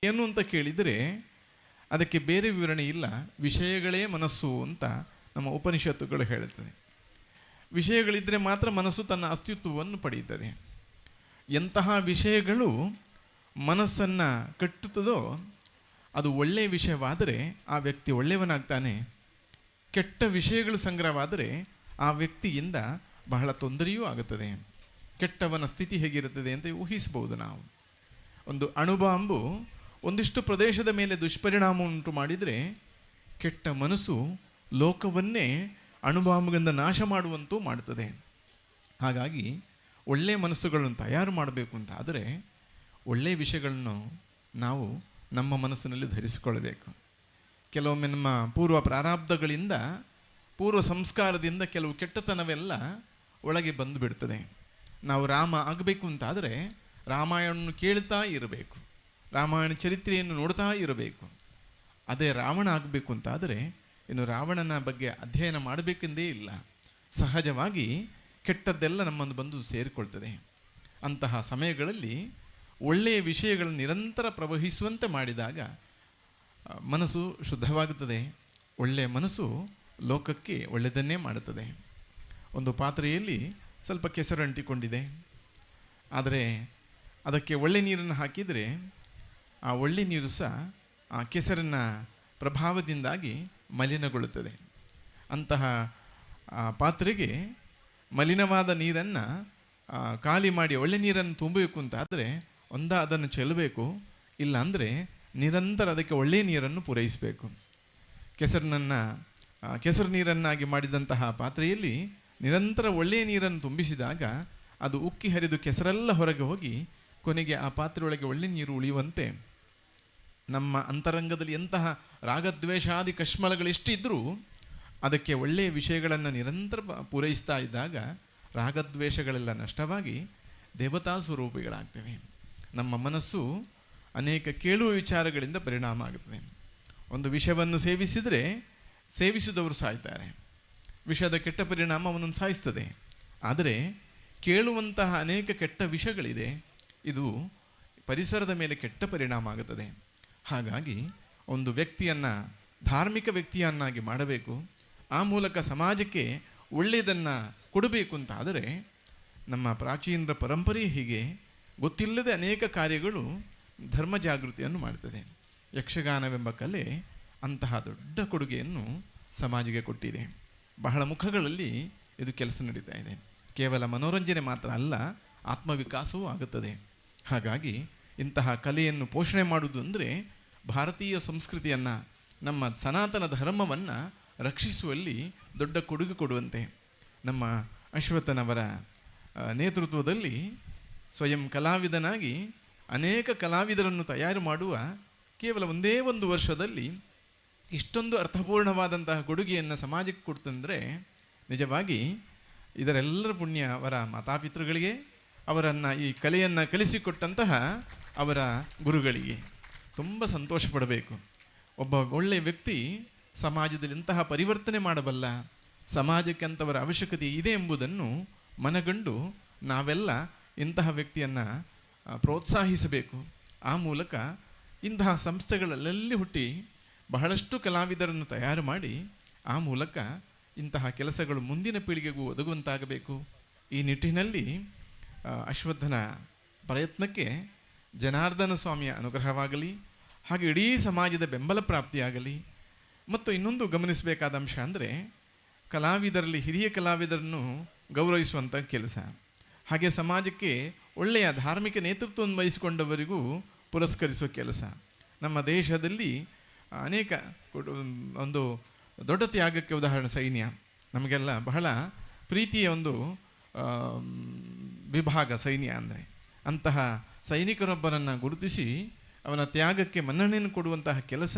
ಏನು ಅಂತ ಕೇಳಿದರೆ ಅದಕ್ಕೆ ಬೇರೆ ವಿವರಣೆ ಇಲ್ಲ. ವಿಷಯಗಳೇ ಮನಸ್ಸು ಅಂತ ನಮ್ಮ ಉಪನಿಷತ್ತುಗಳು ಹೇಳುತ್ತದೆ. ವಿಷಯಗಳಿದ್ದರೆ ಮಾತ್ರ ಮನಸ್ಸು ತನ್ನ ಅಸ್ತಿತ್ವವನ್ನು ಪಡೆಯುತ್ತದೆ. ಎಂತಹ ವಿಷಯಗಳು ಮನಸ್ಸನ್ನು ಕಟ್ಟುತ್ತದೋ ಅದು ಒಳ್ಳೆಯ ವಿಷಯವಾದರೆ ಆ ವ್ಯಕ್ತಿ ಒಳ್ಳೆಯವನಾಗ್ತಾನೆ. ಕೆಟ್ಟ ವಿಷಯಗಳು ಸಂಗ್ರಹವಾದರೆ ಆ ವ್ಯಕ್ತಿಯಿಂದ ಬಹಳ ತೊಂದರೆಯೂ ಆಗುತ್ತದೆ. ಕೆಟ್ಟವನ ಸ್ಥಿತಿ ಹೇಗಿರುತ್ತದೆ ಅಂತ ಊಹಿಸಬಹುದು ನಾವು. ಒಂದು ಅಣುಬಾಂಬು ಒಂದಿಷ್ಟು ಪ್ರದೇಶದ ಮೇಲೆ ದುಷ್ಪರಿಣಾಮ ಉಂಟು ಮಾಡಿದರೆ ಕೆಟ್ಟ ಮನಸ್ಸು ಲೋಕವನ್ನೇ ಅಣುಬಾಂಬ್ಗಳಿಂದ ನಾಶ ಮಾಡುವಂತೂ ಮಾಡುತ್ತದೆ. ಹಾಗಾಗಿ ಒಳ್ಳೆಯ ಮನಸ್ಸುಗಳನ್ನು ತಯಾರು ಮಾಡಬೇಕು ಅಂತ ಆದರೆ ಒಳ್ಳೆಯ ವಿಷಯಗಳನ್ನು ನಾವು ನಮ್ಮ ಮನಸ್ಸಿನಲ್ಲಿ ಧರಿಸಿಕೊಳ್ಳಬೇಕು. ಕೆಲವೊಮ್ಮೆ ನಮ್ಮ ಪೂರ್ವ ಪ್ರಾರಬ್ಧಗಳಿಂದ, ಪೂರ್ವ ಸಂಸ್ಕಾರದಿಂದ ಕೆಲವು ಕೆಟ್ಟತನವೆಲ್ಲ ಒಳಗೆ ಬಂದು ಬಿಡ್ತದೆ. ನಾವು ರಾಮ ಆಗಬೇಕು ಅಂತಾದರೆ ರಾಮಾಯಣವನ್ನು ಕೇಳ್ತಾ ಇರಬೇಕು, ರಾಮಾಯಣ ಚರಿತ್ರೆಯನ್ನು ನೋಡ್ತಾ ಇರಬೇಕು. ಅದೇ ರಾವಣ ಆಗಬೇಕು ಅಂತಾದರೆ ಇನ್ನು ರಾವಣನ ಬಗ್ಗೆ ಅಧ್ಯಯನ ಮಾಡಬೇಕೆಂದೇ ಇಲ್ಲ. ಸಹಜವಾಗಿ ಕೆಟ್ಟದ್ದೆಲ್ಲ ನಮ್ಮನ್ನು ಬಂದು ಸೇರಿಕೊಳ್ತದೆ. ಅಂತಹ ಸಮಯಗಳಲ್ಲಿ ಒಳ್ಳೆಯ ವಿಷಯಗಳನ್ನು ನಿರಂತರ ಪ್ರವಹಿಸುವಂತೆ ಮಾಡಿದಾಗ ಮನಸ್ಸು ಶುದ್ಧವಾಗುತ್ತದೆ. ಒಳ್ಳೆಯ ಮನಸ್ಸು ಲೋಕಕ್ಕೆ ಒಳ್ಳೆಯದನ್ನೇ ಮಾಡುತ್ತದೆ. ಒಂದು ಪಾತ್ರೆಯಲ್ಲಿ ಸ್ವಲ್ಪ ಕೆಸರು ಅಂಟಿಕೊಂಡಿದೆ, ಆದರೆ ಅದಕ್ಕೆ ಒಳ್ಳೆ ನೀರನ್ನು ಹಾಕಿದರೆ ಆ ಒಳ್ಳೆ ನೀರು ಸಹ ಆ ಕೆಸರಿನ ಪ್ರಭಾವದಿಂದಾಗಿ ಮಲಿನಗೊಳ್ಳುತ್ತದೆ. ಅಂತಹ ಪಾತ್ರೆಗೆ ಮಲಿನವಾದ ನೀರನ್ನು ಖಾಲಿ ಮಾಡಿ ಒಳ್ಳೆ ನೀರನ್ನು ತುಂಬಬೇಕು ಅಂತಾದರೆ ಅದನ್ನು ಚೆಲ್ಲಬೇಕು, ಇಲ್ಲ ಅಂದರೆ ನಿರಂತರ ಅದಕ್ಕೆ ಒಳ್ಳೆಯ ನೀರನ್ನು ಪೂರೈಸಬೇಕು. ಕೆಸರು ನೀರನ್ನಾಗಿ ಮಾಡಿದಂತಹ ಪಾತ್ರೆಯಲ್ಲಿ ನಿರಂತರ ಒಳ್ಳೆಯ ನೀರನ್ನು ತುಂಬಿಸಿದಾಗ ಅದು ಉಕ್ಕಿ ಹರಿದು ಕೆಸರೆಲ್ಲ ಹೊರಗೆ ಹೋಗಿ ಕೊನೆಗೆ ಆ ಪಾತ್ರೆಯೊಳಗೆ ಒಳ್ಳೆ ನೀರು ಉಳಿಯುವಂತೆ ನಮ್ಮ ಅಂತರಂಗದಲ್ಲಿ ಎಂತಹ ರಾಗದ್ವೇಷಾದಿ ಕಶ್ಮಲಗಳೆಷ್ಟಿದ್ರೂ ಅದಕ್ಕೆ ಒಳ್ಳೆಯ ವಿಷಯಗಳನ್ನು ನಿರಂತರ ಪೂರೈಸ್ತಾ ಇದ್ದಾಗ ರಾಗದ್ವೇಷಗಳೆಲ್ಲ ನಷ್ಟವಾಗಿ ದೇವತಾ ಸ್ವರೂಪಿಗಳಾಗ್ತವೆ. ನಮ್ಮ ಮನಸ್ಸು ಅನೇಕ ಕೇಳುವ ವಿಚಾರಗಳಿಂದ ಪರಿಣಾಮ ಆಗುತ್ತದೆ. ಒಂದು ವಿಷವನ್ನು ಸೇವಿಸಿದರೆ ಸೇವಿಸಿದವರು ಸಾಯ್ತಾರೆ. ವಿಷದ ಕೆಟ್ಟ ಪರಿಣಾಮ ಅವನನ್ನು ಸಾಯಿಸ್ತದೆ. ಆದರೆ ಕೇಳುವಂತಹ ಅನೇಕ ಕೆಟ್ಟ ವಿಷಗಳಿದೆ, ಇದು ಪರಿಸರದ ಮೇಲೆ ಕೆಟ್ಟ ಪರಿಣಾಮ ಆಗುತ್ತದೆ. ಹಾಗಾಗಿ ಒಂದು ವ್ಯಕ್ತಿಯನ್ನು ಧಾರ್ಮಿಕ ವ್ಯಕ್ತಿಯನ್ನಾಗಿ ಮಾಡಬೇಕು, ಆ ಮೂಲಕ ಸಮಾಜಕ್ಕೆ ಒಳ್ಳೆಯದನ್ನು ಕೊಡಬೇಕು ಅಂತ ಆದರೆ ನಮ್ಮ ಪ್ರಾಚೀನರ ಪರಂಪರೆ ಹೀಗೆ ಗೊತ್ತಿಲ್ಲದೆ ಅನೇಕ ಕಾರ್ಯಗಳು ಧರ್ಮ ಜಾಗೃತಿಯನ್ನು ಮಾಡ್ತದೆ. ಯಕ್ಷಗಾನವೆಂಬ ಕಲೆ ಅಂತಹ ದೊಡ್ಡ ಕೊಡುಗೆಯನ್ನು ಸಮಾಜಕ್ಕೆ ಕೊಟ್ಟಿದೆ. ಬಹಳ ಮುಖಗಳಲ್ಲಿ ಇದು ಕೆಲಸ ನಡೀತಾ ಇದೆ. ಕೇವಲ ಮನೋರಂಜನೆ ಮಾತ್ರ ಅಲ್ಲ, ಆತ್ಮವಿಕಾಸವೂ ಆಗುತ್ತದೆ. ಹಾಗಾಗಿ ಇಂತಹ ಕಲೆಯನ್ನು ಪೋಷಣೆ ಮಾಡುವುದು ಅಂದರೆ ಭಾರತೀಯ ಸಂಸ್ಕೃತಿಯನ್ನು, ನಮ್ಮ ಸನಾತನ ಧರ್ಮವನ್ನು ರಕ್ಷಿಸುವಲ್ಲಿ ದೊಡ್ಡ ಕೊಡುಗೆ ಕೊಡುವಂತೆ. ನಮ್ಮ ಅಶ್ವತ್ಥನವರ ನೇತೃತ್ವದಲ್ಲಿ ಸ್ವಯಂ ಕಲಾವಿದನಾಗಿ ಅನೇಕ ಕಲಾವಿದರನ್ನು ತಯಾರು ಮಾಡುವ ಕೇವಲ ಒಂದೇ ಒಂದು ವರ್ಷದಲ್ಲಿ ಇಷ್ಟೊಂದು ಅರ್ಥಪೂರ್ಣವಾದಂತಹ ಕೊಡುಗೆಯನ್ನು ಸಮಾಜಕ್ಕೆ ಕೊಡ್ತಂದರೆ ನಿಜವಾಗಿ ಇದರೆಲ್ಲರ ಪುಣ್ಯ ಅವರ ಮಾತಾಪಿತೃಗಳಿಗೆ, ಅವರನ್ನು ಈ ಕಲೆಯನ್ನು ಕಲಿಸಿಕೊಟ್ಟಂತಹ ಅವರ ಗುರುಗಳಿಗೆ. ತುಂಬ ಸಂತೋಷ ಪಡಬೇಕು. ಒಬ್ಬ ಒಳ್ಳೆಯ ವ್ಯಕ್ತಿ ಸಮಾಜದಲ್ಲಿ ಇಂತಹ ಪರಿವರ್ತನೆ ಮಾಡಬಲ್ಲ, ಸಮಾಜಕ್ಕೆ ಅಂಥವರ ಅವಶ್ಯಕತೆ ಇದೆ ಎಂಬುದನ್ನು ಮನಗಂಡು ನಾವೆಲ್ಲ ಇಂತಹ ವ್ಯಕ್ತಿಯನ್ನು ಪ್ರೋತ್ಸಾಹಿಸಬೇಕು. ಆ ಮೂಲಕ ಇಂತಹ ಸಂಸ್ಥೆಗಳಲ್ಲೆಲ್ಲಿ ಹುಟ್ಟಿ ಬಹಳಷ್ಟು ಕಲಾವಿದರನ್ನು ತಯಾರು ಮಾಡಿ ಆ ಮೂಲಕ ಇಂತಹ ಕೆಲಸಗಳು ಮುಂದಿನ ಪೀಳಿಗೆಗೂ ಒದಗುವಂತಾಗಬೇಕು. ಈ ನಿಟ್ಟಿನಲ್ಲಿ ಅಶ್ವತ್ಥನ ಪ್ರಯತ್ನಕ್ಕೆ ಜನಾರ್ದನ ಸ್ವಾಮಿಯ ಅನುಗ್ರಹವಾಗಲಿ, ಹಾಗೆ ಇಡೀ ಸಮಾಜದ ಬೆಂಬಲ ಪ್ರಾಪ್ತಿಯಾಗಲಿ. ಮತ್ತು ಇನ್ನೊಂದು ಗಮನಿಸಬೇಕಾದ ಅಂಶ ಅಂದರೆ ಕಲಾವಿದರಲ್ಲಿ ಹಿರಿಯ ಕಲಾವಿದರನ್ನು ಗೌರವಿಸುವಂಥ ಕೆಲಸ, ಹಾಗೆ ಸಮಾಜಕ್ಕೆ ಒಳ್ಳೆಯ ಧಾರ್ಮಿಕ ನೇತೃತ್ವವನ್ನು ವಹಿಸಿಕೊಂಡವರಿಗೂ ಪುರಸ್ಕರಿಸುವ ಕೆಲಸ. ನಮ್ಮ ದೇಶದಲ್ಲಿ ಅನೇಕ ಒಂದು ದೊಡ್ಡ ತ್ಯಾಗಕ್ಕೆ ಉದಾಹರಣೆ ಸೈನ್ಯ. ನಮಗೆಲ್ಲ ಬಹಳ ಪ್ರೀತಿಯ ಒಂದು ವಿಭಾಗ ಸೈನ್ಯ ಅಂದರೆ. ಅಂತಹ ಸೈನಿಕರೊಬ್ಬರನ್ನು ಗುರುತಿಸಿ ಅವನ ತ್ಯಾಗಕ್ಕೆ ಮನ್ನಣೆಯನ್ನು ಕೊಡುವಂತಹ ಕೆಲಸ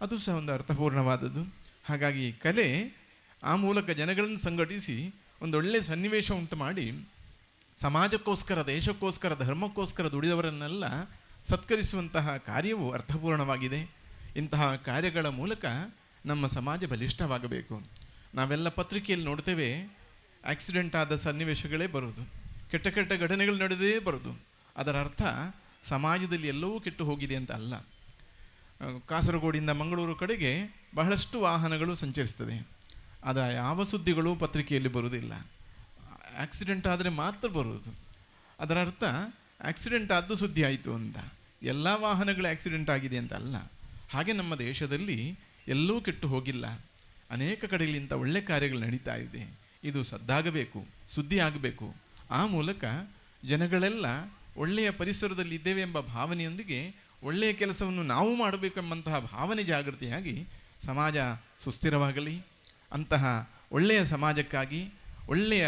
ಅದು ಸಹ ಒಂದು ಅರ್ಥಪೂರ್ಣವಾದದ್ದು. ಹಾಗಾಗಿ ಕಲೆ ಆ ಮೂಲಕ ಜನಗಳನ್ನು ಸಂಘಟಿಸಿ ಒಂದೊಳ್ಳೆಯ ಸನ್ನಿವೇಶ ಉಂಟು ಮಾಡಿ ಸಮಾಜಕ್ಕೋಸ್ಕರ, ದೇಶಕ್ಕೋಸ್ಕರ, ಧರ್ಮಕ್ಕೋಸ್ಕರ ದುಡಿದವರನ್ನೆಲ್ಲ ಸತ್ಕರಿಸುವಂತಹ ಕಾರ್ಯವು ಅರ್ಥಪೂರ್ಣವಾಗಿದೆ. ಇಂತಹ ಕಾರ್ಯಗಳ ಮೂಲಕ ನಮ್ಮ ಸಮಾಜ ಬಲಿಷ್ಠವಾಗಬೇಕು. ನಾವೆಲ್ಲ ಪತ್ರಿಕೆಯಲ್ಲಿ ನೋಡ್ತೇವೆ, ಆಕ್ಸಿಡೆಂಟ್ ಆದ ಸನ್ನಿವೇಶಗಳೇ ಬರೋದು, ಕೆಟ್ಟ ಕೆಟ್ಟ ಘಟನೆಗಳು ನಡೆದೇ ಬರೋದು. ಅದರ ಅರ್ಥ ಸಮಾಜದಲ್ಲಿ ಎಲ್ಲವೂ ಕೆಟ್ಟು ಹೋಗಿದೆ ಅಂತ ಅಲ್ಲ. ಕಾಸರಗೋಡಿಂದ ಮಂಗಳೂರು ಕಡೆಗೆ ಬಹಳಷ್ಟು ವಾಹನಗಳು ಸಂಚರಿಸ್ತದೆ. ಅದರ ಯಾವ ಸುದ್ದಿಗಳು ಪತ್ರಿಕೆಯಲ್ಲಿ ಬರುವುದಿಲ್ಲ. ಆಕ್ಸಿಡೆಂಟ್ ಆದರೆ ಮಾತ್ರ ಬರುವುದು. ಅದರ ಅರ್ಥ ಆಕ್ಸಿಡೆಂಟ್ ಆದ್ದು ಸುದ್ದಿ ಆಯಿತು ಅಂತ. ಎಲ್ಲ ವಾಹನಗಳು ಆಕ್ಸಿಡೆಂಟ್ ಆಗಿದೆ ಅಂತ ಅಲ್ಲ. ಹಾಗೆ ನಮ್ಮ ದೇಶದಲ್ಲಿ ಎಲ್ಲೂ ಕೆಟ್ಟು ಹೋಗಿಲ್ಲ. ಅನೇಕ ಕಡೆಗಳಿಂದ ಒಳ್ಳೆ ಕಾರ್ಯಗಳು ನಡೀತಾ ಇದೆ. ಇದು ಸದ್ದಾಗಬೇಕು, ಸುದ್ದಿ ಆಗಬೇಕು. ಆ ಮೂಲಕ ಜನಗಳೆಲ್ಲ ಒಳ್ಳೆಯ ಪರಿಸರದಲ್ಲಿ ಇದ್ದೇವೆ ಎಂಬ ಭಾವನೆಯೊಂದಿಗೆ ಒಳ್ಳೆಯ ಕೆಲಸವನ್ನು ನಾವು ಮಾಡಬೇಕೆಂಬಂತಹ ಭಾವನೆ ಜಾಗೃತಿಯಾಗಿ ಸಮಾಜ ಸುಸ್ಥಿರವಾಗಲಿ. ಅಂತಹ ಒಳ್ಳೆಯ ಸಮಾಜಕ್ಕಾಗಿ, ಒಳ್ಳೆಯ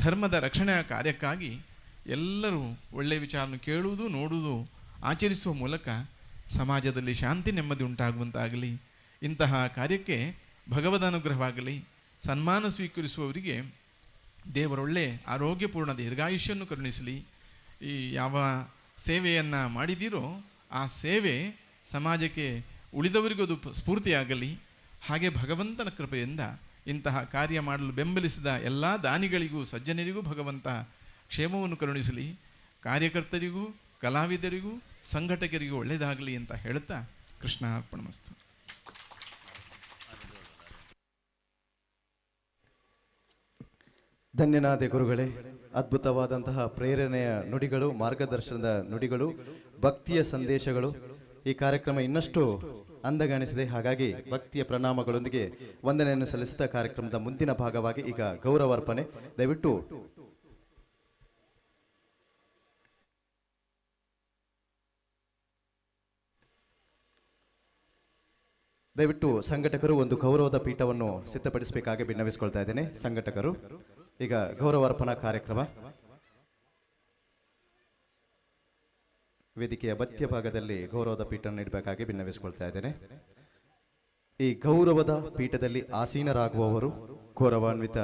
ಧರ್ಮದ ರಕ್ಷಣೆಯ ಕಾರ್ಯಕ್ಕಾಗಿ ಎಲ್ಲರೂ ಒಳ್ಳೆಯ ವಿಚಾರವನ್ನು ಕೇಳುವುದು, ನೋಡುವುದು, ಆಚರಿಸುವ ಮೂಲಕ ಸಮಾಜದಲ್ಲಿ ಶಾಂತಿ ನೆಮ್ಮದಿ ಉಂಟಾಗುವಂತಾಗಲಿ. ಇಂತಹ ಕಾರ್ಯಕ್ಕೆ ಭಗವದ್ ಅನುಗ್ರಹವಾಗಲಿ. ಸನ್ಮಾನ ಸ್ವೀಕರಿಸುವವರಿಗೆ ದೇವರೊಳ್ಳೆ ಆರೋಗ್ಯಪೂರ್ಣ ದೀರ್ಘಾಯುಷ್ಯನ್ನು ಕರುಣಿಸಲಿ. ಈ ಯಾವ ಸೇವೆಯನ್ನು ಮಾಡಿದ್ದೀರೋ ಆ ಸೇವೆ ಸಮಾಜಕ್ಕೆ ಉಳಿದವರಿಗೂ ಅದು ಸ್ಫೂರ್ತಿಯಾಗಲಿ. ಹಾಗೆ ಭಗವಂತನ ಕೃಪೆಯಿಂದ ಇಂತಹ ಕಾರ್ಯ ಮಾಡಲು ಬೆಂಬಲಿಸಿದ ಎಲ್ಲ ದಾನಿಗಳಿಗೂ ಸಜ್ಜನರಿಗೂ ಭಗವಂತ ಕ್ಷೇಮವನ್ನು ಕರುಣಿಸಲಿ. ಕಾರ್ಯಕರ್ತರಿಗೂ ಕಲಾವಿದರಿಗೂ ಸಂಘಟಕರಿಗೂ ಒಳ್ಳೆಯದಾಗಲಿ ಅಂತ ಹೇಳುತ್ತಾ ಕೃಷ್ಣ ಅರ್ಪಣಮಸ್ತು. ಧನ್ಯನಾದೆ ಗುರುಗಳೇ. ಅದ್ಭುತವಾದಂತಹ ಪ್ರೇರಣೆಯ ನುಡಿಗಳು, ಮಾರ್ಗದರ್ಶನದ ನುಡಿಗಳು, ಭಕ್ತಿಯ ಸಂದೇಶಗಳು ಈ ಕಾರ್ಯಕ್ರಮ ಇನ್ನಷ್ಟು ಅಂದಗಾಣಿಸಿದೆ. ಹಾಗಾಗಿ ಭಕ್ತಿಯ ಪ್ರಣಾಮಗಳೊಂದಿಗೆ ವಂದನೆಯನ್ನು ಸಲ್ಲಿಸುತ್ತಾ ಕಾರ್ಯಕ್ರಮದ ಮುಂದಿನ ಭಾಗವಾಗಿ ಈಗ ಗೌರವಾರ್ಪಣೆ. ದಯವಿಟ್ಟು ಸಂಘಟಕರು ಒಂದು ಗೌರವದ ಪೀಠವನ್ನು ಸಿದ್ಧಪಡಿಸಬೇಕಾಗಿ ವಿನ್ನವಿಸಿಕೊಳ್ತಾ ಇದ್ದೇನೆ. ಸಂಘಟಕರು ಈಗ ಗೌರವಾರ್ಪಣಾ ಕಾರ್ಯಕ್ರಮ ವೇದಿಕೆಯ ಮಧ್ಯ ಭಾಗದಲ್ಲಿ ಗೌರವದ ಪೀಠವನ್ನು ನೀಡಬೇಕಾಗಿ ವಿನ್ನವಿಸಿಕೊಳ್ತಾ ಇದ್ದೇನೆ. ಈ ಗೌರವದ ಪೀಠದಲ್ಲಿ ಆಸೀನರಾಗುವವರು ಗೌರವಾನ್ವಿತ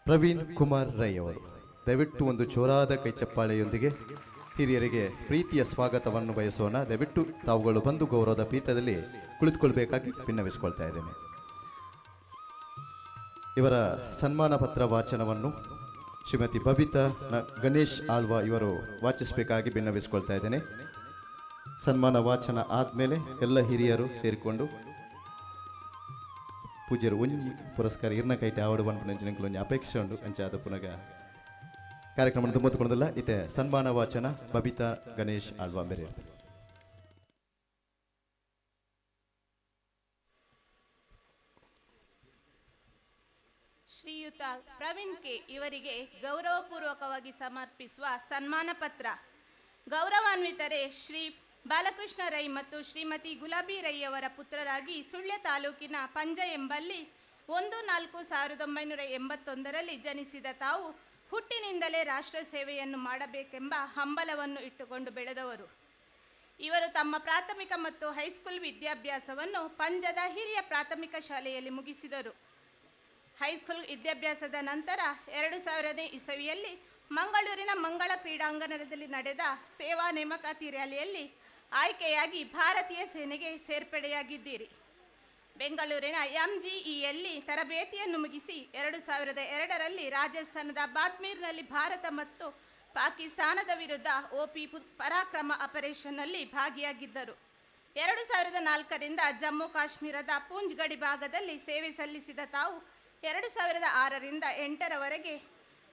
ಪ್ರವೀಣ್ ಕುಮಾರ್ ರೈ ಅವರು. ದಯವಿಟ್ಟು ಒಂದು ಜೋರಾದ ಕೈ ಚಪ್ಪಾಳೆಯೊಂದಿಗೆ ಹಿರಿಯರಿಗೆ ಪ್ರೀತಿಯ ಸ್ವಾಗತವನ್ನು ಬಯಸೋಣ. ದಯವಿಟ್ಟು ತಾವುಗಳು ಬಂದು ಗೌರವದ ಪೀಠದಲ್ಲಿ ಕುಳಿತುಕೊಳ್ಬೇಕಾಗಿ ವಿನ್ನವಿಸಿಕೊಳ್ತಾ ಇದ್ದೇನೆ. ಇವರ ಸನ್ಮಾನ ಪತ್ರ ವಾಚನವನ್ನು ಶ್ರೀಮತಿ ಬಬಿತಾ ಗಣೇಶ್ ಆಳ್ವಾ ಇವರು ವಾಚಿಸಬೇಕಾಗಿ ವಿನ್ನವಿಸಿಕೊಳ್ತಾ ಇದ್ದೇನೆ. ಸನ್ಮಾನ ವಾಚನ ಆದಮೇಲೆ ಎಲ್ಲ ಹಿರಿಯರು ಸೇರಿಕೊಂಡು ಪೂಜ್ಯರು ಒಂಜಿ ಪುರಸ್ಕಾರ ಇರ್ನ ಕೈಟೆ ಆವಡು ಪಂಪನಂಚಿನಂಕಲು ಒಂಜಿ ಅಪೇಕ್ಷೆ ಉಂಡು. ಅಂಚಾದ ಪುನಗ ಕಾರ್ಯಕ್ರಮ ತುಂಬುತ್ತುಕೊಂಡಲ್ಲ ಇತ್ತೆ ಸನ್ಮಾನ ವಾಚನ ಬಬಿತಾ ಗಣೇಶ್ ಆಳ್ವಾ ಬೇರೆ. ಶ್ರೀಯುತ ಪ್ರವೀಣ್ ಕೆ ಇವರಿಗೆ ಗೌರವಪೂರ್ವಕವಾಗಿ ಸಮರ್ಪಿಸುವ ಸನ್ಮಾನ ಪತ್ರ. ಗೌರವಾನ್ವಿತರೇ, ಶ್ರೀ ಬಾಲಕೃಷ್ಣ ರೈ ಮತ್ತು ಶ್ರೀಮತಿ ಗುಲಾಬಿ ರೈ ಅವರ ಪುತ್ರರಾಗಿ ಸುಳ್ಯ ತಾಲೂಕಿನ ಪಂಜ ಎಂಬಲ್ಲಿ 1/4/1981 ಜನಿಸಿದ ತಾವು ಹುಟ್ಟಿನಿಂದಲೇ ರಾಷ್ಟ್ರ ಸೇವೆಯನ್ನು ಮಾಡಬೇಕೆಂಬ ಹಂಬಲವನ್ನು ಇಟ್ಟುಕೊಂಡು ಬೆಳೆದವರು. ಇವರು ತಮ್ಮ ಪ್ರಾಥಮಿಕ ಮತ್ತು ಹೈಸ್ಕೂಲ್ ವಿದ್ಯಾಭ್ಯಾಸವನ್ನು ಪಂಜದ ಹಿರಿಯ ಪ್ರಾಥಮಿಕ ಶಾಲೆಯಲ್ಲಿ ಮುಗಿಸಿದರು. ಹೈಸ್ಕೂಲ್ ವಿದ್ಯಾಭ್ಯಾಸದ ನಂತರ 2000ನೇ ಇಸವಿಯಲ್ಲಿ ಮಂಗಳೂರಿನ ಮಂಗಳ ಕ್ರೀಡಾಂಗಣದಲ್ಲಿ ನಡೆದ ಸೇವಾ ನೇಮಕಾತಿ ರ್ಯಾಲಿಯಲ್ಲಿ ಆಯ್ಕೆಯಾಗಿ ಭಾರತೀಯ ಸೇನೆಗೆ ಸೇರ್ಪಡೆಯಾಗಿದ್ದೀರಿ. ಬೆಂಗಳೂರಿನ MGEಯಲ್ಲಿ ತರಬೇತಿಯನ್ನು ಮುಗಿಸಿ 2002ರಲ್ಲಿ ರಾಜಸ್ಥಾನದ ಬಾದ್ಮೀರ್ನಲ್ಲಿ ಭಾರತ ಮತ್ತು ಪಾಕಿಸ್ತಾನದ ವಿರುದ್ಧ OP ಪರಾಕ್ರಮ ಆಪರೇಷನ್ನಲ್ಲಿ ಭಾಗಿಯಾಗಿದ್ದರು. 2004ರಿಂದ ಜಮ್ಮು ಕಾಶ್ಮೀರದ ಪೂಂಚ್ ಗಡಿ ಭಾಗದಲ್ಲಿ ಸೇವೆ ಸಲ್ಲಿಸಿದ ತಾವು 2006ರಿಂದ 2008ರವರೆಗೆ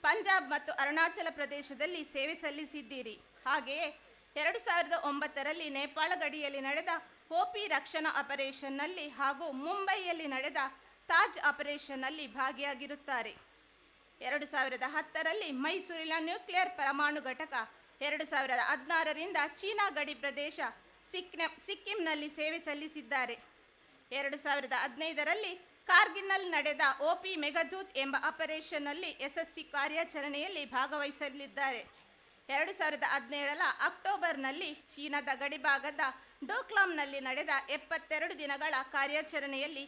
ಪಂಜಾಬ್ ಮತ್ತು ಅರುಣಾಚಲ ಪ್ರದೇಶದಲ್ಲಿ ಸೇವೆ ಸಲ್ಲಿಸಿದ್ದೀರಿ. ಹಾಗೆಯೇ 2009ರಲ್ಲಿ ನೇಪಾಳ ಗಡಿಯಲ್ಲಿ ನಡೆದ OP ರಕ್ಷಣಾ ಆಪರೇಷನ್ನಲ್ಲಿ ಹಾಗೂ ಮುಂಬೈಯಲ್ಲಿ ನಡೆದ ತಾಜ್ ಆಪರೇಷನ್ನಲ್ಲಿ ಭಾಗಿಯಾಗಿರುತ್ತಾರೆ. 2010ರಲ್ಲಿ ಮೈಸೂರಿನ ನ್ಯೂಕ್ಲಿಯರ್ ಪರಮಾಣು ಘಟಕ, 2016ರಿಂದ ಚೀನಾ ಗಡಿ ಪ್ರದೇಶ ಸಿಕ್ಕಿಂನಲ್ಲಿ ಸೇವೆ ಸಲ್ಲಿಸಿದ್ದಾರೆ. 2015ರಲ್ಲಿ ಕಾರ್ಗಿಲ್ನಲ್ಲಿ ನಡೆದ OP ಮೆಘದೂತ್ ಎಂಬ ಆಪರೇಷನ್ನಲ್ಲಿ ಯಶಸ್ವಿ ಕಾರ್ಯಾಚರಣೆಯಲ್ಲಿ ಭಾಗವಹಿಸಲಿದ್ದಾರೆ. 2017ರ ಅಕ್ಟೋಬರ್ನಲ್ಲಿ ಚೀನಾದ ಗಡಿಭಾಗದ ಡೋಕ್ಲಾಮ್ನಲ್ಲಿ ನಡೆದ 72 ದಿನಗಳ ಕಾರ್ಯಾಚರಣೆಯಲ್ಲಿ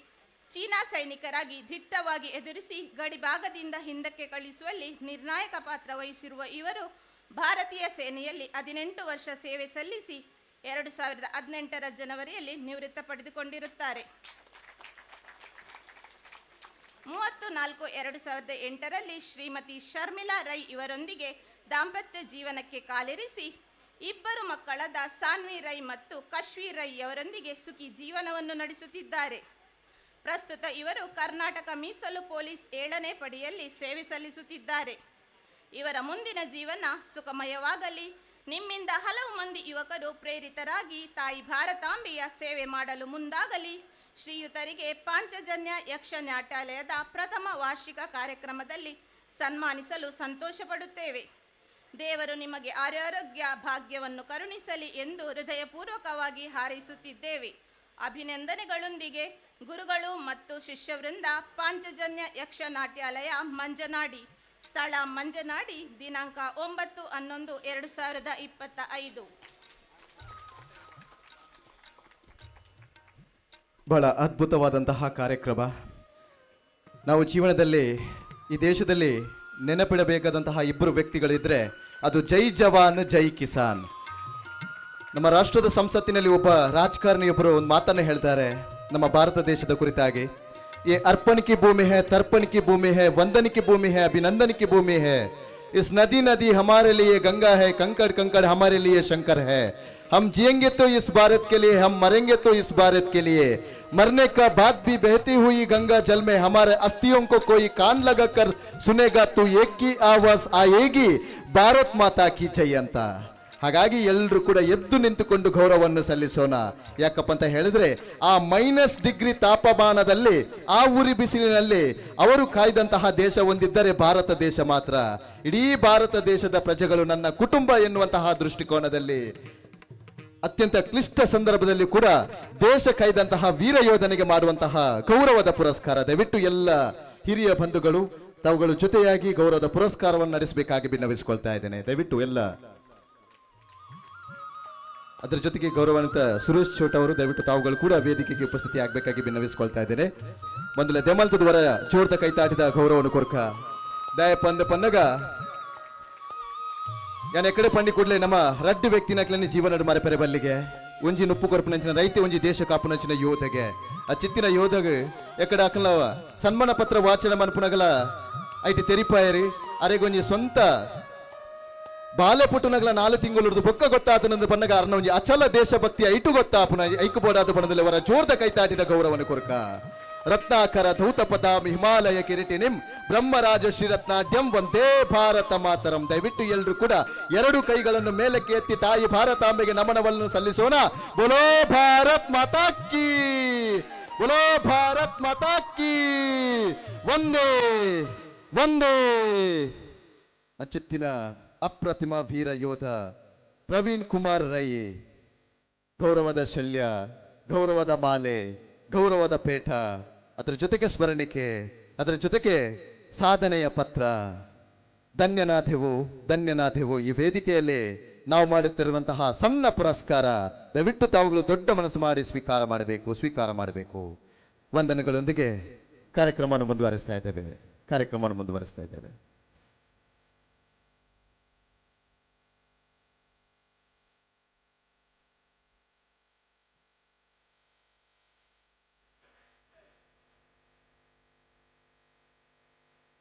ಚೀನಾ ಸೈನಿಕರಾಗಿ ದಿಟ್ಟವಾಗಿ ಎದುರಿಸಿ ಗಡಿಭಾಗದಿಂದ ಹಿಂದಕ್ಕೆ ಕಳಿಸುವಲ್ಲಿ ನಿರ್ಣಾಯಕ ಪಾತ್ರ ವಹಿಸಿರುವ ಇವರು ಭಾರತೀಯ ಸೇನೆಯಲ್ಲಿ 18 ವರ್ಷ ಸೇವೆ ಸಲ್ಲಿಸಿ 2018ರ ಜನವರಿಯಲ್ಲಿ ನಿವೃತ್ತ ಪಡೆದುಕೊಂಡಿರುತ್ತಾರೆ. 30/4/2008ರಲ್ಲಿ ಶ್ರೀಮತಿ ಶರ್ಮಿಳಾ ರೈ ಇವರೊಂದಿಗೆ ದಾಂಪತ್ಯ ಜೀವನಕ್ಕೆ ಕಾಲಿರಿಸಿ ಇಬ್ಬರು ಮಕ್ಕಳಾದ ಸಾನ್ವಿ ರೈ ಮತ್ತು ಕಶ್ವಿ ರೈ ಅವರೊಂದಿಗೆ ಸುಖಿ ಜೀವನವನ್ನು ನಡೆಸುತ್ತಿದ್ದಾರೆ. ಪ್ರಸ್ತುತ ಇವರು ಕರ್ನಾಟಕ ಮೀಸಲು ಪೊಲೀಸ್ 7ನೇ ಪಡೆಯಲ್ಲಿ ಸೇವೆ ಸಲ್ಲಿಸುತ್ತಿದ್ದಾರೆ. ಇವರ ಮುಂದಿನ ಜೀವನ ಸುಖಮಯವಾಗಲಿ. ನಿಮ್ಮಿಂದ ಹಲವು ಮಂದಿ ಯುವಕರು ಪ್ರೇರಿತರಾಗಿ ತಾಯಿ ಭಾರತಾಂಬೆಯ ಸೇವೆ ಮಾಡಲು ಮುಂದಾಗಲಿ. ಶ್ರೀಯುತರಿಗೆ ಪಾಂಚಜನ್ಯ ಯಕ್ಷ ನಾಟ್ಯಾಲಯದ ಪ್ರಥಮ ವಾರ್ಷಿಕ ಕಾರ್ಯಕ್ರಮದಲ್ಲಿ ಸನ್ಮಾನಿಸಲು ಸಂತೋಷಪಡುತ್ತೇವೆ. ದೇವರು ನಿಮಗೆ ಆರೋಗ್ಯ ಭಾಗ್ಯವನ್ನು ಕರುಣಿಸಲಿ ಎಂದು ಹೃದಯಪೂರ್ವಕವಾಗಿ ಹಾರೈಸುತ್ತಿದ್ದೇವೆ. ಅಭಿನಂದನೆಗಳೊಂದಿಗೆ ಗುರುಗಳು ಮತ್ತು ಶಿಷ್ಯವೃಂದ, ಪಾಂಚಜನ್ಯ ಯಕ್ಷ ನಾಟ್ಯಾಲಯ, ಮಂಜನಾಡಿ. ಸ್ಥಳ ಮಂಜನಾಡಿ. ದಿನಾಂಕ 9/11/2025. ಬಹಳ ಅದ್ಭುತವಾದಂತಹ ಕಾರ್ಯಕ್ರಮ. ನಾವು ಜೀವನದಲ್ಲಿ ಈ ದೇಶದಲ್ಲಿ ನೆನಪಿಡಬೇಕಾದಂತಹ ಇಬ್ಬರು ವ್ಯಕ್ತಿಗಳಿದ್ರೆ ಅದು ಜೈ ಜವಾನ್ ಜೈ ಕಿಸಾನ್. ನಮ್ಮ ರಾಷ್ಟ್ರದ ಸಂಸತ್ತಿನಲ್ಲಿ ಒಬ್ಬ ರಾಜಕಾರಣಿಯೊಬ್ಬರು ಒಂದು ಮಾತನ್ನು ಹೇಳ್ತಾರೆ ನಮ್ಮ ಭಾರತ ದೇಶದ ಕುರಿತಾಗಿ. ये अर्पण की भूमि है, तर्पण की भूमि है, वंदन की भूमि है, अभिनंदन की भूमि है. इस नदी नदी हमारे लिए गंगा है, कंकड़ कंकड़ हमारे लिए शंकर है. हम जिएंगे तो इस भारत के लिए, हम मरेंगे तो इस भारत के लिए. मरने का बाद भी बहती हुई गंगा जल में हमारे अस्थियों को कोई कान लगाकर सुनेगा तो एक की आवाज आएगी, भारत माता की जय ಅಂತ. ಹಾಗಾಗಿ ಎಲ್ಲರೂ ಕೂಡ ಎದ್ದು ನಿಂತುಕೊಂಡು ಗೌರವವನ್ನು ಸಲ್ಲಿಸೋಣ. ಯಾಕಪ್ಪ ಅಂತ ಹೇಳಿದ್ರೆ ಆ -ಡಿಗ್ರಿ ತಾಪಮಾನದಲ್ಲಿ, ಆ ಉರಿ ಬಿಸಿಲಿನಲ್ಲಿ ಅವರು ಕಾಯ್ದಂತಹ ದೇಶ ಒಂದಿದ್ದರೆ ಭಾರತ ದೇಶ ಮಾತ್ರ. ಇಡೀ ಭಾರತ ದೇಶದ ಪ್ರಜೆಗಳು ನನ್ನ ಕುಟುಂಬ ಎನ್ನುವಂತಹ ದೃಷ್ಟಿಕೋನದಲ್ಲಿ ಅತ್ಯಂತ ಕ್ಲಿಷ್ಟ ಸಂದರ್ಭದಲ್ಲಿ ಕೂಡ ದೇಶ ಕಾಯ್ದಂತಹ ವೀರ ಯೋಧನಿಗೆ ಮಾಡುವಂತಹ ಗೌರವದ ಪುರಸ್ಕಾರ. ದಯವಿಟ್ಟು ಎಲ್ಲ ಹಿರಿಯ ಬಂಧುಗಳು ತಾವುಗಳು ಜೊತೆಯಾಗಿ ಗೌರವದ ಪುರಸ್ಕಾರವನ್ನು ನಡೆಸಬೇಕಾಗಿ ವಿನ್ನವಿಸಿಕೊಳ್ತಾ ಇದ್ದೇನೆ. ದಯವಿಟ್ಟು ಎಲ್ಲ. ಅದರ ಜೊತೆಗೆ ಗೌರವಾನ್ವಿತ ಸುರೇಶ್ ಚೋಟ್ ಅವರು ದಯವಿಟ್ಟು ತಾವುಗಳು ಕೂಡ ವೇದಿಕೆಗೆ ಉಪಸ್ಥಿತಿ ಆಗಬೇಕಾಗಿ ವಿನ್ನವಿಸಿಕೊಳ್ತಾ ಇದ್ದೇನೆ. ಮೊದಲ ದೆಮಲ್ತದವರ ಜೋರ್ದ ಕೈತಾಟಿದ ಗೌರವವನ್ನು ಕೊರ್ಕ ದಯ ಪನ್ನಗ ಯಾನ್ ಎಕಡೆ ಪಂಡಿ ಕೂಡಲೇ ನಮ್ಮ ರಡ್ಡು ವ್ಯಕ್ತಿ ನಕ್ಲನಿ ಜೀವನ ಮರೆಪರೆ ಬಲ್ಲಿಗೆ ಒಂಜಿ ನುಪ್ಪು ಕೊರಪನಂಚಿನ ರೈತ ಒಂಜಿ ದೇಶ ಕಾಪುನಂಚಿನ ಯೋಧಗೆ ಆ ಚಿತ್ತಿನ ಯೋಧಗೆ ಎಕಡೆ ಹಾಕಲವ ಸನ್ಮಾನ ಪತ್ರ ವಾಚನ ಮನ್ಪುನಗಲ ಐಟಿ ತೆರಿಪಾಯರಿ ಅರೆಗೊಂಜಿ ಸ್ವಂತ ಬಾಲೆ ಪುಟ್ಟನಗಲ 4 ತಿಂಗಳು ಬೊಕ್ಕ ಗೊತ್ತಾತನಂದು ಪನ್ನಗ ಅರ್ನ ಒಂಜಿ ಅಚಲ ದೇಶಭಕ್ತಿ ಐಟು ಗೊತ್ತಾಪುನ ಐಕುಬೋಡಾದ ಪಣದಲ್ಲಿ ಅವರ ಜೋರ್ದ ಕೈತಾಟಿದ ಗೌರವವನ್ನು ಕೊರಕ ರತ್ನಾಕರ ಧೌತ ಪದಾಮಿ ಹಿಮಾಲಯ ಕಿರೀಟಿನಿಂ ಬ್ರಹ್ಮರಾಜ ಶ್ರೀರತ್ನಾಡ್ಯಂ ವಂದೇ ಭಾರತ ಮಾತರಂ. ದಯವಿಟ್ಟು ಎಲ್ಲರೂ ಕೂಡ 2 ಕೈಗಳನ್ನು ಮೇಲಕ್ಕೆ ಎತ್ತಿ ತಾಯಿ ಭಾರತಾಂಬೆಗೆ ನಮನವನ್ನು ಸಲ್ಲಿಸೋಣ. ಬೋಲೋ ಭಾರತ್ ಮಾತಾ ಕೀ, ಬೋಲೋ ಭಾರತ್ ಮಾತಾ ಕೀ, ವಂದೇ ವಂದೇ. ಅಚ್ಚುತ್ತಿನ ಅಪ್ರತಿಮ ವೀರ ಯೋಧ ಪ್ರವೀಣ್ ಕುಮಾರ್ ರೈ ಗೌರವದ ಶಲ್ಯ, ಗೌರವದ ಮಾಲೆ, ಗೌರವದ ಪೇಟ, ಅದರ ಜೊತೆಗೆ ಸ್ಮರಣಿಕೆ, ಅದರ ಜೊತೆಗೆ ಸಾಧನೆಯ ಪತ್ರ. ಧನ್ಯನಾಥೆವು ಧನ್ಯನಾಥೆವು. ಈ ವೇದಿಕೆಯಲ್ಲಿ ನಾವು ಮಾಡುತ್ತಿರುವಂತಹ ಸಣ್ಣ ಪುರಸ್ಕಾರ ದಯವಿಟ್ಟು ತಾವುಗಳು ದೊಡ್ಡ ಮನಸ್ಸು ಮಾಡಿ ಸ್ವೀಕಾರ ಮಾಡಬೇಕು. ವಂದನೆಗಳೊಂದಿಗೆ ಕಾರ್ಯಕ್ರಮವನ್ನು ಮುಂದುವರಿಸ್ತಾ ಇದ್ದೇವೆ.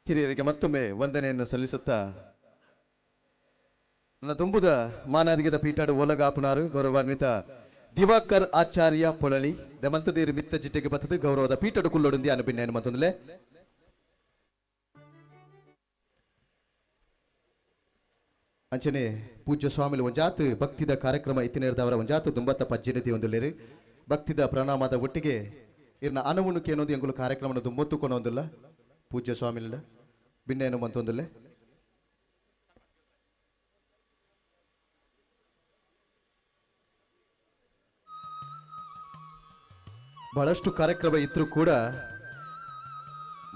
ಹಿರಿಯರಿಗೆ ಮತ್ತೊಮ್ಮೆ ವಂದನೆಯನ್ನು ಸಲ್ಲಿಸುತ್ತಾ ನನ್ನ ತುಂಬುದ ಮಾನಾದಿಗದ ಪೀಠಾಡು ಓಲಗಾಪುನಾರು ಗೌರವಾನ್ವಿತ ದಿವಾಕರ್ ಆಚಾರ್ಯ ಪೊಳಲಿ ದಮಂತದೇರು ಮಿತ್ತ ಜಿಟ್ಟೆಗೆ ಬತ್ತದು ಗೌರವದ ಪೀಠಡು ಕುಲ್ಲೊಡುಂದಿ ಅನುಬಿನ್ನೆಯನ್ನು ಮತ್ತೊಂದಲೇ ಅಂಚನೆ ಪೂಜ್ಯ ಸ್ವಾಮಿಲು ಒಂಜಾತು ಭಕ್ತಿದ ಕಾರ್ಯಕ್ರಮ ಇತ್ತಿನೇರ್ದವರ ಒಂಜಾತು ದುಂಬತ್ತ ಪಜ್ಜಿನತಿ ಒಂದುಲ್ಲೇರಿ ಭಕ್ತಿದ ಪ್ರಣಾಮದ ಒಟ್ಟಿಗೆ ಇರ್ನ ಅನವುಣಕ್ಕೆ ಅನ್ನೋದು ಎಂಗುಲು ಕಾರ್ಯಕ್ರಮವನ್ನು ದುಮ್ಮೊತ್ತುಕೊಂಡು ಒಂದಿಲ್ಲ ಪೂಜ್ಯ ಸ್ವಾಮಿಲ ಬಿನ್ನೆಯನ್ನು ಮಂತೊಂದಿಲ್ಲ. ಬಹಳಷ್ಟು ಕಾರ್ಯಕ್ರಮ ಇದ್ರೂ ಕೂಡ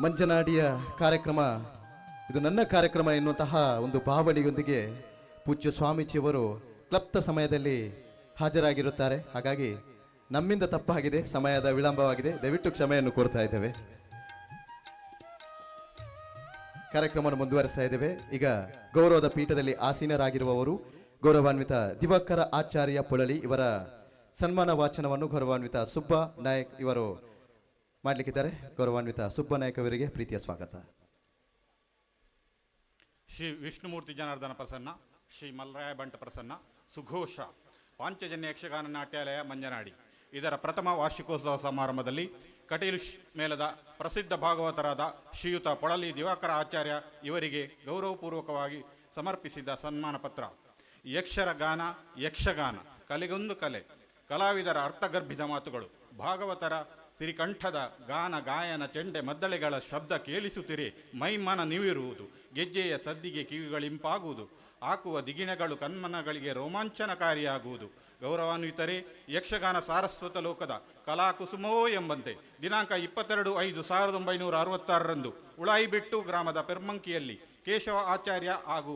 ಮಂಜನಾಡಿಯ ಕಾರ್ಯಕ್ರಮ ಇದು ನನ್ನ ಕಾರ್ಯಕ್ರಮ ಎನ್ನುವಂತಹ ಒಂದು ಭಾವನೆಯೊಂದಿಗೆ ಪೂಜ್ಯ ಸ್ವಾಮೀಜಿಯವರು ಕ್ಲಪ್ತ ಸಮಯದಲ್ಲಿ ಹಾಜರಾಗಿರುತ್ತಾರೆ. ಹಾಗಾಗಿ ನಮ್ಮಿಂದ ತಪ್ಪಾಗಿದೆ, ಸಮಯದ ವಿಳಂಬವಾಗಿದೆ, ದಯವಿಟ್ಟು ಕ್ಷಮೆಯನ್ನು ಕೋರ್ತಾ ಇದ್ದೇವೆ. ಕಾರ್ಯಕ್ರಮವನ್ನು ಮುಂದುವರಿಸ್ತಾ ಇದ್ದೇವೆ. ಈಗ ಗೌರವದ ಪೀಠದಲ್ಲಿ ಆಸೀನರಾಗಿರುವವರು ಗೌರವಾನ್ವಿತ ದಿವಾಕರ ಆಚಾರ್ಯ ಪೊಳಲಿ ಇವರ ಸನ್ಮಾನ ವಾಚನವನ್ನು ಗೌರವಾನ್ವಿತ ಸುಬ್ಬ ನಾಯಕ್ ಇವರು ಮಾಡಲಿಕ್ಕಿದ್ದಾರೆ. ಗೌರವಾನ್ವಿತ ಸುಬ್ಬ ನಾಯಕ್ ಅವರಿಗೆ ಪ್ರೀತಿಯ ಸ್ವಾಗತ. ಶ್ರೀ ವಿಷ್ಣುಮೂರ್ತಿ ಜನಾರ್ದನ ಪ್ರಸನ್ನ, ಶ್ರೀ ಮಲ್ಲರಾಯ ಬಂಟ ಪ್ರಸನ್ನ, ಸುಘೋಷ ಪಾಂಚಜನ್ಯ ಯಕ್ಷಗಾನ ನಾಟ್ಯಾಲಯ ಮಂಜನಾಡಿ ಇದರ ಪ್ರಥಮ ವಾರ್ಷಿಕೋತ್ಸವ ಸಮಾರಂಭದಲ್ಲಿ ಕಟೀಲು ಮೇಳದ ಪ್ರಸಿದ್ಧ ಭಾಗವತರಾದ ಶ್ರೀಯುತ ಪೊಳಲಿ ದಿವಾಕರ ಆಚಾರ್ಯ ಇವರಿಗೆ ಗೌರವಪೂರ್ವಕವಾಗಿ ಸಮರ್ಪಿಸಿದ ಸನ್ಮಾನ ಪತ್ರ. ಯಕ್ಷರ ಗಾನ ಯಕ್ಷಗಾನ ಕಲೆಗೊಂದು ಕಲೆ, ಕಲಾವಿದರ ಅರ್ಥಗರ್ಭಿತ ಮಾತುಗಳು, ಭಾಗವತರ ಸಿರಿಕಂಠದ ಗಾನ ಗಾಯನ ಚೆಂಡೆ ಮದ್ದಳೆಗಳ ಶಬ್ದ ಕೇಳಿಸುತ್ತಿರಿ ಮೈಮನ ನಿವಿರುವುದು, ಗೆಜ್ಜೆಯ ಸದ್ದಿಗೆ ಕಿವಿಗಳಿಂಪಾಗುವುದು, ಹಾಕುವ ದಿಗಿಣಗಳು ಕನ್ಮನಗಳಿಗೆ ರೋಮಾಂಚನಕಾರಿಯಾಗುವುದು. ಗೌರವಾನ್ವಿತರೇ, ಯಕ್ಷಗಾನ ಸಾರಸ್ವತ ಲೋಕದ ಕಲಾಕುಸುಮವೋ ಎಂಬಂತೆ ದಿನಾಂಕ 22/5/1966 ಉಳಾಯಿಬೆಟ್ಟು ಗ್ರಾಮದ ಪೆರ್ಮಂಕಿಯಲ್ಲಿ ಕೇಶವ ಆಚಾರ್ಯ ಹಾಗೂ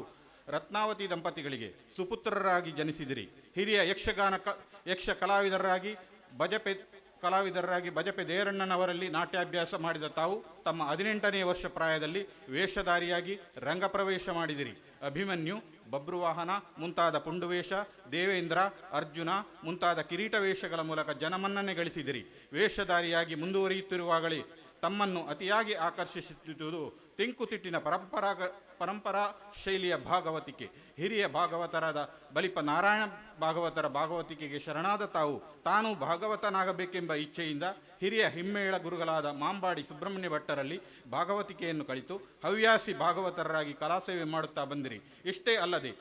ರತ್ನಾವತಿ ದಂಪತಿಗಳಿಗೆ ಸುಪುತ್ರರಾಗಿ ಜನಿಸಿದಿರಿ. ಹಿರಿಯ ಯಕ್ಷ ಕಲಾವಿದರಾಗಿ ಬಜಪೆ ದೇರಣ್ಣನವರಲ್ಲಿ ನಾಟ್ಯಾಭ್ಯಾಸ ಮಾಡಿದ ತಾವು ತಮ್ಮ 18ನೇ ವರ್ಷ ಪ್ರಾಯದಲ್ಲಿ ವೇಷಧಾರಿಯಾಗಿ ರಂಗಪ್ರವೇಶ ಮಾಡಿದಿರಿ. ಅಭಿಮನ್ಯು, ಬಬ್ರುವಾಹನ ಮುಂತಾದ ಪುಂಡುವೇಷ, ದೇವೇಂದ್ರ, ಅರ್ಜುನ ಮುಂತಾದ ಕಿರೀಟ ವೇಷಗಳ ಮೂಲಕ ಜನಮನ್ನಣೆ ಗಳಿಸಿದಿರಿ. ವೇಷಧಾರಿಯಾಗಿ ಮುಂದುವರಿಯುತ್ತಿರುವಾಗಲೇ ತಮ್ಮನ್ನು ಅತಿಯಾಗಿ ಆಕರ್ಷಿಸುತ್ತಿದ್ದುದು ತೆಂಕುತಿಟ್ಟಿನ ಪರಂಪರಾ ಶೈಲಿಯ ಭಾಗವತಿಕೆ. ಹಿರಿಯ ಭಾಗವತರಾದ ಬಲಿಪ ನಾರಾಯಣ ಭಾಗವತರ ಭಾಗವತಿಕೆಗೆ ಶರಣಾದ ತಾನು ಭಾಗವತನಾಗಬೇಕೆಂಬ ಇಚ್ಛೆಯಿಂದ ಹಿರಿಯ ಹಿಮ್ಮೇಳ ಗುರುಗಳಾದ ಮಾಂಬಾಡಿ ಸುಬ್ರಹ್ಮಣ್ಯ ಭಟ್ಟರಲ್ಲಿ ಭಾಗವತಿಕೆಯನ್ನು ಕಲಿತು ಹವ್ಯಾಸಿ ಭಾಗವತರಾಗಿ ಕಲಾಸೇವೆ ಮಾಡುತ್ತಾ ಬಂದಿರಿ. ಇಷ್ಟೇ ಅಲ್ಲದೆ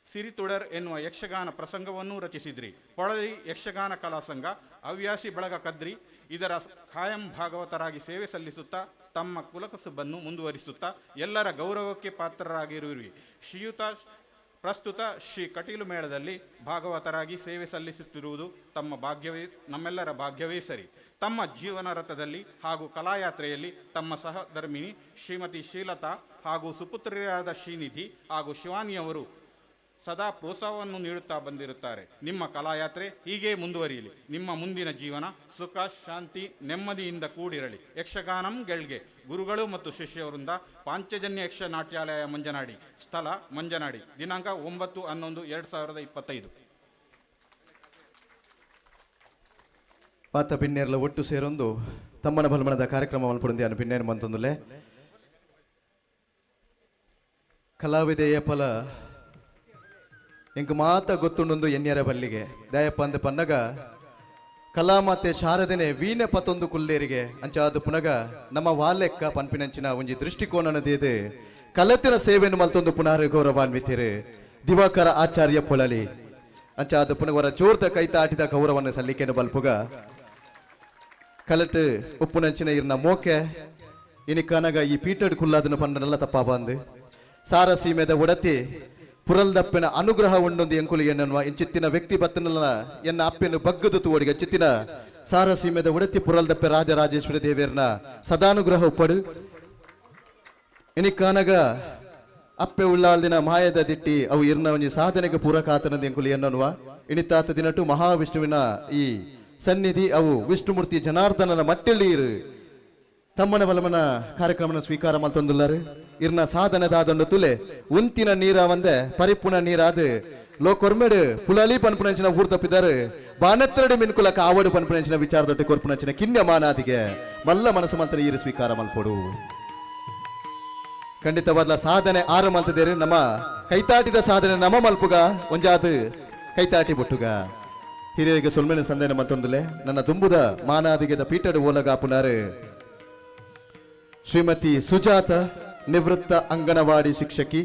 ಸಿರಿತುಡರ್ ಎನ್ನುವ ಯಕ್ಷಗಾನ ಪ್ರಸಂಗವನ್ನೂ ರಚಿಸಿದ್ರಿ. ಪೊಳಲಿ ಯಕ್ಷಗಾನ ಕಲಾ ಸಂಘ, ಹವ್ಯಾಸಿ ಬಳಗ ಕದ್ರಿ ಇದರ ಖಾಯಂ ಭಾಗವತರಾಗಿ ಸೇವೆ ಸಲ್ಲಿಸುತ್ತಾ ತಮ್ಮ ಕುಲಕಸುಬನ್ನು ಮುಂದುವರಿಸುತ್ತಾ ಎಲ್ಲರ ಗೌರವಕ್ಕೆ ಪಾತ್ರರಾಗಿರುವಿರಿ. ಪ್ರಸ್ತುತ ಶ್ರೀ ಕಟೀಲು ಮೇಳದಲ್ಲಿ ಭಾಗವತರಾಗಿ ಸೇವೆ ಸಲ್ಲಿಸುತ್ತಿರುವುದು ನಮ್ಮೆಲ್ಲರ ಭಾಗ್ಯವೇ ಸರಿ. ತಮ್ಮ ಜೀವನ ರಥದಲ್ಲಿ ಹಾಗೂ ಕಲಾಯಾತ್ರೆಯಲ್ಲಿ ತಮ್ಮ ಸಹಧರ್ಮಿಣಿ ಶ್ರೀಮತಿ ಶೀಲತಾ ಹಾಗೂ ಸುಪುತ್ರಿಯರಾದ ಶ್ರೀನಿಧಿ ಹಾಗೂ ಶಿವಾನಿಯವರು ಸದಾ ಪ್ರೋತ್ಸಾಹವನ್ನು ನೀಡುತ್ತಾ ಬಂದಿರುತ್ತಾರೆ. ನಿಮ್ಮ ಕಲಾಯಾತ್ರೆ ಹೀಗೇ ಮುಂದುವರಿಯಲಿ. ನಿಮ್ಮ ಮುಂದಿನ ಜೀವನ ಸುಖ, ಶಾಂತಿ, ನೆಮ್ಮದಿಯಿಂದ ಕೂಡಿರಲಿ. ಯಕ್ಷಗಾನಂ ಗೆಳ್ಗೆ ಗುರುಗಳು ಮತ್ತು ಶಿಷ್ಯವರಿಂದ ಪಾಂಚಜನ್ಯ ಯಕ್ಷ ನಾಟ್ಯಾಲಯ ಮಂಜನಾಡಿ, ಸ್ಥಳ ಮಂಜನಾಡಿ, ದಿನಾಂಕ 9/11/2025. ಪಾತ ಪಿನ್ನೇರ್ಲ ಒಟ್ಟು ಸೇರೊಂದು ತಮ್ಮನ ಬಲಮನದ ಕಾರ್ಯಕ್ರಮವನ್ನು ಪುಡಿಂದ ಪಿನ್ನೇರು ಮಂತೊಂದುಲೆ ಕಲಾವಿದೆಯ ಫಲ ಇಂಕ ಮಾತ ಗೊತ್ತುಂಡೊಂದು ಎನ್ಯರ ಬಲ್ಲಿಗೆ ದಯಪ್ಪ ಅಂದ ಪನ್ನಗ ಕಲಾ ಮಾತೆ ಶಾರದನೆ ವೀಣೆ ಪತ್ತೊಂದು ಕುಲ್ಲೇರಿಗೆ ಅಂಚಾದು ಪುನಗ ನಮ್ಮ ವಾಲೆಕ್ಕ ಪನ್ಪಿನಂಚಿನ ಒಂಜಿ ದೃಷ್ಟಿಕೋನನದೇದು ಕಲತಿನ ಸೇವೆಯನ್ನು ಮಲ್ತೊಂದು ಪುನಃ ಗೌರವಾನ್ವಿತಿರು ದಿವಾಕರ ಆಚಾರ್ಯ ಪೊಳಲಿ ಅಂಚಾದು ಪುನಗವರ ಜೋರ್ದ ಕೈತಾಟಿದ ಗೌರವವನ್ನು ಸಲ್ಲಿಕೆಯನ್ನು ಬಲ್ಪುಗ ಕಲಟ್ ಉಪ್ಪುನಂಚಿನ ಇರ್ನ ಮೋಕೆ ಇನಿಕನಗ ಈ ಪೀಟಡ್ ಕುಲ್ಲಾದನ್ನು ಪಂಡನೆಲ್ಲ ತಪ್ಪ ಬಂದು ಸಾರ ಸೀಮೆದ ಒಡತಿ ಪುರಲ್ದಪ್ಪನ ಅನುಗ್ರಹ ಉಂಡೊಂದು ಎಂಕುಲಿ ಎನ್ನುವ ಇಂಚಿತ್ತಿನ ವ್ಯಕ್ತಿ ಬತ್ತನಲ್ಲ ಎನ್ನ ಅಪ್ಪೆನ್ನು ಬಗ್ಗದು ತೋಡಿಗೆ ಚಿತ್ತಿನ ಸಾರ ಸೀಮೆದ ಒಡತಿ ಪುರಲ್ದಪ್ಪೆ ರಾಜರಾಜೇಶ್ವರಿ ದೇವಿಯರ್ನ ಸದಾನುಗ್ರಹ ಉಪ್ಪಡು ಇನಿಕಾನಗ ಅಪ್ಪೆ ಉಳ್ಳಾಲ್ದಿನ ಮಾಯದ ದಿಟ್ಟಿ ಅವು ಇರ್ನ ಒಂಜಿ ಸಾಧನೆಗೆ ಪೂರಕಾತನದ ಎಂಕುಲಿ ಎನ್ನುವ ಇನಿತಾತ ದಿನಟು ಮಹಾವಿಷ್ಣುವಿನ ಈ ಸನ್ನಿಧಿ ಅವು ವಿಷ್ಣುಮೂರ್ತಿ ಜನಾರ್ದನನ ಮಟ್ಟೆಳ್ಳಿ ತಮ್ಮನ ಬಲಮನ ಕಾರ್ಯಕ್ರಮನ ಸ್ವೀಕಾರ ಮಲ್ತೊಂದುಲ್ಲಾರು ಇರ್ನ ಸಾಧನದಾದೊಂದು ತುಲೆ ಉಂತಿನ ನೀರ ಒಂದೆ ಪರಿಪೂರ್ಣ ನೀರಾದು ಲೋಕೊರ್ಮೆಡು ಪುಲಲಿ ಪನ್ಪುನಂಚಿನ ಊರ್ ತಪ್ಪಿದಾರು ಬಾನೆತ್ತರಡು ಮಿನ್ಕುಲಕ ಆವಡು ಪನ್ಪುನಂಚಿನ ವಿಚಾರದೊಟ್ಟೆ ಕೊರ್ಪುನಂಚಿನ ಕಿನ್ಯ ಮಾನಾದಿಗೆ ಮಲ್ಲ ಮನಸ್ಸು ಮಂತ್ರ ಈರು ಸ್ವೀಕಾರ ಮಲ್ಪೊಡು ಖಂಡಿತವಾದ ಸಾಧನೆ ಆರು ಮಲ್ತಿದ್ದೇರು ನಮ್ಮ ಕೈತಾಟಿದ ಸಾಧನೆ ನಮ್ಮ ಮಲ್ಪುಗ ಒಂಜಾದು ಕೈತಾಟಿ ಬೊಟ್ಟುಗ ಹಿರಿಯರಿಗೆ ಸೊಲ್ಮೆನ ಸಂದೇನ ಮತ್ತೊಂದುಲೆ ನನ್ನ ತುಂಬುದ ಮಾನಾದಿಗೆದ ಪೀಠಡು ಓಲಗ ಪುನಾರು ಶ್ರೀಮತಿ ಸುಜಾತ ನಿವೃತ್ತ ಅಂಗನವಾಡಿ ಶಿಕ್ಷಕಿ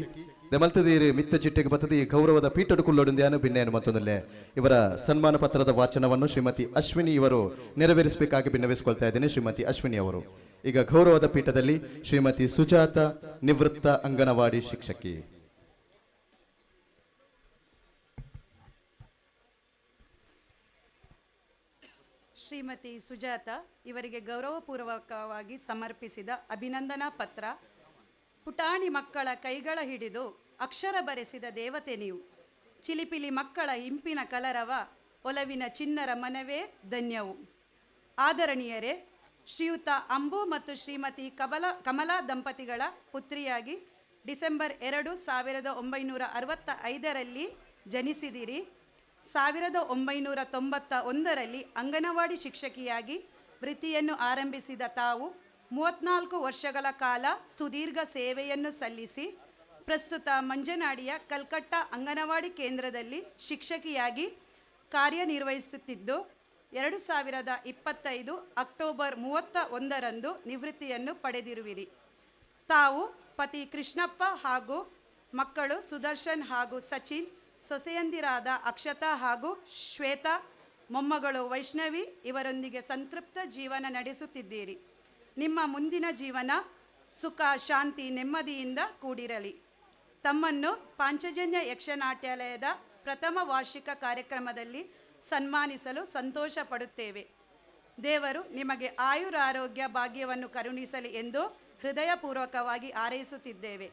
ದಮಲ್ತದೀರಿ ಮಿತ್ತ ಚಿಟ್ಟೆಗೆ ಬತ್ತದಿ ಗೌರವದ ಪೀಠಡು ಕುಲ್ಲೊಡುಂದ್ಯಾನು ಭಿನ್ನೇನು ಮತ್ತೊಂದಲ್ಲೇ ಇವರ ಸನ್ಮಾನ ಪತ್ರದ ವಾಚನವನ್ನು ಶ್ರೀಮತಿ ಅಶ್ವಿನಿ ಇವರು ನೆರವೇರಿಸಬೇಕಾಗಿ ಭಿನ್ನವಿಸಿಕೊಳ್ತಾ ಇದ್ದೇನೆ. ಶ್ರೀಮತಿ ಅಶ್ವಿನಿ ಅವರು ಈಗ ಗೌರವದ ಪೀಠದಲ್ಲಿ ಶ್ರೀಮತಿ ಸುಜಾತ ನಿವೃತ್ತ ಅಂಗನವಾಡಿ ಶಿಕ್ಷಕಿ. ಶ್ರೀಮತಿ ಸುಜಾತ ಇವರಿಗೆ ಗೌರವಪೂರ್ವಕವಾಗಿ ಸಮರ್ಪಿಸಿದ ಅಭಿನಂದನಾ ಪತ್ರ. ಪುಟಾಣಿ ಮಕ್ಕಳ ಕೈಗಳ ಹಿಡಿದು ಅಕ್ಷರ ಬರೆಸಿದ ದೇವತೆ ನೀವು, ಚಿಲಿಪಿಲಿ ಮಕ್ಕಳ ಇಂಪಿನ ಕಲರವ ಒಲವಿನ ಚಿನ್ನರ ಮನವೇ ಧನ್ಯವು. ಆದರಣೀಯರೇ, ಶ್ರೀಯುತ ಅಂಬು ಮತ್ತು ಶ್ರೀಮತಿ ಕಮಲಾ ದಂಪತಿಗಳ ಪುತ್ರಿಯಾಗಿ ಡಿಸೆಂಬರ್ 2, 1965ರಲ್ಲಿ ಜನಿಸಿದಿರಿ. 1991ರಲ್ಲಿ ಅಂಗನವಾಡಿ ಶಿಕ್ಷಕಿಯಾಗಿ ವೃತ್ತಿಯನ್ನು ಆರಂಭಿಸಿದ ತಾವು 34 ವರ್ಷಗಳ ಕಾಲ ಸುದೀರ್ಘ ಸೇವೆಯನ್ನು ಸಲ್ಲಿಸಿ ಪ್ರಸ್ತುತ ಮಂಜನಾಡಿಯ ಕಲ್ಕಟ್ಟ ಅಂಗನವಾಡಿ ಕೇಂದ್ರದಲ್ಲಿ ಶಿಕ್ಷಕಿಯಾಗಿ ಕಾರ್ಯನಿರ್ವಹಿಸುತ್ತಿದ್ದು 2025 ಅಕ್ಟೋಬರ್ 31ರಂದು ನಿವೃತ್ತಿಯನ್ನು ಪಡೆದಿರುವಿರಿ. ತಾವು ಪತಿ ಕೃಷ್ಣಪ್ಪ ಹಾಗೂ ಮಕ್ಕಳು ಸುದರ್ಶನ್ ಹಾಗೂ ಸಚಿನ್, ಸೊಸೆಯಂದಿರಾದ ಅಕ್ಷತಾ ಹಾಗೂ ಶ್ವೇತಾ, ಮೊಮ್ಮಗಳು ವೈಷ್ಣವಿ ಇವರೊಂದಿಗೆ ಸಂತೃಪ್ತ ಜೀವನ ನಡೆಸುತ್ತಿದ್ದೀರಿ. ನಿಮ್ಮ ಮುಂದಿನ ಜೀವನ ಸುಖ, ಶಾಂತಿ, ನೆಮ್ಮದಿಯಿಂದ ಕೂಡಿರಲಿ. ತಮ್ಮನ್ನು ಪಾಂಚಜನ್ಯ ಯಕ್ಷನಾಟ್ಯಾಲಯದ ಪ್ರಥಮ ವಾರ್ಷಿಕ ಕಾರ್ಯಕ್ರಮದಲ್ಲಿ ಸನ್ಮಾನಿಸಲು ಸಂತೋಷ ಪಡುತ್ತೇವೆ. ದೇವರು ನಿಮಗೆ ಆಯುರಾರೋಗ್ಯ ಭಾಗ್ಯವನ್ನು ಕರುಣಿಸಲಿ ಎಂದು ಹೃದಯಪೂರ್ವಕವಾಗಿ ಹಾರೈಸುತ್ತಿದ್ದೇವೆ.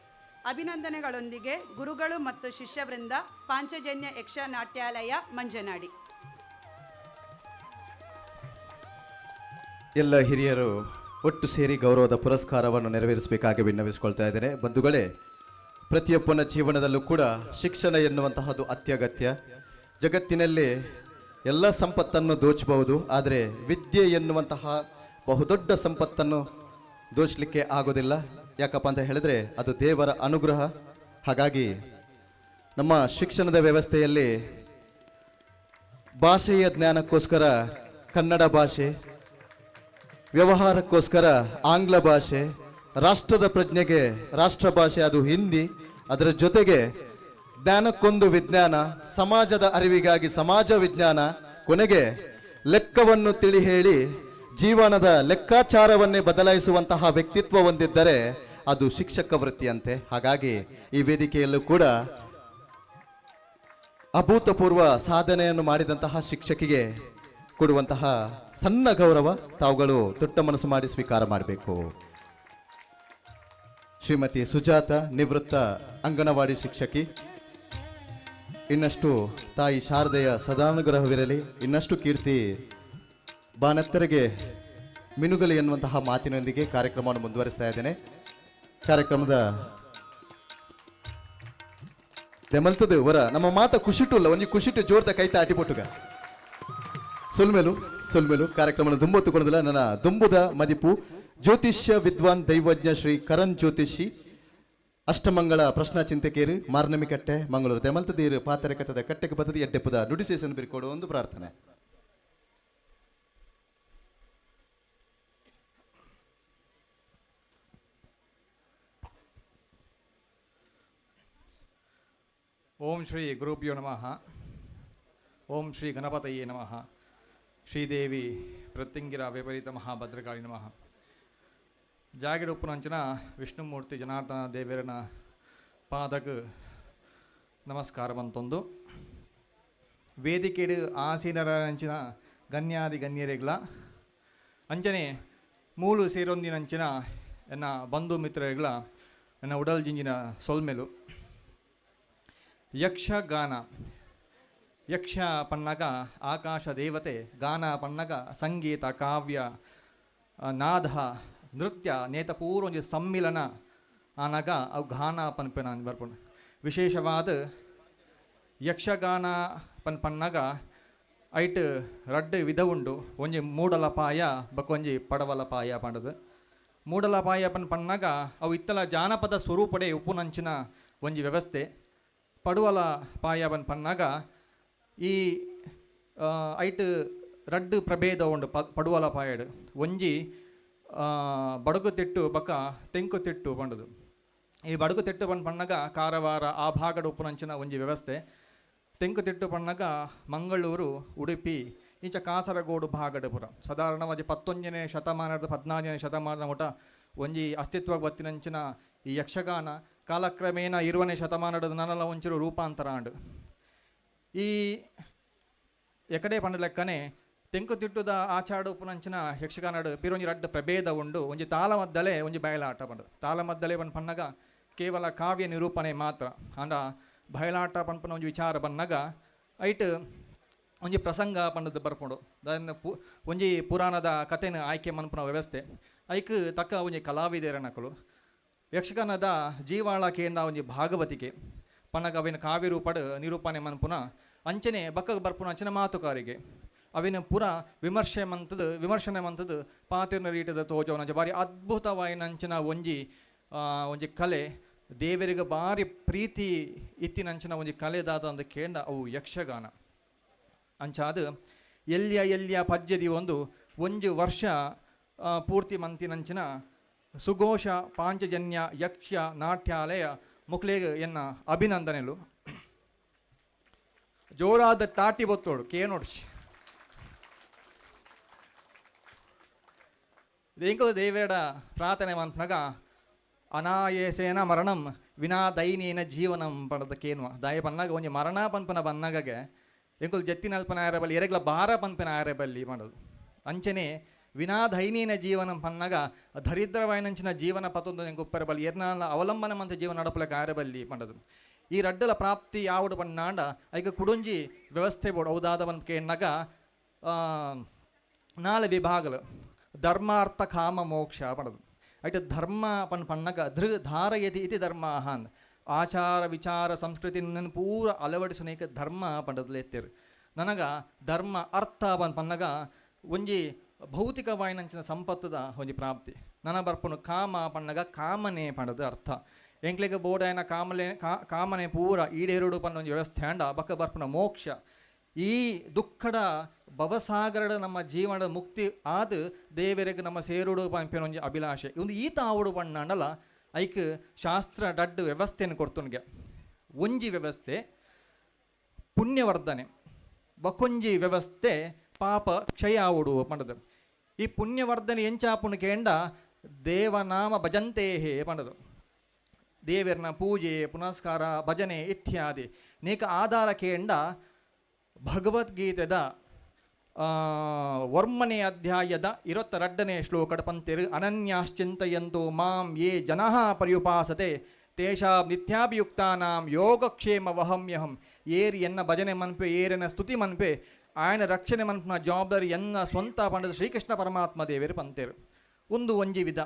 ಅಭಿನಂದನೆಗಳೊಂದಿಗೆ ಗುರುಗಳು ಮತ್ತು ಶಿಷ್ಯವೃಂದ, ಪಾಂಚಜನ್ಯ ಯಕ್ಷನಾಟ್ಯಾಲಯ, ಮಂಜನಾಡಿ. ಎಲ್ಲ ಹಿರಿಯರು ಒಟ್ಟು ಸೇರಿ ಗೌರವದ ಪುರಸ್ಕಾರವನ್ನು ನೆರವೇರಿಸಬೇಕಾಗಿ ವಿನ್ನವಿಸಿಕೊಳ್ತಾ ಇದ್ದೇನೆ. ಬಂಧುಗಳೇ, ಪ್ರತಿಯೊಬ್ಬನ ಜೀವನದಲ್ಲೂ ಕೂಡ ಶಿಕ್ಷಣ ಎನ್ನುವಂತಹದ್ದು ಅತ್ಯಗತ್ಯ. ಜಗತ್ತಿನಲ್ಲಿ ಎಲ್ಲ ಸಂಪತ್ತನ್ನು ದೋಚಬಹುದು, ಆದರೆ ವಿದ್ಯೆ ಎನ್ನುವಂತಹ ಬಹುದೊಡ್ಡ ಸಂಪತ್ತನ್ನು ದೋಚಲಿಕ್ಕೆ ಆಗೋದಿಲ್ಲ. ಯಾಕಪ್ಪ ಅಂತ ಹೇಳಿದ್ರೆ ಅದು ದೇವರ ಅನುಗ್ರಹ. ಹಾಗಾಗಿ ನಮ್ಮ ಶಿಕ್ಷಣದ ವ್ಯವಸ್ಥೆಯಲ್ಲಿ ಭಾಷೆಯ ಜ್ಞಾನಕ್ಕೋಸ್ಕರ ಕನ್ನಡ ಭಾಷೆ, ವ್ಯವಹಾರಕ್ಕೋಸ್ಕರ ಆಂಗ್ಲ ಭಾಷೆ, ರಾಷ್ಟ್ರದ ಪ್ರಜ್ಞೆಗೆ ರಾಷ್ಟ್ರ ಭಾಷೆ ಅದು ಹಿಂದಿ, ಅದರ ಜೊತೆಗೆ ಜ್ಞಾನಕ್ಕೊಂದು ವಿಜ್ಞಾನ, ಸಮಾಜದ ಅರಿವಿಗಾಗಿ ಸಮಾಜ ವಿಜ್ಞಾನ, ಕೊನೆಗೆ ಲೆಕ್ಕವನ್ನು ತಿಳಿ ಹೇಳಿ ಜೀವನದ ಲೆಕ್ಕಾಚಾರವನ್ನೇ ಬದಲಾಯಿಸುವಂತಹ ವ್ಯಕ್ತಿತ್ವ ಹೊಂದಿದ್ದರೆ ಅದು ಶಿಕ್ಷಕ ವೃತ್ತಿಯಂತೆ. ಹಾಗಾಗಿ ಈ ವೇದಿಕೆಯಲ್ಲೂ ಕೂಡ ಅಭೂತಪೂರ್ವ ಸಾಧನೆಯನ್ನು ಮಾಡಿದಂತಹ ಶಿಕ್ಷಕಿಗೆ ಕೊಡುವಂತಹ ಸಣ್ಣ ಗೌರವ ತಾವುಗಳು ದೊಡ್ಡ ಮನಸ್ಸು ಮಾಡಿ ಸ್ವೀಕಾರ ಮಾಡಬೇಕು. ಶ್ರೀಮತಿ ಸುಜಾತ, ನಿವೃತ್ತ ಅಂಗನವಾಡಿ ಶಿಕ್ಷಕಿ. ಇನ್ನಷ್ಟು ತಾಯಿ ಶಾರದೆಯ ಸದಾನುಗ್ರಹವಿರಲಿ, ಇನ್ನಷ್ಟು ಕೀರ್ತಿ ಬಾನೆತ್ತರೆಗೆ ಮಿನುಗಲಿ ಎನ್ನುವಂತಹ ಮಾತಿನೊಂದಿಗೆ ಕಾರ್ಯಕ್ರಮವನ್ನು ಮುಂದುವರಿಸ್ತಾ ಇದ್ದೇನೆ. ಕಾರ್ಯಕ್ರಮದ ದೆಮಲ್ತದ ವರ ನಮ್ಮ ಮಾತ ಖುಷಿಟುಲ್ಲ ಒಂಜಿ ಖುಷಿಟ್ಟು ಜೋರ್ದ ಕೈತ ಆಟಿಪೊಟ್ಟುಗ ಸುಲ್ಮೆಲು ಕಾರ್ಯಕ್ರಮ ದುಂಬೊತ್ತುಕೊಳ್ಳೋದಿಲ್ಲ. ನನ್ನ ದುಂಬುದ ಮದಿಪು ಜ್ಯೋತಿಷ್ಯ ವಿದ್ವಾನ್ ದೈವಜ್ಞ ಶ್ರೀ ಕರಣ್ ಜ್ಯೋತಿಷಿ ಅಷ್ಟಮಂಗಳ ಪ್ರಶ್ನಾ ಚಿಂತಕೇರು ಮಾರ್ನಮಿ ಕಟ್ಟೆ ಮಂಗಳೂರು ದೆಮಲ್ತದೀರು ಪಾತರೆ ಕಥದ ಕಟ್ಟೆಗೆ ಬತ್ತದ ಎಡ್ಡೆಪ್ಪದ ನುಡಿಸೇಸನ್ ಬಿರಿಕೊಡುವ ಒಂದು ಪ್ರಾರ್ಥನೆ. ಓಂ ಶ್ರೀ ಗುರುಭ್ಯೋ ನಮಃ. ಓಂ ಶ್ರೀ ಗಣಪತಯೇ ನಮಃ. ಶ್ರೀದೇವಿ ಪ್ರತ್ಯಂಗಿರ ವಿಪರೀತ ಮಹಾಭದ್ರಕಾಳಿ ನಮಃ. ಜಾಗಿಡ ಉಪ್ಪುನಂಚಿನ ವಿಷ್ಣುಮೂರ್ತಿ ಜನಾರ್ದನ ದೇವರನ ಪಾದಕ್ಕೆ ನಮಸ್ಕಾರ ಬಂತೊಂದು. ವೇದಿಕೆಡು ಆಸೀನರಂಚಿನ ಗಣ್ಯಾದಿ ಗಣ್ಯರೆಗ್ಲ ಅಂಚನೆ ಮೂಲು ಸೇರೊಂದಿನಂಚಿನ ಎನ್ನ ಬಂಧು ಮಿತ್ರರೆಗ್ಲ ಎನ್ನ ಉಡಲ್ ಜಿಂಜಿನ ಸೊಲ್ಮೆಲು. ಯಕ್ಷಗಾನ ಯಕ್ಷ ಪನ್ನಗ ಆಕಾಶ ದೇವತೆ, ಗಾನ ಪನ್ನಗ ಸಂಗೀತ, ಕಾವ್ಯ, ನಾದ, ನೃತ್ಯ ನೇತ ಪೂರ್ವ ಒಂದು ಸಮ್ಮಿಲನ ಆನಾಗ ಅವು ಗಾನ ಪನ್ಪೆನ ಬರ್ಪುಂಡು. ವಿಶೇಷವಾದ ಯಕ್ಷಗಾನ ಪನ್ನಗ ಐಟ್ ರಡ್ಡು ವಿಧ ಉಂಡು. ಒಂಜಿ ಮೂಡಲಪಾಯ ಬಕೊಂಜಿ ಪಡವಲಪಾಯ ಪಂಡದು. ಮೂಡಲಪಾಯ ಪನ್ನಗ ಅವು ಇತ್ತಲ ಜಾನಪದ ಸ್ವರೂಪಡೆ ಉಪ್ಪುನಂಚಿನ ಒಂಜಿ ವ್ಯವಸ್ಥೆ. ಪಡುವಲ ಪಾಯ ಪನ್ನಗ ಈ ಐಟ್ ರಡ್ಡು ಪ್ರಭೇದ ಉಂಡು ಪಡುವಲ ಪಾಯಡು. ಒಂಜಿ ಬಡಗು ತಿಟ್ಟು ಬಕ ತೆಂಕು ತಿಟ್ಟು ಪಂಡದು. ಈ ಬಡಗು ತಿಟ್ಟು ಪನ್ನಗ ಕಾರವಾರ ಆ ಭಾಗದ ಉಪ್ಪುನಂಚಿನ ಒಂಜಿ ವ್ಯವಸ್ಥೆ. ತೆಂಕು ತಿಟ್ಟು ಪನ್ನಗ ಮಂಗಳೂರು, ಉಡುಪಿ, ಇಂಚ ಕಾಸರಗೋಡು ಭಾಗದ ಪುರ. ಸಾಧಾರಣವಾಗಿ 11ನೇ ಶತಮಾನದ 14ನೇ ಶತಮಾನದ ಮುಟ ಒಂಜಿ ಅಸ್ತಿತ್ವ ಬತ್ತಿನಂಚಿನ ಈ ಯಕ್ಷಗಾನ ಕಾಲಕ್ರಮೇಣ 20ನೇ ಶತಮಾನದ ನನಲ ಒಂಚೂರು ರೂಪಾಂತರ ಆಂಡು. ಈ ಎಕಡೆ ಪಂಡ ಲೆಕ್ಕನೆ ತೆಂಕು ತಿಟ್ಟುದ ಆಚಾಡು ಉಪನಂಚಿನ ಯಕ್ಷಗಾನಡು ಪಿರೊಂಜಿ ರಡ್ಡು ಪ್ರಭೇದ ಉಂಡು. ಒಂಜಿ ತಾಳಮದ್ದಲೆ ಒಂಜಿ ಬಯಲಾಟ ಪಂಡು. ತಾಳಮದ್ದಲೆ ಪನ್ನಗ ಕೇವಲ ಕಾವ್ಯ ನಿರೂಪಣೆ ಮಾತ್ರ. ಅಂಡ ಬಯಲಾಟ ಪನ್ಪನ ಒಂಜಿ ವಿಚಾರ ಬನ್ನಗ ಐಟ್ ಒಂಜಿ ಪ್ರಸಂಗ ಪಂಡದು ಬರ್ಪುಂಡು. ಅದನ್ನು ಒಂಜಿ ಪುರಾಣದ ಕಥೆನ ಆಯ್ಕೆ ಮನ್ಪುನ ವ್ಯವಸ್ಥೆ. ಐಕ್ ತಕ್ಕ ಒಂಜಿ ಕಲಾವಿದರನಕಲು ಯಕ್ಷಗಾನದ ಜೀವಾಳ ಕೇಂದ್ರ ಒಂಜಿ ಭಾಗವತಿಕೆ ಪನ್ನಗ ಅವಿನ ಕಾವ್ಯ ರೂಪಡ್ ನಿರೂಪಣೆ ಮನ್ಪುನ ಅಂಚನೆ ಬಕ್ಕಗೆ ಬರ್ಪುನ ಅಂಚನೆ ಮಾತುಕಾರಿಗೆ ಅವಿನ ಪುರ ವಿಮರ್ಶನೆ ಮಂತದ್ದು ಪಾತಿರ್ನ ರೀಟದ ತೋಜವನ ಬಾರಿ ಅದ್ಭುತವಾಯಿನಂಚಿನ ಒಂಜಿ ಕಲೆ ದೇವರಿಗೆ ಭಾರಿ ಪ್ರೀತಿ ಇತ್ತಿನಂಚಿನ ಒಂದು ಕಲೆದಾದ ಒಂದು ಕೇಂಡ ಅವು ಯಕ್ಷಗಾನ ಅಂಚಾದ ಎಲ್ಯ ಪದ್ಯದಿ ಒಂದು ವರ್ಷ ಪೂರ್ತಿ ಮಂತಿನಂಚಿನ ಸುಘೋಷ ಪಾಂಚಜನ್ಯ ಯಕ್ಷ ನಾಟ್ಯಾಲಯ ಮುಕ್ಲೇಗ ಎನ್ನ ಅಭಿನಂದನೆಲು ಜೋರಾದ ತಾಟಿ ಬೊತ್ತೋಡು ಕೇನೋಡ್ಸಿ ದೇಂಕಲು ದೇವೇಡ ಪ್ರಾರ್ಥನೆ ಮಂತ್ನಾಗ ಅನಾಯಸೇನ ಮರಣಂ ವಿನಾ ದೈನೇನ ಜೀವನಂ ಪಡೆದ ಕೇನ್ವ ದಾಯ ಪನ್ನಾಗ ಒಂಜಿ ಮರಣ ಪನ್ಪನ ಬನ್ನಗಗೆ ಎಂಕುಲು ಜತ್ತಿನಲ್ಪನ ಆಯರಬಲ್ಲಿ ಎರೆಗ್ಲ ಭಾರ ಪನ್ಪನ ಆಯರಬಲ್ಲಿ ಮಾಡೋದು ಅಂಚನೆ ವಿನಾ ದೈನೇನ ಜೀವನಂ ಪನ್ನಾಗ ದರಿದ್ರವಾಯಿನಂಚಿನ ಜೀವನ ಪತ್ತೊಂದು ಎಂಕು ಉಪ್ಪರಬಲ್ಲಿ ಎರ್ನಾಳ ಅವಲಂಬನ ಮಂತ ಜೀವನ ನಡಪಲಕ್ಕೆ ಆಯರಬಲ್ಲಿ ಮಾಡೋದು ಈ ರಡ್ಡಲ ಪ್ರಾಪ್ತಿ ಯಾವುದು ಪನ್ನಾಂಡ ಐಕ ಕುಡುಂಜಿ ವ್ಯವಸ್ಥೆ ಬೋಡು ಹೌದಾದ ಒಂದು ಕೇನ್ನಾಗ ನಾಳೆ ವಿಭಾಗಲು ಧರ್ಮಾರ್ಥ ಕಾಮ ಮೋಕ್ಷ ಪಡೋದು ಐಟು ಧರ್ಮ ಪನ್ನಗ ಧಾರಯತಿ ಇತಿ ಧರ್ಮ ಹಾನ್ ಆಚಾರ ವಿಚಾರ ಸಂಸ್ಕೃತಿ ಪೂರ ಅಳವಡಿಸನೇಕ ಧರ್ಮ ಪಂಡದಲೆತ್ತೇರು ನನಗ ಧರ್ಮ ಅರ್ಥ ಪನ್ನಗ ಒಂಜಿ ಭೌತಿಕವಾಯಿನಂಚಿನ ಸಂಪತ್ತದ ಒಂಜಿ ಪ್ರಾಪ್ತಿ ನನ್ನ ಬರ್ಪುನು ಕಾಮ ಪನ್ನಗ ಕಾಮನೆ ಪಂಡದ ಅರ್ಥ ಎಂಕ್ಲೆಗೆ ಬೋಡಾಯನ ಕಾಮನೆ ಪೂರ ಈಡೇರುಡು ಪನ್ನ ಒಂದು ವ್ಯವಸ್ಥೆ ಅಂಡ ಬಕ್ಕ ಬರ್ಪುನ ಮೋಕ್ಷ ಈ ದುಃಖದ ಭವಸಾಗರದ ನಮ್ಮ ಜೀವನದ ಮುಕ್ತಿ ಆದ ದೇವರಿಗೆ ನಮ್ಮ ಸೇರುಡು ಪಂಪಿನ ಒಂದು ಅಭಿಲಾಷೆ ಒಂದು ಈತ ಆವುಡು ಪಣ್ಣ ಅಂಡಲ್ಲ ಐಕ್ ಶಾಸ್ತ್ರ ಡಡ್ ವ್ಯವಸ್ಥೆಯನ್ನು ಕೊಡ್ತುನ್ಗೆ ಒಂಜಿ ವ್ಯವಸ್ಥೆ ಪುಣ್ಯವರ್ಧನೆ ಬಕೊಂಜಿ ವ್ಯವಸ್ಥೆ ಪಾಪ ಕ್ಷಯ ಆವುಡು ಪಂಡದು ಈ ಪುಣ್ಯವರ್ಧನೆ ಎಂಚಾಪುಣ ಕೇಂಡ ದೇವನಾಮ ಭಜಂತೇಹೇ ಪಂಡದು ದೇವರನ ಪೂಜೆ ಪುನಸ್ಕಾರ ಭಜನೆ ಇತ್ಯಾದಿ ನೇಕ ಆಧಾರ ಕೇಂಡ ಭಗವದ್ಗೀತೆದ ವರ್ಮನೆ ಅಧ್ಯಾಯದ 22ನೇ ಶ್ಲೋಕದ ಪಂತಿರು ಅನನ್ಯಾಶ್ಚಿಂತಯಂತು ಮಾಂ ಯೇ ಜನಃ ಪರ್ಯುಪಾಸತೆ ತೇಷಾಂ ನಿತ್ಯಾಭಿಯುಕ್ತಾನಾಂ ಯೋಗಕ್ಷೇಮ ವಹಮ್ಯಹಂ ಏರಿ ಎನ್ನ ಭಜನೆ ಮನ್ಪೆ ಏರಿನ ಸ್ತುತಿ ಮನ್ಪೆ ఆయన ರಕ್ಷಣೆ ಮನ್ಪನ ಜವಾಬ್ದಾರಿ ಎನ್ನ ಸ್ವಂತ ಪಂಡದ ಶ್ರೀಕೃಷ್ಣ ಪರಮಾತ್ಮ ದೇವರು ಪಂತೇರು ಒಂದು ಒಂಜಿ ವಿಧ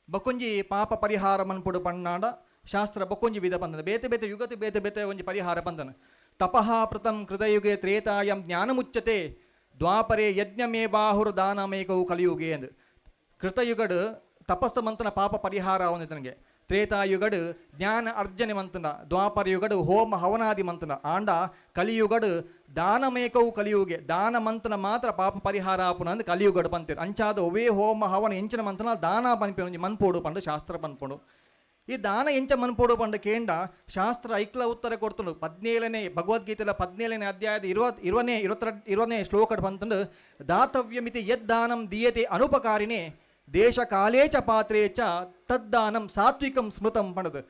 ಬಕೊಂಜಿ ಪಾಪ ಪರಿಹಾರ ಮನ್ಪುಡು ಪಣ್ಣಾಡ ಶಾಸ್ತ್ರ ಬಕೊಂಜಿ ವಿಧ ಪಂದನ ಬೇತೆ ಬೇತೆ ಯುಗತಿ ಬೇತೆ ಬೇತೆ ಒಂಜಿ ಪರಿಹಾರ ಪಂದನ ತಪಃ ಪ್ರಥಂ ಕೃತಯುಗೆ ತ್ರೇತಾಯಂ ಜ್ಞಾನಮುಚ್ಚತೆ ದ್ವಾಪರೆ ಯಜ್ಞಮೇ ಬಾಹುರು ದಾನಮೇಕವು ಕಲಿಯುಗೆ ಎಂದು ಕೃತಯುಗಡು ತಪಸ್ಸು ಮಂತನ ಪಾಪ ಪರಿಹಾರ ಅವನು ನನಗೆ ತ್ರೇತಾಯುಗಡು ಜ್ಞಾನ ಅರ್ಜನೆ ಮಂತನ ದ್ವಾಪರ ಯುಗಡು ಹೋಮ ಹವನಾದಿ ಮಂತನ ಆಂಡ ಕಲಿಯುಗಡು ದಾನಮೇಕವು ಕಲಿಯುಗೆ ದಾನ ಮಂತನ ಮಾತ್ರ ಪಾಪ ಪರಿಹಾರ ಆಪುನ ಅಂದು ಕಲಿಯುಗಡು ಪಂತೀರು ಅಂಚಾದ ಒವೇ ಹೋಮ ಹವನ ಎಂಚಿನ ಮಂತನ ದಾನ ಪಂಪಿ ಒಂಜಿ ಮನ್ಪೋಡು ಪಂಡು ಶಾಸ್ತ್ರ ಪನ್ಪುಂಡು ಈ ದಾನ ಎಂಚ ಮನ್ಪೋಡು ಪಂಡು ಕೇಂಡ ಶಾಸ್ತ್ರ ಐಕ್ಲ ಉತ್ತರ ಕೊಡ್ತುಂಡು 17ನೇ ಭಗವದ್ಗೀತೆಲ 17ನೇ ಅಧ್ಯಾಯದ 20ನೇ ಶ್ಲೋಕದ ಪಂತಂಡು ದಾತವ್ಯಮಿತಿ ಯದ್ದಾನಂ ದೀಯತೆ ಅನುಪಕಾರಿನೇ ದೇಶ ಕಾಲೇ ಚ ಪಾತ್ರೇ ಚ ತದ್ದಾನಂ ಸಾತ್ವಿಕಂ ಸ್ಮೃತಂ ಪಂಡದು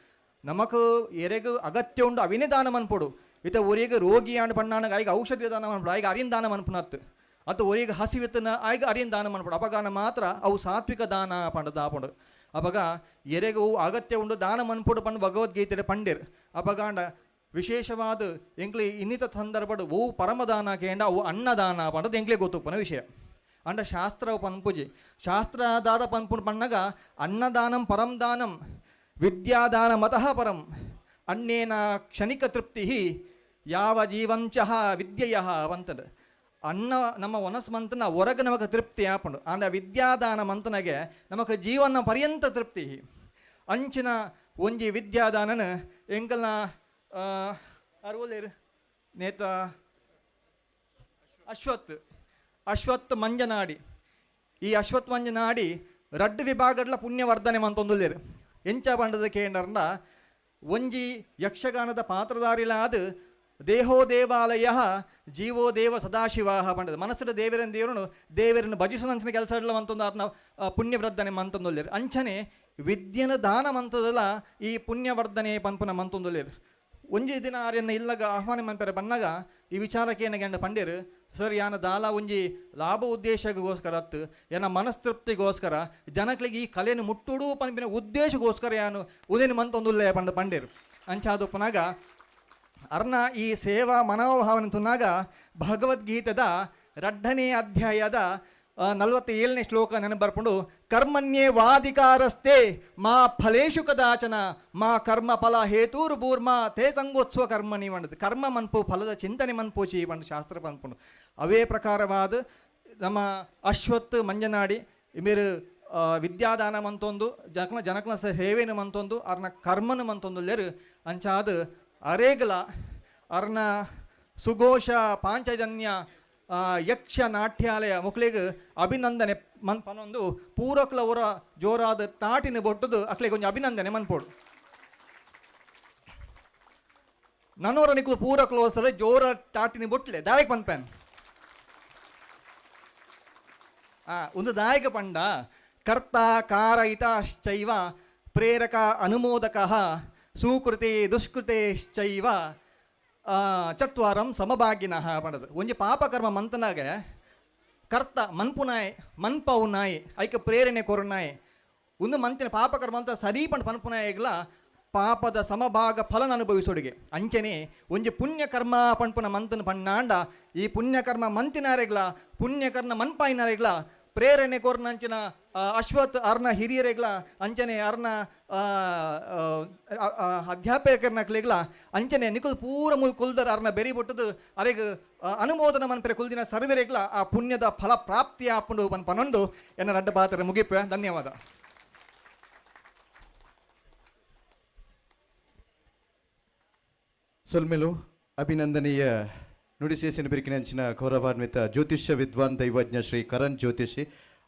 ನಮಕು ಎರೆಗು ಅಗತ್ಯ ಉಂಡು ಅವಿನೇ ದಾನ ಮನ್ಪೋಡು ಇತ ಒರಿಗೆ ರೋಗಿಯಾಣ ಪಣ್ಣಾಗ ಆಯ್ಗ ಔಷಧಿ ದಾನ ಮನ್ಪಡು ಆಯ್ಗ ಅರಿನ್ ದಾನ ಮನ್ಪುನತ್ತು ಅಥವಾ ಒರಿಗೆ ಹಸಿವಿತ್ತನ ಆಯ್ಗ ಅರಿನ್ ದಾನ ಮನ್ಪಡು ಅಪಗಾನ ಮಾತ್ರ ಅವು ಸಾತ್ವಿಕ ದಾನ ಪಂಡದ ಆಪುಂಡು ಅಪಗ ಎರೆಗೂ ಅಗತ್ಯ ಉಂಡು ದಾನ ಮನ್ಪುಡು ಪಂಡು ಭಗವದ್ಗೀತೆ ಪಂಡಿರ್ ಅಪಗಾಂಡ ವಿಶೇಷವಾದ ಎಂಕ್ಲಿ ಇನ್ನಿತ ಸಂದರ್ಭಡು ಓ ಪರಮದಾನ ಕೇಂಡ ಅವು ಅನ್ನದಾನ ಪಂಡದು ಎಂಕ್ಲೆ ಗೊತ್ತುಪ್ಪನ ವಿಷಯ ಅಂಡ ಶಾಸ್ತ್ರ ಪನ್ಪುಜಿ ಶಾಸ್ತ್ರದಾದ ಪನ್ಪುಣ್ ಪಣ್ಣಗ ಅನ್ನದಾನಂ ಪರಂ ದಾನಂ ವಿದ್ಯಾದಾನ ಮತಃ ಪರಂ ಅನ್ನೇನ ಕ್ಷಣಿಕ ತೃಪ್ತಿ ಯಾವ ಜೀವಂಚ ವಿದ್ಯೆಯ ಅಂತಂದು ಅನ್ನ ನಮ್ಮ ಒನಸ್ಮಂತನ ಹೊರಗೆ ನಮಗೆ ತೃಪ್ತಿ ಆಪುಂಡು ಅಂಡ ವಿದ್ಯಾದಾನ ಮಂತನಗೆ ನಮಗೆ ಜೀವನ ಪರ್ಯಂತ ತೃಪ್ತಿ ಅಂಚಿನ ಒಂಜಿ ವಿದ್ಯಾದಾನನ ಎಂಕಲ್ನ ಅರ್ವಲೇರು ನೇತ ಅಶ್ವತ್ ಮಂಜನಾಡಿ ಈ ಅಶ್ವತ್ ಮಂಜನಾಡಿ ರಡ್ಡು ವಿಭಾಗಡ್ಲ ಪುಣ್ಯವರ್ಧನೆ ಮಂತೊಂದುಲ್ಲೇರು ಎಂಚ ಪಂಡದ ಕೇಂದ್ರನ ಒಂಜಿ ಯಕ್ಷಗಾನದ ಪಾತ್ರಧಾರಿಲಾದ ದೇಹೋ ದೇವಾಲಯ ಜೀವೋ ದೇವ ಸದಾಶಿವಾಹ ಪಂಡದ ಮನಸ್ಸದ ದೇವರನ್ನ ದೇವರನ್ನು ಭಜಿಸುವಂಚಿನ ಕೆಲಸ ಇಡಲ ಮಂತೊಂದು ಅದನ್ನ ಪುಣ್ಯವರ್ಧನೆ ಮಂತೊಂದುಲ್ಲೇರು ಅಂಚನೆ ವಿದ್ಯೆನ ದಾನ ಮಂತದಲ್ಲ ಈ ಪುಣ್ಯವರ್ಧನೆ ಪನ್ಪುನ ಮಂತೊಂದುಲ್ಲೇರು ಒಂಜಿ ದಿನ ಆರ್ಯನ್ನ ಇಲ್ಲಗ ಆಹ್ವಾನ ಮನ್ಪೆರೆ ಬನ್ನಾಗ ಈ ವಿಚಾರಕ್ಕೆ ಏನಾಗ ಪಂಡಿರು ಸರ್ ಯಾನ ದಾಲ ಒಂಜಿ ಲಾಭ ಉದ್ದೇಶಗೋಸ್ಕರ ಅತ್ತು ಏನ ಮನಸ್ತೃಪ್ತಿಗೋಸ್ಕರ ಜನಕ್ಲಿಗೆ ಈ ಕಲೆಯನ್ನು ಮುಟ್ಟುಡು ಪಂಪಿನ ಉದ್ದೇಶಗೋಸ್ಕರ ಯಾನು ಉದಿನ ಮಂತೊಂದುಲ್ಲೆ ಪಂಡಿರು ಅಂಚಾದು ಪುನಾಗ ಅರ್ನ ಈ ಸೇವಾ ಮನೋಭಾವನೆ ತುನ್ನಾಗ ಭಗವದ್ಗೀತೆದ 2ನೇ ಅಧ್ಯಾಯದ 47ನೇ ಶ್ಲೋಕ ನೆನಪು ಬರ್ಕೊಂಡು ಕರ್ಮಣ್ಯೇ ವಾಧಿಕಾರಸ್ತೆ ಮಾ ಫಲೇಶು ಕದಾಚನ ಮಾ ಕರ್ಮ ಫಲ ಹೇತೂರು ಭೂರ್ಮ ತೇ ಸಂಗೋತ್ಸವ ಕರ್ಮಣಿ ಬಂಡದು ಕರ್ಮ ಮನ್ಪು ಫಲದ ಚಿಂತನೆ ಮನ್ಪೋಚಿ ಬಂದು ಶಾಸ್ತ್ರ ಪನ್ಪುಂಡು ಅವೇ ಪ್ರಕಾರವಾದ ನಮ್ಮ ಅಶ್ವತ್ ಮಂಜನಾಡಿ ಮೇರು ವಿದ್ಯಾದಾನ ಮಂತೊಂದು ಜನಕಲ ಸೇವೆನ ಮಂತೊಂದು ಅವ್ರನ್ನ ಕರ್ಮನ ಮಂತೊಂದು ಲೇರು ಅಂಚಾದ ಅರೇಗಲ ಅವ್ರನ್ನ ಸುಘೋಷ ಪಾಂಚಜನ್ಯ ಯಕ್ಷ ನಾಟ್ಯಾಲಯ ಮುಕ್ಳಿಗೆ ಅಭಿನಂದನೆ ಪನೊಂದು ಪೂರಕ್ಲವರ ಜೋರಾದ ತಾಟಿನ ಬೊಟ್ಟದು ಅಕ್ಲಿಗೆ ಒಂದು ಅಭಿನಂದನೆ ಮನ್ಪೋಡು ನನ್ನೋರ ನಿಕ್ಲು ಪೂರಕ್ಲೋಸಲ ಜೋರ ತಾಟಿನ ಬೊಟ್ಲೆ ದಾಯಕ ಪನ್ಪೇನ್ ಒಂದು ದಾಯಕ ಪಂಡ ಕರ್ತ ಕಾರಯಿತಾಶ್ಚೈವ ಪ್ರೇರಕ ಅನುಮೋದಕ ಸುಕೃತೆ ದುಷ್ಕೃತೆಶ್ಚೈವ ಚತ್ವಾರಂ ಸಮಭಾಗಿನಃ ಪಂಡದು ಒಂಜಿ ಪಾಪಕರ್ಮ ಮಂತನಾಗೆ ಕರ್ತ ಮನ್ಪುನಾಯ್ ಮನ್ಪವುನಾಯ್ ಐಕ ಪ್ರೇರಣೆ ಕೊರನಾಯ್ ಒಂದು ಮಂತಿನ ಪಾಪಕರ್ಮ ಅಂತ ಸರಿ ಪಂಡ್ ಪನ್ಪುನಾಯಗ್ಲ ಪಾಪದ ಸಮಭಾಗ ಫಲನ ಅನುಭವಿಸೋಡಿಗೆ ಅಂಚನೆ ಒಂಜಿ ಪುಣ್ಯಕರ್ಮ ಪಂಪುನ ಮಂತನ ಪಣ್ಣಾಂಡ ಈ ಪುಣ್ಯಕರ್ಮ ಮಂತಿನಾರೆಗ್ಲ ಪುಣ್ಯಕರ್ಮ ಮನ್ಪಾಯಿನಾರೆಗ್ಲ ಪ್ರೇರಣೆ ಕೊರ್ನಂಚಿನ ಅಶ್ವತ್ ಅರ್ನ ಹಿರಿಯರೆಗ್ಲ ಅಂಚನೆ ಅರ್ನ ಅಧ್ಯಾಪಕರ್ನಕ್ಲೆಗ್ಲ ಅಂಚನೆ ನಿಕುಲ್ ಪೂರ ಮುಲ್ ಕುಲ್ದರ ಅರ್ನ ಬೆರಿ ಬಿಟ್ಟದು ಅರೆಗ್ ಅನುಮೋದನ ಮನ್ಪರೆ ಕುಲ್ದಿನ ಸರ್ವರೆಗ್ಲ ಆ ಪುಣ್ಯದ ಫಲ ಪ್ರಾಪ್ತಿ ಆಪುಂಡು ಪನೊಂದು ಎನ್ನ ರಡ್ಡ ಪಾತ್ರ ಮುಗಿಪೆ. ಧನ್ಯವಾದ. ಸೊಲ್ಮೆಲು ಅಭಿನಂದನೀಯ ನುಡಿಸೇಸಿನ ಬಿರಿಕಿನಂಚಿನ ಗೌರವಾನ್ವಿತ ಜ್ಯೋತಿಷ್ಯ ವಿದ್ವಾನ್ ದೈವಜ್ಞ ಶ್ರೀ ಕರಣ್ ಜ್ಯೋತಿಷಿ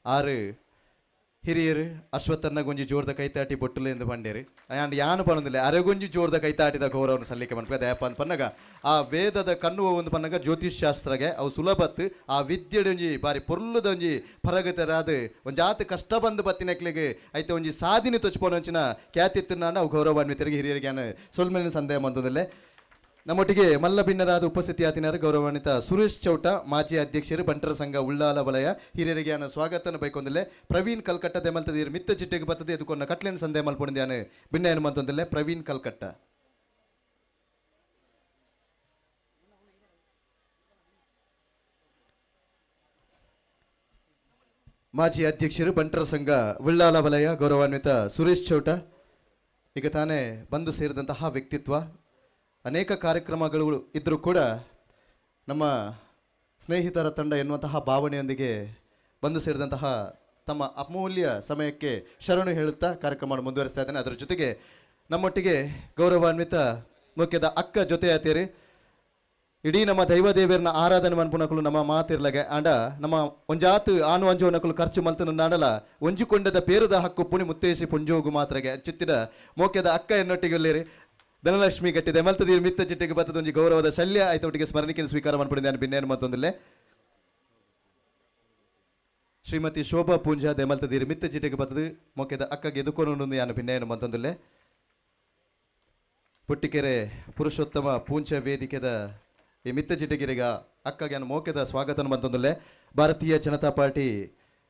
ಆರು ಹಿರಿಯರು ಅಶ್ವತ್ಥನ್ನ ಗೊಂಜಿ ಜೋರ್ದ ಕೈತಾಟಿ ಬೊಟ್ಟುಲೆ ಎಂದು ಬಂಡೇರಿ ಆ್ಯಂಡ್ ಯಾನು ಪನ್ನೊಂದಿಲ್ಲ ಅರೆಗೊಂಜಿ ಜೋರ್ದ ಕೈತಾಟಿದ ಗೌರವವನ್ನು ಸಲ್ಲಿಕೆ ಮನ್ಪದ ಯಾಪ ಅಂತ ಪನ್ನಗ ಆ ವೇದದ ಕಣ್ಣುವ ಒಂದು ಪನ್ನಗ ಜ್ಯೋತಿಷ್ ಶಾಸ್ತ್ರಗೆ ಅವು ಸುಲಭತ್ ಆ ವಿದ್ಯೆಡೊಂಜಿ ಬಾರಿ ಪೊರ್ಲುದೊಂಜಿ ಪರಗತರಾದ ಒಂಜಿ ಆತ ಕಷ್ಟ ಬಂದು ಬತ್ತಿನಕ್ಲಿಗೆ ಐತೆ ಒಂಜಿ ಸಾಧಿನಿ ತೊಚ್ಪೋನಂಚಿನ ಖ್ಯಾತಿತ್ತನಾಂಡ ಅವು ಗೌರವಾನ್ವಿತರಿಗೆ ಹಿರಿಯರಿಗೆ ನಾನು ಸೊಲ್ಮೇಲಿನ ಸಂದೇಹ ಮಂತೊಂದಿಲ್ಲ. ನಮ್ಮೊಟ್ಟಿಗೆ ಮಲ್ಲ ಭಿನ್ನರಾದ ಉಪಸ್ಥಿತಿಯಾತಿನಾರ ಗೌರವಾನ್ವಿತ ಸುರೇಶ್ ಚೌಟ ಮಾಜಿ ಅಧ್ಯಕ್ಷರು ಬಂಟರ ಸಂಘ ಉಳ್ಳಾಲ ವಲಯ ಹಿರಿಯರಿಗೆ ಸ್ವಾಗತನ ಬೈಕೊಂದಿಲ್ಲ. ಪ್ರವೀಣ್ ಕಲ್ಕಟ್ಟ ದೆಮಲ್ತದೀರ್ ಮಿತ್ತ ಚಿಟ್ಟೆಗೆ ಬರ್ತದೆ ಅದಕ್ಕೊಂದು ಕಟ್ಲೆನ ಸಂದೇಹ ಮಲ್ಪೊಂದಿದ್ದಾನೆ ಭಿನ್ನ ಏನು ಮಂತೊಂದಿಲ್ಲ. ಪ್ರವೀಣ್ ಕಲ್ಕಟ್ಟ ಮಾಜಿ ಅಧ್ಯಕ್ಷರು ಬಂಟರ ಸಂಘ ಉಳ್ಳಾಲ ವಲಯ ಗೌರವಾನ್ವಿತ ಸುರೇಶ್ ಚೌಟ ಈಗ ತಾನೇ ಬಂದು ಸೇರಿದಂತಹ ವ್ಯಕ್ತಿತ್ವ. ಅನೇಕ ಕಾರ್ಯಕ್ರಮಗಳು ಇದ್ದರೂ ಕೂಡ ನಮ್ಮ ಸ್ನೇಹಿತರ ತಂಡ ಎನ್ನುವಂತಹ ಭಾವನೆಯೊಂದಿಗೆ ಬಂದು ಸೇರಿದಂತಹ ತಮ್ಮ ಅಮೂಲ್ಯ ಸಮಯಕ್ಕೆ ಶರಣು ಹೇಳುತ್ತಾ ಕಾರ್ಯಕ್ರಮವನ್ನು ಮುಂದುವರಿಸ್ತಾ ಇದ್ದೇನೆ. ಅದರ ಜೊತೆಗೆ ನಮ್ಮೊಟ್ಟಿಗೆ ಗೌರವಾನ್ವಿತ ಮುಖ್ಯದ ಅಕ್ಕ ಜೊತೆ ಆತೇರಿ ಇಡೀ ನಮ್ಮ ದೈವದೇವರನ್ನ ಆರಾಧನೆ ಮನ್ಪುನಕಲು ನಮ್ಮ ಮಾತಿರ್ಲಗೆ ಆಂಡ ನಮ್ಮ ಒಂಜಾತು ಆನು ಅಂಜೋನಕಲು ಖರ್ಚು ಮಂತನ ನಾಡಲ ಒಂಜಿಕೊಂಡದ ಪೇರುದ ಹಕ್ಕು ಪುಣಿ ಮುತ್ತೇಸಿ ಪುಂಜೋಗು ಮಾತ್ರಗೆ ಚಿತ್ತಿದ ಮೋಕ್ಯದ ಅಕ್ಕ ಎನ್ನೊಟ್ಟಿಗೆ ಒಳ್ಳೆರಿ ಧನಲಕ್ಷ್ಮಿ ಗಟ್ಟಿದೆ ಮಲ್ತದೀರ್ ಮಿತ್ತ ಚಿಟ್ಟಿಗೆ ಬತ್ತದ ಒಂಜಿ ಗೌರವದ ಶಲ್ಯ ಆಯ್ತು ಒಟ್ಟಿಗೆ ಸ್ಮರಣಿಕೆ ಸ್ವೀಕಾರ ಮಾಡ್ಕೊಂಡಿದ್ದಾನೆ. ಭಿನ್ನೇನು ಮತ್ತೊಂದಿಲ್ಲ ಶ್ರೀಮತಿ ಶೋಭಾ ಪೂಂಜಾ ದೆಮಲ್ತದೀರ್ ಮಿತ್ತ ಚಿಟ್ಟಿಗೆ ಬತ್ತದು ಮೊಕ್ಕೆದ ಅಕ್ಕಗೆ ಎದುಕೊಂಡು ಯಾನು ಭಿನ್ನೇನು ಮತ್ತೊಂದಿಲ್ಲ ಪುಟ್ಟಿಕೆರೆ ಪುರುಷೋತ್ತಮ ಪೂಂಚ ವೇದಿಕೆದ ಈ ಮಿತ್ತ ಚಿಟ್ಟಿಗೆರಿಗ ಅಕ್ಕಗೆ ನಾನು ಮೋಕೆದ ಸ್ವಾಗತನ ಬಂತೊಂದಿಲ್ಲ. ಭಾರತೀಯ ಜನತಾ ಪಾರ್ಟಿ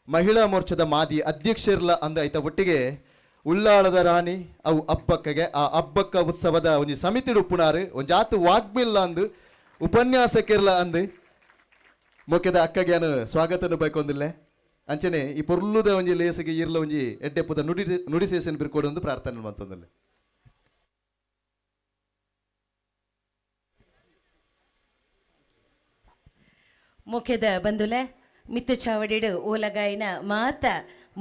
ಮಹಿಳಾ ಮೋರ್ಚಾದ ಮಾದಿ ಅಧ್ಯಕ್ಷರ್ಲ ಅಂದ ಆಯ್ತ ಒಟ್ಟಿಗೆ ಉಳ್ಳಾಳದ ರಾಣಿ ಅವು ಹಬ್ಬಕ್ಕಗೆ ಆ ಹಬ್ಬಕ್ಕ ಉತ್ಸವದ ಒಂಜಿ ಸಮಿತಿ ಉಪ್ಪುನಾರು ಒಂಜಾತು ವಾಗ್ಮಿಲ್ಲ ಅಂದು ಉಪನ್ಯಾಸಕ್ಕಿರ್ಲ ಅಂದು ಮೊಕ್ಕೆದ ಅಕ್ಕಗೆ ನಾನು ಸ್ವಾಗತನ ಬೈಕೊಂದಿಲ್ಲ. ಅಂಚನೆ ಈ ಪೊರ್ಲುದ ಒಂಜಿ ಲೇಸಿಗೆ ಇರ್ಲ ಒಂಜಿ ಎಡ್ಡೆಪ್ಪದ ನುಡಿಸೇಸನ್ ಬಿರ್ಕೊಡು ಒಂದು ಪ್ರಾರ್ಥನೆ ಮಂತೊಂದಿಲ್ಲ. ಮುಖ್ಯದ ಬಂದುಲೆ ಮಿತ್ತು ಚಾವಡಿಡು ಓಲಗಾಯಿನ ಮಾತ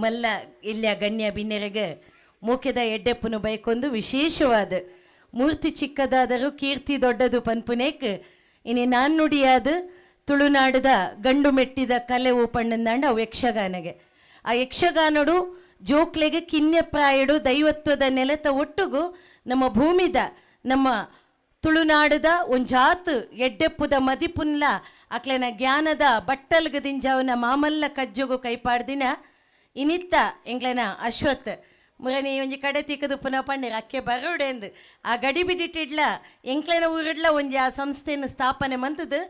ಮಲ್ಲ ಇಲ್ಯ ಗಣ್ಯ ಭಿನ್ನರಿಗೆ ಮುಖ್ಯದ ಎಡ್ಡೆಪ್ಪನು ಬೈಕೊಂದು ವಿಶೇಷವಾದ ಮೂರ್ತಿ ಚಿಕ್ಕದಾದರೂ ಕೀರ್ತಿ ದೊಡ್ಡದು ಪನ್ಪುನೇಕ್ ಇನಿ ನಾನ್ ನುಡಿಯಾದ ತುಳುನಾಡದ ಗಂಡು ಮೆಟ್ಟಿದ ಕಲೆ ಓಪಣ್ಣಂದಾಂಡ ಅವು ಯಕ್ಷಗಾನಗೆ ಆ ಯಕ್ಷಗಾನಡು ಜೋಕ್ಲೆಗೆ ಕಿನ್ಯಪ್ರಾಯಡು ದೈವತ್ವದ ನೆಲೆತ ಒಟ್ಟುಗು ನಮ್ಮ ಭೂಮಿದ ನಮ್ಮ ತುಳುನಾಡದ ಒಂಜಾತ್ ಎಡ್ಡೆಪ್ಪುದ ಮದಿಪುನ್ಲ ಅಕ್ಲೆನ ಜ್ಞಾನದ ಬಟ್ಟಲ್ಗದಿಂಜವನ ಮಾಮಲ್ಲ ಕಜ್ಜುಗು ಕೈಪಾಡ್ದಿನ ಇನಿತ್ತ ಎಂಗ್ಲೆನ ಅಶ್ವತ್ ಮುರನಿ ಒಂಜಿ ಕಡೆ ತಿಕ್ಕದು ಪುನಃ ಪಂಡಿರ ಅಕ್ಕೆ ಬರೋಡೆಂದು ಆ ಗಡಿ ಬಿಡಿಟ್ಟಿಡ್ಲ ಎಂಕ್ಲೆನ ಊರಿಡ್ಲ ಒಂಜಿ ಆ ಸಂಸ್ಥೆಯನ್ನು ಸ್ಥಾಪನೆ ಮಂತದ್ದು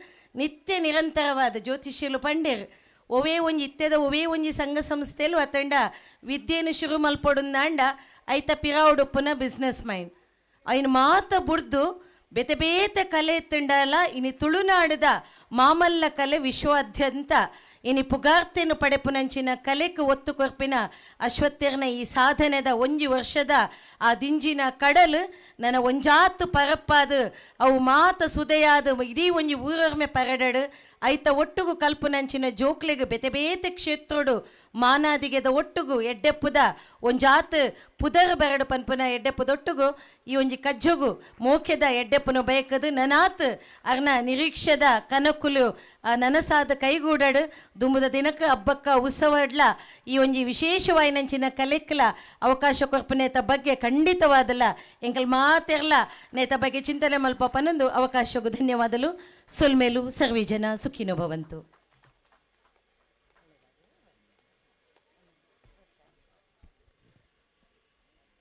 ನಿತ್ಯ ನಿರಂತರವಾದ ಜ್ಯೋತಿಷ್ಯಲು ಪಂಡಿರ್ ಒವೇ ಒಂಜಿ ಇತ್ತೆದ ಒವೇ ಒಂಜಿ ಸಂಘ ಸಂಸ್ಥೆಲು ಅತ್ತಂಡ ವಿದ್ಯೆಯನ್ನು ಶುರು ಮಲ್ಪೊಡುಂದಾಂಡ ಐತ ಪಿರಾವುಡು ಪುನಃ ಬಿಸ್ನೆಸ್ ಮೈಂಡ್ ಐನು ಮಾತ ಬುಡ್ದು ಬೇತೆ ಬೇತೆ ಕಲೆ ಎತ್ತಂಡಲ್ಲ ಇನಿ ತುಳುನಾಡದ ಮಾಮಲ್ಲ ಕಲೆ ವಿಶ್ವಾದ್ಯಂತ ಇನಿ ಪುಗಾರ್ತೆನು ಪಡೆಪುನಂಚಿನ ಕಲೆಗೆ ಒತ್ತು ಕೊರ್ಪಿನ ಅಶ್ವತ್ಥರ್ನ ಈ ಸಾಧನೆದ ಒಂಜಿ ವರ್ಷದ ಆ ದಿಂಜಿನ ಕಡಲು ನನ್ನ ಒಂಜಾತು ಪರಪ್ಪಾದ ಅವು ಮಾತ ಸುದೆಯಾದ ಇಡೀ ಒಂಜಿ ಊರೊರ್ಮೆ ಪರಡಡು ಐತ ಒಟ್ಟುಗು ಕಲ್ಪುನಂಚಿನ ಜೋಕ್ಲೆಗೆ ಬೇತೆ ಬೇತೆ ಕ್ಷೇತ್ರಡು ಮಾನಾದಿಗೆದ ಒಟ್ಟುಗು ಎಡ್ಡೆಪ್ಪುದ ಒಂಜಾತ್ ಪುದರ್ ಬರಡು ಪನ್ಪುನ ಎಡ್ಡೆಪ್ಪುದೊಟ್ಟುಗು ಈ ಒಂಜಿ ಕಜ್ಜೊಗು ಮೋಕೆದ ಎಡ್ಡೆಪ್ಪುನ ಬಯಕದು ನನಾತ್ ಅರ್ನ ನಿರೀಕ್ಷೆದ ಕನಕುಲು ನನಸಾದ ಕೈಗೂಡಡು ದುಂಬುದ ದಿನಕ್ಕೆ ಹಬ್ಬಕ್ಕ ಉತ್ಸವಡ್ಲ ಈ ಒಂಜಿ ವಿಶೇಷವಾಯಿನಂಚಿನ ಕಲೆಕ್ಲ ಅವಕಾಶ ಕೊರ್ಪನೇತ ಬಗ್ಗೆ ಖಂಡಿತವಾದಲ್ಲ ಎಂಕಲ್ ಮಾತೆರ್ಲ ನೇತ ಬಗ್ಗೆ ಚಿಂತನೆ ಮಲ್ಪ ಪನಂದು ಅವಕಾಶಗೂ ಧನ್ಯವಾದಲು ಸೊಲ್ಮೇಲು ಸರ್ವೇ ಜನ ಸುಖಿನೋ ಭವಂತು.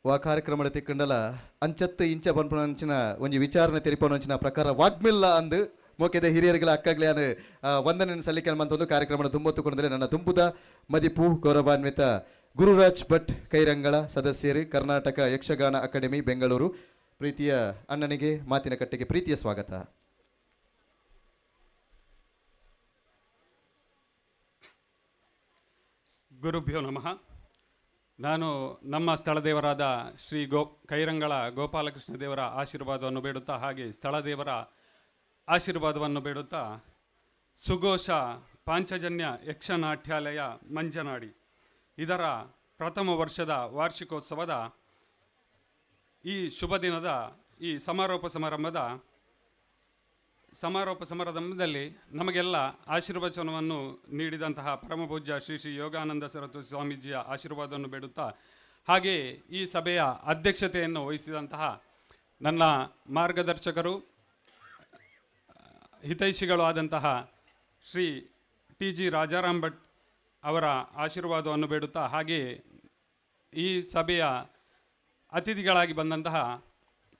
ವಾ ಕಾರ್ಯಕ್ರಮದ ತಿಕ್ಕಂಡಲ ಅಂಚತ್ತು ಇಂಚ ಪನ್ಪುನಂಚಿನ ಒಂಜಿ ವಿಚಾರಣೆ ತೆರಿಪೋನಂಚಿನ ಪ್ರಕಾರ ವಾಗ್ಮಿಲ್ಲ ಅಂದು ಮೋಕೆದ ಹಿರಿಯರುಗಳ ಅಕ್ಕಗ್ಲಿಯಾನು ವಂದನೆಯನ್ನು ಸಲ್ಲಿಕೆ ಮಂತೊಂದು ಕಾರ್ಯಕ್ರಮದ ತುಂಬೊತ್ತುಕೊಂಡರೆ ನನ್ನ ತುಂಬುದ ಮದಿಪು ಗೌರವಾನ್ವಿತ ಗುರುರಾಜ್ ಭಟ್ ಕೈರಂಗಳ ಸದಸ್ಯರು ಕರ್ನಾಟಕ ಯಕ್ಷಗಾನ ಅಕಾಡೆಮಿ ಬೆಂಗಳೂರು. ಪ್ರೀತಿಯ ಅಣ್ಣನಿಗೆ ಮಾತಿನ ಕಟ್ಟೆಗೆ ಪ್ರೀತಿಯ ಸ್ವಾಗತ. ಗುರುಭ್ಯೋ ನಮಃ. ನಾನು ನಮ್ಮ ಸ್ಥಳದೇವರಾದ ಶ್ರೀ ಕೈರಂಗಳ ಗೋಪಾಲಕೃಷ್ಣ ದೇವರ ಆಶೀರ್ವಾದವನ್ನು ಬೇಡುತ್ತಾ, ಹಾಗೆ ಸ್ಥಳದೇವರ ಆಶೀರ್ವಾದವನ್ನು ಬೇಡುತ್ತಾ, ಸುಘೋಷ ಪಾಂಚಜನ್ಯ ಯಕ್ಷನಾಟ್ಯಾಲಯ ಮಂಜನಾಡಿ ಇದರ ಪ್ರಥಮ ವರ್ಷದ ವಾರ್ಷಿಕೋತ್ಸವದ ಈ ಶುಭ ದಿನದ ಈ ಸಮಾರೋಪ ಸಮಾರಂಭದಲ್ಲಿ ನಮಗೆಲ್ಲ ಆಶೀರ್ವಚನವನ್ನು ನೀಡಿದಂತಹ ಪರಮಪೂಜ್ಯ ಶ್ರೀ ಶ್ರೀ ಯೋಗಾನಂದ ಸರಸ್ವತಿ ಸ್ವಾಮೀಜಿಯ ಆಶೀರ್ವಾದವನ್ನು ಬೇಡುತ್ತಾ, ಹಾಗೆ ಈ ಸಭೆಯ ಅಧ್ಯಕ್ಷತೆಯನ್ನು ವಹಿಸಿದಂತಹ ನನ್ನ ಮಾರ್ಗದರ್ಶಕರು ಹಿತೈಷಿಗಳು ಆದಂತಹ ಶ್ರೀ ಟಿ ಜಿ ರಾಜಾರಾಮ್ ಭಟ್ ಅವರ ಆಶೀರ್ವಾದವನ್ನು ಬೇಡುತ್ತಾ, ಹಾಗೆ ಈ ಸಭೆಯ ಅತಿಥಿಗಳಾಗಿ ಬಂದಂತಹ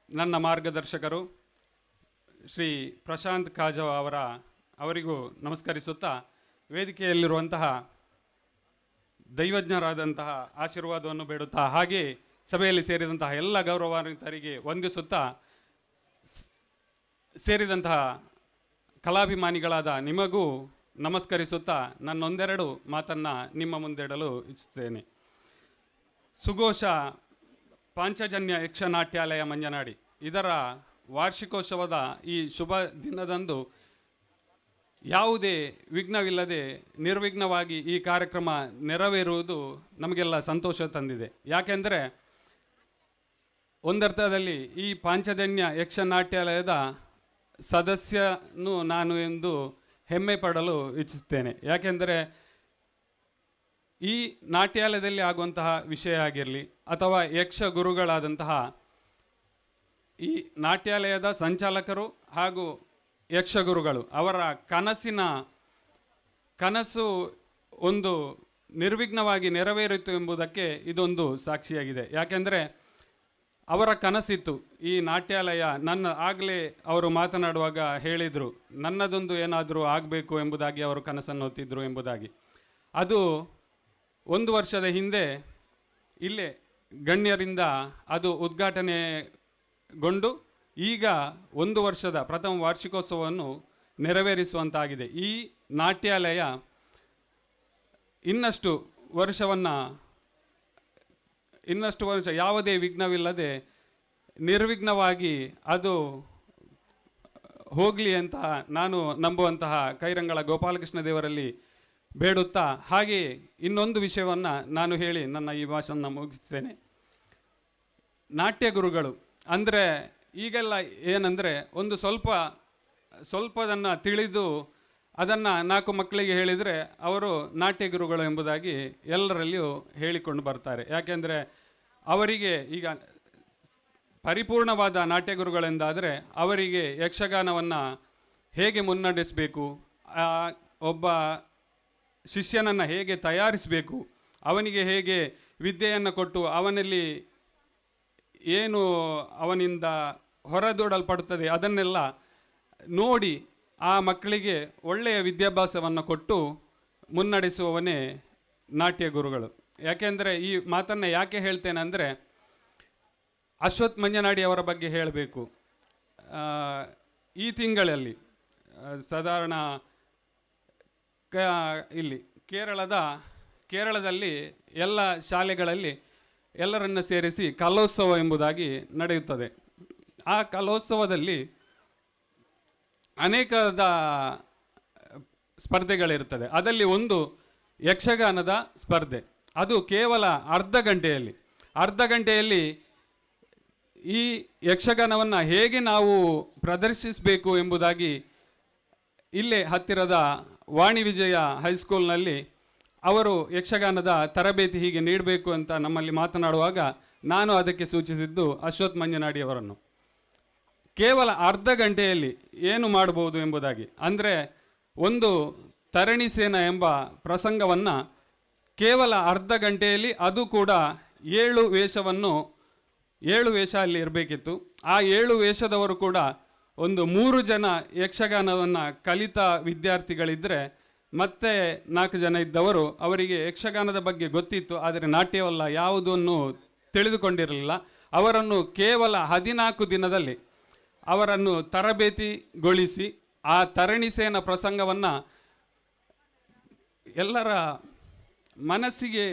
ನನ್ನ ಮಾರ್ಗದರ್ಶಕರು ಶ್ರೀ ಪ್ರಶಾಂತ್ ಕಾಜವ ಅವರಿಗೂ ನಮಸ್ಕರಿಸುತ್ತಾ, ವೇದಿಕೆಯಲ್ಲಿರುವಂತಹ ದೈವಜ್ಞರಾದಂತಹ ಆಶೀರ್ವಾದವನ್ನು ಬೇಡುತ್ತಾ, ಹಾಗೆ ಸಭೆಯಲ್ಲಿ ಸೇರಿದಂತಹ ಎಲ್ಲ ಗೌರವಾನ್ವಿತರಿಗೆ ವಂದಿಸುತ್ತಾ, ಸೇರಿದಂತಹ ಕಲಾಭಿಮಾನಿಗಳಾದ ನಿಮಗೂ ನಮಸ್ಕರಿಸುತ್ತಾ ನನ್ನೊಂದೆರಡು ಮಾತನ್ನು ನಿಮ್ಮ ಮುಂದಿಡಲು ಇಚ್ಛಿಸುತ್ತೇನೆ. ಸುಘೋಷ ಪಾಂಚಜನ್ಯ ಯಕ್ಷನಾಟ್ಯಾಲಯ ಮಂಜನಾಡಿ ಇದರ ವಾರ್ಷಿಕೋತ್ಸವದ ಈ ಶುಭ ದಿನದಂದು ಯಾವುದೇ ವಿಘ್ನವಿಲ್ಲದೆ ನಿರ್ವಿಘ್ನವಾಗಿ ಈ ಕಾರ್ಯಕ್ರಮ ನೆರವೇರುವುದು ನಮಗೆಲ್ಲ ಸಂತೋಷ ತಂದಿದೆ. ಯಾಕೆಂದರೆ ಒಂದರ್ಥದಲ್ಲಿ ಈ ಪಾಂಚಜನ್ಯ ಯಕ್ಷನಾಟ್ಯಾಲಯದ ಸದಸ್ಯನು ನಾನು ಎಂದು ಹೆಮ್ಮೆ ಪಡಲು ಇಚ್ಛಿಸುತ್ತೇನೆ. ಯಾಕೆಂದರೆ ಈ ನಾಟ್ಯಾಲಯದಲ್ಲಿ ಆಗುವಂತಹ ವಿಷಯ ಆಗಿರಲಿ ಅಥವಾ ಯಕ್ಷ ಗುರುಗಳಾದಂತಹ ಈ ನಾಟ್ಯಾಲಯದ ಸಂಚಾಲಕರು ಹಾಗೂ ಯಕ್ಷಗುರುಗಳು ಅವರ ಕನಸು ಒಂದು ನಿರ್ವಿಘ್ನವಾಗಿ ನೆರವೇರಿತು ಎಂಬುದಕ್ಕೆ ಇದೊಂದು ಸಾಕ್ಷಿಯಾಗಿದೆ. ಯಾಕೆಂದರೆ ಅವರ ಕನಸಿತ್ತು ಈ ನಾಟ್ಯಾಲಯ, ಆಗಲೇ ಅವರು ಮಾತನಾಡುವಾಗ ಹೇಳಿದರು, ನನ್ನದೊಂದು ಏನಾದರೂ ಆಗಬೇಕು ಎಂಬುದಾಗಿ ಅವರು ಕನಸನ್ನು ಹೊತ್ತಿದ್ರು ಎಂಬುದಾಗಿ. ಅದು 1 ವರ್ಷದ ಹಿಂದೆ ಇಲ್ಲೇ ಗಣ್ಯರಿಂದ ಅದು ಉದ್ಘಾಟನೆಗೊಂಡು ಈಗ 1 ವರ್ಷದ ಪ್ರಥಮ ವಾರ್ಷಿಕೋತ್ಸವವನ್ನು ನೆರವೇರಿಸುವಂತಾಗಿದೆ. ಈ ನಾಟ್ಯಾಲಯ ಇನ್ನಷ್ಟು ವರ್ಷ ಯಾವುದೇ ವಿಘ್ನವಿಲ್ಲದೆ ನಿರ್ವಿಘ್ನವಾಗಿ ಅದು ಹೋಗಲಿ ಅಂತ ನಾನು ನಂಬುವಂತಹ ಕೈರಂಗಳ ಗೋಪಾಲಕೃಷ್ಣ ದೇವರಲ್ಲಿ ಬೇಡುತ್ತಾ, ಹಾಗೆಯೇ ಇನ್ನೊಂದು ವಿಷಯವನ್ನು ನಾನು ಹೇಳಿ ನನ್ನ ಈ ಭಾಷಣ ಮುಗಿಸ್ತೇನೆ. ನಾಟ್ಯ ಗುರುಗಳು ಅಂದರೆ ಈಗೆಲ್ಲ ಏನಂದರೆ ಒಂದು ಸ್ವಲ್ಪದನ್ನು ತಿಳಿದು ಅದನ್ನು 4 ಮಕ್ಕಳಿಗೆ ಹೇಳಿದರೆ ಅವರು ನಾಟ್ಯ ಗುರುಗಳು ಎಂಬುದಾಗಿ ಎಲ್ಲರಲ್ಲಿಯೂ ಹೇಳಿಕೊಂಡು ಬರ್ತಾರೆ. ಯಾಕೆಂದರೆ ಅವರಿಗೆ ಈಗ ಪರಿಪೂರ್ಣವಾದ ನಾಟ್ಯ ಗುರುಗಳೆಂದಾದರೆ ಅವರಿಗೆ ಯಕ್ಷಗಾನವನ್ನು ಹೇಗೆ ಮುನ್ನಡೆಸಬೇಕು, ಒಬ್ಬ ಶಿಷ್ಯನನ್ನು ಹೇಗೆ ತಯಾರಿಸಬೇಕು, ಅವನಿಗೆ ಹೇಗೆ ವಿದ್ಯೆಯನ್ನು ಕೊಟ್ಟು ಅವನಲ್ಲಿ ಏನು ಅವನಿಂದ ಹೊರದೂಡಲ್ಪಡುತ್ತದೆ ಅದನ್ನೆಲ್ಲ ನೋಡಿ ಆ ಮಕ್ಕಳಿಗೆ ಒಳ್ಳೆಯ ವಿದ್ಯಾಭ್ಯಾಸವನ್ನು ಕೊಟ್ಟು ಮುನ್ನಡೆಸುವವನೇ ನಾಟ್ಯ ಗುರುಗಳು. ಯಾಕೆಂದರೆ ಈ ಮಾತನ್ನು ಯಾಕೆ ಹೇಳ್ತೇನೆ ಅಂದರೆ, ಅಶ್ವಥ್ ಮಂಜನಾಡಿ ಅವರ ಬಗ್ಗೆ ಹೇಳಬೇಕು. ಈ ತಿಂಗಳಲ್ಲಿ ಸಾಧಾರಣ ಇಲ್ಲಿ ಕೇರಳದಲ್ಲಿ ಎಲ್ಲ ಶಾಲೆಗಳಲ್ಲಿ ಎಲ್ಲರನ್ನು ಸೇರಿಸಿ ಕಲೋತ್ಸವ ಎಂಬುದಾಗಿ ನಡೆಯುತ್ತದೆ. ಆ ಕಲೋತ್ಸವದಲ್ಲಿ ಅನೇಕದ ಸ್ಪರ್ಧೆಗಳಿರ್ತದೆ. ಅದರಲ್ಲಿ ಒಂದು ಯಕ್ಷಗಾನದ ಸ್ಪರ್ಧೆ. ಅದು ಕೇವಲ ಅರ್ಧ ಗಂಟೆಯಲ್ಲಿ ಈ ಯಕ್ಷಗಾನವನ್ನು ಹೇಗೆ ನಾವು ಪ್ರದರ್ಶಿಸಬೇಕು ಎಂಬುದಾಗಿ ಇಲ್ಲೇ ಹತ್ತಿರದ ವಾಣಿ ವಿಜಯ ಹೈಸ್ಕೂಲ್ನಲ್ಲಿ ಅವರು ಯಕ್ಷಗಾನದ ತರಬೇತಿ ಹೀಗೆ ನೀಡಬೇಕು ಅಂತ ನಮ್ಮಲ್ಲಿ ಮಾತನಾಡುವಾಗ ನಾನು ಅದಕ್ಕೆ ಸೂಚಿಸಿದ್ದು ಅಶ್ವಥ್ ಮಂಜನಾಡಿಯವರನ್ನು. ಕೇವಲ ಅರ್ಧ ಗಂಟೆಯಲ್ಲಿ ಏನು ಮಾಡಬಹುದು ಎಂಬುದಾಗಿ, ಅಂದರೆ ಒಂದು ತರಣಿ ಸೇನ ಎಂಬ ಪ್ರಸಂಗವನ್ನು ಕೇವಲ ಅರ್ಧ ಗಂಟೆಯಲ್ಲಿ, ಅದು ಕೂಡ 7 ವೇಷ ಅಲ್ಲಿ ಇರಬೇಕಿತ್ತು. ಆ 7 ವೇಷದವರು ಕೂಡ ಒಂದು 3 ಜನ ಯಕ್ಷಗಾನವನ್ನು ಕಲಿತ ವಿದ್ಯಾರ್ಥಿಗಳಿದ್ದರೆ ಮತ್ತೆ 4 ಜನ ಇದ್ದವರು ಅವರಿಗೆ ಯಕ್ಷಗಾನದ ಬಗ್ಗೆ ಗೊತ್ತಿತ್ತು, ಆದರೆ ನಾಟ್ಯವಲ್ಲ ಯಾವುದನ್ನು ತಿಳಿದುಕೊಂಡಿರಲಿಲ್ಲ. ಅವರನ್ನು ಕೇವಲ 14 ದಿನದಲ್ಲಿ ಅವರನ್ನು ತರಬೇತಿಗೊಳಿಸಿ ಆ ತರಣಿಸೇನ ಪ್ರಸಂಗವನ್ನು ಎಲ್ಲರ ಮನಸ್ಸಿಗೆ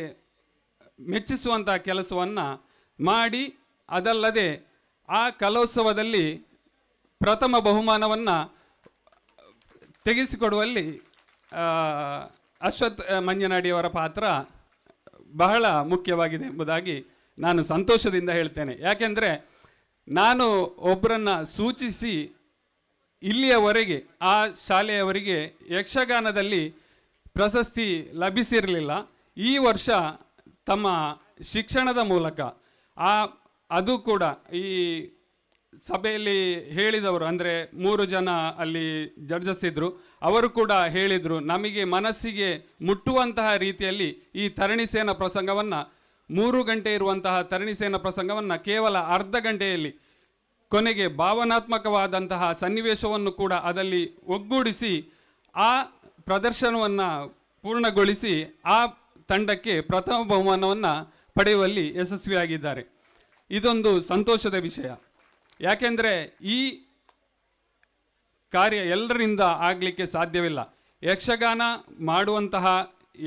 ಮೆಚ್ಚಿಸುವಂಥ ಕೆಲಸವನ್ನು ಮಾಡಿ, ಅದಲ್ಲದೆ ಆ ಕಲೋತ್ಸವದಲ್ಲಿ ಪ್ರಥಮ ಬಹುಮಾನವನ್ನು ತೆಗೆಸಿಕೊಡುವಲ್ಲಿ ಅಶ್ವಥ್ ಮಂಜನಾಡಿಯವರ ಪಾತ್ರ ಬಹಳ ಮುಖ್ಯವಾಗಿದೆ ಎಂಬುದಾಗಿ ನಾನು ಸಂತೋಷದಿಂದ ಹೇಳ್ತೇನೆ. ಯಾಕೆಂದರೆ ನಾನು ಒಬ್ಬರನ್ನು ಸೂಚಿಸಿ ಇಲ್ಲಿಯವರೆಗೆ ಆ ಶಾಲೆಯವರಿಗೆ ಯಕ್ಷಗಾನದಲ್ಲಿ ಪ್ರಶಸ್ತಿ ಲಭಿಸಿರಲಿಲ್ಲ. ಈ ವರ್ಷ ತಮ್ಮ ಶಿಕ್ಷಣದ ಮೂಲಕ ಅದು ಕೂಡ ಈ ಸಭೆಯಲ್ಲಿ ಹೇಳಿದವರು, ಅಂದರೆ 3 ಜನ ಅಲ್ಲಿ ಜಡ್ಜಸ್ ಇದ್ದರು, ಅವರು ಕೂಡ ಹೇಳಿದರು, ನಮಗೆ ಮನಸ್ಸಿಗೆ ಮುಟ್ಟುವಂತಹ ರೀತಿಯಲ್ಲಿ ಈ ತರಣಿಸೇನ ಪ್ರಸಂಗವನ್ನು 3 ಗಂಟೆ ಇರುವಂತಹ ತರಣಿಸೇನ ಪ್ರಸಂಗವನ್ನು ಕೇವಲ ಅರ್ಧ ಗಂಟೆಯಲ್ಲಿ ಕೊನೆಗೆ ಭಾವನಾತ್ಮಕವಾದಂತಹ ಸನ್ನಿವೇಶವನ್ನು ಕೂಡ ಅದರಲ್ಲಿ ಒಗ್ಗೂಡಿಸಿ ಆ ಪ್ರದರ್ಶನವನ್ನು ಪೂರ್ಣಗೊಳಿಸಿ ಆ ತಂಡಕ್ಕೆ ಪ್ರಥಮ ಬಹುಮಾನವನ್ನು ಪಡೆಯುವಲ್ಲಿ ಯಶಸ್ವಿಯಾಗಿದ್ದಾರೆ. ಇದೊಂದು ಸಂತೋಷದ ವಿಷಯ. ಯಾಕೆಂದರೆ ಈ ಕಾರ್ಯ ಎಲ್ಲರಿಂದ ಆಗಲಿಕ್ಕೆ ಸಾಧ್ಯವಿಲ್ಲ. ಯಕ್ಷಗಾನ ಮಾಡುವಂತಹ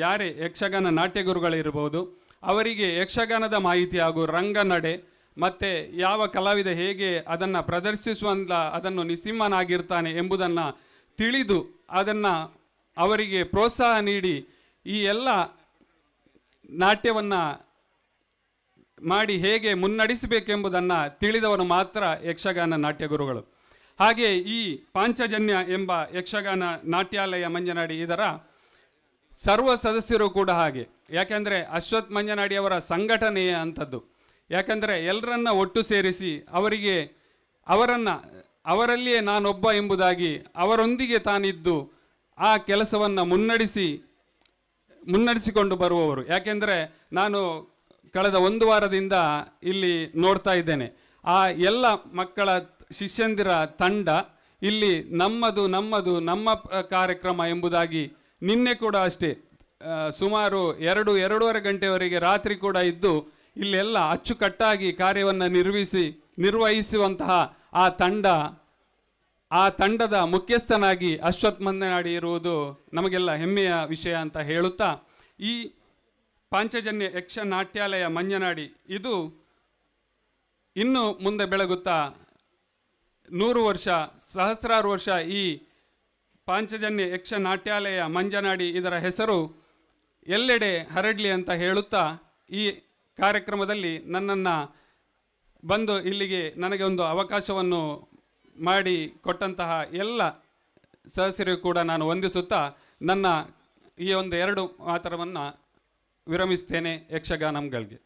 ಯಾರೇ ಯಕ್ಷಗಾನ ನಾಟ್ಯಗುರುಗಳಿರ್ಬೋದು, ಅವರಿಗೆ ಯಕ್ಷಗಾನದ ಮಾಹಿತಿ ಹಾಗೂ ರಂಗನಡೆ ಮತ್ತು ಯಾವ ಕಲಾವಿದ ಹೇಗೆ ಅದನ್ನು ಪ್ರದರ್ಶಿಸುವಂತ ಅದನ್ನು ನಿಸ್ಸಿಮ್ಮನಾಗಿರ್ತಾನೆ ಎಂಬುದನ್ನು ತಿಳಿದು ಅದನ್ನು ಅವರಿಗೆ ಪ್ರೋತ್ಸಾಹ ನೀಡಿ ಈ ಎಲ್ಲ ನಾಟ್ಯವನ್ನು ಮಾಡಿ ಹೇಗೆ ಮುನ್ನಡೆಸಬೇಕೆಂಬುದನ್ನು ತಿಳಿದವರು ಮಾತ್ರ ಯಕ್ಷಗಾನ ನಾಟ್ಯಗುರುಗಳು. ಹಾಗೆ ಈ ಪಾಂಚಜನ್ಯ ಎಂಬ ಯಕ್ಷಗಾನ ನಾಟ್ಯಾಲಯ ಮಂಜನಾಡಿ ಇದರ ಸರ್ವ ಸದಸ್ಯರು ಕೂಡ ಹಾಗೆ. ಯಾಕೆಂದರೆ ಅಶ್ವಥ್ ಮಂಜನಾಡಿಯವರ ಸಂಘಟನೆಯ ಅಂಥದ್ದು. ಯಾಕೆಂದರೆ ಎಲ್ಲರನ್ನ ಒಟ್ಟು ಸೇರಿಸಿ ಅವರಲ್ಲಿಯೇ ನಾನೊಬ್ಬ ಎಂಬುದಾಗಿ ಅವರೊಂದಿಗೆ ತಾನಿದ್ದು ಆ ಕೆಲಸವನ್ನು ಮುನ್ನಡೆಸಿಕೊಂಡು ಬರುವವರು. ಯಾಕೆಂದರೆ ನಾನು ಕಳೆದ 1 ವಾರದಿಂದ ಇಲ್ಲಿ ನೋಡ್ತಾ ಇದ್ದೇನೆ, ಆ ಎಲ್ಲ ಮಕ್ಕಳ ಶಿಷ್ಯಂದಿರ ತಂಡ ಇಲ್ಲಿ ನಮ್ಮ ಕಾರ್ಯಕ್ರಮ ಎಂಬುದಾಗಿ ನಿನ್ನೆ ಕೂಡ ಅಷ್ಟೇ ಸುಮಾರು 2-2.5 ಗಂಟೆವರೆಗೆ ರಾತ್ರಿ ಕೂಡ ಇದ್ದು ಇಲ್ಲೆಲ್ಲ ಅಚ್ಚುಕಟ್ಟಾಗಿ ಕಾರ್ಯವನ್ನು ನಿರ್ವಹಿಸುವಂತಹ ಆ ತಂಡದ ಮುಖ್ಯಸ್ಥನಾಗಿ ಅಶ್ವಥ್ ಮಂಜನಾಡಿ ಇರುವುದು ನಮಗೆಲ್ಲ ಹೆಮ್ಮೆಯ ವಿಷಯ ಅಂತ ಹೇಳುತ್ತಾ, ಈ ಪಾಂಚಜನ್ಯ ಯಕ್ಷ ನಾಟ್ಯಾಲಯ ಮಂಜನಾಡಿ ಇದು ಇನ್ನು ಮುಂದೆ ಬೆಳಗುತ್ತಾ 100 ವರ್ಷ, ಸಹಸ್ರಾರು ವರ್ಷ ಈ ಪಾಂಚಜನ್ಯ ಯಕ್ಷ ನಾಟ್ಯಾಲಯ ಮಂಜನಾಡಿ ಇದರ ಹೆಸರು ಎಲ್ಲೆಡೆ ಹರಡಲಿ ಅಂತ ಹೇಳುತ್ತಾ, ಈ ಕಾರ್ಯಕ್ರಮದಲ್ಲಿ ನನ್ನನ್ನು ಬಂದು ಇಲ್ಲಿಗೆ ನನಗೆ ಒಂದು ಅವಕಾಶವನ್ನು ಮಾಡಿ ಕೊಟ್ಟಂತಹ ಎಲ್ಲ ಸದಸ್ಯರಿಗೂ ಕೂಡ ನಾನು ವಂದಿಸುತ್ತಾ ನನ್ನ ಈ ಒಂದು 2 ಮಾತರವನ್ನು ವಿರಮಿಸ್ತೇನೆ. ಯಕ್ಷಗಾನಂಗಳಿಗೆ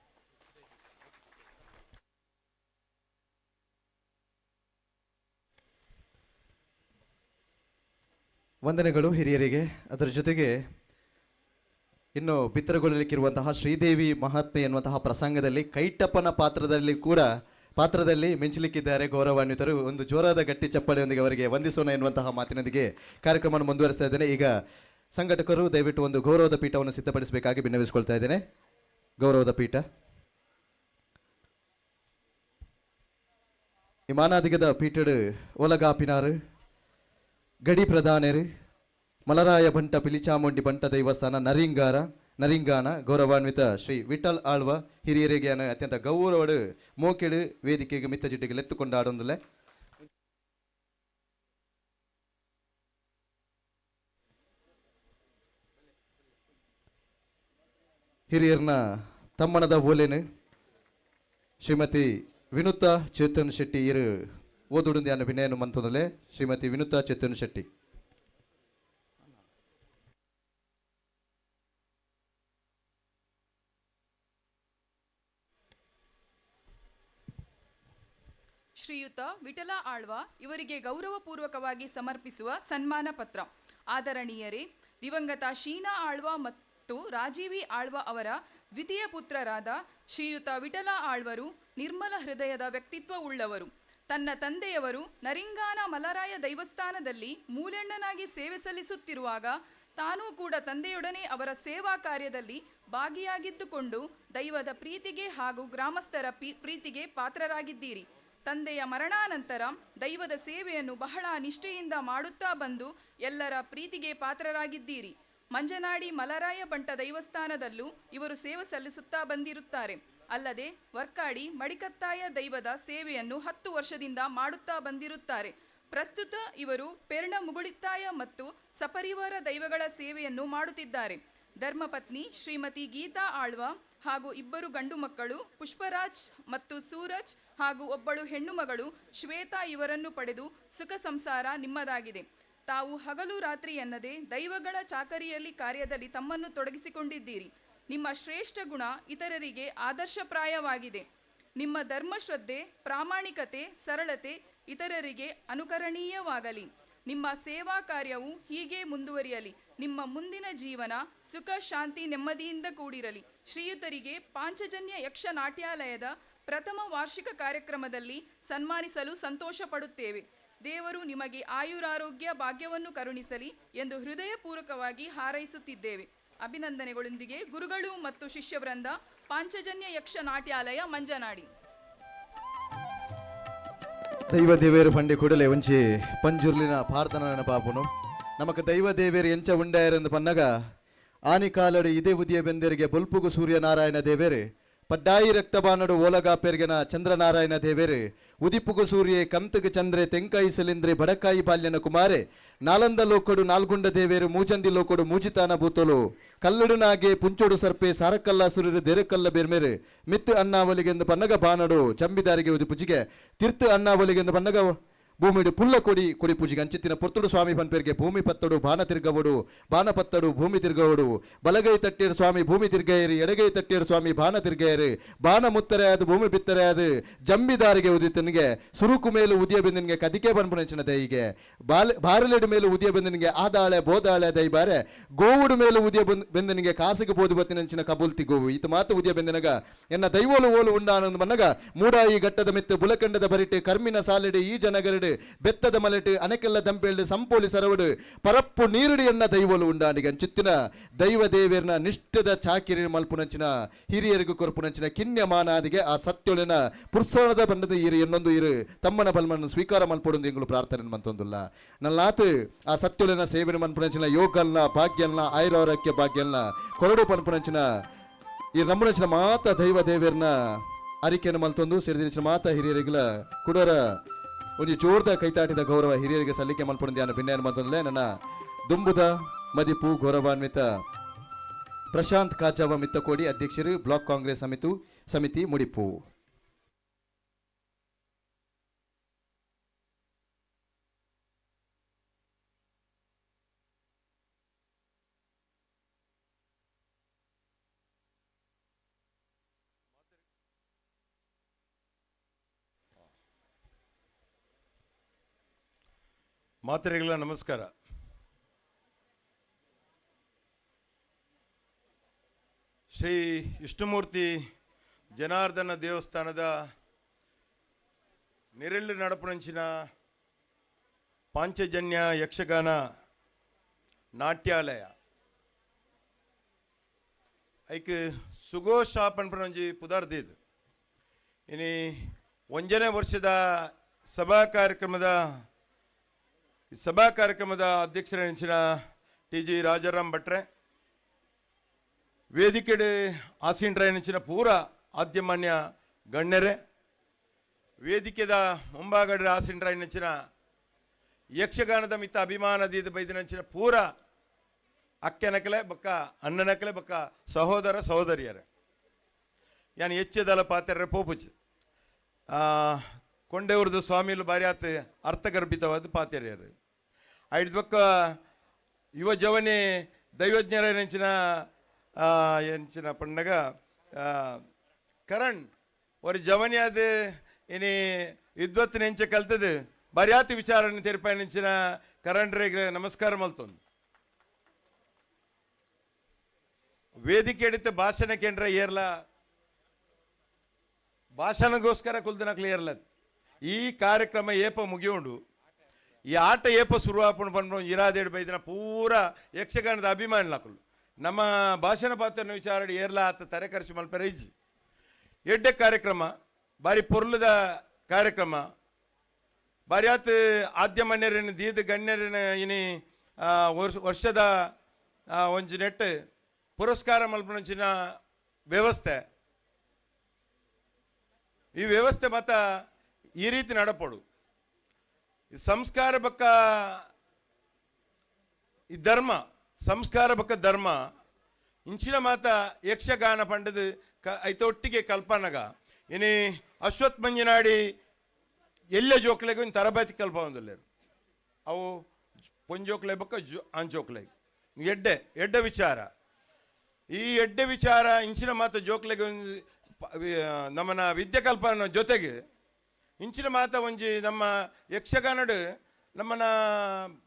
ವಂದನೆಗಳು ಹಿರಿಯರಿಗೆ. ಅದರ ಜೊತೆಗೆ ಇನ್ನು ಬಿತ್ತರಗೊಳ್ಳಲಿಕ್ಕಿರುವಂತಹ ಶ್ರೀದೇವಿ ಮಹಾತ್ಮೆ ಎನ್ನುವಂತಹ ಪ್ರಸಂಗದಲ್ಲಿ ಕೈಟಪ್ಪನ ಪಾತ್ರದಲ್ಲಿ ಮಿಂಚಲಿಕ್ಕಿದ್ದಾರೆ ಗೌರವಾನ್ವಿತರು. ಒಂದು ಜೋರಾದ ಗಟ್ಟಿ ಚಪ್ಪಾಳೆಯೊಂದಿಗೆ ಅವರಿಗೆ ವಂದಿಸೋಣ ಎನ್ನುವಂತಹ ಮಾತಿನೊಂದಿಗೆ ಕಾರ್ಯಕ್ರಮವನ್ನು ಮುಂದುವರಿಸ್ತಾ ಇದ್ದೇನೆ. ಈಗ ಸಂಘಟಕರು ದಯವಿಟ್ಟು ಒಂದು ಗೌರವದ ಪೀಠವನ್ನು ಸಿದ್ಧಪಡಿಸಬೇಕಾಗಿ ವಿನ್ನವಿಸಿಕೊಳ್ತಾ ಇದ್ದೇನೆ. ಗೌರವದ ಪೀಠ ಇಮಾನಾದಿಗದ ಪೀಠಡು ಒಲಗಾಪಿನಾರು ಗಡಿ ಪ್ರಧಾನರು ಮಲರಾಯ ಬಂಟ ಪಿಲಿಚಾಮುಂಡಿ ಬಂಟ ದೈವಸ್ಥಾನ ನರಿಂಗಾನ ಗೌರವಾನ್ವಿತ ಶ್ರೀ ವಿಠಲ್ ಆಳ್ವ ಹಿರಿಯರಿಗೆ ಅತ್ಯಂತ ಗೌರವಡು ಮೋಕೆಡು ವೇದಿಕೆಗೆ ಮಿತ್ತ ಜಿಡ್ಡಿಗೆ ಲೆತ್ತುಕೊಂಡಾಡೊಂದಿಲ್ಲ. ಹಿರಿಯರ್ನ ತಮ್ಮನದ ಓಲೆನು ಶ್ರೀಮತಿ ವಿನುತಾ ಚೇತನ್ ಶೆಟ್ಟಿ ಇರು ಓದುಡುಂದಿ ಅನ್ನ ವಿನಯನು ಮಂತೊಂದಲೆ ಶ್ರೀಮತಿ ವಿನುತಾ ಚೇತನ್ ಶೆಟ್ಟಿ. ಶ್ರೀಯುತ ವಿಠಲ ಆಳ್ವ ಇವರಿಗೆ ಗೌರವಪೂರ್ವಕವಾಗಿ ಸಮರ್ಪಿಸುವ ಸನ್ಮಾನ ಪತ್ರ. ಆದರಣೀಯರೇ, ದಿವಂಗತ ಶೀನಾ ಆಳ್ವ ಮತ್ತು ರಾಜೀವಿ ಆಳ್ವ ಅವರ ದ್ವಿತೀಯ ಪುತ್ರರಾದ ಶ್ರೀಯುತ ವಿಠಲ ಆಳ್ವರು ನಿರ್ಮಲ ಹೃದಯದ ವ್ಯಕ್ತಿತ್ವ ಉಳ್ಳವರು. ತನ್ನ ತಂದೆಯವರು ನರಿಂಗಾನ ಮಲರಾಯ ದೈವಸ್ಥಾನದಲ್ಲಿ ಮೂಲೆಣ್ಣನಾಗಿ ಸೇವೆ ಸಲ್ಲಿಸುತ್ತಿರುವಾಗ ತಾನೂ ಕೂಡ ತಂದೆಯೊಡನೆ ಅವರ ಸೇವಾ ಕಾರ್ಯದಲ್ಲಿ ಭಾಗಿಯಾಗಿದ್ದುಕೊಂಡು ದೈವದ ಪ್ರೀತಿಗೆ ಹಾಗೂ ಗ್ರಾಮಸ್ಥರ ಪ್ರೀತಿಗೆ ಪಾತ್ರರಾಗಿದ್ದೀರಿ. ತಂದೆಯ ಮರಣಾನಂತರ ದೈವದ ಸೇವೆಯನ್ನು ಬಹಳ ನಿಷ್ಠೆಯಿಂದ ಮಾಡುತ್ತಾ ಬಂದು ಎಲ್ಲರ ಪ್ರೀತಿಗೆ ಪಾತ್ರರಾಗಿದ್ದೀರಿ. ಮಂಜನಾಡಿ ಮಲರಾಯ ಬಂಟ ದೈವಸ್ಥಾನದಲ್ಲೂ ಇವರು ಸೇವೆ ಸಲ್ಲಿಸುತ್ತಾ ಬಂದಿರುತ್ತಾರೆ. ಅಲ್ಲದೆ ವರ್ಕಾಡಿ ಮಡಿಕತ್ತಾಯ ದೈವದ ಸೇವೆಯನ್ನು 10 ವರ್ಷದಿಂದ ಮಾಡುತ್ತಾ ಬಂದಿರುತ್ತಾರೆ. ಪ್ರಸ್ತುತ ಇವರು ಪೆರ್ಣ ಮುಗುಳಿತ್ತಾಯ ಮತ್ತು ಸಪರಿವಾರ ದೈವಗಳ ಸೇವೆಯನ್ನು ಮಾಡುತ್ತಿದ್ದಾರೆ. ಧರ್ಮಪತ್ನಿ ಶ್ರೀಮತಿ ಗೀತಾ ಆಳ್ವ ಹಾಗೂ 2 ಗಂಡು ಮಕ್ಕಳು ಪುಷ್ಪರಾಜ್ ಮತ್ತು ಸೂರಜ್ ಹಾಗೂ ಒಬ್ಬಳು ಹೆಣ್ಣು ಮಗಳು ಶ್ವೇತಾ ಇವರನ್ನು ಪಡೆದು ಸುಖ ಸಂಸಾರ ನಿಮ್ಮದಾಗಿದೆ. ತಾವು ಹಗಲು ರಾತ್ರಿ ಎನ್ನದೆ ದೈವಗಳ ಚಾಕರಿಯಲ್ಲಿ ಕಾರ್ಯದಲ್ಲಿ ತಮ್ಮನ್ನು ತೊಡಗಿಸಿಕೊಂಡಿದ್ದೀರಿ. ನಿಮ್ಮ ಶ್ರೇಷ್ಠ ಗುಣ ಇತರರಿಗೆ ಆದರ್ಶಪ್ರಾಯವಾಗಿದೆ. ನಿಮ್ಮ ಧರ್ಮಶ್ರದ್ಧೆ, ಪ್ರಾಮಾಣಿಕತೆ, ಸರಳತೆ ಇತರರಿಗೆ ಅನುಕರಣೀಯವಾಗಲಿ. ನಿಮ್ಮ ಸೇವಾ ಕಾರ್ಯವು ಹೀಗೆ ಮುಂದುವರಿಯಲಿ. ನಿಮ್ಮ ಮುಂದಿನ ಜೀವನ ಸುಖ, ಶಾಂತಿ, ನೆಮ್ಮದಿಯಿಂದ ಕೂಡಿರಲಿ. ಶ್ರೀಯುತರಿಗೆ ಪಾಂಚಜನ್ಯ ಯಕ್ಷ ನಾಟ್ಯಾಲಯದ ಪ್ರಥಮ ವಾರ್ಷಿಕ ಕಾರ್ಯಕ್ರಮದಲ್ಲಿ ಸನ್ಮಾನಿಸಲು ಸಂತೋಷ ಪಡುತ್ತೇವೆ. ದೇವರು ನಿಮಗೆ ಆಯುರಾರೋಗ್ಯ ಭಾಗ್ಯವನ್ನು ಕರುಣಿಸಲಿ ಎಂದು ಹೃದಯಪೂರ್ವಕವಾಗಿ ಹಾರೈಸುತ್ತಿದ್ದೇವೆ. ಅಭಿನಂದನೆಗಳೊಂದಿಗೆ ಗುರುಗಳು ಮತ್ತು ಶಿಷ್ಯವೃಂದ, ಪಾಂಚಜನ್ಯ ಯಕ್ಷ ನಾಟ್ಯಾಲಯ, ಮಂಜನಾಡಿ. ದೈವ ದೇವೇರು ಪಂಡಿ ಕೂಡಲೇ ಒಂಚಿ ಪಂಜುರ್ಲಿನ ಪ್ರಾರ್ಥನ ಪಾಪುನು ನಮಕ್ ದೈವ ದೇವೇರು ಎಂಚ ಉಂಡಾಯರೆಂದು ಪನ್ನಗ ಆನಿ ಕಾಲಡು ಇದೇ ಉದಿಯ ಬೆಂದರಿಗೆ ಬೊಲ್ಪುಗು ಸೂರ್ಯನಾರಾಯಣ ದೇವೇರು ಪಡ್ಡಾಯಿ ರಕ್ತಬಾನಡು ಓಲಗಾಪೆರ್ಗೆನ ಚಂದ್ರನಾರಾಯಣ ದೇವೇರು ಉದಿಪುಗು ಸೂರ್ಯೆ ಕಂತಗ ಚಂದ್ರೆ ತೆಂಕಾಯಿ ಸಲಿಂದ್ರೆ ಬಡಕಾಯಿ ಬಾಲ್ಯನ ಕುಮಾರೆ ನಾಲಂದ ಲೋಕೊಡು ನಾಲ್ಗುಂಡ ದೇವೇರು ಮೂಚಂದಿ ಲೋಕೊಡು ಮೂಚಿತಾನ ಭೂತೋಲು ಕಲ್ಲಡುನಾಗೆ ಪುಂಚೋಡು ಸರ್ಪೆ ಸಾರಕಲ್ಲ ಸುರಿರು ದೆರೆಕಲ್ಲ ಬೆರ್ಮೆರು ಮಿತ್ತು ಅಣ್ಣಾವಲಿಗೆಂದು ಪನ್ನಗ ಬಾನಡು ಚಂಬಿದಾರಿಗೆ ಉದಿಪುಜಿಗೆ ತೀರ್ಥ ಅಣ್ಣಾವಲಿಗೆಂದು ಪನ್ನಗ ಭೂಮಿಡು ಪುಲ್ಲ ಕೊಡಿ ಕೊಡಿ ಪೂಜೆಗೆ ಅಂಚಿತ್ತಿನ ಪೊರ್ತುಡು ಸ್ವಾಮಿ ಪನ್ಪೇರ್ಗೆ ಭೂಮಿ ಪತ್ತಡು ಬಾನ ತಿರ್ಗವಡು ಬಾನ ಪತ್ತಡು ಭೂಮಿ ತಿರ್ಗವಡು ಬಲಗೈ ತಟ್ಟೇರು ಸ್ವಾಮಿ ಭೂಮಿ ತಿರ್ಗೇರಿ ಎಡಗೈ ತಟ್ಟೇರು ಸ್ವಾಮಿ ಬಾನ ತಿರ್ಗೇರಿ ಬಾನ ಮುತ್ತರೆ ಆದು ಭೂಮಿ ಬಿತ್ತರೆ ಆದು ಜಂಬಿದಾರಿಗೆ ಉದಿತನಿಗೆ ಸುರುಕು ಮೇಲೂ ಉದಿಯ ಬೆಂದನಿಗೆ ಕದಿಕೆ ಬನ್ಪುನಂಚಿನ ದೈಗೆ ಬಾರಲೆಡು ಮೇಲೂ ಉದಿಯ ಬೆಂದನಿಗೆ ಆದಾಳೆ ಬೋದಾಳೆ ದೈ ಬಾರೆ ಗೋವುಡು ಮೇಲೂ ಉದಿಯ ಬೆಂದನಿಗೆ ಕಾಸಿಗೆ ಬೋದು ಬತ್ತಿನಂಚಿನ ಕಬುಲ್ತಿ ಗೋವು ಈತ ಮಾತು ಉದಿಯ ಬೆಂದನಗ ಎನ್ನ ದೈವೋಲು ಓಲು ಉಂಡಾನಂದು ಮನ್ನಗ ಮೂಡಾಯಿ ಗಟ್ಟದ ಮೆತ್ತು ಬುಲಕಂಡದ ಬರಿಟೆ ಕರ್ಮಿನ ಸಾಲೆಡೆ ಈ ಜನಗರಡು ಬೆತ್ತದ ಮಲೆಟ್ ಅನೆಕೆಲ್ಲ ದಂಪೆಳ್ದು ಸಂಪೋಲಿ ಸರವಡು ಪರಪ್ಪು ನೀರುಡಿ ಎನ್ನ ದೈವಲು ಉಂಡಾನಿಗೆ ಅಂಚಿತ್ತಿನ ದೈವ ದೇವೇರ್ನ ನಿಷ್ಠದ ಚಾಕಿರಿ ಮಲ್ಪುನಂಚಿನ ಹಿರಿಯರಿಗೂ ಕೊರ್ಪುನಂಚಿನ ಕಿನ್ಯಮಾನಾದಿಗೆ ಆ ಸತ್ಯೊಳಿನ ಪುರ್ಸೋಣದ ಬಂಡದ ಇರು ಎನ್ನೊಂದು ಇರು ತಮ್ಮನ ಬಲ್ಮನ್ನು ಸ್ವೀಕಾರ ಮಲ್ಪೊಡು ಎಂಗಳು ಪ್ರಾರ್ಥನೆ ಮಂತೊಂದುಲ್ಲ ನಲ್ಲಾತು ಆ ಸತ್ಯೊಳಿನ ಸೇವೆನ ಮನ್ಪುನಂಚಿನ ಯೋಗಲ್ನ ಭಾಗ್ಯಲ್ನ ಆಯುರಾರೋಗ್ಯ ಭಾಗ್ಯಲ್ನ ಕೊರಡು ಪನ್ಪುನಂಚಿನ ಈ ನಮ್ಮನಂಚಿನ ಮಾತ ದೈವ ದೇವೇರ್ನ ಅರಿಕೆಯನ್ನು ಮಲ್ತೊಂದು ಸೇರಿದಿನ ಮಾತ ಹಿರಿಯರಿಗಳ ಕುಡರ ಒಂದು ಜೋರ್ದ ಕೈತಾಟಿದ ಗೌರವ ಹಿರಿಯರಿಗೆ ಸಲ್ಲಿಕೆ ಮಲ್ಪೊಂದು ಭಿನ್ನ ಮತ್ತೊಂದಲೇ ನನ್ನ ದುಂಬುದ ಮದಿಪು ಗೌರವಾನ್ವಿತ ಪ್ರಶಾಂತ್ ಕಾಚಾವ ಮಿತ್ತಕೋಡಿ ಅಧ್ಯಕ್ಷರು ಬ್ಲಾಕ್ ಕಾಂಗ್ರೆಸ್ ಸಮಿತಿ ಮುಡಿಪು. ಮಾತರಿಗಳ ನಮಸ್ಕಾರ. ಶ್ರೀ ವಿಷ್ಣುಮೂರ್ತಿ ಜನಾರ್ದನ ದೇವಸ್ಥಾನದ ನೆರೆಳ್ಳು ನಡಪುನಂಚಿನ ಪಾಂಚಜನ್ಯ ಯಕ್ಷಗಾನ ನಾಟ್ಯಾಲಯ ಐಕ್ ಸುಗೋಷ ಪನ್ಪನಂಜಿ ಪುದಾರ್ದಿದ್ದು ಇನಿ 1ನೇ ವರ್ಷದ ಸಭಾ ಕಾರ್ಯಕ್ರಮದ ಅಧ್ಯಕ್ಷರೆನಿಸಿನ ಟಿ.ಜಿ. ರಾಜಾರಾಮ್ ಭಟ್ರೆ, ವೇದಿಕೆಡೆ ಆಸೀನರೆನಿಸಿನ ಪೂರ ಆದ್ಯಮಾನ್ಯ ಗಣ್ಯರೇ, ವೇದಿಕೆದ ಮುಂಭಾಗಡೆ ಆಸೀನರೆನಿಸಿನ ಯಕ್ಷಗಾನದ ಮಿತ್ತ ಅಭಿಮಾನದ ಬೈದಿನಂಚಿನ ಪೂರ ಅಕ್ಕನಕಲೆ ಬೊಕ್ಕ ಅಣ್ಣನಕಲೆ ಬೊಕ್ಕ ಸಹೋದರ ಸಹೋದರಿಯರ ಯಾನ್ ಹೆಚ್ಚದಲ ಪಾತ್ರ ಪೋಪುಜ್ ಕೊಂಡೆವ್ರದ್ದು ಸ್ವಾಮಿಲು ಬಾರಿ ಆತ ಅರ್ಥಗರ್ಭಿತವಾದ ಪಾತೆರೆಯರು ಐದು ಬೊಕ್ಕ ಯುವ ಜವನೆ ದೈವಜ್ಞರ ಎಂಚಿನ ಪಣ್ಣಗ ಕರಣ್ ஒரு ಜವನಿ ಅದು ಇನಿ ವಿದ್ವತ್ ನೆಂಚ ಕಲ್ತದು ಬಾರಿ ಆತ ವಿಚಾರನೆ ತೆರಪಾಯ ನೆಂಚಿನ ಕರಣ್ ನಮಸ್ಕಾರ ಮಲ್ತೊಂದು ವೇದಿಕೆ ಎಡಿತ ಭಾಷಣ ಕೇಂದ್ರ ಏರ್ಲ ಭಾಷಣಗೋಸ್ಕರ ಕುಲ್ದನಕ್ಲೆ ಏರ್ಲ ಈ ಕಾರ್ಯಕ್ರಮ ಏಪ ಮುಗಿಯೋಂಡು ಈ ಆಟ ಏಪ ಶುರುವಾಪಣ ಬಂದು ಇರಾದೇಡು ಬೈದಿನ ಪೂರ ಯಕ್ಷಗಾನದ ಅಭಿಮಾನಿಲಾಕಲು ನಮ್ಮ ಭಾಷಣ ಪಾತ್ರನ ವಿಚಾರ ಏರ್ಲ ಆತ ತರೆ ಖರ್ಚು ಮಲ್ಪ ರೈಜ್ ಎಡ್ಡೆ ಕಾರ್ಯಕ್ರಮ ಬಾರಿ ಪೊರ್ಲದ ಕಾರ್ಯಕ್ರಮ ಬಾರಿ ಆತ ಆದ್ಯ ಮನ್ಯರಿನ ದೀದ ಗಣ್ಯರಿನ ಇನಿ ವರ್ಷದ ಒಂಜಿ ನೆಟ್ ಪುರಸ್ಕಾರ ಮಲ್ಪನಂಚಿನ ವ್ಯವಸ್ಥೆ ಈ ವ್ಯವಸ್ಥೆ ಮತ್ತ ಈ ರೀತಿ ನಡಪಡು ಸಂಸ್ಕಾರ ಬಕ್ಕ ಈ ಧರ್ಮ ಸಂಸ್ಕಾರ ಬಕ್ಕ ಧರ್ಮ ಇಂಚಿನ ಮಾತ ಯಕ್ಷಗಾನ ಪಂಡದ ಐತೊಟ್ಟಿಗೆ ಕಲ್ಪನಗ ಇನಿ ಅಶ್ವತ್ ಮಂಜನಾಡಿ ಎಲ್ಲೆ ಜೋಕ್ಲೆಗೂ ಇನ್ನು ತರಬೇತಿ ಕಲ್ಪ ಒಂದಲ್ಲೇರು ಅವು ಪೊಂಜೋಕ್ಲೆ ಬಕ್ಕ ಅಂಜೋಕ್ಲೆ ಎಡ್ಡೆ ವಿಚಾರ ಈ ಎಡ್ಡೆ ವಿಚಾರ ಇಂಚಿನ ಮಾತ ಜೋಕ್ಲೆಗೆ ನಮ್ಮನ ವಿದ್ಯಾಕಲ್ಪನ ಜೊತೆಗೆ ಇಂಚಿನ ಮಾತ ಒಂಜಿ ನಮ್ಮ ಯಕ್ಷಗಾನಡು ನಮ್ಮನ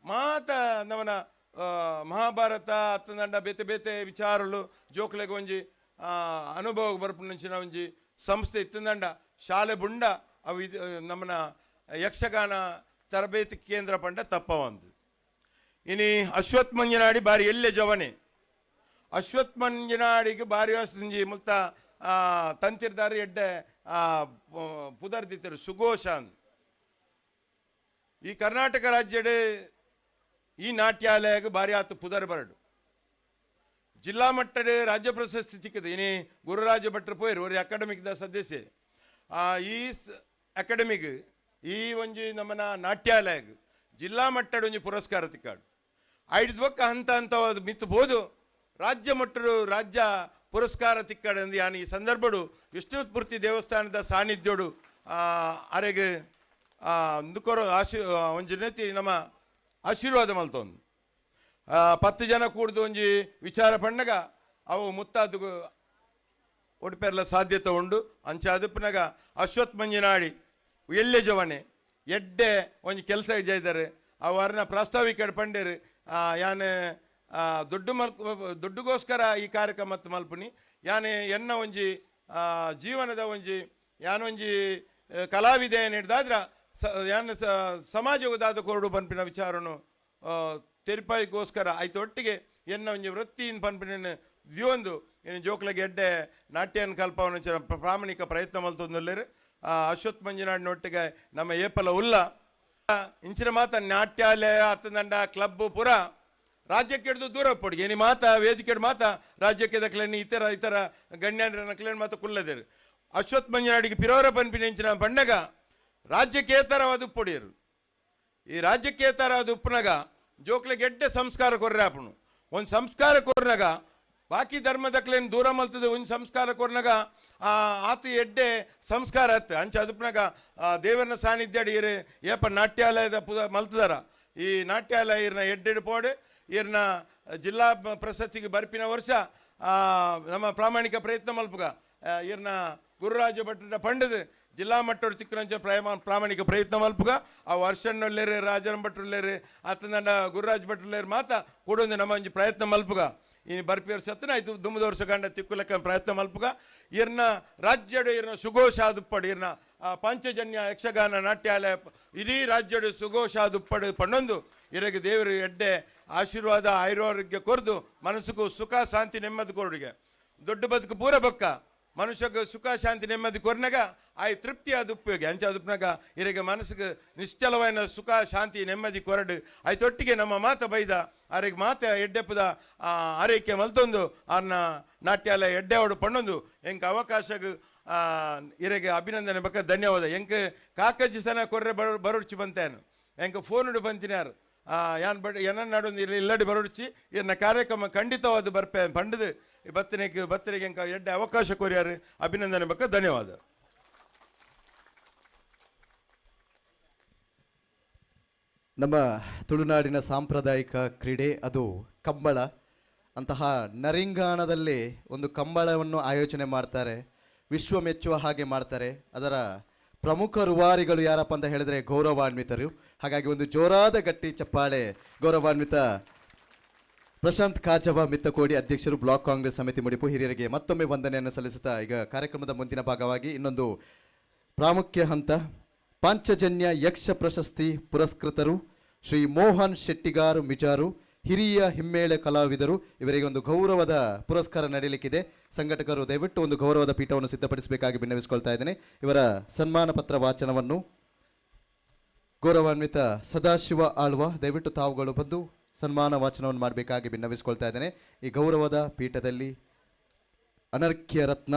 ಮಾತ ನಮ್ಮನ ಮಹಾಭಾರತ ಅತ್ತಂದಂಡ ಬೇತೆ ಬೇತೆ ವಿಚಾರಗಳು ಜೋಕ್ಲೆಗೆ ಒಂಜಿ ಅನುಭವ ಬರ್ಪುನಂಚಿನ ಒಂಜಿ ಸಂಸ್ಥೆ ಇತ್ತಂದಂಡ ಶಾಲೆ ಬುಂಡ ಅವು ನಮ್ಮನ ಯಕ್ಷಗಾನ ತರಬೇತಿ ಕೇಂದ್ರ ಪಂಡ ತಪ್ಪ ಒಂದು ಇನಿ ಅಶ್ವತ್ ಮಂಜನಾಡಿ ಬಾರಿ ಎಲ್ಲೆ ಜವನೆ ಅಶ್ವತ್ ಮಂಜನಾಡಿಗೆ ಬಾರಿ ಒಂಜಿ ಮುಲ್ತ ತಂತಿರ್ದಾರ ಎಡ್ಡೆ ಪುದರ್ದಿತ್ತರು ಸುಘೋಷಾನ್ ಈ ಕರ್ನಾಟಕ ರಾಜ್ಯಡ್ ಈ ನಾಟ್ಯಾಲಯಗೆ ಬಾರಿ ಆತು ಪುದರ್ ಬರಡು ಜಿಲ್ಲಾ ಮಟ್ಟದ ರಾಜ್ಯ ಪ್ರಶಸ್ತಿ ಸಿಕ್ಕಿದೆ ಇನಿ ಗುರುರಾಜ ಭಟ್ರು ಪೋಯರು ಅವ್ರ ಅಕಾಡೆಮಿಕ್ ದ ಸದಸ್ಯೆ ಈ ಅಕಾಡೆಮಿಗ್ ಈ ಒಂಜಿ ನಮ್ಮನ ನಾಟ್ಯಾಲಯಗ್ ಜಿಲ್ಲಾ ಮಟ್ಟದ ಒಂಜಿ ಪುರಸ್ಕಾರ ತಿಕ್ಕಾಡು ಐದು ಬೊಕ್ಕ ಹಂತ ಮಿತ್ತಬಹುದು ರಾಜ್ಯ ಮಟ್ಟದ ರಾಜ್ಯ ಪುರಸ್ಕಾರ ತಿಕ್ಕಡಂದು ಯಾನ್ ಈ ಸಂದರ್ಭಡು ವಿಷ್ಣುಪೂರ್ತಿ ದೇವಸ್ಥಾನದ ಸಾನ್ನಿಧ್ಯೋಡು ಅರೆಗೆ ದುಕೊರೋ ಒಂಜಿ ರೀತಿ ನಮ್ಮ ಆಶೀರ್ವಾದ ಮಲ್ತೊಂದು 10 ಜನ ಕೂಡ್ದು ಒಂಜಿ ವಿಚಾರ ಪಣ್ಣಗ ಅವು ಮುತ್ತಾದು ಒಡ್ಪೆರ್ಲ ಸಾಧ್ಯತೆ ಉಂಡು ಅಂಚ ಅದುಪ್ನಾಗ ಅಶ್ವತ್ ಮಂಜನಾಡಿ ಎಲ್ಲೆ ಜವನೆ ಎಡ್ಡೆ ಒಂಜಿ ಕೆಲಸ ಜೈದಾರೆ ಅವರನ್ನ ಪ್ರಾಸ್ತಾವಿಕ ಪಂಡೇರು ಯಾನ್ ದುಡ್ಡುಗೋಸ್ಕರ ಈ ಕಾರ್ಯಕ್ರಮ ಮಲ್ಪುನಿ ಯಾನೆ ಎನ್ನ ಒಂಜಿ ಜೀವನದ ಒಂಜಿ ಯಾನೊಂಜಿ ಕಲಾವಿದೆ ಹಿಡ್ದಾದ್ರ ಯಾನ ಸಮಾಜದಾದ ಕೊರಡು ಪನ್ಪಿನ ವಿಚಾರನು ತೆರಿಪಾಯಿಗೋಸ್ಕರ ಆಯ್ತು ಒಟ್ಟಿಗೆ ಎನ್ನ ಒಂಜಿ ವೃತ್ತಿನ ಪನ್ಪಿನ ವ್ಯೂಂದು ಇನ್ನು ಜೋಕ್ಲಗೆ ಎಡ್ಡೆ ನಾಟ್ಯನ್ ಕಲ್ಪವನ ಪ್ರಾಮಾಣಿಕ ಪ್ರಯತ್ನ ಮಲ್ತೊಂದುಲ್ಲೇರು ಅಶ್ವತ್ ಮಂಜುನಾಡಿನೊಟ್ಟಿಗೆ ನಮ್ಮ ಏಪಲ ಉಲ್ಲ ಇಂಚಿನ ಮಾತ ನಾಟ್ಯಾಲಯ ಹತ್ತದಂಡ ಕ್ಲಬ್ ಪುರ ರಾಜ್ಯಕ್ಕೆ ಹಿಡಿದು ದೂರ ಪಡಿ ಏನಿ ಮಾತ ವೇದಿಕೆ ಮಾತ ರಾಜ್ಯಕ್ಕೆ ದಕ್ಲೇನಿ ಇತರ ಗಣ್ಯರ ನಕ್ಲೇನ್ ಮಾತ ಕುಲ್ಲದೇರು ಅಶ್ವತ್ ಮಂಜನಾಡಿಗೆ ಪಿರೋರ ಪನ್ಪಿನ ಇಂಚಿನ ಬಣ್ಣಗ ರಾಜ್ಯಕ್ಕೇತರವಾದ ಉಪ್ಪೊಡಿಯರು ಈ ರಾಜ್ಯಕ್ಕೇತರವಾದ ಉಪ್ಪನಾಗ ಜೋಕ್ಲೆ ಗೆಡ್ಡೆ ಸಂಸ್ಕಾರ ಕೊರ್ರೆ ಆಪಣು ಒಂದು ಸಂಸ್ಕಾರ ಕೊರ್ನಾಗ ಬಾಕಿ ಧರ್ಮದಕ್ಲೇನು ದೂರ ಮಲ್ತದೆ ಒಂದು ಸಂಸ್ಕಾರ ಕೊರ್ನಾಗ ಆತ ಎಡ್ಡೆ ಸಂಸ್ಕಾರ ಹತ್ತು ಅಂಚ ಅದಪ್ಪನಾಗ ದೇವರನ ಸಾನ್ನಿಧ್ಯ ಇರು ಏಪ ನಾಟ್ಯಾಲಯದ ಮಲ್ತದಾರ ಈ ನಾಟ್ಯಾಲಯ ಇರ್ನ ಎಡ್ಡೆಡು ಪೋಡು ಇರ್ನ ಜಿಲ್ಲಾ ಪ್ರಶಸ್ತಿಗೆ ಬರ್ಪಿನ ವರ್ಷ ನಮ್ಮ ಪ್ರಾಮಾಣಿಕ ಪ್ರಯತ್ನ ಮಲ್ಪುಗ ಇರ್ನ ಗುರುರಾಜ ಭಟ್ರ ಪಂಡದ ಜಿಲ್ಲಾ ಮಟ್ಟದ ತಿಕ್ಕರಂಚ ಪ್ರಾಮಾಣಿಕ ಪ್ರಯತ್ನ ಮಲ್ಪುಗ ಆ ವರ್ಷನ್ನೊಲ್ಲೇರು ರಾಜನ ಭಟ್ರುಲ್ಲೇರು ಆತನ ಗುರುರಾಜ್ ಭಟ್ರುಲ್ಲೇರು ಮಾತ ಕೂಡೊಂದು ನಮ್ಮ ಒಂಜಿ ಪ್ರಯತ್ನ ಮಲ್ಪುಗ ಇನ್ನು ಬರ್ಪಿ ವರ್ಷ ಹತ್ತನ ಆಯ್ತು ದುಮ್ಮದ ವರ್ಷ ಗಂಡ ತಿಕ್ಕುಲಕ್ಕ ಪ್ರಯತ್ನ ಮಲ್ಪುಗ ಇರ್ನ ರಾಜ್ಯಡು ಇರ್ನ ಸುಘೋಷಾದುಪ್ಪಡು ಇರ್ನ ಪಂಚಜನ್ಯ ಯಕ್ಷಗಾನ ನಾಟ್ಯಾಲಯ ಇಡೀ ರಾಜ್ಯಡು ಸುಘೋಷಾದುಪ್ಪಡು ಪಣ್ಣೊಂದು ಇರಗೆ ದೇವರು ಎಡ್ಡೆ ಆಶೀರ್ವಾದ ಆಯುರ್ವಾರೋಗ್ಯ ಕೊರ್ದು ಮನಸ್ಸಿಗೂ ಸುಖ ಶಾಂತಿ ನೆಮ್ಮದಿ ಕೊರಡಿಗೆ ದೊಡ್ಡ ಬದುಕು ಪೂರ ಬೊಕ್ಕ ಮನುಷ್ಯಗೆ ಸುಖ ಶಾಂತಿ ನೆಮ್ಮದಿ ಕೊರ್ನಾಗ ಆಯ್ ತೃಪ್ತಿ ಅದು ಉಪಯೋಗ ಅಂಚ ಅದುಪ್ನಾಗ ಇರಗೆ ಮನಸ್ಸಿಗೆ ನಿಶ್ಚಲವಾದ ಸುಖ ಶಾಂತಿ ನೆಮ್ಮದಿ ಕೊರಡು ಆಯ್ತೊಟ್ಟಿಗೆ ನಮ್ಮ ಮಾತ ಬೈದ ಆರೆಗೆ ಮಾತ ಎಡ್ಡೆಪ್ಪದ ಆರೈಕೆ ಮಲ್ತೊಂದು ಅನ್ನ ನಾಟ್ಯಾಲಯ ಎಡ್ಡೆವಾಡು ಪಣ್ಣೊಂದು ಎಂಕ ಅವಕಾಶಕ್ಕೆ ಇರಗೆ ಅಭಿನಂದನೆ ಬಕ್ಕ ಧನ್ಯವಾದ ಎಂಕ ಕಾಕಜ್ಜಿ ಸನ ಕೊರ್ರೆ ಬರುಡ್ಚಿ ಬಂತೇನು ಎಂಕ ಫೋನುಡು ಬಂತಿನಾರು ಯಾನ್ ಬಡ್ ಎನ್ನ ನಡೊಂದು ಇಲ್ಲಡಿ ಬರೋಡಿಸಿ ಎನ್ನ ಕಾರ್ಯಕ್ರಮ ಖಂಡಿತವಾದ ಬರ್ಪೆ ಪಂಡದು ಬತ್ತನೆಗೆ ಎಡ್ಡೆ ಅವಕಾಶ ಕೊರಿಯಾರು ಅಭಿನಂದನೆ ಬಗ್ಗೆ ಧನ್ಯವಾದ. ನಮ್ಮ ತುಳುನಾಡಿನ ಸಾಂಪ್ರದಾಯಿಕ ಕ್ರೀಡೆ ಅದು ಕಂಬಳ. ಅಂತಹ ನರಿಂಗಾಣದಲ್ಲಿ ಒಂದು ಕಂಬಳವನ್ನು ಆಯೋಜನೆ ಮಾಡ್ತಾರೆ, ವಿಶ್ವ ಮೆಚ್ಚುವ ಹಾಗೆ ಮಾಡ್ತಾರೆ. ಅದರ ಪ್ರಮುಖ ರೂವಾರಿಗಳು ಯಾರಪ್ಪ ಅಂತ ಹೇಳಿದ್ರೆ ಗೌರವಾನ್ವಿತರು. ಹಾಗಾಗಿ ಒಂದು ಜೋರಾದ ಗಟ್ಟಿ ಚಪ್ಪಾಳೆ ಗೌರವಾನ್ವಿತ ಪ್ರಶಾಂತ್ ಕಾಜವ ಮಿತ್ತಕೋಡಿ, ಅಧ್ಯಕ್ಷರು ಬ್ಲಾಕ್ ಕಾಂಗ್ರೆಸ್ ಸಮಿತಿ ಮುಡಿಪು, ಹಿರಿಯರಿಗೆ ಮತ್ತೊಮ್ಮೆ ವಂದನೆಯನ್ನು ಸಲ್ಲಿಸುತ್ತಾ ಈಗ ಕಾರ್ಯಕ್ರಮದ ಮುಂದಿನ ಭಾಗವಾಗಿ ಇನ್ನೊಂದು ಪ್ರಾಮುಖ್ಯ ಹಂತ. ಪಾಂಚಜನ್ಯ ಯಕ್ಷ ಪ್ರಶಸ್ತಿ ಪುರಸ್ಕೃತರು ಶ್ರೀ ಮೋಹನ್ ಶೆಟ್ಟಿಗಾರ್ ಮಿಜಾರು, ಹಿರಿಯ ಹಿಮ್ಮೇಳ ಕಲಾವಿದರು. ಇವರಿಗೆ ಒಂದು ಗೌರವದ ಪುರಸ್ಕಾರ ನಡೆಯಲಿಕ್ಕಿದೆ. ಸಂಘಟಕರು ದಯವಿಟ್ಟು ಒಂದು ಗೌರವದ ಪೀಠವನ್ನು ಸಿದ್ಧಪಡಿಸಬೇಕಾಗಿ ವಿನ್ನವಿಸಿಕೊಳ್ತಾ ಇದ್ದೇನೆ. ಇವರ ಸನ್ಮಾನ ಪತ್ರ ವಾಚನವನ್ನು ಗೌರವಾನ್ವಿತ ಸದಾಶಿವ ಆಳ್ವ ದಯವಿಟ್ಟು ತಾವುಗಳು ಬಂದು ಸನ್ಮಾನ ವಾಚನವನ್ನು ಮಾಡಬೇಕಾಗಿ ವಿನ್ನವಿಸಿಕೊಳ್ತಾ ಇದ್ದೇನೆ. ಈ ಗೌರವದ ಪೀಠದಲ್ಲಿ ಅನರ್ಘ್ಯ ರತ್ನ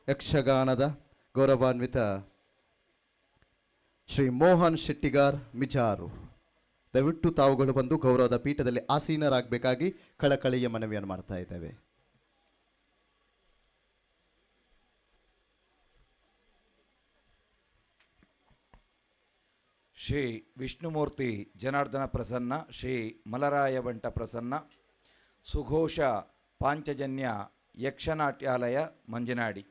ಯಕ್ಷಗಾನದ ಗೌರವಾನ್ವಿತ ಶ್ರೀ ಮೋಹನ್ ಶೆಟ್ಟಿಗಾರ್ ಮಿಜಾರು ದಯವಿಟ್ಟು ತಾವುಗಳು ಬಂದು ಗೌರವದ ಪೀಠದಲ್ಲಿ ಆಸೀನರಾಗಬೇಕಾಗಿ ಕಳಕಳಿಯ ಮನವಿಯನ್ನು ಮಾಡ್ತಾ ಇದ್ದೇವೆ. ಶ್ರೀ ವಿಷ್ಣುಮೂರ್ತಿ ಜನಾರ್ದನ ಪ್ರಸನ್ನ, ಶ್ರೀ ಮಲರಾಯ ಬಂಟ ಪ್ರಸನ್ನ, ಸುಘೋಷ ಪಾಂಚಜನ್ಯ ಯಕ್ಷನಾಟ್ಯಾಲಯ ಮಂಜನಾಡಿ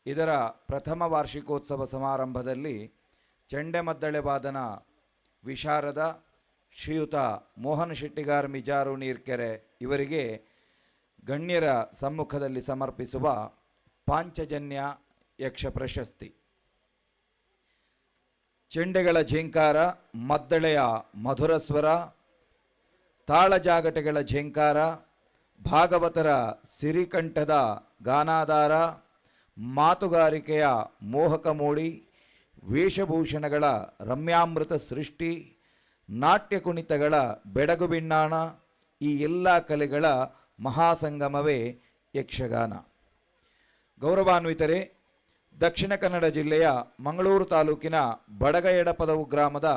ಇದರ ಪ್ರಥಮ ವಾರ್ಷಿಕೋತ್ಸವ ಸಮಾರಂಭದಲ್ಲಿ ಚಂಡೆಮದ್ದಳೆ ವಾದನ ವಿಶಾರದ ಶ್ರೀಯುತ ಮೋಹನ್ ಶೆಟ್ಟಿಗಾರ್ ಮಿಜಾರು ನೀರ್ಕೆರೆ ಇವರಿಗೆ ಗಣ್ಯರ ಸಮ್ಮುಖದಲ್ಲಿ ಸಮರ್ಪಿಸುವ ಪಾಂಚಜನ್ಯ ಯಕ್ಷ ಪ್ರಶಸ್ತಿ. ಚೆಂಡೆಗಳ ಝೇಂಕಾರ, ಮದ್ದಳೆಯ ಮಧುರ ಸ್ವರ, ತಾಳಜಾಗಟೆಗಳ ಝೇಂಕಾರ, ಭಾಗವತರ ಸಿರಿಕಂಠದ ಗಾನಾಧಾರ, ಮಾತುಗಾರಿಕೆಯ ಮೋಹಕ ಮೋಡಿ, ವೇಷಭೂಷಣಗಳ ರಮ್ಯಾಮೃತ ಸೃಷ್ಟಿ, ನಾಟ್ಯ ಕುಣಿತಗಳ ಬೆಡಗು ಬಿಣ್ಣಾಣ, ಈ ಎಲ್ಲ ಕಲೆಗಳ ಮಹಾಸಂಗಮವೇ ಯಕ್ಷಗಾನ. ಗೌರವಾನ್ವಿತರೇ, ದಕ್ಷಿಣ ಕನ್ನಡ ಜಿಲ್ಲೆಯ ಮಂಗಳೂರು ತಾಲೂಕಿನ ಬಡಗ ಎಡಪದವು ಗ್ರಾಮದ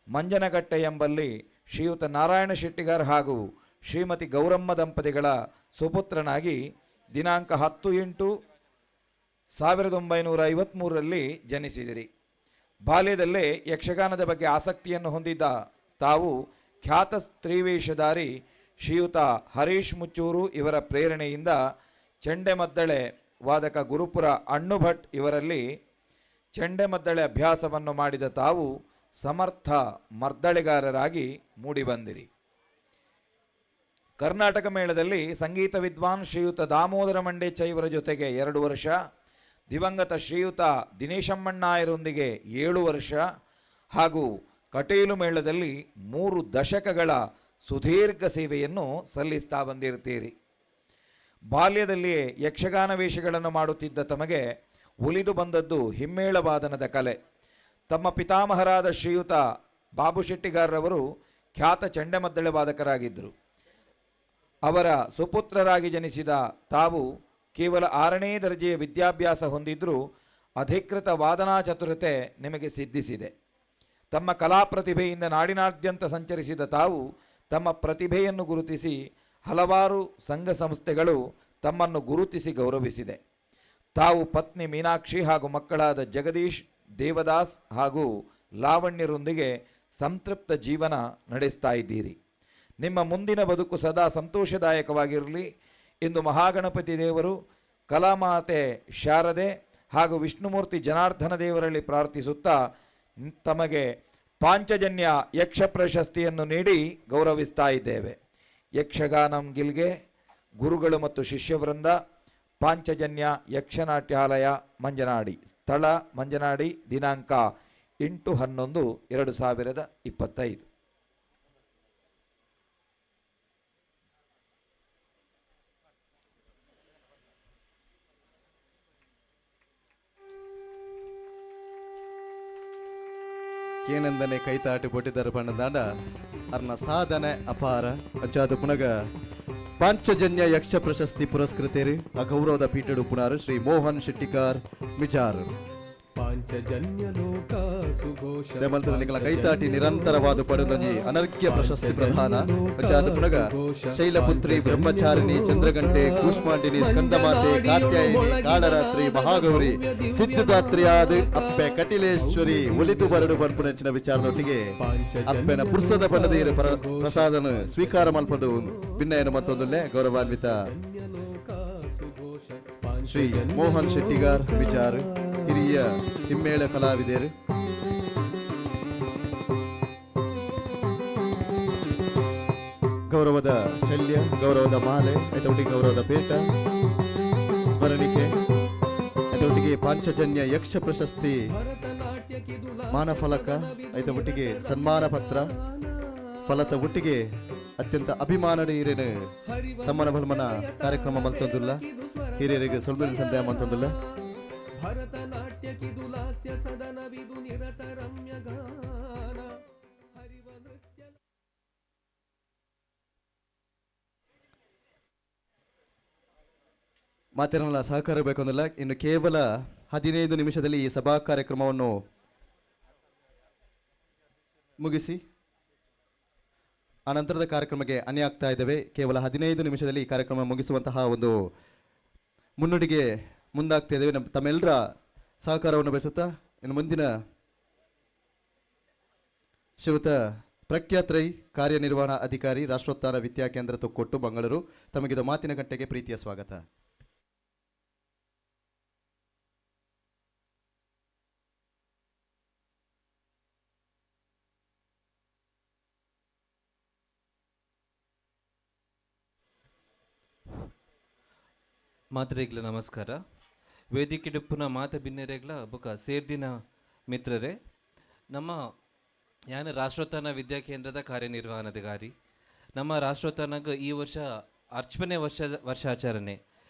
ಮಂಜನಗಟ್ಟೆ ಎಂಬಲ್ಲಿ ಶ್ರೀಯುತ ನಾರಾಯಣ ಶೆಟ್ಟಿಗಾರ್ ಹಾಗೂ ಶ್ರೀಮತಿ ಗೌರಮ್ಮ ದಂಪತಿಗಳ ಸುಪುತ್ರನಾಗಿ ದಿನಾಂಕ 10/8/1953 ಜನಿಸಿದಿರಿ. ಬಾಲ್ಯದಲ್ಲೇ ಯಕ್ಷಗಾನದ ಬಗ್ಗೆ ಆಸಕ್ತಿಯನ್ನು ಹೊಂದಿದ್ದ ತಾವು ಖ್ಯಾತ ಸ್ತ್ರೀವೇಷಧಾರಿ ಶ್ರೀಯುತ ಹರೀಶ್ ಮುಚ್ಚೂರು ಇವರ ಪ್ರೇರಣೆಯಿಂದ ಚೆಂಡೆಮದ್ದಳೆ ವಾದಕ ಗುರುಪುರ ಅಣ್ಣು ಭಟ್ ಇವರಲ್ಲಿ ಚೆಂಡೆಮದ್ದಳೆ ಅಭ್ಯಾಸವನ್ನು ಮಾಡಿದ ತಾವು ಸಮರ್ಥ ಮರ್ದಳೆಗಾರರಾಗಿ ಮೂಡಿಬಂದಿರಿ. ಕರ್ನಾಟಕ ಮೇಳದಲ್ಲಿ ಸಂಗೀತ ವಿದ್ವಾನ್ ಶ್ರೀಯುತ ದಾಮೋದರ ಮಂಡೇಚ ಇವರ ಜೊತೆಗೆ 2 ವರ್ಷ, ದಿವಂಗತ ಶ್ರೀಯುತ ದಿನೇಶಮ್ಮಣ್ಣಾಯರೊಂದಿಗೆ 7 ವರ್ಷ ಹಾಗೂ ಕಟೀಲು ಮೇಳದಲ್ಲಿ 3 ದಶಕಗಳ ಸುದೀರ್ಘ ಸೇವೆಯನ್ನು ಸಲ್ಲಿಸ್ತಾ ಬಂದಿರ್ತೀರಿ. ಬಾಲ್ಯದಲ್ಲಿಯೇ ಯಕ್ಷಗಾನ ವೇಷಗಳನ್ನು ಮಾಡುತ್ತಿದ್ದ ತಮಗೆ ಉಳಿದು ಬಂದದ್ದು ಹಿಮ್ಮೇಳವಾದನದ ಕಲೆ. ತಮ್ಮ ಪಿತಾಮಹರಾದ ಶ್ರೀಯುತ ಬಾಬು ಶೆಟ್ಟಿಗಾರ್ರವರು ಖ್ಯಾತ ಚಂಡೆಮದ್ದಳೆ ವಾದಕರಾಗಿದ್ದರು. ಅವರ ಸುಪುತ್ರರಾಗಿ ಜನಿಸಿದ ತಾವು ಕೇವಲ 6ನೇ ದರ್ಜೆಯ ವಿದ್ಯಾಭ್ಯಾಸ ಹೊಂದಿದ್ದರೂ ಅಧಿಕೃತ ವಾದನಾ ಚತುರತೆ ನಿಮಗೆ ಸಿದ್ಧಿಸಿದೆ. ತಮ್ಮ ಕಲಾ ಪ್ರತಿಭೆಯಿಂದ ನಾಡಿನಾದ್ಯಂತ ಸಂಚರಿಸಿದ ತಾವು ತಮ್ಮ ಪ್ರತಿಭೆಯನ್ನು ಗುರುತಿಸಿ ಹಲವಾರು ಸಂಘ ಸಂಸ್ಥೆಗಳು ತಮ್ಮನ್ನು ಗುರುತಿಸಿ ಗೌರವಿಸಿದೆ. ತಾವು ಪತ್ನಿ ಮೀನಾಕ್ಷಿ ಹಾಗೂ ಮಕ್ಕಳಾದ ಜಗದೀಶ್, ದೇವದಾಸ್ ಹಾಗೂ ಲಾವಣ್ಯರೊಂದಿಗೆ ಸಂತೃಪ್ತ ಜೀವನ ನಡೆಸ್ತಾ ಇದ್ದೀರಿ. ನಿಮ್ಮ ಮುಂದಿನ ಬದುಕು ಸದಾ ಸಂತೋಷದಾಯಕವಾಗಿರಲಿ ಎಂದು ಮಹಾಗಣಪತಿ ದೇವರು, ಕಲಾಮಾತೆ ಶಾರದೆ ಹಾಗೂ ವಿಷ್ಣುಮೂರ್ತಿ ಜನಾರ್ದನ ದೇವರಲ್ಲಿ ಪ್ರಾರ್ಥಿಸುತ್ತಾ ತಮಗೆ ಪಾಂಚಜನ್ಯ ಯಕ್ಷ ಪ್ರಶಸ್ತಿಯನ್ನು ನೀಡಿ ಗೌರವಿಸ್ತಾ ಇದ್ದೇವೆ. ಯಕ್ಷಗಾನಂ ಗಿಲ್ಗೆ ಗುರುಗಳು ಮತ್ತು ಶಿಷ್ಯವೃಂದ, ಪಾಂಚಜನ್ಯ ಯಕ್ಷನಾಟ್ಯಾಲಯ ಮಂಜನಾಡಿ, ಸ್ಥಳ ಮಂಜನಾಡಿ, ದಿನಾಂಕ 8/11/2025. ಏನಂದನೆ ಕೈತಾಟಿ ಪೊಟ್ಟಿದ್ದಾರೆ ಪಣ್ಣದಾಂಡ ಅರ್ನ ಸಾಧನೆ ಅಪಾರ ಅಂಚಾದ ಪುನಗ ಪಾಂಚಜನ್ಯ ಯಕ್ಷ ಪ್ರಶಸ್ತಿ ಪುರಸ್ಕೃತರು ಆ ಗೌರವದ ಪೀಠಡು ಪುನಾರು ಶ್ರೀ ಮೋಹನ್ ಶೆಟ್ಟಿಗಾರ್ ಮಿಜಾರ್. ಪಾಂಚಜನ್ಯ ಲೋಕ ದಮಲ್ತದಲ್ಲಿ ಕೈತಾಟಿ ನಿರಂತರವಾದ ಪಡೆದೊಂಜಿ ಅನರ್ಘ್ಯ ಪ್ರಶಸ್ತಿ ಪ್ರದಾನ ಪಂಚಾಯತ್ ಪುನಗ ಶೈಲಪುತ್ರಿ ಬ್ರಹ್ಮಚಾರಿಣಿ ಚಂದ್ರಗಂಟೆ ಕೂಷ್ಮಾಂಡಿನಿ ಸ್ಕಂದಮಾತೆ ಕಾತ್ಯಾಯಿನಿ ಕಾಳರಾತ್ರಿ ಮಹಾಗೌರಿ ಸಿದ್ಧದಾತ್ರಿಯಾದ ಅಪ್ಪೆ ಕಟಿಲೇಶ್ವರಿ ಒಲಿತು ಬರಡು ಬರ್ಪುನಚ್ಚಿನ ವಿಚಾರದೊಟ್ಟಿಗೆ ಅಪ್ಪೆನ ಪುರ್ಸದ ಪನ್ನದೀರ ಪ್ರಸಾದನ ಸ್ವೀಕಾರ ಮಲ್ಪಡು ಭಿನ್ನಯನ ಮತ್ತೊಂದಲ್ಲೇ ಗೌರವಾನ್ವಿತ ಶ್ರೀ ಮೋಹನ್ ಶೆಟ್ಟಿಗಾರ್ ವಿಚಾರ ಹಿರಿಯ ಹಿಮ್ಮೇಳ ಕಲಾವಿದರು ಗೌರವದ ಶಲ್ಯ ಗೌರವದ ಮಾಲೆ ಐತೊಟ್ಟಿಗೆ ಗೌರವದ ಪೇಟ ಸ್ಮರಣಿಕೆ ಐತೊಟ್ಟಿಗೆ ಪಾಂಚಜನ್ಯ ಯಕ್ಷ ಪ್ರಶಸ್ತಿ ಮಾನಫಲಕ ಐತೊಟ್ಟಿಗೆ ಸನ್ಮಾನ ಪತ್ರ ಫಲತ ಒಟ್ಟಿಗೆ ಅತ್ಯಂತ ಅಭಿಮಾನದ ಹಿರಿಯನ ತಮ್ಮನ ಬಲ್ಮನ ಕಾರ್ಯಕ್ರಮ ಮಲ್ತೊಂದಿಲ್ಲ ಹಿರಿಯರಿಗೆ ಸ್ವಲ್ಪ ಸಂದೇಹ ಮಲ್ತೊಂದಿಲ್ಲ ಮಾತಿರಲ್ಲ ಸಹಕಾರ ಬೇಕಂದಿಲ್ಲ. ಇನ್ನು ಕೇವಲ 15 ನಿಮಿಷದಲ್ಲಿ ಈ ಸಭಾ ಕಾರ್ಯಕ್ರಮವನ್ನು ಮುಗಿಸಿ ಅನಂತರದ ಕಾರ್ಯಕ್ರಮಕ್ಕೆ ಅನ್ಯ ಆಗ್ತಾ ಇದ್ದೇವೆ. ಕೇವಲ 15 ನಿಮಿಷದಲ್ಲಿ ಈ ಕಾರ್ಯಕ್ರಮ ಮುಗಿಸುವಂತಹ ಒಂದು ಮುನ್ನುಡಿಗೆ ಮುಂದಾಗ್ತಾ ಇದ್ದೇವೆ. ತಮ್ಮೆಲ್ಲರ ಸಹಕಾರವನ್ನು ಬಯಸುತ್ತಾ ಇನ್ನು ಮುಂದಿನ ಶ್ರೀಯುತ ಪ್ರಖ್ಯಾತ್ ರೈ ಕಾರ್ಯನಿರ್ವಹಣಾ ಅಧಿಕಾರಿ ರಾಷ್ಟ್ರೋತ್ಥಾನ ವಿದ್ಯಾಕೇಂದ್ರ ತೊಕ್ಕೊಟ್ಟು ಮಂಗಳೂರು ತಮಗಿದ ಮಾತಿನ ಗಂಟೆಗೆ ಪ್ರೀತಿಯ ಸ್ವಾಗತ. ಮಾತ್ರೆಗ್ಲ ನಮಸ್ಕಾರ. ವೇದಿಕೆಡುಪ್ಪುನ ಮಾತ ಭಿನ್ನರೆಗ್ಲ ಬೊಕ ಸೇರ್ದಿನ ಮಿತ್ರರೇ, ನಮ್ಮ ಯಾನ ರಾಷ್ಟ್ರೋತ್ಥಾನ ವಿದ್ಯಾಕೇಂದ್ರದ ಕಾರ್ಯನಿರ್ವಹಣಾಧಿಕಾರಿ. ನಮ್ಮ ರಾಷ್ಟ್ರೋತ್ಥಾನಗ ಈ ವರ್ಷ 40ನೇ ವರ್ಷಾಚರಣೆ.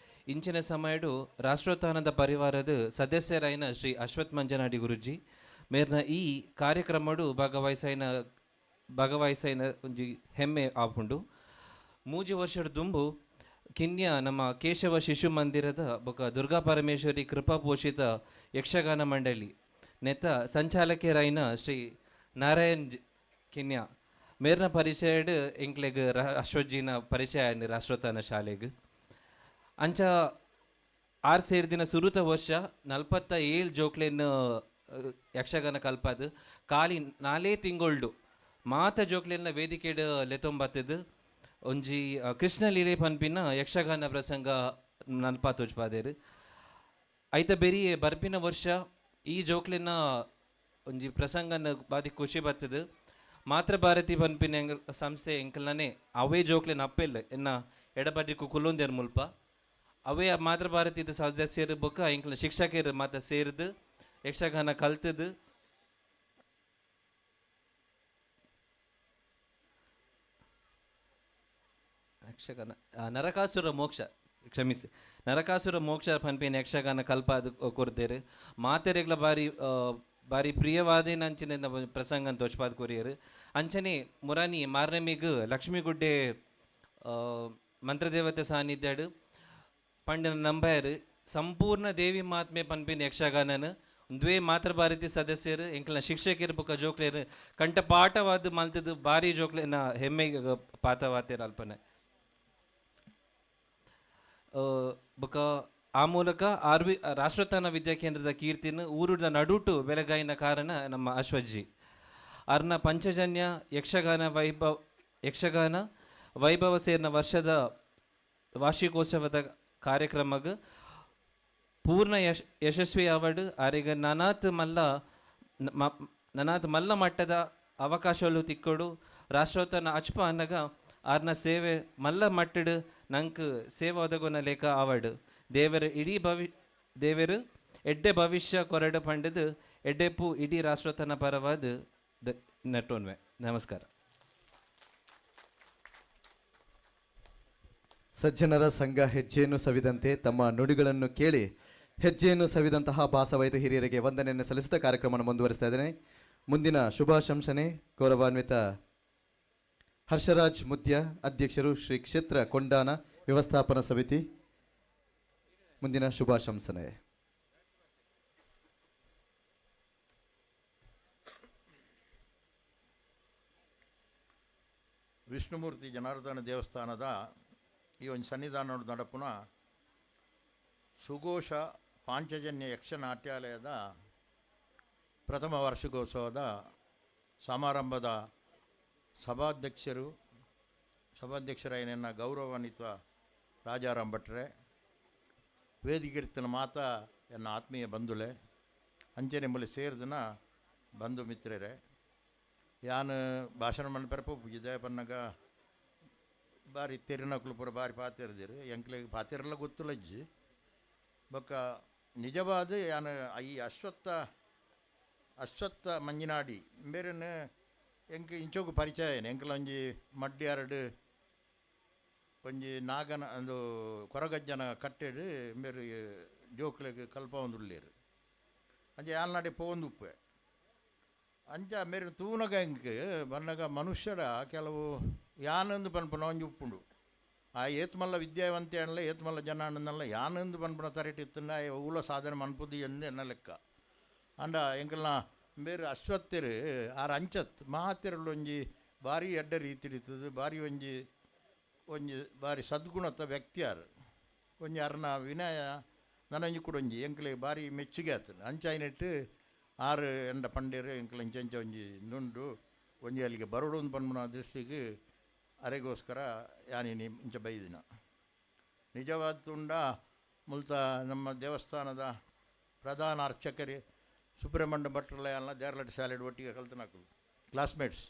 ಇಂಚಿನ ಸಮಯಡು ರಾಷ್ಟ್ರೋತ್ಥಾನದ ಪರಿವಾರದ ಸದಸ್ಯರಾಯಿನ ಶ್ರೀ ಅಶ್ವಥ್ ಮಂಜನಾಡಿ ಗುರುಜಿ ಮೇರ್ನ ಈ ಕಾರ್ಯಕ್ರಮಡು ಭಾಗವಹಿಸೈನ ಒಂಜಿ ಹೆಮ್ಮೆ ಆಪುಂಡು. 3 ವರ್ಷದ ದುಂಬು ಕಿನ್ಯ ನಮ್ಮ ಕೇಶವ ಶಿಶು ಮಂದಿರದ ಬೊಕ ದುರ್ಗಾ ಪರಮೇಶ್ವರಿ ಕೃಪಾ ಪೋಷಿತ ಯಕ್ಷಗಾನ ಮಂಡಳಿ ನೆತ ಸಂಚಾಲಕರಾಯಿನ ಶ್ರೀ ನಾರಾಯಣ್ ಕಿನ್ಯ ಮೇರ್ನ ಪರಿಚಯಡ್ ಎಂಕ್ಲೆಗ್ ಅಶ್ವಜ್ಜಿನ ಪರಿಚಯ ರಾಷ್ಟ್ರೋತ್ಥಾನ ಶಾಲೆಗ್ ಅಂಚ 6 ಸೇರ್ದಿನ ಸುರುತ ವರ್ಷ 47 ಜೋಕ್ಲೆನ್ ಯಕ್ಷಗಾನ ಕಲ್ಪದು ಖಾಲಿ 4 ತಿಂಗೊಳ್ಡು ಮಾತ ಜೋಕ್ಲೆನ್ನ ವೇದಿಕೆಡ್ ಲೆತೊಂಬತ್ತದು ಒಂಜಿ ಕೃಷ್ಣ ಲೀಲೆ ಪನ್ಪಿನ ಯಕ್ಷಗಾನ ಪ್ರಸಂಗ ನಲ್ಪ ತೋಜ್ಪಾದೇರು ಐತ ಬೆರಿ ಬರ್ಪಿನ ವರ್ಷ ಈ ಜೋಕ್ಲೆನ ಒಂಜಿ ಪ್ರಸಂಗನ ಬಾದಿ ಖುಷಿ ಬರ್ತದೆ. ಮಾತ್ರ ಭಾರತಿ ಪನ್ಪಿನ ಸಂಸ್ಥೆ ಎಂಕಲ್ನೇ ಅವೇ ಜೋಕ್ಲೆನ ಅಪ್ಪೆಲ್ಲ ಎನ್ನ ಎಡಬಡ್ಡಿಗೂ ಕುಲ್ಲೊಂದೇರು ಮುಲ್ಪ ಅವೇ ಮಾತ್ರ ಭಾರತಿದ ಸದಸ್ಯರು ಬೊಕ್ಕ ಎಂಕಲ್ನ ಶಿಕ್ಷಕರು ಮಾತ್ರ ಸೇರಿದು ಯಕ್ಷಗಾನ ಕಲ್ತದು. ಯಕ್ಷಗಾನ ನರಕಾಸುರ ಮೋಕ್ಷ ಕ್ಷಮಿಸಿ ನರಕಾಸುರ ಮೋಕ್ಷ ಪನ್ಪೇನ ಯಕ್ಷಗಾನ ಕಲ್ಪ ಅದು ಕೊರ್ದೇರು ಮಾತೆರೆಗ್ಲ ಬಾರಿ ಪ್ರಿಯವಾದೇನಂಚಿನ ಪ್ರಸಂಗ ತೋಚ್ಪಾದ ಕೊರಿಯರು ಅಂಚನೆ ಮುರಾನಿ ಮಾರ್ನಮಿಗ್ ಲಕ್ಷ್ಮೀಗುಡ್ಡೆ ಮಂತ್ರದೇವತೆ ಸಾನ್ನಿಧ್ಯಾಡು ಪಂಡಿನ ನಂಬಾಯರು ಸಂಪೂರ್ಣ ದೇವಿ ಮಾತ್ಮೆ ಪನ್ಪೇನ ಯಕ್ಷಗಾನನ ಒಂದ್ವೇ ಮಾತ್ರ ಭಾರತಿ ಸದಸ್ಯರು ಎಂಕಲ್ನ ಶಿಕ್ಷಕರು ಬೊಕ ಜೋಕ್ಲೇರು ಕಂಠ ಪಾಠವಾದ ಮಲ್ತದ್ದು ಭಾರಿ ಜೋಕ್ಲೆನ ಹೆಮ್ಮೆ ಪಾಠವಾತೇರು ಅಲ್ಪನೆ ಬೊಕ ಆ ಮೂಲಕ ರಾಷ್ಟ್ರೋತ್ಥಾನ ವಿದ್ಯಾಕೇಂದ್ರದ ಕೀರ್ತಿನ ಊರುದ ನಡುಟು ಬೆಳಗಾಯಿನ ಕಾರಣ ನಮ್ಮ ಅಶ್ವಜ್ಜಿ ಅರ್ನ ಪಂಚಜನ್ಯ ಯಕ್ಷಗಾನ ವೈಭವ ಸೇರ್ನ ವರ್ಷದ ವಾರ್ಷಿಕೋತ್ಸವದ ಕಾರ್ಯಕ್ರಮಗ ಪೂರ್ಣ ಯಶಸ್ವಿ ಅವಾರ್ಡ್ ಆರಿಗೆ ನನಾತ್ ಮಲ್ಲ ಮಟ್ಟದ ಅವಕಾಶಗಳು ತಿಕ್ಕೊಡು ರಾಷ್ಟ್ರೋತ್ಥಾನ ಅಚ್ಪ ಅನ್ನಗ ಆರ್ನ ಸೇವೆ ಮಲ್ಲ ಮಟ್ಟಡು ನಂಗೆ ಸೇವೆ ಒದಗುನ ಲೇಖ ಅವಾರ್ಡ್ ದೇವರು ಎಡ್ಡೆ ಭವಿಷ್ಯ ಕೊರಡು ಪಂಡದು ಎಡ್ಡೆಪ್ಪು ಇಡೀ ರಾಷ್ಟ್ರೋತ್ಥಾನ ಪರವಾದ ನಟೋನ್ವೆ. ನಮಸ್ಕಾರ. ಸಜ್ಜನರ ಸಂಘ ಹೆಜ್ಜೆಯನ್ನು ಸವಿದಂತೆ ತಮ್ಮ ನುಡಿಗಳನ್ನು ಕೇಳಿ ಹೆಜ್ಜೆಯನ್ನು ಸವಿದಂತಹ ಭಾಸವೈತು ಹಿರಿಯರಿಗೆ ವಂದನೆಯನ್ನು ಸಲ್ಲಿಸಿದ ಕಾರ್ಯಕ್ರಮವನ್ನು ಮುಂದುವರಿಸ್ತಾ ಇದ್ದೇನೆ. ಮುಂದಿನ ಶುಭಾಶಂಸನೆ ಗೌರವಾನ್ವಿತ ಹರ್ಷರಾಜ್ ಮುದ್ಯ ಅಧ್ಯಕ್ಷರು ಶ್ರೀ ಕ್ಷೇತ್ರ ಕೊಂಡಾನ ವ್ಯವಸ್ಥಾಪನಾ ಸಮಿತಿ. ಮುಂದಿನ ಶುಭಾಶಂಸನೆ ವಿಷ್ಣುಮೂರ್ತಿ ಜನಾರ್ದನ ದೇವಸ್ಥಾನದ ಈ ಒಂದು ಸನ್ನಿಧಾನ ನಡಪುನ ಸುಘೋಷ ಪಾಂಚಜನ್ಯ ಯಕ್ಷನಾಟ್ಯಾಲಯದ ಪ್ರಥಮ ವಾರ್ಷಿಕೋತ್ಸವದ ಸಮಾರಂಭದ ಸಭಾಧ್ಯಕ್ಷರಾಯನ ಗೌರವಾನ್ವಿತ ರಾಜಾರಾಮ್ ಭಟ್ರೆ, ವೇದಿಕೆರ್ತಿನ ಮಾತ ಎನ್ನ ಆತ್ಮೀಯ ಬಂಧುಲೆ, ಅಂಚನೆ ಮೂಲೆ ಸೇರಿದನ ಬಂಧು ಮಿತ್ರರೇ, ಯಾನು ಭಾಷಣ ಮಲ್ಪರಪ ಪೂಜಿದೆ ಪನ್ನಗ ಬಾರಿ ತೆರಿನಕ್ಲು ಪೂರ ಬಾರಿ ಪಾತಿರ್ದಿರು ಎಂಕ್ಲಿಗೆ ಪಾತಿರಲ್ಲ ಗೊತ್ತುಲಜ್ಜಿ ಬೊಕ್ಕ ನಿಜವಾದ ಯಾನು ಈ ಅಶ್ವತ್ಥ ಮಂಜಿನಾಡಿ ಬೇರೆನ ಎಂಕ್ ಇಂಚೋಗು ಪರಿಚಯ ಏನು ಎಂಕಲ ಒಂಜಿ ಮಡ್ಯಾರಡು ಒಂಜಿ ನಾಗನ ಒಂದು ಕೊರಗಜ್ಜನ ಕಟ್ಟೆಡು ಬೇರೆ ಜೋಕ್ಲೆಗ್ ಕಲ್ಪ ಒಂದುಳ್ಳೇರು ಅಂಚೆ ಯಾಲ್ನಾಡೆ ಪೋಂದು ಉಪ್ಪೆ ಅಂಚ ಮೇರೆ ತೂನಗ ಎಂಕ್ ಬನ್ನಗ ಮನುಷ್ಯರ ಕೆಲವು ಯಾನಂದು ಪನ್ಪನ ಒಂಜಿ ಉಪ್ಪುಂಡು ಆ ಏತ್ಮಲ್ಲ ವಿದ್ಯಾವಂತೆ ಅನ್ನಲ್ಲ ಏತ್ಮಲ್ಲ ಜನ ಅನ್ನಲ್ಲ ಯಾನಂದು ಪನ್ಪನ ತರೆಟಿತ್ತನ್ನ ಊಲ ಸಾಧನೆ ಮನ್ಪುದಿ ಎಂದು ಎನ್ನ ಲೆಕ್ಕ ಅಂಡ ಎಂಕಲ್ನ ಬೇರೆ ಅಶ್ವತ್ಥರು ಆರು ಅಂಚತ್ ಮಹಾತಿರಲು ಒಂಜಿ ಭಾರಿ ಎಡ್ಡ ರೀತಿ ಇರ್ತದೆ ಭಾರಿ ಒಂಜಿ ಭಾರಿ ಸದ್ಗುಣತ ವ್ಯಕ್ತಿಯಾರು ಒಂಜಿ ಅರ್ನ ವಿನಯ ನನಂಜಿ ಕೂಡ ಒಂಜಿ ಎಂಕ್ಲೆ ಭಾರಿ ಮೆಚ್ಚುಗೆ ಆತನು ಅಂಚಾಯಿನಿಟ್ಟು ಆರು ಎಂಡ ಪಂಡೇರು ಎಂಕ್ಲೆ ಇಂಚ ಒಂಜಿ ನುಂಡು ಒಂಜಿ ಅಲ್ಲಿಗೆ ಬರೋಡು ಒಂದು ಪನ್ಮನ ದೃಷ್ಟಿಗೆ ಅರೆಗೋಸ್ಕರ ಯಾನಿನಿ ಇಂಚ ಬೈದಿನ ನಿಜವಾದ ತುಂಡ ಮುಲ್ತ ನಮ್ಮ ದೇವಸ್ಥಾನದ ಪ್ರಧಾನ ಅರ್ಚಕರಿ ಸುಬ್ರಹ್ಮಣ್ಯ ಭಟ್ರಲ್ಲ ಎಲ್ಲ ದೇರ್ಲಡ್ ಶಾಲೆಡ್ ಒಟ್ಟಿಗೆ ಕಲ್ತನಾಕು ಕ್ಲಾಸ್ಮೇಟ್ಸ್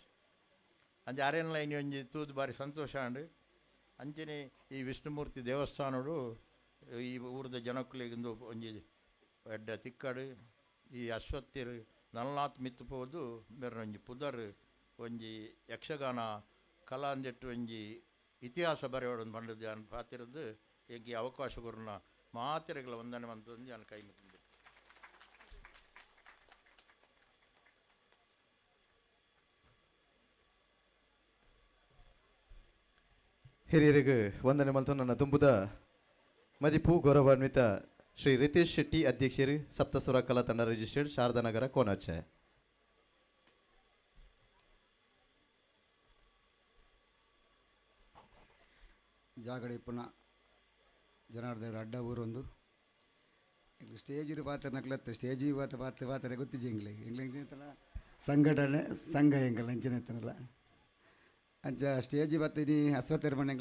ಅಂಚೆ ಅರೆನ್ಲ ಇನಿ ಒಂಜಿ ತೂದು ಬಾರಿ ಸಂತೋಷ ಅಂಡು ಅಂಚನೆ ಈ ವಿಷ್ಣುಮೂರ್ತಿ ದೇವಸ್ಥಾನಡು ಈ ಊರದ ಜನಕ್ಕಲಿಗಿಂದು ಒಂಜಿ ಎಡ್ಡ ತಿಕ್ಕಡು ಈ ಅಶ್ವತ್ಥರು ನಲ್ನಾತ್ ಮಿತ್ತು ಪೋದು ಬೇರೆ ಒಂಜಿ ಪುದರ್ ಒಂಜಿ ಯಕ್ಷಗಾನ ಕಲಾ ಅಂದೆಟ್ಟು ಒಂಜಿ ಇತಿಹಾಸ ಬರೆಯೋಡು ಬಂಡದ್ದು ನಾನು ಪಾತಿರದ್ದು ಈ ಅವಕಾಶ ಕೊರನ ಮಾತಿರಗಳ ವಂದನೆ ಮಂತಂದು ನಾನು ಕೈ ಮುಗಿದೆ. ಹಿರಿಯರಿಗೆ ವಂದನೆ ಮಲ್ತು ನನ್ನ ತುಂಬುದ ಮದಿಪು ಗೌರವಾನ್ವಿತ ಶ್ರೀ ರಿತೇಶ್ ಶೆಟ್ಟಿ ಅಧ್ಯಕ್ಷರು ಸಪ್ತಸ್ವರ ಕಲಾ ತಂಡ ರಿಜಿಸ್ಟರ್ಡ್ ಶಾರದಾನಗರ ಕೋನಾಚೆ. ಜಾಗಡೆ ಪುನಃ ಜನಾರ್ದನ ಅಡ್ಡ ಊರೊಂದು ಸ್ಟೇಜಿರು ಪಾತ್ರ ನಕ್ಲತ್ತ ಸ್ಟೇಜಿಗೆ ಪಾತ್ರ ಗೊತ್ತಿಜಿ ಎಂಗ್ಲ ಸಂಘಟನೆ ಸಂಘ ಎಂಗಲ್ಲ ಅಂಚನೆ ಎತ್ತನಲ್ಲ ಅಂಚ ಸ್ಟೇಜಿ ಬತ್ತೀನಿ ಅಶ್ವತ್ಥರ ಮನೆ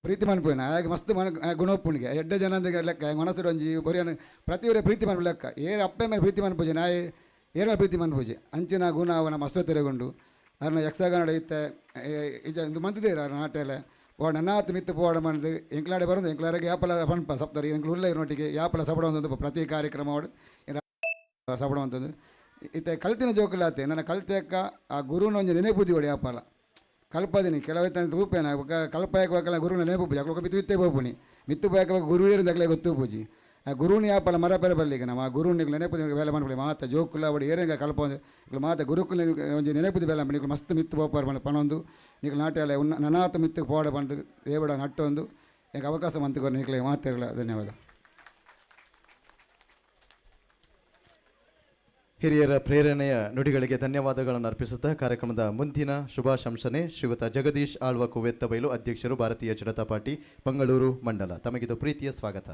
ಪ್ರೀತಿ ಮನ್ಪೋಯ್ನ ಆಗ ಮಸ್ತ್ ಮನ ಗುಣಪ್ಪುಣಿಗೆ ಎಡ್ಡೆ ಜನಂದಿಗೆ ಲೆಕ್ಕ ಹೆಂಗೆ ಮನಸ್ಸು ಒಂಜಿ ಬರಿಯನು ಪ್ರತಿಯೊರೇ ಪ್ರೀತಿ ಮನ್ಪು ಲೆಕ್ಕ ಏರು ಅಪ್ಪೆ ಮೇಲೆ ಪ್ರೀತಿ ಮನ್ಪೂಜೆ ನಾಯಿ ಏನ ಪ್ರೀತಿ ಮನ್ಪೂಜೆ ಅಂಚಿನ ಗುಣ ಅವನ ಮಸ್ತು ತೆರೆಗೊಂಡು ಅದನ್ನ ಯಕ್ಷಗಾನ ಇತ್ತ ಇದು ಮಂತಿದ್ದೀರ ನಾಟೆಲ್ಲ ಓ ನನ್ನಾತ್ ಮಿತ್ತು ಪೋಡ ಮಾಡಿದು ಎಂಕ್ಲಾಡೆ ಬರೋದು ಎಂಕ್ಲಾರಿಗೆ ಯಾಪಲ ಪಣಪ ಸಪ್ತಾರೆ ಎಂಕ್ಲು ಉಲ್ಲ ಇರೋಟಿಗೆ ಯಾಪಲ ಸಪಡುವಂಥದ್ದು ಪ್ರತಿ ಕಾರ್ಯಕ್ರಮ ಅವಡು ಸಪಡುವಂಥದ್ದು ಇತ್ತೆ ಕಲ್ತಿನ ಜೋಕಲಾತೆ ನನ್ನ ಕಲ್ತಕ್ಕ ಆ ಗುರುನ ಒಂದು ನೆನೆಪುದಿ ಹೊಡಿ ಯಾಪಲ ಕಲ್ಪದಿನಿ ಕೆಲವೈತೆ ತೂಪೇನ ಕಲ್ಪಾಯಕಲ್ಲ ಗುರುನ ನೆನಪು ಪೂಜೆ ಅಕ್ಕ ಮಿತ್ತು ಮಿತ್ತೇ ಹೋಗ್ಪುಣಿ ಮಿತ್ತು ಪಾಯಕ ಗುರು ಏರಿಂದಾಗಲೇ ಗೊತ್ತು ಪೂಜಿ ಆ ಗುರುನಿ ಯಾಪಲ ಮರ ಪೆರ ಬಲ್ಲಿಗೆ ನಾವು ಆ ಗುರುನಿಗೆ ನೆನಪುದಿ ಬೇಲೆ ಮಾಡ್ಬಿಡಿ ಮಾತ ಜೋಕುಲ್ಲ ಅವಡಿ ಏರಂಗ ಕಲ್ಪ ಮಾತ ಗುರುಕುಲ ಒಂದು ನೆನಪುದಿ ಬೇಲೆ ಮಾಡಿ ಮಸ್ತ್ ಮಿತ್ತು ಪೋಪಾರ ಬಂದು ಪಣೊಂದು ನೀವು ನಾಟ್ಯಾಲ ನನಾತ ಮಿತ್ತು ಪೋಡ ಬಂದು ದೇವಡ ನಟ್ಟೊಂದು ಈಗ ಅವಕಾಶ ಮಂತ್ಕೊಂಡು ನಿಕ್ಲೆ ಮಾತುಗಳ ಧನ್ಯವಾದ. ಹಿರಿಯರ ಪ್ರೇರಣೆಯ ನುಡಿಗಳಿಗೆ ಧನ್ಯವಾದಗಳನ್ನು ಅರ್ಪಿಸುತ್ತಾ ಕಾರ್ಯಕ್ರಮದ ಮುಂದಿನ ಶುಭಾಶಂಸನೆ ಶ್ರೀಯುತ ಜಗದೀಶ್ ಆಳ್ವ ಕುವೆತ್ತಬೈಲು ಅಧ್ಯಕ್ಷರು ಭಾರತೀಯ ಜನತಾ ಪಾರ್ಟಿ ಮಂಗಳೂರು ಮಂಡಲ. ತಮಗಿದು ಪ್ರೀತಿಯ ಸ್ವಾಗತ.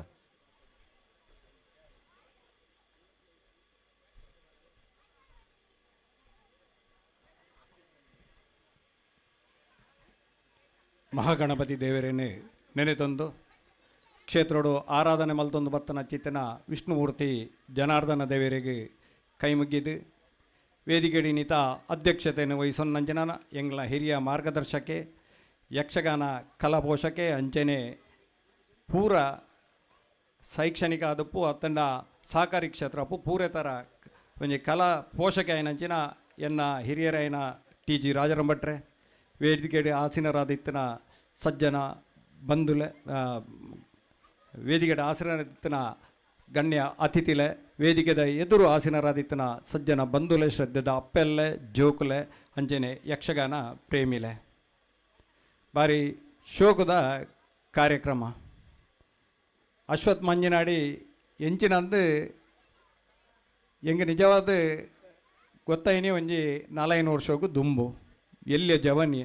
ಮಹಾಗಣಪತಿ ದೇವರೇನೆ ನೆನೆತಂದು ಕ್ಷೇತ್ರೋಡು ಆರಾಧನೆ ಮಲ್ತೊಂದು ಬತ್ತನ ಚಿತ್ತನ ವಿಷ್ಣುಮೂರ್ತಿ ಜನಾರ್ದನ ದೇವರಿಗೆ ಕೈ ಮುಗಿದು ವೇದಿಕೆಡಿ ನಿತ ಅಧ್ಯಕ್ಷತೆಯನ್ನು ವಹಿಸೊನ್ನಂಜನ ಎಂಗ್ಲ ಹಿರಿಯ ಮಾರ್ಗದರ್ಶಕೆ ಯಕ್ಷಗಾನ ಕಲಾ ಪೋಷಕೆ ಅಂಚನೆ ಪೂರ ಶೈಕ್ಷಣಿಕ ಅದಪ್ಪು ಅತ್ತಂಡ ಸಹಕಾರಿ ಕ್ಷೇತ್ರ ಅಪ್ಪು ಪೂರೆ ಥರ ಒಂಜಿ ಕಲಾ ಪೋಷಕೆ ಆಯ್ನಂಚಿನ ಎನ್ನ ಹಿರಿಯರೈನ ಟಿ ಜಿ ರಾಜರಂಭಟ್ರೆ ವೇದಿಕೆಡಿ ಆಸೀನರಾದಿತ್ತಿನ ಸಜ್ಜನ ಬಂಧುಲೆ ವೇದಿಕೆಡೆ ಆಸೀನರಾದಿತ್ತಿನ ಗಣ್ಯ ಅತಿಥಿಲೆ ವೇದಿಕೆದ ಎದುರು ಆಸೀನರಾದಿತ್ತಿನ ಸಜ್ಜನ ಬಂಧುಲೆ ಶ್ರದ್ಧೆದ ಅಪ್ಪೆಲ್ಲೆ ಜೋಕುಲೆ ಅಂಜನೆ ಯಕ್ಷಗಾನ ಪ್ರೇಮಿಲೆ ಬಾರಿ ಶೋಕದ ಕಾರ್ಯಕ್ರಮ ಅಶ್ವಥ್ ಮಂಜಿನಾಡಿ ಎಂಚಿನಂದು ಎಂಗೆ ನಿಜವಾದ ಗೊತ್ತೈನಿ ಒಂಜಿ 400 ವರ್ಷಕ್ಕೂ ದುಂಬು ಎಲ್ಲಿಯ ಜವನಿ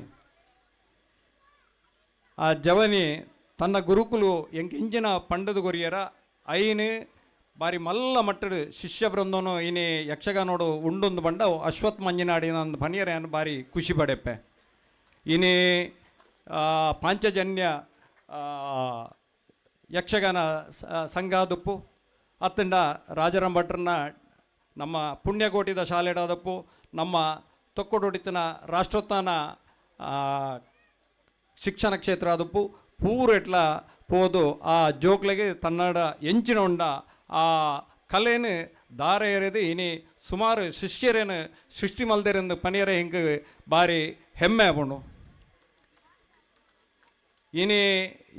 ಆ ಜವನಿ ತನ್ನ ಗುರುಕುಲು ಎಂಗೆ ಇಂಚಿನ ಪಂಡದ ಗೊರಿಯರ ಐನು ಬಾರಿ ಮಲ್ಲ ಮಟ್ಟದ ಶಿಷ್ಯ ಬೃಂದನು ಇನಿ ಯಕ್ಷಗಾನೋಡು ಉಂಡೊಂದು ಬಂಡ ಅಶ್ವಥ್ ಮಂಜಿನಾಡಿನ ಒಂದು ಪನಿಯರೇನು ಬಾರಿ ಖುಷಿ ಪಡೆಪ್ಪೆ ಇನಿ ಪಾಂಚಜನ್ಯ ಯಕ್ಷಗಾನ ಸಂಘಾದಪ್ಪು ಅತ್ತಂಡ ರಾಜಾರಾಮ್ ಭಟ್ರನ್ನ ನಮ್ಮ ಪುಣ್ಯಕೋಟಿದ ಶಾಲೆಡಾದಪ್ಪು ನಮ್ಮ ತೊಕ್ಕೊಡೊಡಿತನ ರಾಷ್ಟ್ರೋತ್ಥಾನ ಶಿಕ್ಷಣ ಕ್ಷೇತ್ರ ಆದಪ್ಪು ಪೂರೆಟ್ಲ ಪೋದು ಆ ಜೋಕ್ಲೆಗೆ ತನ್ನಡ ಎಂಚಿನ ಉಂಡ ಆ ಕಲೆಯನ್ನು ದಾರ ಎರೆದು ಇನಿ ಸುಮಾರು ಶಿಷ್ಯರೇನು ಸೃಷ್ಟಿ ಮಲ್ದೇರೆಂದು ಪನಿಯರ ಹಿಂಗೆ ಬಾರಿ ಹೆಮ್ಮೆ ಆಪುಂಡು ಇನಿ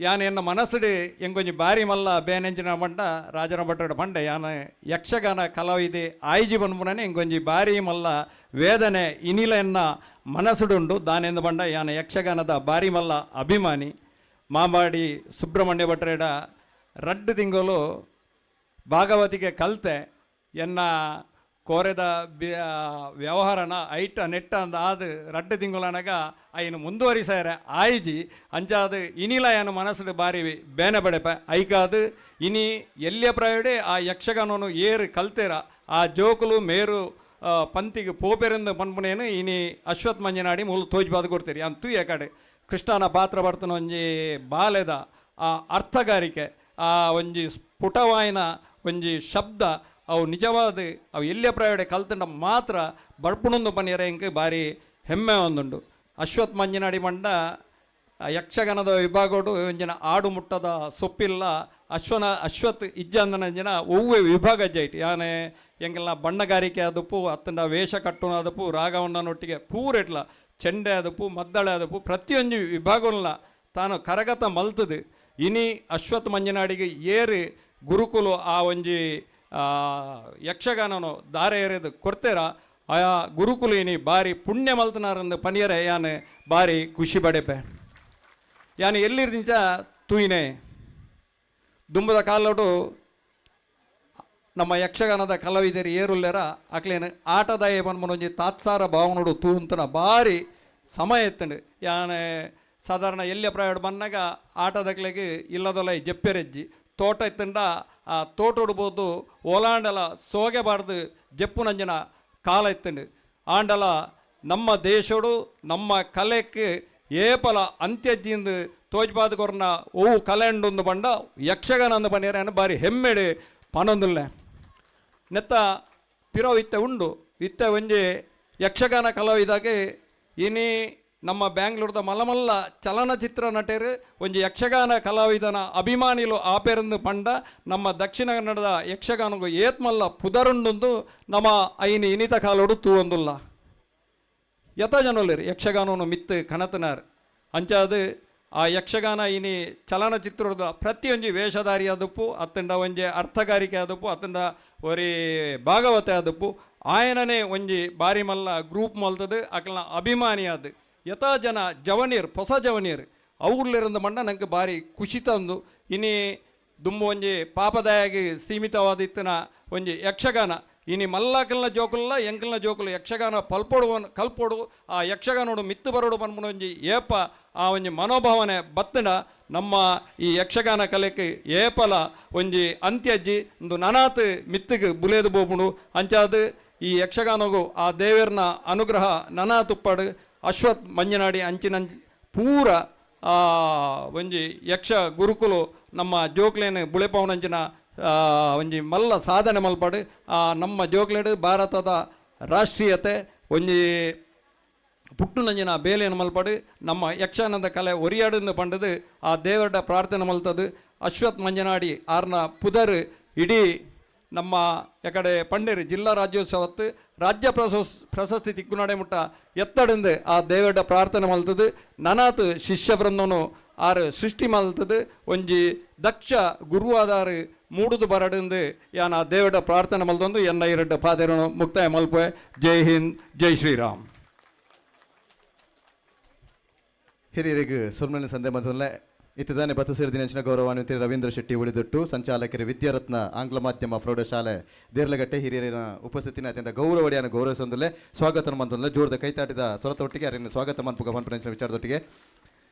ಯಾನ ಎನ್ನ ಮನಸ್ಸುಡು ಎಂಗೊಂಜಿ ಬಾರಿ ಮಲ್ಲ ಬೇನೆಂಜಿನ ಬಂಡ ರಾಜನ ಭಟ್ಟಡ ಬಂಡೆ ಯಾನ ಯಕ್ಷಗಾನ ಕಲಾವಿದೆ ಆಯ್ಜಿ ಬಂದ್ಬಿಡನೆ ಎಂಗೊಂಜಿ ಬಾರಿ ಮಲ್ಲ ವೇದನೆ ಇನಿಲ ಎನ್ನ ಮನಸ್ಸುಡುಂಡು ದಾನೆಂದು ಬಂಡ ಯಾನ ಯಕ್ಷಗಾನದ ಬಾರಿ ಮಲ್ಲ ಅಭಿಮಾನಿ ಮಾಂಬಾಡಿ ಸುಬ್ರಹ್ಮಣ್ಯ ಭಟ್ರೇಡ 2 ತಿಂಗಳು ಭಾಗವತಿಗೆ ಕಲ್ತೆ ಎನ್ನ ಕೋರೆದ ವ್ಯವಹಾರನ ಐಟ ನೆಟ್ಟ ಅಂದ ಆದ 2 ತಿಂಗಳನಗ ಐನು ಮುಂದುವರಿಸಾರೆ ಆಯ್ಜಿ ಅಂಚಾದ ಇನಿಲ ಏನು ಮನಸ್ಸು ಬಾರಿ ಬೇನೆ ಬಡೆಪ ಐಕಾದು ಇನಿ ಎಲ್ಲಿಯ ಪ್ರಾಯಡೆ ಆ ಯಕ್ಷಗಾನನು ಏರು ಕಲ್ತೇರ ಆ ಜೋಕುಲು ಮೇರು ಪಂತಿಗೆ ಪೋಪೆರಿಂದ ಪನ್ಪುನೇನು ಇನಿ ಅಶ್ವಥ್ ಮಂಜನಾಡಿ ಮೂಲ ತೋಜ್ಬಾದು ಕೊಡ್ತೀರಿ ಅಂತೂ ಯಾಕಡೆ ಕೃಷ್ಣನ ಪಾತ್ರ ಬರ್ತನ ಒಂಜಿ ಬಾಲ್ಯದ ಆ ಅರ್ಥಗಾರಿಕೆ ಆ ಒಂಜಿ ಸ್ಫುಟವಾಯಿನ ಒಂಜಿ ಶಬ್ದ ಅವು ನಿಜವಾದ ಅವು ಎಲ್ಲಿಯ ಪ್ರಾಯಡೆ ಕಲ್ತಂಡ ಮಾತ್ರ ಬಡ್ಪುಣೊಂದು ಪನಿಯರ ಇಂಕ ಬಾರಿ ಹೆಮ್ಮೆ ಒಂದುಂಡು ಅಶ್ವಥ್ ಮಂಜನಾಡಿ ಮಂಡ ಯಕ್ಷಗಾನದ ವಿಭಾಗೋಡು ಒಂಜಿನ ಆಡು ಮುಟ್ಟದ ಸೊಪ್ಪಿಲ್ಲ ಅಶ್ವಥ್ ಇಜ್ಜಂದನಂಜಿನ ಒವ್ವೆ ವಿಭಾಗ ಜೈಟ್ ಯಾನೆ ಎಂಗೆಲ್ಲ ಬಣ್ಣಗಾರಿಕೆ ಆದಪ್ಪು ಅತ್ತಂಡ ವೇಷ ಕಟ್ಟುನ ಆದಪ್ಪು ರಾಗವನ್ನನೊಟ್ಟಿಗೆ ಪೂರೆಟ್ಲ ಚೆಂಡೆ ಆದಪ್ಪು ಮದ್ದಳೆ ಆದಪ್ಪು ಪ್ರತಿಯೊಂದು ವಿಭಾಗವಲ್ಲ ತಾನು ಕರಗತ ಮಲ್ತದು ಇನಿ ಅಶ್ವಥ್ ಮಂಜನಾಡಿಗೆ ಏರು ಗುರುಕುಲು ಆ ಒಂಜಿ ಯಕ್ಷಗಾನನು ದಾರ ಎರೆದು ಕೊಡ್ತೇರ ಆ ಗುರುಕುಲು ಇನಿ ಬಾರಿ ಪುಣ್ಯ ಮಲ್ತನಾರಂದು ಪನಿಯರೆ ಯಾನು ಬಾರಿ ಖುಷಿ ಪಡೆಪೆ ಯಾನು ಎಲ್ಲಿರ್ದಿಂಚ ತೂಯಿನೆ ದುಂಬದ ಕಾಲೋಟು ನಮ್ಮ ಯಕ್ಷಗಾನದ ಕಲಾವಿದರು ಏರುಲ್ಲೆರ ಅಕ್ಲೇನು ಆಟದಾಯ ಬಂದ್ಮನೊಂಜಿ ತಾತ್ಸಾರ ಭಾವನೋಡು ತೂ ಅಂತನ ಬಾರಿ ಸಮಯ ಎತ್ತಂಡು ಯಾನೆ ಸಾಧಾರಣ ಎಲ್ಲಿಯ ಪ್ರಾಯಡ್ ಬಂದಾಗ ಆಟದಕ್ಲೆಗೆ ಇಲ್ಲದೊಲ್ಲ ಜಪ್ಪೆರೆಜ್ಜಿ ತೋಟ ಎತ್ತಂಡ ಆ ತೋಟ ಉಡ್ಬೋದು ಓಲಾಂಡಲ ಸೋಗೆಬಾರ್ದು ಜಪ್ಪು ನಂಜನ ಕಾಲ ಎತ್ತಂಡು ಆಂಡಲ ನಮ್ಮ ದೇಶೋಡು ನಮ್ಮ ಕಲೆಕ್ಕೆ ಏಪಲ ಅಂತ್ಯಜ್ಜಿಂದ ತೋಜ್ಪಾದ ಕೊರ್ನ ಓ ಕಲೆಂಡೊಂದು ಬಂಡ ಯಕ್ಷಗಾನ ಅಂದು ಪಂಡಿರ ಬಾರಿ ಹೆಮ್ಮೆಡೆ ಪನೊಂದುಲ್ಲೆ ನೆತ್ತ ಪಿರೋ ಇತ್ತೆ ಉಂಡು ಇತ್ತೆ ಒಂಜಿ ಯಕ್ಷಗಾನ ಕಲಾವಿದಾಗೆ ಇನಿ ನಮ್ಮ ಬ್ಯಾಂಗ್ಳೂರ್ದ ಮಲ್ಲಮಲ್ಲ ಚಲನಚಿತ್ರ ನಟರು ಒಂಜಿ ಯಕ್ಷಗಾನ ಕಲಾವಿದನ ಅಭಿಮಾನಿಲು ಆಪೆರಂದು ಪಂಡ ನಮ್ಮ ದಕ್ಷಿಣ ಕನ್ನಡದ ಯಕ್ಷಗಾನಗೂ ಏತ್ಮಲ್ಲ ಪುದರುಂಡು ನಮ್ಮ ಐನಿ ಇನಿತ ಕಾಲೋಡು ತೂವೊಂದುಲ್ಲ ಯಥ ಜನರು ಯಕ್ಷಗಾನವನ್ನು ಮಿತ್ತು ಕನತನಾರ್ ಅಂಚಾದು ಆ ಯಕ್ಷಗಾನ ಇನಿ ಚಲನಚಿತ್ರದ ಪ್ರತಿಯೊಂಜಿ ವೇಷಧಾರಿ ಆದಪ್ಪು ಅತ್ತಂಡ ಒಂಜಿ ಅರ್ಥಗಾರಿಕೆ ಆದಪ್ಪು ಅತ್ತಂಡ ಒರಿ ಭಾಗವತೆ ಆದಪ್ಪು ಆಯನನೇ ಒಂಜಿ ಬಾರಿ ಮಲ್ಲ ಗ್ರೂಪ್ ಮಲ್ತದು ಅಕಲ್ನ ಅಭಿಮಾನಿ ಆದ ಯಥಾ ಜನ ಜವನೀರ್ ಹೊಸ ಜವನೀರ್ ಅವ್ರಲ್ಲಿರಂದು ಮಂಡ ನಂಗೆ ಬಾರಿ ಖುಷಿ ತಂದು ಇನಿ ದುಂಬ ಒಂಜಿ ಪಾಪದಾಯಾಗಿ ಸೀಮಿತವಾದಿತ್ತಿನ ಒಂಜಿ ಯಕ್ಷಗಾನ ಇನಿ ಮಲ್ಲಾಕಲ್ನ ಜೋಕುಲ್ಲ ಎಂಕಲ್ನ ಜೋಕುಲು ಯಕ್ಷಗಾನ ಕಲ್ಪೋಡು ಆ ಯಕ್ಷಗಾನೋಡು ಮಿತ್ತು ಬರೋಡು ಪನ್ಪುಣ ಒಂಜಿ ಏಪ ಆ ಒಂಜಿ ಮನೋಭಾವನೆ ಬತ್ತನ ನಮ್ಮ ಈ ಯಕ್ಷಗಾನ ಕಲೆಗೆ ಏಪಲ ಒಂಜಿ ಅಂತ್ಯಜ್ಜಿ ಒಂದು ನನಾತ್ ಮಿತ್ತಿಗೆ ಬುಲೇದು ಬೋಪುಡು ಅಂಚಾದು ಈ ಯಕ್ಷಗಾನಗೂ ಆ ದೇವರನ ಅನುಗ್ರಹ ನನಾ ತುಪ್ಪಡು ಅಶ್ವತ್ ಮಂಜನಾಡಿ ಅಂಚಿನ ಪೂರ ಒಂಜಿ ಯಕ್ಷ ಗುರುಕುಲು ನಮ್ಮ ಜೋಕ್ಲೇನು ಬುಳೆಪವನಂಚಿನ ಒಂಜಿ ಮಲ್ಲ ಸಾಧನೆ ಮಲ್ಪಡು ನಮ್ಮ ಜೋಕ್ಲೇಡು ಭಾರತದ ರಾಷ್ಟ್ರೀಯತೆ ಒಂಜಿ ಪುಟ್ಟುನಂಜಿನ ಬೇಲೆಯನ್ನು ಮಲ್ಪಡು ನಮ್ಮ ಯಕ್ಷಗಾನದ ಕಲೆ ಒರಿಯಾಡಿಂದು ಪಂಡದು ಆ ದೇವರ ಪ್ರಾರ್ಥನೆ ಮಲ್ತದು ಅಶ್ವತ್ ಮಂಜನಾಡಿ ಆರ್ನ ಪುದರ್ ಇಡೀ ನಮ್ಮ ಎಕಡೆ ಪಂಡೇರು ಜಿಲ್ಲಾ ರಾಜ್ಯೋತ್ಸವತ್ತು ರಾಜ್ಯ ಪ್ರಶಸ್ತಿ ತಿಕ್ಕುನಾಡೆ ಮುಟ್ಟ ಎತ್ತಡಿಂದು ಆ ದೇವರ ಪ್ರಾರ್ಥನೆ ಮಲ್ತದು ನನಾತ್ ಶಿಷ್ಯ ಬೃಂದನು ಆರು ಸೃಷ್ಟಿ ಮಲ್ತದು ಒಂಜಿ ದಕ್ಷ ಗುರುವಾದಾರು ಮೂಡುದು ಬರಡಿಂದು ಯಾನ ಆ ದೇವರ ಪ್ರಾರ್ಥನೆ ಮಲ್ತೊಂದು ಎನ್ನ ಎರಡು ಪಾದೇರನು ಮುಕ್ತಾಯ ಮಲ್ಪೆ. ಜೈ ಹಿಂದ್, ಜೈ ಶ್ರೀರಾಮ್. ಹಿರಿಯರಿಗೆ ಸುರ್ಮನೆ ಸಂದೆ ಮೊದಲನೇ ಇತ್ತದಾನೆ ಬತ್ತು ಸೇರಿದಿನ ಗೌರವಾನ್ವಿತ ರವೀಂದ್ರ ಶೆಟ್ಟಿ ಉಳಿದೊಟ್ಟು ಸಂಚಾಲಕರು ವಿದ್ಯಾರತ್ನ ಆಂಗ್ಲ ಮಾಧ್ಯಮ ಪ್ರೌಢಶಾಲೆ ದೇರ್ಲಗಟ್ಟೆ ಹಿರಿಯರಿನ ಉಪಸ್ಥಿತಿನ ಅತ್ಯಂತ ಗೌರವಡಿಯನ್ನು ಗೌರವಿಸೊಂದಲೇ ಸ್ವಾಗತ ಮಂದೊಂದಲೇ ಜೋಡದ ಕೈತಾಟಿದ ಸೊರತೊಟ್ಟಿಗೆ ಅರಿನ ಸ್ವಾಗತ ಮನ್ಪುಗ ಪಂಪನೆಂಚಿನ ವಿಚಾರದೊಟ್ಟಿಗೆ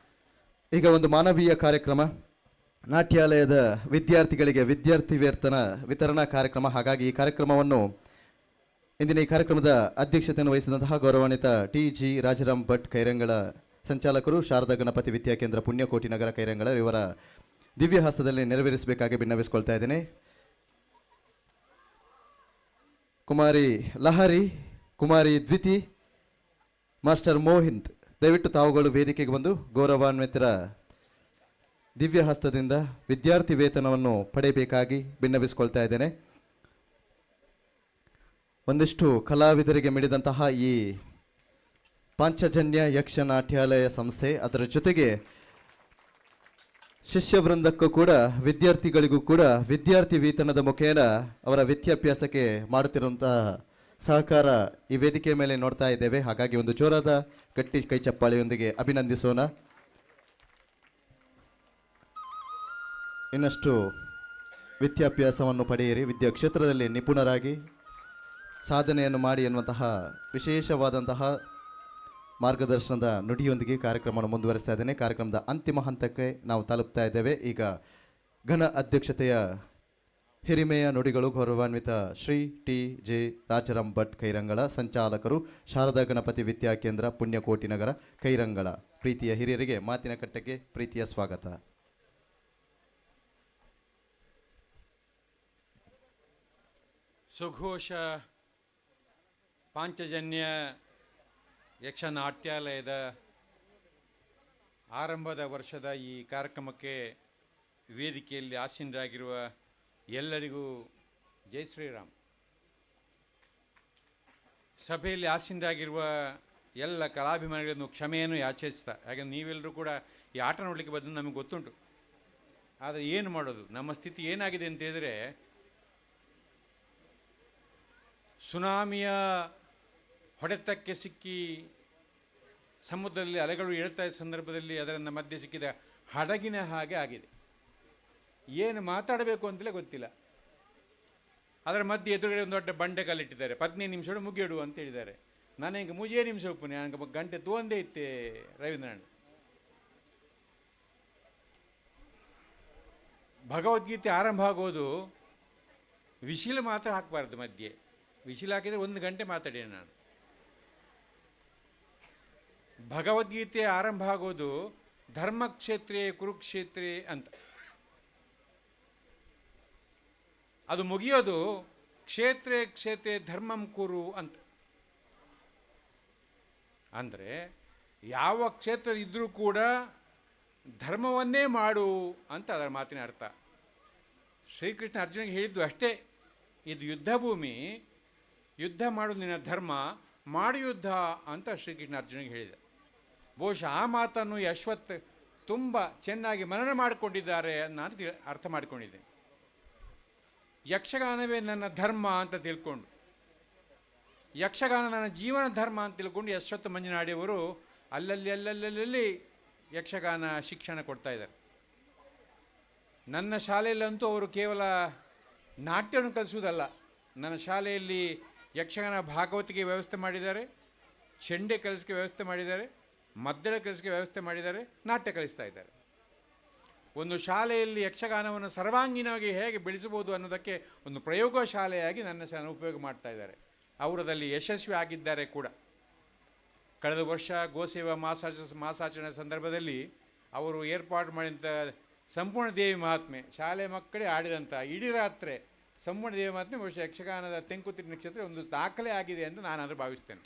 ಈಗ ಒಂದು ಮಾನವೀಯ ಕಾರ್ಯಕ್ರಮ ನಾಟ್ಯಾಲಯದ ವಿದ್ಯಾರ್ಥಿಗಳಿಗೆ ವಿದ್ಯಾರ್ಥಿ ವೇತನ ವಿತರಣಾ ಕಾರ್ಯಕ್ರಮ. ಹಾಗಾಗಿ ಈ ಕಾರ್ಯಕ್ರಮವನ್ನು ಇಂದಿನ ಈ ಕಾರ್ಯಕ್ರಮದ ಅಧ್ಯಕ್ಷತೆಯನ್ನು ವಹಿಸಿದಂತಹ ಗೌರವಾನ್ವಿತ ಟಿ.ಜಿ. ರಾಜಾರಾಮ್ ಭಟ್ ಕೈರಂಗಳ ಸಂಚಾಲಕರು ಶಾರದಾ ಗಣಪತಿ ವಿದ್ಯಾಕೇಂದ್ರ ಪುಣ್ಯಕೋಟಿ ನಗರ ಕೈರಂಗಳ ಇವರ ದಿವ್ಯ ಹಸ್ತದಲ್ಲಿ ನೆರವೇರಿಸಬೇಕಾಗಿ ಭಿನ್ನವಿಸಿಕೊಳ್ತಾ ಇದ್ದೇನೆ. ಕುಮಾರಿ ಲಹರಿ, ಕುಮಾರಿ ದ್ವಿತಿ, ಮಾಸ್ಟರ್ ಮೋಹಿಂತ್, ದಯವಿಟ್ಟು ತಾವುಗಳು ವೇದಿಕೆಗೆ ಬಂದು ಗೌರವಾನ್ವಿತರ ದಿವ್ಯ ಹಸ್ತದಿಂದ ವಿದ್ಯಾರ್ಥಿ ವೇತನವನ್ನು ಪಡೆಯಬೇಕಾಗಿ ಭಿನ್ನವಿಸಿಕೊಳ್ತಾ ಇದ್ದೇನೆ. ಒಂದಿಷ್ಟು ಕಲಾವಿದರಿಗೆ ಮಿಡಿದಂತಹ ಈ ಪಾಂಚಜನ್ಯ ಯಕ್ಷ ನಾಟ್ಯಾಲಯ ಸಂಸ್ಥೆ, ಅದರ ಜೊತೆಗೆ ಶಿಷ್ಯವೃಂದಕ್ಕೂ ಕೂಡ ವಿದ್ಯಾರ್ಥಿಗಳಿಗೂ ಕೂಡ ವಿದ್ಯಾರ್ಥಿ ವೇತನದ ಮುಖೇನ ಅವರ ವಿದ್ಯಾಭ್ಯಾಸಕ್ಕೆ ಮಾಡುತ್ತಿರುವಂತಹ ಸಹಕಾರ ಈ ವೇದಿಕೆಯ ಮೇಲೆ ನೋಡ್ತಾ ಇದ್ದೇವೆ. ಹಾಗಾಗಿ ಒಂದು ಜೋರಾದ ಗಟ್ಟಿ ಕೈ ಚಪ್ಪಾಳೆಯೊಂದಿಗೆ ಅಭಿನಂದಿಸೋಣ. ಇನ್ನಷ್ಟು ವಿದ್ಯಾಭ್ಯಾಸವನ್ನು ಪಡೆಯಿರಿ, ವಿದ್ಯಾ ಕ್ಷೇತ್ರದಲ್ಲಿ ನಿಪುಣರಾಗಿ ಸಾಧನೆಯನ್ನು ಮಾಡಿ ಎನ್ನುವಂತಹ ವಿಶೇಷವಾದಂತಹ ಮಾರ್ಗದರ್ಶನದ ನುಡಿಯೊಂದಿಗೆ ಕಾರ್ಯಕ್ರಮವನ್ನು ಮುಂದುವರಿಸ್ತಾ ಇದ್ದೇನೆ. ಕಾರ್ಯಕ್ರಮದ ಅಂತಿಮ ಹಂತಕ್ಕೆ ನಾವು ತಲುಪ್ತಾ ಇದ್ದೇವೆ. ಈಗ ಘನ ಅಧ್ಯಕ್ಷತೆಯ ಹಿರಿಮೆಯ ನುಡಿಗಳು ಗೌರವಾನ್ವಿತ ಶ್ರೀ ಟಿ.ಜೆ. ರಾಜಾರಾಮ್ ಭಟ್ ಕೈರಂಗಳ, ಸಂಚಾಲಕರು ಶಾರದಾ ಗಣಪತಿ ವಿದ್ಯಾಕೇಂದ್ರ ಪುಣ್ಯಕೋಟಿ ನಗರ ಕೈರಂಗಳ. ಪ್ರೀತಿಯ ಹಿರಿಯರಿಗೆ ಮಾತಿನ ಕಟ್ಟೆಗೆ ಪ್ರೀತಿಯ ಸ್ವಾಗತ. ಸುಘೋಷ ಪಾಂಚಜನ್ಯ ಯಕ್ಷನಾಟ್ಯಾಲಯದ ಆರಂಭದ ವರ್ಷದ ಈ ಕಾರ್ಯಕ್ರಮಕ್ಕೆ ವೇದಿಕೆಯಲ್ಲಿ ಆಸೀನರಾಗಿರುವ ಎಲ್ಲರಿಗೂ ಜೈ ಶ್ರೀರಾಮ್. ಸಭೆಯಲ್ಲಿ ಆಸೀನರಾಗಿರುವ ಎಲ್ಲ ಕಲಾಭಿಮಾನಿಗಳನ್ನು ಕ್ಷಮೆಯನ್ನು ಯಾಚಿಸ್ತಾ, ಯಾಕಂದರೆ ನೀವೆಲ್ಲರೂ ಕೂಡ ಈ ಆಟ ನೋಡಲಿಕ್ಕೆ ಬಂದು ನಮಗೆ ಗೊತ್ತುಂಟು. ಆದರೆ ಏನು ಮಾಡೋದು, ನಮ್ಮ ಸ್ಥಿತಿ ಏನಾಗಿದೆ ಅಂತ ಹೇಳಿದರೆ, ಸುನಾಮಿಯ ಹೊಡೆತಕ್ಕೆ ಸಿಕ್ಕಿ ಸಮುದ್ರದಲ್ಲಿ ಅಲೆಗಳು ಏಳ್ತಾ ಇದ್ದ ಸಂದರ್ಭದಲ್ಲಿ ಅದರ ಮಧ್ಯೆ ಸಿಕ್ಕಿದ ಹಡಗಿನ ಹಾಗೆ ಆಗಿದೆ. ಏನು ಮಾತಾಡಬೇಕು ಅಂತಲೇ ಗೊತ್ತಿಲ್ಲ. ಅದರ ಮಧ್ಯೆ ಎದುರುಗಡೆ ಒಂದು ದೊಡ್ಡ ಬಂಡೆ ಕಲ್ಲಿಟ್ಟಿದ್ದಾರೆ. 15 ನಿಮಿಷ ಮುಗಿಯಿಡು ಅಂತ ಹೇಳಿದ್ದಾರೆ. ನಾನು ಹಿಂಗೆ 3 ನಿಮಿಷ ಒಪ್ಪುನೆ, ನನಗೆ ಗಂಟೆ ತೋಂದೇ ಇತ್ತೆ ರವೀಂದ್ರನಾಥ್. ಭಗವದ್ಗೀತೆ ಆರಂಭ ಆಗೋದು ವಿಶಿಲ ಮಾತ್ರ ಹಾಕಬಾರ್ದು, ಮಧ್ಯೆ ವಿಶಿಲ ಹಾಕಿದರೆ 1 ಗಂಟೆ ಮಾತಾಡಿ ನಾನು. ಭಗವದ್ಗೀತೆ ಆರಂಭ ಆಗೋದು ಧರ್ಮಕ್ಷೇತ್ರೇ ಕುರುಕ್ಷೇತ್ರೇ ಅಂತ, ಅದು ಮುಗಿಯೋದು ಕ್ಷೇತ್ರೇ ಕ್ಷೇತ್ರೇ ಧರ್ಮಂ ಕುರು ಅಂತ. ಅಂದರೆ ಯಾವ ಕ್ಷೇತ್ರ ಇದ್ದರೂ ಕೂಡ ಧರ್ಮವನ್ನೇ ಮಾಡು ಅಂತ ಅದರ ಮಾತಿನ ಅರ್ಥ. ಶ್ರೀಕೃಷ್ಣ ಅರ್ಜುನಿಗೆ ಹೇಳಿದ್ದು ಅಷ್ಟೇ, ಇದು ಯುದ್ಧ ಭೂಮಿ, ಯುದ್ಧ ಮಾಡೋದು ನಿನ್ನ ಧರ್ಮ, ಮಾಡು ಯುದ್ಧ ಅಂತ ಶ್ರೀಕೃಷ್ಣ ಅರ್ಜುನಿಗೆ ಹೇಳಿದ. ಬಹುಶಃ ಆ ಮಾತನ್ನು ಅಶ್ವಥ್ ತುಂಬ ಚೆನ್ನಾಗಿ ಮನನ ಮಾಡಿಕೊಂಡಿದ್ದಾರೆ ನಾನು ಅರ್ಥ ಮಾಡಿಕೊಂಡಿದ್ದೇನೆ. ಯಕ್ಷಗಾನವೇ ನನ್ನ ಧರ್ಮ ಅಂತ ತಿಳ್ಕೊಂಡು, ಯಕ್ಷಗಾನ ನನ್ನ ಜೀವನ ಧರ್ಮ ಅಂತ ತಿಳ್ಕೊಂಡು ಅಶ್ವತ್ಥ ಮಂಜನಾಡಿಯವರು ಅಲ್ಲಲ್ಲಿ ಯಕ್ಷಗಾನ ಶಿಕ್ಷಣ ಕೊಡ್ತಾ ಇದ್ದಾರೆ. ನನ್ನ ಶಾಲೆಯಲ್ಲಂತೂ ಅವರು ಕೇವಲ ನಾಟ್ಯವನ್ನು ಕಲಿಸುವುದಲ್ಲ, ನನ್ನ ಶಾಲೆಯಲ್ಲಿ ಯಕ್ಷಗಾನ ಭಾಗವತಿಗೆ ವ್ಯವಸ್ಥೆ ಮಾಡಿದ್ದಾರೆ, ಚೆಂಡೆ ಕಲಿಸೋಕ್ಕೆ ವ್ಯವಸ್ಥೆ ಮಾಡಿದ್ದಾರೆ, ಮದ್ದಳೆ ಕಲಿಸೋಕ್ಕೆ ವ್ಯವಸ್ಥೆ ಮಾಡಿದ್ದಾರೆ, ನಾಟ್ಯ ಕಲಿಸ್ತಾ ಇದ್ದಾರೆ. ಒಂದು ಶಾಲೆಯಲ್ಲಿ ಯಕ್ಷಗಾನವನ್ನು ಸರ್ವಾಂಗೀಣವಾಗಿ ಹೇಗೆ ಬೆಳೆಸಬಹುದು ಅನ್ನೋದಕ್ಕೆ ಒಂದು ಪ್ರಯೋಗ ಶಾಲೆಯಾಗಿ ನನ್ನ ಶಾಲೆ ಉಪಯೋಗ ಮಾಡ್ತಾ ಇದ್ದಾರೆ. ಅವರದಲ್ಲಿ ಯಶಸ್ವಿ ಆಗಿದ್ದಾರೆ ಕೂಡ. ಕಳೆದ ವರ್ಷ ಗೋಸೇವಾ ಮಾಸಾಚರಣೆ ಸಂದರ್ಭದಲ್ಲಿ ಅವರು ಏರ್ಪಾಡು ಮಾಡಿದಂಥ ಸಂಪೂರ್ಣ ದೇವಿ ಮಹಾತ್ಮೆ, ಶಾಲೆ ಮಕ್ಕಳೇ ಆಡಿದಂಥ ಇಡೀ ರಾತ್ರಿ ಸಂಪೂರ್ಣ ದೇವಿ ಮಹಾತ್ಮೆ ಬಹುಶಃ ಯಕ್ಷಗಾನದ ತೆಂಕುತಿಟ್ಟು ನಕ್ಷತ್ರ ಒಂದು ದಾಖಲೆ ಆಗಿದೆ ಅಂತ ನಾನಾದರೂ ಭಾವಿಸ್ತೇನೆ.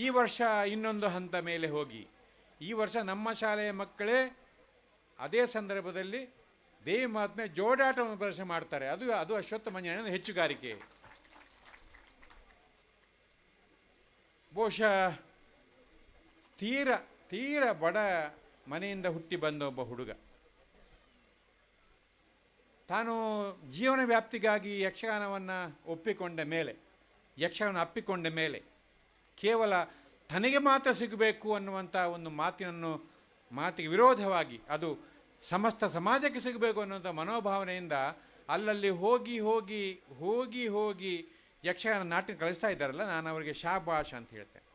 ಈ ವರ್ಷ ಇನ್ನೊಂದು ಹಂತ ಮೇಲೆ ಹೋಗಿ, ಈ ವರ್ಷ ನಮ್ಮ ಶಾಲೆಯ ಮಕ್ಕಳೇ ಅದೇ ಸಂದರ್ಭದಲ್ಲಿ ದೇವಿ ಮಹಾತ್ಮೆ ಜೋಡಾಟವನ್ನು ಪ್ರದರ್ಶನ ಮಾಡ್ತಾರೆ. ಅದು ಅಶ್ವತ್ಥ ಮಂಜನಾಡಿಯ ಹೆಚ್ಚುಗಾರಿಕೆ. ಬಹುಶಃ ತೀರ ಬಡ ಮನೆಯಿಂದ ಹುಟ್ಟಿ ಬಂದ ಒಬ್ಬ ಹುಡುಗ ತಾನು ಜೀವನ ವ್ಯಾಪ್ತಿಗಾಗಿ ಯಕ್ಷಗಾನವನ್ನು ಅಪ್ಪಿಕೊಂಡ ಮೇಲೆ ಕೇವಲ ತನಗೆ ಮಾತ್ರ ಸಿಗಬೇಕು ಅನ್ನುವಂಥ ಒಂದು ಮಾತಿಗೆ ವಿರೋಧವಾಗಿ ಅದು ಸಮಸ್ತ ಸಮಾಜಕ್ಕೆ ಸಿಗಬೇಕು ಅನ್ನುವಂಥ ಮನೋಭಾವನೆಯಿಂದ ಅಲ್ಲಲ್ಲಿ ಹೋಗಿ ಯಕ್ಷಗಾನ ನಾಟ್ಯ ಕಲಿಸ್ತಾ ಇದ್ದಾರಲ್ಲ, ನಾನು ಅವರಿಗೆ ಶಾಬಾಷ್ ಅಂತ ಹೇಳ್ತೇನೆ.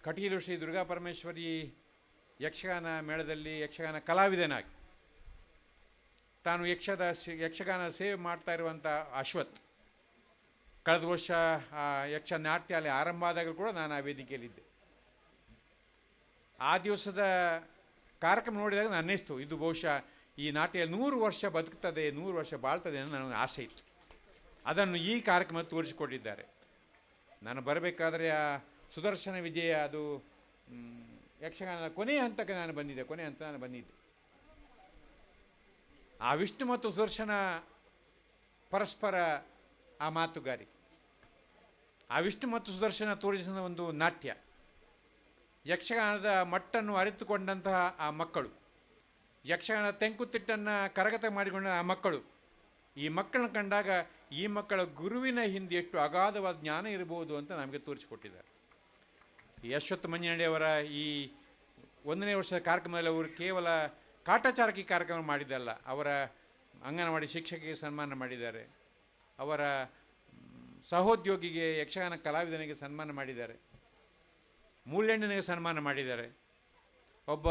ಕಟೀಲು ಶ್ರೀ ದುರ್ಗಾ ಪರಮೇಶ್ವರಿ ಯಕ್ಷಗಾನ ಮೇಳದಲ್ಲಿ ಯಕ್ಷಗಾನ ಕಲಾವಿದನಾಗಿ ತಾನು ಯಕ್ಷಗಾನ ಸೇವೆ ಮಾಡ್ತಾ ಇರುವಂಥ ಅಶ್ವಥ್ ಕಳೆದ ವರ್ಷ ಯಕ್ಷ ನಾಟ್ಯಾಲಯ ಆರಂಭ ಆದಾಗ ಕೂಡ ನಾನು ಆ ವೇದಿಕೆಯಲ್ಲಿದ್ದೆ. ಆ ದಿವಸದ ಕಾರ್ಯಕ್ರಮ ನೋಡಿದಾಗ ನಾನು ಅನ್ನಿಸ್ತು, ಇದು ಬಹುಶಃ ಈ ನಾಟ್ಯ 100 ವರ್ಷ ಬದುಕ್ತದೆ, 100 ವರ್ಷ ಬಾಳ್ತದೆ ಅನ್ನೋ ನನಗೆ ಆಸೆ ಇತ್ತು. ಅದನ್ನು ಈ ಕಾರ್ಯಕ್ರಮ ತೋರಿಸಿಕೊಟ್ಟಿದ್ದಾರೆ. ನಾನು ಬರಬೇಕಾದ್ರೆ ಆ ಸುದರ್ಶನ ವಿಜಯ ಅದು ಯಕ್ಷಗಾನದ ಕೊನೆಯ ಹಂತಕ್ಕೆ ನಾನು ಬಂದಿದ್ದೆ. ಆ ವಿಷ್ಣು ಮತ್ತು ಸುದರ್ಶನ ಪರಸ್ಪರ ಆ ಮಾತುಗಾರಿಕೆ, ಆ ವಿಷ್ಣು ಮತ್ತು ಸುದರ್ಶನ ತೋರಿಸಿದ ಒಂದು ನಾಟ್ಯ, ಯಕ್ಷಗಾನದ ಮಟ್ಟನ್ನು ಅರಿತುಕೊಂಡಂತಹ ಆ ಮಕ್ಕಳು, ಯಕ್ಷಗಾನದ ತೆಂಕುತಿಟ್ಟನ್ನು ಕರಗತ ಮಾಡಿಕೊಂಡ ಆ ಮಕ್ಕಳು, ಈ ಮಕ್ಕಳನ್ನು ಕಂಡಾಗ ಈ ಮಕ್ಕಳ ಗುರುವಿನ ಹಿಂದೆ ಎಷ್ಟು ಅಗಾಧವಾದ ಜ್ಞಾನ ಇರಬಹುದು ಅಂತ ನಮಗೆ ತೋರಿಸಿಕೊಟ್ಟಿದ್ದಾರೆ. ಈ ಅಶ್ವತ್ಥ ಮಂಜನಾಡಿಯವರ ಈ 1ನೇ ವರ್ಷದ ಕಾರ್ಯಕ್ರಮದಲ್ಲಿ ಅವರು ಕೇವಲ ಕಾಟಾಚಾರಕಿ ಕಾರ್ಯಕ್ರಮ ಮಾಡಿದ್ದಲ್ಲ, ಅವರ ಅಂಗನವಾಡಿ ಶಿಕ್ಷಕಿಗೆ ಸನ್ಮಾನ ಮಾಡಿದ್ದಾರೆ, ಅವರ ಸಹೋದ್ಯೋಗಿಗೆ ಯಕ್ಷಗಾನ ಕಲಾವಿದನಿಗೆ ಸನ್ಮಾನ ಮಾಡಿದ್ದಾರೆ, ಮೂಲ್ಯಣ್ಣನಿಗೆ ಸನ್ಮಾನ ಮಾಡಿದ್ದಾರೆ, ಒಬ್ಬ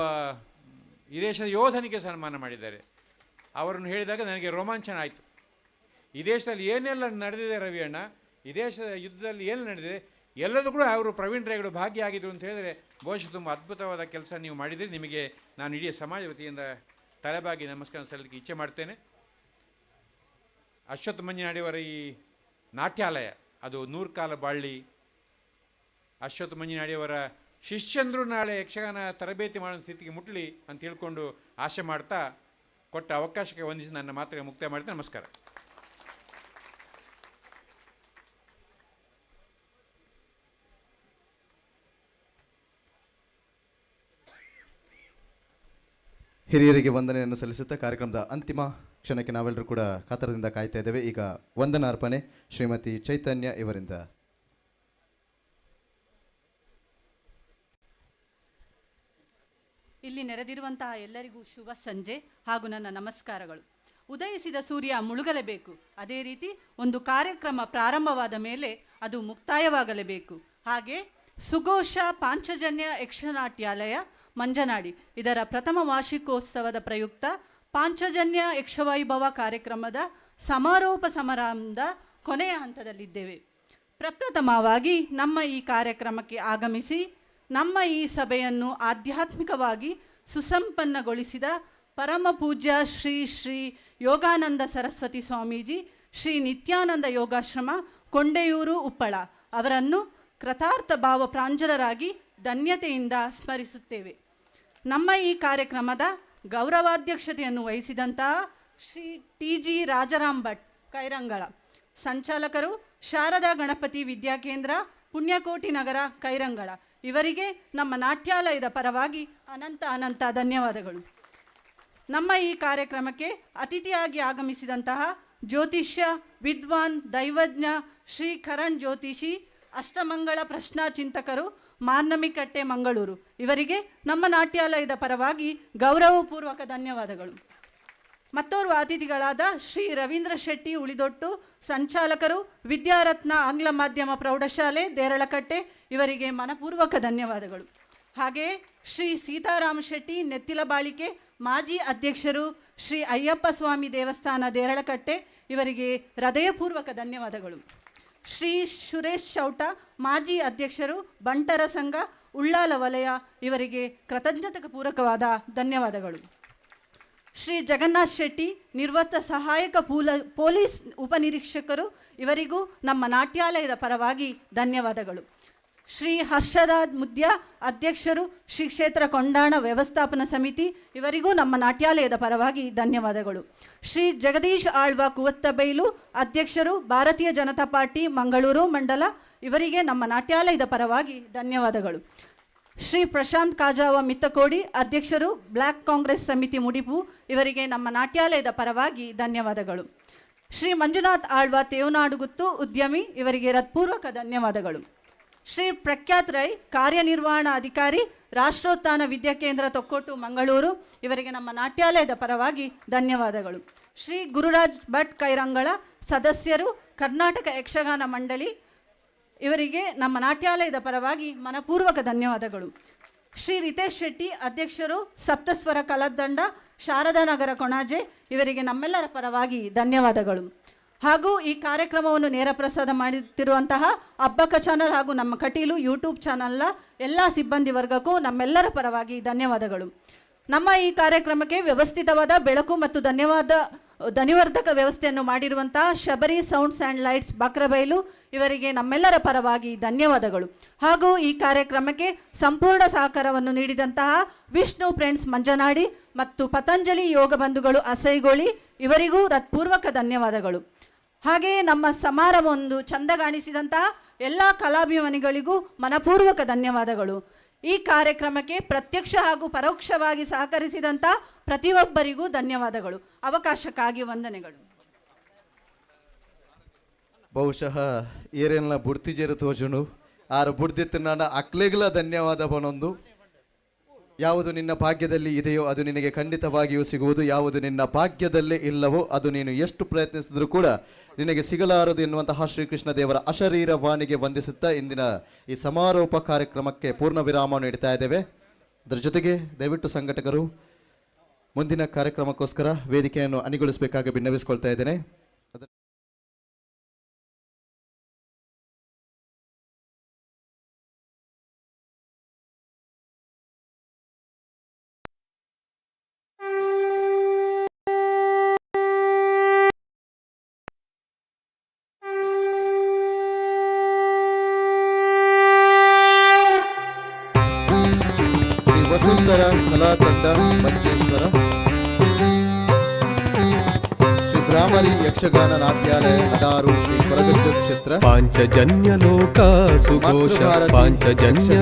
ಈ ದೇಶದ ಯೋಧನಿಗೆ ಸನ್ಮಾನ ಮಾಡಿದ್ದಾರೆ. ಅವರನ್ನು ಹೇಳಿದಾಗ ನನಗೆ ರೋಮಾಂಚನ ಆಯಿತು. ಈ ದೇಶದಲ್ಲಿ ಏನೆಲ್ಲ ನಡೆದಿದೆ ರವಿಯಣ್ಣ, ಈ ದೇಶದ ಯುದ್ಧದಲ್ಲಿ ಏನು ನಡೆದಿದೆ ಎಲ್ಲದೂ ಕೂಡ ಅವರು ಪ್ರವೀಣ್ ರೈಗಳು ಭಾಗಿಯಾಗಿದ್ದರು ಅಂತ ಹೇಳಿದರೆ ಬಹುಶಃ ತುಂಬ ಅದ್ಭುತವಾದ ಕೆಲಸ ನೀವು ಮಾಡಿದರೆ ನಿಮಗೆ ನಾನು ಇಡೀ ಸಮಾಜ ವತಿಯಿಂದ ತಲೆಬಾಗಿ ನಮಸ್ಕಾರ ಸಲ್ಲಿಕ್ಕೆ ಇಚ್ಛೆ ಮಾಡ್ತೇನೆ. ಅಶ್ವತ್ಥ ಮಂಜನಾಡಿಯವರ ಈ ನಾಟ್ಯಾಲಯ ಅದು 100 ಕಾಲ ಬಾಳ್ಳಿ. ಅಶ್ವತ್ಥ ಮಂಜನಾಡಿಯವರ ಶಿಷ್ಯಂದರು ನಾಳೆ ಯಕ್ಷಗಾನ ತರಬೇತಿ ಮಾಡೋ ಸ್ಥಿತಿಗೆ ಮುಟ್ಟಲಿ ಅಂತ ಹೇಳ್ಕೊಂಡು ಆಶೆ ಮಾಡ್ತಾ ಕೊಟ್ಟ ಅವಕಾಶಕ್ಕೆ ವಂದಿಸಿ ನನ್ನ ಮಾತಿಗೆ ಮುಕ್ತಾಯ ಮಾಡ್ತೇನೆ. ನಮಸ್ಕಾರ. ಹಿರಿಯರಿಗೆ ವಂದನೆಯನ್ನು ಸಲ್ಲಿಸುತ್ತಾ ಕಾರ್ಯಕ್ರಮದ ಅಂತಿಮ ಕ್ಷಣಕ್ಕೆ ನಾವೆಲ್ಲರೂ ಕೂಡ ಕಾತರದಿಂದ ಕಾಯ್ತಾ ಇದ್ದೇವೆ. ಈಗ ವಂದನಾರ್ಪಣೆ ಶ್ರೀಮತಿ ಚೈತನ್ಯ ಇವರಿಂದ. ಇಲ್ಲಿ ನೆರೆದಿರುವಂತಹ ಎಲ್ಲರಿಗೂ ಶುಭ ಸಂಜೆ ಹಾಗೂ ನನ್ನ ನಮಸ್ಕಾರಗಳು. ಉದಯಿಸಿದ ಸೂರ್ಯ ಮುಳುಗಲೇಬೇಕು, ಅದೇ ರೀತಿ ಒಂದು ಕಾರ್ಯಕ್ರಮ ಪ್ರಾರಂಭವಾದ ಮೇಲೆ ಅದು ಮುಕ್ತಾಯವಾಗಲೇಬೇಕು. ಹಾಗೆ ಸುಘೋಷ ಪಾಂಚಜನ್ಯ ಯಕ್ಷನಾಟ್ಯಾಲಯ ಮಂಜನಾಡಿ ಇದರ ಪ್ರಥಮ ವಾರ್ಷಿಕೋತ್ಸವದ ಪ್ರಯುಕ್ತ ಪಾಂಚಜನ್ಯ ಯಕ್ಷವೈಭವ ಕಾರ್ಯಕ್ರಮದ ಸಮಾರೋಪ ಸಮಾರಂಭದ ಕೊನೆಯ ಹಂತದಲ್ಲಿದ್ದೇವೆ. ಪ್ರಪ್ರಥಮವಾಗಿ ನಮ್ಮ ಈ ಕಾರ್ಯಕ್ರಮಕ್ಕೆ ಆಗಮಿಸಿ ನಮ್ಮ ಈ ಸಭೆಯನ್ನು ಆಧ್ಯಾತ್ಮಿಕವಾಗಿ ಸುಸಂಪನ್ನಗೊಳಿಸಿದ ಪರಮ ಪೂಜ್ಯ ಶ್ರೀ ಶ್ರೀ ಯೋಗಾನಂದ ಸರಸ್ವತಿ ಸ್ವಾಮೀಜಿ, ಶ್ರೀ ನಿತ್ಯಾನಂದ ಯೋಗಾಶ್ರಮ, ಕೊಂಡೆಯೂರು, ಉಪ್ಪಳ ಅವರನ್ನು ಕೃತಾರ್ಥ ಭಾವ ಪ್ರಾಂಜಲರಾಗಿ ಧನ್ಯತೆಯಿಂದ ಸ್ಮರಿಸುತ್ತೇವೆ. ನಮ್ಮ ಈ ಕಾರ್ಯಕ್ರಮದ ಗೌರವಾಧ್ಯಕ್ಷತೆಯನ್ನು ವಹಿಸಿದಂತಹ ಶ್ರೀ TG ರಾಜಾರಾಮ್ ಭಟ್ ಕೈರಂಗಳ, ಸಂಚಾಲಕರು ಶಾರದಾ ಗಣಪತಿ ವಿದ್ಯಾಕೇಂದ್ರ, ಪುಣ್ಯಕೋಟಿ ನಗರ, ಕೈರಂಗಳ ಇವರಿಗೆ ನಮ್ಮ ನಾಟ್ಯಾಲಯದ ಪರವಾಗಿ ಅನಂತ ಧನ್ಯವಾದಗಳು. ನಮ್ಮ ಈ ಕಾರ್ಯಕ್ರಮಕ್ಕೆ ಅತಿಥಿಯಾಗಿ ಆಗಮಿಸಿದಂತಹ ಜ್ಯೋತಿಷ್ಯ ವಿದ್ವಾನ್ ದೈವಜ್ಞ ಶ್ರೀ ಕರಣ್ ಜ್ಯೋತಿಷಿ, ಅಷ್ಟಮಂಗಳ ಪ್ರಶ್ನಾ ಚಿಂತಕರು, ಮಾರ್ನಮಿಕಟ್ಟೆ, ಮಂಗಳೂರು ಇವರಿಗೆ ನಮ್ಮ ನಾಟ್ಯಾಲಯದ ಪರವಾಗಿ ಗೌರವಪೂರ್ವಕ ಧನ್ಯವಾದಗಳು. ಮತ್ತೋರ್ವ ಅತಿಥಿಗಳಾದ ಶ್ರೀ ರವೀಂದ್ರ ಶೆಟ್ಟಿ ಉಳಿದೊಟ್ಟು, ಸಂಚಾಲಕರು ವಿದ್ಯಾರತ್ನ ಆಂಗ್ಲ ಮಾಧ್ಯಮ ಪ್ರೌಢಶಾಲೆ, ದೇರಳಕಟ್ಟೆ ಇವರಿಗೆ ಮನಪೂರ್ವಕ ಧನ್ಯವಾದಗಳು. ಹಾಗೆಯೇ ಶ್ರೀ ಸೀತಾರಾಮ ಶೆಟ್ಟಿ ನೆತ್ತಿಲಬಾಳಿಕೆ, ಮಾಜಿ ಅಧ್ಯಕ್ಷರು, ಶ್ರೀ ಅಯ್ಯಪ್ಪ ಸ್ವಾಮಿ ದೇವಸ್ಥಾನ, ದೇರಳಕಟ್ಟೆ ಇವರಿಗೆ ಹೃದಯಪೂರ್ವಕ ಧನ್ಯವಾದಗಳು. ಶ್ರೀ ಸುರೇಶ್ ಚೌಟ, ಮಾಜಿ ಅಧ್ಯಕ್ಷರು, ಬಂಟರ ಸಂಘ, ಉಳ್ಳಾಲ ವಲಯ ಇವರಿಗೆ ಕೃತಜ್ಞತಾಪೂರ್ವಕವಾದ ಧನ್ಯವಾದಗಳು. ಶ್ರೀ ಜಗನ್ನಾಥ್ ಶೆಟ್ಟಿ, ನಿವೃತ್ತ ಸಹಾಯಕ ಪೊಲೀಸ್ ಉಪನಿರೀಕ್ಷಕರು ಇವರಿಗೂ ನಮ್ಮ ನಾಟ್ಯಾಲಯದ ಪರವಾಗಿ ಧನ್ಯವಾದಗಳು. ಶ್ರೀ ಹರ್ಷದಾದ್ ಮುದ್ಯ, ಅಧ್ಯಕ್ಷರು, ಶ್ರೀ ಕ್ಷೇತ್ರ ಕೊಂಡಾಣ ವ್ಯವಸ್ಥಾಪನಾ ಸಮಿತಿ ಇವರಿಗೂ ನಮ್ಮ ನಾಟ್ಯಾಲಯದ ಪರವಾಗಿ ಧನ್ಯವಾದಗಳು. ಶ್ರೀ ಜಗದೀಶ್ ಆಳ್ವ ಕುವತ್ತಬೈಲು, ಅಧ್ಯಕ್ಷರು, ಭಾರತೀಯ ಜನತಾ ಪಾರ್ಟಿ ಮಂಗಳೂರು ಮಂಡಲ ಇವರಿಗೆ ನಮ್ಮ ನಾಟ್ಯಾಲಯದ ಪರವಾಗಿ ಧನ್ಯವಾದಗಳು. ಶ್ರೀ ಪ್ರಶಾಂತ್ ಕಾಜಾವ ಮಿತ್ತಕೋಡಿ, ಅಧ್ಯಕ್ಷರು, ಬ್ಲ್ಯಾಕ್ ಕಾಂಗ್ರೆಸ್ ಸಮಿತಿ ಮುಡಿಪು ಇವರಿಗೆ ನಮ್ಮ ನಾಟ್ಯಾಲಯದ ಪರವಾಗಿ ಧನ್ಯವಾದಗಳು. ಶ್ರೀ ಮಂಜುನಾಥ್ ಆಳ್ವ ತೇವನಾಡುಗುತ್ತು, ಉದ್ಯಮಿ ಇವರಿಗೆ ಹೃತ್ಪೂರ್ವಕ ಧನ್ಯವಾದಗಳು. ಶ್ರೀ ಪ್ರಖ್ಯಾತ್ ರೈ, ಕಾರ್ಯನಿರ್ವಹಣಾಧಿಕಾರಿ, ರಾಷ್ಟ್ರೋತ್ಥಾನ ವಿದ್ಯಾಕೇಂದ್ರ, ತೊಕ್ಕೊಟ್ಟು, ಮಂಗಳೂರು ಇವರಿಗೆ ನಮ್ಮ ನಾಟ್ಯಾಲಯದ ಪರವಾಗಿ ಧನ್ಯವಾದಗಳು. ಶ್ರೀ ಗುರುರಾಜ್ ಭಟ್ ಕೈರಂಗಳ, ಸದಸ್ಯರು, ಕರ್ನಾಟಕ ಯಕ್ಷಗಾನ ಮಂಡಳಿ ಇವರಿಗೆ ನಮ್ಮ ನಾಟ್ಯಾಲಯದ ಪರವಾಗಿ ಮನಪೂರ್ವಕ ಧನ್ಯವಾದಗಳು. ಶ್ರೀ ರಿತೇಶ್ ಶೆಟ್ಟಿ, ಅಧ್ಯಕ್ಷರು, ಸಪ್ತಸ್ವರ ಕಲಾದಂಡ, ಶಾರದಾ ನಗರ, ಕೊಣಾಜೆ ಇವರಿಗೆ ನಮ್ಮೆಲ್ಲರ ಪರವಾಗಿ ಧನ್ಯವಾದಗಳು. ಹಾಗೂ ಈ ಕಾರ್ಯಕ್ರಮವನ್ನು ನೇರ ಪ್ರಸಾರ ಮಾಡುತ್ತಿರುವಂತಹ ಅಬ್ಬಕ್ಕ ಚಾನಲ್ ಹಾಗೂ ನಮ್ಮ ಕಟೀಲು ಯೂಟ್ಯೂಬ್ ಚಾನಲ್ನ ಎಲ್ಲ ಸಿಬ್ಬಂದಿ ವರ್ಗಕ್ಕೂ ನಮ್ಮೆಲ್ಲರ ಪರವಾಗಿ ಧನ್ಯವಾದಗಳು. ನಮ್ಮ ಈ ಕಾರ್ಯಕ್ರಮಕ್ಕೆ ವ್ಯವಸ್ಥಿತವಾದ ಬೆಳಕು ಮತ್ತು ಧ್ವನಿವರ್ಧಕ ವ್ಯವಸ್ಥೆಯನ್ನು ಮಾಡಿರುವಂತಹ ಶಬರಿ ಸೌಂಡ್ಸ್ ಆ್ಯಂಡ್ ಲೈಟ್ಸ್, ಬಾಕ್ರಬೈಲು ಇವರಿಗೆ ನಮ್ಮೆಲ್ಲರ ಪರವಾಗಿ ಧನ್ಯವಾದಗಳು. ಹಾಗೂ ಈ ಕಾರ್ಯಕ್ರಮಕ್ಕೆ ಸಂಪೂರ್ಣ ಸಹಕಾರವನ್ನು ನೀಡಿದಂತಹ ವಿಷ್ಣು ಫ್ರೆಂಡ್ಸ್ ಮಂಜನಾಡಿ ಮತ್ತು ಪತಂಜಲಿ ಯೋಗ ಬಂಧುಗಳು ಅಸೈಗೋಳಿ ಇವರಿಗೂ ಹೃತ್ಪೂರ್ವಕ ಧನ್ಯವಾದಗಳು. ಹಾಗೆಯೇ ನಮ್ಮ ಸಮಾರಂಭವೊಂದು ಚಂದಗಾಣಿಸಿದಂತಹ ಎಲ್ಲ ಕಲಾಭಿಮಾನಿಗಳಿಗೂ ಮನಪೂರ್ವಕ ಧನ್ಯವಾದಗಳು. ಈ ಕಾರ್ಯಕ್ರಮಕ್ಕೆ ಪ್ರತ್ಯಕ್ಷ ಹಾಗೂ ಪರೋಕ್ಷವಾಗಿ ಸಹಕರಿಸಿದಂಥ ಪ್ರತಿಯೊಬ್ಬರಿಗೂ ಧನ್ಯವಾದಗಳು. ಅವಕಾಶಕ್ಕಾಗಿ ವಂದನೆಗಳು. ಬಹುಶಃ ಏರೆಲ್ಲ ಬುಡ್ತಿಜೇರು ತೋಜುನು ಆರು ಬುಡ್ದಿತ್ತು ನಾಡ ಅಕ್ಲೆಗ್ಲ ಧನ್ಯವಾದ ಬನೊಂದು. ಯಾವುದು ನಿನ್ನ ಭಾಗ್ಯದಲ್ಲಿ ಇದೆಯೋ ಅದು ನಿನಗೆ ಖಂಡಿತವಾಗಿಯೂ ಸಿಗುವುದು, ಯಾವುದು ನಿನ್ನ ಭಾಗ್ಯದಲ್ಲೇ ಇಲ್ಲವೋ ಅದು ನೀನು ಎಷ್ಟು ಪ್ರಯತ್ನಿಸಿದರೂ ಕೂಡ ನಿನಗೆ ಸಿಗಲಾರದು ಎನ್ನುವಂತಹ ಶ್ರೀಕೃಷ್ಣ ದೇವರ ಅಶರೀರ ವಾಣಿಗೆ ವಂದಿಸುತ್ತಾ ಇಂದಿನ ಈ ಸಮಾರೋಪ ಕಾರ್ಯಕ್ರಮಕ್ಕೆ ಪೂರ್ಣ ವಿರಾಮ ನೀಡ್ತಾ ಇದ್ದೇವೆ. ಅದರ ಜೊತೆಗೆ ದಯವಿಟ್ಟು ಸಂಘಟಕರು ಮುಂದಿನ ಕಾರ್ಯಕ್ರಮಕ್ಕೋಸ್ಕರ ವೇದಿಕೆಯನ್ನು ಅಣಿಗೊಳಿಸಬೇಕಾಗಿ ಭಿನ್ನವಿಸಿಕೊಳ್ತಾ ಇದ್ದೇನೆ. ವಸುಂಧರ ಕಲಾ ತಂಡ ಮಂಜೇಶ್ವರ, ಶ್ರೀ ಬ್ರಾಹ್ಮರಿ ಯಕ್ಷಗಾನ ನಾಟ್ಯಾಲಯ ನಡಾರು, ಶ್ರೀ ಕೊರಗಜ್ಜ ಕ್ಷೇತ್ರ, ಪಾಂಚಜನ್ಯ ಲೋಕ ಸುಘೋಷ, ಪಾಂಚಜನ್ಯ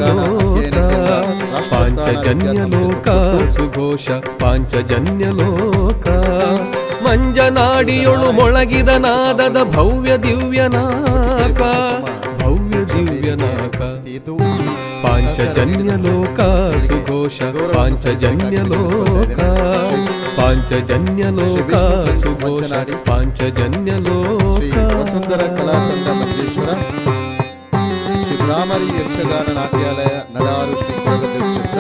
ಲೋಕ ಸುಘೋಷ, ಪಾಂಚಜನ್ಯ ಲೋಕ ಮಂಜನಾಡಿಯೊಳು ಮೊಳಗಿದ ನಾದದ ಭವ್ಯ ದಿವ್ಯನಾಕ, ಭವ್ಯ ದಿವ್ಯನಾಕ ಪಾಂಚಜನ್ಯ ಲೋಕ ಸುಘೋಷ, ಪಾಂಚಜನ್ಯ ಲೋಕ, ಪಾಂಚಜನ್ಯ ಲೋಕ ಸುಘೋಷ, ಪಾಂಚಜನ್ಯ ಲೋಕ. ವಸುಂಧರ ಕಲಾ ತಂಡ ಮಂಜೇಶ್ವರ, ಶ್ರೀ ಬ್ರಾಹ್ಮರಿ ಯಕ್ಷಗಾನ ನಾಟ್ಯಾಲಯ ನಡಾರು, ಶ್ರೀ ಕೊರಗಜ್ಜ ಕ್ಷೇತ್ರ,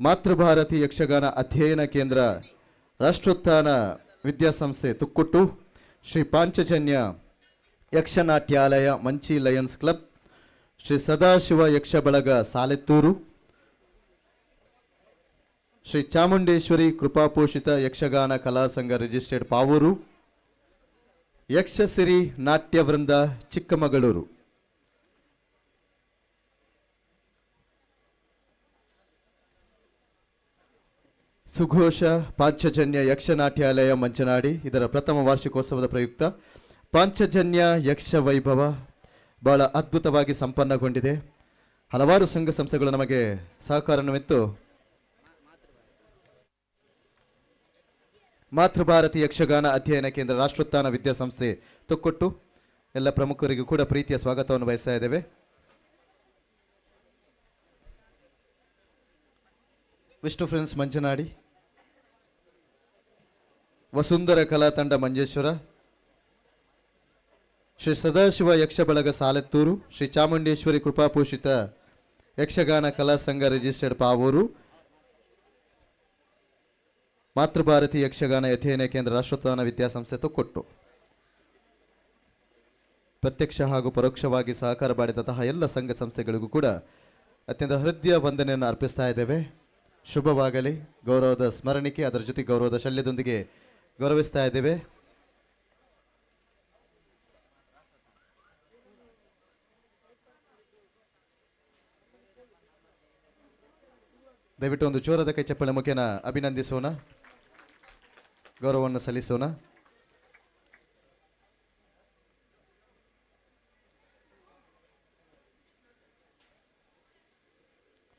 ಮಾತೃಭಾರತಿ ಯಕ್ಷಗಾನ ಅಧ್ಯಯನ ಕೇಂದ್ರ, ರಾಷ್ಟ್ರೋತ್ಥಾನ ವಿದ್ಯಾಸಂಸ್ಥೆ ತುಕ್ಕುಟ್ಟು, ಶ್ರೀ ಪಾಂಚಜನ್ಯ ಯಕ್ಷನಾಟ್ಯಾಲಯ ಮಂಚಿ ಲಯನ್ಸ್ ಕ್ಲಬ್, ಶ್ರೀ ಸದಾಶಿವ ಯಕ್ಷ ಬಳಗ ಸಾಲೆತ್ತೂರು, ಶ್ರೀ ಚಾಮುಂಡೇಶ್ವರಿ ಕೃಪಾಪೋಷಿತ ಯಕ್ಷಗಾನ ಕಲಾ ಸಂಘ ರಿಜಿಸ್ಟರ್ಡ್ ಪಾವೂರು, ಯಕ್ಷಸಿರಿ ನಾಟ್ಯ ವೃಂದ ಚಿಕ್ಕಮಗಳೂರು. ಸುಘೋಷ ಪಾಂಚಜನ್ಯ ಯಕ್ಷನಾಟ್ಯಾಲಯ ಮಂಚನಾಡಿ ಇದರ ಪ್ರಥಮ ವಾರ್ಷಿಕೋತ್ಸವದ ಪ್ರಯುಕ್ತ ಪಾಂಚಜನ್ಯ ಯಕ್ಷ ವೈಭವ ಬಹಳ ಅದ್ಭುತವಾಗಿ ಸಂಪನ್ನಗೊಂಡಿದೆ. ಹಲವಾರು ಸಂಘ ಸಂಸ್ಥೆಗಳು ನಮಗೆ ಸಹಕಾರವಿತ್ತು. ಮಾತೃಭಾರತಿ ಯಕ್ಷಗಾನ ಅಧ್ಯಯನ ಕೇಂದ್ರ, ರಾಷ್ಟ್ರೋತ್ಥಾನ ವಿದ್ಯಾಸಂಸ್ಥೆ ತೊಕ್ಕೊಟ್ಟು ಎಲ್ಲ ಪ್ರಮುಖರಿಗೂ ಕೂಡ ಪ್ರೀತಿಯ ಸ್ವಾಗತವನ್ನು ಬಯಸ್ತಾ ಇದ್ದೇವೆ. ವಿಷ್ಣು ಫ್ರೆಂಡ್ಸ್ ಮಂಚನಾಡಿ, ವಸುಂಧರ ಕಲಾ ತಂಡ ಮಂಜೇಶ್ವರ, ಶ್ರೀ ಸದಾಶಿವ ಯಕ್ಷ ಬಳಗ ಸಾಲೆತ್ತೂರು, ಶ್ರೀ ಚಾಮುಂಡೇಶ್ವರಿ ಕೃಪಾಪೋಷಿತ ಯಕ್ಷಗಾನ ಕಲಾ ಸಂಘ ರಿಜಿಸ್ಟರ್ಡ್ ಪಾವೂರು, ಮಾತೃಭಾರತಿ ಯಕ್ಷಗಾನ ಅಧ್ಯಯನ ಕೇಂದ್ರ, ರಾಷ್ಟ್ರೋತ್ಥಾನ ವಿದ್ಯಾಸಂಸ್ಥೆ ತೊಕ್ಕೊಟ್ಟು ಪ್ರತ್ಯಕ್ಷ ಹಾಗೂ ಪರೋಕ್ಷವಾಗಿ ಸಹಕಾರ ಮಾಡಿದಂತಹ ಎಲ್ಲ ಸಂಘ ಸಂಸ್ಥೆಗಳಿಗೂ ಕೂಡ ಅತ್ಯಂತ ಹೃದಯ ವಂದನೆಯನ್ನು ಅರ್ಪಿಸ್ತಾ ಇದ್ದೇವೆ. ಶುಭವಾಗಲಿ. ಗೌರವದ ಸ್ಮರಣಿಕೆ, ಅದರ ಜೊತೆ ಗೌರವದ ಶಲ್ಯದೊಂದಿಗೆ ಗೌರವಿಸ್ತಾ ಇದ್ದೇವೆ. ದಯವಿಟ್ಟು ಒಂದು ಜೋರದ ಕೈ ಚಪ್ಪಳೆ ಮುಖೇನ ಅಭಿನಂದಿಸೋಣ, ಗೌರವವನ್ನು ಸಲ್ಲಿಸೋಣ.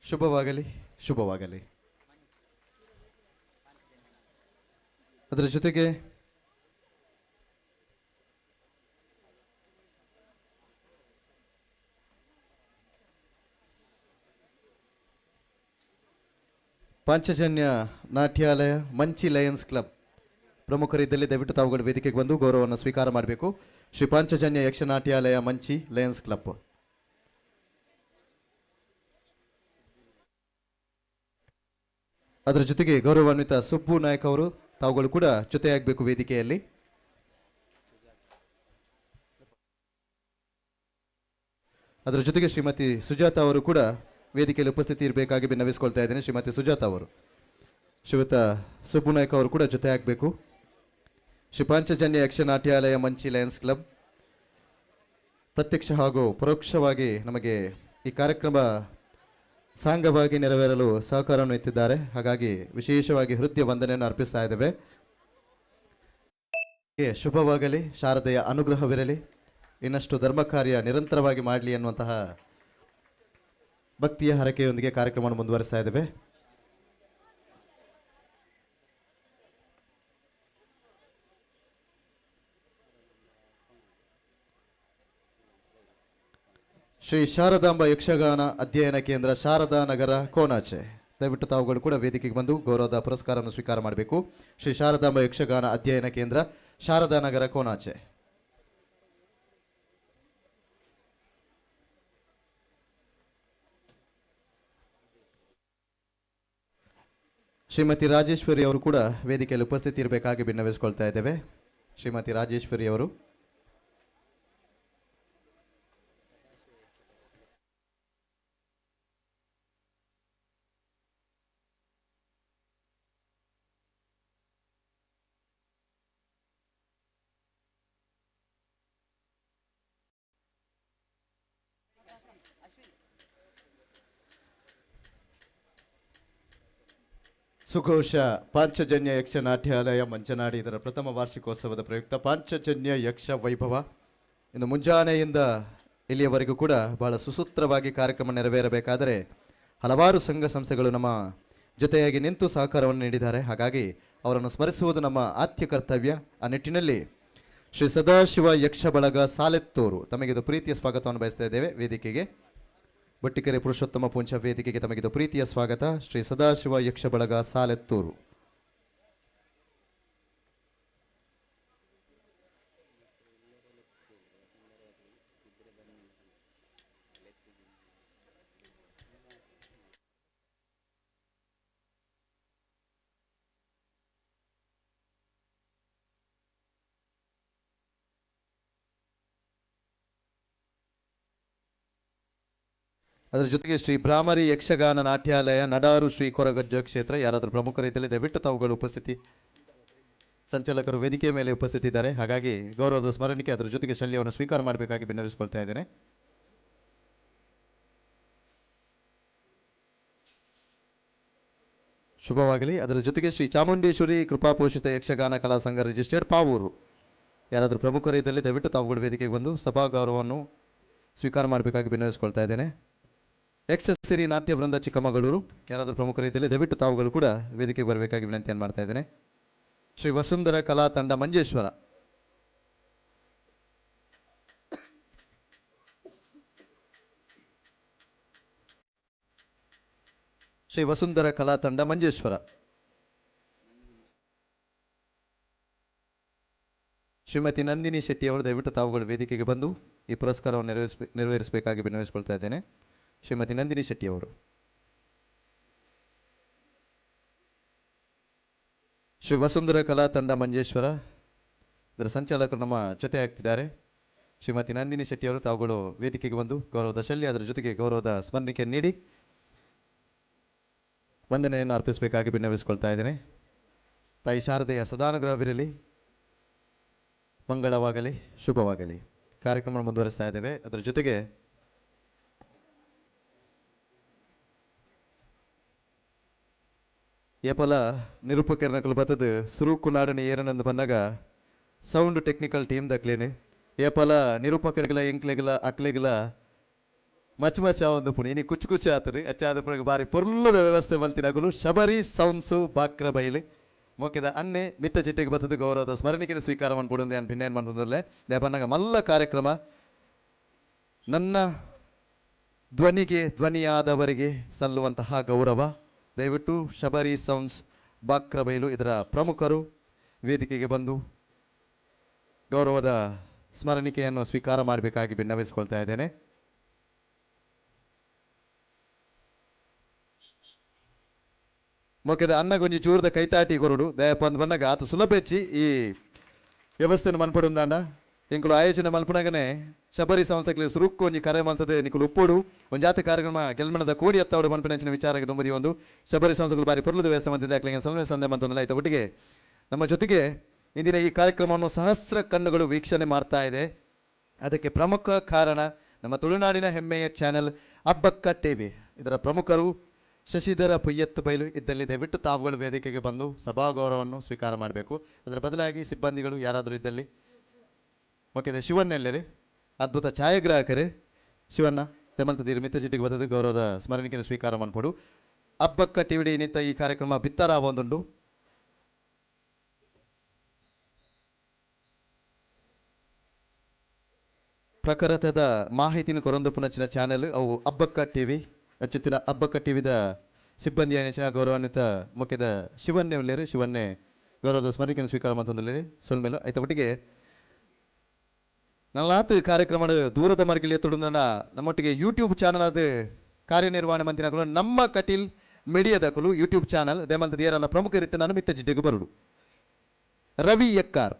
ಶುಭವಾಗಲಿ, ಶುಭವಾಗಲಿ. ಅದರ ಜೊತೆಗೆ ಪಾಂಚಜನ್ಯ ನಾಟ್ಯಾಲಯ ಮಂಚಿ ಲಯನ್ಸ್ ಕ್ಲಬ್ ಪ್ರಮುಖರಿದ್ದಲ್ಲಿ ದಯವಿಟ್ಟು ತಾವುಗಳು ವೇದಿಕೆಗೆ ಬಂದು ಗೌರವವನ್ನು ಸ್ವೀಕಾರ ಮಾಡಬೇಕು. Shri Panchajanya Yakshanatyalaya Manchi lions club. ಅದರ ಜೊತೆಗೆ ಗೌರವಾನ್ವಿತ ಸುಬ್ಬು ನಾಯಕ್ ಅವರು ತಾವುಗಳು ಕೂಡ ಜೊತೆಯಾಗಬೇಕು ವೇದಿಕೆಯಲ್ಲಿ. ಅದರ ಜೊತೆಗೆ ಶ್ರೀಮತಿ ಸುಜಾತ ಅವರು ಕೂಡ ವೇದಿಕೆಯಲ್ಲಿ ಉಪಸ್ಥಿತಿ ಇರಬೇಕಾಗಿ ವಿನ್ನವಿಸಿಕೊಳ್ತಾ ಇದ್ದೇನೆ. ಶ್ರೀಮತಿ ಸುಜಾತ ಅವರು, ಶ್ರೀಯುತ ಸುಬ್ಬು ನಾಯಕ್ ಅವರು ಕೂಡ ಜೊತೆ ಆಗಬೇಕು. ಶ್ರೀ ಪಾಂಚಜನ್ಯ ಯಕ್ಷನಾಟ್ಯಾಲಯ ಮಂಚಿ ಲಯನ್ಸ್ ಕ್ಲಬ್ ಪ್ರತ್ಯಕ್ಷ ಹಾಗೂ ಪರೋಕ್ಷವಾಗಿ ನಮಗೆ ಈ ಕಾರ್ಯಕ್ರಮ ಸಾಂಗವಾಗಿ ನೆರವೇರಲು ಸಹಕಾರವನ್ನು ಎತ್ತಿದ್ದಾರೆ. ಹಾಗಾಗಿ ವಿಶೇಷವಾಗಿ ಹೃದಯ ವಂದನೆಯನ್ನು ಅರ್ಪಿಸ್ತಾ ಇದ್ದೇವೆ. ಶುಭವಾಗಲಿ, ಶಾರದೆಯ ಅನುಗ್ರಹವಿರಲಿ, ಇನ್ನಷ್ಟು ಧರ್ಮ ಕಾರ್ಯ ನಿರಂತರವಾಗಿ ಮಾಡಲಿ ಎನ್ನುವಂತಹ ಭಕ್ತಿಯ ಹರಕೆಯೊಂದಿಗೆ ಕಾರ್ಯಕ್ರಮವನ್ನು ಮುಂದುವರಿಸ್ತಾ ಇದ್ದೇವೆ. ಶ್ರೀ ಶಾರದಾಂಬ ಯಕ್ಷಗಾನ ಅಧ್ಯಯನ ಕೇಂದ್ರ, ಶಾರದಾ ನಗರ, ಕೋನಾಚೆ. ದಯವಿಟ್ಟು ತಾವುಗಳು ಕೂಡ ವೇದಿಕೆಗೆ ಬಂದು ಗೌರವದ ಪುರಸ್ಕಾರವನ್ನು ಸ್ವೀಕಾರ ಮಾಡಬೇಕು. ಶ್ರೀ ಶಾರದಾಂಬ ಯಕ್ಷಗಾನ ಅಧ್ಯಯನ ಕೇಂದ್ರ, ಶಾರದಾ ನಗರ, ಕೋನಾಚೆ. ಶ್ರೀಮತಿ ರಾಜೇಶ್ವರಿ ಅವರು ಕೂಡ ವೇದಿಕೆಯಲ್ಲಿ ಉಪಸ್ಥಿತಿ ಇರಬೇಕಾಗಿ ವಿನ್ನವಿಸಿಕೊಳ್ತಾ ಇದ್ದೇವೆ. ಶ್ರೀಮತಿ ರಾಜೇಶ್ವರಿ ಅವರು. ಸುಘೋಷ ಪಾಂಚಜನ್ಯ ಯಕ್ಷನಾಟ್ಯಾಲಯ ಮಂಚನಾಡಿ ಇದರ ಪ್ರಥಮ ವಾರ್ಷಿಕೋತ್ಸವದ ಪ್ರಯುಕ್ತ ಪಾಂಚಜನ್ಯ ಯಕ್ಷ ವೈಭವ ಇನ್ನು ಮುಂಜಾನೆಯಿಂದ ಇಲ್ಲಿಯವರೆಗೂ ಕೂಡ ಬಹಳ ಸುಸೂತ್ರವಾಗಿ ಕಾರ್ಯಕ್ರಮ ನೆರವೇರಬೇಕಾದರೆ ಹಲವಾರು ಸಂಘ ಸಂಸ್ಥೆಗಳು ನಮ್ಮ ಜೊತೆಯಾಗಿ ನಿಂತು ಸಹಕಾರವನ್ನು ನೀಡಿದ್ದಾರೆ. ಹಾಗಾಗಿ ಅವರನ್ನು ಸ್ಮರಿಸುವುದು ನಮ್ಮ ಆದ್ಯ ಕರ್ತವ್ಯ. ಆ ನಿಟ್ಟಿನಲ್ಲಿ ಶ್ರೀ ಸದಾಶಿವ ಯಕ್ಷ ಬಳಗ ಸಾಲೆತ್ತೂರು ತಮಗಿದು ಪ್ರೀತಿಯ ಸ್ವಾಗತವನ್ನು ಬಯಸ್ತಾ ಇದ್ದೇವೆ ವೇದಿಕೆಗೆ. ಬಟ್ಟಿಕೆರೆ ಪುರುಷೋತ್ತಮ ಪುಂಚ ವೇದಿಕೆಗೆ ತಮಗಿದು ಪ್ರೀತಿಯ ಸ್ವಾಗತ. ಶ್ರೀ ಸದಾಶಿವ ಯಕ್ಷ ಬಳಗ ಸಾಲೆತ್ತೂರು. ಅದರ ಜೊತೆಗೆ ಶ್ರೀ ಭ್ರಾಮರಿ ಯಕ್ಷಗಾನ ನಾಟ್ಯಾಲಯ ನಡಾರು ಶ್ರೀ ಕೊರಗಜ್ಜ ಕ್ಷೇತ್ರ. ಯಾರಾದರೂ ಪ್ರಮುಖ ರೀತಿಯಲ್ಲಿ ದಯವಿಟ್ಟು ತಾವುಗಳು ಉಪಸ್ಥಿತಿ, ಸಂಚಾಲಕರು ವೇದಿಕೆಯ ಮೇಲೆ ಉಪಸ್ಥಿತಿದ್ದಾರೆ. ಹಾಗಾಗಿ ಗೌರವದ ಸ್ಮರಣಿಕೆ ಅದರ ಜೊತೆಗೆ ಶಲ್ಯವನ್ನು ಸ್ವೀಕಾರ ಮಾಡಬೇಕಾಗಿ ವಿನ್ನವಿಸಿಕೊಳ್ತಾ ಇದ್ದೇನೆ. ಶುಭವಾಗಲಿ. ಅದರ ಜೊತೆಗೆ ಶ್ರೀ ಚಾಮುಂಡೇಶ್ವರಿ ಕೃಪಾಪೋಷಿತ ಯಕ್ಷಗಾನ ಕಲಾ ಸಂಘ ರಿಜಿಸ್ಟರ್ಡ್ ಪಾವೂರು. ಯಾರಾದರೂ ಪ್ರಮುಖ ರೀತಿಯಲ್ಲಿ ದಯವಿಟ್ಟು ತಾವುಗಳು ವೇದಿಕೆಗೆ ಬಂದು ಸಭಾ ಗೌರವವನ್ನು ಸ್ವೀಕಾರ ಮಾಡಬೇಕಾಗಿ ವಿನ್ನವಿಸಿಕೊಳ್ತಾ ಇದ್ದೇನೆ. ಯಕ್ಷಸಿರಿ ನಾಟ್ಯ ವೃಂದ ಚಿಕ್ಕಮಗಳೂರು. ಯಾರಾದರೂ ಪ್ರಮುಖ ರೀತಿಯಲ್ಲಿ ದಯವಿಟ್ಟು ತಾವುಗಳು ಕೂಡ ವೇದಿಕೆಗೆ ಬರಬೇಕಾಗಿ ವಿನಂತಿಯನ್ನು ಮಾಡ್ತಾ ಇದ್ದೇನೆ. ಶ್ರೀ ವಸುಂಧರ ಕಲಾ ತಂಡ ಮಂಜೇಶ್ವರ. ಶ್ರೀ ವಸುಂಧರ ಕಲಾ ತಂಡ ಮಂಜೇಶ್ವರ. ಶ್ರೀಮತಿ ನಂದಿನಿ ಶೆಟ್ಟಿ ಅವರು ದಯವಿಟ್ಟು ತಾವುಗಳು ವೇದಿಕೆಗೆ ಬಂದು ಈ ಪುರಸ್ಕಾರವನ್ನು ನೆರವೇರಿಸಬೇಕಾಗಿ ವಿನ್ನವಿಸಿಕೊಳ್ತಾ ಇದ್ದೇನೆ. ಶ್ರೀಮತಿ ನಂದಿನಿ ಶೆಟ್ಟಿ ಅವರು. ಶ್ರೀ ವಸುಂಧರ ಕಲಾ ತಂಡ ಮಂಜೇಶ್ವರ ಇದರ ಸಂಚಾಲಕರು ನಮ್ಮ ಜೊತೆ ಆಗ್ತಿದ್ದಾರೆ. ಶ್ರೀಮತಿ ನಂದಿನಿ ಶೆಟ್ಟಿ ಅವರು ತಾವುಗಳು ವೇದಿಕೆಗೆ ಬಂದು ಗೌರವದ ಶಲ್ಯ ಅದರ ಜೊತೆಗೆ ಗೌರವದ ಸ್ಮರಣಿಕೆ ನೀಡಿ ವಂದನೆಯನ್ನು ಅರ್ಪಿಸಬೇಕಾಗಿ ವಿನ್ನವಿಸಿಕೊಳ್ತಾ ಇದ್ದೇನೆ. ತಾಯಿ ಶಾರದೆಯ ಸದಾನುಗ್ರಹವಿರಲಿ, ಮಂಗಳವಾಗಲಿ, ಶುಭವಾಗಲಿ. ಕಾರ್ಯಕ್ರಮ ಮುಂದುವರಿಸ್ತಾ ಇದ್ದೇವೆ. ಅದರ ಜೊತೆಗೆ ಏಪಲ ನಿರೂಪಕರನಕಲು ಬತ್ತದ ಸುರುಕು ನಾಡನೆ ಏರನಂದು ಬಂದಾಗ ಸೌಂಡ್ ಟೆಕ್ನಿಕಲ್ ಟೀಮ್ ದಕ್ಲೇನೆ ಏಪಲ ನಿರೂಪಕರಿಗಳ ಎಂಕ್ಲೆಗಳ ಅಕ್ಲೆಗಳ ಮಚ್ ಒಂದು ಪುಣಿ ಇನಿ ಕುಚ್ಚು ಆತರಿ ಅಚ್ಚಾದ ಬಾರಿ ಪೊರ್ಲದ ವ್ಯವಸ್ಥೆ ಮಲ್ತಿನಗಲು ಶಬರಿ ಸೌಂಡ್ಸು ಬಾಕ್ರ ಬೈಲಿ ಮೋಕೆದ ಅನ್ನೆ ಮಿತ್ತ ಚಿಟ್ಟಿಗೆ ಬತ್ತದ ಗೌರವದ ಸ್ಮರಣಿಕೆ ಸ್ವೀಕಾರ ಮಾಡ್ಕೊಡೊಂದು ನಾನು ಭಿನ್ನ ಏನು ಮಾಡ್ಬೋದಲ್ಲೇ ದೇಪನ್ನಾಗ ಮಲ್ಲ ಕಾರ್ಯಕ್ರಮ ನನ್ನ ಧ್ವನಿಗೆ ಧ್ವನಿಯಾದವರಿಗೆ ಸಲ್ಲುವಂತಹ ಗೌರವ. ದಯವಿಟ್ಟು ಶಬರಿ ಸೌಂಡ್ಸ್ ಬಾಕ್ರಬೈಲು ಇದರ ಪ್ರಮುಖರು ವೇದಿಕೆಗೆ ಬಂದು ಗೌರವದ ಸ್ಮರಣಿಕೆಯನ್ನು ಸ್ವೀಕಾರ ಮಾಡಬೇಕಾಗಿ ವಿನ್ನವಿಸಿಕೊಳ್ತಾ ಇದ್ದೇನೆ. ಮೊಕೆದ ಅನ್ನಗೊಂಜಿ ಚೂರದ ಕೈತಾಟಿ ಕೊರಡು ದಯಪ ಅಂದ್ ಬಂದಾಗ ಆತ ಸುಲಭೆಚ್ಚಿ ಈ ವ್ಯವಸ್ಥೆಯನ್ನು ಮನ್ಪಡುಂದಾಂಡ ಇಂಕಲು ಆಯೋಜನೆ ಮಲ್ಪನಾಗನೆ ಶಬರಿ ಸಂಸ್ಥೆಗೆ ಸುರುಕ್ಕು ಒಂಜಿ ಕರೆ ಮಲ್ತದೆ ನಿಕಲು ಉಪ್ಪುಡು ಒಂದು ಜಾತಿ ಕಾರ್ಯಕ್ರಮ ಗೆಲ್ಮಣದ ಕೋಡಿ ಎತ್ತವಡು ಮನ್ಪನಂಚಿನ ವಿಚಾರಕ್ಕೆ ತುಂಬದಿ ಒಂದು ಶಬರಿ ಸಂಸ್ಥೆಗಳು ಬಾರಿ ಪೊರ್ಲದ ವ್ಯವಸ್ಥೆ ಮಂತಿದೆ ಯಾಕೆ ಸೊನ್ನೆ ಸಂದೆ ಮಂತಂದಲ್ಲ ಆಯ್ತು. ಒಟ್ಟಿಗೆ ನಮ್ಮ ಜೊತೆಗೆ ಇಂದಿನ ಈ ಕಾರ್ಯಕ್ರಮವನ್ನು ಸಹಸ್ರ ಕಣ್ಣುಗಳು ವೀಕ್ಷಣೆ ಮಾಡ್ತಾ ಇದೆ. ಅದಕ್ಕೆ ಪ್ರಮುಖ ಕಾರಣ ನಮ್ಮ ತುಳುನಾಡಿನ ಹೆಮ್ಮೆಯ ಚಾನೆಲ್ ಅಬ್ಬಕ್ಕ ಟಿವಿ. ಇದರ ಪ್ರಮುಖರು ಶಶಿಧರ ಪುಯ್ಯತ್ತು ಬೈಲು ಇದ್ದಲ್ಲಿ ದಯವಿಟ್ಟು ತಾವುಗಳು ವೇದಿಕೆಗೆ ಬಂದು ಸಭಾ ಗೌರವವನ್ನು ಸ್ವೀಕಾರ ಮಾಡಬೇಕು. ಅದರ ಬದಲಾಗಿ ಸಿಬ್ಬಂದಿಗಳು ಯಾರಾದರೂ ಇದ್ದಲ್ಲಿ ಓಕೆ ಶಿವನ್ನೆಲ್ಲರಿ ಅದ್ಭುತ ಛಾಯಾಗ್ರಾಹಕರೇ ಶಿವಣ್ಣ ತೆಮಂತದೀರು ಮಿತ್ತ ಚಿಟ್ಟಿಗೆ ಬರ್ತದೆ ಗೌರವದ ಸ್ಮರಣಿಕೆಯನ್ನು ಸ್ವೀಕಾರ ಮಾಡ್ಬೋದು. ಅಬ್ಬಕ್ಕ ಟಿವಿಡಿ ನಿಂತ ಈ ಕಾರ್ಯಕ್ರಮ ಬಿತ್ತರ ಒಂದುಂಡು ಪ್ರಖರತದ ಮಾಹಿತಿನ ಕೊರೊಂದಪ್ಪುನಚ್ಚಿನ ಚಾನೆಲ್ ಅವು ಅಬ್ಬಕ್ಕ ಟಿವಿ ಅಚ್ಚುತ್ತಿನ ಅಬ್ಬಕ್ಕ ಟಿವಿದ ಸಿಬ್ಬಂದಿಯ ನೆಚ್ಚಿನ ಗೌರವಾನ್ವಿತ ಮುಖ್ಯದ ಶಿವನ್ನೇ ಉಳ್ಳೇರು ಶಿವನ್ನೇ ಗೌರವದ ಸ್ಮರಣಿಕೆಯನ್ನು ಸ್ವೀಕಾರ ಮಾಡ್ತಂದಲ್ಲಿ ಸೊಲ್ಮೇಲು ಆಯ್ತ ಒಟ್ಟಿಗೆ ನಲ್ಲಾತು ಕಾರ್ಯಕ್ರಮ ದೂರದ ಮರ್ಗಿಲಿ ಎತ್ತೊಡುಂದ ನಮ್ಮೊಟ್ಟಿಗೆ ಯೂಟ್ಯೂಬ್ ಚಾನಲ್ ಅದು ಕಾರ್ಯನಿರ್ವಹಣೆ ಮಂತ್ರಿನಗಳು ನಮ್ಮ ಕಟೀಲ್ ಮೀಡಿಯಾದಕಲು ಯೂಟ್ಯೂಬ್ ಚಾನಲ್ ದೇಮಂತ ದೇರಲ್ಲ ಪ್ರಮುಖ ರೀತಿ ನಾನು ಮಿತ್ತ ಜಿಡ್ಡಿಗೆ ಬರುಡು ರವಿ ಎಕ್ಕಾರ್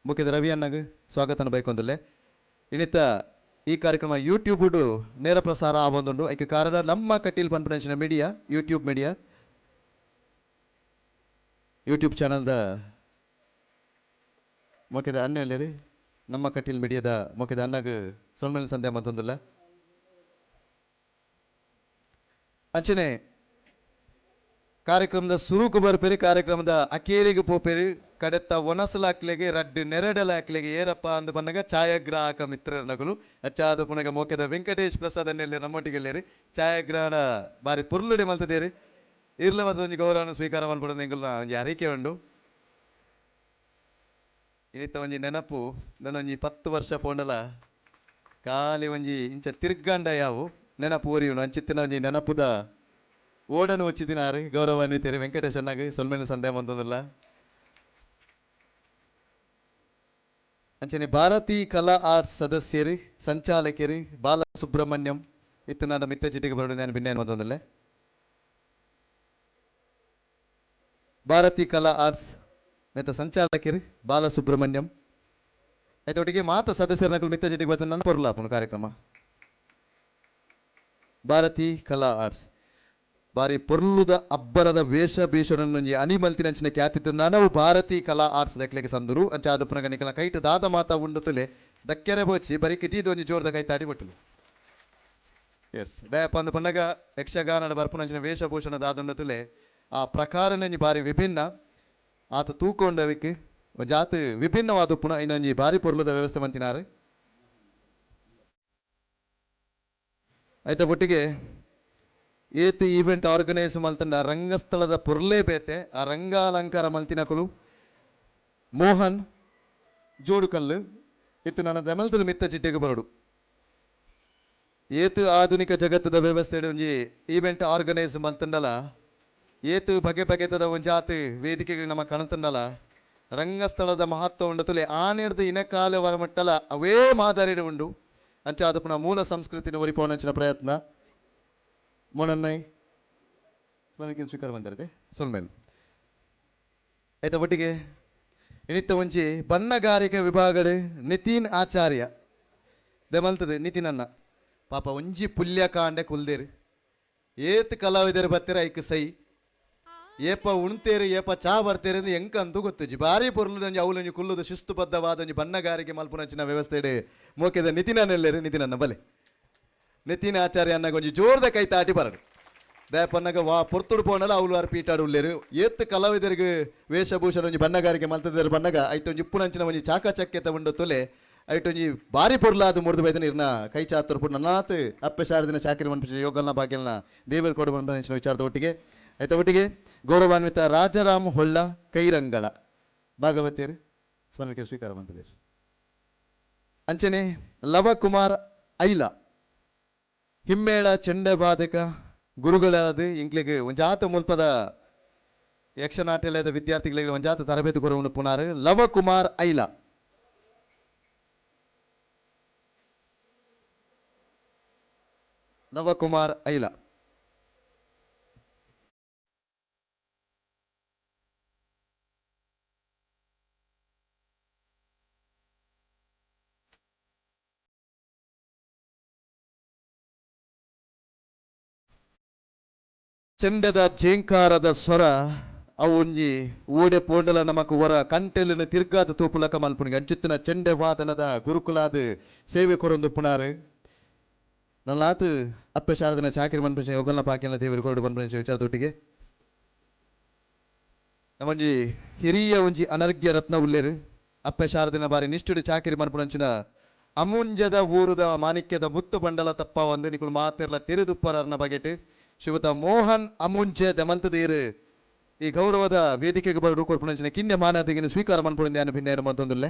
ಮುಖ್ಯದ ರವಿ ಅನ್ನಾಗ ಸ್ವಾಗತನ ಬೈಕೊಂದಲ್ಲೇ ಇನ್ನಿತ್ತ ಈ ಕಾರ್ಯಕ್ರಮ ಯೂಟ್ಯೂಬ್ ನೇರ ಪ್ರಸಾರ ಆವೊಂದುಂಡು ಐಕೆ ಕಾರಣ ನಮ್ಮ ಕಟೀಲ್ ಪನ್ಪನಂಚಿನ ಮೀಡಿಯಾ ಯೂಟ್ಯೂಬ್ ಮೀಡಿಯಾ ಯೂಟ್ಯೂಬ್ ಚಾನಲ್ದ ಮುಖ್ಯದ ಅನ್ನ ಹೇಳಿ ನಮ್ಮ ಕಟೀಲ್ ಮೀಡಿಯಾದ ಮುಖ್ಯದ ಅನ್ನಾಗ ಸೊಲ್ಮೇಲೆ ಸಂಧ್ಯಾ ಮಂತೊಂದಿಲ್ಲ ಅಂಚನೆ ಕಾರ್ಯಕ್ರಮದ ಸುರುಕು ಬರ್ಪೇರಿ ಕಾರ್ಯಕ್ರಮದ ಅಕೇರಿಗೆ ಪೋಪೇರಿ ಕಡೆತ್ತ ಒನಸಲಾಕ್ಲೆಗೆ ರಡ್ಡು ನೆರಡಲಾಕ್ಲೆಗೆ ಏರಪ್ಪ ಅಂದು ಬಂದಾಗ ಛಾಯಾಗ್ರಾಹಕ ಮಿತ್ರನಗಳು ಅಚ್ಚಾದ ಪುನಗ ಮೋಕೆದ ವೆಂಕಟೇಶ್ ಪ್ರಸಾದ್ ಅನ್ನೆಲ್ಲಿ ನಮ್ಮೊಟ್ಟಿಗೆ ಎಲ್ಲೇರಿ ಛಾಯಾಗ್ರಹಣ ಬಾರಿ ಪುರ್ಲುಡೆ ಮಲ್ತದೇರಿ ಇರ್ಲವಾದ ಒಂದು ಗೌರವವನ್ನು ಸ್ವೀಕಾರ ಮಾಡ್ಬಿಡೋದು ಎಂಗುಲ್ಲ ಒಂದು ಅರಿಕೆ ಉಂಡು ಇನ್ನಿತ್ತ ಒಂಜಿ ನೆನಪು ನನ್ನೊಂಜಿ 10 ವರ್ಷ ಪೋಂಡಲ ಖಾಲಿ ಒಂಜಿ ಇಂಚ ತಿರ್ಗಂಡ ಯಾವು ನೆನಪು ಓರಿಯುನು ಅಂಚಿತ್ತಿನ ಒಂಜಿ ನೆನಪುದ ಓಡನು వచ్చిదినారు ಗೌರವಾನ್ವಿತರು ವೆಂಕಟೇಶ್ ಅಣ್ಣಗೆ ಸೊಲ್ಮೇಲೆ ಸಂದೇಹ ಬಂದಲ್ಲ ಅಂಚನೆ ಭಾರತೀಯ ಕಲಾ ಆರ್ಟ್ಸ್ ಸದಸ್ಯರು ಸಂಚಾಲಕರು ಬಾಲಸುಬ್ರಹ್ಮಣ್ಯಂ ಇತ್ತು ನನ್ನ ಮಿತ್ತ ಚಿಟ್ಟಿಗೆ ಬರೋದು ನಾನು ಭಿನ್ನ ಬಂದಲ್ಲೇ ಭಾರತೀಯ ಕಲಾ ಆರ್ಟ್ಸ್ ನೇತ ಸಂಚಾಲಕರು ಬಾಲಸುಬ್ರಹ್ಮಣ್ಯಂ ಆಯ್ತೊಟ್ಟಿಗೆ ಮಾತ ಸದಸ್ಯರ ಮಿತ್ತ ಚಿಟ್ಟಿಗೆ ಬಂದ ನನ್ನ ಪೊರ್ಲಾಪನು ಕಾರ್ಯಕ್ರಮ ಭಾರತಿ ಕಲಾ ಆರ್ಟ್ಸ್ ಬಾರಿ ಪೊರ್ಲುದ ಅಬ್ಬರದ ವೇಷ ಭೀಷಣನೊಂಜಿ ಅನಿಮಲ್ತಿನಂಚಿನ ಖ್ಯಾತಿತ್ತು ನನವು ಭಾರತಿ ಕಲಾ ಆರ್ಟ್ಸ್ ದಕ್ಲೆಗೆ ಸಂದರು ಅಂಚಾದ ಪುನಗನಿಕಲ ಕೈಟ್ ದಾದ ಮಾತ ಉಂಡುತ್ತಲೆ ದಕ್ಕೆರೆ ಬೋಚಿ ಬರೀ ಕಿತಿದು ಒಂಜಿ ಜೋರದ ಕೈ ತಾಟಿ ಬಟ್ಟಲು ಎಸ್ ದಯಪ ಅಂದ ಪನ್ನಗ ಯಕ್ಷಗಾನದ ಬರ್ಪುನಂಚಿನ ವೇಷಭೂಷಣ ದಾದುಂಡತುಲೆ ಆ ಪ್ರಕಾರನಂಜಿ ಬಾರಿ ವಿಭಿನ್ನ ಆತ ತೂಕೊಂಡವಿಕ್ ಜಾತ್ ವಿಭಿನ್ನವಾದ ಪುನಃ ಇನ್ನೊಂಜಿ ಬಾರಿ ಪೊರ್ಲುದ ವ್ಯವಸ್ಥೆ ಮಂತಿನಾರು ಆಯ್ತ ಒಟ್ಟಿಗೆ ಏತ್ ಈವೆಂಟ್ ಆರ್ಗನೈಸ್ ಮಲ್ತಂಡ ರಂಗಸ್ಥಳದ ಪೊರ್ಲೇ ಬೇತೆ ಆ ರಂಗಾಲಂಕಾರ ಮಲ್ತಿನಕುಲು ಮೋಹನ್ ಜೋಡುಕಲ್ಲು ಇತ್ತು ನನ್ನ ದೆಮಲ್ತದ ಮಿತ್ತ ಚಿಟ್ಟೆಗೆ ಬರಡು ಏತು ಆಧುನಿಕ ಜಗತ್ತದ ವ್ಯವಸ್ಥೆ ಒಂಜಿ ಈವೆಂಟ್ ಆರ್ಗನೈಸ್ ಮಲ್ತಂಡಲ ಏತು ಬಗೆ ಬಗೆತದ ಒಂಜಾತ್ ವೇದಿಕೆಗಳು ನಮ್ಮ ಕಣತಂಡಲ ರಂಗಸ್ಥಳದ ಮಹತ್ವ ಉಂಡತುಲೆ ಆನೆಡ್ದು ಇನಕಾಲ ವರಮಟ್ಟಲ ಅವೇ ಮಾದರಿನ ಉಂಡು ಅಂಚಾದ ಪುನಃ ಮೂಲ ಸಂಸ್ಕೃತಿನ ಒರಿಪೋನಂಚಿನ ಪ್ರಯತ್ನ ಮೊನನ್ನೈ ಸ್ವೀಕಾರ ಬಂದಿರದೆ ಸೊಲ್ಮೇಲ್ ಆಯ್ತ ಒಟ್ಟಿಗೆ ಇನಿತ್ತ ಒಂಜಿ ಬಣ್ಣಗಾರಿಕೆ ವಿಭಾಗಡ್ ನಿತಿನ್ ಆಚಾರ್ಯ ದೆಮಲ್ತದೆ ನಿತಿನ್ ಅನ್ನ ಪಾಪ ಒಂಜಿ ಪುಲ್ಯ ಕಾಂಡೆ ಕುಲ್ದೇರು ಏತ್ ಕಲಾವಿದರು ಬತ್ತಿರ ಐಕ್ ಸೈ ಏಪ ಉಣ್ತೇರು ಏಪ ಚಾ ಬರ್ತೇರು ಎಂದು ಎಂಕಂತೂ ಗೊತ್ತುಜಿ ಭಾರಿ ಪೊರ್ಲುದಂಜಿ ಅವಲೊಂಜಿ ಕುಲ್ಲುದು ಶಿಸ್ತುಬದ್ಧವಾದ ಒಂಜಿ ಬಣ್ಣಗಾರಿಕೆ ಮಲ್ಪುನಂಚಿನ ವ್ಯವಸ್ಥೆ ಮೋಕೆದ ನಿತಿನನ್ನೆಲ್ಲೇರು ನಿತಿನನ್ನ ಬಲೆ ನಿತಿನ್ ಆಚಾರ್ಯ ಅನ್ನಗ ಒಂಜಿ ಜೋರ್ದ ಕೈ ತಾಟಿ ಬರಡು ದಯಪನ್ನಗ ವಾ ಪೊರ್ತುಡು ಪೋನಲ್ಲ ಅವಳು ಆರು ಪೀಟಾಡು ಉಳ್ಳೇರು ಏತ್ ಕಲಾವಿದರಿಗೆ ವೇಷಭೂಷಣ ಒಂಜಿ ಬಣ್ಣಗಾರಿಕೆ ಮಲ್ತದೇರು ಬಣ್ಣಗ ಐಟೊಂಜಿ ಉಪ್ಪುನಂಚಿನ ಒಂಜಿ ಚಾಕಚಕ್ಯತೆ ಉಂಡು ತೊಲೆ ಐಟೊಂಜಿ ಬಾರಿ ಪೊರ್ಲಾದು ಮುರಿದು ಬೈದನ ಇರ್ನ ಕೈ ಚಾತರು ಪುಡ್ ನನ್ನಾತ್ ಅಪ್ಪೆ ಶಾರದಿನ ಚಾಕರಿ ಮನ್ಪಿಸಿ ಯೋಗಲ್ನ ಭಾಗ್ಯಲ್ನ ದೇವರು ಕೊಡು ಮನ್ಪಿಸಿನ ವಿಚಾರದ ಒಟ್ಟಿಗೆ ಆಯ್ತ ಒಟ್ಟಿಗೆ ಗೌರವಾನ್ವಿತ ರಾಜಾರಾಮ್ ಹೊಳ್ಳ ಕೈರಂಗಳ ಭಾಗವತಿಯರು ಸ್ಮರಣಕ್ಕೆ ಸ್ವೀಕಾರ ಮಂತದೇರು ಅಂಚನೆ ಲವಕುಮಾರ್ ಐಲ ಹಿಮ್ಮೇಳ ಚೆಂಡಬಾಧಕ ಗುರುಗಳಾದ ಇಂಗ್ಲಿಗೆ ಒಂಜಾತ ಮುಲ್ಪದ ಯಕ್ಷನಾಟ್ಯಲಯದ ವಿದ್ಯಾರ್ಥಿಗಳಿಗೆ ಒಂಜಾತ ತರಬೇತಿ ಕೊರವನ್ನು ಪುನಾರು ಲವಕುಮಾರ್ ಐಲ ಲವಕುಮಾರ್ ಐಲ ಚೆಂಡದ ಜೇಂಕಾರದ ಸ್ವರ ಅವೊಂಜಿ ಓಡೆ ಪೋಂಡಲ ನಮಕ್ ವರ ಕಂಟೆಲಿನ ತಿರ್ಗಾದ ತೂಪುಲಕ ಮಲ್ಪುನಿಗೆ ಅಂಚಿತ್ತಿನ ಚೆಂಡೆ ವಾದನದ ಗುರುಕುಲಾದ ಸೇವೆ ಕೊರೊಂದು ಪುನಾರು ನಲ್ಲಾತು ಅಪ್ಪೆ ಶಾರದನ ಚಾಕರಿ ಮನ್ಪಂಚ ಯೋಗಲ್ನ ಪಾಕಿನ ದೇವರು ಕೊರಡು ಮನ್ಪಂಚ ವಿಚಾರದೊಟ್ಟಿಗೆ ನಮ್ಮಂಜಿ ಹಿರಿಯ ಒಂಜಿ ಅನರ್ಘ್ಯ ರತ್ನ ಉಲ್ಲೇರು ಅಪ್ಪೆ ಶಾರದಿನ ಬಾರಿ ನಿಷ್ಠುಡು ಚಾಕರಿ ಮನ್ಪುನಂಚಿನ ಅಮುಂಜದ ಊರುದ ಮಾಣಿಕ್ಯದ ಮುತ್ತು ಬಂಡಲ ತಪ್ಪ ಒಂದು ನಿಕುಲು ಮಾತಿರ್ಲ ತಿರುದುಪ್ಪರನ್ನ ಬಗೆಟ್ ಶ್ರೀಯುತ ಮೋಹನ್ ಅಮುಂಜೆ ದಮಂತದೀರು ಈ ಗೌರವದ ವೇದಿಕೆಗೆ ಬರೋ ಕೊರ್ಪುನಂಚಿನ ಕಿನ್ಯ ಮಾನದಿಗಿನ ಸ್ವೀಕಾರ ಮನ್ಪುಣಿಂದ ಭಿನ್ನ ಮತ್ತೊಂದುಲ್ಲೆ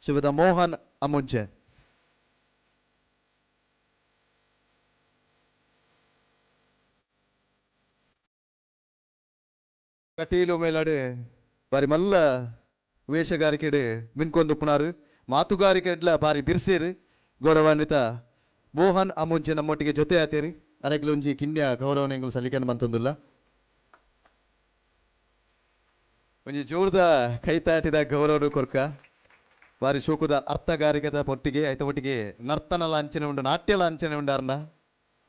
ಶ್ರೀಯುತ ಮೋಹನ್ ಅಮುಂಜೆ ಕಟೀಲು ಮೇಲಾಡು ಬಾರಿ ಮಲ್ಲ ವೇಷಗಾರಿಕೆಡು ಮಿನ್ಕೊಂದು ಪುನಾರು ಮಾತುಗಾರಿಕೆ ಬಾರಿ ಬಿರ್ಸೇರು ಗೌರವಾನ್ವಿತ ಮೋಹನ್ ಅಮುಂಜೆ ನಮ್ಮೊಟ್ಟಿಗೆ ಜೊತೆ ಆತೇರಿ ಅದಕ್ಕೊಂಜಿ ಕಿನ್ಯ ಗೌರವನೆಗಳು ಸಲ್ಲಿಕೆಯನ್ನು ಮಂತೊಂದುಲ್ಲ ಒಂಜಿ ಜೋರ್ದ ಕೈತಾಟಿದ ಗೌರವ ಕೊರ್ಕ ಬಾರಿ ಶೋಕುದ ಅರ್ಥಗಾರಿಕದ ಒಟ್ಟಿಗೆ ಐತ ಒಟ್ಟಿಗೆ ನರ್ತನಲ ಅಂಚನೆ ಉಂಡು ನಾಟ್ಯಲ ಅಂಚನೆ ಉಂಡಾರ್ನ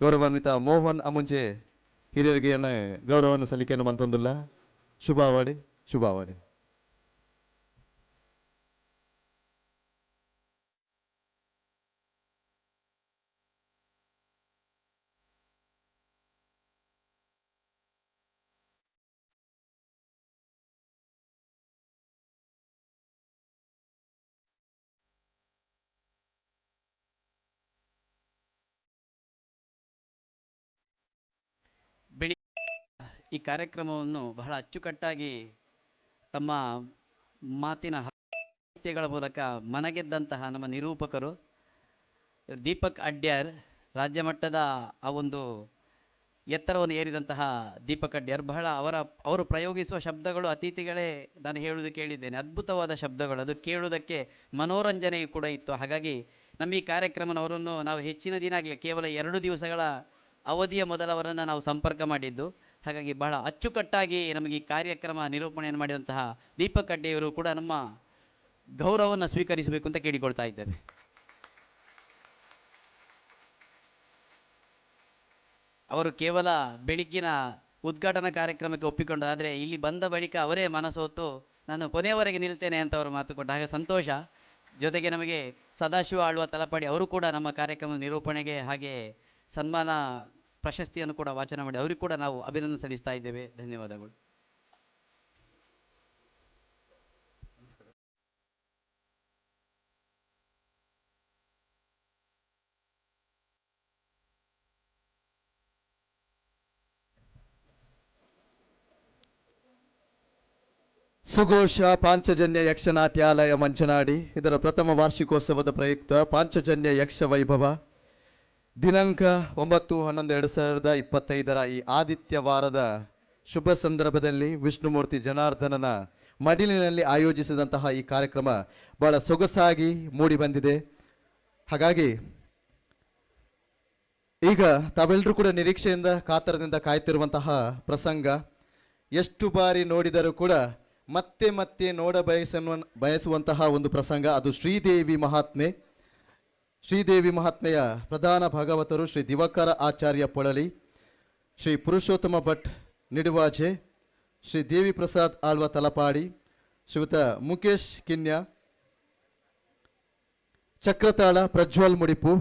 ಗೌರವಾನ್ವಿತ ಮೋಹನ್ ಅಮುಂಜೆ ಹಿರಿಯರಿಗೆ ಗೌರವವನ್ನು ಸಲ್ಲಿಕೆಯನ್ನು ಮಂತೊಂದುಲ್ಲ ಶುಭಾವಾಡಿ ಶುಭಾವಾಡಿ ಬೆಳಿ ಈ ಕಾರ್ಯಕ್ರಮವನ್ನು ಬಹಳ ಅಚ್ಚುಕಟ್ಟಾಗಿ ತಮ್ಮ ಮಾತಿನ ಸಾಹಿತ್ಯಗಳ ಮೂಲಕ ಮನಗೆದ್ದಂತಹ ನಮ್ಮ ನಿರೂಪಕರು ದೀಪಕ್ ಅಡ್ಯಾರ್, ರಾಜ್ಯ ಮಟ್ಟದ ಆ ಒಂದು ಎತ್ತರವನ್ನು ಏರಿದಂತಹ ದೀಪಕ್ ಅಡ್ಯಾರ್ ಬಹಳ ಅವರು ಪ್ರಯೋಗಿಸುವ ಶಬ್ದಗಳು ಅತಿಥಿಗಳೇ ನಾನು ಹೇಳುವುದು ಕೇಳಿದ್ದೇನೆ, ಅದ್ಭುತವಾದ ಶಬ್ದಗಳು, ಅದು ಕೇಳುವುದಕ್ಕೆ ಮನೋರಂಜನೆಯೂ ಕೂಡ ಇತ್ತು. ಹಾಗಾಗಿ ನಮ್ಮ ಈ ಕಾರ್ಯಕ್ರಮವನ್ನು ನಾವು ಹೆಚ್ಚಿನ ದಿನ ಆಗಲಿ ಕೇವಲ 2 ದಿವಸಗಳ ಅವಧಿಯ ಮೊದಲವರನ್ನು ನಾವು ಸಂಪರ್ಕ ಮಾಡಿದ್ದು. ಹಾಗಾಗಿ ಬಹಳ ಅಚ್ಚುಕಟ್ಟಾಗಿ ನಮಗೆ ಈ ಕಾರ್ಯಕ್ರಮ ನಿರೂಪಣೆಯನ್ನು ಮಾಡಿದಂತಹ ದೀಪಕ್ ಅಡ್ಡೆಯವರು ಕೂಡ ನಮ್ಮ ಗೌರವವನ್ನು ಸ್ವೀಕರಿಸಬೇಕು ಅಂತ ಕೇಳಿಕೊಳ್ತಾ ಇದ್ದೇವೆ. ಅವರು ಕೇವಲ ಬೆಳಗ್ಗಿನ ಉದ್ಘಾಟನಾ ಕಾರ್ಯಕ್ರಮಕ್ಕೆ ಒಪ್ಪಿಕೊಂಡು, ಆದರೆ ಇಲ್ಲಿ ಬಂದ ಬಳಿಕ ಅವರೇ ಮನಸೋತು ನಾನು ಕೊನೆಯವರೆಗೆ ನಿಲ್ತೇನೆ ಅಂತ ಅವರು ಮಾತು ಕೊಟ್ಟ ಹಾಗೆ ಸಂತೋಷ. ಜೊತೆಗೆ ನಮಗೆ ಸದಾಶಿವ ಆಳ್ವ ತಲಪಾಡಿ ಅವರು ಕೂಡ ನಮ್ಮ ಕಾರ್ಯಕ್ರಮ ನಿರೂಪಣೆಗೆ ಹಾಗೆ ಸನ್ಮಾನ ಪ್ರಶಸ್ತಿಯನ್ನು ಕೂಡ ವಾಚನ ಮಾಡಿ ಅವರಿಗೆ ಕೂಡ ನಾವು ಅಭಿನಂದನೆ ಸಲ್ಲಿಸ್ತಾ ಇದ್ದೇವೆ. ಧನ್ಯವಾದಗಳು. ಸುಘೋಷ ಪಾಂಚಜನ್ಯ ಯಕ್ಷನಾಟ್ಯಾಲಯ ಮಂಚನಾಡಿ ಇದರ ಪ್ರಥಮ ವಾರ್ಷಿಕೋತ್ಸವದ ಪ್ರಯುಕ್ತ ಪಾಂಚಜನ್ಯ ಯಕ್ಷ ವೈಭವ ದಿನಾಂಕ 9/11/2025 ಈ ಆದಿತ್ಯವಾರದ ಶುಭ ಸಂದರ್ಭದಲ್ಲಿ ವಿಷ್ಣುಮೂರ್ತಿ ಜನಾರ್ದನನ ಮಡಿಲಿನಲ್ಲಿ ಆಯೋಜಿಸಿದಂತಹ ಈ ಕಾರ್ಯಕ್ರಮ ಬಹಳ ಸೊಗಸಾಗಿ ಮೂಡಿಬಂದಿದೆ. ಹಾಗಾಗಿ ಈಗ ತಾವೆಲ್ಲರೂ ಕೂಡ ನಿರೀಕ್ಷೆಯಿಂದ ಕಾತರದಿಂದ ಕಾಯ್ತಿರುವಂತಹ ಪ್ರಸಂಗ, ಎಷ್ಟು ಬಾರಿ ನೋಡಿದರೂ ಕೂಡ ಮತ್ತೆ ಮತ್ತೆ ಬಯಸುವಂತಹ ಒಂದು ಪ್ರಸಂಗ, ಅದು ಶ್ರೀದೇವಿ ಮಹಾತ್ಮೆ. ಶ್ರೀದೇವಿ ಮಹಾತ್ಮೆಯ ಪ್ರಧಾನ ಭಾಗವತರು ಶ್ರೀ ದಿವಾಕರ ಆಚಾರ್ಯ ಪೊಳಲಿ, ಶ್ರೀ ಪುರುಷೋತ್ತಮ ಭಟ್ ನಿಡುವಾಜೆ, ಶ್ರೀ ದೇವಿ ಪ್ರಸಾದ್ ಆಳ್ವ ತಲಪಾಡಿ, ಶ್ರೀಯುತ ಮುಖೇಶ್ ಕಿನ್ಯ, ಚಕ್ರತಾಳ ಪ್ರಜ್ವಲ್ ಮುಡಿಪು,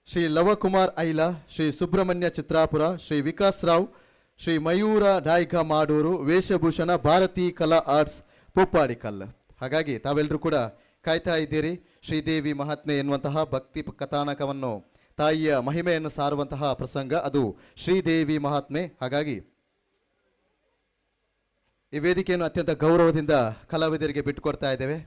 ಶ್ರೀ ಲವಕುಮಾರ್ ಐಲಾ, ಶ್ರೀ ಸುಬ್ರಹ್ಮಣ್ಯ ಚಿತ್ರಾಪುರ, ಶ್ರೀ ವಿಕಾಸ್ ರಾವ್, ಶ್ರೀ ಮಯೂರ ನಾಯ್ಕ ಮಾಡೂರು, ವೇಷಭೂಷಣ ಭಾರತಿ ಕಲಾ ಆರ್ಟ್ಸ್ ಪೂಪಾಡಿಕಲ್. ಹಾಗಾಗಿ ತಾವೆಲ್ಲರೂ ಕೂಡ ಕಾಯ್ತಾ ಇದ್ದೀರಿ. ಶ್ರೀದೇವಿ ಮಹಾತ್ಮೆ ಎನ್ನುವಂತಹ ಭಕ್ತಿ ಕಥಾನಕವನ್ನು, ತಾಯಿಯ ಮಹಿಮೆಯನ್ನು ಸಾರುವಂತಹ ಪ್ರಸಂಗ, ಅದು ಶ್ರೀದೇವಿ ಮಹಾತ್ಮೆ. ಹಾಗಾಗಿ ಈ ವೇದಿಕೆಯನ್ನು ಅತ್ಯಂತ ಗೌರವದಿಂದ ಕಲಾವಿದರಿಗೆ ಬಿಟ್ಟುಕೊಡ್ತಾ ಇದ್ದೇವೆ.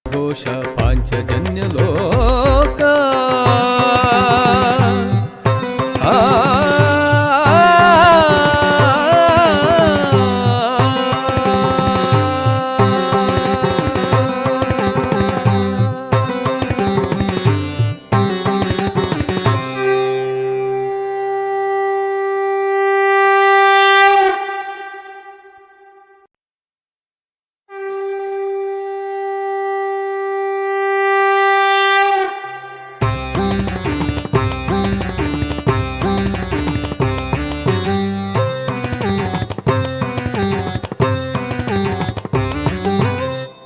ಘೋಷ ಪಾಂಚಜನ್ಯ ಲೋಕ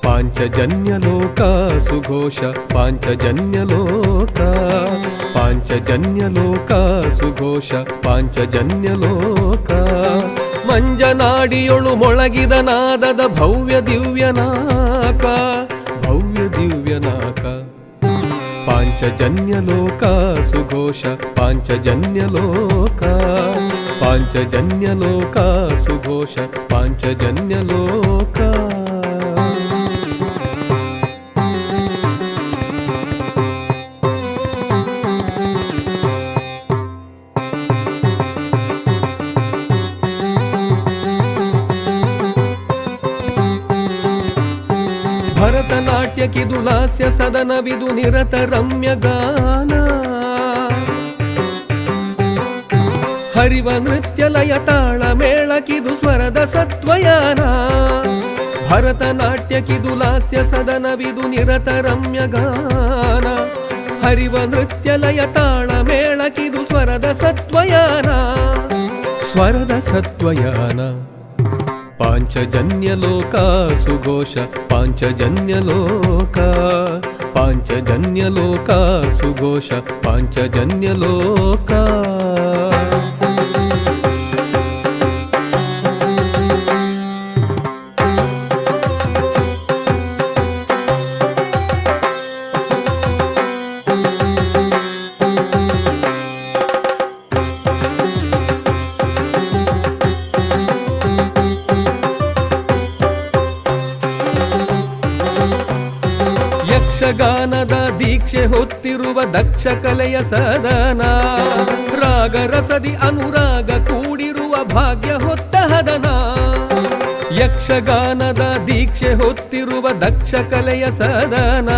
ಪಾಂಚಜನ್ಯಲೋಕ ಸುಘೋಷ ಪಾಂಚಜನ್ಯಲೋಕ ಪಾಂಚಜನ್ಯಲೋಕ ಸುಘೋಷ ಪಾಂಚಜನ್ಯಲೋಕ ಮಂಜನಾಡಿಯೊಳು ಮೊಳಗಿದ ನಾದದ ಭವ್ಯ ದಿವ್ಯನಾಕ ಭವ್ಯ ದಿವ್ಯನಾಕ ಪಾಂಚಜನ್ಯಲೋಕ ಸುಘೋಷ ಪಾಂಚಜನ್ಯಲೋಕ ಪಾಂಚಜನ್ಯಲೋಕ ಸುಘೋಷ ಪಾಂಚಜನ್ಯಲೋಕ ಭರತನಾಟ್ಯಕ್ಕಿದು ಲಾಸ್ಯ ಸದನವಿದು ನಿರತ ರಮ್ಯ ಗಾನ ಹರಿವ ನೃತ್ಯಲಯ ತಾಳ ಮೇಳಕಿದು ಸ್ವರದ ಸತ್ವಯಾನ ಭರತನಾಟ್ಯಕ್ಕಿದು ಲಾಸ್ಯ ಸದನವಿದು ನಿರತ ರಮ್ಯಗಾನ ಹರಿವ ನೃತ್ಯಲಯ ತಾಳ ಮೇಳಕಿದು ಸ್ವರದ ಸತ್ವಯಾನ ಸ್ವರದ ಸತ್ವಯಾನ ಪಾಂಚಜನ್ಯಲೋಕ ಸುಘೋಷ ಪಾಂಚಜನ್ಯಲೋಕ ಪಾಂಚಜನ್ಯಲೋಕ ಸುಘೋಷ ಪಾಂಚಜನ್ಯಲೋಕ ಯಕ್ಷಗಾನದ ದೀಕ್ಷೆ ಹೊತ್ತಿರುವ ದಕ್ಷ ಕಲೆಯ ಸದನ ರಾಗರಸದಿ ಅನುರಾಗ ಕೂಡಿರುವ ಭಾಗ್ಯ ಹೊತ್ತ ಹದನ ಯಕ್ಷಗಾನದ ದೀಕ್ಷೆ ಹೊತ್ತಿರುವ ದಕ್ಷ ಕಲೆಯ ಸದನ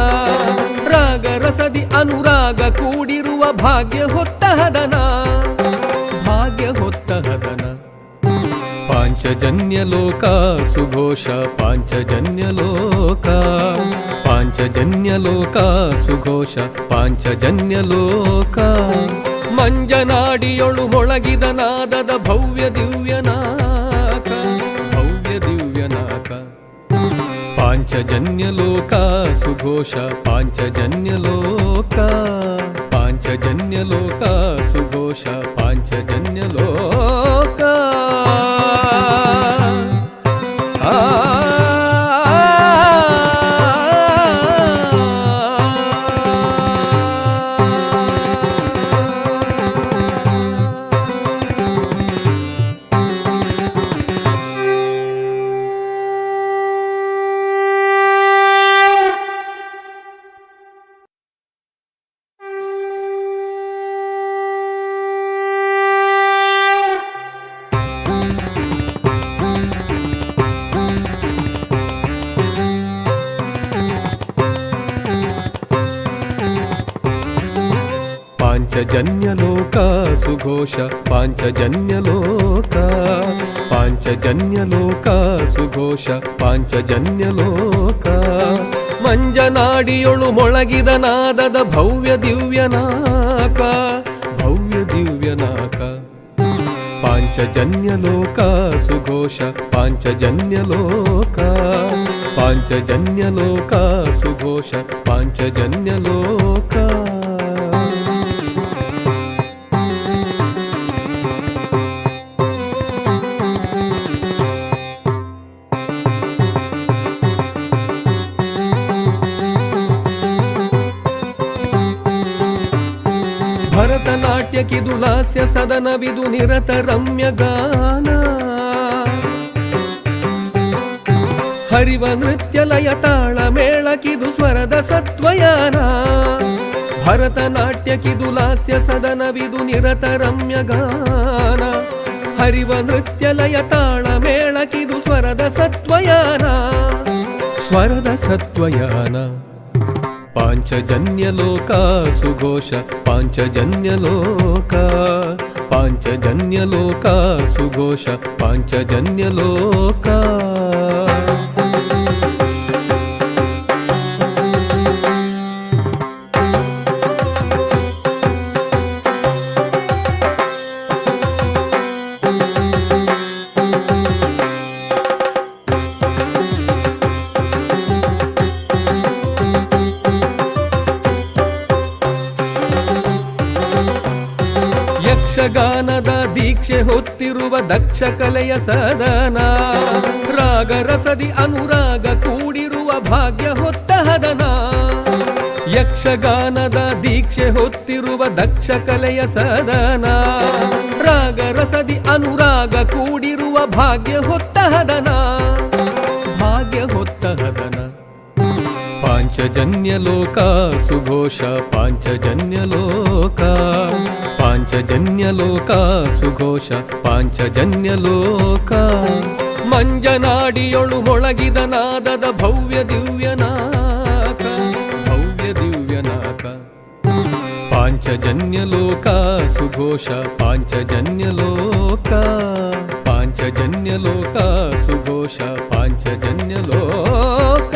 ರಾಗರಸದಿ ಅನುರಾಗ ಕೂಡಿರುವ ಭಾಗ್ಯ ಹೊತ್ತ ಹದನ ಭಾಗ್ಯ ಹೊತ್ತ ಹದನ ಪಾಂಚಜನ್ಯಲೋಕ ಸುಘೋಷ ಪಾಂಚಜನ್ಯಲೋಕ ಪಾಂಚಜನ್ಯಲೋಕ ಸುಘೋಷ ಪಾಂಚಜನ್ಯಲೋಕ ಮಂಜನಾಡಿಯೊಳು ಮೊಳಗಿದ ನಾದದ ಭವ್ಯ ದಿವ್ಯನಾಕ ಭವ್ಯ ದಿವ್ಯನಾಕ ಪಾಂಚಜನ್ಯಲೋಕ ಸುಘೋಷ ಪಾಂಚಜನ್ಯಲೋಕ ಪಾಂಚಜನ್ಯಲೋಕ ಸುಘೋಷ ಪಾಂಚಜನ್ಯಲೋಕ ಪಾಂಚಜನ್ಯಲೋಕ ಸುಘೋಷ ಪಾಂಚಜನ್ಯಲೋಕ ಪಾಂಚಜನ್ಯಲೋಕ ಸುಘೋಷ ಪಾಂಚಜನ್ಯಲೋಕ ಮಂಜನಾಡಿಯೊಳು ಮೊಳಗಿದ ನಾದದ ಭವ್ಯ ದಿವ್ಯನಾಕ ಭವ್ಯ ದಿವ್ಯನಾಕ ಪಾಂಚಜನ್ಯಲೋಕ ಸುಘೋಷ ಪಾಂಚಜನ್ಯಲೋಕ ಪಾಂಚಜನ್ಯಲೋಕ ಸುಘೋಷ ಪಾಂಚಜನ್ಯಲೋಕ ಭರತನಾಟ್ಯಕ್ಕಿದು ಲಾಸ್ಯ ಸದನವಿದು ನಿರತ ರಮ್ಯಗಾನ ಹರಿವ ನೃತ್ಯಲಯ ತಾಳ ಮೇಳಕಿದು ಸ್ವರದ ಸತ್ವಯಾನ ಭರತನಾಟ್ಯಕ್ಕಿದು ಲಾಸ್ಯ ಸದನವಿದು ನಿರತ ರಮ್ಯಗಾನ ಹರಿವ ನೃತ್ಯಲಯ ತಾಳ ಮೇಳಕಿದು ಸ್ವರದ ಸತ್ವಯಾನ ಸ್ವರದ ಸತ್ವಯಾನ ಪಾಂಚಜನ್ಯಲೋಕ ಸುಘೋಷ ಪಾಂಚಜನ್ಯಲೋಕ ಪಾಂಚಜನ್ಯಲೋಕ ಸುಘೋಷ ಪಾಂಚಜನ್ಯಲೋಕ ಯಕ್ಷಗಾನದ ದೀಕ್ಷೆ ಹೊತ್ತಿರುವ ದಕ್ಷ ಕಲೆಯ ಸದನ ರಾಗರಸದಿ ಅನುರಾಗ ಕೂಡಿರುವ ಭಾಗ್ಯ ಹೊತ್ತ ಹದನ ಯಕ್ಷಗಾನದ ದೀಕ್ಷೆ ಹೊತ್ತಿರುವ ದಕ್ಷ ಕಲೆಯ ಸದನ ರಾಗರಸದಿ ಅನುರಾಗ ಕೂಡಿರುವ ಭಾಗ್ಯ ಹೊತ್ತ ಹದನ ಭಾಗ್ಯ ಹೊತ್ತ ಹದನ ಪಾಂಚಜನ್ಯಲೋಕ ಸುಘೋಷ ಪಾಂಚಜನ್ಯಲೋಕ ಪಾಂಚಜನ್ಯಲೋಕ ಸುಘೋಷ ಪಾಂಚಜನ್ಯಲೋಕ ಮಂಜನಾಡಿಯೊಳು ಮೊಳಗಿದ ನಾದದ ಭವ್ಯ ದಿವ್ಯನಾಕ ಭವ್ಯ ದಿವ್ಯನಾಕ ಪಾಂಚ ಪಾಂಚಜನ್ಯಲೋಕ ಸುಘೋಷ ಪಾಂಚಜನ್ಯಲೋಕ ಪಾಂಚಜನ್ಯಲೋಕ ಸುಘೋಷ ಪಾಂಚಜನ್ಯಲೋಕ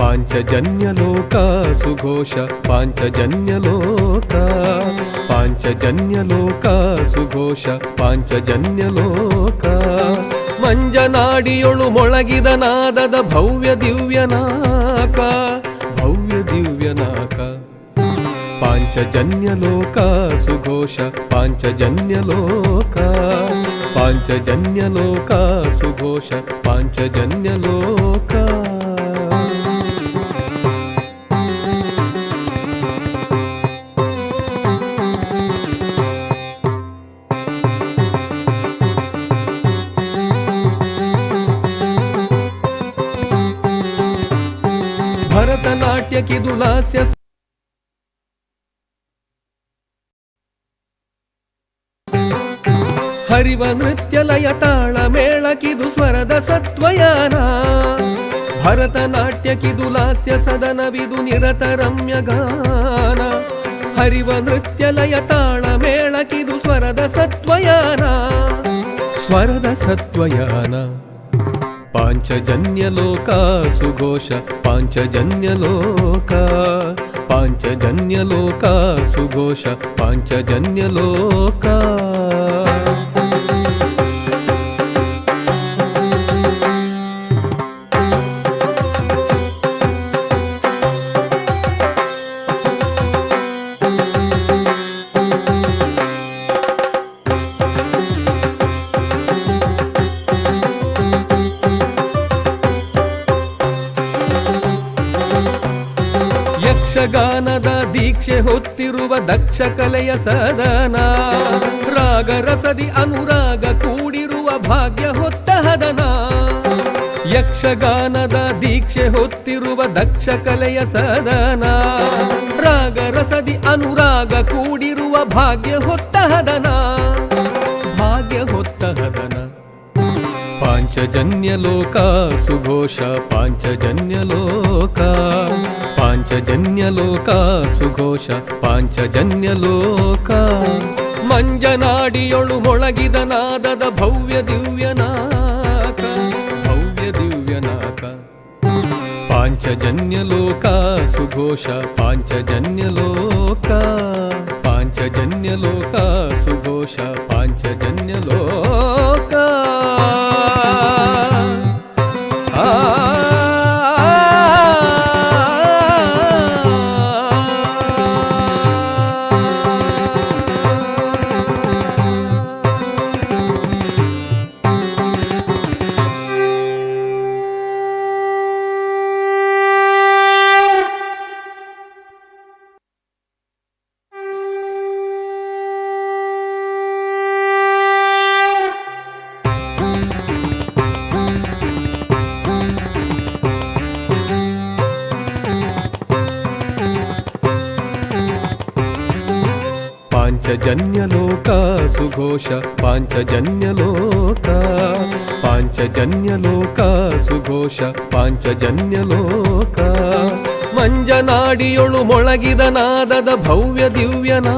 ಪಾಂಚಜನ್ಯಲೋಕ ಸುಘೋಷ ಪಾಂಚಜನ್ಯಲೋಕ ಪಾಂಚಜನ್ಯಲೋಕ ಸುಘೋಷ ಪಾಂಚಜನ್ಯಲೋಕ ಮಂಜನಾಡಿಯೊಳು ಮೊಳಗಿದ ನಾದದ ಭವ್ಯ ದಿವ್ಯನಾಕ ಭವ್ಯ ದಿವ್ಯನಾಕ ಪಾಂಚಜನ್ಯಲೋಕ ಸುಘೋಷ ಪಾಂಚಜನ್ಯಲೋಕ ಪಾಂಚಜನ್ಯಲೋಕ ಸುಘೋಷ ಪಾಂಚಜನ್ಯಲೋಕ ಭರತನಾಟ್ಯಕ್ಕಿದು ಲಾಸ್ಯ ಹರಿವ ನೃತ್ಯಲಯ ತಾಳ ಮೇಳಕಿದು ಸ್ವರದ ಸತ್ವಯಾನ ಭರತನಾಟ್ಯಕ್ಕಿದು ಲಾಸ್ಯ ಸದನವಿದು ನಿರತ ರಮ್ಯಗಾನ ಹರಿವ ನೃತ್ಯಲಯ ತಾಳ ಮೇಳಕಿದು ಸ್ವರದ ಸತ್ವಯಾನ ಸ್ವರದ ಸತ್ವಯಾನ ಪಾಂಚಜನ್ಯಲೋಕ ಸುಘೋಷ ಪಾಂಚಜನ್ಯಲೋಕ ಪಾಂಚಜನ್ಯಲೋಕ ಸುಘೋಷ ಪಾಂಚಜನ್ಯಲೋಕ ಯಕ್ಷಗಾನದ ದೀಕ್ಷೆ ಹೊತ್ತಿರುವ ದಕ್ಷ ಕಲೆಯ ಸದನ ರಾಗ ರಸದಿ ಅನುರಾಗ ಕೂಡಿರುವ ಭಾಗ್ಯ ಹೊತ್ತ ಹದನ ಯಕ್ಷಗಾನದ ದೀಕ್ಷೆ ಹೊತ್ತಿರುವ ದಕ್ಷ ಕಲೆಯ ಸದನ ರಾಗ ರಸದಿ ಅನುರಾಗ ಕೂಡಿರುವ ಭಾಗ್ಯ ಹೊತ್ತ ಹದನ ಭಾಗ್ಯ ಹೊತ್ತ ಹದನ ಪಾಂಚಜನ್ಯಲೋಕ ಸುಘೋಷ ಪಾಂಚಜನ್ಯಲೋಕ ಪಾಂಚಜನ್ಯಲೋಕ ಸುಘೋಷ ಪಾಂಚಜನ್ಯಲೋಕ ಮಂಜನಾಡಿಯೊಳು ಮೊಳಗಿದ ನಾದದ ಭವ್ಯ ದಿವ್ಯನಾಕ ಭವ್ಯ ದಿವ್ಯನಾಕ ಪಾಂಚಜನ್ಯಲೋಕ ಸುಘೋಷ ಪಾಂಚಜನ್ಯಲೋಕ ಪಾಂಚಜನ್ಯಲೋಕ ಸುಘೋಷ ಪಾಂಚಜನ್ಯಲೋಕ ಪಾಂಚಜನ್ಯಲೋಕ ಸುಘೋಷ ಪಾಂಚಜನ್ಯಲೋಕ ಪಾಂಚಜನ್ಯಲೋಕ ಸುಘೋಷ ಪಾಂಚಜನ್ಯಲೋಕ ಮಂಜನಾಡಿಯೊಳು ಮೊಳಗಿದ ನಾದದ ಭವ್ಯ ದಿವ್ಯನಾ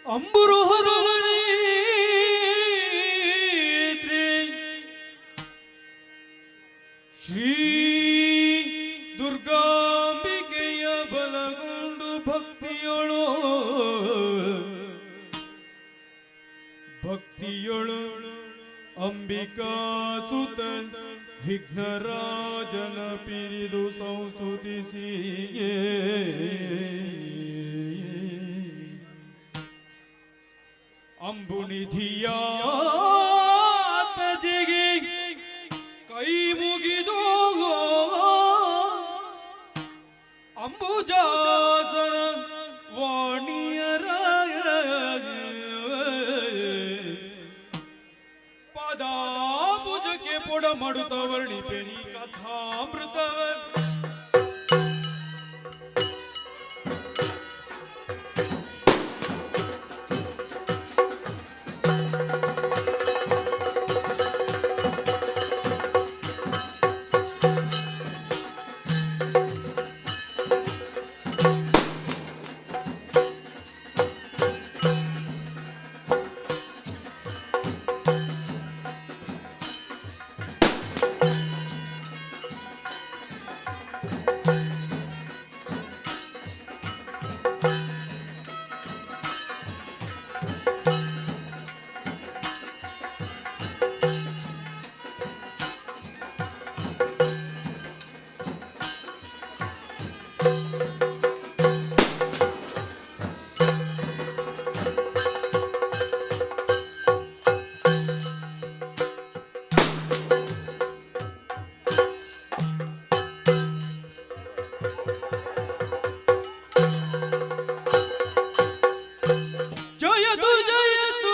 ಅಂಬುರು ಹೊರವನೇ ಶ್ರೀ ದುರ್ಗಾಂಬಿಕೆಯ ಬಲಗೊಂಡು ಭಕ್ತಿಯೊಳು ಅಂಬಿಕಾ ಸುತ ವಿಘ್ನರಾಜನ ಪಿರಿದು ಸಂಸ್ತುತಿಸಿ ಅಂಬುನಿಧಿಯಾತ್ಮಜಿಗೆ ಕೈ ಮುಗಿದು ಅಂಬುಜಾಸನ ವಾಣಿಯರ ಪದಾಂಬುಜಕ್ಕೆ ಪೊಡ ಮಾಡುತ್ತ ವರ್ಣಿಪೆಣಿ ಕಥಾಮೃತ ಜಯತು ಜಯತು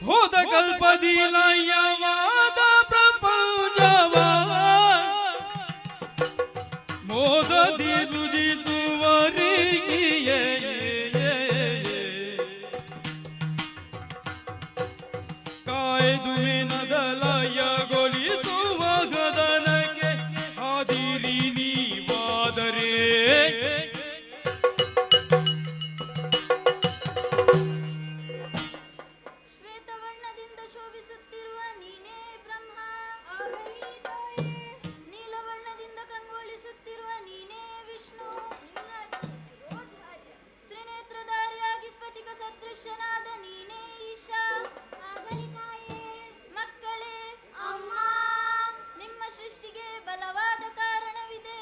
ಹೋದ ಕಲ್ಪದಿ ಲಯವಾದ ಪ್ರಪಂಚವ ಮೋದದಿ ಸೃಜಿಸುವರಿಗೆ ಕಾಯ್ದು ಮೆನದ ಲಯಗೊಳಿಸುವ ಗದನಕ್ಕೆ ಆದಿರಿ ನೀವಾದರೆ ಶ್ವೇತವರ್ಣದಿಂದ ಶೋಭಿಸುತ್ತಿರುವ ನೀನೇ ಬ್ರಹ್ಮ, ನೀಲವರ್ಣದಿಂದ ಕಂಗೊಳಿಸುತ್ತಿರುವ ನೀನೇ ವಿಷ್ಣು, ತ್ರಿನೇತ್ರಧಾರಿಯಾಗಿ ಸ್ಫಟಿಕ ಸದೃಶ್ಯನಾದ ನೀನೇ ಈಶಾ. ಮಕ್ಕಳೇ, ಅಮ್ಮ, ನಿಮ್ಮ ಸೃಷ್ಟಿಗೆ ಬಲವಾದ ಕಾರಣವಿದೆ.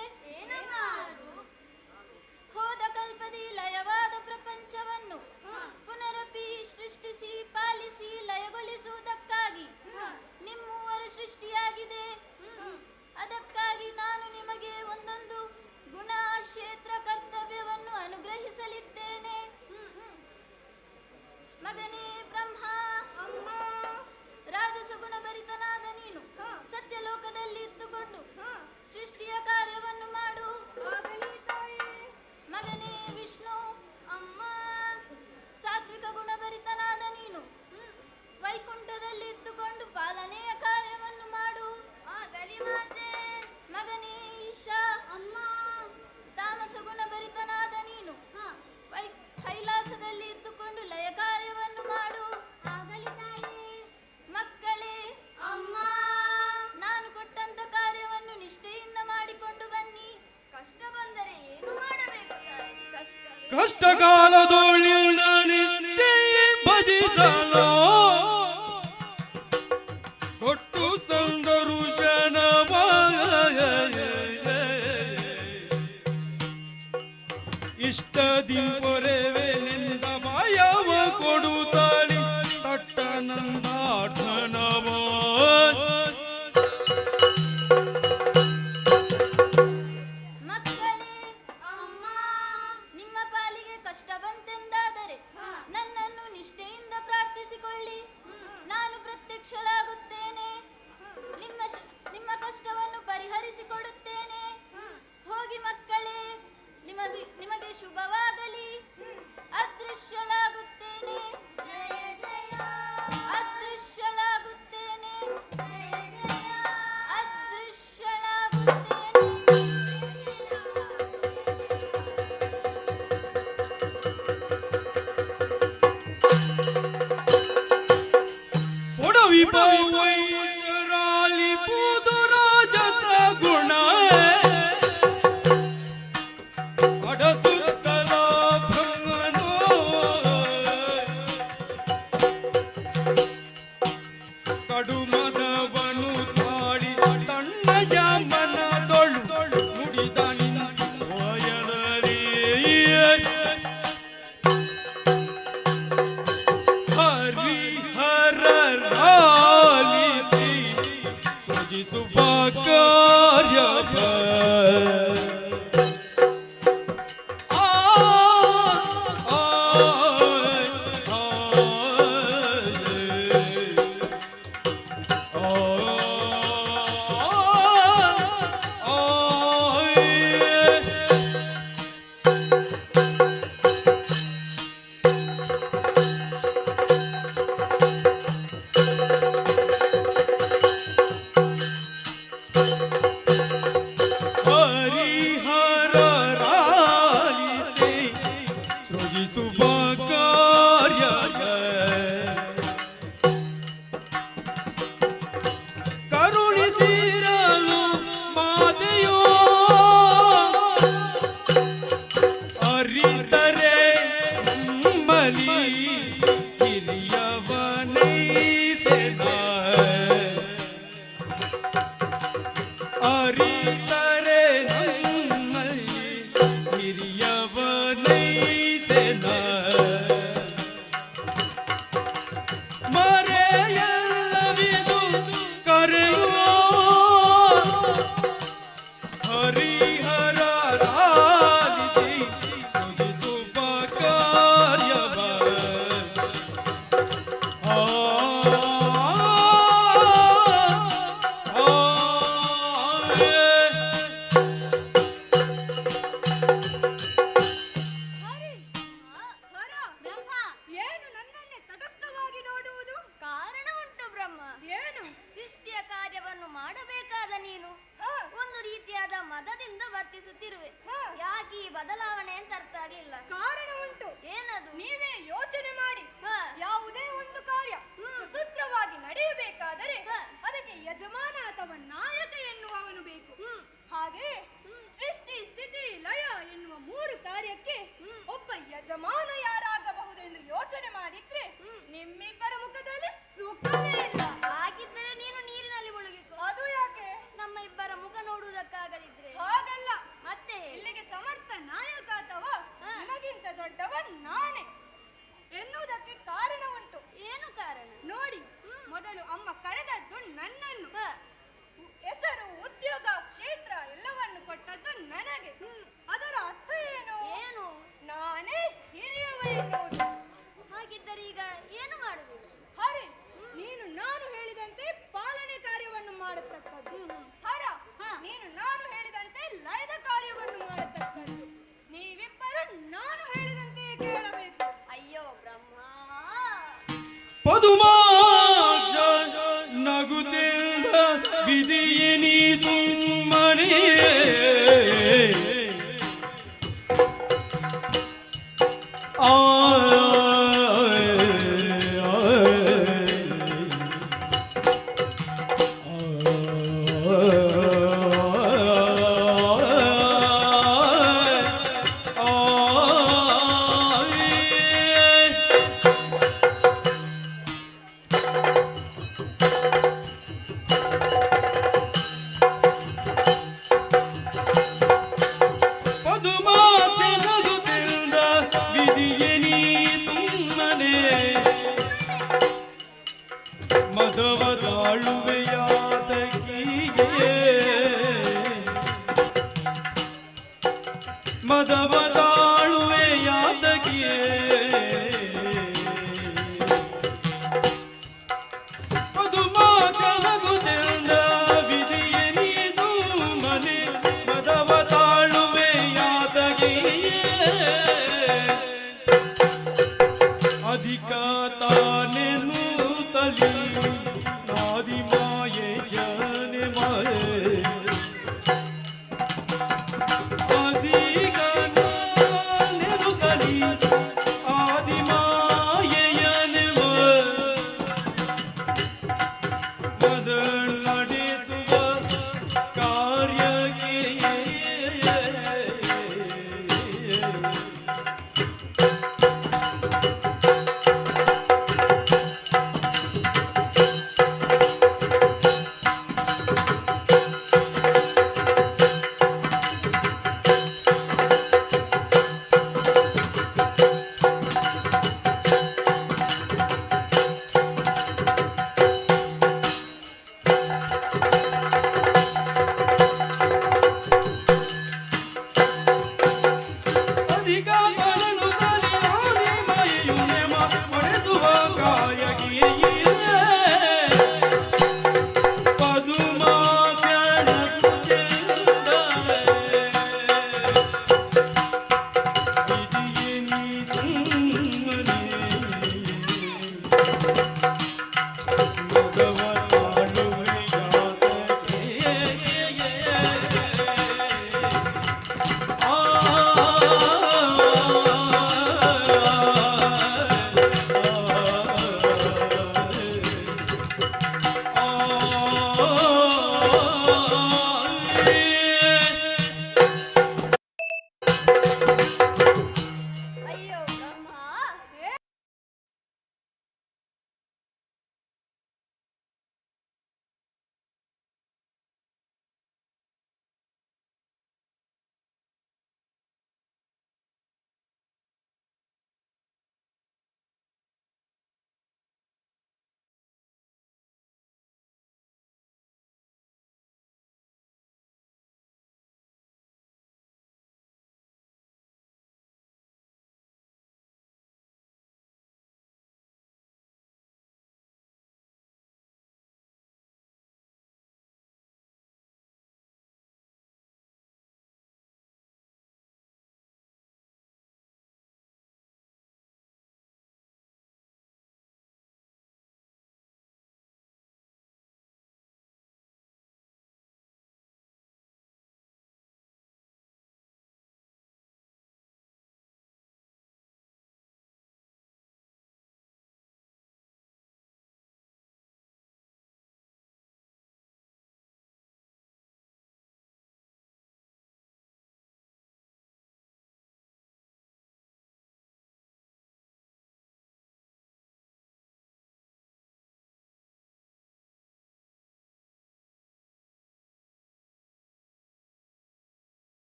ಹೋದ ಕಲ್ಪದಿ ಲಯವಾದ ಪ್ರಪಂಚವನ್ನು ಪುನರಪಿ ಸೃಷ್ಟಿಸಿ ಪಾಲಿಸಿ ಲಯಗೊಳಿಸುವುದಕ್ಕಾಗಿ ನಿಮ್ಮೂವರ ಸೃಷ್ಟಿಯಾಗಿದೆ. ಅದಕ್ಕಾಗಿ ನಾನು ನಿಮಗೆ ಒಂದೊಂದು ಗುಣ, ಕ್ಷೇತ್ರ, ಕರ್ತವ್ಯವನ್ನು ಅನುಗ್ರಹಿಸಲಿದ್ದೇನೆ. ಮಗನೇ ಬ್ರಹ್ಮ, ರಾಜಸ ಗುಣಭರಿತನಾದ ನೀನು ಸತ್ಯಲೋಕದಲ್ಲಿ ಇದ್ದುಕೊಂಡು ಸೃಷ್ಟಿಯ ಕಾರ್ಯವನ್ನು ಮಾಡು. ಮಗನೇ ವಿಷ್ಣು, ಸಾತ್ವಿಕ ಗುಣಭರಿತನಾದ ನೀನು ವೈಕುಂಠದಲ್ಲಿ ಇದ್ದುಕೊಂಡು ಪಾಲನೆಯ ಕಾರ್ಯವನ್ನು ಮಾಡು. ಮಗನೇ ಈಶಾ, ತಾಮಸ ಗುಣಭರಿತನಾದ ನೀನು ಕೈಲಾಸದಲ್ಲಿ ಇದ್ದುಕೊಂಡು ಲಯ ಕಾರ್ಯವನ್ನು ಮಾಡು. ಮಕ್ಕಳೇ, ನಾನು ಕೊಟ್ಟಂತ ಕಾರ್ಯವನ್ನು ನಿಷ್ಠೆಯಿಂದ ಮಾಡಿಕೊಂಡು ಬನ್ನಿ. ಕಷ್ಟ ಬಂದರೆ ಏನು ಮಾಡಬೇಕು? ಕಷ್ಟ ಕಾಲದೊಳಿನ ನಿಷ್ಠೆಯೇ ಭಜಿಸಲು ಕೊಟ್ಟು ಸಂದರು ಶನವ ಇಷ್ಟದಿ ಪೊರೆವೆನೆಂದ ಭಯವ ಕೊಡುತ್ತಾಳಿ ತಟ್ಟನಂದಾಟನವ ಮಕ್ಕಳೇ, ನಿಮ್ಮ ಪಾಲಿಗೆ ಕಷ್ಟ ಬಂತೆಂದಾದರೆ ನನ್ನನ್ನು ನಿಷ್ಠೆಯಿಂದ ಪ್ರಾರ್ಥಿಸಿಕೊಳ್ಳಿ. ನಾನು ಪ್ರತ್ಯಕ್ಷಳಾಗುತ್ತೇನೆ. ನಿಮ್ಮ ಕಷ್ಟವನ್ನು ಪರಿಹರಿಸಿಕೊಡುತ್ತೇನೆ. ಹೋಗಿ ಮಕ್ಕಳೇ, ನಿಮಗೆ ಶುಭವಾಗಲಿ. ಅದೃಶ್ಯಳಾಗುತ್ತೇನೆ, ಅದೃಶ್ಯಳಾಗುತ್ತೇನೆ, ಅದೃಶ್ಯಳಾಗುತ್ತೇನೆ. ಒಡವಿ ಪೌವೈಶರಾಲಿ ಪೂದು ರಾಜಸ ಗುಣ ಅಡಸುತ್ತಲ ಬ್ರಹ್ಮನೋ ಕಡುಮದವನು ತಾಡಿ ತಣ್ಣಯ ಮನದೊಳು ಮುಡಿದ ನಿನ್ನಯನರೇ ಹರಿಹರರಾಲಿಸಿ ಸೃಜಿಸುವ ಕಾರ್ಯವ ಹರಿಹರರಾಲಿಸಿ ಸೃಜಿಸುವ ಕಾರ್ಯವ ಏನು? ಸೃಷ್ಟಿಯ ಕಾರ್ಯವನ್ನು ಮಾಡಬೇಕಾದ ನೀನು ಒಂದು ರೀತಿಯಾದ ಮದದಿಂದ ವರ್ತಿಸುತ್ತಿರುವೆ. ಯಾಕೆ ಈ ಬದಲಾವಣೆ ಅಂತ ಅರ್ಥ ಆಗಲಿಲ್ಲ. ಕಾರಣ ಉಂಟು. ಏನದು? ನೀವೇ ಯೋಚನೆ ಮಾಡಿ. ಯಾವುದೇ ಒಂದು ಕಾರ್ಯ ಸುಸೂತ್ರವಾಗಿ ನಡೆಯಬೇಕಾದರೆ ಅದಕ್ಕೆ ಯಜಮಾನ ಅಥವಾ ನಾಯಕ ಎನ್ನುವವನು ಬೇಕು. ಹಾಗೆ ಸೃಷ್ಟಿ, ಸ್ಥಿತಿ, ಲಯ ಎನ್ನುವ 3 ಕಾರ್ಯಕ್ಕೆ ಒಬ್ಬ ಯಜಮಾನ ಯಾರಾಗಬಹುದೆಂದು ಯೋಚನೆ ಮಾಡಿದ್ರೆ ನಿಮ್ಮಿಬ್ಬರ ಮುಖದಲ್ಲಿ ಸುಖವೇ ಇಲ್ಲ. ಹಾಗಿದ್ದರೆ ನೀನು ನೀರಿನಲ್ಲಿ ಮುಳುಗಿಕೊ. ಅದು ಯಾಕೆ? ನಮ್ಮ ಇಬ್ಬರ ಮುಖ ನೋಡುವುದಕ್ಕಾಗದಿದ್ರೆ. ಹಾಗಲ್ಲ, ಮತ್ತೆ ಇಲ್ಲಿಗೆ ಸಮರ್ಥ ನಾಯಕ ಅಥವಾ ನಿಮಗಿಂತ ದೊಡ್ಡವ ನಾನೇ ಎನ್ನುವುದಕ್ಕೆ ಕಾರಣ ಉಂಟು. ಏನು ಕಾರಣ? ನೋಡಿ, ಮೊದಲು ಅಮ್ಮ ಕರೆದದ್ದು ನನ್ನನ್ನು. ಹೆಸರು, ಉದ್ಯೋಗ, ಕ್ಷೇತ್ರ ಎಲ್ಲವನ್ನು ಕೊಟ್ಟದ್ದು ನನಗೆ. ಅದರ ಅರ್ಥ ಏನು? ಏನು? ನಾನೇ ಹಿರಿಯವ ಎನ್ನುವುದು. ಹಾಗಿದ್ದರೆ ಈಗ ಏನು ಮಾಡುವುದು? ಹರಿ, ನೀನು ನಾನು ಹೇಳಿದಂತೆ ಪಾಲನೆ ಕಾರ್ಯವನ್ನು ಮಾಡತಕ್ಕದ್ದು. ಹರ, ನೀನು ನಾನು ಹೇಳಿದಂತೆ ಲಯದ ಕಾರ್ಯವನ್ನು ಮಾಡತಕ್ಕದ್ದು. ನೀವಿಬ್ಬರು ನಾನು ಹೇಳಿದಂತೆ ಕೇಳಬೇಕು. ಅಯ್ಯೋ ಬ್ರಹ್ಮ. ಪದುಮಾಕ್ಷ ನಗುತ್ತಿಂದ ವಿಧಿಯನಿ ಸುಮ್ಮನೆ ಅಧಿಕ ತಾನೆನು ತಲಿ ನಾದಿ ಮಾಯೆ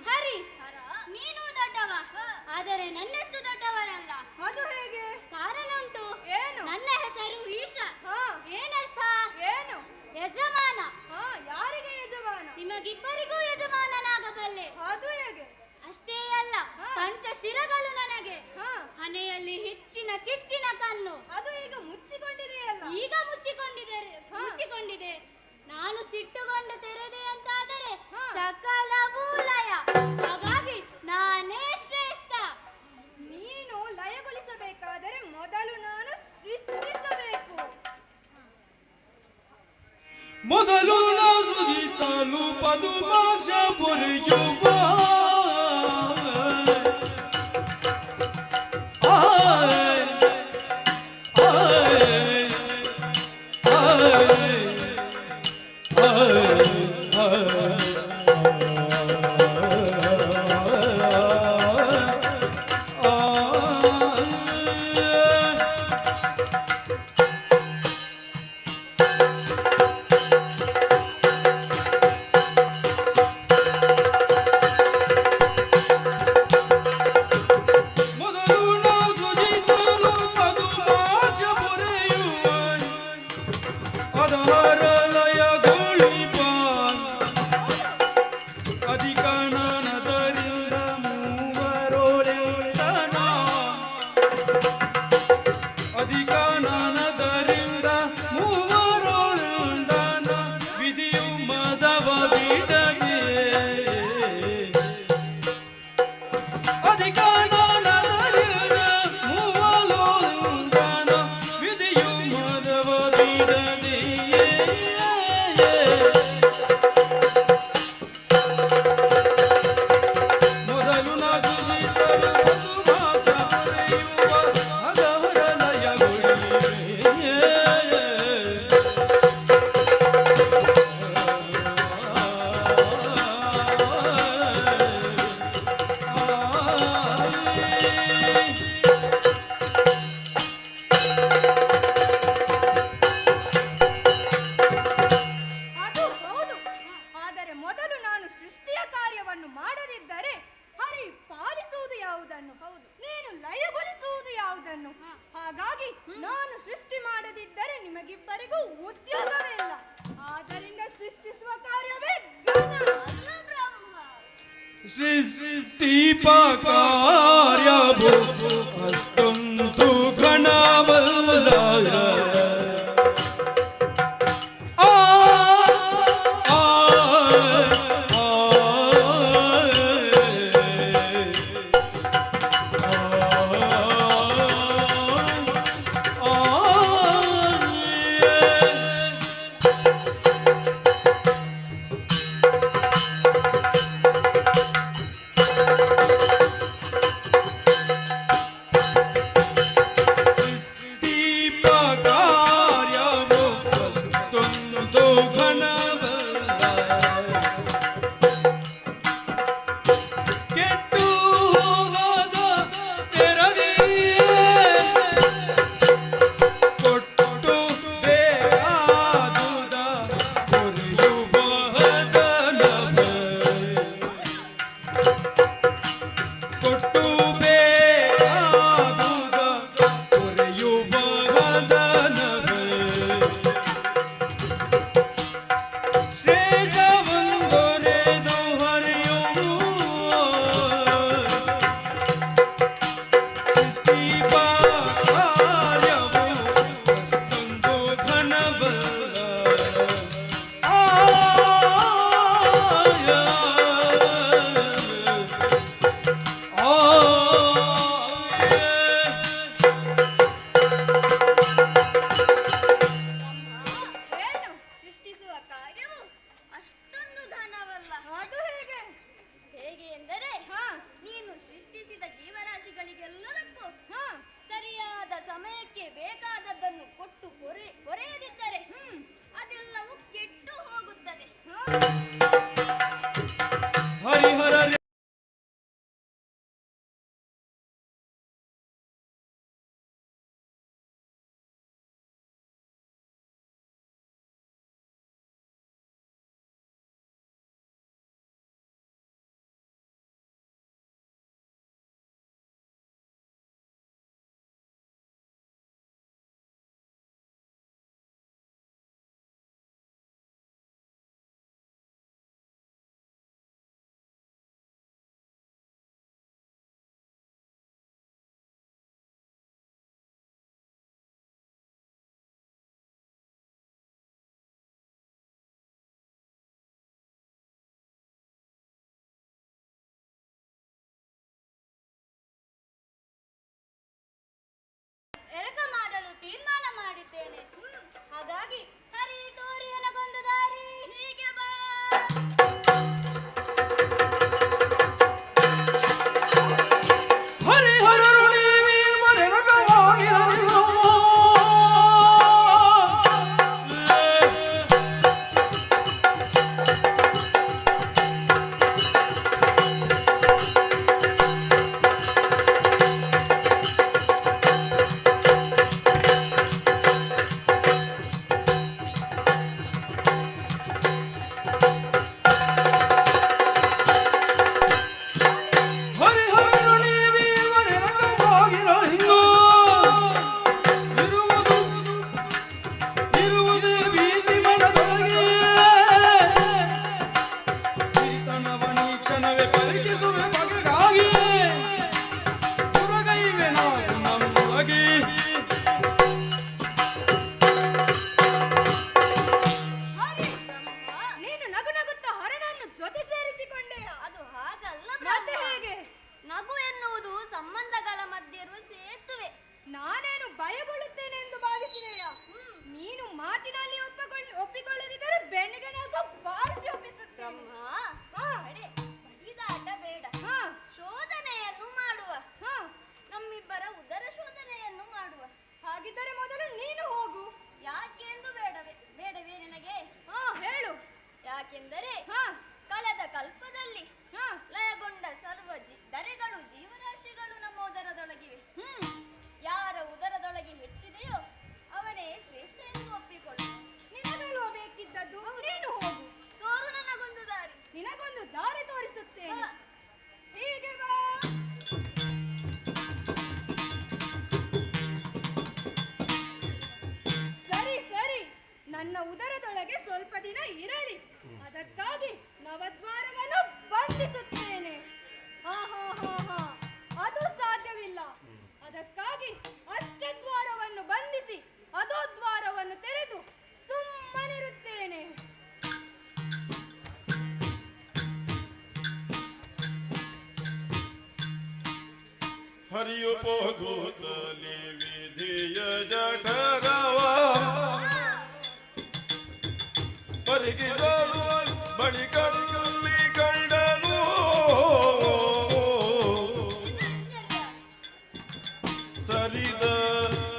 ಹರಿ ನೀನು ದೊಡ್ಡವ, ಆದರೆ ನನ್ನಷ್ಟು ದೊಡ್ಡವರಲ್ಲ. ಅದು ಹೇಗೆ? ಕಾರಣ ಉಂಟು. ಏನು? ನನ್ನ ಹೆಸರು ಈಶಾ. ಏನರ್ಥ? ಏನು? ಯಜಮಾನ. ಯಾರಿಗೆ ಯಜಮಾನ? ನಿಮಗಿಬ್ಬರಿಗೂ ಯಜಮಾನನಾಗಬಲ್ಲೆ. ಅದು ಹೇಗೆ? ಅಷ್ಟೇ ಅಲ್ಲ, ಪಂಚಶಿರಗಳು ನನಗೆ. ಹಣೆಯಲ್ಲಿ ಹೆಚ್ಚಿನ ಕಿಚ್ಚಿನ ಕಣ್ಣು. ಅದು ಈಗ ಮುಚ್ಚಿಕೊಂಡಿದೆಯಲ್ಲ. ಈಗ ಮುಚ್ಚಿಕೊಂಡಿದೆ. ನಾನು ಸಿಟ್ಟುಕೊಂಡು ತೆರೆದೆ ಅಂತಾದರೆ ಸಕಲ ಭೂಲಯ. ಹಾಗಾಗಿ ನಾನೇ ಶ್ರೇಷ್ಠ. ನೀನು ಲಯಗೊಳಿಸಬೇಕಾದರೆ ಮೊದಲು ನಾನು ಸೃಷ್ಟಿಸಬೇಕು. ಮೊದಲು ನಾವು ಚಾಲು ಪದುಮಾಕ್ಷ ಪೊರೆಯುವ ಹಾಗಾಗಿ ನಾನು ಸೃಷ್ಟಿ ಮಾಡದಿದ್ದರೆ ನಿಮಗಿಬ್ಬರಿಗೂ ಉದ್ಯೋಗವೇ ಇಲ್ಲ. ಆದ್ದರಿಂದ ಸೃಷ್ಟಿಸುವ ಕಾರ್ಯವೇ ಸೃಷ್ಟಿಪ ಕಾರ್ಯವು ಅಷ್ಟೊಂದು ಘನವಲ್ಲ. ಸರಿಯಾದ ಸಮಯಕ್ಕೆ ಬೇಕಾದದ್ದನ್ನು ಕೊಟ್ಟು ಪೊರೆಯದಿದ್ದರೆ ಅದೆಲ್ಲವೂ ಕೆಟ್ಟು ಹೋಗುತ್ತದೆ. ಬಯಸುತ್ತೇನೆ. ಹಾಗಾಗಿ ಹರಿ ತೋರಿಯಲಗೊಂದು ದಾರಿ ಹೀಗೆ ಬಾ. ಹರಿಹರರು ನೀವೀರ್ವರೆ ರಗವಾಗಿರಲಿಲ್ಲ. ಹರಿಹರರು ನೀವೀರ್ವರೆ ರಗವಾಗಿರಲಿಲ್ಲ. ಇರುವುದೇ ಭೀತಿ ಮನದೊಳಗೆ. ಹಿರಿತನವನಿ ಕ್ಷಣವೇ ಪರಿಕಿಸುವೆ ಬಗೆಗಾಗಿ. ಪುರಗೈವೆ ನಾವು ನಮ್ಮೊಳಗೆ. ಹಾಗೆ ನೀನು ನಗು ನಗುತ್ತಾ ಹರಣನ್ನು ಜೊತೆ ಸೇರಿಸಿಕೊಂಡೆಯ? ಅದು ಹಾಗಲ್ಲ ಮತ್ತೆ ಬ್ರಹ್ಮ. ಹೇಗೆ? ನಗು ಎನ್ನುವುದು ಸಂಬಂಧಗಳ ಮಧ್ಯೆ ಇರುವ ಸೇತುವೆ. ನಾನೇನು ಭಯಗೊಳ್ಳುತ್ತೇನೆ ಎಂದು ಭಾವಿಸಿದೆಯಾ? ನೀನು ಮಾತಿನಲ್ಲಿ ಒಪ್ಪಿಕೊಳ್ಳದಿದ್ದರೆ ಬೆನ್ನಿಗೆ ನಾಲ್ಕು ಬಾರಿಸಿ ಒಪ್ಪಿಸುತ್ತೇನೆ. ಬಡಿದಾಟ ಬೇಡ, ಶೋಧನೆಯನ್ನು ಮಾಡುವ. ನಮ್ಮಿಬ್ಬರ ಉದರ ಶೋಧನೆಯನ್ನು ಮಾಡುವ. ಹಾಗಿದ್ದರೆ ಮೊದಲು ನೀನು ಹೋಗು. ಯಾಕೆ ಎಂದು ಬೇಡವೇ ನಿನಗೆ? ಹೇಳು. ಯಾಕೆಂದರೆ ಕಳೆದ ಕಲ್ಪದಲ್ಲಿ ಲಯಗೊಂಡ ಸರ್ವ ದರೆಗಳು ಜೀವರಾಶಿಗಳು ನಮ್ಮ ಉದರದೊಳಗಿವೆ. ಯಾರ ಉದರದೊಳಗೆ ಹೆಚ್ಚಿದೆಯೋ ಅವನೇ ಶ್ರೇಷ್ಠ ಎಂದು ಒಪ್ಪಿಕೊಳ್ಳು. ನಿನಗಲ್ವ ಬೇಕಿದ್ದದ್ದು? ನೀನು ಹೋಗು. ತೋರು ನನಗೊಂದು ದಾರಿ. ನಿನಗೊಂದು ದಾರಿ ತೋರಿಸುತ್ತೇನೆ. ಹೀಗೆ ಬಾ. ಸರಿ ಸರಿ, ನನ್ನ ಉದರದೊಳಗೆ ಸ್ವಲ್ಪ ದಿನ ಇರಲಿ. ಅದಕ್ಕಾಗಿ ನವದ್ವಾರವನ್ನು ಬಂಧಿಸುತ್ತೇನೆ. ಅದು ಸಾಧ್ಯವಿಲ್ಲ. ಅದಕ್ಕಾಗಿ ಅಷ್ಟದ್ವಾರವನ್ನು ಬಂಧಿಸಿ ಅದೋ ದ್ವಾರವನ್ನು ತೆರೆದು ಸುಮ್ಮನಿರುತ್ತೇನೆ. ಹರಿಯು ಹೋಗುತ್ತಲಿ ವಿಧಿಯ ಜಠರವ ಪರಿಗಿಸಲು ಬಳಿಕಲ್ಲಿ ಕಂಡನು. ಸರಿದ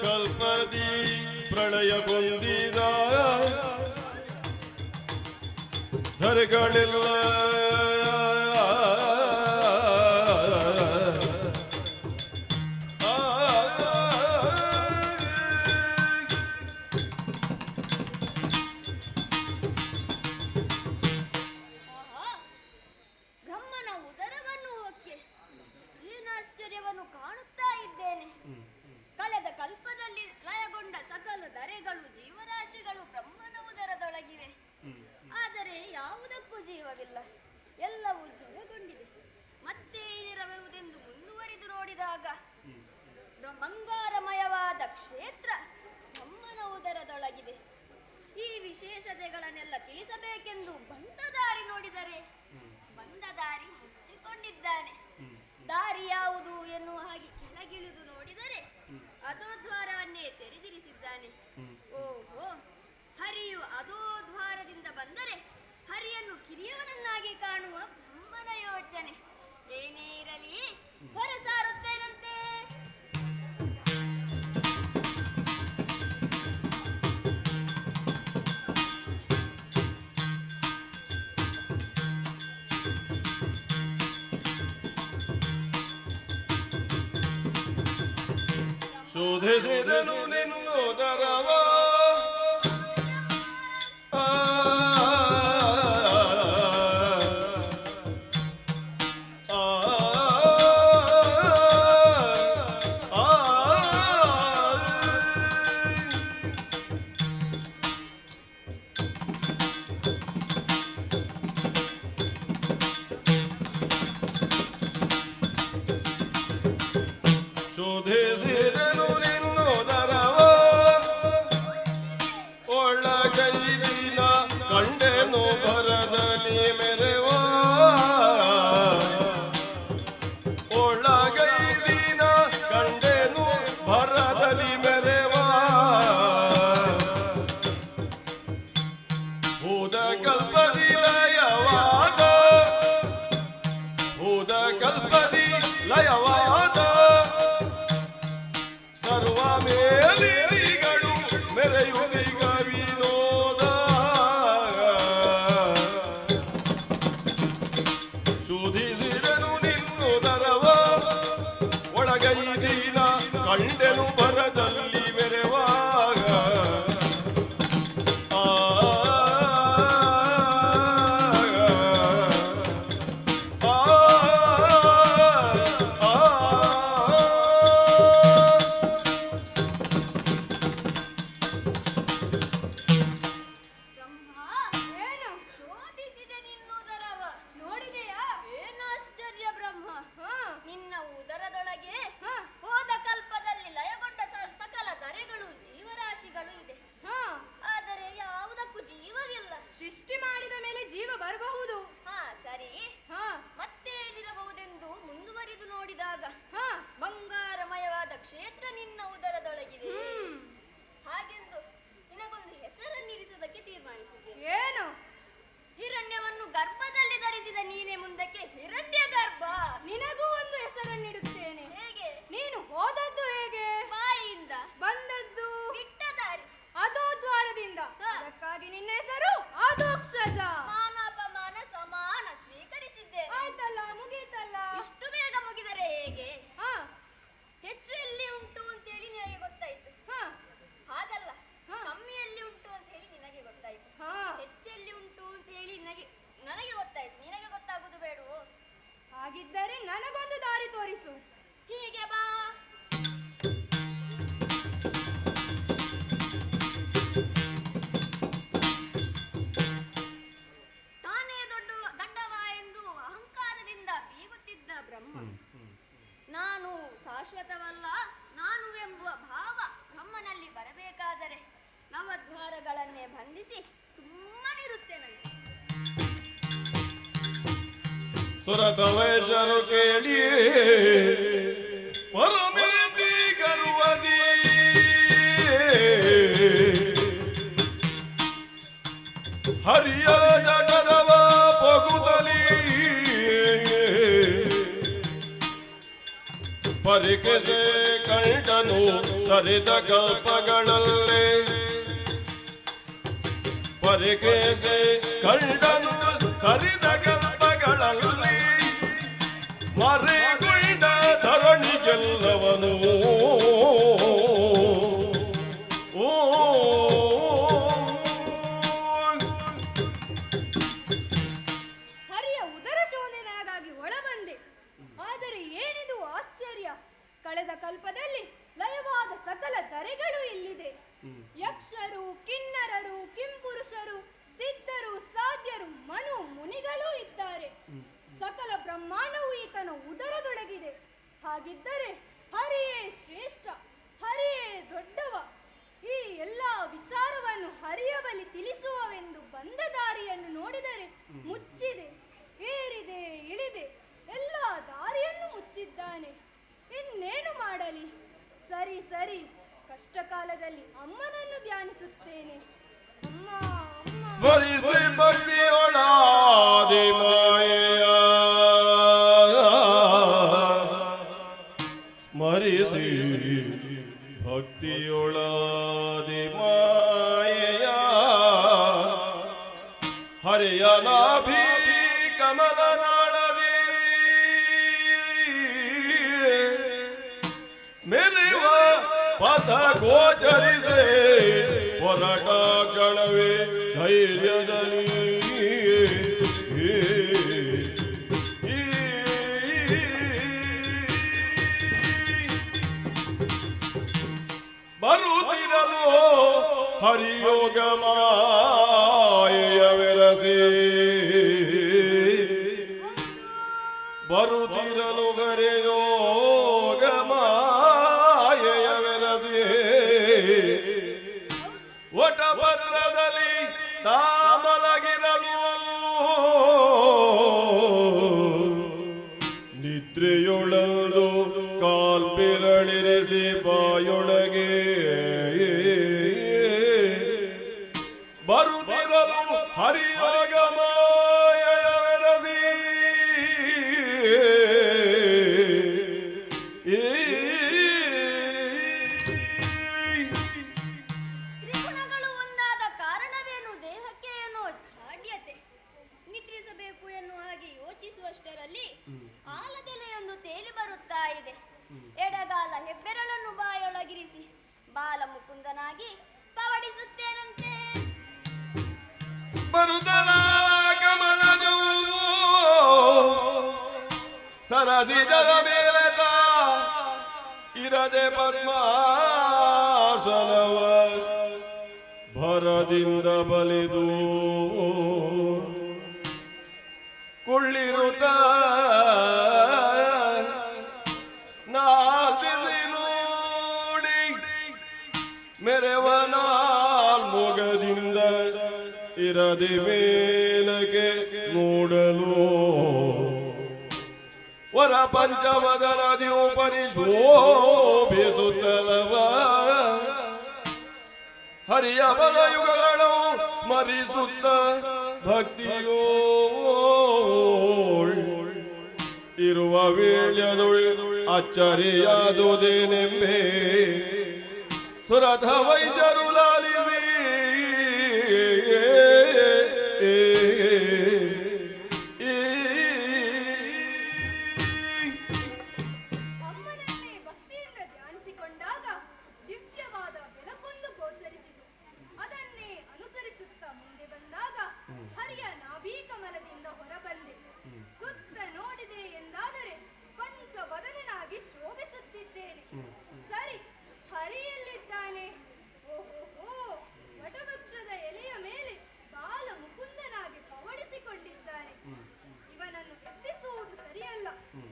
ಕಲ್ಪದಿ ಪ್ರಳಯಗೊಂದಿದ ಧರೆಗಳೆಲ್ಲ ಬ್ರಹ್ಮನ ಉದರವನ್ನು ಹೊಕ್ಕೆ ಏನಾಶ್ಚರ್ಯವನ್ನು ಕಾಣುತ್ತಾ ಇದ್ದೇನೆ. ಕಳೆದ ಕಲ್ಪದಲ್ಲಿ ಲಯಗೊಂಡ ಸಕಲ ದರೆಗಳು ಜೀವರಾಶಿಗಳು ಬ್ರಹ್ಮನ ಉದರದೊಳಗಿವೆ. ಆದರೆ ಯಾವುದಕ್ಕೂ ಜೀವವಿಲ್ಲ, ಎಲ್ಲವೂ ಜಡಗೊಂಡಿದೆ. ಮತ್ತೆ ಏನಿರಬಹುದೆಂದು ಮುಂದುವರಿದು ನೋಡಿದಾಗ ಬಂಗಾರಮಯವಾದ ಕ್ಷೇತ್ರ ಬ್ರಹ್ಮನ ಉದರದೊಳಗಿದೆ. ಈ ವಿಶೇಷತೆಗಳನ್ನೆಲ್ಲ ತಿಳಿಸಬೇಕೆಂದು ಬಂದ ದಾರಿ ನೋಡಿದರೆ ಬಂದ ದಾರಿ ಮುಚ್ಚಿಕೊಂಡಿದ್ದಾನೆ. ದಾರಿ ಯಾವುದು ಎನ್ನುವ ಹಾಗೆ ಕೆಳಗಿಳಿದು ನೋಡಿದರೆ ಅದೋ ದ್ವಾರವನ್ನೇ ತೆರೆದಿರಿಸಿದ್ದಾನೆ. ಓಹೋ, ಹರಿಯು ಅದೋ ದ್ವಾರದಿಂದ ಬಂದರೆ ಹರಿಯನ್ನು ಕಿರಿಯವನನ್ನಾಗಿ ಕಾಣುವ ಬ್ರಹ್ಮನ ಯೋಚನೆ. ಏನೇ ಇರಲಿ ಹೊರಸಾರುತ್ತೇನಂತೆ. ಶೋಧಿಸಿದನು ನಿನ್ನೋದರವ ಶೋಧಿಸಿದನು ನಿನ್ನೋದರವ ಕಂಡೆನು ಬರದಲ್ಲಿ ಮೆರೆವಾಗ ಏನು ಶೋಧಿಸಿದೆ ನಿನ್ನುದರವ ನೋಡಿದೆಯಾ ಏನು ಆಶ್ಚರ್ಯ ಬ್ರಹ್ಮ ನಿನ್ನ ಉದರದೊಳಗೆ ಹೋದ ಕಲ್ಪದಲ್ಲಿ ಲಯಗೊಂಡ ಸಕಲ ಧರೆಗಳು ಜೀವರಾಶಿಗಳು ಇದೆ ಆದರೆ ಯಾವುದಕ್ಕೂ ಜೀವವಿಲ್ಲ ಸೃಷ್ಟಿ ಮಾಡಿದ ಮೇಲೆ ಜೀವ ಬರಬಹುದು ಸರಿ ಮತ್ತೆ ಎಲ್ಲಿರಬಹುದೆಂದು ಮುಂದುವರಿದು ನೋಡಿದಾಗ ಬಂಗಾರಮಯವಾದ ಕ್ಷೇತ್ರ ನಿನ್ನ ಉದರದೊಳಗಿದೆ ಹಾಗೆಂದು ನಿನಗೊಂದು ಹೆಸರನ್ನಿರಿಸುವುದಕ್ಕೆ ತೀರ್ಮಾನಿಸಿದೆ ಏನು ಹಿರಣ್ಯವನ್ನು ಗರ್ಭದಲ್ಲಿ ಧರಿಸಿದ ನೀನೆ ಮುಂದಕ್ಕೆ ಹಿರಣ್ಯ ಗರ್ಭ ನಿನಗೂ ಒಂದು ಹೆಸರನ್ನಿಡುತ್ತೇನೆ ಹೇಗೆ ನೀನು ಹೋದದ್ದು ಹೇಗೆ ಬಾಯಿಯಿಂದ ಬಂದದ್ದು ಬಿಟ್ಟ ದಾರಿ ಅದೋ ದ್ವಾರದಿಂದ ಅದಕ್ಕಾಗಿ ನಿನ್ನ ಹೆಸರು ಆದೋಕ್ಷಜ ಮಾನಾಪಮಾನ ಸಮಾನ ಸ್ವೀಕರಿಸಿದ್ದೆ ಆಯ್ತಲ್ಲ ಮುಗೀತಲ್ಲ ಇಷ್ಟು ಬೇಗ ಮುಗಿದರೆ ಹೇಗೆ ಹೆಚ್ಚು ಎಲ್ಲಿ ಉಂಟು ಅಂತ ಹೇಳಿ ನಿನಗೆ ಗೊತ್ತಾಯ್ತು ಹಾಗಲ್ಲ ಕಮ್ಮಿಯಲ್ಲಿ ಉಂಟು ಅಂತ ಹೇಳಿ ನಿನಗೆ ಗೊತ್ತಾಯ್ತು ಹೆಚ್ಚೆಲ್ಲಿ ಉಂಟು ಅಂತ ಹೇಳಿ ನನಗೆ ಗೊತ್ತಾಯ್ತು ನಿನಗೆ ಗೊತ್ತಾಗುದು ಬೇಡವೋ ಹಾಗಿದ್ದರೆ ನನಗೊಂದು ದಾರಿ ತೋರಿಸು ಹೀಗೆ ಬಾ ತಾನೇ ದೊಡ್ಡ ಗಡ್ಡವ ಎಂದು ಅಹಂಕಾರದಿಂದ ಬೀಗುತ್ತಿದ್ದ ಬ್ರಹ್ಮ ನಾನು ಶಾಶ್ವತವಲ್ಲ ನಾನು ಎಂಬುವ ಭಾವ ಬ್ರಹ್ಮನಲ್ಲಿ ಬರಬೇಕಾದರೆ ನವದ್ವಾರಗಳನ್ನೇ ಬಂಧಿಸಿ ಸುಮ್ಮನಿರುತ್ತೇನಂತೆ ಸುರತವೇಶರು ಕೇಳಿ ಪರಮೇತಿ ಗರ್ವದಿ ಹರಿಯ ಜಗದವ ಪಗುದಲಿ ಪರಿಕೆಸೆ ಕಂಡನು ಸರಿದ ಕಲ್ಪಗಳಲ್ಲೇ ಪರಿಕೆಸೆ ಕಂಡನು ಸರಿದ ಕಲ್ಪಗಳಲ್ಲಿ ಮರೆಗೊಂಡ ಧರಣಿಗೆಲ್ಲವನು ಹರಿಯ ಉದರ ಶೋಧನೆಗಾಗಿ ಒಳಬಂದೆ ಆದರೆ ಏನಿದು ಆಶ್ಚರ್ಯ ಕಳೆದ ಕಲ್ಪದಲ್ಲಿ ಲಯವಾದ ಸಕಲ ಧರೆಗಳು ಇಲ್ಲಿದೆ ಯಕ್ಷರು ಕಿನ್ನರರು ಕಿಂಪುರುಷರು ಸಿದ್ಧರು ಸಾಧ್ಯರು ಮನು ಮುನಿಗಳೂ ಇದ್ದಾರೆ ಸಕಲ ಬ್ರಹ್ಮಾಂಡವು ಈತನ ಉದರದೊಳಗಿದೆ ಹಾಗಿದ್ದರೆ ಹರಿಯೇ ಶ್ರೇಷ್ಠ ಹರಿಯೇ ದೊಡ್ಡವ ಈ ಎಲ್ಲ ವಿಚಾರವನ್ನು ಹರಿಯ ಬಳಿ ತಿಳಿಸುವವೆಂದು ಬಂದ ದಾರಿಯನ್ನು ನೋಡಿದರೆ ಮುಚ್ಚಿದೆ ಏರಿದೆ ಇಳಿದೆ ಎಲ್ಲ ದಾರಿಯನ್ನು ಮುಚ್ಚಿದ್ದಾನೆ ಇನ್ನೇನು ಮಾಡಲಿ ಸರಿ ಸರಿ ಕಷ್ಟ ಕಾಲದಲ್ಲಿ ಅಮ್ಮನನ್ನು ಧ್ಯಾನಿಸುತ್ತೇನೆ ಅಮ್ಮ ಸ್ಮರಿಸಿ ಭಕ್ತಿಯೊಳಾದಿ ಮಾಯೆಯ ಸ್ಮರಿಸಿ ಭಕ್ತಿಯೊಳಾದಿ ಮಾಯೆಯ ಹರಿಯ ನಾಭಿ ಕಮಲನಾಳದಿ ಮೆರೆವ ಪಥ ಗೋಚರಿಸೆ ಹೊರಟ ಕ್ಷಣವೇ ಧೈರ್ಯದಲ್ಲಿ ಬರುತ್ತಿರಲು ಹರಿಯೋಗ ಮಾಯೆಯವೆರಸಿ ಬರುತ್ತಿರಲು ಹರಿಯೋಗ ಮಾಯೆಯವೆರಸಿ ವಟಪತ್ರದಲ್ಲಿ ತಾಮಲಗಿರಲು ನಿದ್ರೆಯೊಳಲು ಕಾಲ್ಪಿರಳಿರಿಸಿ ಬಾಯೊಳಗೆ ಬರುತ್ತಿರಲು ಹರಿಯೋಗ ಮಾಯೆಯವೆರಸಿ ತ್ರಿಗುಣಗಳು ಒಂದಾದ ಕಾರಣವೇನು ದೇಹಕ್ಕೆ ಏನೋ ಜಾಡ್ಯತೆ ನಿದ್ರಿಸಬೇಕು ಎನ್ನುವ ಹಾಗೆ ಯೋಚಿಸುವಷ್ಟರಲ್ಲಿ ಆಲದೆಲೆಯೊಂದು ತೇಲಿ ಬರುತ್ತಾ ಇದೆ ಎಡಗಾಲ ಹೆಬ್ಬೆರಳನ್ನು ಬಾಯೊಳಗಿರಿಸಿ ಬಾಲ ಮುಕುಂದನಾಗಿ ಪವಡಿಸುತ್ತೇನಂತೆ. ಮರುದಲ ಕಮಲಜೂ ಸರದಿದರ ಮೇಲೆದ ಇರದೆ ಪದ್ಮಾಸನವ ಭರದಿಂದ ಬಲಿದು ಕೊಳ್ಳಿರುತ್ತ ನಾಲ್ದಿಸಿ ನೋಡಿ ಮೆರವನಾಲ್ ಮೊಗದಿಂದ ಇರದೆ ಮೇಲಕ್ಕೆ ನೋಡಲು ವರ ಪಂಚಮದನದಿಯೋಪರಿ ಶೋಭಿಸುತ್ತಲವ ಹರಿಯ ಬಲಯುಗಗಳು ಸ್ಮರಿಸುತ್ತ ಭಕ್ತಿಯೋ ಇರುವ ವೇಳ್ಯದೊಳು ಅಚ್ಚರಿಯಾದುದೇನೆಂಬೆ ಸುರಥ ವೈದ್ಯರು ಲಾಲಿಸಿ ಅಮ್ಮನನ್ನೇ ಭಕ್ತಿಯಿಂದ ಧ್ಯಾನಿಸಿಕೊಂಡಾಗ ದಿವ್ಯವಾದ ಬೆಳಕೊಂದು ಗೋಚರಿಸಿತು. ಅದನ್ನೇ ಅನುಸರಿಸುತ್ತಾ ಮುಂದೆ ಬಂದಾಗ ಹರಿಯ ನಾಭೀ ಕಮಲದಿಂದ ಹೊರಬಂದೆ. ಸುತ್ತ ನೋಡಿದೆ ಎಂದಾದರೆ ಪಂಚವದನನಾಗಿ ಶೋಭಿಸುತ್ತಿದ್ದೇನೆ. ಸರಿ, ಹರಿಯಲ್ಲಿದ್ದಾನೆ? ಓಹೋ, ವಟವೃಕ್ಷದ ಎಲೆಯ ಮೇಲೆ ಬಾಲ ಮುಕುಂದನಾಗಿ ಪವಡಿಸಿಕೊಂಡಿದ್ದಾನೆ. ಇವನನ್ನು ಎಬ್ಬಿಸುವುದು ಸರಿಯಲ್ಲ.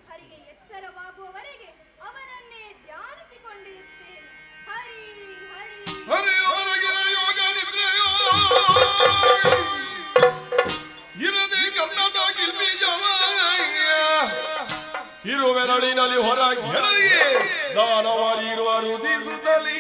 ಹರಿಗೆ ಎಚ್ಚರವಾಗುವವರೆಗೆ ಅವನನ್ನೇ ಧ್ಯಾನಿಸಿಕೊಂಡಿರುತ್ತೇನೆ. ಹರಿ ಹರಿ ಹರಿಯವರೆಗಿನ ಯೋಗ ನಿದ್ರೆಯೋ ಇರದೆ ಗಮನದ ಗಿಲ್ಬೀಜವಯ್ಯ ಇರುವೆರಳಿನಲ್ಲಿ ಹೊರ ಗೆಳೆಯೇ ದಾನವಾರಿರುವ ರುದಿಸುತ್ತಲಿ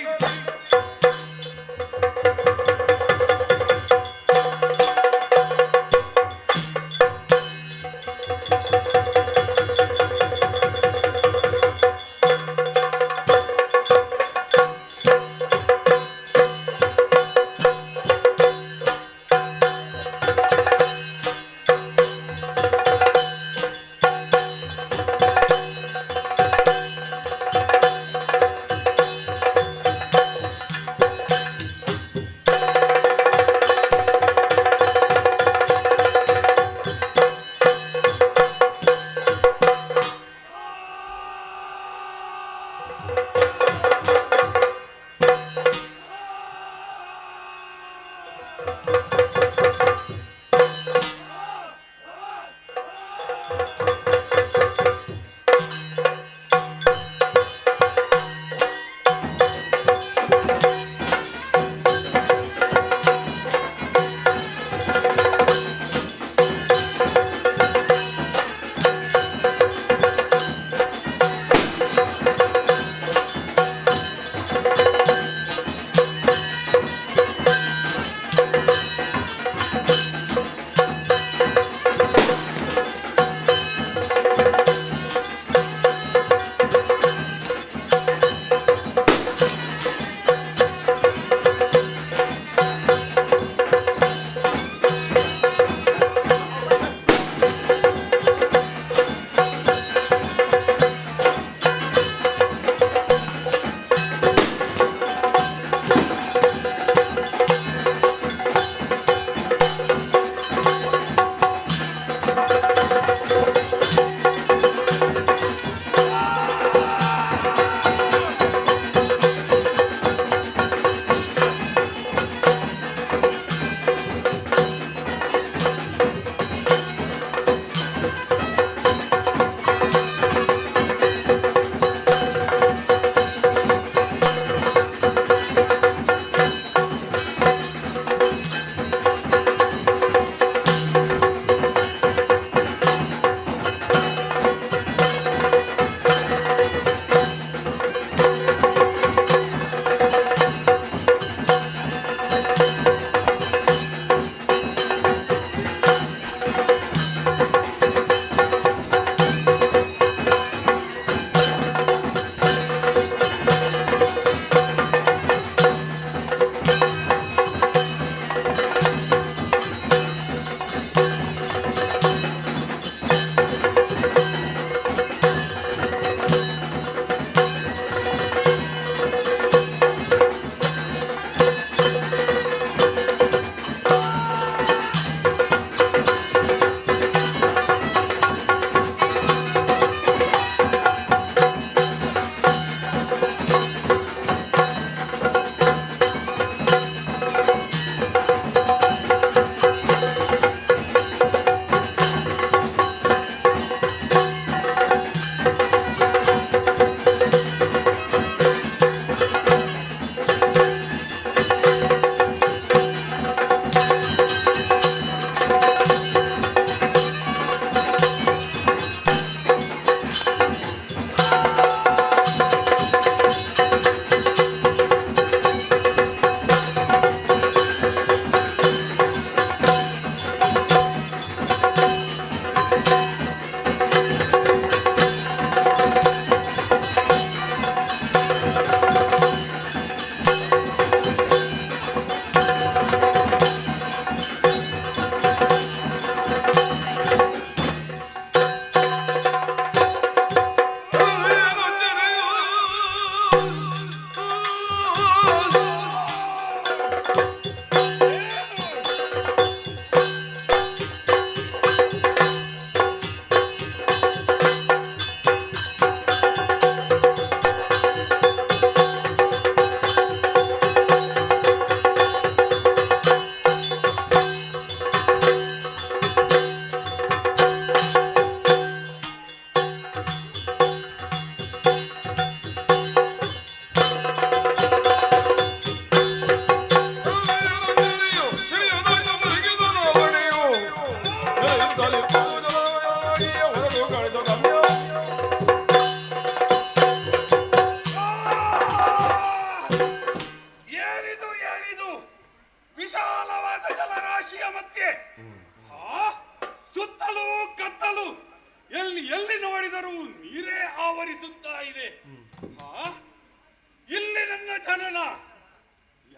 ನನ್ನ ಜನನ?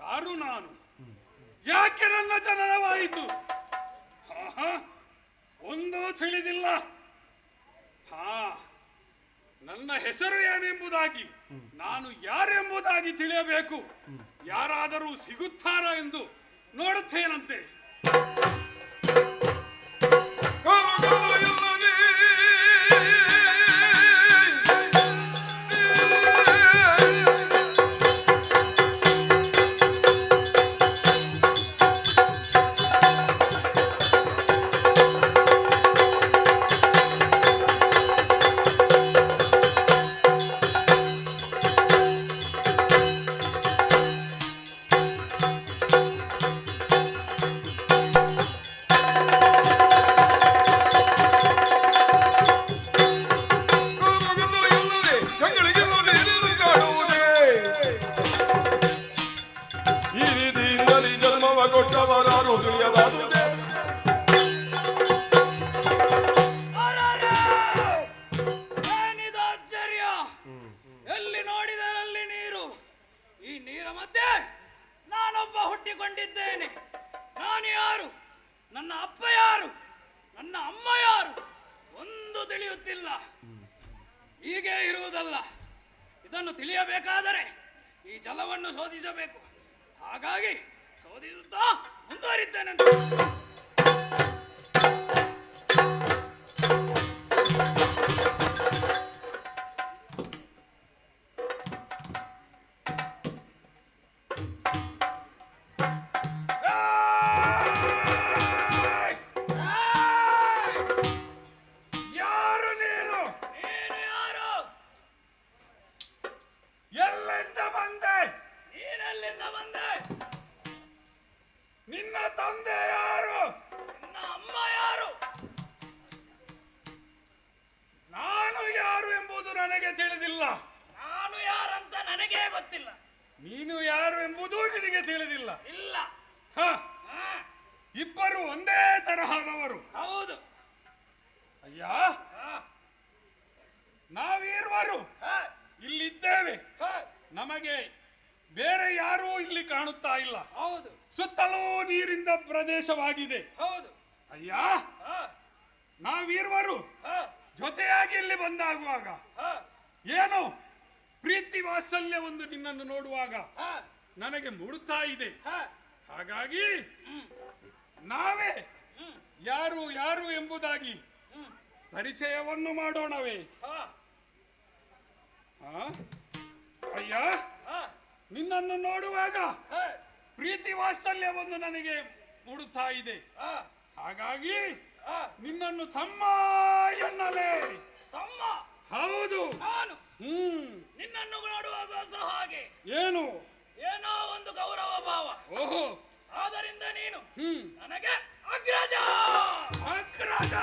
ಯಾರು ನಾನು? ಯಾಕೆ ನನ್ನ ಜನನವಾಯಿತು? ಒಂದೂ ತಿಳಿದಿಲ್ಲ. ನನ್ನ ಹೆಸರು ಏನೆಂಬುದಾಗಿ, ನಾನು ಯಾರೆಂಬುದಾಗಿ ತಿಳಿಯಬೇಕು. ಯಾರಾದರೂ ಸಿಗುತ್ತಾರಾ ಎಂದು ನೋಡುತ್ತೇನಂತೆ. ಎಲ್ಲಿ ನೋಡಿದರಲ್ಲಿ ನೀರು. ಈ ನೀರ ಮಧ್ಯೆ ನಾನೊಬ್ಬ ಹುಟ್ಟಿಕೊಂಡಿದ್ದೇನೆ. ನಾನು ಯಾರು? ನನ್ನ ಅಪ್ಪ ಯಾರು? ನನ್ನ ಅಮ್ಮ ಯಾರು? ಒಂದು ತಿಳಿಯುತ್ತಿಲ್ಲ. ಹೀಗೆ ಇರುವುದಲ್ಲ. ಇದನ್ನು ತಿಳಿಯಬೇಕಾದರೆ ಈ ಜಲವನ್ನು ಶೋಧಿಸಬೇಕು. ಹಾಗಾಗಿ ಶೋಧಿಸುತ್ತಾ ಮುಂದುವರಿದ್ದೇನೆ. ಯಾರು ನೀನು? ನೀನು ಯಾರು? ಎಲ್ಲಿಂದ ಬಂದೆ? ನೀನೆಲ್ಲಿಂದ ಬಂದೆ? ನಿನ್ನ ತಂದೆ ಯಾರು? ನಿನ್ನ ಅಮ್ಮ ಯಾರು? ನಾನು ಯಾರು ಎಂಬುದು ನನಗೆ ತಿಳಿದಿಲ್ಲ. ನಾನು ಯಾರಂತ ನನಗೇ ಗೊತ್ತಿಲ್ಲ. ನೀನು ಯಾರು ಎಂಬುದು ನಿನಗೆ ತಿಳಿದಿಲ್ಲ. ಇಲ್ಲ. ಇಬ್ಬರು ಒಂದೇ ತರಹದವರು. ಹೌದು. ಅಯ್ಯ, ನಾವಿರುವರು ಇಲ್ಲಿದ್ದೇವೆ. ನಮಗೆ ಬೇರೆ ಯಾರೂ ಇಲ್ಲಿ ಕಾಣುತ್ತಾ ಇಲ್ಲ. ಹೌದು. ಸುತ್ತಲೂ ನೀರಿಂದ ಪ್ರದೇಶವಾಗಿದೆ. ಹೌದು. ಅಯ್ಯ, ನಾವಿರುವರು ಜೊತೆಯಾಗಿ ಇಲ್ಲಿ ಬಂದಾಗುವಾಗ ಏನು ಪ್ರೀತಿ ವಾತ್ಸಲ್ಯ ಒಂದು ನಿನ್ನನ್ನು ನೋಡುವಾಗ ನನಗೆ ಮೂಡುತ್ತಾ ಇದೆ. ಹಾಗಾಗಿ ನಾವೇ ಯಾರು ಯಾರು ಎಂಬುದಾಗಿ ಪರಿಚಯವನ್ನು ಮಾಡೋಣವೇ? ಅಯ್ಯ, ನಿನ್ನನ್ನು ನೋಡುವಾಗ ಪ್ರೀತಿ ವಾತ್ಸಲ್ಯವೊಂದು ನನಗೆ ಮೂಡುತ್ತಾ ಇದೆ. ಹಾಗಾಗಿ ನಿನ್ನನ್ನು ತಮ್ಮ ಎನ್ನಲೇ. ತಮ್ಮ? ಹೌದು. ನಾನು ನಿನ್ನನ್ನು ನೋಡುವಾಗ ಸಹ ಹಾಗೆ ಏನು ಏನೋ ಒಂದು ಗೌರವ ಭಾವ. ಓಹೋ, ಆದ್ದರಿಂದ ನೀನು ನನಗೆ ಅಗ್ರಜ. ಅಗ್ರಜ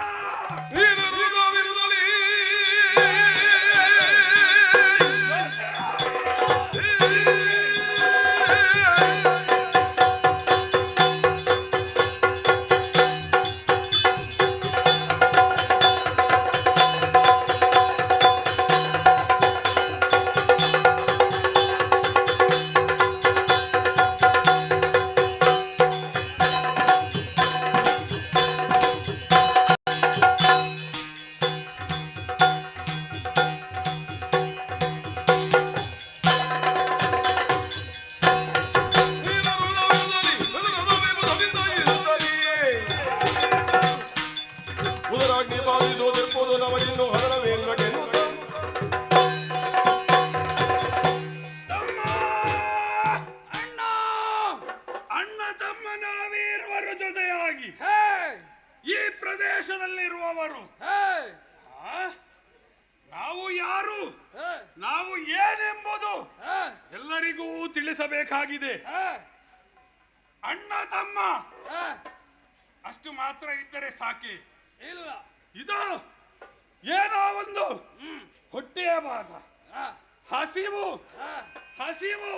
ಈ ಪ್ರದೇಶದಲ್ಲಿರುವವರು ನಾವು ಯಾರು, ನಾವು ಏನೆಂಬುದು ಎಲ್ಲರಿಗೂ ತಿಳಿಸಬೇಕಾಗಿದೆ. ಅಣ್ಣ ತಮ್ಮ ಅಷ್ಟು ಮಾತ್ರ ಇದ್ದರೆ ಸಾಕೆ. ಇಲ್ಲ, ಇದು ಏನೋ ಒಂದು ಹೊಟ್ಟೆಯ ಬಾಧ, ಹಸಿವು ಹಸಿವು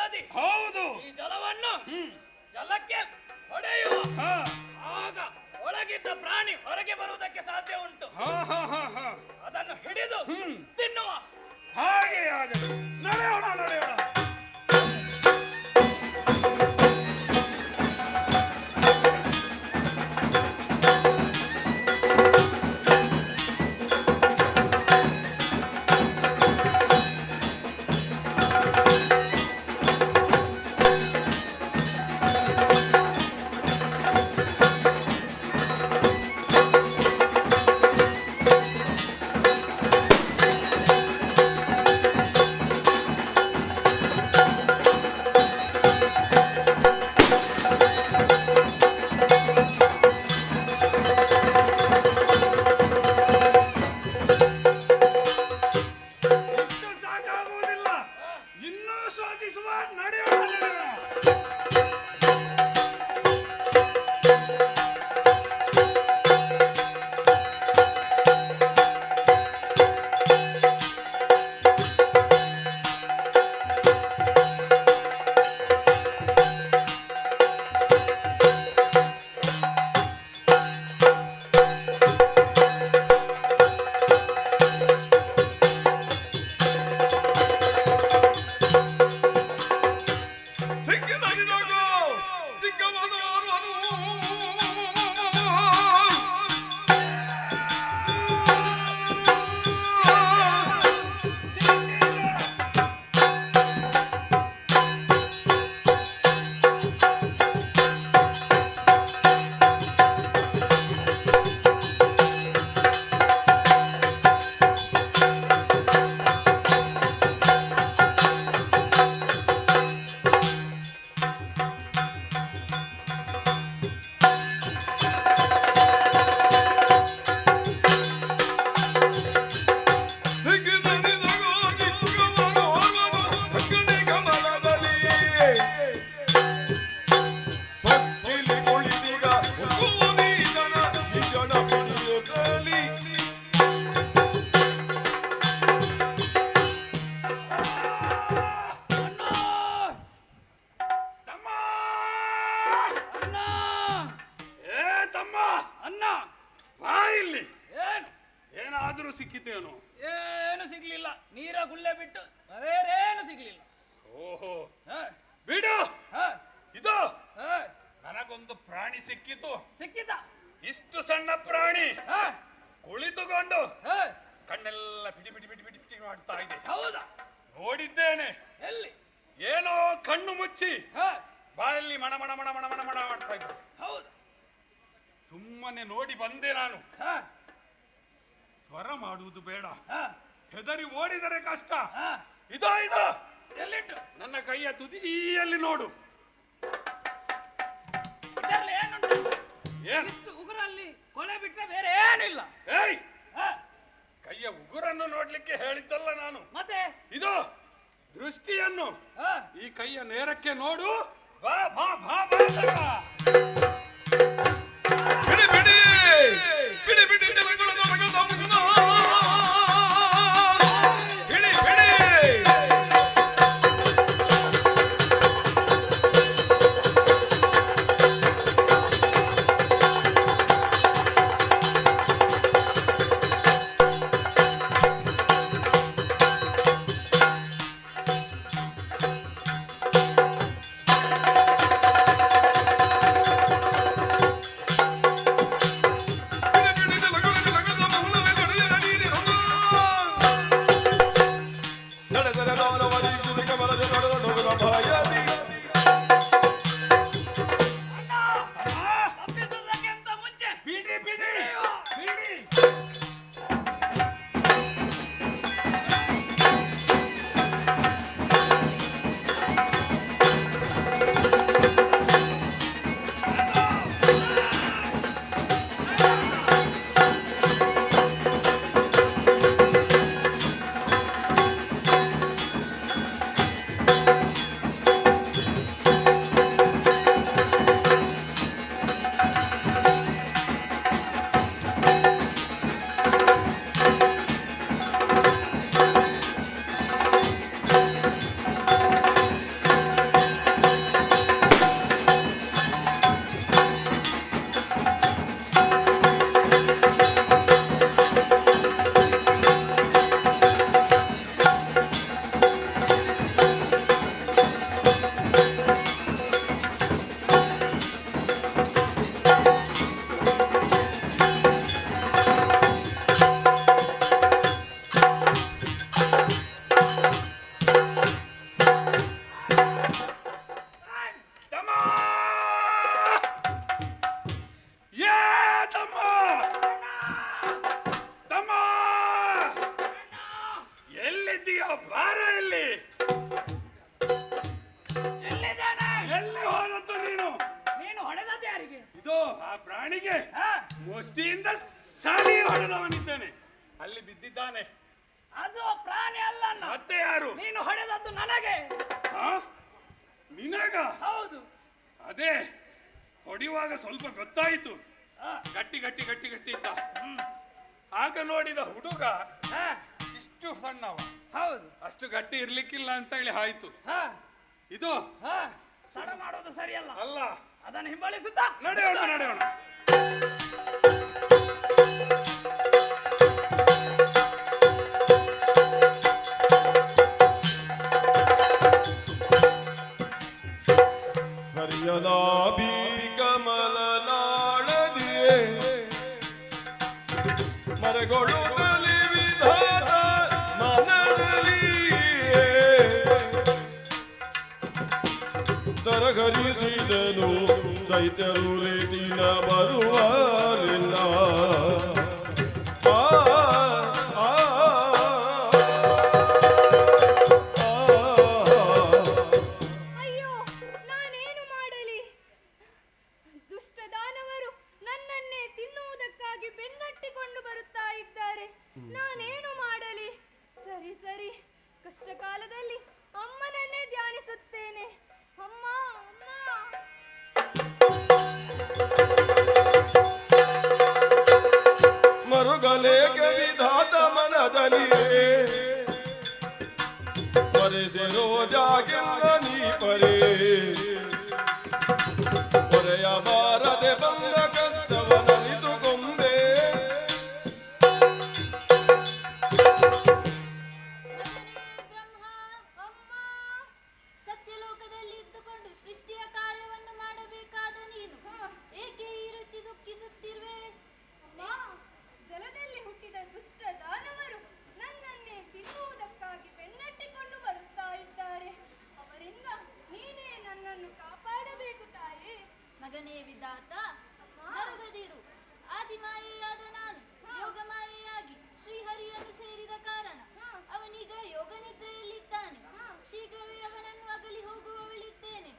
ನದಿ ಹೌದು. ಈ ಜಲವನ್ನು ಜಲಕ್ಕೆ ಹೊಡೆಯುವ ಹಾ. ಆಗ ಒಳಗಿದ್ದ ಪ್ರಾಣಿ ಹೊರಗೆ ಬರುವುದಕ್ಕೆ ಸಾಧ್ಯ ಉಂಟು. ಹಾ ಹಾ ಹಾ ಹಾ. ಅದನ್ನು ಹಿಡಿದು ತಿನ್ನುವ. ಹಾಗೆ ಆಗಲಿ. ನಡೆಯೋಣ ನಡೆಯೋಣ. ಇಷ್ಟು ಸಾಕಾಗುವುದಿಲ್ಲ. ಇನ್ನೂ ಶೋಧಿಸುವ. ನಡೆಯೋಣ ನಡೆಯೋಣ. ಸಿಕ್ಕಿದನಿದಗೋ ಸಿಕ್ಕವನವನು ಸಿಕ್ಕಿದನಿದಗೋ ಸಿಕ್ಕವನವನು ಅಗ್ನಿ ಕಮಲದಲ್ಲಿ ಸೊಕ್ಕಿಲಿ ಕುಳಿತಿಗ ಉಗುವುದೀತನ ನಿಜನ ಪಡೆಯುತ್ತಲಿ. ತಮ್ಮ ಅಣ್ಣ ಏ ತಮ್ಮ ಅಣ್ಣ ಬಾ ಇಲ್ಲಿ. ಏನ್ ಏನಾದರೂ ಸಿಕ್ಕಿತೇನು? ಏನು ಸಿಗ್ಲಿಲ್ಲ. ನೀರ ಗುಳ್ಳೆ ಬಿಟ್ಟು ಬೇರೇನು ಸಿಗ್ಲಿಲ್ಲ. ಓಹೋ ಹ? ಬಿಡು. ಹ? ಇದು ಹ? ನನಗೊಂದು ಪ್ರಾಣಿ ಸಿಕ್ಕಿತು. ಸಿಕ್ಕಿತ? ಇಷ್ಟು ಸಣ್ಣ ಪ್ರಾಣಿ ಹ? ಕುಳಿತುಕೊಂಡು ಹ? ಕಣ್ಣೆಲ್ಲ ಪಿಟಿ ಪಿಟಿ ಪಿಟಿ ಪಿಟಿ ಪಿಟಿ ಮಾಡ್ತಾ ಇದೆ. ಹೌದಾ? ನೋಡಿದ್ದೇನೆ. ಎಲ್ಲಿ? ಏನೋ ಕಣ್ಣು ಮುಚ್ಚಿ ಹ? ಬಾಯಲ್ಲಿ ಮಣ ಮಣ ಮಣ ಮಣ ಮಣ ಮಣ ಮಾಡ್ತಾ ಇದ್ದ. ಹೌದಾ? ಸುಮ್ಮನೆ ನೋಡಿ ಬಂದೆ ನಾನು. ಹ? ಸ್ವರ ಮಾಡುವುದು ಬೇಡ. ಹ? ಹೆದರಿ ಓಡಿದರೆ ಕಷ್ಟ. ಹ? ಇದೋ ಇದು ಎಲ್ಲಿಟ್ಟು? ನನ್ನ ಕೈಯ ತುದಿಯಲ್ಲಿ ನೋಡು. ಇದರಲ್ಲಿ ಏನುಂಟು? ಏನ್? ಇಷ್ಟು ಉಗುರಲ್ಲಿ ಕೊಳೆ ಬಿಟ್ರೆ ಬೇರೆ ಏನಿಲ್ಲ. ಏಯ್ ಹ? ಕೈಯ ಉಗುರನ್ನು ನೋಡ್ಲಿಕ್ಕೆ ಹೇಳಿದ್ದಲ್ಲ ನಾನು. ಮತ್ತೆ ಇದು ದೃಷ್ಟಿಯನ್ನು ಹ? ಈ ಕೈಯ ನೇರಕ್ಕೆ ನೋಡು. ಬಾ ಬಾ ಬಾ ಬಾ ತಮ್ಮ. ಬಿಡಿ ಬಿಡಿ ಬಿಡಿ ಬಿಡಿ ನೆಲಗುಳದ ಮಗನ ಮುಗುನ. ಬಿಡಿ ಬಿಡಿ. ಬಿಡಿ ಪ್ರಾಣಿಗೆ ಮುಷ್ಟಿಯಿಂದ ಸಾರಿ ಹೊಡೆದವನಿದ್ದಾನೆ, ಅಲ್ಲಿ ಬಿದ್ದಿದ್ದಾನೆ. ಅದು ಪ್ರಾಣಿ ಅಲ್ಲ ಅಣ್ಣ. ಮತ್ತೆ ಯಾರು? ನೀನು ಹೊಡೆದದ್ದು ನನಗೆ. ನಿನಗ? ಹೌದು. ಅದೇ ಹೊಡೆಯುವಾಗ ಸ್ವಲ್ಪ ಗೊತ್ತಾಯಿತು, ಗಟ್ಟಿ ಗಟ್ಟಿ ಗಟ್ಟಿ ಗಟ್ಟಿ ಇದ್ದ. ಆಗ ನೋಡಿದ ಹುಡುಗ ಇಷ್ಟು ಸಣ್ಣವ. ಹೌದು. ಅಷ್ಟು ಗಟ್ಟಿ ಇರ್ಲಿಕ್ಕಿಲ್ಲ ಅಂತ ಹೇಳಿ ಆಯ್ತು. ಇದು ತಡ ಮಾಡೋದು ಸರಿಯಲ್ಲ ಅಲ್ಲ. ಅದನ್ನು ಹಿಂಬಾಲಿಸುತ್ತಾ ನಡೆಯೋಣ ನಡೆಯೋಣ. ಹರಿಯಲಾಭಿ ಕಮಲ ನಾಳದಿಯೇ ಮರಗೊಳ್ಳುತ್ತಲಿ ವಿಧಾನ ಮನದಲ್ಲಿಯೇ ತರಗರಿಸಿದನು ದೈತ್ಯರು ರೇತಿನ ಬರುವರಿಲ್ಲ. ಅಯ್ಯೋ, ನಾನೇನು ಮಾಡಲಿ? ದುಷ್ಟ ದಾನವರು ನನ್ನನ್ನೇ ತಿನ್ನುವುದಕ್ಕಾಗಿ ಬೆನ್ನಟ್ಟಿಕೊಂಡು ಬರುತ್ತಾ ಇದ್ದಾರೆ. ನಾನೇನು ಮಾಡಲಿ? ಸರಿ ಸರಿ, ಕಷ್ಟ ಕಾಲದಲ್ಲಿ ಅಮ್ಮನನ್ನೇ ಧ್ಯಾನಿಸುತ್ತೇನೆ. ಅಮ್ಮ ಅಮ್ಮ. ಮರುಗಲೇಕೆ ವಿಧಾತ ಮನದಲ್ಲಿಯೇ ಸ್ಮರಿಸಿರೋ ಜಾಗಿಲ್ಲ ನೀ ಪರೇ ಹೊರೆಯಬಾರದೆ ಬಂದ ಕಷ್ಟವನಿತುಕೊಂಡೆ. ಸತ್ಯಲೋಕದಲ್ಲಿ ಇದ್ದುಕೊಂಡು ಸೃಷ್ಟಿಯ ಕಾರ್ಯವನ್ನು ಮಾಡಬೇಕಾದ ನೀನು ಏಕೆ ಈ ರೀತಿ ದುಃಖಿಸುತ್ತಿರುವೆ? ಜಲದಲ್ಲಿ ಹುಟ್ಟಿದ ದುಷ್ಟ ದಾನವರು ನನ್ನನ್ನೇ ತಿನ್ನುವುದಕ್ಕಾಗಿ ಬೆನ್ನಟ್ಟಿಕೊಂಡು ಬರುತ್ತಾ ಇದ್ದಾರೆ. ಅವರಿಂದ ನೀನೇ ನನ್ನನ್ನು ಕಾಪಾಡಬೇಕು ತಾಯೇ. ಮಗನೇ ವಿಧಾತ, ಮರುಗದಿರು. ಆದಿಮಾಯೆಯಾದ ನಾನು ಯೋಗಮಾಯೆಯಾಗಿ ಶ್ರೀಹರಿಯನ್ನು ಸೇರಿದ ಕಾರಣ ಅವನೀಗ ಯೋಗ ನಿದ್ರೆಯಲ್ಲಿದ್ದಾನೆ. ಶೀಘ್ರವೇ ಅವನನ್ನು ಅಗಲಿ ಹೋಗುವವಳಿದ್ದೇನೆ.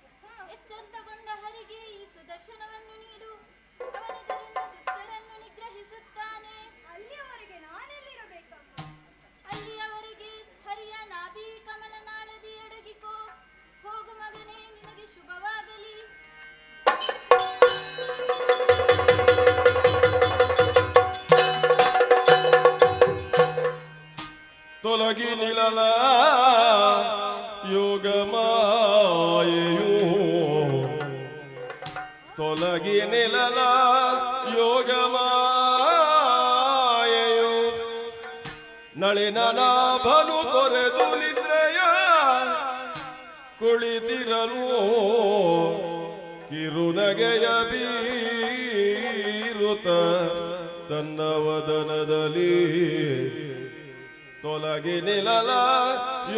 ಎಚ್ಚೆತ್ತುಕೊಂಡ ಹರಿಗೆ ಈ ಸುದರ್ಶನವನ್ನು ನೀಡು. ಅವನಿದರಿಂದ ದುಷ್ಟರನ್ನು ನಿಗ್ರಹಿಸುತ್ತಾನೆ. ಅಲ್ಲಿಯವರೆಗೆ ನಾನೆಲ್ಲಿರಬೇಕಮ್ಮ? ಅಲ್ಲಿಯವರೆಗೆ ಹರಿಯ ನಾಭಿ ಕಮಲ ನಾಳದಿ ಅಡಗಿಕೋ. ಹೋಗು ಮಗನೇ, ನಿನಗೆ ಶುಭವಾಗಲಿ. ತೊಲಗಿ ನಿಲಲ ಯೋಗ ಮಾಯೆಯು ತೊಲಗಿ ನಿಲಲ ಯೋಗ ಮಾಯೆಯು ನಳಿನ ನಾಭನು ತೊರೆದು ನಿದ್ರೆಯ ಕುಳಿತಿರಲು ಕಿರುನಗೆಯ ಬೀರುತ ತನ್ನ ವದನದಲ್ಲಿ ತೊಲಗಿ ನಿಲಲ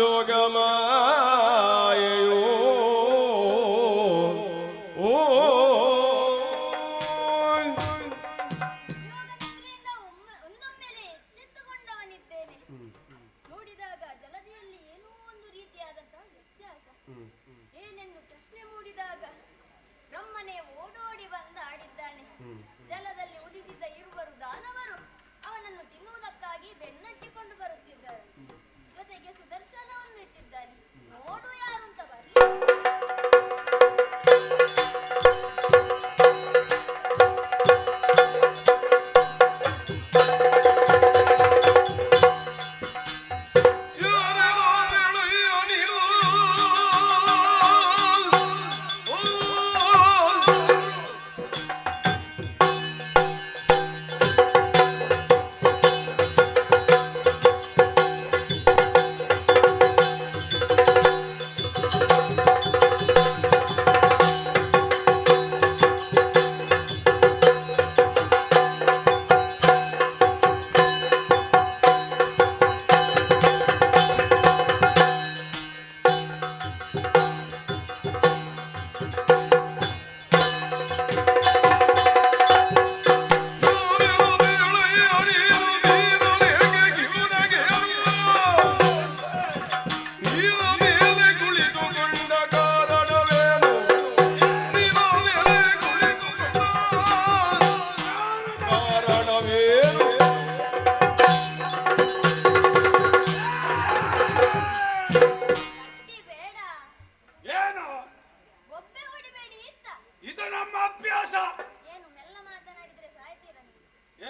ಯೋಗ ಮಾಯೆಯೋ ಒಂದೊಮ್ಮೆಲೆ ಎಚ್ಚೆತ್ತುಕೊಂಡವನಿದ್ದೇನೆ. ನೋಡಿದಾಗ ಜಲದಿಯಲ್ಲಿ ಏನೋ ಒಂದು ರೀತಿಯಾದಂತಹ ವ್ಯತ್ಯಾಸ. ಏನೆಂದು ಪ್ರಶ್ನೆ ಮೂಡಿದಾಗ ಬ್ರಹ್ಮನೇ ಓಡೋಡಿ ಬಂದಾಡಿದ್ದಾನೆ. ಜಲದಲ್ಲಿ ಉದಿಸಿದ ಇರುವರು ದಾನವರು ಅವನನ್ನು ತಿನ್ನುವುದಕ್ಕಾಗಿ ಬೆನ್ನಟ್ಟಿಕೊಂಡು ಬರುತ್ತಿದ್ದಾರೆ. ಜೊತೆಗೆ ಸುದರ್ಶನವನ್ನು ಇಟ್ಟಿದ್ದಾನೆ. ನೋಡು ಯಾರು ಅಂತ ಬರ್ಲಿ.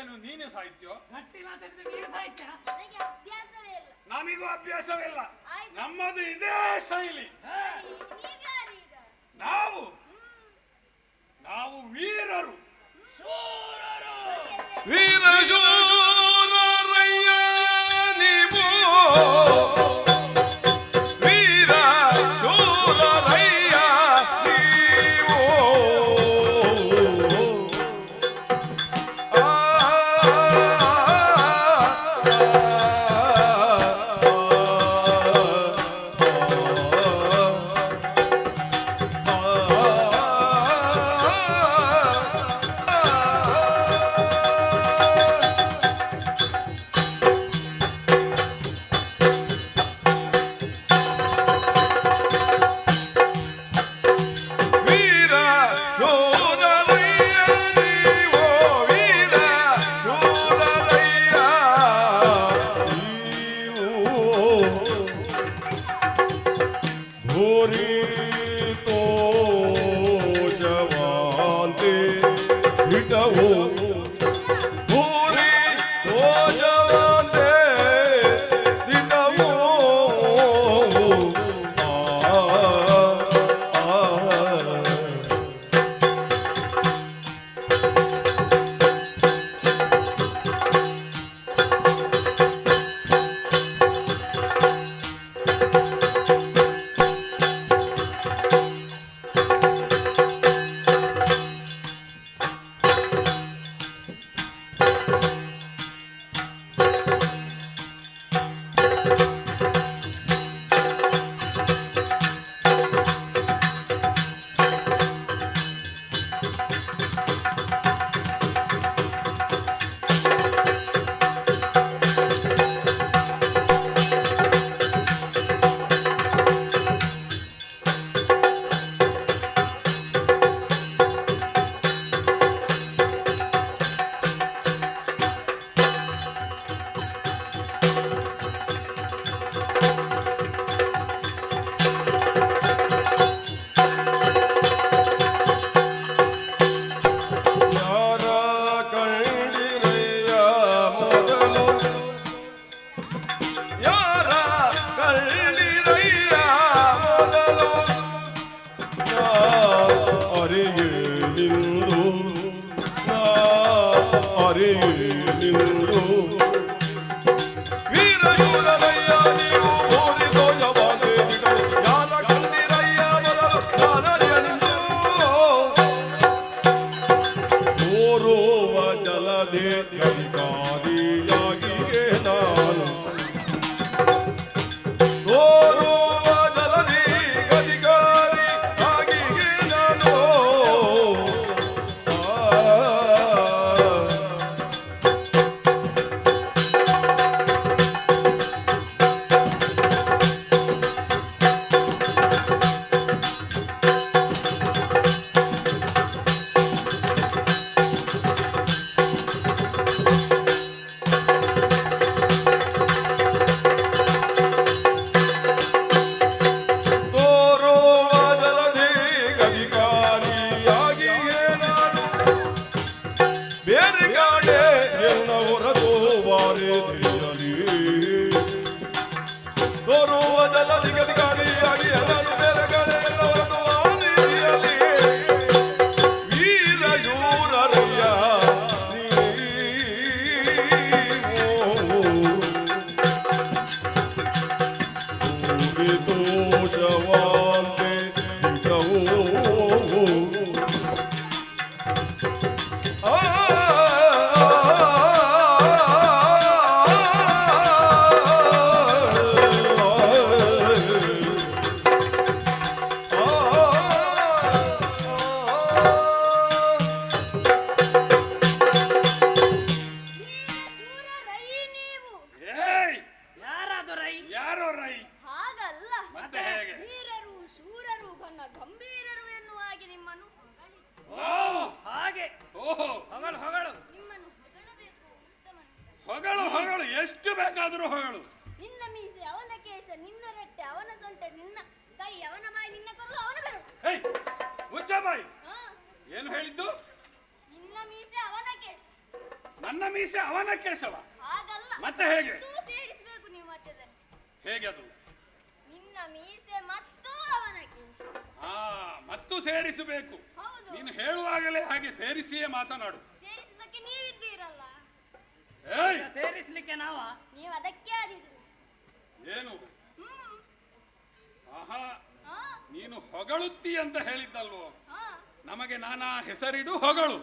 ಏನು ನೀನೇ ಸಾಹಿತ್ಯ? ಗಟ್ಟಿ ಮಾತಾಡಿದ್ರೆ ನೀನು ಸಾಹಿತ್ಯ? ನನಗೆ ಅಭ್ಯಾಸವೇ ಇಲ್ಲ. ನಮಿಗೂ ಅಭ್ಯಾಸವಿಲ್ಲ. ಆಯ್ತು. ನಮ್ಮದು ಇದೇ ಶೈಲಿ. ನೀವ್ಯಾರೀಗ? ನಾವು ವೀರರು. ವೀರ ಶೂರರಯ್ಯ ನೀವು, ವೀರ ಶೂರರಯ್ಯ ನೀವು. ವೀರ ಶೂರರಯ್ಯ ನೀವು, ವೀರ ಶೂರರಯ್ಯ ನೀವು. ಭೂರಿ ತೋಷವಾಂತೆ ಹಿಟವು, ಭೂರಿ ತೋಷವಾಂತೆ ದಿಟವು. ಯಾರ ಕಂಡಿರಯ್ಯ ಮೊದಲು, ಯಾರ ಕಂಡಿರಯ್ಯ ಮೊದಲು, ನಾ ಅರಿಯೇ ನಿಂದು, ನಾ ಅರಿಯೇ ನಿಂದು. ವೀರ ಶೂರರಯ್ಯ ನೀವು, ಭೂರಿ ತೋಷವಾಂತೆ ದಿಟವು. ಯಾರ ಕಂಡಿರಯ್ಯ ಮೊದಲು, ನಾನರಿಯ ನಿಂದು. ಓರುವ ಜಲದೆ ಅಧಿಕಾರಿಯಾಗಿಯೇ ನಾನು, ಓರುವ ಜಲದೆ ಅಧಿಕಾರಿಯಾಗಿಯೇ ನಾನು. ತೋರುವ ಜಲದೆ ಅಧಿಕಾರಿಯಾಗಿಯೇ ನಾನು, ಬೇರೆ ಗಾಡೆ ಎನ್ನ ಹೊರತು ಬಾರೆ ತಿಳಿಯಲಿ. ತೋರುವ ಜಲದೆ ಅಧಿಕಾರಿಯಾಗಿಯೇ ನಾನು, ಬೇರೆ ಗಾಡೆ ಎನ್ನ ಹೊರತು ಬಾರೆ ತಿಳಿಯಲಿ. ವೀರ ಶೂರರಯ್ಯ ನೀವು, ದೋಷವಾಂತೆ ದಿಟವು. ಶೂರರೈ ನೀವು. ಏಯ್! ಯಾರಾದು ರೈ? ಯಾರೋ ರೈ? ಹಾಗಲ್ಲ. ಮತ್ತೆ ಹೇಗೆ? ವೀರರು ಶೂರರು ಘನ ಗಂಭೀರರು ಎನ್ನುವ ಹಾಗೆ ನಿಮ್ಮನ್ನು ಓ, ಹಾಗೆ. ಓಹೋ, ಹೊಗಳು ಹೊಗಳು. ನಿಮ್ಮನ್ನು ಹೊಗಳಬೇಕು ಉತ್ತಮನು. ಹೊಗಳು ಹೊಗಳು, ಎಷ್ಟು ಬೇಕಾದರೂ ಹೊಗಳು. ನಿನ್ನ ಮೀಸೆ ಅವನ ಕೇಶ, ನಿನ್ನ ರೆಟ್ಟೆ ಅವನ ಸೊಂಟೆ, ನಿನ್ನ ಕೈ ಅವನ ಬಾಯಿ, ನಿನ್ನ ಕೊರಳು ಅವನ ಬೆರಳು. ಹೇಯ್, ಮುಚ್ಚ ಬಾಯಿ. ಹಾ, ಏನು ಹೇಳಿದ್ದು? ನಿನ್ನ ಮೀಸೆ ಅವನ ಕೇಶ, ನನ್ನ ಮೀಸೆ ಅವನ ಕೇಶವ. ಹಾಗಲ್ಲ. ಮತ್ತೆ ಹೇಗೆ? ಮತ್ತೂ ಸೇರಿಸಬೇಕು ನೀವು ಮಧ್ಯದಲ್ಲಿ. ಹೇಗೆ ಅದು? ನಿನ್ನ ಮೀಸೆ ಮತ್ತು ಅವನ ಕೇಶ. ಮತ್ತು ಸೇರಿಸಬೇಕು. ಹೌದು. ನೀನು ಹೇಳುವಾಗಲೇ ಹಾಗೆ ಸೇರಿಸಿಯೇ ಮಾತನಾಡು. ಸೇರಿಸಲಿಕ್ಕೆ ನೀವಿದ್ದೀರಲ್ಲ. ಏಯ್, ಸೇರಿಸ್ಲಿಕ್ಕೆ ನಾವ? ನೀವು ಅದಕ್ಕೆ ಆದಿದ್ರು. ಏನು? ಆಹಾ, ನೀನು ಹೊಗಳುತ್ತಿ ಅಂತ ಹೇಳಿದ್ದಲ್ವೋ? ನಮಗೆ ನಾನಾ ಹೆಸರಿಡು ಹೊಗಳು.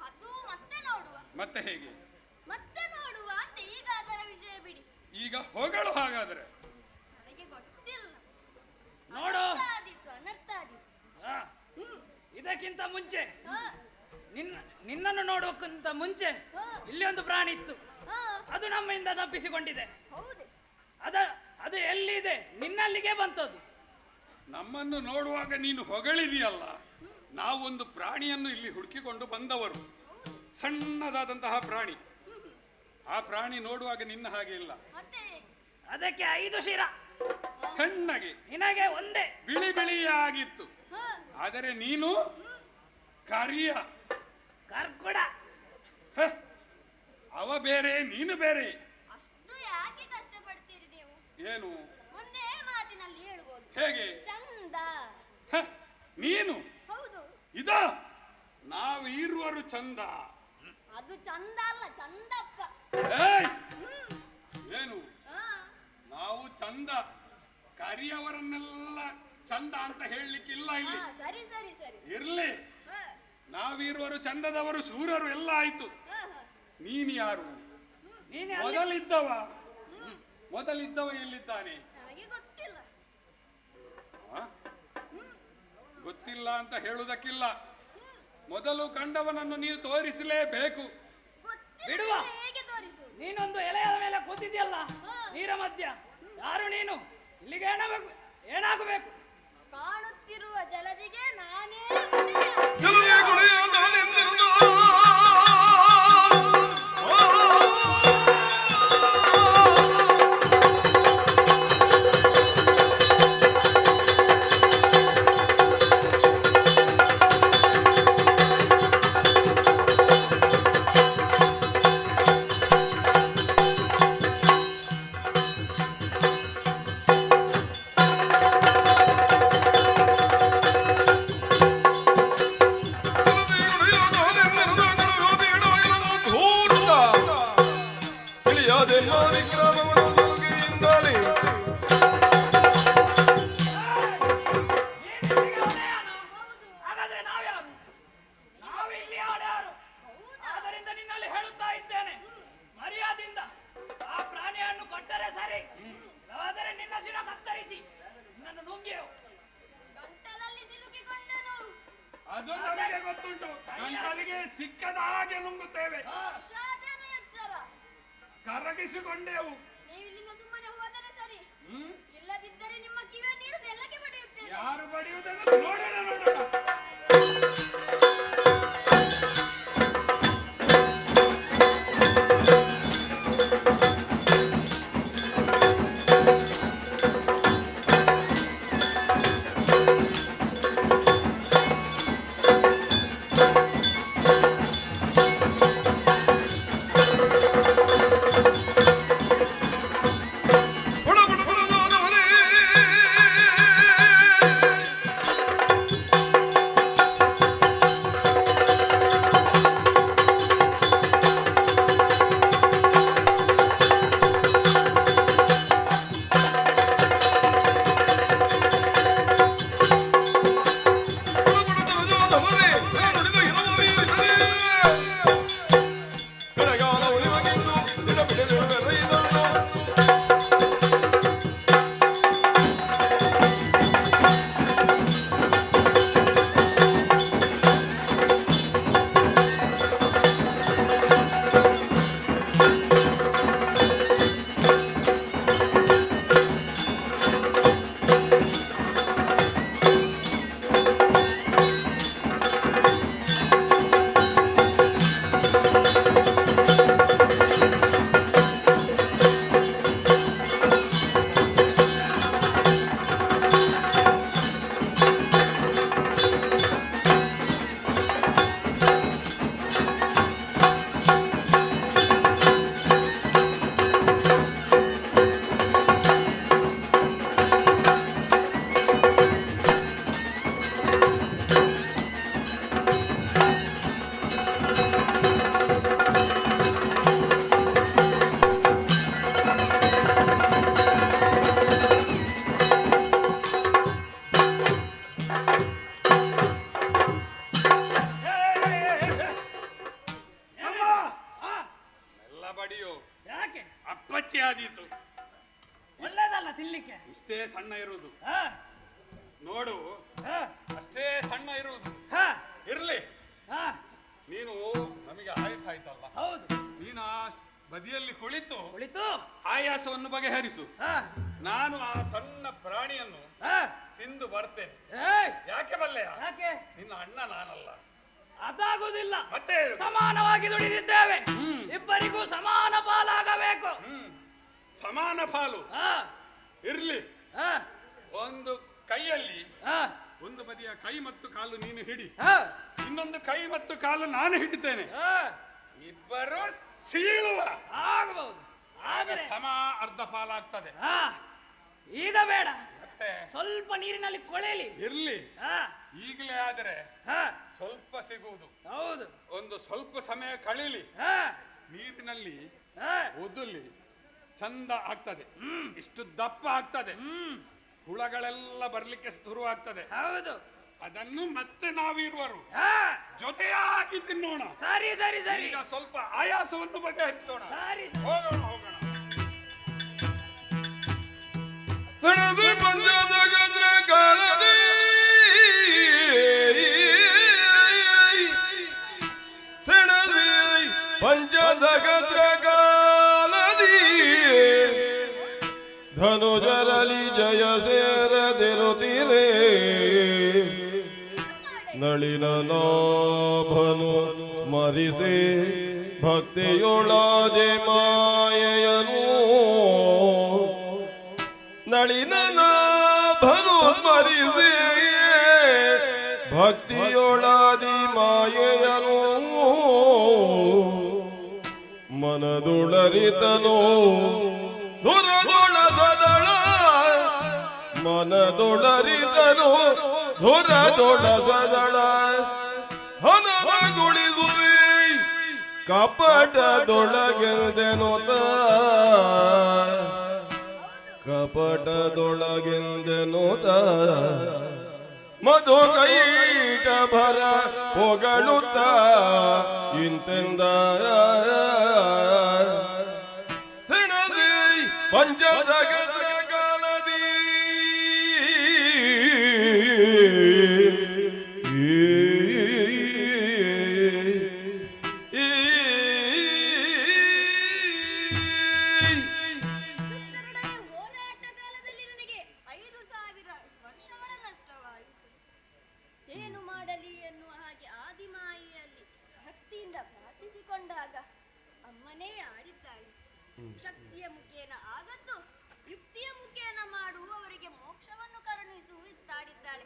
ಅದು ಮತ್ತೆ ನೋಡುವ. ಮತ್ತೆ ಹೇಗೆ? ಮತ್ತೆ ನೋಡುವ ಅಂತ ಈಗ ಅದರ ವಿಷಯ ಬಿಡಿ. ಈಗ ಹೊಗಳು ಹಾಗಾದ್ರೆ. ನನಗೆ ಗೊತ್ತಿಲ್ಲ. ನೋಡು. ಅನರ್ಥ ಆದಿತ್ತು. ಇದಕ್ಕಿಂತ ಮುಂಚೆ ನಿನ್ನನ್ನು ನೋಡುವಕ್ಕಿಂತ ಮುಂಚೆ ಇಲ್ಲಿ ಒಂದು ಪ್ರಾಣಿ ಇತ್ತು. ಅದು ನಮ್ಮಿಂದ ತಪ್ಪಿಸಿಕೊಂಡಿದೆ. ಅದು ಎಲ್ಲಿದೆ? ನಿನ್ನಲ್ಲಿಗೆ ಬಂತದ್ದು. ನಮ್ಮನ್ನು ನೋಡುವಾಗ ನೀನು ಹೊಗಳಿದೆಯಲ್ಲ. ನಾವೊಂದು ಪ್ರಾಣಿಯನ್ನು ಇಲ್ಲಿ ಹುಡುಕಿಕೊಂಡು ಬಂದವರು. ಸಣ್ಣದಾದಂತಹ ಪ್ರಾಣಿ. ಆ ಪ್ರಾಣಿ ನೋಡುವಾಗ ನಿನ್ನ ಹಾಗೆ ಇಲ್ಲ. ಅದಕ್ಕೆ 5 ಶಿರ. ಸಣ್ಣಗೆ. ನಿನಗೆ ಒಂದೇ ಬಿಳಿ ಬಿಳಿಯಾಗಿತ್ತು. ಆದರೆ ನೀನು ಕರಿಯ ಕರ್ಕೊಡ. ಅವ ಬೇರೆ, ನೀನು ಬೇರೆ. ಅಷ್ಟು ಯಾಕೆ ಕಷ್ಟಪಡ್ತೀರಿ ನೀವು? ಏನು? ಒಂದೇ ಮಾತಿನಲ್ಲಿ ಹೇಳ್ಬೋದು. ಹೇಗೆ? ಚಂದ. ನೀನು? ಹೌದು. ಇದ ನಾವು ಇರುವರು ಚಂದ. ಅದು ಚಂದ ಅಲ್ಲ, ಚಂದಪ್ಪ. ಏನು? ನಾವು ಚಂದ. ಕರಿಯವರನ್ನೆಲ್ಲ ಚಂದ ಅಂತ ಹೇಳಲಿಕ್ಕಿಲ್ಲ ಇಲ್ಲಿ. ಸರಿ ಸರಿ ಸರಿ ಇರ್ಲಿ. ನಾವಿರುವರು ಚಂದದವರು, ಶೂರರು ಎಲ್ಲ ಆಯ್ತು. ನೀನು ಯಾರು? ಮೊದಲಿದ್ದವ ಎಲ್ಲಿದ್ದಾನೆ? ನನಗೆ ಗೊತ್ತಿಲ್ಲ. ಗೊತ್ತಿಲ್ಲ ಅಂತ ಹೇಳುವುದಕ್ಕಿಲ್ಲ. ಮೊದಲು ಕಂಡವನನ್ನು ನೀವು ತೋರಿಸಲೇಬೇಕು. ಬಿಡುವ. ಹೇಗೆ ತೋರಿಸುವುದು? ನೀನೊಂದು ಎಲೆಯ ಮೇಲೆ ಕೂತಿದ್ಯಲ್ಲ ನೀರ ಮಧ್ಯ. ಯಾರು ನೀನು? ಇಲ್ಲಿಗೆ ಏನಾಗಬೇಕು? ಕಾಣುತ್ತಿರುವ ಜಲದಿಗೆ ನಾನೇ ಹಾಗಾದ್ರೆ ನಾವ್ಯಾರು? ನಾವಿಲ್ಲಿ ಆಡ್ಯಾರು. ಆದ್ದರಿಂದ ನಿನ್ನಲ್ಲಿ ಹೇಳುತ್ತಾ ಇದ್ದೇನೆ, ಮರ್ಯಾದಿಂದ ಆ ಪ್ರಾಣಿಯನ್ನು ಕೊಟ್ಟರೆ ಸರಿ. ಆದರೆ ನಿನ್ನ ಶಿರ ಕತ್ತರಿಸಿ ನನ್ನನ್ನು ನುಂಗಿಯೋ. ಗಂಟಲಲ್ಲಿ ಸಿಲುಕಿಕೊಂಡನು. ಅದು ನಮಗೆ ಗೊತ್ತುಂಟು. ಗಂಟಲಿಗೆ ಸಿಕ್ಕದ ಹಾಗೆ ನುಂಗುತ್ತೇವೆ. ವಿಷಾದನು ಎಚ್ಚರ. ಕರಗಿಸಿಕೊಂಡೆವು. ನೀವು ಇಲ್ಲಿಂದ ಸುಮ್ಮನೆ ಹೋದರೆ ಸರಿ. ಇಲ್ಲದಿದ್ದರೆ ನಿಮ್ಮ ಕಿವಿಯ ನೀಡುದು ಎಲ್ಲಕ್ಕೆ ಬಡಿಯುತ್ತೇನೆ. ಯಾರು ಬಡಿಯುವುದನ್ನು ನೋಡೋಣ. ಸಣ್ಣ ಇರುವುದು. ಹಾ, ನೋಡು, ಹಾ, ಅಷ್ಟೇ ಸಣ್ಣ ಇರುವುದು. ಹಾ, ಇರ್ಲಿ, ಹಾ, ನೀನು ನಮಗೆ ಆಯಾಸಾಯ್ತಲ್ಲ, ಹೌದು. ನೀನು ಆ ಬದಿಯಲ್ಲಿ ಕುಳಿತು ಕುಳಿತು ಆಯಾಸವನ್ನು ಬಗೆಹರಿಸು. ಹಾ, ನಾನು ಆ ಸಣ್ಣ ಪ್ರಾಣಿಯನ್ನು ಹಾ, ತಿಂದು ಬರ್ತೇನೆ. ಏಯ್, ಯಾಕೆ ಬಲ್ಲೆಯ? ಯಾಕೆ? ನಿನ್ನ ಅಣ್ಣ ನಾನಲ್ಲ. ಅದಾಗುವುದಿಲ್ಲ. ಮತ್ತೆ ಸಮಾನವಾಗಿ ದುಡಿದಿದ್ದೇವೆ, ಇಬ್ಬರಿಗೂ ಸಮಾನ ಪಾಲಾಗಬೇಕು. ಸಮಾನ ಪಾಲು ಹಾ, ಇರ್ಲಿ. ಹಾ, ಒಂದು ಕೈಯಲ್ಲಿ ಹಾ, ಒಂದು ಬದಿಯ ಕೈ ಮತ್ತು ಕಾಲು ನೀನು ಹಿಡಿ, ಹಾ, ಇನ್ನೊಂದು ಕೈ ಮತ್ತು ಕಾಲು ನಾನು ಹಿಡಿತೇನೆ. ಹಾ, ಇಬ್ಬರು ಸೀಳುವ. ಆಗಬಹುದು. ಆದರೆ ಸಮ ಅರ್ಧ ಪಾಲಾಗ್ತದೆ. ಹಾ, ಈಗ ಬೇಡ, ಮತ್ತೆ ಸ್ವಲ್ಪ ನೀರಿನಲ್ಲಿ ಕೊಳೆಯಲಿ. ಇರ್ಲಿ, ಹಾ, ಈಗಲೇ ಆದರೆ ಹಾ, ಸ್ವಲ್ಪ ಸಿಗುವುದು. ಹೌದು. ಒಂದು ಸ್ವಲ್ಪ ಸಮಯ ಕಳೀಲಿ, ಹಾ, ನೀರಿನಲ್ಲಿ ಹಾ, ಒದಲಿ ಚಂದ ಆಗ್ತದೆ. ಇಷ್ಟು ದಪ್ಪ ಆಗ್ತದೆ, ಹುಳಗಳೆಲ್ಲ ಬರ್ಲಿಕ್ಕೆ ಶುರು ಆಗ್ತದೆ. ಹೌದು. ಅದನ್ನು ಮತ್ತೆ ನಾವಿರುವರು ಹಾ, ಜೊತೆಯಾಗಿ ತಿನ್ನೋಣ. ಸರಿ ಸರಿ ಸರಿ. ಈಗ ಸ್ವಲ್ಪ ಆಯಾಸವನ್ನು ಬಗೆಹರಿಸೋಣ. ಸರಿ. ಹೋಗೋಣ ಹೋಗೋಣ. ಸಣದು ಪಂಚದ ಗದ್ರ ಕಾಲದಿ ಸಣದು ಪಂಚದ ಗದ್ರ ಕಾಲದಿ ಧನುಜರಲಿ ಜಯ ಸೇರದಿರುತ್ತೀರೇ ನಳಿನ ನಾಭನು ಸ್ಮರಿಸಿ ಭಕ್ತಿಯೊಳದೆ ಮಾಯೆಯನು ನಳಿನ ನಾಭನು ಸ್ಮರಿಸಿ ಭಕ್ತಿಯೊಳದಿ ಮಾಯೆಯನು ಮನದೊಳರಿತನು ಧುರದೊಳ ಸದಳ ಮನದೊಳರಿತನು ಧುರದೊಳ ಸದಳ ಹನನಗುಳಿಸುವೆ ಕಪಟದೊಳಗೆಂದೆನುತ ಕಪಟದೊಳಗೆಂದೆನುತ ಮಧು ಕೈಟ ಭರ ಹೊಗಳುತ್ತ ಇಂತೆಂದ ಸೆಣದಿ ಪಂಚಜಗದ ಕಾಲದಿ ಹೋರಾಟ ಕಾಲದಲ್ಲಿ ನನಗೆ 5,000 ವರ್ಷಗಳ ನಷ್ಟವಾಯಿತು. ಏನು ಮಾಡಲಿ ಎನ್ನುವ ಹಾಗೆ ಆದಿಮಾಯಿಯಲ್ಲಿ ಭಕ್ತಿಯಿಂದ ಪ್ರಾರ್ಥಿಸಿಕೊಂಡಾಗ ಅಮ್ಮನೇ ಆಡಿದ್ದಾಳೆ. ಶಕ್ತಿಯ ಮುಖೇನ ಆಗದ್ದು ಯುಕ್ತಿಯ ಮುಖೇನ ಮಾಡುವವರಿಗೆ ಮೋಕ್ಷವನ್ನು ಕರುಣಿಸು ಇದ್ದಾಡಿದ್ದಾಳೆ.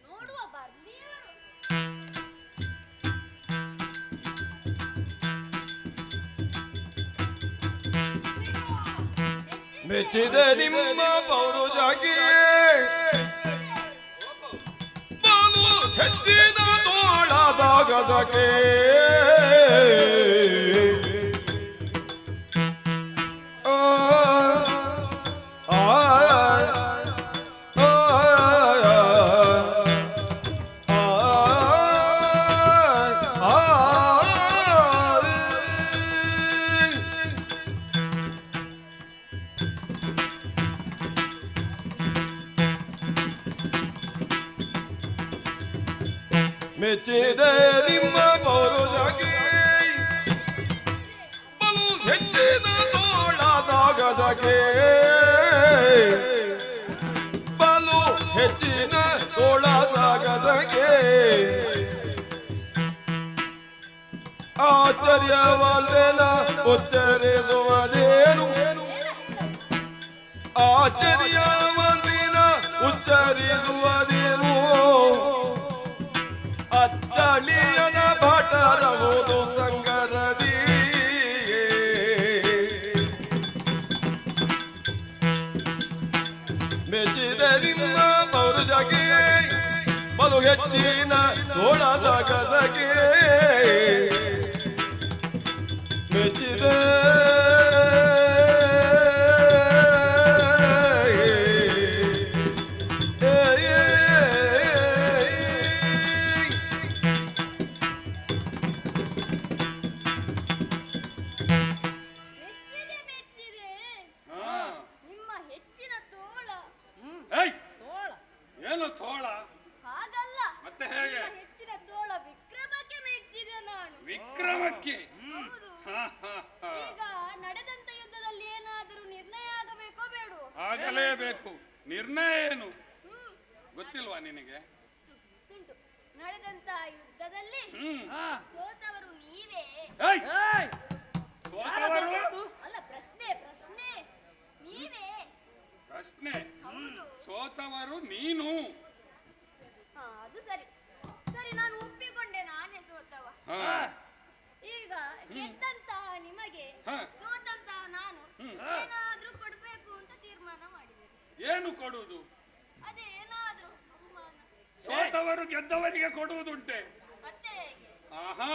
ನೋಡುವ ಬರ್ಲಿಯವರು. ಮೆಚ್ಚಿದ ನಿಮ್ಮ ಪೌರುಜಾಗಿ ಬಾಲು ಹೆಚ್ಚಿನ ತೋಳ ಸಾಗಸಕೆ ಮೆಚ್ಚಿದ ನಿಮ್ಮ ಪೌರುಜಾಗಿ ಬಲು ಹೆಚ್ಚಿನ ತೋಳ ಸಾಗಸಕೆ ಬಲು ಹೆಚ್ಚಿನ ತೋಳ ಸಾಗಸಕೆ ಆಶ್ಚರ್ಯವಲ್ಲೆನ ಉಚ್ಚರಿಸುವುದೇನು ಆಶ್ಚರ್ಯವಲ್ಲೆನ ಉಚ್ಚರಿಸುವುದೇನು ಅಚ್ಚಳಿಯದ ಭಟರವುದು ಸಂಗರದಿ ಮೆಚ್ಚಿದ ನಿಮ್ಮ ಪೌರುಜಗೆ ಬಲು ಹೆಚ್ಚಿನ ತೋಳ ಸಾಗಸಗೆ ಮೆಚ್ಚಿದ ಮೆಚ್ಚಿದೆ ನಿಮ್ಮ ಹೆಚ್ಚಿನ ತೋಳ ಶ್ರೀರಾಮಕ್ಕೆ. ಈಗ ನಡೆದಂತ ಯುದ್ಧದಲ್ಲಿ ಏನಾದರೂ ನಿರ್ಣಯ ಆಗಬೇಕೋ ಬೇಡೋ? ಆಗಲೇಬೇಕು. ನಿರ್ಣಯ ಏನು ಗೊತ್ತಿಲ್ವಾ ನಿನಗೆ? ತುಂಟು. ನಡೆದಂತ ಯುದ್ಧದಲ್ಲಿ ಸೋತವರು ನೀವೇ. ಸೋತವರು ಅಲ್ಲ, ಪ್ರಶ್ನೆ ನೀವೇ. ಪ್ರಶ್ನೆ ಸೋತವರು ನೀನು. ಅದು ಸರಿ, ನಾನು ಒಪ್ಪಿಕೊಂಡೆ, ನಾನೇ ಸೋತವ. ಈಗ ಗೆದ್ದಂತಹ ನಿಮಗೆ ಸೋತಂತಹ ನಾನು ಏನಾದ್ರೂ ಕೊಡ್ಬೇಕು ಅಂತ ತೀರ್ಮಾನ ಮಾಡಿದೆ. ಏನು ಕೊಡುವುದು? ಅದೇ ಏನಾದ್ರೂ ಬಹುಮಾನ. ಸೋತವರು ಗೆದ್ದವರಿಗೆ ಕೊಡುವುದುಂಟೆ? ಮತ್ತೆ ಹೇಗೆ? ಆಹಾ,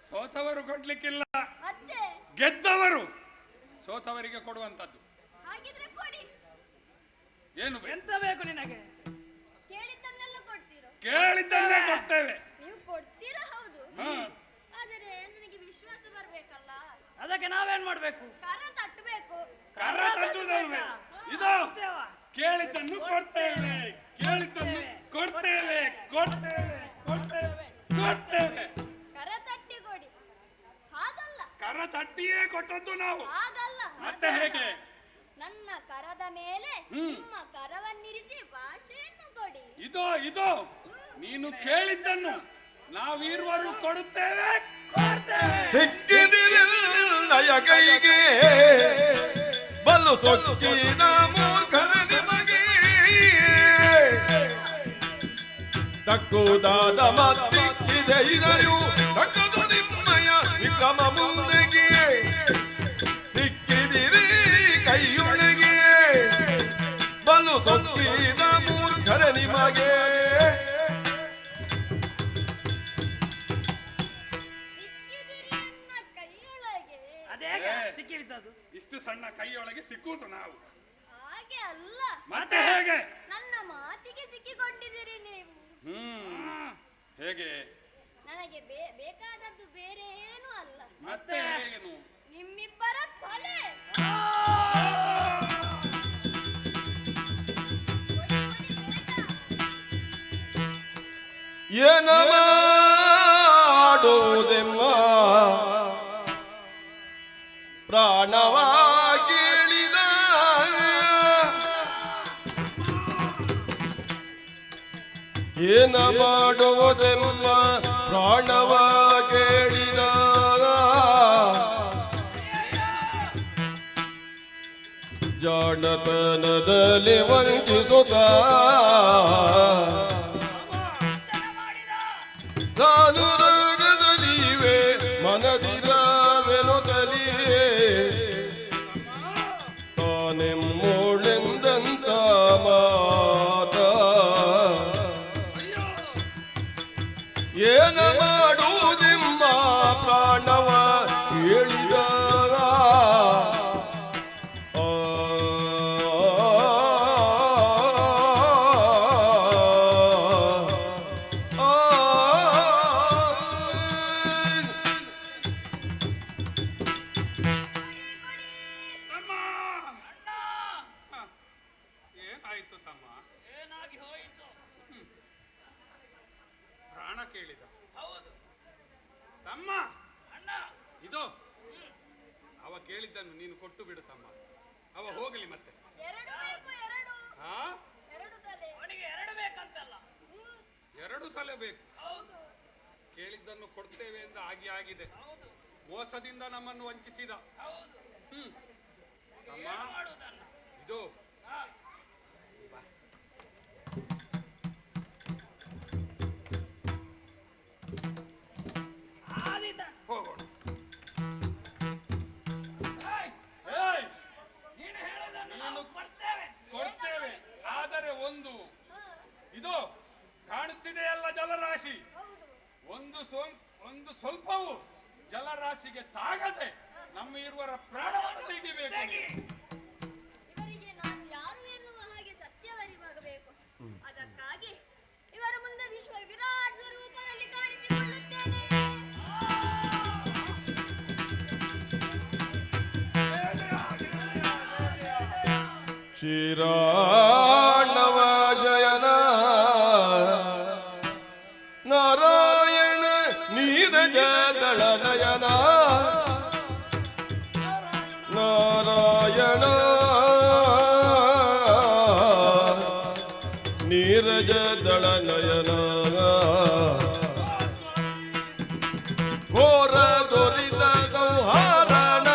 ಸೋತವರು ಕೊಡ್ಲಿಕ್ಕಿಲ್ಲ, ಮತ್ತೆ ಗೆದ್ದವರು ಸೋತವರಿಗೆ ಕೊಡುವಂತದ್ದು. ಹಾಗಿದ್ರೆ ಕೊಡಿ. ಏನು ಎಂತ ಬೇಕು ನಿನಗೆ? ಕೇಳಿದ್ದನ್ನೆಲ್ಲ ಕೊಡ್ತೀರೋ? ಕೇಳಿದ್ದನ್ನೇ ಕೊಡ್ತೇವೆ. ನೀವು ಕೊಡ್ತೀರಾ? ಹೌದು. ಆದರೆ ನನಗೆ ವಿಶ್ವಾಸ ಬರ್ಬೇಕಲ್ಲ. ಅದಕ್ಕೆ ನಾವೇನ್ ಮಾಡ್ಬೇಕು? ಕರ ತಟ್ಟಬೇಕು. ಕರ ತಟ್ಟುದಲ್ವೇ? ಇದು ಕೇಳಿದ್ದನ್ನು ಕೊಡ್ತೇವೆ, ಕೇಳಿದ್ದನ್ನು ಕೊಡ್ತೇವೆ, ಕೊಡ್ತೇವೆ, ಕೊಡ್ತೇವೆ, ಕೊಡ್ತೇವೆ. ಕರ ತಟ್ಟಿ ಕೊಡಿ. ಹಾಗಲ್ಲ. ಕರ ತಟ್ಟಿಯೇ ಕೊಟ್ಟದ್ದು ನಾವು. ಹಾಗಲ್ಲ. ಮತ್ತೆ ಹೇಗೆ? ನನ್ನ ಕರದ ಮೇಲೆ ನಿಮ್ಮ ಕರವನ್ನಿರಿಸಿ ಭಾಷೆಯನ್ನು ಕೊಡಿ. ಇದು ನೀನು ಕೇಳಿದ್ದನ್ನು ನಾವಿರುವರು ಕೊಡುತ್ತೇವೆ, ಕೊಡ್ತೇವೆ. ಸಿಕ್ಕಿದಿಲ್ಲ ಕೈಗೆ ಬಲ್ಲು ಸೊಕ್ಕಿದ ಮೂರ್ಖರ ನಿಮಗೆ ತಕ್ಕುದಾದ ಮತ್ತಿಕ್ಕಿದೆ ಇರಲು ತಕ್ಕದು ನಿಮ್ಮಯ ವಿಕ್ರಮ ಮುಂದೆಗೆ ಸಿಕ್ಕಿದಿರಿ ಕೈಯೊಳಗೆ ಬಲ್ಲು ಸೊಕ್ಕಿದ ಮೂರ್ಖರ ನಿಮಗೆ ಸಿಕ್ಕಿಬಿದ್ದದು. ಇಷ್ಟು ಸಣ್ಣ ಕೈಯೊಳಗೆ ಸಿಕ್ಕುವುದು ನಾವು. ಹಾಗೆ ಅಲ್ಲ. ಮತ್ತೆ ಹೇಗೆ? ನನ್ನ ಮಾತಿಗೆ ಸಿಕ್ಕಿಕೊಂಡಿದ್ದೀರಿ ನೀವು. ಹೇಗೆ? ನನಗೆ ಬೇಕಾದದ್ದು ಬೇರೆ ಏನೂ ಅಲ್ಲ. ಮತ್ತೆ ಹೇಗೇನು? ನಿಮ್ಮಿಬ್ಬರ ತಲೆ. ಏನ ಮಾಡೋದೆಮ್ಮ ಪ್ರಾಣವ ಕೇಳಿದ ಏನ ಮಾಡೋದೆಮ್ಮ ಪ್ರಾಣವ ಕೇಳಿದ ಜಾಣತನದಲ್ಲಿ ವಂಚಿಸುತ್ತ ಸಾನುರಾಗದಲ್ಲಿವೆ ಮನದಿರವೆನುತ್ತಲಿಯೇ ತಾನೆಮ್ಮೋಳೆಂದಂತ ಮಾತ ಏನ ಮಾಡುವುದೆಮ್ಮ ಪ್ರಾಣವ ಹೇಳಿದ ಏನಾಯ್ತು ತಮ್ಮ? ಏನಾಗಿ ಹೋಯಿತು? ಪ್ರಾಣ ಕೇಳಿದ? ಹೌದು ತಮ್ಮ. ಅಣ್ಣ, ಇದು ಅವ ಕೇಳಿದ್ದನ್ನು ನೀನು ಕೊಟ್ಟು ಬಿಡು ತಮ್ಮ. ಅವ ಹೋಗಲಿ ಮತ್ತೆ. ಎರಡು ಬೇಕು, ಎರಡು. ಎರಡು ತಲೆ. ಅವನಿಗೆ ಎರಡು ಬೇಕಂತಲ್ಲ, ಎರಡು ತಲೆ ಬೇಕು. ಹೌದು. ಕೇಳಿದ್ದನ್ನು ಕೊಡ್ತೇವೆ ಎಂದು ಆಗಿದೆ. ಮೋಸದಿಂದ ನಮ್ಮನ್ನು ವಂಚಿಸಿದ. ಹೌದು. ತಮ್ಮ, ಇದು ಹೋಗೋಣ. ನೀನು ಕೊಡ್ತೇವೆ, ಆದರೆ ಒಂದು ಇದು ಕಾಣುತ್ತಿದೆಯಲ್ಲ ಜಲರಾಶಿ, ಒಂದು ಸ್ವಲ್ಪವು ಜಲರಾಶಿಗೆ ತಾಗದೆ ನಮ್ಮ ಇರುವರ ಪ್ರಾಣವನ್ನು ತೆಗಿಬೇಕು. ಇವರಿಗೆ ನಾನು ಯಾರು ಎನ್ನುವ ಹಾಗೆ ಸತ್ಯವರಿವಾಗಬೇಕು. ಅದಕ್ಕಾಗಿ ಇವರ ಮುಂದೆ ವಿಶ್ವ ವಿರಾಟ್ ಸ್ವರೂಪದಲ್ಲಿ ಕಾಣಿಸಿಕೊಳ್ಳುತ್ತೇನೆ. ಶ್ರೀರಾಣವ ಜಯನ ನಾರಾಯಣ ನೀರ ನೀರಜ ದಳ ನಯನ ನಾರಾಯಣ ನೀರಜ ದಳ ನಯನ ಘೋರ ದೊರಿತ ಸಂಹಾರಣ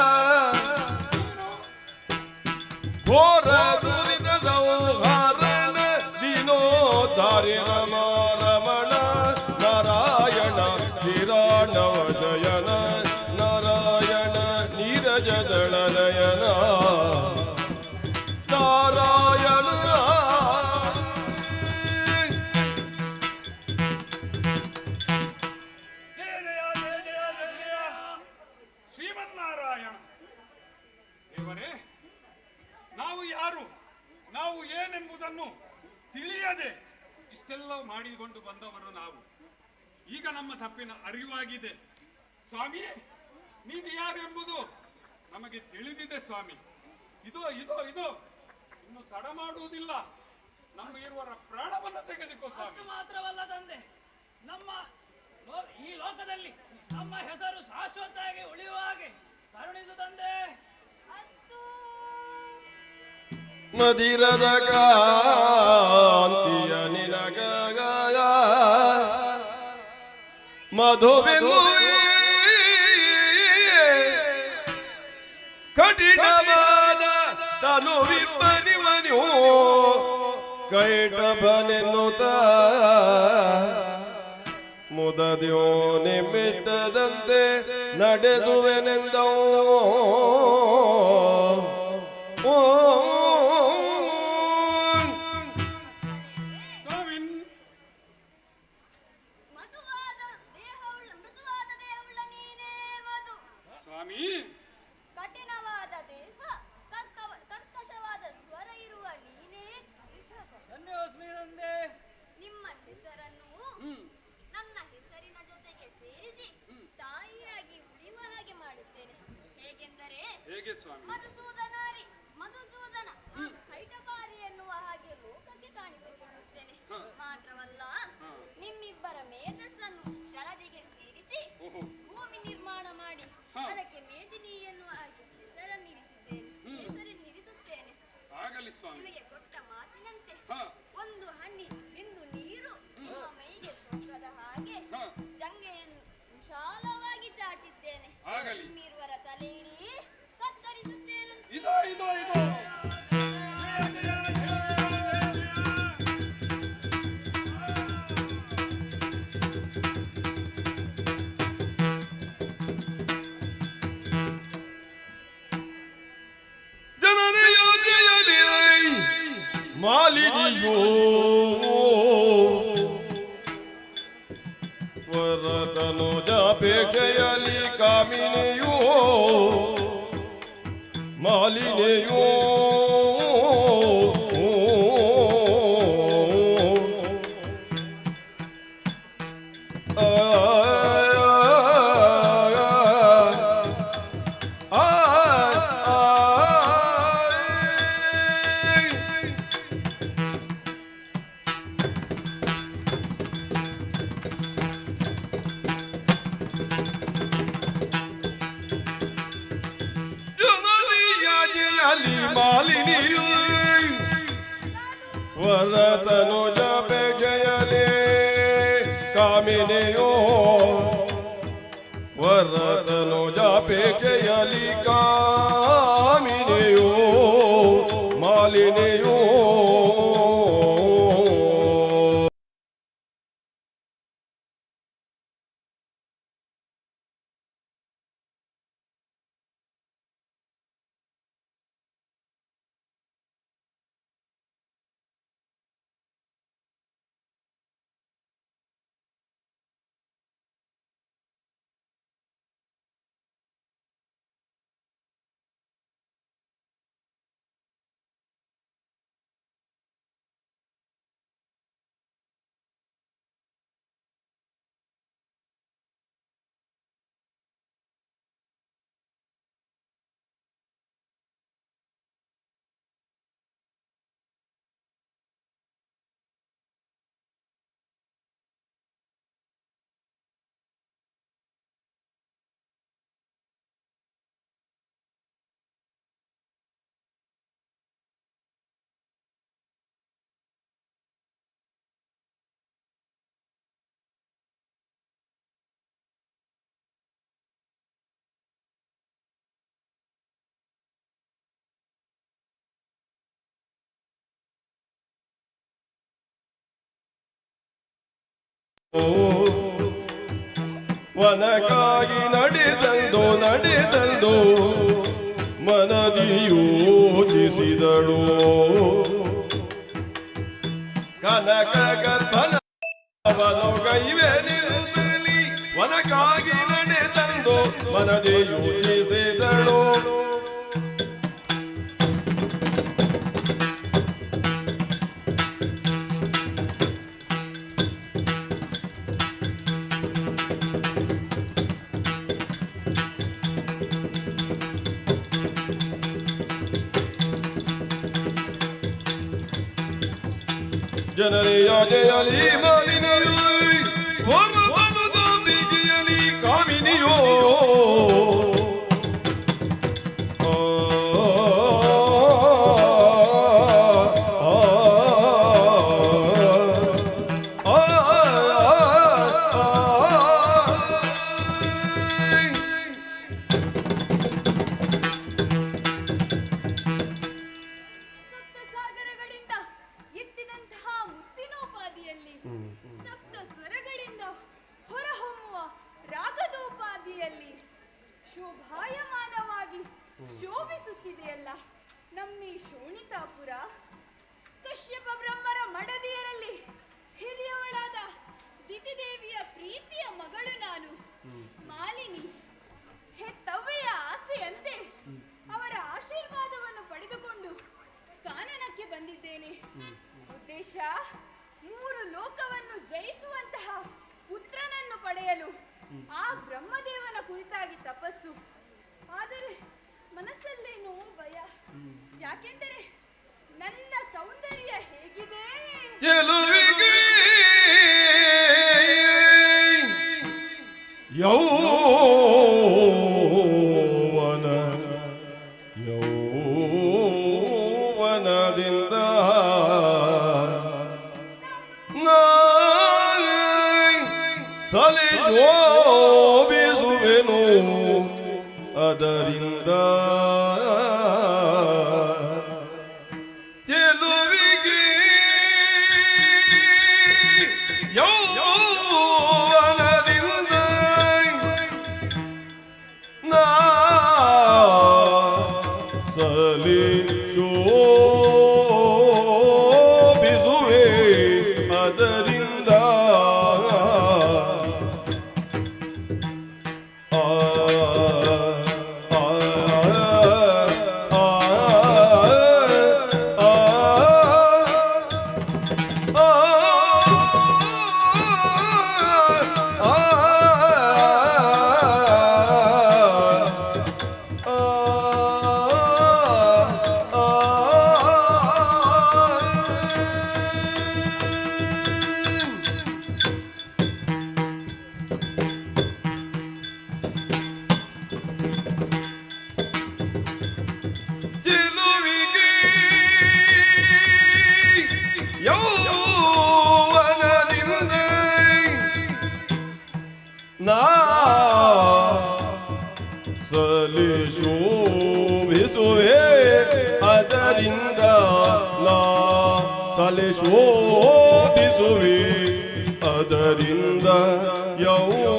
ಘೋರ ದುರಿತ ಸಂಹಾರಣ ದಿನೋದ್ಧಾರಿ ರಮ ರಮಣ ನಾರಾಯಣ ಕಿರಾಣವ ಜಯನ ನಾರಾಯಣ ನೀರಜ ದಳ ನಯನ ನಾರಾಯಣ ಶ್ರೀಮನ್ನಾರಾಯಣ ದೇವರೇ, ನಾವು ಯಾರು, ನಾವು ಏನೆಂಬುದನ್ನು ತಿಳಿಯದೆ ಇಷ್ಟೆಲ್ಲ ಮಾಡಿಕೊಂಡು ಬಂದವರು ನಾವು. ಈಗ ನಮ್ಮ ತಪ್ಪಿನ ಅರಿವಾಗಿದೆ ಸ್ವಾಮಿ. ನೀನು ಯಾರು ಎಂಬುದು ನಮಗೆ ತಿಳಿದಿದೆ ಸ್ವಾಮಿ. ಇದೋ ಇದೋ ಇದೋ ಇನ್ನು ತಡ ಮಾಡುವುದಿಲ್ಲ, ನಮ್ಮ ಇರುವರ ಪ್ರಾಣವನ್ನು ತೆಗೆದುಕೋ ಸ್ವಾಮಿ. ಮಾತ್ರವಲ್ಲ ತಂದೆ, ನಮ್ಮ ಈ ಲೋಕದಲ್ಲಿ ನಮ್ಮ ಹೆಸರು ಶಾಶ್ವತವಾಗಿ ಉಳಿಯುವ ಹಾಗೆ ಕರುಣಿಸು ತಂದೆ. ಮದಿರದ ಕಾಂತಿಯ ನಿನಗ ಮಧುವೆಂದು ಕಠಿಣವಾದ ತನುವಿಪ್ಪನಿವನು ಕೈಟಬನೆನ್ನುತ್ತ ಮುದದ್ಯೋ ನಿಮ್ಮಿಷ್ಟದಂತೆ ನಡೆಸುವೆನೆಂದವು. ಕಠಿಣವಾದ ದೇಹ, ಕರ್ಕಶವಾದ ಸ್ವರ ಇರುವ ನೀನೇ ನಿಮ್ಮ ಹೆಸರನ್ನು ನನ್ನ ಹೆಸರಿನ ಜೊತೆಗೆ ಸೇರಿಸಿ ತಾಯಿಯಾಗಿ ಉಳಿಯುವ ಹಾಗೆ ಮಾಡುತ್ತೇನೆ. ಹೇಗೆಂದರೆ ಮಧುಸೂದನ ಕೈಟಪಾರಿ ಎನ್ನುವ ಹಾಗೆ ಲೋಕಕ್ಕೆ ಕಾಣಿಸಿಕೊಳ್ಳುತ್ತೇನೆ. ಮಾತ್ರವಲ್ಲ, ನಿಮ್ಮಿಬ್ಬರ ಮೇಧಸ್ಸನ್ನು ಜಲದಿಗೆ ಸೇರಿಸಿ ಭೂಮಿ ನಿರ್ಮಾಣ ಮಾಡಿ ಅದಕ್ಕೆ ಮೇದಿನಿ ಎನ್ನುವ ಹಾಗೆ ಹೆಸರನ್ನಿರಿಸುತ್ತೇನೆ. ನಿಮಗೆ ಕೊಟ್ಟ ಮಾತಿನಂತೆ ಒಂದು ಹನಿ ಬಿಂದು ನೀರು ನಿಮ್ಮ ಮೈಗೆ ಸೋಕದ ಹಾಗೆ ಜಂಗೆಯನ್ನು ವಿಶಾಲವಾಗಿ ಚಾಚಿದ್ದೇನೆ. ನಿಮ್ಮಿರುವರ ತಲೆಯಿಡೀ ಕತ್ತರಿಸುತ್ತೇನೆ. ಮಾಲಿನಿಯೋ ವರದನುಜಾಪೇಕ್ಷೆಯಲಿ ಕಾಮಿನಿಯೋ ಮಾಲಿನಿಯೋ ಮಾಲಿನಿಯು ವರದನುಜಾಪೇಕ್ಷೆಯಲಿ ಕಾಮಿನಿಯೋ ವರದನುಜಾಪೇಕ್ಷೆಯಲಿ ಕಾಮಿನಿಯೋ ಮಾಲಿನಿಯೋ ವನಕ್ಕಾಗಿ ನಡೆದಂದು ಮನದಿ ಯೋಚಿಸಿದಳು ಕನಕ ಗರ್ಭನವನುಗೈವೆ ನಿಲ್ಲಲಿ ವನಕ್ಕಾಗಿ ನಡೆದಂದು ಮನದಿ ಯೋಚಿಸಿದಳು ಜನರೆಯ ಜಯಲಿ ಮಾಲಿನಿಯೋ ಹೊರಬನುದ ಬಿಗಿಯಲಿ ಕಾಮಿನಿಯೋ ಸಪ್ತ ಸ್ವರಗಳಿಂದ ಹೊರಹೊಮ್ಮುವ ರಾಗದೋಪಾದಿಯಲ್ಲಿ ಶೋಭಾಯಮಾನವಾಗಿ ಶೋಭಿಸುತ್ತಿದೆಯಲ್ಲ ನಮ್ಮಿ ಶೋಣಿತಾಪುರ. ಕಶ್ಯಪ ಬ್ರಹ್ಮರ ಮಡದಿಯರಲ್ಲಿ ಹಿರಿಯವಳಾದ ದಿತಿದೇವಿಯ ಪ್ರೀತಿಯ ಮಗಳು ನಾನು ಮಾಲಿನಿ. ಹೆತ್ತವ್ವೆಯ ಆಸೆಯಂತೆ ಅವರ ಆಶೀರ್ವಾದವನ್ನು ಪಡೆದುಕೊಂಡು ಕಾನನಕ್ಕೆ ಬಂದಿದ್ದೇನೆ. ಉದ್ದೇಶ 3 ಲೋಕವನ್ನು ಜಯಿಸುವಂತಹ ಪುತ್ರನನ್ನು ಪಡೆಯಲು ಆ ಬ್ರಹ್ಮದೇವನ ಕುರಿತಾಗಿ ತಪಸ್ಸು. ಆದರೆ ಮನಸ್ಸಲ್ಲೇನೋ ಭಯ. ಯಾಕೆಂದರೆ ನನ್ನ ಸೌಂದರ್ಯ ಹೇಗಿದೆ ಯೌವನದಿಂದ ಸಲಿ ಶೋಭಿಸುವೆನು ಅದರಿಂದ ಚೆಲುವಿಗೆ ಯೌವನದಿಂದ ನಾ ಸಲಿ ಶೋಭಿಸುವೆ ಅದರಿಂದ ನಾ ಸಲಿ ಶೋಭಿಸುವೆ ಅದರಿಂದ ನಾ ಸಲಿ ಶೋಭಿಸುವೆ ಅದರಿಂದ ಯೌವನದಿಂದ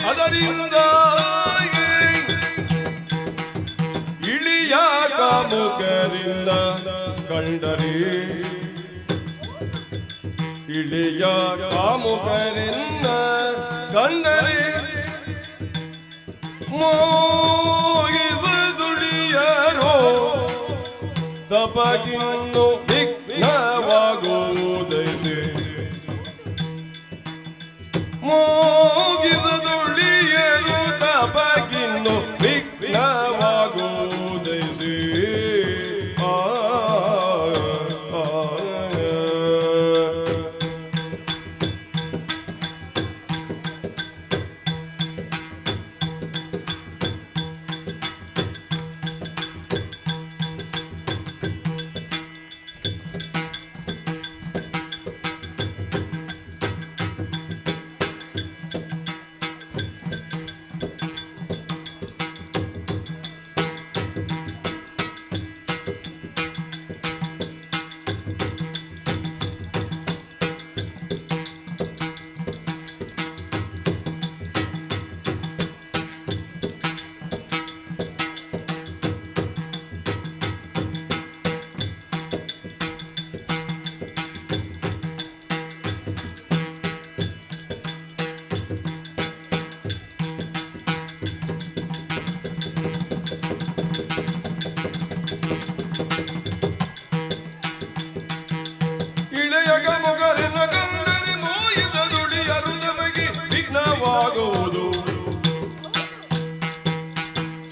ಅದರಿಂದ ಇಳಿಯ ಕಾಮುಕರಿಂದ ಕಂಡರೆ ಇಳಿಯ ಕಾಮುಕರಿಂದ ಕಂಡರೆ ಮೋಗಿದ ದುಡಿಯರೋ ತಪಗಿನ್ನು ವಿಘ್ನವಾಗುವುದೈತೆ ಮೋಗಿದ ದುಡಿಯರು ತಪಗಿನ್ನು ವಿಘ್ನವಾಗುವುದೈತೆ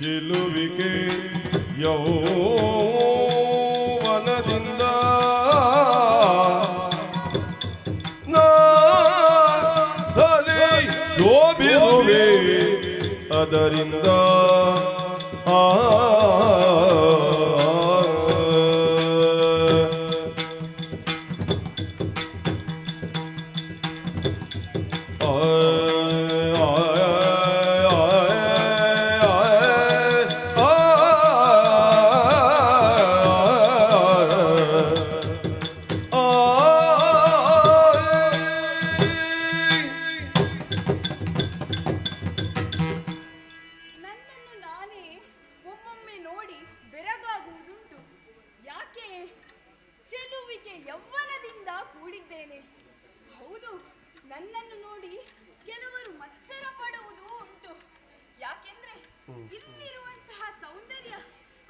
ಚೆಲುವಿಕೆ ಯೌವನದಿಂದ ನಾಸಲಿ ಶೋಭಿಸುವೆ ಅದರಿಂದ ನನ್ನನ್ನು ನಾನೇ ಒಮ್ಮೊಮ್ಮೆ ನೋಡಿ ಬೆರಗಾಗುವುದುಂಟು. ಯಾಕೆ? ಚೆಲುವಿಕೆ ಯೌವನದಿಂದ ಕೂಡಿದ್ದೇನೆ. ಹೌದು, ನನ್ನನ್ನು ನೋಡಿ ಕೆಲವರು ಮತ್ಸರ ಪಡುವುದೂ ಉಂಟು. ಯಾಕೆಂದ್ರೆ ಇಲ್ಲಿರುವಂತಹ ಸೌಂದರ್ಯ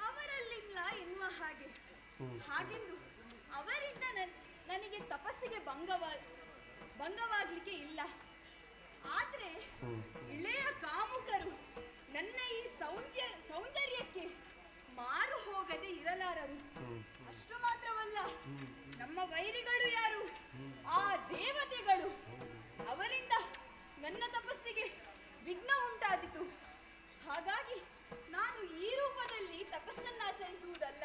ಅವರಲ್ಲಿಲ್ಲ ಎನ್ನುವ ಹಾಗೆ. ಹಾಗೆಂದು ಅವರಿಂದ ನನಗೆ ತಪಸ್ಸಿಗೆ ಭಂಗವಾಗ್ಲಿಕ್ಕೆ ಇಲ್ಲ. ಆದ್ರೆ ಇಳೆಯ ಕಾಮುಕರು ನನ್ನ ಈ ಸೌಂದರ್ಯಕ್ಕೆ ಮಾರು ಹೋಗದೆ ಇರಲಾರರು. ಅಷ್ಟು ಮಾತ್ರವಲ್ಲ, ನಮ್ಮ ವೈರಿಗಳು ಯಾರು? ಆ ದೇವತೆಗಳು. ಅವರಿಂದ ನನ್ನ ತಪಸ್ಸಿಗೆ ವಿಘ್ನ ಉಂಟಾದಿತು. ಹಾಗಾಗಿ ನಾನು ಈ ರೂಪದಲ್ಲಿ ತಪಸ್ಸನ್ನಾಚರಿಸುವುದಲ್ಲ,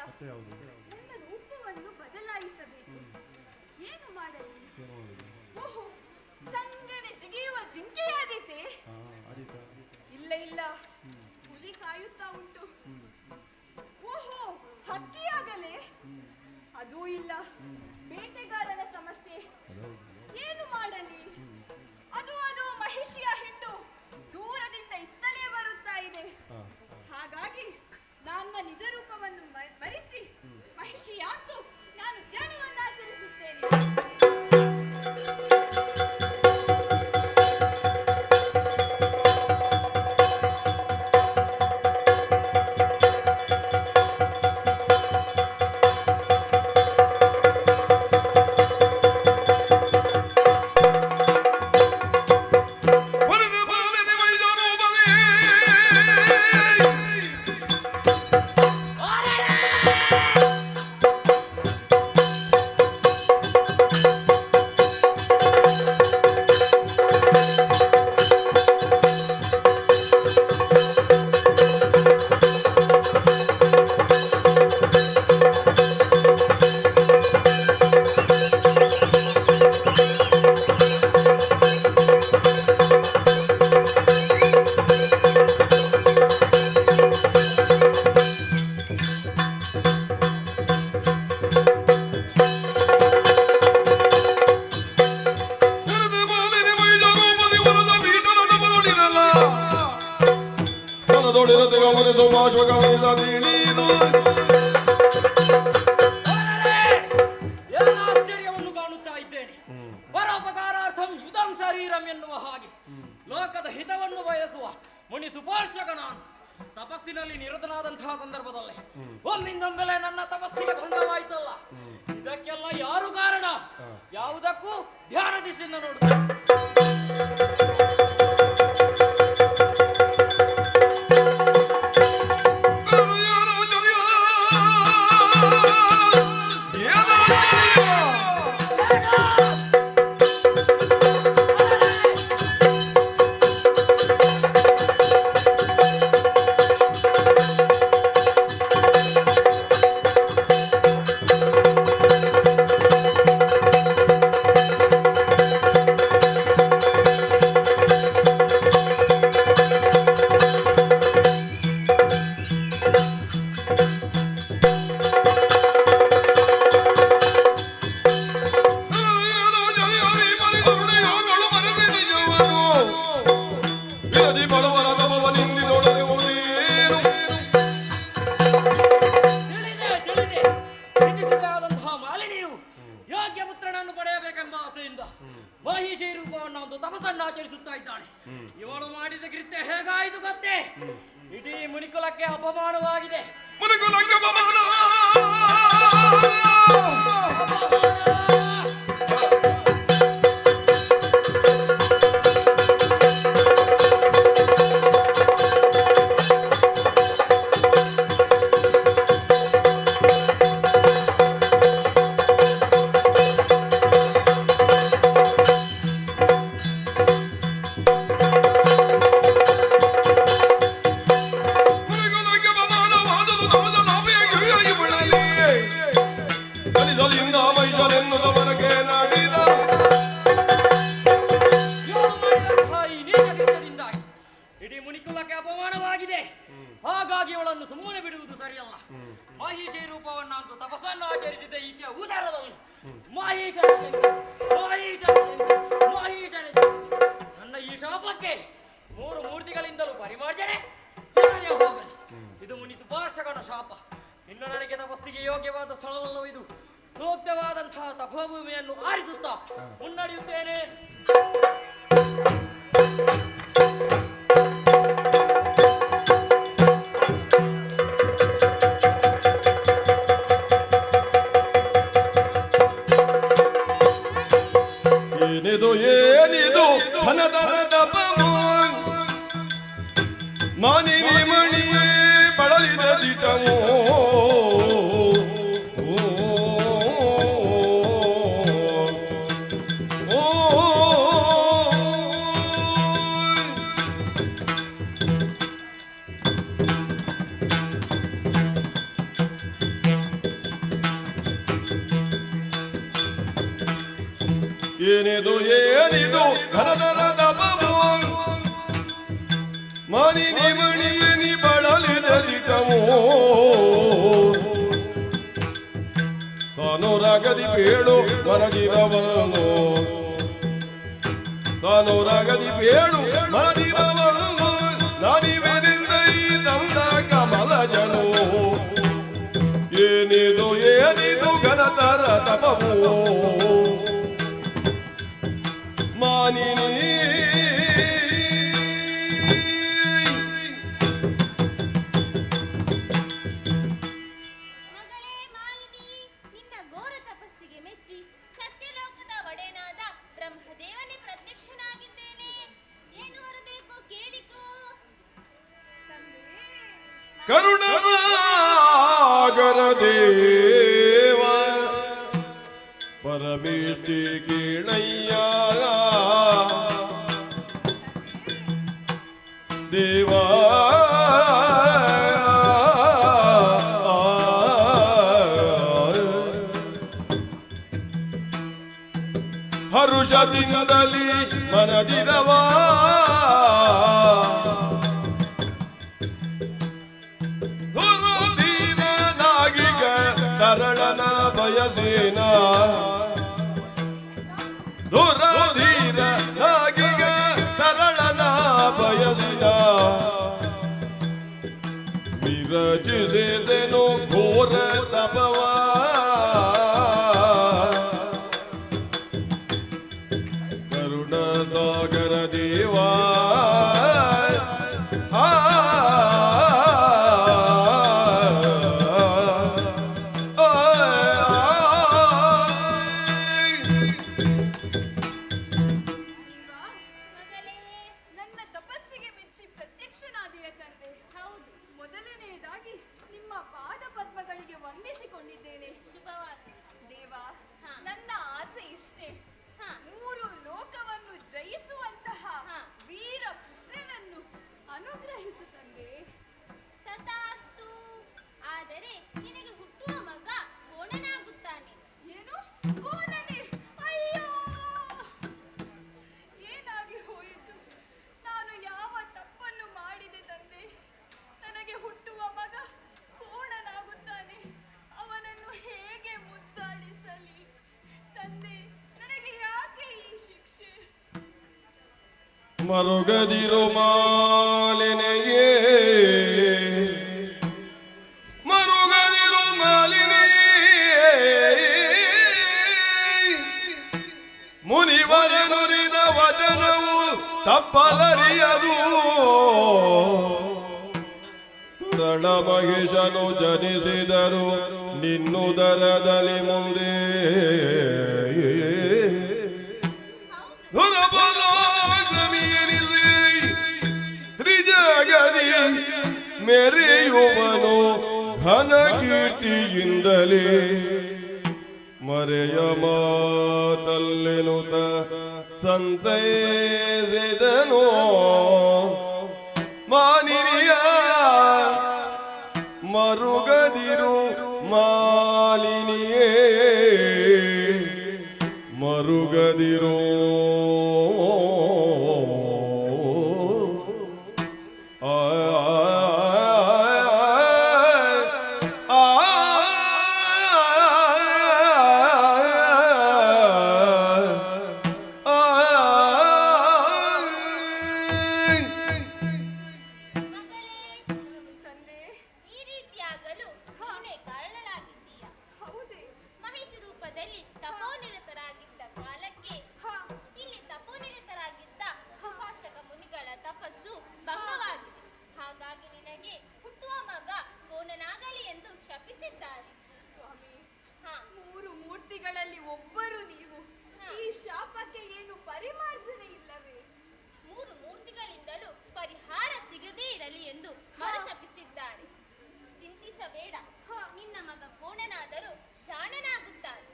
ನನ್ನ ರೂಪವನ್ನು ಬದಲಾಯಿಸಬೇಕು. ಏನು ಮಾಡಲಿ? ಓಹೋ, ಸಂಗನೆ ಜಿಗಿಯುವ ಜಿಂಕೆಯಾದೀತೆ? ಇಲ್ಲ ಇಲ್ಲ, ಹುಲಿ ಕಾಯುತ್ತಾ ಉಂಟು. ಓಹೋ, ಹಕ್ಕಿಯಾಗಲೇ? ಅದೂ ಇಲ್ಲ, ಬೇಟೆಗಾರನ ಸಮಸ್ಯೆ. ಏನು ಮಾಡಲಿ? ಅದು ಮಹಿಷಿಯ ಹಿಂಡು ದೂರದಿಂದ ಇತ್ತಲೇ ಬರುತ್ತಾ ಇದೆ. ಹಾಗಾಗಿ ನನ್ನ ನಿಜ ರೂಪವನ್ನು ಮರೆಸಿ ಮಹಿಷಿಯಾತು ನಾನು ಧ್ಯಾನವನ್ನು ಆಚರಿಸುತ್ತೇನೆ. ವರದ ದೊಡಿರತೆ ಗಮನಿಸು ಪಾಶ್ವ ಗಮನಿಸ ತಿಳಿದು ಏನು ಆಶ್ಚರ್ಯವನ್ನು ಕಾಣುತ್ತಾ ಇದ್ದೇನೆ. ಪರೋಪಕಾರಾರ್ಥಂ ಯುಧಂ ಶರೀರಂ ಎನ್ನುವ ಹಾಗೆ ಲೋಕದ ಹಿತವನ್ನು ಬಯಸುವ ಮುನಿ ಸುಪಾರ್ಶಕ ನಾನು ತಪಸ್ಸಿನಲ್ಲಿ ನಿರತನಾದಂತಹ ಸಂದರ್ಭದಲ್ಲಿ ಒಮ್ಮಿಂದೊಮ್ಮೆಲೆ ನನ್ನ ತಪಸ್ಸಿಗೆ ಭಂಗವಾಯಿತಲ್ಲ. ಇದಕ್ಕೆಲ್ಲ ಯಾರು ಕಾರಣ? ಯಾವುದಕ್ಕೂ ಧ್ಯಾನ ದೃಷ್ಟಿಯಿಂದ ನೋಡು. ಮಹಿಷಿ ರೂಪವನ್ನು ಒಂದು ತಪಸ್ಸನ್ನು ಆಚರಿಸುತ್ತಾ ಇದ್ದಾಳೆ. ಇವಳು ಮಾಡಿದ ಕೃತ್ಯ ಹೇಗಾಯಿತು ಗೊತ್ತೇ? ಇಡೀ ಮುನಿಕುಲಕ್ಕೆ ಅಪಮಾನವಾಗಿದೆ. ಇಡೀ ಮುನಿಕುಲಕ್ಕೆ ಅಪಮಾನವಾಗಿದೆ. ಹಾಗಾಗಿ ಅವಳನ್ನು ಸುಮ್ಮನೆ ಬಿಡುವುದು ಸರಿಯಲ್ಲ. ಮಹಿಷಿ ರೂಪವನ್ನು ಅಂತ ತಪಸ್ಸನ್ನು ಆಚರಿಸಿದ ಈಕೆಯ ಉದರದಲ್ಲಿ ನನ್ನ ಈ ಶಾಪಕ್ಕೆ 3 ಮೂರ್ತಿಗಳಿಂದಲೂ ಪರಿಮಾರ್ಜನೆ ಹೋಗಲಿ. ಇದು ಮುನಿ ಸುಭಾಷಕನ ಶಾಪ. ಇನ್ನು ನನಗೆ ತಪಸ್ಸಿಗೆ ಯೋಗ್ಯವಾದ ಸ್ಥಳವನ್ನು ಇದು ಸೂಕ್ತವಾದಂತಹ ತಪೋಭೂಮಿಯನ್ನು ಆರಿಸುತ್ತಾ ಮುನ್ನಡೆಯುತ್ತೇನೆ. ಏನಿದು ಧನದರದ ಮಾನಿನಿ ಮಣಿಯೇ ಬಳಲಿದ ದಿಟವೋ ಏನಿದು ಘನದರದ ಮಾನಿನಿ ಮಣಿಯೇ ನೀ ಬಳಲಿದ ದಿಟವೋ ಸಾನೋರಾಗದಿ ಬೇಡು ಮನದಿರವನು ಸಾನೋರಾಗದಿ ಬೇಡು ಮನದಿರವನು ನಾನಿವೆನಿಂದ ಈ ತಂದ ಕಮಲ ಜನು ಏನಿದು ಘನತರ ತಪವೋ ಮಾನಿನಿ ಕರುಣಾಗರ ದೇವ ಪರಮೇಷ್ಠಿ ಕೇಳಯ್ಯ ದೇವಾ ಹರುಷದಿಂದಲಿ ಮನದಿರವಾ ತರಳನ ಬಯಸೇನ ದುರಧೀರ ನಾಗಿಗ ತರಳನ ಬಯಸಿದ ರಚಿಸಿದೆನು ಘೋರ ತಪವ ಕರುಣ ಸಾಗರ ದೇವಾ ನನ್ನ ತಪಸ್ಸಿಗೆ ಮೆಚ್ಚಿ ಪ್ರತ್ಯಕ್ಷನಾದೆಯ ತಂದೆ. ಹೌದು, ಮೊದಲನೆಯದಾಗಿ ನಿಮ್ಮ ಪಾದ ಪದ್ಮಗಳಿಗೆ ವಂದಿಸಿಕೊಂಡಿದ್ದೇನೆ. ಶುಭವಾಗಲಿ ದೇವ. ನನ್ನ ಆಸೆ ಇಷ್ಟೇ, 3 ಲೋಕವನ್ನು ಜಯಿಸುವಂತಹ ವೀರ ಪುತ್ರನನ್ನು ಅನುಗ್ರಹಿಸು ತಂದೆ. ತಥಾಸ್ತು. ಆದರೆ ನಿನಗೆ ಹುಟ್ಟುವ ಮಗ ಕೋಣನಾಗುತ್ತಾನೆ. ಏನು ಕೋಣನೆ? ಅಯ್ಯೋ, ಏನಾಗಿ ಹೋಯಿತು? ನಾನು ಯಾವ ತಪ್ಪನ್ನು ಮಾಡಿದೆ ತಂದೆ? ನನಗೆ ಹುಟ್ಟುವ ಮಗ ಕೋಣನಾಗುತ್ತಾನೆ. ಅವನನ್ನು ಹೇಗೆ ಮುದ್ದಾಡಿಸಲಿ ತಂದೆ? ನನಗೆ ಯಾಕೆ ಈ ಶಿಕ್ಷೆ? ಮರುಗದಿರು ಮಾಲಿನೆಯೇ ಮರುಗದಿರು ಮಾಲಿನೆಯೇ ಮುನಿವರ ನುರಿದ ವಚನವು ತಪ್ಪಲರಿಯದು ತುರಳ ಮಹಿಷನು ಜನಿಸಿದರು ನಿನ್ನುದರದಲ್ಲಿ ಮುಂದೆ ತ್ರಿಜಗದಿ ಮೆರೆಯುವನು ಘನ ಕೀರ್ತಿಯಿಂದಲೇ ಮರೆಯ ಮಾತಲ್ಲೆನುತ ಸಂತೈಸಿದನು ಮಾನಿನಿಯ ಮರುಗದಿರು ಮಾಲಿನಿಯೇ ಮರುಗದಿರೋ ಈ ರೀತಿಯಾಗಲು ನೀನೇ ಕಾರಣನಾಗಿದ್ದೀಯ. ಹೌದೇ? ಮಹೇಶ ರೂಪದಲ್ಲಿ ತಪೋನಿರತರಾಗಿದ್ದ ಕಾಲಕ್ಕೆ ಇಲ್ಲಿ ತಪೋನಿರತರಾಗಿದ್ದ ಸುಭಾಷಕ ಮುನಿಗಳ ತಪಸ್ಸು ಭಂಗವಾಗಿದೆ. ಹಾಗಾಗಿ ನಿನಗೆ ಹುಟ್ಟುವ ಮಗ ಕೋಣನಾಗಲಿ ಎಂದು ಶಪಿಸಿದ್ದಾರೆ. ಸ್ವಾಮಿ, 3 ಮೂರ್ತಿಗಳಲ್ಲಿ ಒಬ್ಬರು ನೀವು. ಈ ಶಾಪಕ್ಕೆ ಏನು ಪರಿಮಾರ್ಜನೆ ಇಲ್ಲವೇ? 3 ಮೂರ್ತಿಗಳಿಂದಲೂ ಪರಿಹಾರ ಸಿಗದೇ ಇರಲಿ ಎಂದು ಮರುಶಪಿಸಿದ್ದಾರೆ. ಚಿಂತಿಸಬೇಡ, ನಿನ್ನ ಮಗ ಕೋಣನಾದರೂ ಜಾಣನಾಗುತ್ತಾನೆ.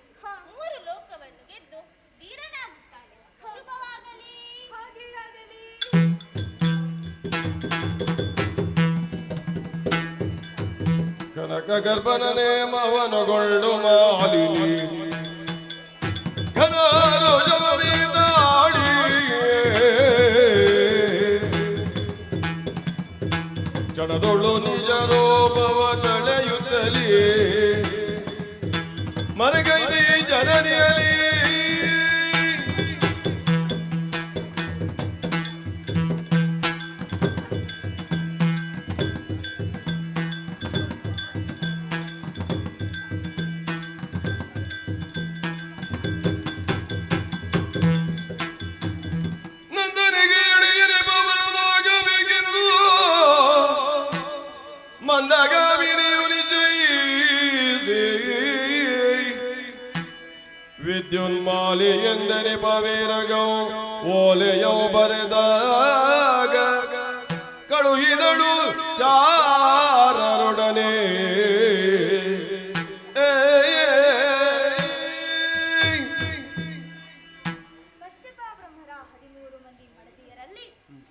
3 ಲೋಕವನ್ನು ಗೆದ್ದು ಧೀರನಾಗುತ್ತಾನೆ. ಶುಭವಾಗಲಿ. ಹಾಗೆಯಾಗಲಿ. ಕನಕ ಗರ್ಭನನೆ ಮವನಗೊಳ್ಳು ಮಾಲಿನಿ ಘನಾರೋಜವನಿದಾಡಿ ಚಡದೊಳ್ಳು ನಿಜ ರೋಪವ ತಡೆಯುತ್ತಲೇ ಮನಗೈದಿ ಜನನಿಯಲಿ ನಂದನಿಗೆ ಎಳೆಯರೆ ಪವನದಾಗಬೇಕೆಂದು ಮಂದಗಾಮಿನಿಯು ನಿಶ್ಚಯಿಸಿ ವಿದ್ಯುನ್ಮಾಲಿ ಎಂದರೆ ಪವೇರಗೌ ಓಲೆಯೌ ಬರೆದಾಗ ಕಳುಹಿದಳು ಚಾರರೊಡನೆ ಕಶ್ಯಪ ಬ್ರಹ್ಮರ 13 ಮಂದಿ ಮಡದಿಯರಲ್ಲಿ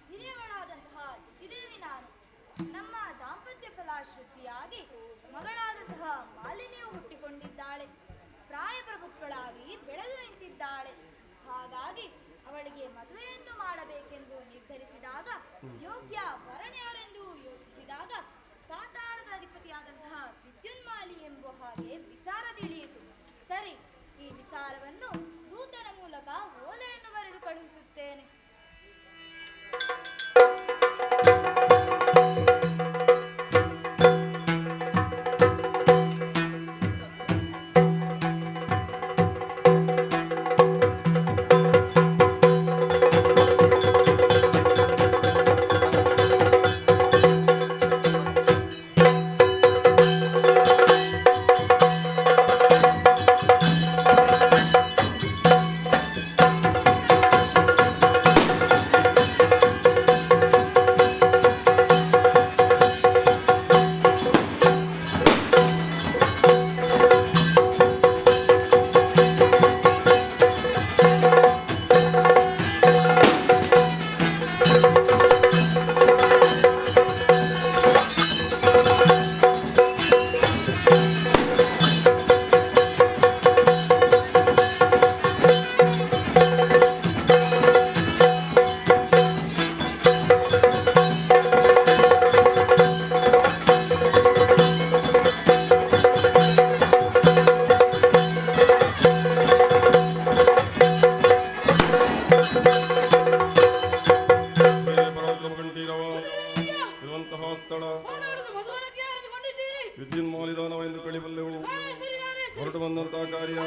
ಹಿರಿಯವಳಾದಂತಹ ದಿತಿದೇವಿ ನಾನು. ನಮ್ಮ ದಾಂಪತ್ಯ ಫಲಾಶ್ರುತಿಯಾಗಿ ಮಗಳಾದಂತಹ ಮಾಲಿನಿಯು ಹುಟ್ಟಿಕೊಂಡಿದ್ದಾಳೆ. ಪ್ರಾಯಪ್ರಭುತ್ವಳಾಗಿ ಬೆಳೆದು ನಿಂತಿದ್ದಾಳೆ. ಹಾಗಾಗಿ ಅವಳಿಗೆ ಮದುವೆಯನ್ನು ಮಾಡಬೇಕೆಂದು ನಿರ್ಧರಿಸಿದಾಗ ಯೋಗ್ಯ ವರನ್ಯಾರೆಂದು ಯೋಚಿಸಿದಾಗ ಪಾತಾಳದ ಅಧಿಪತಿಯಾದಂತಹ ವಿದ್ಯುನ್ಮಾಲಿ ಎಂಬ ಹಾಗೆ ವಿಚಾರ ತಿಳಿಯಿತು. ಸರಿ, ಈ ವಿಚಾರವನ್ನು ದೂತನ ಮೂಲಕ ಓಲೆಯನ್ನು ಬರೆದು ಕಳುಹಿಸುತ್ತೇನೆ. ಇರುವಂತಹ ಸ್ಥಳ ವಿದ್ಯುನ್ಮಾಲಿದಾನವೆಂದು ಕಳಿಬಲ್ಲೆವು. ಹೊರಟು ಬಂದಂತಹ ಕಾರ್ಯ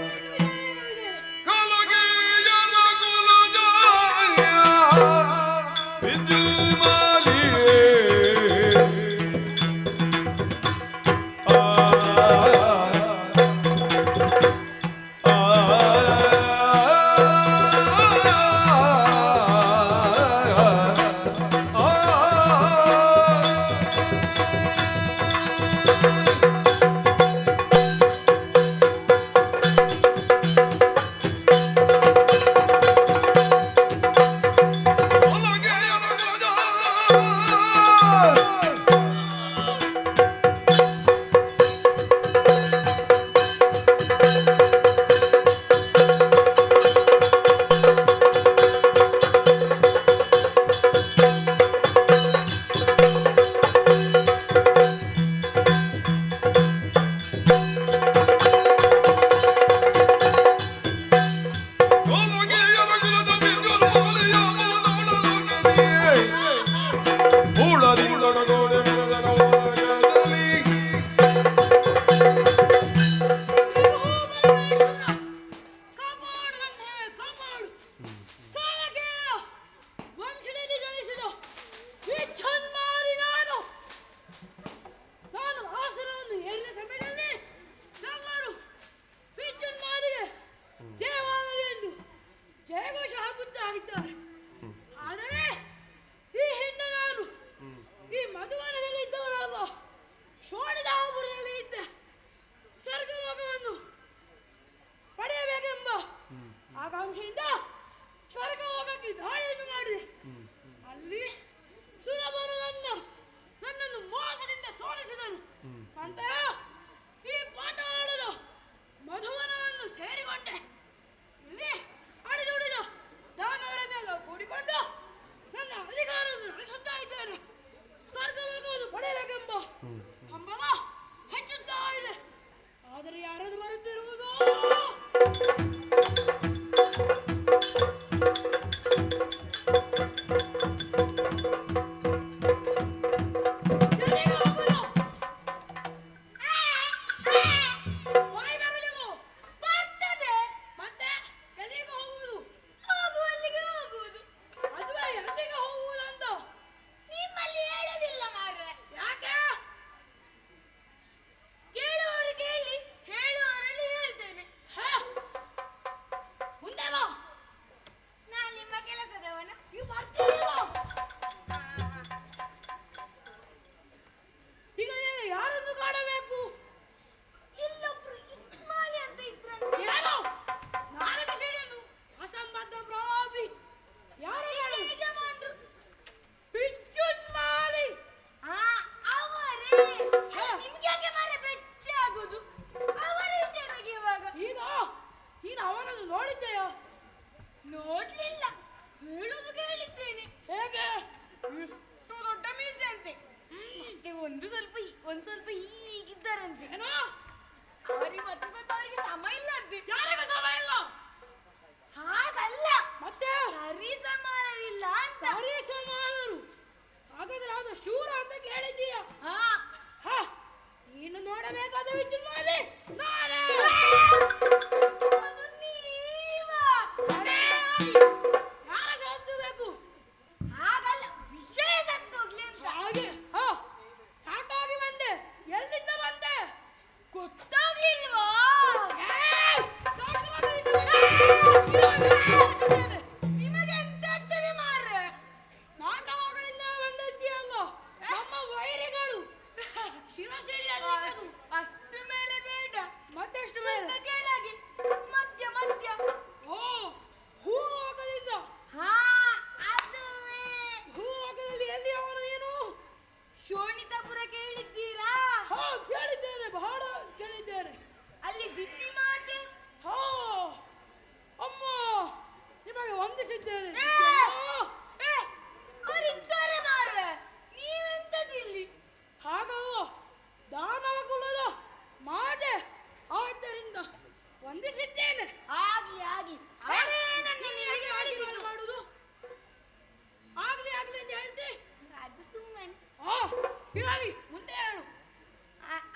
ಇರಲಿ ಮುಂದೆ ಹೇಳು.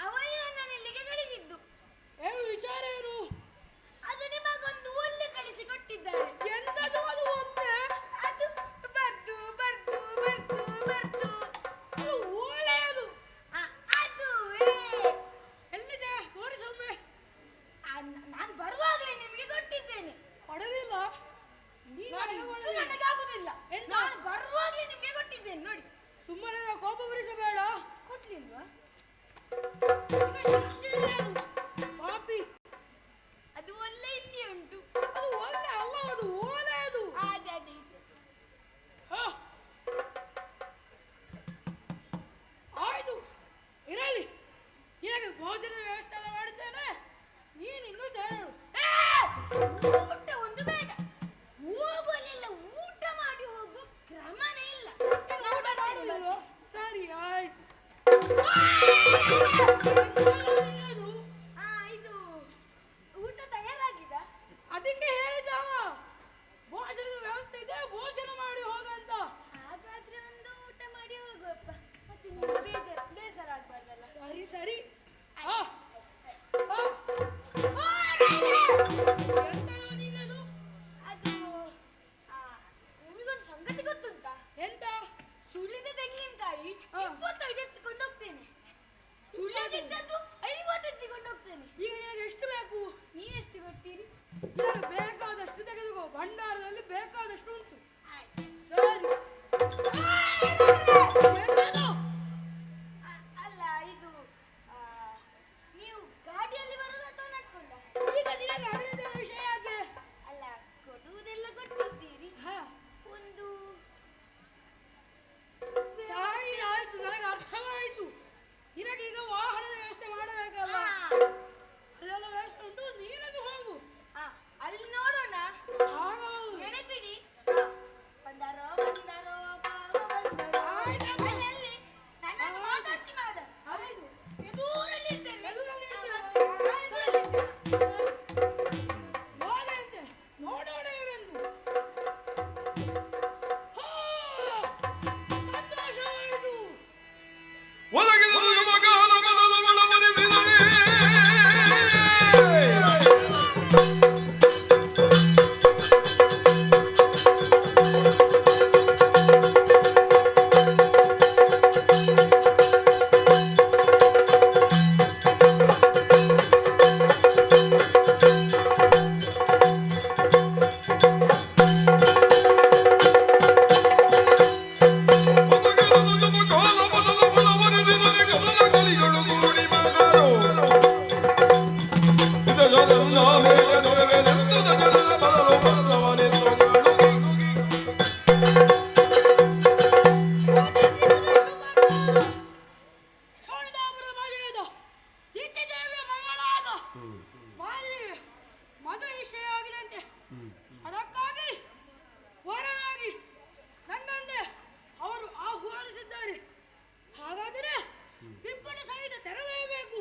ಅವರೇ ನನ್ನನ್ನು ಇಲ್ಲಿಗೆ ಕಳಿಸಿದ್ದು. ಹೇಳು, ವಿಚಾರ ಏನು? ಅದು ನಿಮಗೊಂದು ಒಳ್ಳೆ ಕಳಿಸಿ ಕೊಟ್ಟಿದ್ದಾರೆ. ಎಂತದು ಅದು ಒಳ್ಳೆ? ಅದು ಬರ್ದು ಬರ್ದು ಬರ್ದು ಬರ್ದು ಅದು ಒಳ್ಳೆಯದು. ಅದುವೇ ಎಲ್ಲಿದೆ ತೋರಿಸೊಮ್ಮೆ. ನಾನು ಬರುವಾಗಲೇ ನಿಮಗೆ ಕೊಟ್ಟಿದ್ದೇನೆ. ಕೊಡಲಿಲ್ಲ? ನನಗಾಗುದಿಲ್ಲ. ನಾನು ಬರುವಾಗಲೇ ನಿಮಗೆ ಕೊಟ್ಟಿದ್ದೇನೆ ನೋಡಿ. ಸುಮ್ಮನೆ ಕೋಪ ಬರಿಸಬೇಡ. ಕೊಡ್ಲಿಲ್ವಾ? ಪಾಪಿ, ಅದು ಒಳ್ಳೆ ಇಲ್ಲಿ ಉಂಟು. ಅದು ಒಳ್ಳೆ ಅಲ್ಲ, ಅದು ಒಳ್ಳೆಯದು. ಅದೇ ಅದೇ ಆಯ್ತು, ಇರಲಿ. ಈಗ ಭೋಜನ ವ್ಯವಸ್ಥೆ ಎಲ್ಲ ಮಾಡಿದ್ದೇನೆ. ನೀನು ಇನ್ನೂ ಹೇಳು. ಊಟ ಒಂದು ಬೇಡ, ಹೋಗಲಿಲ್ಲ. ಊಟ ಮಾಡಿ ಹೋಗು ಕ್ರಮನೇ ಇಲ್ಲ. ಊಟ ಮಾಡುದಿಲ್ವ? ಸರಿ ಆಯ್ತು. ಇದು ಊಟ ತಯಾರಾಗಿದ? ಅದಕ್ಕೆ ಹೇಳಿದವ ಭೋಜನದ ವ್ಯವಸ್ಥೆ ಇದೆ, ಭೋಜನ ಮಾಡಿ ಹೋಗಂತ. ಹಾಗಾದ್ರೆ ಒಂದು ಊಟ ಮಾಡಿ ಹೋಗುವಪ್ಪ, ಮತ್ತೆ ಬೇಸರ ಆಗ್ಬಾರ್ದಲ್ಲ. ಸರಿ ಸರಿ. ನಿನ್ನದು ಅದು ನಿಮಗೊಂದು ಸಂಗತಿ ಗೊತ್ತುಂಟಾ? ಎಂತ? ಸುಲಿದ ತೆಂಗಿನಕಾಯಿ 25 ಎತ್ತಿಕೊಂಡು ಹೋಗ್ತೇನೆ. ಸುಲಿದಿದ್ದದ್ದು 50 ಎತ್ತಿಕೊಂಡು ಹೋಗ್ತೇನೆ. ಈಗ ನಿನಗೆ ಎಷ್ಟು ಬೇಕು? ನೀವೆಷ್ಟು ಕೊಡ್ತೀರಿ? ಬೇಕಾದಷ್ಟು ತೆಗೆದುಕೋ, ಭಂಡಾರದಲ್ಲಿ ಬೇಕಾದಷ್ಟು ಉಂಟು. ಸರಿ. ಅಲ್ಲ, ಇದು ನೀವು ಗಾಡಿಯಲ್ಲಿ ಬರೋದು ಅಥವಾ ನಡ್ಕೊಂಡ? ಈಗ ನಿನಗೆ ಅರಿದ ವಿಷಯ ಯಾಕೆ? ಅಲ್ಲ, ಕೊಡುವುದೆಲ್ಲ ಕೊಟ್ಟಿದ್ದೀರಿ. ಒಂದು ಸರಿ ಆಯ್ತು, ನನಗೆ ಅರ್ಥವಾಯಿತು. ನಿನಗೀಗ ವಾಹನದ ವ್ಯವಸ್ಥೆ ಮಾಡಬೇಕಲ್ಲ? ಅದೆಲ್ಲ ವ್ಯವಸ್ಥೆ ಉಂಟು, ನೀನದು ಹೋಗು. ಅಲ್ಲಿ ನೋಡೋಣ. ನೆನಪಿಡಿ, ಬಂದಾರೋ ಬಂದಾರೋ ಅಲ್ಲಿ ನನ್ನನ್ನು ಮಾತಾಡ್ಸಿ ಮಾಡ. ಎದುರಲ್ಲಿ ಇರ್ತೇನೆ. ನೋಡೋಣ ಏನೆಂದು. ಸಂತೋಷವಾಯಿತು. ಒದಗಿದ ಮಗಾಲ ಮೊದಲ ಒಳವರಿಸಿದರೆ ಮದುವೆ ವಿಷಯ ಆಗಿದಂತೆ. ಅದಕ್ಕಾಗಿ ವರನಾಗಿ ನನ್ನನ್ನೇ ಅವರು ಆಹ್ವಾನಿಸಿದ್ದಾರೆ. ಹಾಗಾದರೆ ತಿಪ್ಪಣಿ ಸಹಿತ ತೆರಳಲೇಬೇಕು.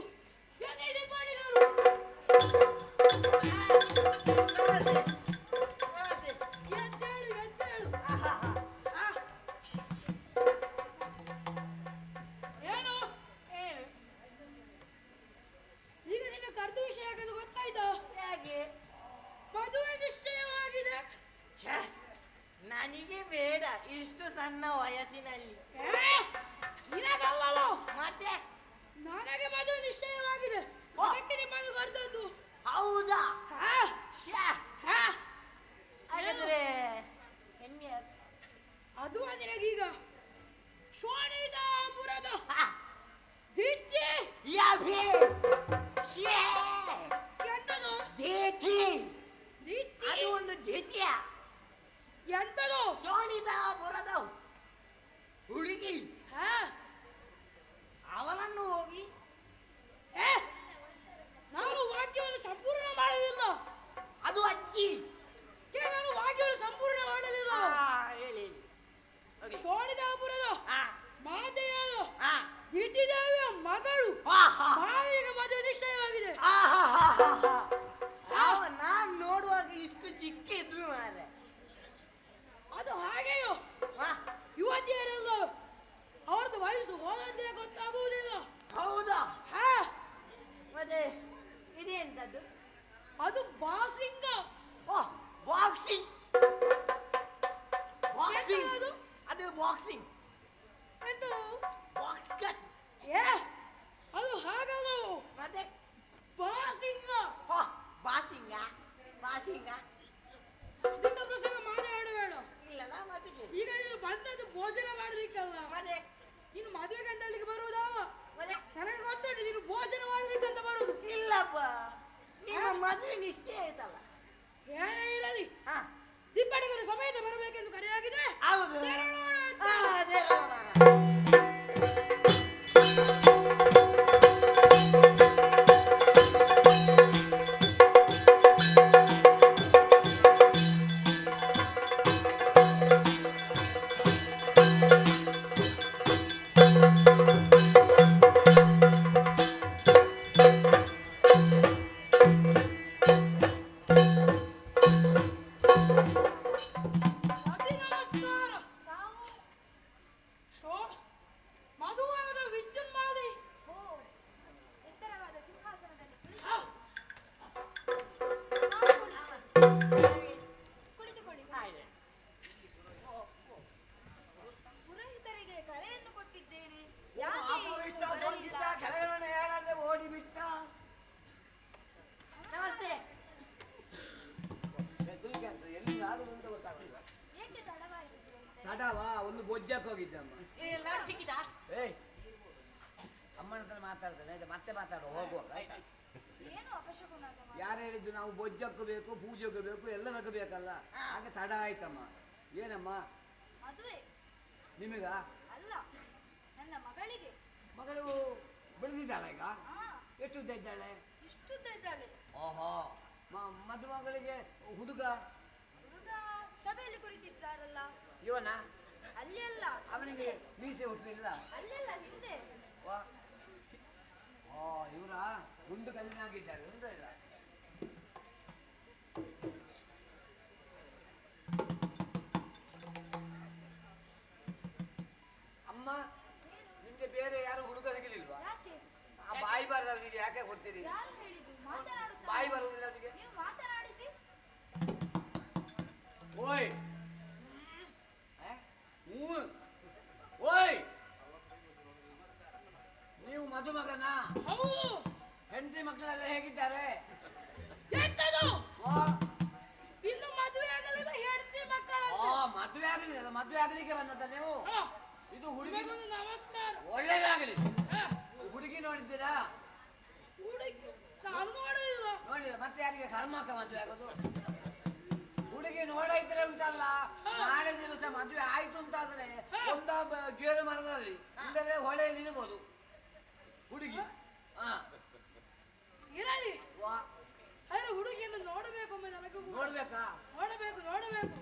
ಎಲ್ಲಿ ತಿಪ್ಪಣಿಗಳು? ಎದ್ದೇಳು ಎದ್ದೇಳು. ಏನು? ಈಗ ನಿನ್ನ ಕರ್ದು ವಿಷಯ ಯಾಕಂದ್ರೆ ಗೊತ್ತಾಯ್ತಾ? ಹೇಗೆ? ಮದುವೆ ನಿಶ್ಚಯವಾಗಿದೆ. ನನಗೆ ಬೇಡ ಇಷ್ಟು ಸಣ್ಣ ವಯಸ್ಸಿನಲ್ಲಿ. ನಿನಗಲ್ಲವೋ? ಮತ್ತೆ ನನಗೆ ಮದುವೆ ನಿಶ್ಚಯವಾಗಿದೆ. ಅದಕ್ಕೆ ನಿಮ್ಮನ್ನು ಕರೆದದ್ದು. ಹೌದಾ? ಹಾಗಾದ್ರೆ ಅದು ನಿನಗೀಗ ಶೋಣಿತಾಪುರದ ದಿತ್ಯ. ಎಂತದು? ಅದು ಒಂದು ದಿತ್ಯ. ಎಂತದು? ಶೋಣಿತಾಪುರದ ಹುಡುಗಿ. ಅವನನ್ನು ಹೋಗಿ ನಾನು ವಾಕ್ಯವನ್ನು ಸಂಪೂರ್ಣ ಮಾಡಲಿಲ್ಲ. ಅದು ಅಜ್ಜಿ. ನಾನು ವಾಕ್ಯವನ್ನು ಸಂಪೂರ್ಣ ಮಾಡಲಿಲ್ಲ. ಹೇಳಿ. ಶೋಣಿತಾಪುರದ ಮಾತೆಯಾದ ದಿತಿದೇವಿಯ ಮಗಳು ಮಾವಿಗೆ ಮದುವೆ ನಿಶ್ಚಯವಾಗಿದೆ. ನಾನು ನೋಡುವಾಗ ಇಷ್ಟು ಚಿಕ್ಕ ಇದ್ರು ಮಾರೆ. ಅದು ಹಾಗೆಯೋ ಯುವತಿಯರೆಲ್ಲ ಅವ್ರದ್ದು ವಯಸ್ಸು ಹೋದಂತೆ ಗೊತ್ತಾಗುವುದಿಲ್ಲ. ಹೌದಾ? ಹಾ, ಮತ್ತೆ ಇದೆಂತದ್ದು? ಅದು ಬಾಕ್ಸಿಂಗ್. ಓ, ಬಾಕ್ಸಿಂಗ್. ಬಾಕ್ಸಿಂಗ್ ಅದು ಅದು ಬಾಕ್ಸಿಂಗ್. ಎಂದು ಬಾಕ್ಸ್ ಕಟ್. ಏ, ಅದು ಹಾಗಲ್ಲ. ಮತ್ತೆ ಬಾಕ್ಸಿಂಗ್. ಓ, ಬಾಸಿಂಗ ಬಾಸಿಂಗ. ನಿಮ್ಮ ಪ್ರಸಂಗ ಮಾತಾಡಬೇಡ. ಇಲ್ಲಲ್ಲ ಮತ್ತೆ ಈಗ ನೀನು ಬಂದದ್ದು ಭೋಜನ ಮಾಡಲಿಕ್ಕಲ್ಲ. ಮತ್ತೆ ನೀನು ಮದುವೆಗೆ ಅಂತ ಅಲ್ಲಿಗೆ ಬರುವುದಾ? ಮತ್ತೆ ನನಗೆ ಗೊತ್ತುಂಟು ನೀನು ಭೋಜನ ಮಾಡಲಿಕ್ಕಂತ ಬರುವುದು. ಇಲ್ಲಪ್ಪ, ನಿಮ್ಮ ಮದುವೆ ನಿಶ್ಚಯ ಆಯ್ತಲ್ಲ. ಏನೇ ಇರಲಿ, ಹಾ, ದಿಬ್ಬಡಿಗರು ಸಮೇತ ಬರಬೇಕೆಂದು ಕರೆಯಾಗಿದೆ. ಹೌದು. ತೆರಳೋಣ ಅಂತ. ತೆರಳೋಣ. ಅತಿ ನಮಸ್ಕಾರ. ಶೋ, ಮಧುವನದ ವಿದ್ಯುನ್ಮಾಲಿ. ಎತ್ತರವಾದ ಸಿಂಹಾಸನದಲ್ಲಿ ಕುಳಿತುಕೊಳ್ಳಿ. ಪುರೋಹಿತರಿಗೆ ಕರೆಯನ್ನು ಕೊಟ್ಟಿದ್ದೇನೆ. ಯಾಕೆ ಇನ್ನೂ ಬರಲಿಲ್ಲ? ಓಡಿಬಿಟ್ಟ. ನಮಸ್ತೆ. ಏಕೆ ತಡವಾಯಿತು ಪುರೋಹಿತರೆ? ತಡವಾ? ಒಂದು ಬೊಜ್ಜಕ್ಕೆ ಹೋಗಿದ್ದಮ್ಮ. ಸಿಕ್ಕಿದ? ಏಯ್, ಅಮ್ಮನ ಹತ್ರ ಮಾತಾಡ್ತಾನೆ, ಮತ್ತೆ ಮಾತಾಡುವ ಹೋಗುವಾಗ. ಏನು ಅಪಶಕುನ ಸಮಾಚಾರ? ಯಾರು ಹೇಳಿದ್ದು ನಾವು ಬೊಜ್ಜಕ್ಕೂ ಬೇಕು, ಪೂಜೆಗೂ ಬೇಕು, ಎಲ್ಲದಕ್ಕೂ ಬೇಕಲ್ಲ. ಹಾಗೆ ತಡ ಆಯ್ತಮ್ಮ. ಏನಮ್ಮ? ಮದುವೆ ನಿಮಗ? ಅಲ್ಲ, ನನ್ನ ಮಗಳಿಗೆ. ಮಗಳು ಬೆಳೆದಿದ್ದಾಳ ಈಗ? ಹಾ, ಎಷ್ಟು ಉದ್ದ ಇದ್ದಾಳೆ? ಇಷ್ಟುದ್ದ ಇದ್ದಾಳೆ. ಓಹೋ, ಮದುಮಗಳಿಗೆ ಹುಡುಗ? ಹುಡುಗ ಸಭೆಯಲ್ಲಿ ಕುಳಿತಿದ್ದಾರಲ್ಲ, ಇವನ? ಅಲ್ಲಿ ಅಲ್ಲ. ಅವನಿಗೆ ಮೀಸೆ ಹುಟ್ಟಲಿಲ್ಲ? ಅಲ್ಲೆಲ್ಲ ಹಿಂದೆ. ಓ, ಇವರ ಗುಂಡು ಕಲ್ಲಿನಾಗಿದ್ದಾರೆ ಅಂದ್ರೆ ಇಲ್ಲ. ಅಮ್ಮ, ನಿಮ್ಗೆ ಬೇರೆ ಯಾರು ಹುಡುಗ ಸಿಗಲಿಲ್ವಾ? ಯಾಕೆ? ಆ ಬಾಯಿ ಬಾರದವನಿಗೆ ಯಾಕೆ ಕೊಡ್ತೀರಿ? ಯಾರು ಹೇಳಿದ್ದು? ಮಾತನಾಡುತ್ತಾ ಬಾಯಿ ಬರುವುದಿಲ್ಲ ಅವನಿಗೆ. ನೀವು ಮಾತನಾಡಿಸಿ. ಓಯ್, ಓಯ್, ನೀವು ಮದುಮಗನ? ಹೌದು. ಹೆಂಡತಿ ಮಕ್ಕಳೆಲ್ಲ ಹೇಗಿದ್ದಾರೆ? ಎಂತದು? ಓ, ಇನ್ನು ಮದುವೆ ಆಗಲಿಲ್ಲ, ಹೆಂಡತಿ ಮಕ್ಕಳ. ಮದುವೆ ಆಗಲಿಲ್ಲ. ಮದುವೆ ಆಗಲಿಕ್ಕೆ ಬಂದದ್ದ ನೀವು? ಇದು ಹುಡುಗಿ. ನಮಸ್ಕಾರ. ಒಳ್ಳೇದಾಗಲಿ. ಹುಡುಗಿ ನೋಡಿದ್ದೀರಾ? ಹುಡುಗಿ ನಾನು ನೋಡಿಲ್ಲ. ನೋಡಿಲ್ಲ, ಮತ್ತೆ ಯಾರಿಗೆ ಕರ್ಮಕ್ಕ ಮದುವೆ ಆಗೋದು? ಹುಡುಗಿ ನೋಡೈದ್ರೆ ಉಂಟಲ್ಲ, ನಾಳೆ ದಿವಸ ಮದುವೆ ಆಯ್ತು ಅಂತಾದ್ರೆ ಒಂದ ಗೇರು ಮರದಲ್ಲಿ ಇಲ್ಲದೆ ಹೊಳೆಯಲ್ಲಿ ಇರ್ಬೋದು ಹುಡುಗಿ. ಇರಲಿ. ವಾ, ಆದ್ರೆ ಹುಡುಗಿಯನ್ನು ನೋಡಬೇಕು. ಒಮ್ಮೆ ನನಗೂ ನೋಡ್ಬೇಕಾ? ನೋಡಬೇಕು, ನೋಡಬೇಕು.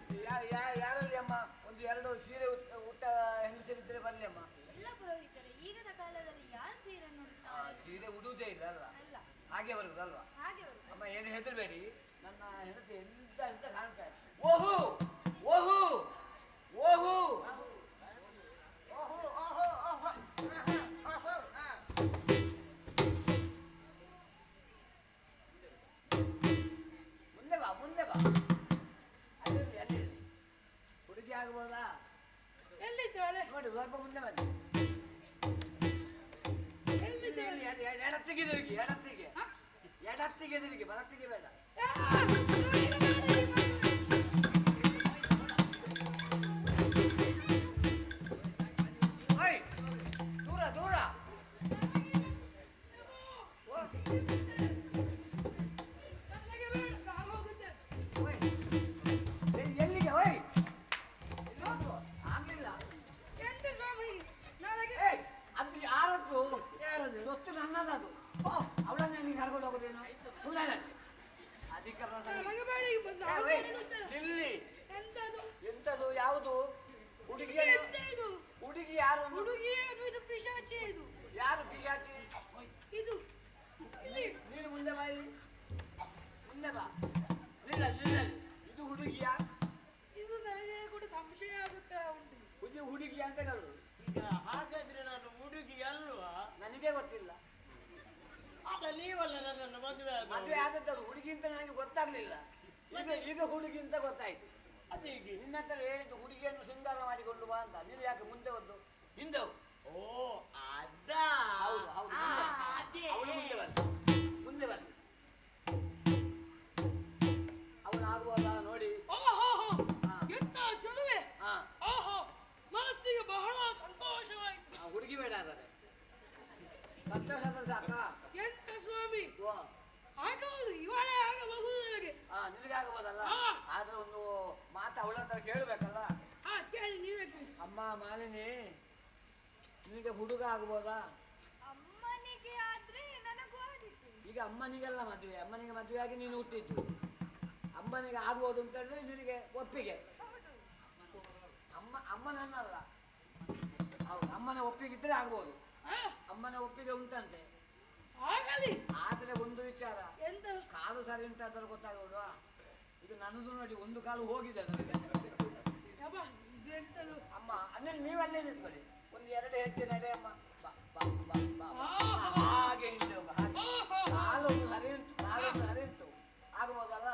ಯಾರಲ್ಲಿ ಅಮ್ಮ? ಒಂದು ಎರಡು ಸೀರೆ ಉಟ್ಟ ಹೆಂಗಸರಿದ್ರೆ ಬರ್ಲಿ ಅಮ್ಮ. ಇಲ್ಲ ಪುರೋಹಿತರೆ, ಈಗದ ಕಾಲದಲ್ಲಿ ಯಾರು ಸೀರೆ ನೋಡುತ್ತಾರೆ? ಸೀರೆ ಉಡುವುದೇ ಇಲ್ಲ ಅಲ್ಲ, ಅಲ್ಲ, ಹಾಗೆ ಬರುದಲ್ವಾ? ಹಾಗೆ ಬರುವುದು. ಅಮ್ಮ, ಏನು ಹೆದರ್ಬೇಡಿ. ನನ್ನ ಹೆಂಡತಿ ಎಂತ ಎಂತ ಕಾಣ್ತಾರೆ. ಓಹೋ ಓಹೋ ಓಹೋ ಓಹೋ ಓಹೋ ಓಹೋ. ಮುಂದೆ ಬಾ, ಮುಂದೆ ಬಾ. ಅಲ್ಲಿರಲಿ, ಅಲ್ಲಿರಲಿ. ಹುಡುಗಿ ಆಗ್ಬೋದಾ? ಎಲ್ಲಿದ್ದಾಳೆ? ನೋಡಿ, ಸ್ವಲ್ಪ ಮುಂದೆ ಬನ್ನಿ. ಎಡತ್ತಿಗೆ ತಿರುಗಿ, ಎಡತ್ತಿಗೆ ಎಡತ್ತಿಗೆ ತಿರುಗಿ, ಬಲತ್ತಿಗೆ ಬೇಡ. ದೂರ ದೂರ. ಎಲ್ಲಿಗೆ? ಹೋಯ್, ಆಗ್ಲಿಲ್ಲ. ಅದು ಯಾರದ್ದು? ದೊತ್ತು ನನ್ನದದು. ಅವಳನ್ನೇ ನೀನು ಕರ್ಕೊಂಡು ಹೋಗೋದೇನು? ಅಧಿಕ ಇಲ್ಲಿ ಎಂತದು? ಯಾವುದು ಹುಡುಗಿ? ಹುಡುಗಿ ಯಾರು? ಹುಡುಗಿ ಇದು ಪಿಶಾಚಿ. ಇದು ಯಾರು ಪಿಶಾಚಿ? ಇದು ಇಲ್ಲಿ. ನೀನು ಮುಂದೆ ಬಾ, ಇಲ್ಲಿ ಮುಂದೆ ಬಾ. ಇಲ್ಲ ಇಲ್ಲ, ಇದು ಹುಡುಗಿಯಾ? ಇದು ನನಗೆ ಕೂಡ ಸಂಶಯ ಆಗುತ್ತಾ ಉಂಟು. ಹುಡುಗಿ ಅಂತ ಹೇಳುದು. ಈಗ ಹಾಗೆ ನೀವಲ್ಲ ನನ್ನನ್ನು ಮದುವೆ ಆದದ್ದು ಹುಡುಗಿ ಅಂತ ನನಗೆ ಗೊತ್ತಾಗ್ಲಿಲ್ಲ. ಈಗ ಹುಡುಗಿ ಅಂತ ಗೊತ್ತಾಯ್ತು. ಅದೇ ನಿನ್ನ ಹತ್ರ ಹೇಳಿದ್ದು ಹುಡುಗಿಯನ್ನು ಶೃಂಗಾರ ಮಾಡಿಕೊಂಡು ಬಾ ಅಂತ. ನೀನು ಯಾಕೆ ಮುಂದೆ ಒಂದು ಹಿಂದೆ ಹೋಗು. ಓ ಅದ ಹೌದು ಹೌದು ಅವಳು ಮುಂದೆ ಬನ್ನಿ ಅವಳು ಆಗುವಲ್ಲ ನೋಡಿ. ಎಂತ ಚಲುವೆ, ಮನಸ್ಸಿಗೆ ಬಹಳ ಸಂತೋಷವಾಯಿತು. ಹುಡುಗಿ ಬೇಡ ಆದರೆ ಸಂತೋಷ ಸಾಕ. ಎಂತ ಸ್ವಾಮಿ, ಆಗಬಹುದು, ಇವಳೇ ಆಗಬಹುದು ನನಗೆ. ನಿನಗೆ ಆಗಬಹುದಲ್ಲ, ಆದ್ರೆ ಒಂದು ಮಾತು ಅವಳ ಹತ್ರ ಕೇಳಬೇಕಲ್ಲ. ಕೇಳಿ ನೀವೇ. ಅಮ್ಮ ಮಾಲಿನಿ, ನಿನಗೆ ಹುಡುಗ ಆಗ್ಬೋದಾ? ಅಮ್ಮನಿಗೆ ಆದ್ರೆ ನನಗೂ ಆಡಿತು. ಈಗ ಅಮ್ಮನಿಗೆಲ್ಲ ಮದುವೆ, ಅಮ್ಮನಿಗೆ ಮದುವೆ ಆಗಿ ನೀನು ಹುಟ್ಟಿದ್ದು. ಅಮ್ಮನಿಗೆ ಆಗ್ಬೋದು ಅಂತ ಹೇಳಿದ್ರೆ ನಿನಗೆ ಒಪ್ಪಿಗೆ. ಅಮ್ಮನನ್ನಲ್ಲ, ಹೌದು ಅಮ್ಮನ ಒಪ್ಪಿಗೆ ಇದ್ರೆ ಆಗ್ಬೋದು. ಅಮ್ಮನ ಒಪ್ಪಿಗೆ ಉಂಟಂತೆ. ಆದ್ರೆ ಒಂದು ವಿಚಾರ, ಕಾಲು ಸರಿ ಉಂಟಾದ್ರೆ ಗೊತ್ತಾಗೋದು. ಇದು ನನ್ನದು ನೋಡಿ, ಒಂದು ಕಾಲು ಹೋಗಿದೆ ಅಮ್ಮ. ಅಂದ್ರೆ ನೀವಲ್ಲೇ ನಿಂತ್ಕೊಳ್ಳಿ, ಒಂದು 2 ಹೆಜ್ಜೆ ನಡೆ ಅಮ್ಮ. ಹಾಗೆ ಹಿಂದೆ ಹೋಗ, ಕಾಲೊಂದು ಸರಿ ಉಂಟು, ಕಾಲೊಂದು ಸರಿ ಉಂಟು, ಆಗಬಹುದಲ್ಲ?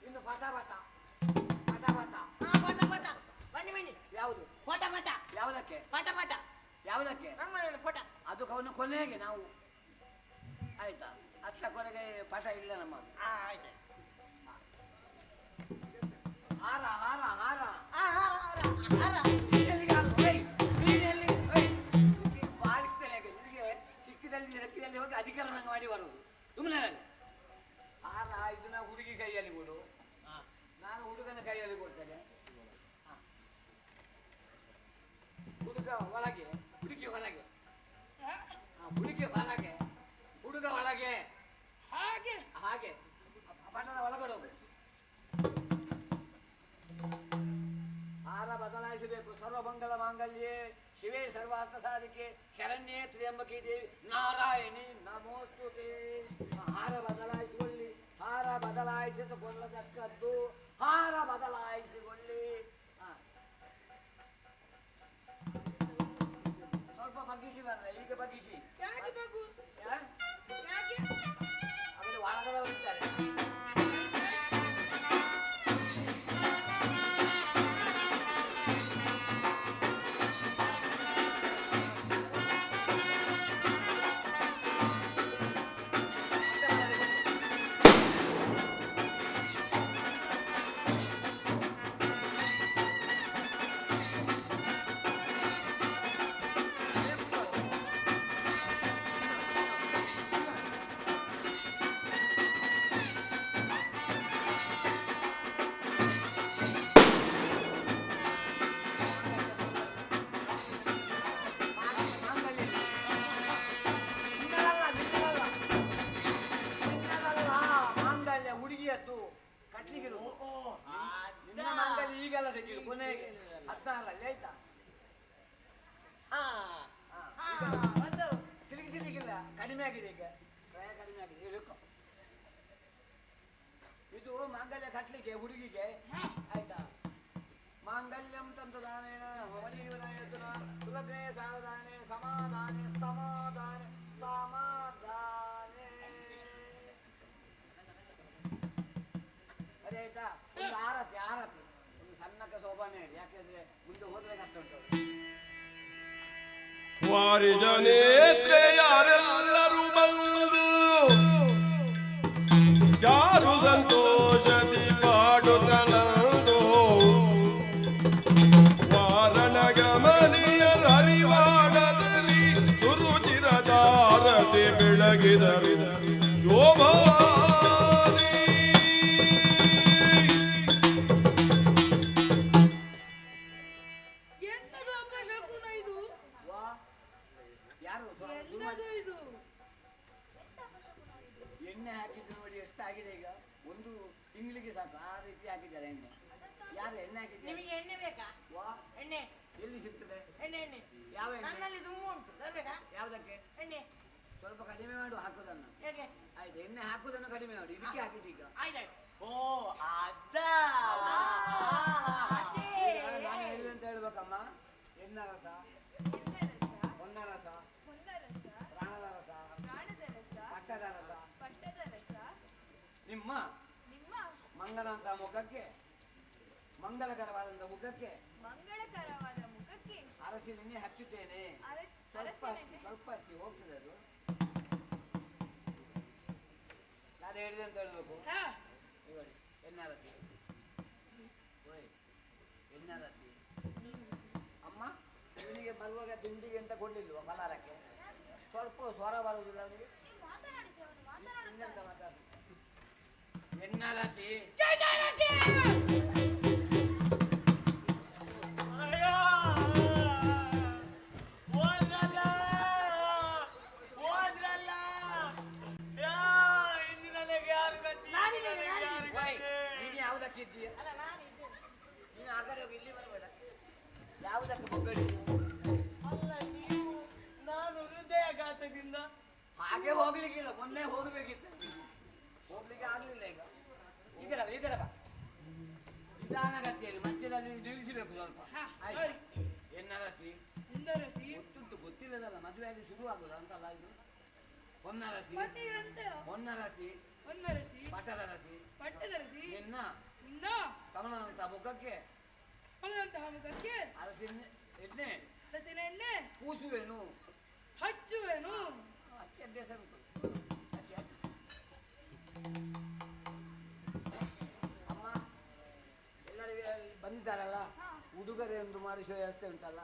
ಇನ್ನು ಪಟ ಪಟ ಪಟ ಪಟ ಬನ್ನಿ ಬನ್ನಿ. ಯಾವುದು ಪಟ ಪಟ? ಯಾವುದಕ್ಕೆ ಪಟ ಪಟ? ಯಾವುದಕ್ಕೆ? ಪಟ ಅದು ಅವನು ಕೊನೆಗೆ ನಾವು ಆಯ್ತಾ, ಅಷ್ಟ ಕೊನೆಗೆ ಪಟ ಇಲ್ಲ ನಮ್ಮ. ಹಾರ ಹಾರ ಹಾರ ನಿನಗೆ ಸಿಕ್ಕಿದಲ್ಲಿ ರಕ್ಕಿದಲ್ಲಿ ಹೋಗಿ ಅಧಿಕಾರ ಮಾಡಿ ಬರುವುದು ಸುಮ್ಮನೆ. ಹಾರ ಇದನ್ನ ಹುಡುಗಿ ಕೈಯಲ್ಲಿ ಕೊಡು, ನಾನು ಹುಡುಗನ ಕೈಯಲ್ಲಿ ಕೊಡ್ತೇನೆ. ಹುಡುಗ ಒಳಗೆ, ಹುಡುಗಿ ಹೊರಗೆ. ಹುಡುಗಿ ಹೊರಗೆ, ಹುಡುಗ ಒಳಗೆ. ಹಾಗೆ ಹಾಗೆ ಪಟ್ಟದ ಒಳಗಡೆ ಹೋಗು. ಹಾರ ಬದಲಾಯಿಸಬೇಕು. ಸರ್ವಮಂಗಲ ಮಾಂಗಲ್ಯೆ ಶಿವೇ ಸರ್ವಾರ್ಥ ಸಾಧಿಕೆ ಶರಣ್ಯೇ ತ್ರ್ಯಂಬಕಿ ದೇವಿ ನಾರಾಯಣಿ ನಮೋಸ್ತುತೆ. ಹಾರ ಬದಲಾಯಿಸಿಕೊಳ್ಳಿ, ಹಾರ ಬದಲಾಯಿಸಿಕೊಳ್ಳತಕ್ಕದ್ದು, ಹಾರ ಬದಲಾಯಿಸಿಕೊಳ್ಳಿ. ಸ್ವಲ್ಪ ಬಗ್ಗಿಸಿ ಬರ್ರೆ, ಈಗ ಬಗ್ಗಿಸಿ. ಆಮೇಲೆ ಒಳಗದವರು ಇದ್ದಾರೆ. ಈಗೆಲ್ಲ ತೆಗೀರು ಕೊನೆಗೆ 16 ಆಯ್ತಾ? ತಿರುಗಿಸಿಲಿಕ್ಕಿಲ್ಲ, ಕಡಿಮೆ ಆಗಿದೆ ಈಗ, ಪ್ರಾಯ ಕಡಿಮೆ ಆಗಿದೆ. ಇಳ್ಕೊ. ಇದು ಮಾಂಗಲ್ಯ ಕಟ್ಲಿಕ್ಕೆ ಹುಡುಗಿಗೆ ಆಯ್ತಾ. ಮಾಂಗಲ್ಯಂ ತಂತ್ರದಾನೇನ ಮಮಜೀವನಯತುನ ಸುಲಭ್ನೇ ಸಾವಧಾನೆ ಸಮಾಧಾನೆ ಸಮಾಧಾನೆ ಸಮಾಧಾನೆ. ಸರಿ ಆಯ್ತಾ? ಒಂದು ಆರತಿ ಆರತಿ ಒಂದು ಸಣ್ಣಕ್ಕೆ ಶೋಭಾನೆ, ಯಾಕೆಂದ್ರೆ ಮುಂದೆ ಹೋದ್ರೆ ಕಷ್ಟ ಉಂಟು. ವಾರಿಜನೇತ್ರೆಯರೆಲ್ಲರೂ ಬಂದು ಚಾರು ಸಂತೋಷದಿ ಪಾಡುತ್ತನಂದು ವಾರಣ ಗಮನಿಯರ ಹರಿವಾಣದಲ್ಲಿ ಸುರುಚಿರದಾರತೆ ಬೆಳಗಿದರು ಶೋಭಾ. ಎಣ್ಣೆ ಹಾಕಿದ್ದು ನೋಡಿ ಎಷ್ಟಾಗಿದೆ ಈಗ, ಒಂದು ತಿಂಗಳಿಗೆ ಸಾಕು ಆ ರೀತಿ ಹಾಕಿದ್ದಾರೆ ಎಣ್ಣೆ. ಯಾರು ಎಣ್ಣೆ ಹಾಕಿದ್ದಾರೆ? ನಿಮಗೆ ಎಣ್ಣೆ ಬೇಕಾ? ಎಣ್ಣೆ ಎಲ್ಲಿ ಸಿಗ್ತದೆ ಎಣ್ಣೆ? ಎಣ್ಣೆ ಯಾವ ಎಣ್ಣೆ? ನನ್ನಲ್ಲಿ ದುಮ್ಮು ಉಂಟು, ಬೇಕಾ? ಯಾವುದಕ್ಕೆ? ಎಣ್ಣೆ ಸ್ವಲ್ಪ ಕಡಿಮೆ ಮಾಡು ಹಾಕುದನ್ನು. ಹೇಗೆ? ಆಯ್ತು, ಎಣ್ಣೆ ಹಾಕುದನ್ನು ಕಡಿಮೆ ಮಾಡು. ಇದಕ್ಕೆ ಹಾಕಿದ್ದು ಈಗ. ಆಯ್ತಾಯ್ತು. ಓ ಅದ ನಾನು ಹೇಳಿದಂತ ಹೇಳ್ಬೇಕಮ್ಮ. ಎಣ್ಣ ರಸ, ಹೊನ್ನ ರಸ, ಪ್ರಾಣದ ರಸ, ನಿಮ್ಮ ಮಂಗನಂತ ಮುಖಕ್ಕೆ, ಮಂಗಳಕರವಾದಂತ ಮುಖಕ್ಕೆ ಮಂಗಳಕರವಾದ ಮುಖಕ್ಕೆ ಅರಸಿನೆಣ್ಣೆ ಹಚ್ಚುತ್ತೇನೆ. ಸ್ವಲ್ಪ ಹಚ್ಚಿ ಹೋಗ್ತದೆ ಅದು. ನಾನು ಹೇಳಿದೆ ಅಂತ ಹೇಳ್ಬೇಕು. ನೋಡಿ ಎನ್ನರಸಿ, ಎನ್ನರಸಿ. ಅಮ್ಮ ಇವನಿಗೆ ಬರುವಾಗ ತಿಂಡಿಗೆ ಅಂತ ಕೊಡ್ಲಿಲ್ವ ಫಲಾರಕ್ಕೆ? ಸ್ವಲ್ಪ ಸ್ವರ ಬರುವುದಿಲ್ಲ ಅವನಿಗೆ. ಎನ್ನರಸಿ ನೀನು ಯಾವುದಕ್ಕಿದ್ದೀಯ? ನೀನು ಆ ಕಡೆ ಹೋಗಿ ಇಲ್ಲಿ ಬರಬೇಡ. ಯಾವುದಕ್ಕೆ ಹೋಗಬೇಡಿ. ನಾನು ಹೃದಯಾಘಾತದಿಂದ ಹಾಗೆ ಹೋಗ್ಲಿಕ್ಕಿಲ್ಲ, ಮೊನ್ನೆ ಹೋಗ್ಬೇಕಿತ್ತು, ಹೋಗ್ಲಿಕ್ಕೆ ಆಗ್ಲಿಲ್ಲ. ಈಗ ಈಗ ಬಾ, ನಿಧಾನಗತಿಯಲ್ಲಿ ಮಧ್ಯದಲ್ಲಿ ನಿಲ್ಲಿಸಬೇಕು ಸ್ವಲ್ಪ. ಎನ್ನರಸಿ ಗೊತ್ತುಂಟು, ಗೊತ್ತಿಲ್ಲದಲ್ಲ, ಮದುವೆ ಆಗಿ ಶುರು ಆಗುದ ಅಂತಲ್ಲ ಇದು. ಹೊನ್ನರಸಿ, ಹೊನ್ನರಸಿ, ಪಟದರಸಿ, ಎನ್ನ ಕಮಲದಂತಹ ಮುಖಕ್ಕೆ ಅರಸಿನ ಎಣ್ಣೆ ಪೂಸುವೆನು, ಹಚ್ಚುವೆನು. ಹಚ್ಚಿ ಅಭ್ಯಾಸ ಉಂಟು. ಹಚ್ಚಿ ಹಚ್ಚಿ. ಅಮ್ಮ ಎಲ್ಲರಿಗೆ ಬಂದಿದ್ದಾರಲ್ಲ, ಉಡುಗೊರೆ ಒಂದು ಮಾಡಿಸುವ ವ್ಯವಸ್ಥೆ ಉಂಟಲ್ಲ.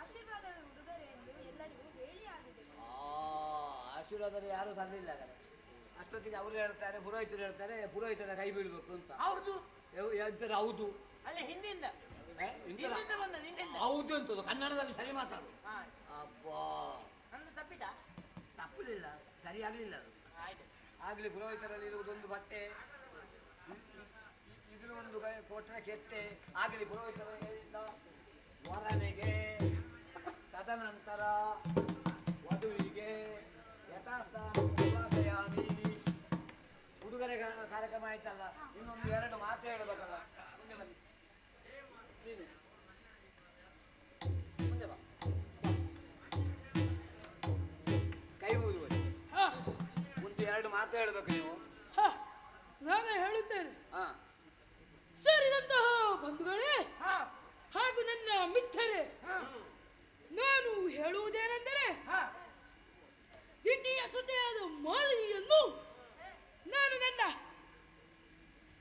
ಆಶೀರ್ವಾದದ ಉಡುಗೊರೆ ಎಂದು ಎಲ್ಲರಿಗೂ ಹೇಳಿ ಆಗಿದೆ. ಆಶೀರ್ವಾದ ಯಾರು ತರಲಿಲ್ಲ ಹಾಗಾದ್ರೆ. ಅಷ್ಟೊತ್ತಿಗೆ ಅವರು ಹೇಳ್ತಾರೆ, ಪುರೋಹಿತರು ಹೇಳ್ತಾರೆ, ಪುರೋಹಿತರ ಕೈ ಬೀಳ್ಬೇಕು ಅಂತ. ಹೌದು ಹೇಳ್ತಾರೆ ಹೌದು. ಅಲ್ಲ ಹಿಂದಿಂದ ಹೌದು ಅಂತದ್ದು ಕನ್ನಡದಲ್ಲಿ ಸರಿ ಮಾತಾಡು. ಅಬ್ಬಾ ತಪ್ಪಿದ ತಪ್ಪಲಿಲ್ಲ, ಸರಿ ಆಗ್ಲಿಲ್ಲ ಅದು. ಆಗ್ಲಿ ಪುರೋಹಿತರಲ್ಲಿ ಇರುವುದೊಂದು ಬಟ್ಟೆ, ಇದ್ರ ಒಂದು ಕೊಟ್ಟರೆ ಕೆಟ್ಟೆ. ಆಗಲಿ ಪುರೋಹಿತರ ವರನೆಗೆ, ತದನಂತರ ವಧುವಿಗೆ ಯಥಾಸ್ಥಾನಿ ಉಡುಗೊರೆ ಕಾರ್ಯಕ್ರಮ ಆಯ್ತಲ್ಲ. ಇನ್ನೊಂದು 2 ಮಾತು ಹೇಳಬೇಕಲ್ಲ. ಮುಂದೆ ಬನ್ನಿ, ಮುಂದೆ ಬಾ. ಕೈ ಮುಗಿದು ಮುಂದೆ 2 ಮಾತು ಹೇಳಬೇಕು ನೀವು. ನಾನೇ ಹೇಳುತ್ತೇನೆ. ಹಾ, ಸೇರಿದಂತಹ ಬಂಧುಗಳೇ ಹಾಗೂ ನನ್ನ ಮಿತ್ರರೇ, ನಾನು ಹೇಳುವುದೇನೆಂದರೆ, ಇಂಡಿಯ ಸುದ್ದಿಯಾದ ಮಾಲಿನಿಯನ್ನು ನಾನು ನನ್ನ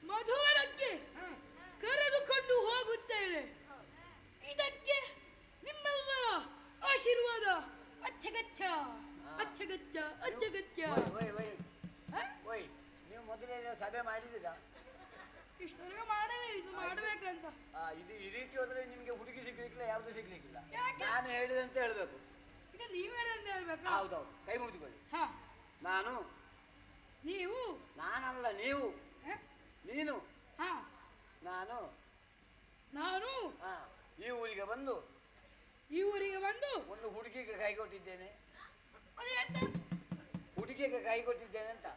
ಮಧುವನಕ್ಕೆ ಕರೆದುಕೊಂಡು ಹೋಗುತ್ತೇನೆ. ಇದಕ್ಕೆ ನಿಮ್ಮೆಲ್ಲರ ಆಶೀರ್ವಾದ ಅತ್ಯಗತ್ಯ, ಅತ್ಯಗತ್ಯ, ಅತ್ಯಗತ್ಯ. ಓಯ್ ನೀವು ಮೊದಲೇ ಸಭೆ ಮಾಡಿದ್ದೀರಾ? ಇಷ್ಟವರೆಗೆ ಮಾಡಲೇ, ಇದು ಮಾಡಬೇಕಂತ. ಇದು ಈ ರೀತಿ ಹೋದ್ರೆ ನಿಮ್ಗೆ ಹುಡುಗಿ ಸಿಗ್ಲಿಕ್ಕಿಲ್ಲ, ಯಾವ್ದು ಸಿಗ್ಲಿಕ್ಕಿಲ್ಲ. ನಾನು ಹೇಳಿದಂತೆ ಹೇಳ್ಬೇಕು. ಈಗ ನೀವ್ ಹೇಳಂತ ಹೇಳ್ಬೇಕು. ಹೌದೌದು, ಕೈ ಮುಗಿದುಕೊಳ್ಳಿ. ನಾನು, ನೀವು, ನಾನಲ್ಲ ನೀವು, ನೀನು, ನಾನು, ನಾನು ಈ ಊರಿಗೆ ಬಂದು ಒಂದು ಹುಡುಗಿಗೆ ಕೈ ಕೊಟ್ಟಿದ್ದೇನೆ. ಹುಡುಗಿಗೆ ಕೈ ಕೊಟ್ಟಿದ್ದೇನೆ ಅಂತ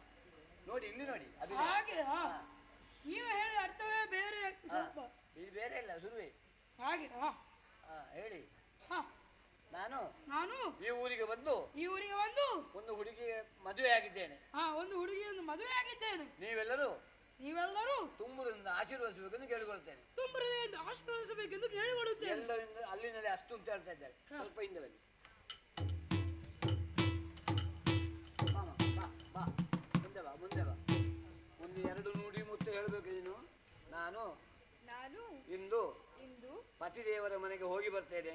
ನೋಡಿ, ಇಲ್ಲಿ ನೋಡಿ. ಅದು ಹಾಗೆ ನೀವು ಹೇಳಿದ ಅರ್ಥವೇ ಬೇರೆ. ಇದು ಬೇರೆ ಇಲ್ಲ, ಶುರುವೆ ಹಾಗೆ. ಹೇಳಿ. ನಾನು ಈ ಊರಿಗೆ ಬಂದು ಒಂದು ಹುಡುಗಿಗೆ ಮದುವೆ ಆಗಿದ್ದೇನೆ. ಒಂದು ಹುಡುಗಿಯನ್ನು ಮದುವೆ ಆಗಿದ್ದೇನೆ. ನೀವೆಲ್ಲರೂ ತುಂಬುರದಿಂದ ಆಶೀರ್ವದಿಸಬೇಕೆಂದು ಕೇಳಿಕೊಳ್ತೇನೆ. ತುಂಬುರದಿಂದ ಆಶೀರ್ವದಿಸಬೇಕೆಂದು ಕೇಳಿಕೊಳ್ಳುತ್ತೇನೆ. ಎಲ್ಲರಿಂದ ಅಲ್ಲಿನಲ್ಲಿ ಅಷ್ಟು ಅಂತ ಹೇಳ್ತಾ ಇದ್ದಾರೆ. ಸ್ವಲ್ಪ ಹಿಂದೆ ಬನ್ನಿ. ಬಾ, ಮುಂದೆ ಬಾ, ಮುಂದೆ ಬಾ. ಒಂದು 2 ನುಡಿ ಮುತ್ತು ಹೇಳ್ಬೇಕು ನೀನು. ನಾನು ಇಂದು ಪತಿದೇವರ ಮನೆಗೆ ಹೋಗಿ ಬರ್ತೇನೆ.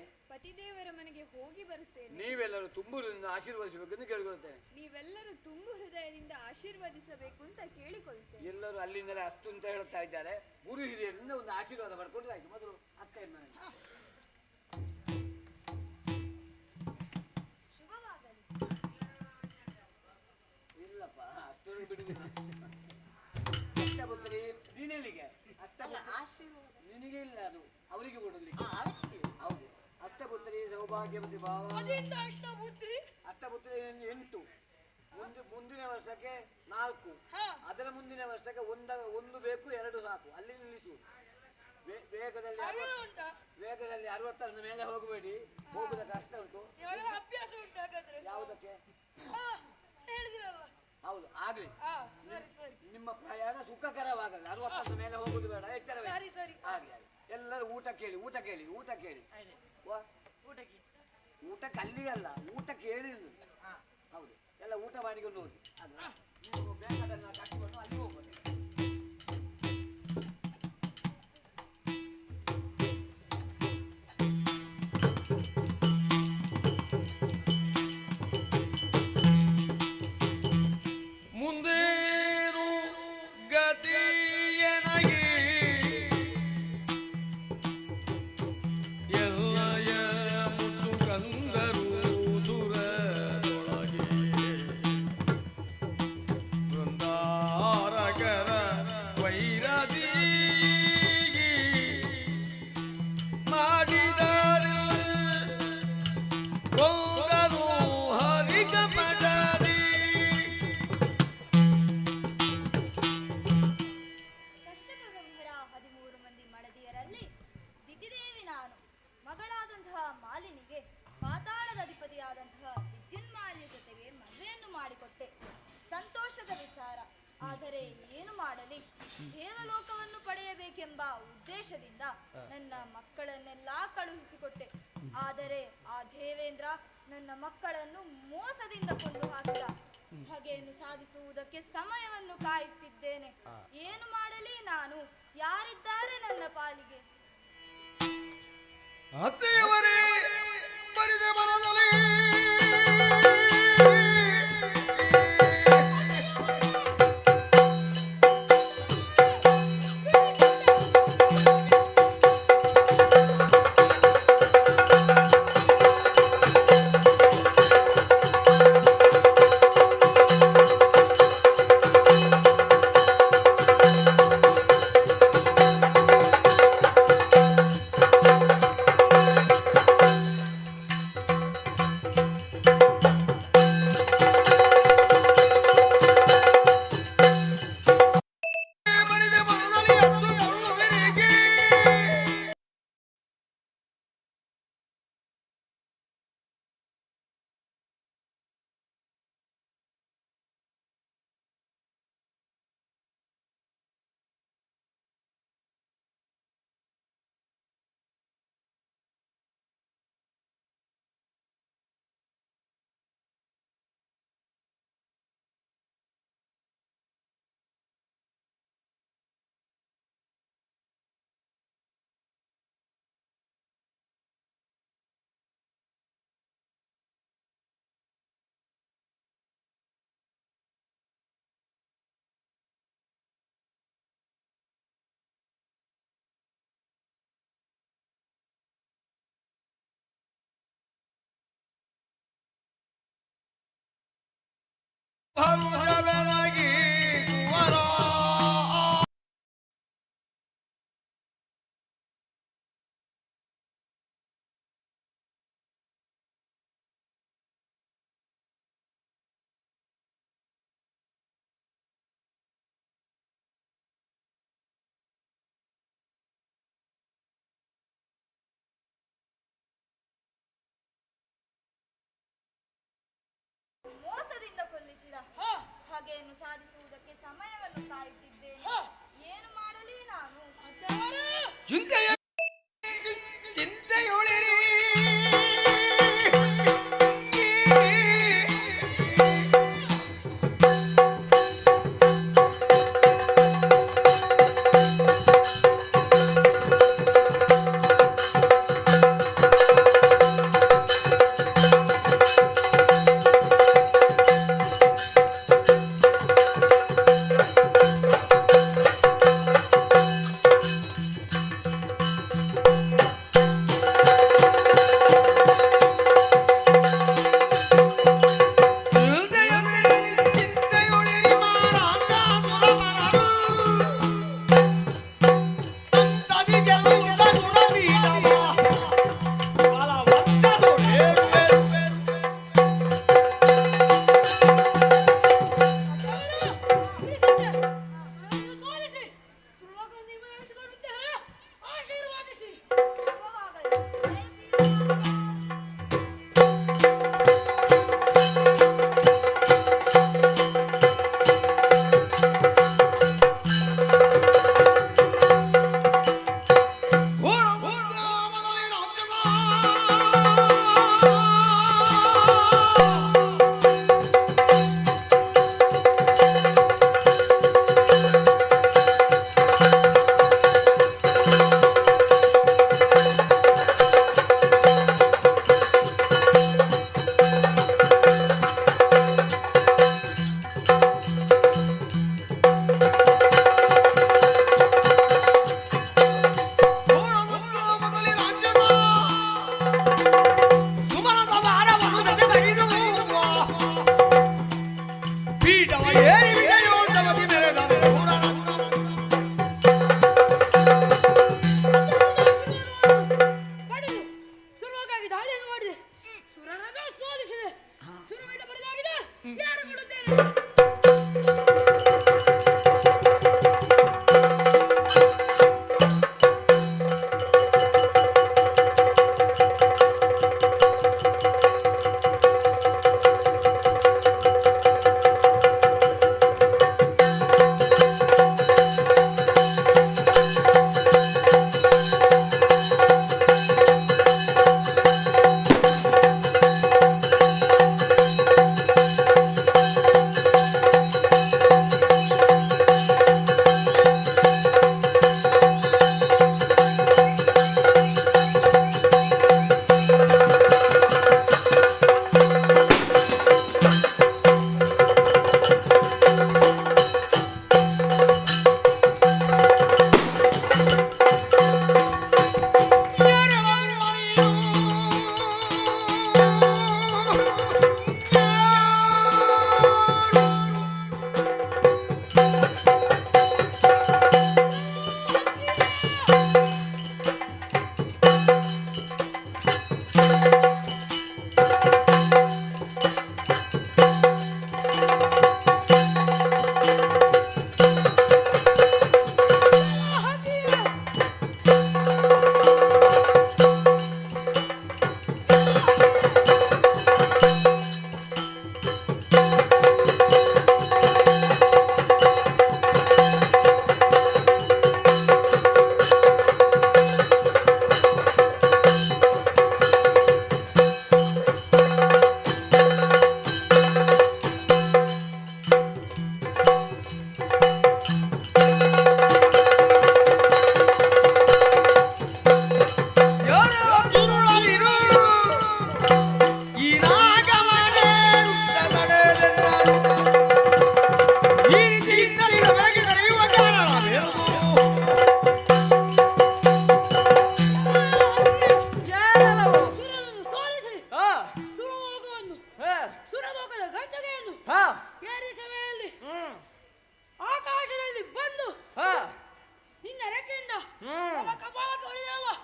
ನೀವೆಲ್ಲರೂ ತುಂಬು ಹೃದಯದಿಂದ ಆಶೀರ್ವದಿಸಬೇಕೆಂದು ಕೇಳಿಕೊಳ್ತೇನೆ. ಆಶೀರ್ವದಿಸಬೇಕು ಅಂತ ಕೇಳಿಕೊಳ್ತೇನೆ. ಎಲ್ಲರೂ ಅಲ್ಲಿಂದಲೇ ಅಷ್ಟು ಅಂತ ಹೇಳ್ತಾ ಇದ್ದಾರೆ. ಗುರು ಹಿರಿಯರಿಂದ ಒಂದು ಆಶೀರ್ವಾದ ಪಡ್ಕೊಂಡ್ರೆ ಆಯ್ತು. ಮೊದಲು ಅತ್ತೆ ಮನೆಗೆ ಇಲ್ಲಪ್ಪ, ಅಷ್ಟೊಂದು ಬಿಡುವುದಿಲ್ಲ. ಅಷ್ಟಪುತ್ರಿ ನೀನೆಲ್ಲಿಗೆ? ನಿನಗೆ ಇಲ್ಲ, ಅದು ಅವರಿಗೆ ಕೊಡಲಿಕ್ಕೆ. ಹೌದು, ಅಷ್ಟಪುತ್ರಿ ಸೌಭಾಗ್ಯವತಿ ಭಾವ. ಅಷ್ಟಪುತ್ರಿ 8, ಮುಂದಿನ ವರ್ಷಕ್ಕೆ 4, ಅದರ ಮುಂದಿನ ವರ್ಷಕ್ಕೆ 1 ಬೇಕು, 2 ಸಾಕು. ಅಲ್ಲಿ ನಿಲ್ಲಿಸು. ವೇಗದಲ್ಲಿ 60ರ ಮೇಲೆ ಹೋಗಬೇಡಿ, ಹೋಗುದ ಕಷ್ಟ ಉಂಟು. ಅಭ್ಯಾಸ ಉಂಟು. ಯಾವುದಕ್ಕೆ? ಹೌದು, ಆಗ್ಲಿ. ನಿಮ್ಮ ಪ್ರಯಾಣ ಸುಖಕರವಾಗಲ್ಲ. 60 ಮೇಲೆ ಹೋಗುದು ಬೇಡ, ಎಚ್ಚರವೇ. ಸರಿ ಸರಿ. ಹಾಗೆ ಎಲ್ಲರೂ ಊಟ ಕೇಳಿ, ಊಟ ಕೇಳಿ, ಊಟ ಕೇಳಿ. ಊಟಕ್ಕೆ ಊಟಕ್ಕೆ ಅಲ್ಲಿಗಲ್ಲ, ಊಟ ಕೇಳಿ. ಹೌದು, ಎಲ್ಲ ಊಟ ಮಾಡಿಕೊಂಡು ಹೋಗಿ. ನೀವು ಬೇಕಾದನ್ನ ಕಟ್ಟಿಕೊಂಡು ಅಲ್ಲಿ ಹೋಗ್ಬೋದು. ಮುಂದೇನು ಗತಿಯನಗಿ ಎಲ್ಲಯ ಮುದ್ದು ಕಂದರು ದುರದೊಳಗೆ ಬೃಂದಾರಕರ ವೈರದಿ ಮಾಡಿದರು ಕೊಂದರು ಹರಿಕ ಪಡದಿ. ಕಶ್ಯಪ ಬ್ರಹ್ಮರ 13 ಮಂದಿ ಮಡದಿಯರಲ್ಲಿ ದಿತಿದೇವಿ ನಾನು. ಮಗಳಾದಂತಹ ಮಾಲಿನಿಗೆ ಪಾತಾಳದ ಅಧಿಪತಿಯಾದಂತಹ ವಿದ್ಯುನ್ಮಾಲಿಯ ಜೊತೆಗೆ ಮದುವೆಯನ್ನು ಮಾಡಿಕೊಟ್ಟೆ. ಸಂತೋಷದ ವಿಚಾರ. ಆದರೆ ಏನು ಮಾಡಲಿ, ದೇವಲೋಕವನ್ನು ಪಡೆಯಬೇಕೆಂಬ ಉದ್ದೇಶದಿಂದ ನನ್ನ ಮಕ್ಕಳನ್ನೆಲ್ಲ ಕಳುಹಿಸಿಕೊಟ್ಟೆ. ಆದರೆ ಆ ದೇವೇಂದ್ರ ನನ್ನ ಮಕ್ಕಳನ್ನು ಮೋಸದಿಂದ ಕೊಂದು ಹಾಕಿದ. ಬಗೆಯನ್ನು ಸಾಧಿಸುವುದಕ್ಕೆ ಸಮಯವನ್ನು ಕಾಯುತ್ತಿದ್ದೇನೆ. ಏನು ಮಾಡಲಿ ನಾನು? ಯಾರಿದ್ದಾರೆ ನನ್ನ ಪಾಲಿಗೆ? ಅತ್ತೆಯವರೇ ಬರಿದ ಮರದಲ್ಲಿ ಭರುಜವನಾಗಿ ಕುವರ ಮೋಸದಿಂದ ಕೊಲ್ಲಿಸಿದ. ಬಗೆಯನ್ನು ಸಾಧಿಸುವುದಕ್ಕೆ ಸಮಯವನ್ನು ಕಾಯುತ್ತಿದ್ದೇನೆ. ಏನು ಮಾಡಲಿ ನಾನು? ಚಿಂತೆಯೊಳಿರಿ ಯಾರು ಕೊಡುತ್ತೇನೆ?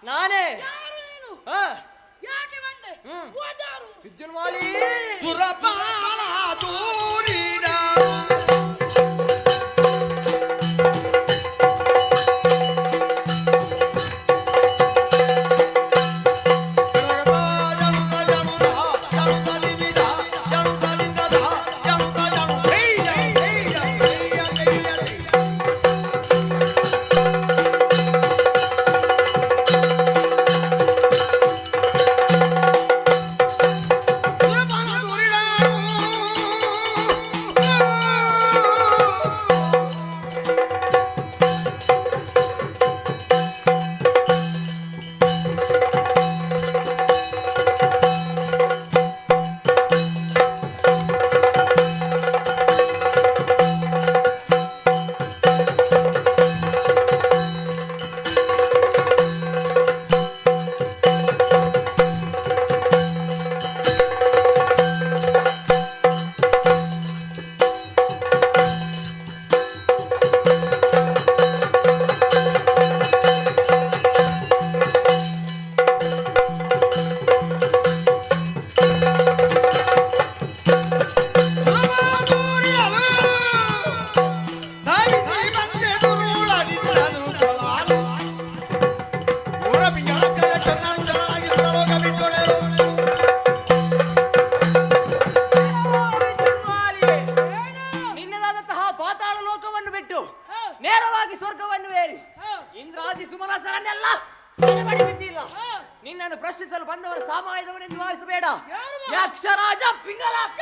ನಾನೇ ಯಾರು ನೀನು? ಯಾಕೆ ಬಂದೆ? ಓದಾರು? ವಿದ್ಯುನ್ಮಾಲಿ ಸುರಪಾಲ ದೂರಿನ ನಿನ್ನದಾದಂತಹ ಪಾತಾಳ ಲೋಕವನ್ನು ಬಿಟ್ಟು ನೇರವಾಗಿ ಸ್ವರ್ಗವನ್ನು ಏರಿ ಇಂದ್ರಾದಿ ಸುಮನಸರನ್ನೆಲ್ಲ ಸೆರೆಮಡಿದಿದ್ದಿಲ್ಲ. ನಿನ್ನನ್ನು ಪ್ರಶ್ನಿಸಲು ಬಂದವರ ಸಾಮಾಯದವನೆಂದು ಭಾವಿಸಬೇಡ. ಯಕ್ಷರಾಜ ಪಿಂಗಲಾಕ್ಷ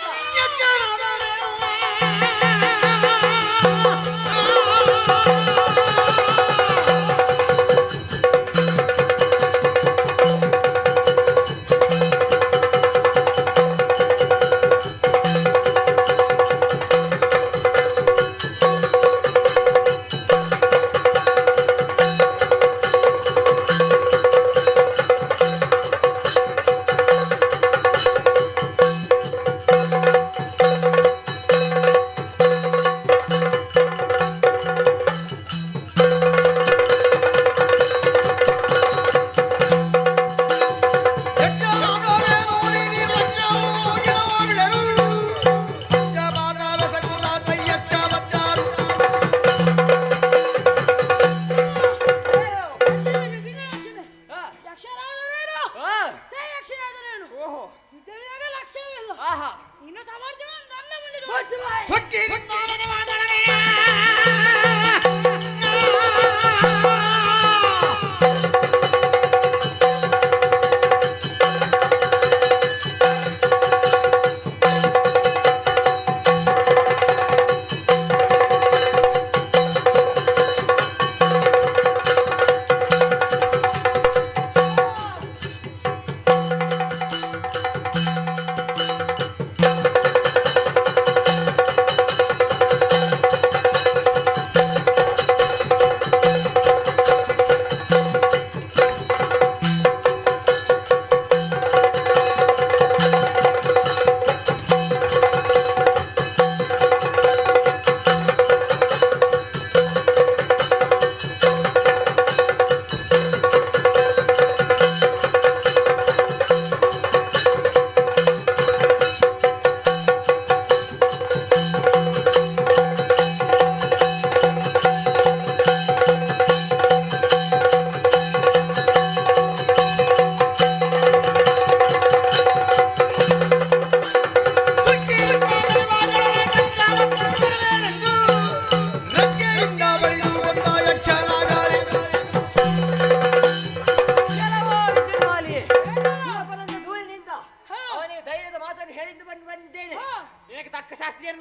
ಉಂಟಲ್ಲ ಆಹಾ ನಿನ್ನ ಸಾಮರ್ಥ್ಯ ನನ್ನ ಮುಂದೆ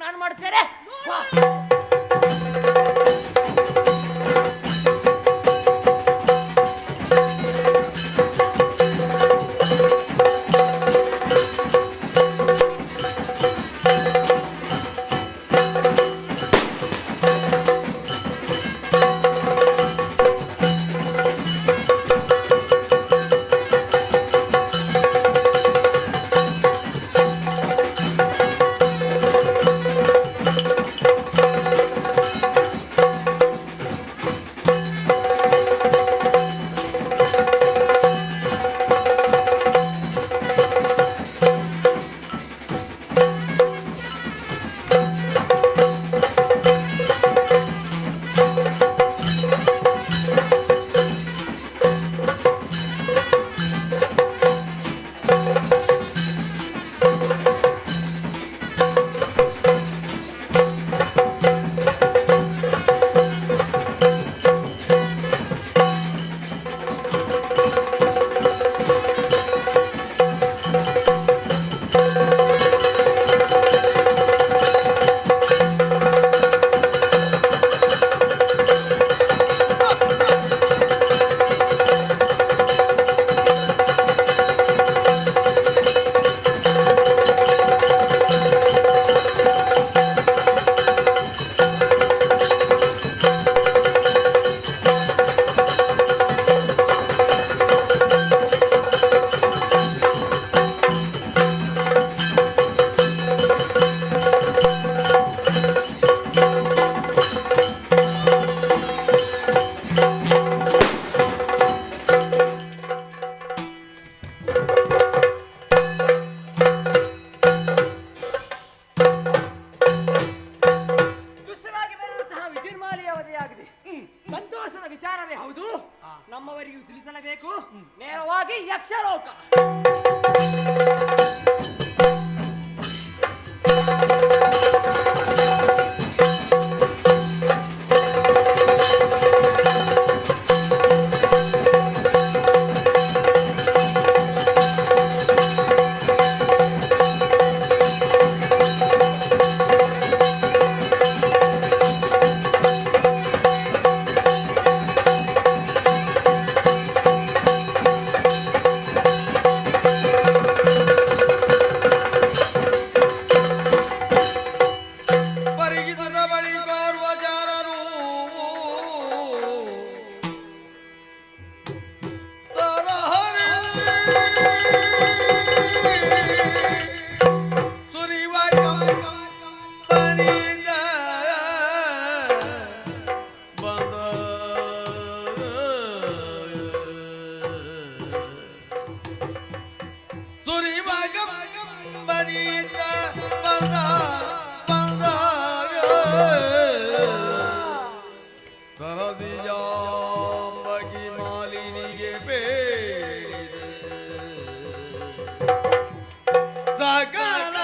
ನಾನು ಮಾಡುತ್ತೇನೆ. ಸಂತೋಷದ ವಿಚಾರವೇ ಹೌದು, ನಮ್ಮವರಿಗೂ ತಿಳಿಸಲೇಬೇಕು. ನೇರವಾಗಿ ಯಕ್ಷಲೋಕ. ಸರಸಿಯಾಂಬಗಿ ಮಾಲಿನಿಗೆ ಬೇಡಿದೆ ಸಕಲ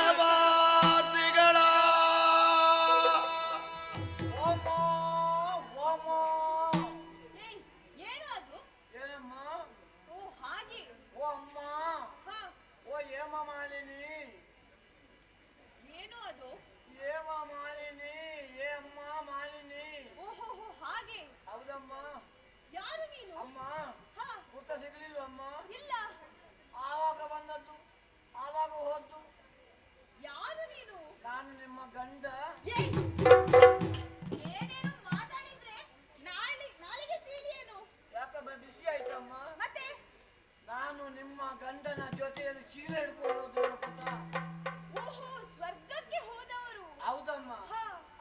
ಅಮ್ಮ ಊಟ ಸಿಗ್ಲಿಲ್ವಮ್ಮ? ಇಲ್ಲ. ಆವಾಗ ಬಂದದ್ದು, ಆವಾಗ ಹೋದ್ದು. ಯಾರು ನೀನು? ನಾನು ನಿಮ್ಮ ಗಂಡ. ಏನೇನು ಮಾತಾಡಿದ್ರೆ ನಾಲಿಗೆ ಸೀಳಿಯೇನು? ಯಾಕಮ್ಮ ಬಿಸಿ ಆಯ್ತಮ್ಮ? ಮತ್ತೆ ನಾನು ನಿಮ್ಮ ಗಂಡನ ಜೊತೆಯಲ್ಲಿ ಚೀಲ ಹಿಡ್ಕೊಂಡು ಪುಟ್ಟ. ಓಹೋ, ಸ್ವರ್ಗಕ್ಕೆ ಹೋದವರು? ಹೌದಮ್ಮ,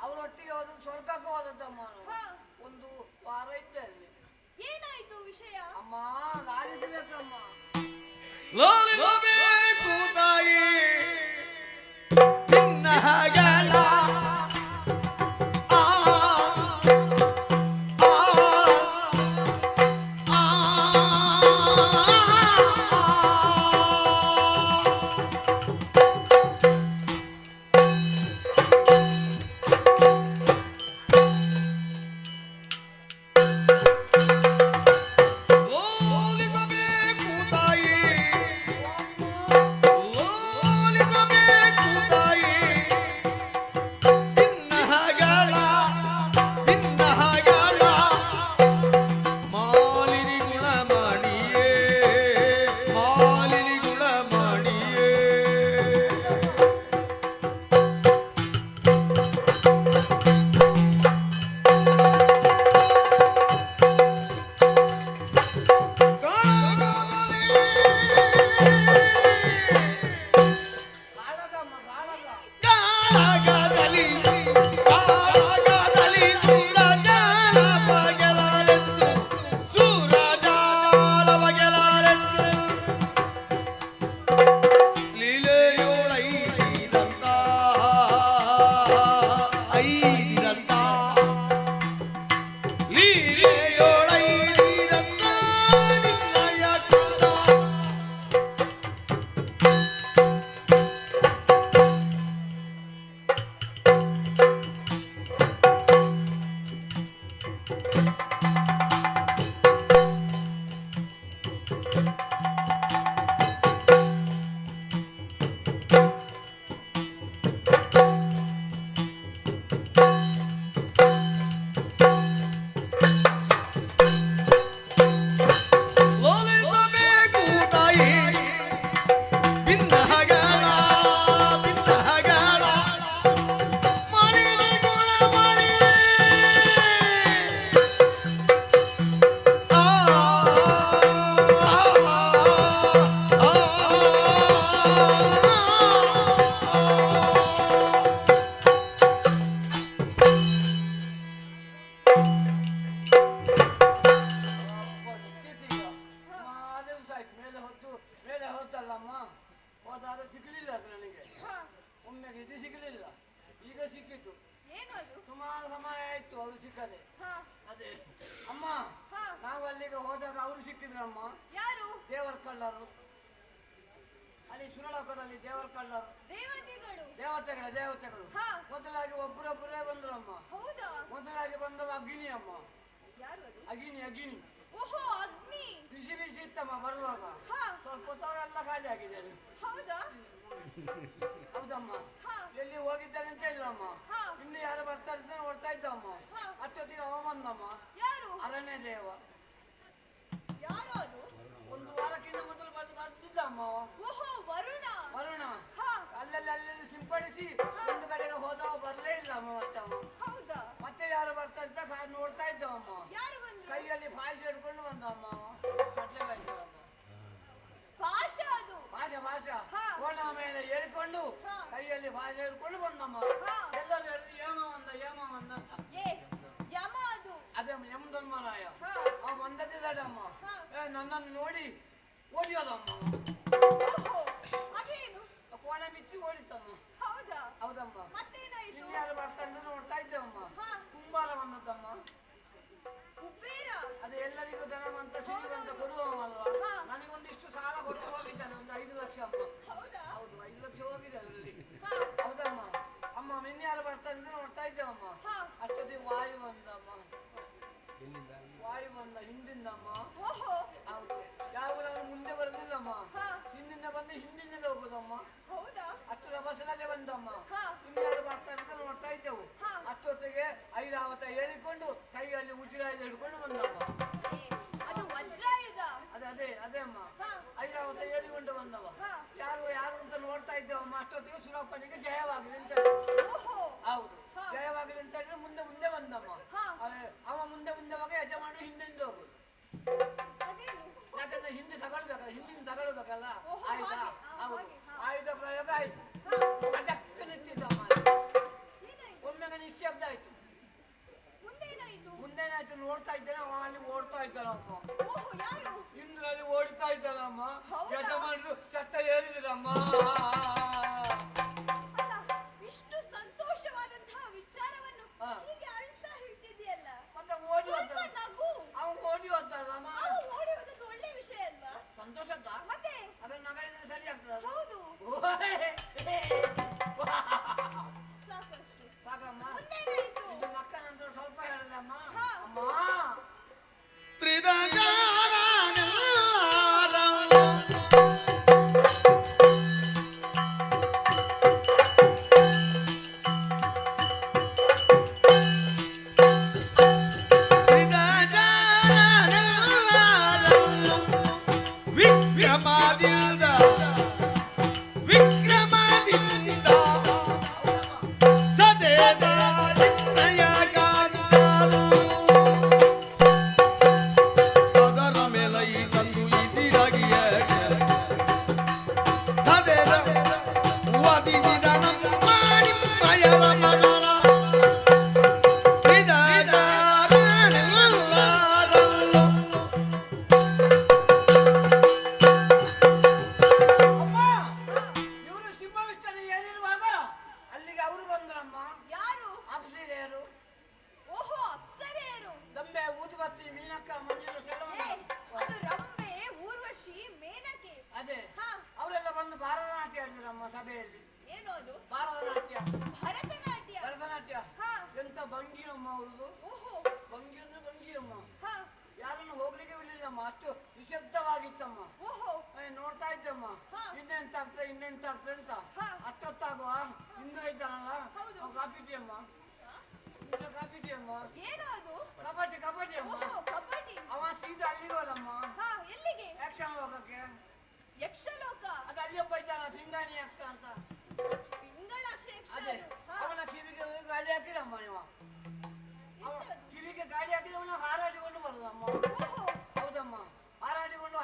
ಅವರೊಟ್ಟಿಗೆ ಹೋದದ್ದು ಸ್ವರ್ಗಕ್ಕೆ ಹೋದದ್ದಮ್ಮ. ಒಂದು ವಾರ ಇದ್ದೆ ಅಲ್ಲಿ. ಏನಾಯ್ತು ವಿಷಯ? ಅಮ್ಮ ಲಾಲಿಸಬೇಕಮ್ಮ. ಲಾಲಿಸಬೇಕು ತಾಯಿ ನಿನ್ನ ಹಾಗಲ್ಲ. ಹೋದಾಗ ಸಿಗ್ಲಿಲ್ಲ ಅದು ನನಗೆ. ಒಮ್ಮೆಗೆ ಇದು ಸಿಗ್ಲಿಲ್ಲ, ಈಗ ಸಿಕ್ಕಿತು. ಏನು ಅದು? ಸುಮಾರು ಸಮಯ ಆಯ್ತು ಅವರು ಸಿಕ್ಕದೆ. ಅದೇ ಅಮ್ಮ, ನಾವು ಅಲ್ಲಿಗೆ ಹೋದಾಗ ಅವರು ಸಿಕ್ಕಿದ್ರಮ್ಮ. ಯಾರು? ದೇವರ ಕಳ್ಳರು. ಅಲ್ಲಿ ಸುರಲೋಕದಲ್ಲಿ ದೇವರ ಕಳ್ಳರು. ದೇವತೆಗಳು ಮೊದಲಾಗಿ ಒಬ್ಬರೊಬ್ಬರೇ ಬಂದ್ರು ಅಮ್ಮ. ಮೊದಲಾಗಿ ಬಂದವ ಅಗ್ನಿ ಅಮ್ಮ. ಅಗ್ನಿ. ಓಹೋ, ಅಗ್ನಿ. ಬಿಸಿ ಇತ್ತಮ್ಮ ಬರುವಾಗ. ಸ್ವಲ್ಪ ಹೊತ್ತವೆಲ್ಲ ಖಾಲಿ ಆಗಿದೆ ಅದು. ಹೌದಮ್ಮ. ಎಲ್ಲಿ ಹೋಗಿದ್ದಾನೆ ಅಂತ ಇಲ್ಲಮ್ಮ. ಇನ್ನು ಯಾರು ಬರ್ತಾ ಇದ್ದಾರೆ ನೋಡ್ತಾ ಇದ್ದಮ್ಮ. ಅಷ್ಟೊತ್ತಿಗೆ ಅವ ಬಂದಮ್ಮ. ಅರಣ್ಯ ದೇವ. ಯಾರು ಅದು? ಒಂದು ವಾರಕ್ಕಿಂತ ಮೊದಲು ಬರ್ತಿದ್ದಮ್ಮ. ಓಹೋ, ವರುಣ. ಅಲ್ಲಲ್ಲಿ ಸಿಂಪಡಿಸಿ ಒಂದು ಕಡೆಗೆ ಹೋದವ ಬರ್ಲೇ ಇಲ್ಲ ಅಮ್ಮ. ಮತ್ತೆ ಯಾರು ಬರ್ತಾ ಇದ್ದ ನೋಡ್ತಾ ಇದ್ದವಮ್ಮ. ಕೈಯಲ್ಲಿ ಪಾಯಸ ಹಿಡ್ಕೊಂಡು ಬಂದಮ್ಮ. ಕಟ್ಲೆ ಪಾಯಸ. ಭಾಷ ಕೋಣ ಮೇಲೆ ಏರಿಕೊಂಡು ಕೈಯಲ್ಲಿ ಭಾಷ ಹಿಡ್ಕೊಂಡು ಬಂದಮ್ಮ. ಎಲ್ಲರೂ ಯಮ ಬಂದ ಅಂತ. ಅದೇ ಯಮಧರ್ಮರಾಯ ಅವ ಬಂದದಿದ್ದಮ್ಮ. ನನ್ನನ್ನು ನೋಡಿ ಓಡಿಯೋದಮ್ಮ. ಕೋಣ ಬಿಚ್ಚಿ ಓಡಿತಮ್ಮ. ಹೌದಮ್ಮ. ಇನ್ಯಾರು ಬರ್ತಾ ಇದ್ದ ನೋಡ್ತಾ ಇದ್ದೇವಮ್ಮ. ಕುಂಬಾರ ಬಂದದ್ದಮ್ಮ. ಅದು ಎಲ್ಲರಿಗೂ ಧನವಂತ ಶ್ರೀಮಂತ ಕೊಡುವವಲ್ವಾ. ನನಗೊಂದಿಷ್ಟು ಸಾಲ ಕೊಟ್ಟು ಹೋಗಿದ್ದಾನೆ, ಒಂದು 5 ಲಕ್ಷ ಅಮ್ಮ. ಹೌದು, 5 ಲಕ್ಷ ಹೋಗಿದೆ ಅದರಲ್ಲಿ. ಹೌದಮ್ಮ. ಅಮ್ಮ ಇನ್ಯಾರು ಬರ್ತಾ ಇದ್ದ ನೋಡ್ತಾ ಇದ್ದೇವಮ್ಮ. ಅಷ್ಟೊತ್ತಿಗೆ ವಾಯು ಬಂದ ಹಿಂದಿಂದಮ್ಮ. ಹೌದು, ಯಾವಾಗಲೂ ಮುಂದೆ ಬರುದಿಲ್ಲಮ್ಮ. ಹಿಂದಿಂದ ಬಂದು ಹಿಂದಿನಿಂದ ಹೋಗುದಮ್ಮ. ಅಷ್ಟು ರಭಸದಲ್ಲೇ ಬಂದಮ್ಮ. ಇನ್ಯಾರು ಬರ್ತಾ ಇದ್ದ ನೋಡ್ತಾ ಇದ್ದೆವು. ಅಷ್ಟೊತ್ತಿಗೆ ಐರಾವತ ಏರಿಕೊಂಡು ಕೈಯಲ್ಲಿ ಉಜಿರಾಯ್ದು ಹಿಡ್ಕೊಂಡು ಬಂದಮ್ಮ. ಅದೇ ಅದೇ ಅಮ್ಮ ಐರಾವತ ಏರಿಕೊಂಡು ಬಂದವ ಯಾರು ಯಾರು ಅಂತ ನೋಡ್ತಾ ಇದ್ದೇವಮ್ಮ. ಅಷ್ಟೊತ್ತಿಗೆ ಸುರಪ್ಪನಿಗೆ ಜಯವಾಗಲಿ ಅಂತ ಹೌದು ಜಯವಾಗಲಿ ಅಂತ ಹೇಳಿದ್ರೆ ಮುಂದೆ ಮುಂದೆ ಬಂದಮ್ಮ. ಅವ ಮುಂದೆ ಮುಂದೆ ಹೋಗಿ ಯಜಮಾನ ಹಿಂದೆ ಹಿಂದೆ ಹೋಗುದು. ಯಾಕಂದ್ರೆ ಹಿಂದೆ ತಗೊಳ್ಬೇಕಲ್ಲ, ಹಿಂದಿನ ತಗೊಳ್ಬೇಕಲ್ಲ. ಆಯ್ತಾ ಹೌದು ಆಯುಧ ಪ್ರಯೋಗ ಆಯ್ತು. ಅದಕ್ಕ ನಿಂತಿದ್ದಮ್ಮ. ಒಮ್ಮೆಗೆ ನಿಶ್ಶಬ್ದ ಆಯ್ತು. ಮುಂದೇನಾಯ್ತು ನೋಡ್ತಾ ಇದ್ದೇನೆ. ಅವ ಅಲ್ಲಿ ಓಡ್ತಾ ಇದ್ದಾನಮ್ಮ. ಇಂದ್ರಲ್ಲಿ ಓಡ್ತಾ ಇದ್ದಾನಮ್ಮ. ಯಜಮಾನರು ಚಟ್ಟ ಏರಿದಿರಮ್ಮ. ಇಷ್ಟು ಸಂತೋಷವಾದಂತಹ ವಿಚಾರವನ್ನು ಹೀಗೆ ಅಳ್ತಾ ಹೇಳ್ತಿದ್ಯಲ್ಲ. ಮತ್ತೆ ಓಡಿ ಹೋದ ನಗು. ಅವನು ಓಡಿ ಹೋದಲ್ಲಮ್ಮ. ಓಡಿ ಹೋದದ್ದು ಒಳ್ಳೆ ವಿಷಯ ಅಲ್ವಾ? ಸಂತೋಷದ ಮತ್ತೆ ಅದನ್ನ ನಗಳಿದ್ರೆ ಸರಿ ಆಗ್ತದ. ಹೌದು ಸಾಕಷ್ಟು ಸಾಕಮ್ಮ. ಮುಂದೇನಾಯ್ತು? ಇದು ಮಕ್ಕ ನಂತರ ಸ್ವಲ್ಪ ಹೇಳಿದಮ್ಮ. ಅಮ್ಮ ಸಭೆಯಲ್ಲಿ ಏನೋದು? ಭರತನಾಟ್ಯ. ಭರತನಾಟ್ಯ. ಭರತನಾಟ್ಯ ಎಂತ ಭಂಗಿ ಅಮ್ಮ ಅವ್ರದ್ದು. ಭಂಗಿ ಅಂದ್ರೆ ಭಂಗಿ ಅಮ್ಮ. ಯಾರನ್ನು ಹೋಗ್ಲಿಕ್ಕೆ ಬಿಡ್ಲಿಲ್ಲಮ್ಮ. ಅಷ್ಟು ನಿಶಬ್ದವಾಗಿತ್ತಮ್ಮ. ನೋಡ್ತಾ ಇದ್ದಮ್ಮ. ಇನ್ನೆಂತ ಆಗ್ತದೆ ಇನ್ನೆಂತ ಆಗ್ತದೆ ಅಂತ. ಅಷ್ಟೊತ್ತಾಗುವ ಇಂದ್ರ ಇದ್ದಾನಲ್ಲ ಕಾಪಿ ಟೀ ಅಮ್ಮ. ಕಾಪಿ ಟೀ ಅಮ್ಮ. ಏನೋ ಅದು? ಕಬಡ್ಡಿ ಕಬಡ್ಡಿ ಅಮ್ಮ. ಕಬಡ್ಡಿ. ಅವ ಸೀದಾ ಅಲ್ಲಿಗೆ ಹೋದಮ್ಮ. ಎಲ್ಲಿಗೆ? ಯಕ್ಷಲೋಕಕ್ಕೆ. ಯಕ್ಷಲೋಕ? ಅದು ಅಲ್ಲಿಯೊಬ್ಬ ಇದ್ದಾನ ಪಿಂಗಾಣಿ ಯಕ್ಷ ಅಂತ. ಪಿಂಗಳಾಕ್ಷ ಯಕ್ಷ. ಅದೇ ಅವನ ಕಿವಿಗೆ ಗಾಳಿ ಹಾಕಿದಮ್ಮ ನೀವು. ಕಿವಿಗೆ ಗಾಳಿ ಹಾಕಿದವನ ಹಾರಾಡಿಕೊಂಡು ಬರುದಮ್ಮ. ಹೌದಮ್ಮ. ಹಾರಾಡಿಕೊಂಡು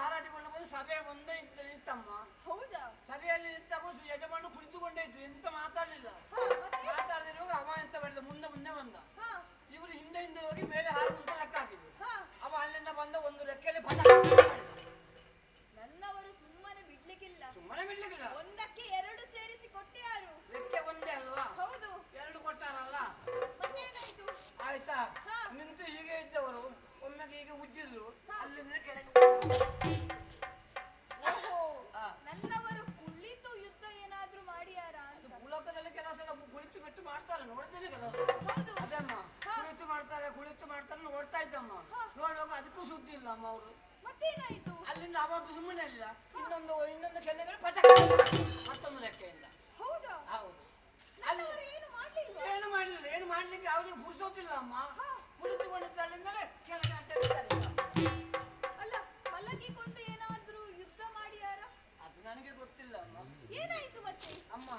ಬಂದು ಸಭೆ ಮುಂದೆ ನಿಂತಮ್ಮ. ಹೌದಾ? ಸಭೆಯಲ್ಲಿ ನಿಂತಾಗ ಯಜಮಾನ ಕುಳಿತುಕೊಂಡೇ ಇದ್ದು ಎಂತ ಮಾತಾಡಲಿಲ್ಲ. ಮಾತಾಡದಿರುವಾಗ ಅವ ಎಂತ ಮಾಡಿದ ಮುಂದೆ ಮುಂದೆ ಬಂದ. ಇವರು ಹಿಂದೆ ಹಿಂದೆ ಹೋಗಿ ಮೇಲೆ ಹಾರುವಂತ ಲೆಕ್ಕ ಹಾಕಿದ್ರು. ಅವ ಅಲ್ಲಿಂದ ಬಂದ ಒಂದು ರೆಕ್ಕೆಯಲ್ಲಿ ಪದ ನನ್ನವರು ಸುಮ್ಮನೆ ಬಿಡ್ಲಿಕ್ಕಿಲ್ಲ. ಸುಮ್ಮನೆ ಬಿಡ್ಲಿಕ್ಕಿಲ್ಲ. ಒಂದಕ್ಕೆ ಎರಡು ಸೇರಿಸಿ ಕೊಟ್ಟೆ ಯಾರು? ರೆಕ್ಕೆ ಒಂದೇ ಅಲ್ವಾ? ಹೌದು. ಎರಡು ಕೊಟ್ಟಾರಲ್ಲ. ಮತ್ತೇನಾಯ್ತು? ಆಯ್ತಾ ನಿಂತು ಹೀಗೆ ಇದ್ದವರು ಒಮ್ಮೆಗೆ ಹೀಗೆ ಉಜ್ಜಿದ್ರು. ಅಲ್ಲಿಂದ ಕೆಳಗೆ ನನ್ನವರು ಕುಳಿತು ಯುದ್ಧ ಏನಾದ್ರೂ ಮಾಡಿಯಾರ? ಭೂಲೋಕದಲ್ಲಿ ಕೆಲಸ ಕುಳಿತು ಬಿಟ್ಟು ಮಾಡ್ತಾರೆ ನೋಡ್ತೇನೆ ಕೆಲಸ. ಅದಮ್ಮ ಕುಳಿತು ಮಾಡ್ತಾರೆ ನೋಡ್ತಾ ಇದ್ದಮ್ಮ. ನೋಡುವಾಗ ಅದಕ್ಕೂ ಸುದ್ದಿ ಇಲ್ಲ ಅಮ್ಮ ಅವರು. ಮತ್ತೇನಾಯ್ತು? ಅಲ್ಲಿಂದ ಅವ ಸುಮ್ಮನೆ ಇಲ್ಲ. ಇನ್ನೊಂದು ಕೆನ್ನೆಗಳು ಪಟ ಮತ್ತೊಂದು ರೆಕ್ಕೆಯಿಂದ. ಹೌದಾ? ಹೌದು. ಏನು ಮಾಡಲಿಲ್ಲ. ಏನು ಮಾಡ್ಲಿಕ್ಕೆ ಅವ್ರಿಗೆ ಪುರ್ಸೋತಿಲ್ಲ ಅಮ್ಮ. ಕುಳಿತುಕೊಂಡಿದ್ದ ಅಲ್ಲಿಂದಲೇ ಕೆಳಗೆ ಅಡ್ಡ. ಅಲ್ಲ ಮಲಗಿಕೊಂಡು ಏನಾದ್ರೂ ಯುದ್ಧ ಮಾಡಿಯಾರ? ಅದು ನನಗೆ ಗೊತ್ತಿಲ್ಲ ಅಮ್ಮ. ಏನಾಯ್ತು ಮತ್ತೆ? ಅಮ್ಮ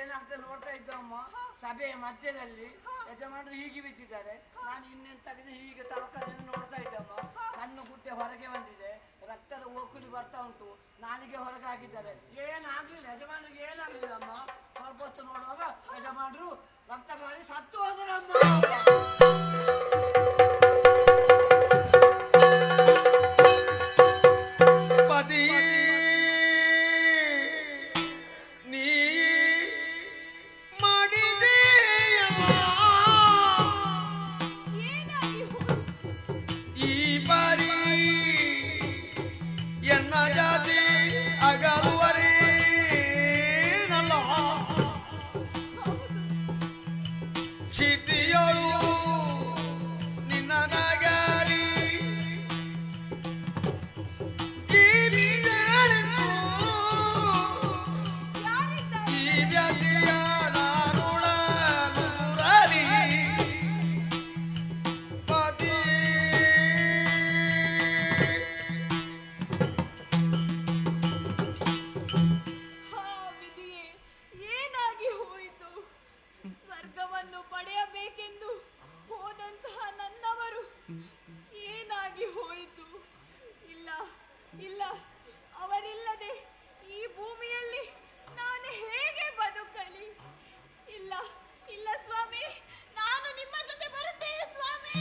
ಏನಾಗ್ತದೆ ನೋಡ್ತಾ ಇದ್ದ ಅಮ್ಮ. ಸಭೆಯ ಮಧ್ಯದಲ್ಲಿ ಯಜಮಾನರು ಹೀಗೆ ಬಿದ್ದಿದ್ದಾರೆ. ನಾನು ಇನ್ನೇನು ತೆಗೆದು ಹೀಗೆ ತವಕದಲ್ಲಿ ನೋಡ್ತಾ ಇದ್ದಮ್ಮ. ಕಣ್ಣು ಗುಡ್ಡೆ ಹೊರಗೆ ಬಂದಿದೆ. ರಕ್ತದ ಓಕುಳಿ ಬರ್ತಾ ಉಂಟು. ನಾಲಿಗೆ ಹೊರಗೆ ಹಾಕಿದ್ದಾರೆ. ಏನಾಗ್ಲಿಲ್ಲ ಯಜಮಾನರಿಗೆ ಏನಾಗ್ಲಿಲ್ಲ ಅಮ್ಮ. ಸ್ವಲ್ಪ ಹೊತ್ತು ನೋಡುವಾಗ ಯಜಮಾನರು ರಕ್ತಗಾರಿ ಸತ್ತು ಹೋದರಮ್ಮ. ಪದಿ ನೀ ಮಾಡಿದೆಯಮ್ಮ ಈ ಬಾರಿ ಎನ್ನ ಜಾತಿ ಅಗಲುವರೇನಲ್ಲ ಕ್ಷಿತಿಯಳು ಪಡೆಯಬೇಕೆಂದು ಹೋದಂತಹ ನನ್ನವರು ಏನಾಗಿ ಹೋಯಿತು? ಇಲ್ಲ ಇಲ್ಲ, ಅವರಿಲ್ಲದೆ ಈ ಭೂಮಿಯಲ್ಲಿ ನಾನು ಹೇಗೆ ಬದುಕಲಿ? ಇಲ್ಲ ಇಲ್ಲ ಸ್ವಾಮಿ, ನಾನು ನಿಮ್ಮ ಜೊತೆ ಬರುತ್ತೇನೆ ಸ್ವಾಮಿ.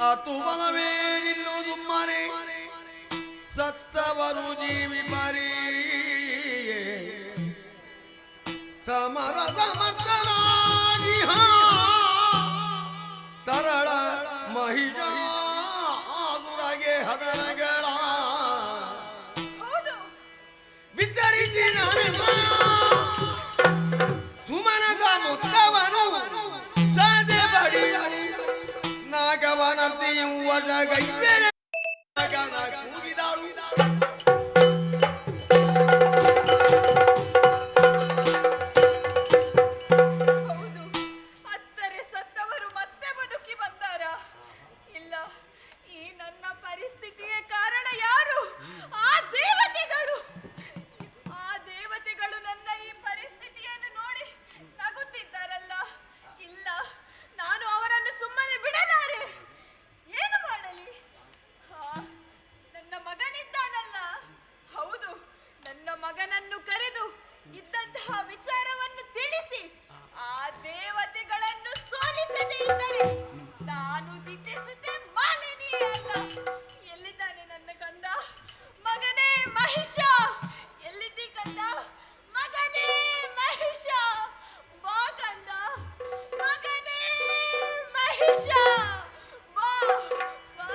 ಅತುಬಲವೇ ನಿಲ್ಲು ಸುಮ್ಮನೆ ಸತ್ತವರು ಜೀವಿ ಮರಿ ಸಮರದ ಮರ್ದನಾಗಿ ತರಳ ಮಹಿಷಾಸುರಗೆ ಹದರಗಳ ಬಿತ್ತರಿಸಿ ಸುಮನದ ಮುತ್ತವನು ಸಾಧೆ ಬಡಿ ನಾಗವನರ್ತಿಯು ವಶಗೈವೆರೆ ಕೂಗಿದಾಳು. ಅತ್ತರೆ ಸತ್ತವರು ಮತ್ತೆ ಬದುಕಿ ಬಂದಾರಾ? ಇಲ್ಲ, ಈ ನನ್ನ ಪರಿಸ್ಥಿತಿಗೆ ಕಾರಣ ಯಾರು? ಆ ದೇವತೆಗಳು. ಆ ದೇವತೆಗಳು ನನ್ನ ಈ ಪರಿಸ್ಥಿತಿಯನ್ನು ನೋಡಿ ನಗುತ್ತಿದ್ದಾರಲ್ಲ. ಇಲ್ಲ, ನಾನು ಅವರನ್ನು ಸುಮ್ಮನೆ ಬಿಡಲಾರೆ. ಏನು ಮಾಡಲಿ? ನನ್ನ ಮಗನಿದ್ದಾನಲ್ಲ, ಹೌದು, ನನ್ನ ಮಗನನ್ನು ಕರೆದು ಇದ್ದಂತಹ ವಿಚಾರವನ್ನು ತಿಳಿಸಿ ಆ ದೇವತೆಗಳನ್ನು ಸೋಲಿಸದೇ ಇದ್ದರೆ ನಾನು ದಿಟ್ಟಿಸುತ್ತೆ ಮಾಲಿನಿಯೇ ಅಲ್ಲ. ಎಲ್ಲಿದ್ದಾನೆ ನನ್ನ ಕಂದ? ಮಗನೇ ಮಹಿಷ, ಎಲ್ಲಿದ್ದೀ ಕಂದ? ಮಗನೇ ಮಹಿಷ, ಬಾ ಕಂದ. ಮಗನೇ ಮಹಿಷ, ಬಾ ಬಾ.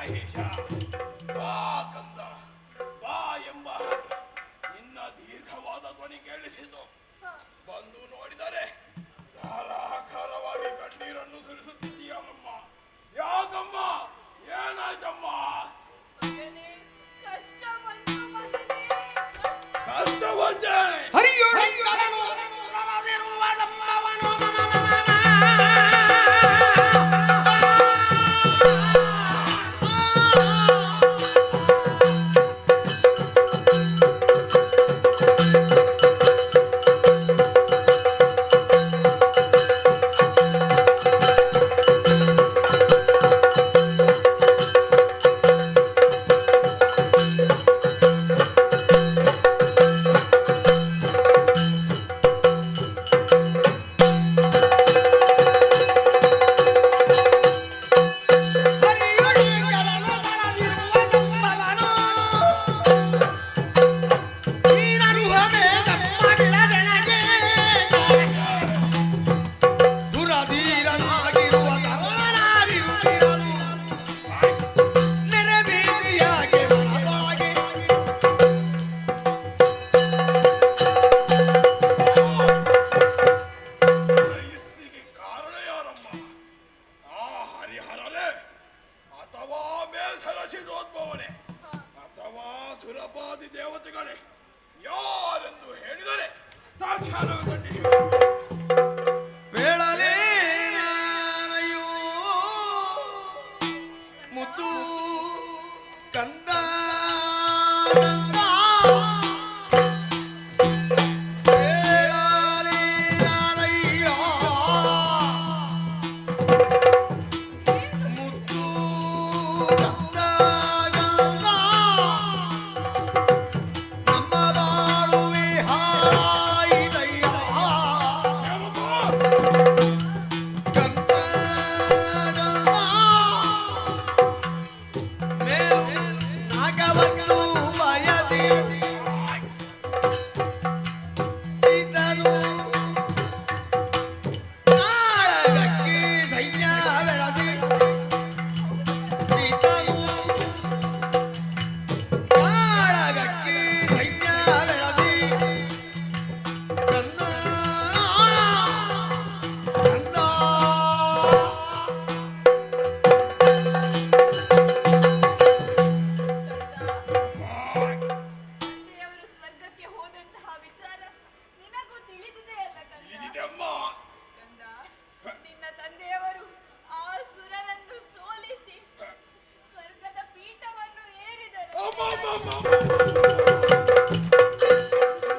ಮಹೇಶ ಬಾ ಕಂದ ಬಾ ಎಂಬ ನಿನ್ನ ದೀರ್ಘವಾದ ಧ್ವನಿ ಕೇಳಿಸಿತು. ಬಂದು ನೋಡಿದರೆ ಧಾರಾಕಾರವಾಗಿ ಕಣ್ಣೀರನ್ನು ಸುರಿಸುತ್ತಿದ್ದೀಯಲ್ಲಮ್ಮ. ಯಾಕಮ್ಮ? ಏನಾಯ್ತಮ್ಮ? ಕಷ್ಟ ಬಂದೆ. ಸುರಪಾದಿ ದೇವತೆಗಳೇ ಯಾರೆಂದು ಹೇಳಿದರೆ ಸಾಕ್ಷಾತ್ ಖಂಡಿಸಿ ಮುದ್ದು ಕಂದ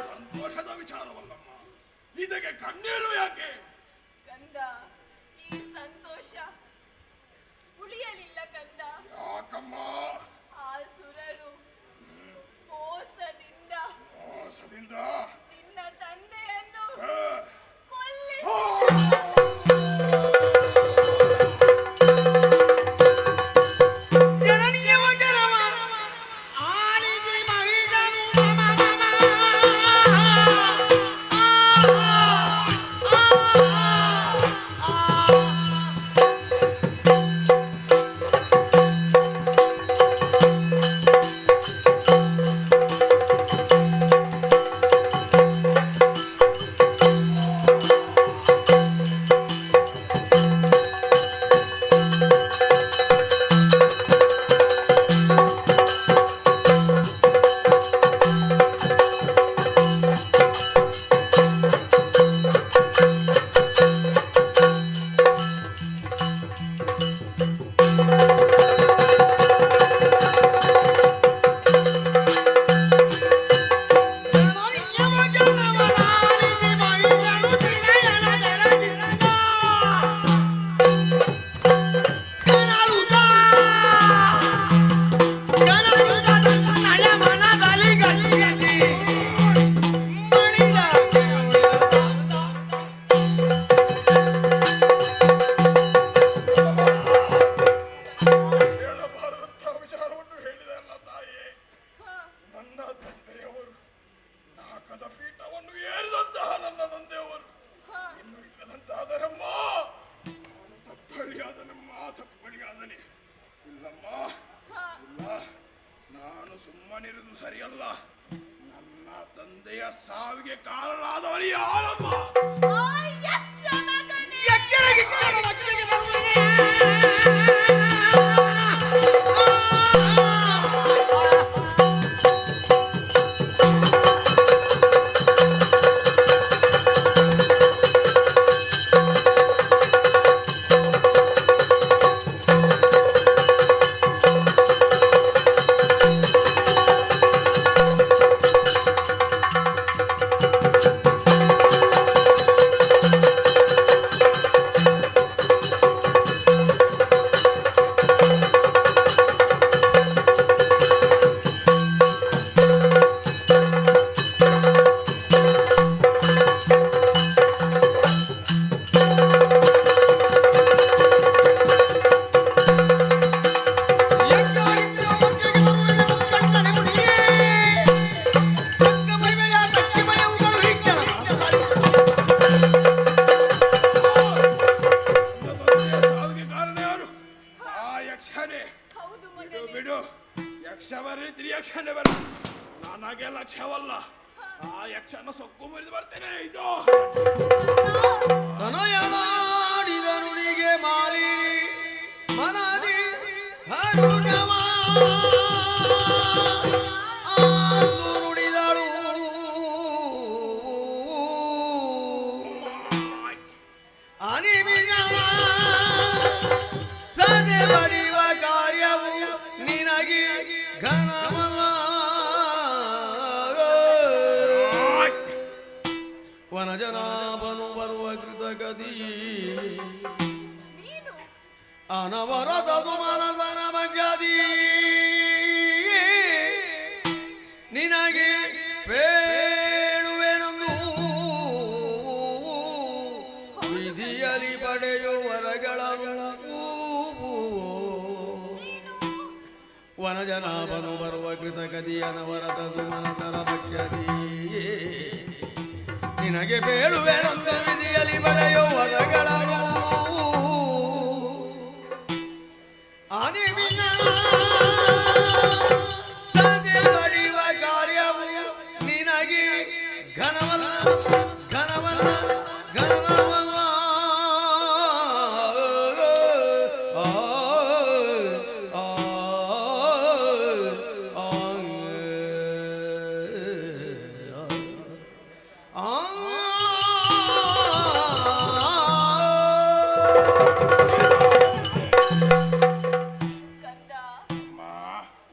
ಸಂತೋಷದ ವಿಚಾರವಲ್ಲಮ್ಮ, ಇದಕ್ಕೆ ಕಣ್ಣೀರು ಯಾಕೆ? ಕಂದ, ಈ ಸಂತೋಷ ಉಳಿಯಲಿಲ್ಲ ಕಂದ. ಯಾಕಮ್ಮ? ಆ ಸುರರು ಮೋಸದಿಂದ ನಿನ್ನ ತಂದೆಯನ್ನು ತಪ್ಪಳಿಯಾದನೆ. ಇಲ್ಲಮ್ಮ, ನಾನು ಸುಮ್ಮನಿರುವುದು ಸರಿಯಲ್ಲ. ನನ್ನ ತಂದೆಯ ಸಾವಿಗೆ ಕಾರಣರಾದವರು ಯಾರಮ್ಮ? ಬಿಡು, ಯಕ್ಷವರ್ರಿ ತ್ರಿಯಕ್ಷನೇ ಬರ. ನನಗೆ ಲಕ್ಷ್ಯವಲ್ಲ. ಆ ಯಕ್ಷನ ಸೊಕ್ಕು ಮುರಿದು ಬರ್ತೇನೆ. ಇದು ತನಯನಾಡಿದ ನುಡಿಗೆ ಮಾಲಿನಿ ಮನದಿ ಹರುಷವ ಆಂದು ನುಡಿದಳು. ಅನಿಮಿಷವ ಸದೆ ಬಡಿವ ಕಾರ್ಯವು ನಿನಗೆ ಘನವಲ್ಲ. ವನಜನಾಭನು ಬರುವ ಕೃತಗತಿ ಅನವರತನು ಮನಸನ ಮಗ್ಗದಿ ನಿನಗೆ ಬೇಳುವೆನೊಂದು ವಿಧಿಯಲ್ಲಿ ಪಡೆಯುವ ವರಗಳನ್ನು ವನಜನಾಭನು ಬರುವ ಕೃತಗತಿ ಅನವರತನು ಮನಸನ ಮಗ್ಗದಿ ನಿನಗೆ ಬೇಳುವೆನೊಂದು ವಿಧಿಯಲ್ಲಿ ಪಡೆಯುವ ವರಗಳನ್ನು ಸದೆ ಬಡಿವ ಕಾರ್ಯವು ನಿನಗೆ ಘನವಲ್ಲ ಘನವಲ್ಲ ಘನವಲ್ಲ.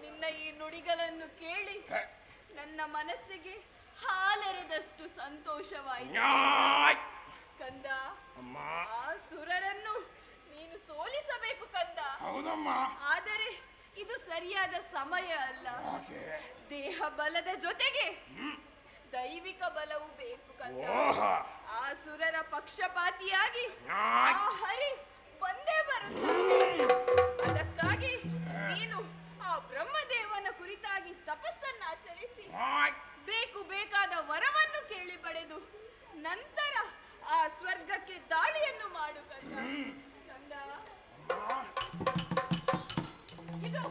ನಿನ್ನ ಈ ನುಡಿಗಳನ್ನು ಕೇಳಿ ನನ್ನ ಮನಸ್ಸಿಗೆ ಹಾಲೆರೆದಷ್ಟು ಸಂತೋಷವಾಯಿತು ಕಂದ. ಆ ಸುರರನ್ನು ನೀನು ಸೋಲಿಸಬೇಕು ಕಂದ. ಆದರೆ ಇದು ಸರಿಯಾದ ಸಮಯ ಅಲ್ಲ. ದೇಹ ಬಲದ ಜೊತೆಗೆ ದೈವಿಕ ಬಲವೂ ಬೇಕು ಕಂದ. ಆ ಸುರರ ಪಕ್ಷಪಾತಿಯಾಗಿ ಆ ಹರಿ ಬಂದೇ ಬರುತ್ತಾನೆ. ಅದಕ್ಕಾಗಿ ನೀನು ಆ ಬ್ರಹ್ಮದೇವನ ಕುರಿತಾಗಿ ತಪಸ್ಸನ್ನು ಆಚರಿಸಿ ಬೇಕಾದ ವರವನ್ನು ಕೇಳಿ ಪಡೆದು ನಂತರ ಆ ಸ್ವರ್ಗಕ್ಕೆ ದಾಳಿಯನ್ನು ಮಾಡು ಕಂದ. ಕಂದ, ಇದು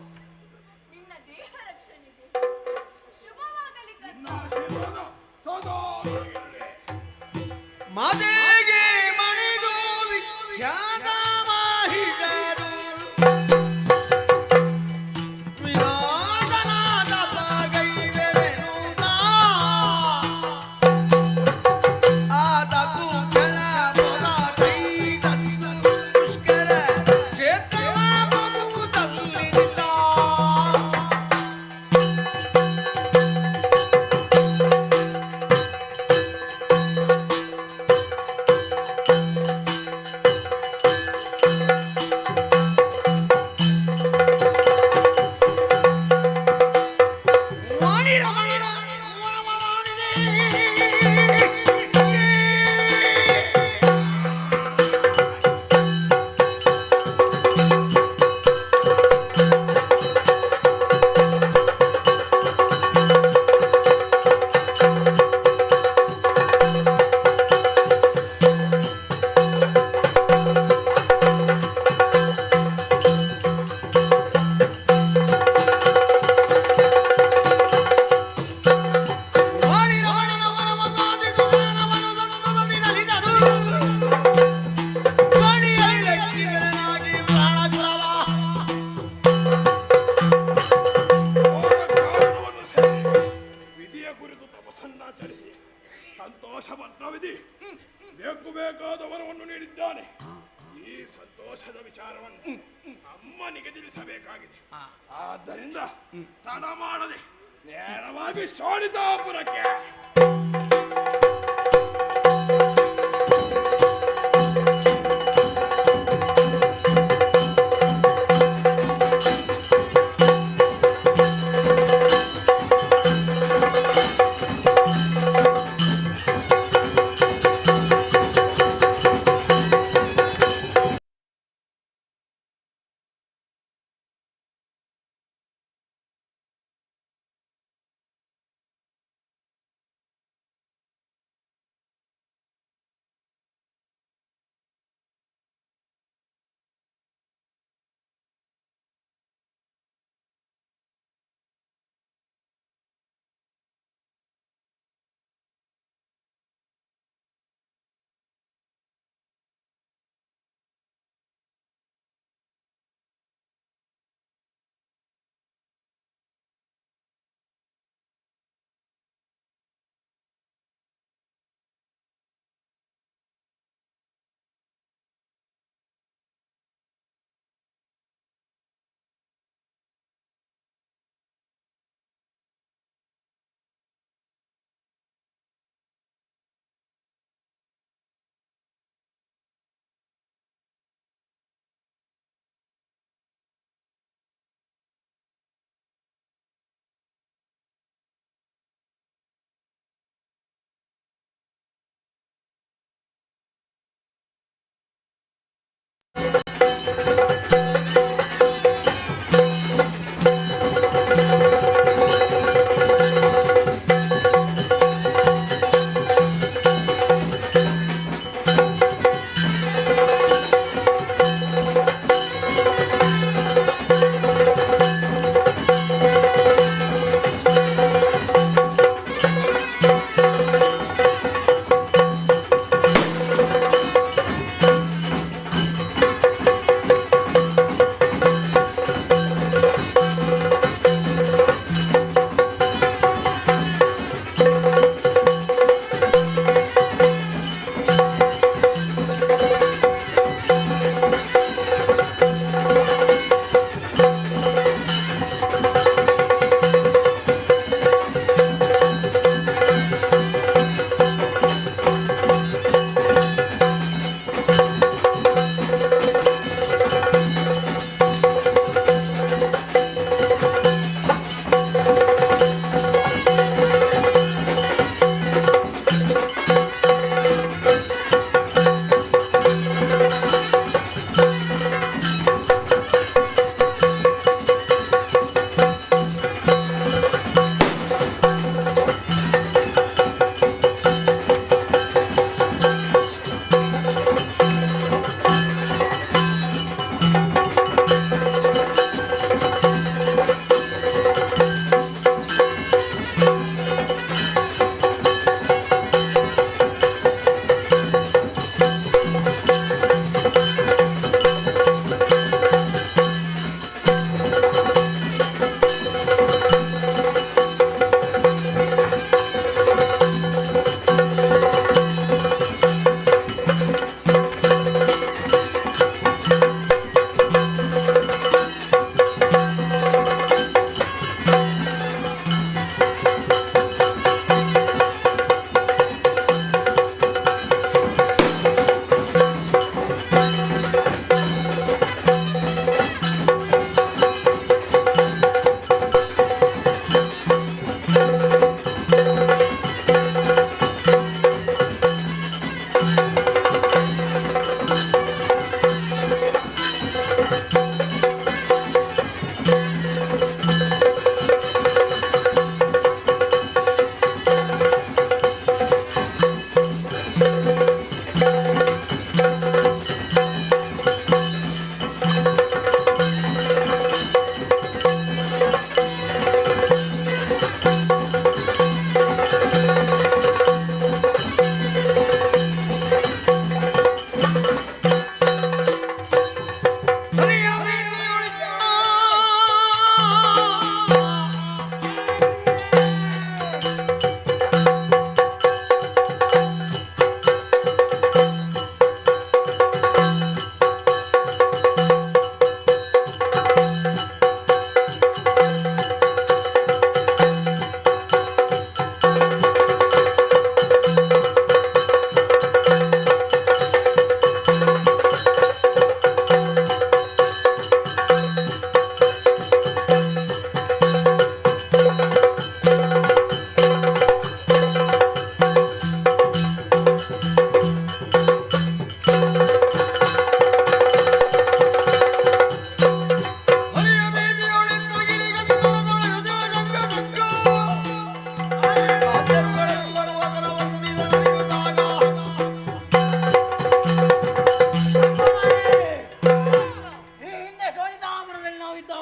ನಿನ್ನ ದೇಹ ರಕ್ಷಣೆಗೆ ಶುಭವಾಗಲಿ ಕಂದ. ಮಾತೆಗೆ ಮಣಿದು ವಿಖ್ಯಾತ ಮಾಹಿಷರು ವಿನಾಶನಾದ ಪಾಗೈವೆರೆನುತ್ತ ಆತಕು ಕೆಳ ಮೊಲ ಕೈದ ಪುಷ್ಕರ ಕ್ಷೇತ್ರ ಮಗುತಲ್ಲಿದ್ದ ಆಗಿದೆ. ಆದ್ದರಿಂದ ತಡ ಮಾಡದೆ ನೇರವಾಗಿ ಶೋಣಿತಾಪುರಕ್ಕೆ.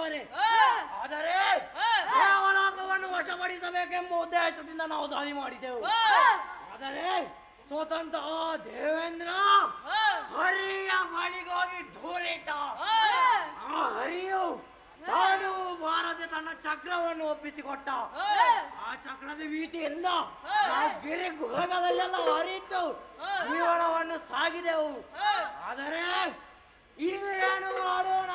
ಬರುವನೆ. ಆದರೆ ದೇವಲೋಕವನ್ನು ವಶಪಡಿಸಬೇಕೆಂಬ ಉದ್ದೇಶದಿಂದ ನಾವು ದಾಳಿ ಮಾಡಿದೆವು. ಆದರೆ ಸ್ವತಂತ್ರ ದೇವೇಂದ್ರ ಹರಿಯ ಬಳಿಗೋಗಿ ದೂರಿಟ್ಟ. ಆ ಹರಿಯು ತಾನು ಬಾರದೆ ತನ್ನ ಚಕ್ರವನ್ನು ಒಪ್ಪಿಸಿಕೊಟ್ಟ. ಆ ಚಕ್ರದ ಭೀತಿಯಿಂದ ನಾವು ಗಿರಿ ಗುಹಗದಲ್ಲೆಲ್ಲ ಹರಿತು ಜೀವನವನ್ನು ಸಾಗಿದೆವು. ಆದರೆ ಈಗ ಏನು ಮಾಡೋಣ?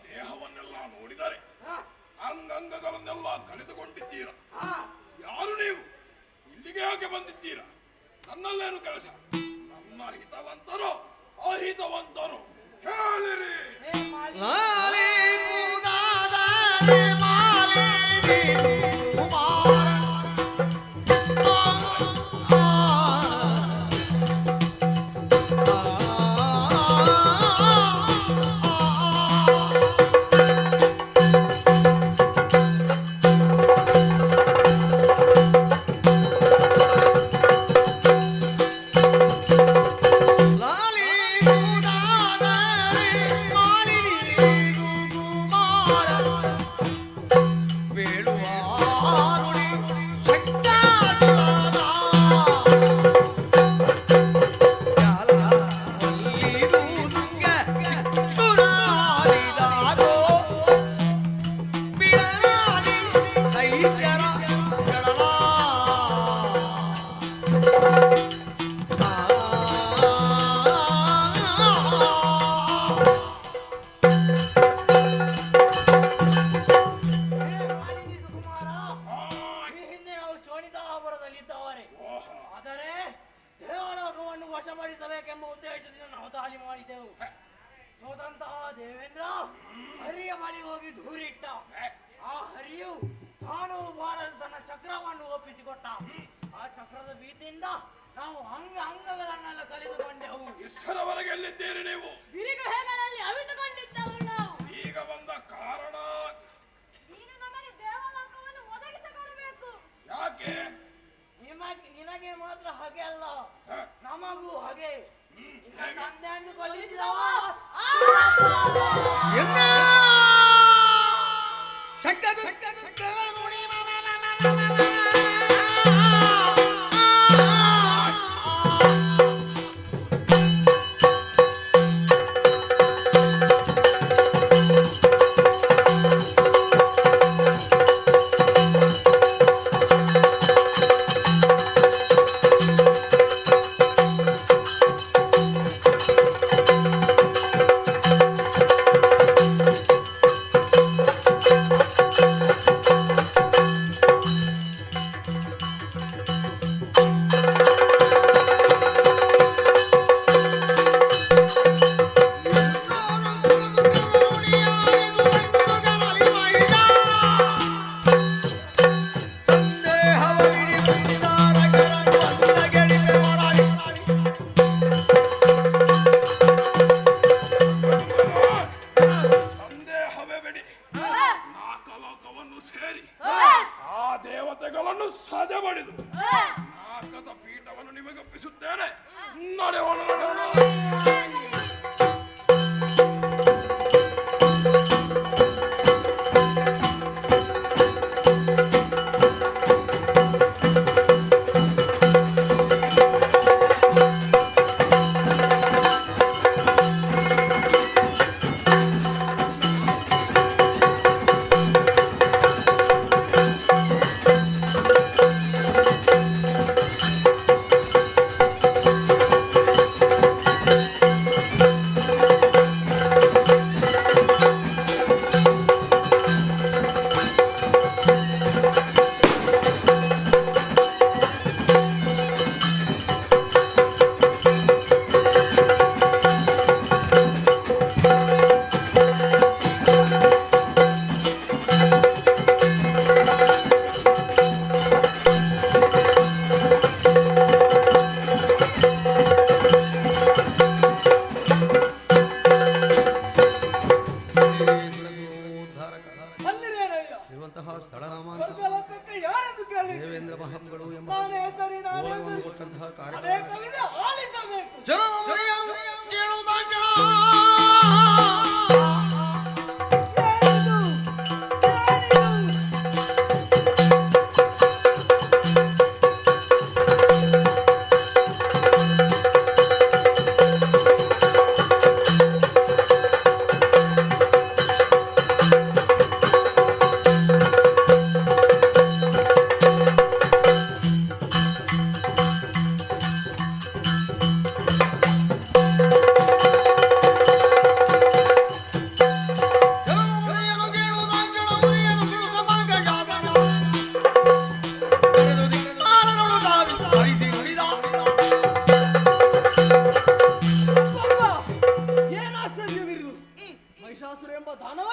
ದೇಹವನ್ನೆಲ್ಲ ನೋಡಿದರೆ ಅಂಗಂಗಗಳನ್ನೆಲ್ಲ ಕಳೆದುಕೊಂಡಿದ್ದೀರಾ. ಯಾರು ನೀವು? ಇಲ್ಲಿಗೆ ಯಾಕೆ ಬಂದಿದ್ದೀರಾ? ನನ್ನಲ್ಲೇನು ಕೆಲಸ? ನನ್ನ ಹಿತವಂತರು ಅಹಿತವಂತರು ಹೇಳಿರಿ. ವಶಪಡಿಸಬೇಕೆಂಬ ಉದ್ದೇಶದಿಂದ ನಾವು ದಾಳಿ ಮಾಡಿದೆವು. ಸೋದಂತಹ ದೇವೇಂದ್ರ ಹರಿಯ ಬಳಿ ಹೋಗಿ ದೂರಿಟ್ಟ. ಆ ಹರಿಯು ತಾನು ಬಾರಲು ತನ್ನ ಚಕ್ರವನ್ನು ಒಪ್ಪಿಸಿಕೊಟ್ಟ. ಆ ಚಕ್ರದ ಭೀತಿಯಿಂದ ನಾವು ಅಂಗಗಳನ್ನೆಲ್ಲ ಕಳೆದುಕೊಂಡೆವು. ಇಷ್ಟರವರೆಗೆ ಎಲ್ಲಿದ್ದೀರಿ ನೀವು? ಬಿರುಗುಹೆಗಳಲ್ಲಿ ಅವಿತುಕೊಂಡಿದ್ದವು ನಾವು. ಈಗ ಬಂದ ಕಾರಣ? ನೀನು ನಮಗೆ ದೇವಲೋಕವನ್ನು ಒದಗಿಸಿಕೊಡಬೇಕು. ಯಾಕೆ? ನಿನಗೆ ಮಾತ್ರ ಹಾಗೆ ಅಲ್ಲ, ನಮಗೂ ಹಾಗೆ. ತಂದೆಯನ್ನು ಕೊಲ್ಲಿಸಿದವ ಸೇರಿ ಆ ದೇವತೆಗಳನ್ನು ಸದೆ ಬಡಿದು ನಾಗದ ಪೀಠವನ್ನು ನಿಮಗೊಪ್ಪಿಸುತ್ತೇನೆ. ನಡೆಯೋಣ ನಡೆಯೋಣ.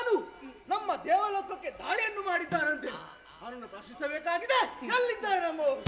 ಯಾರು ನಮ್ಮ ದೇವಲೋಕಕ್ಕೆ ದಾಳಿಯನ್ನು ಮಾಡಿದ್ದಾರಂತೆ. ಅವನನ್ನು ಪ್ರಶ್ನಿಸಬೇಕಾಗಿದೆ. ಎಲ್ಲಿದ್ದಾರೆ ನಮ್ಮವರು?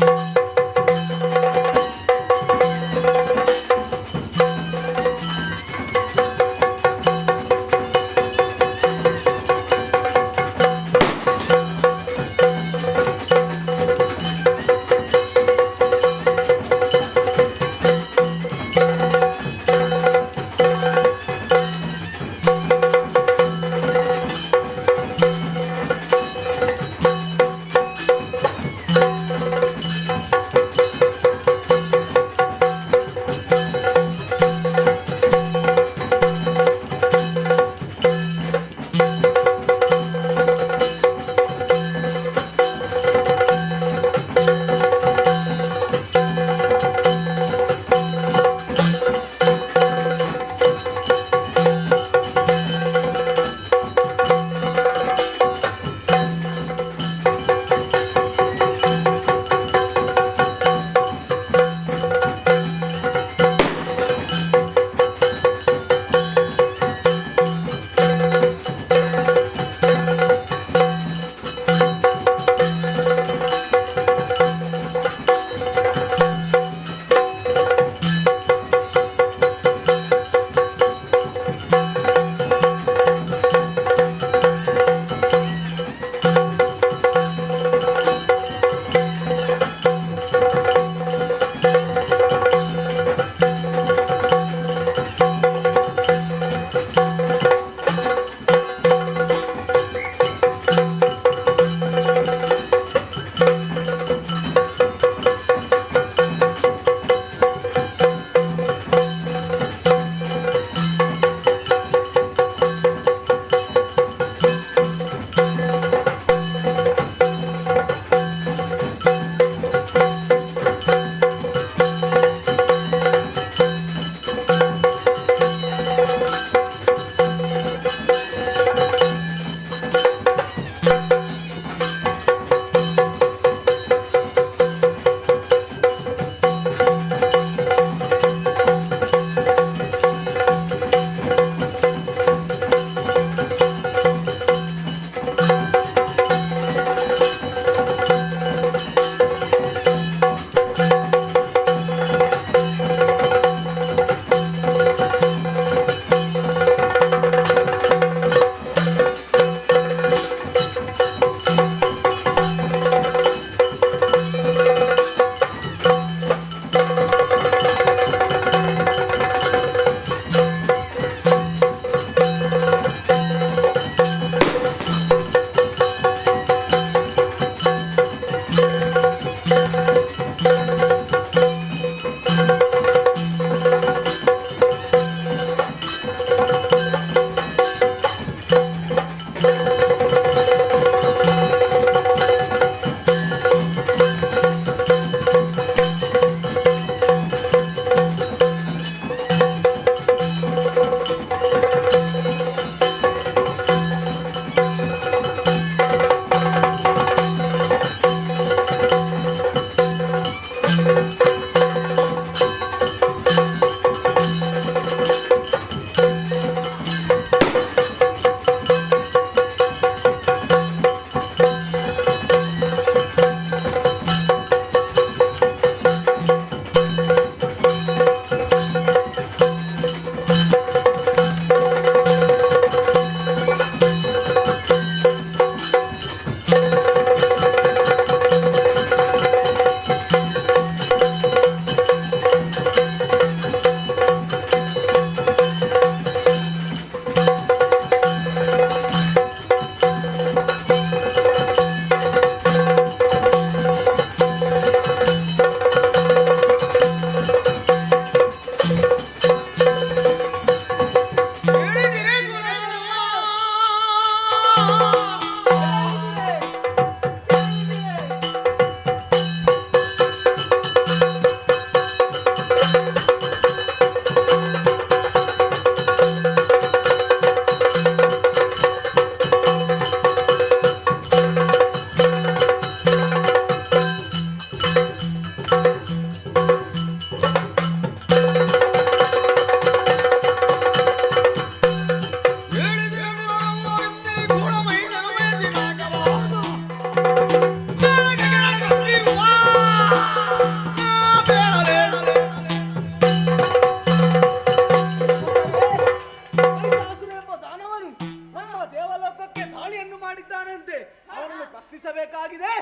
ಲೋಕಕ್ಕೆ ದಾಳಿಯನ್ನು ಮಾಡಿದ್ದಾನಂತೆ. ಅವರನ್ನು ಪ್ರಶ್ನಿಸಬೇಕಾಗಿದೆ.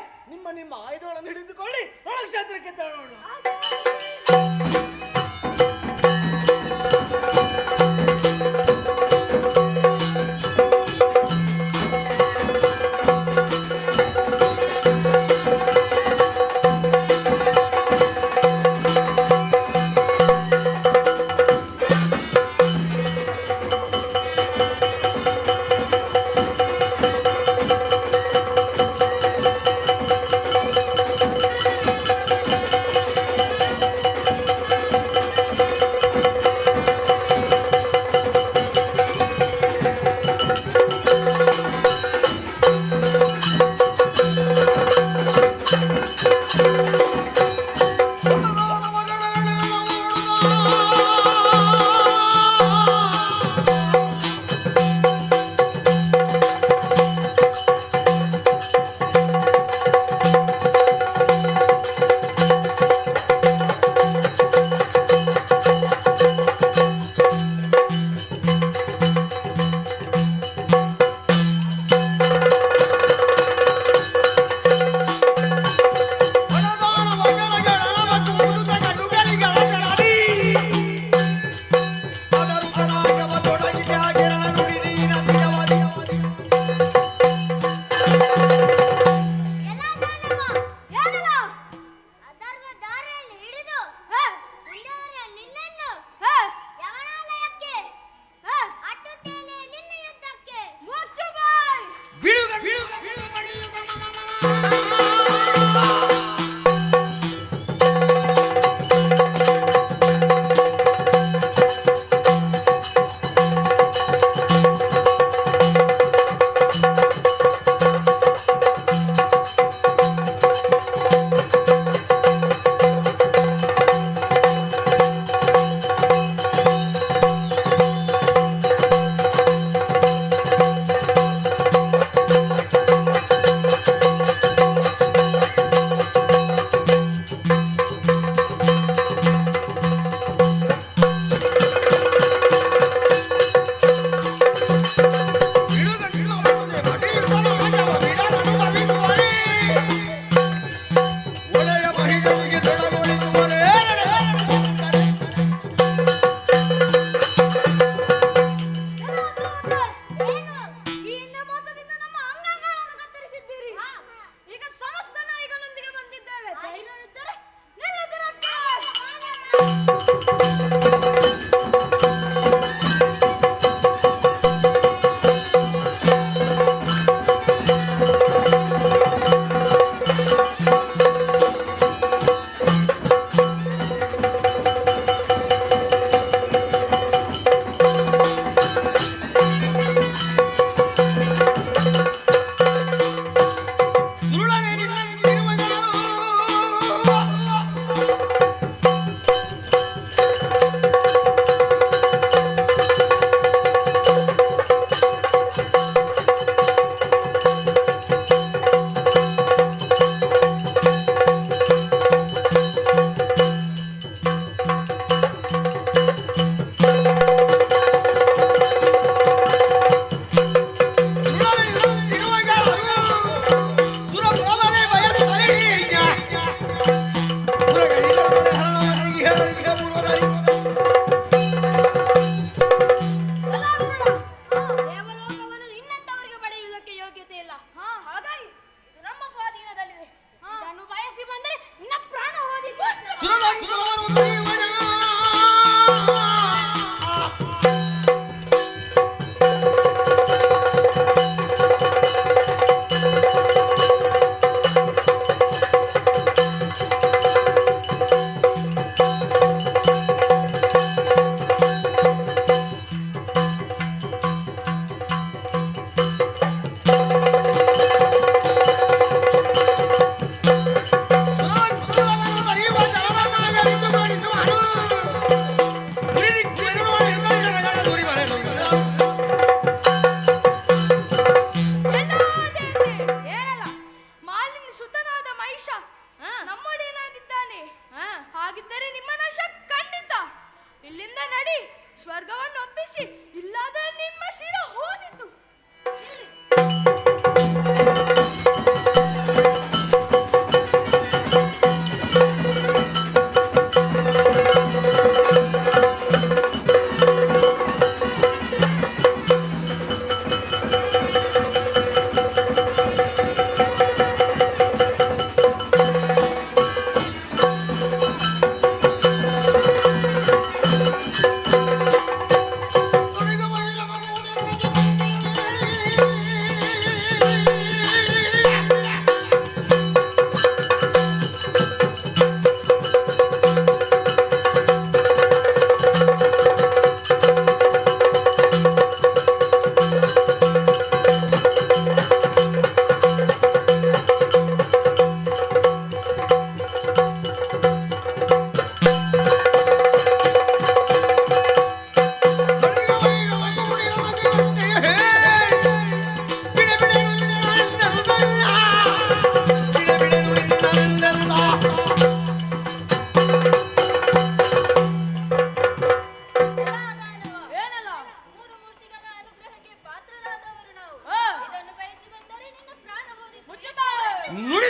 ನಿಮ್ಮ ಆಯುಧಗಳನ್ನು ಹಿಡಿದುಕೊಳ್ಳಿ ರಣಕ್ಷೇತ್ರಕ್ಕೆ ತೆರಳೋಣ.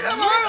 Oh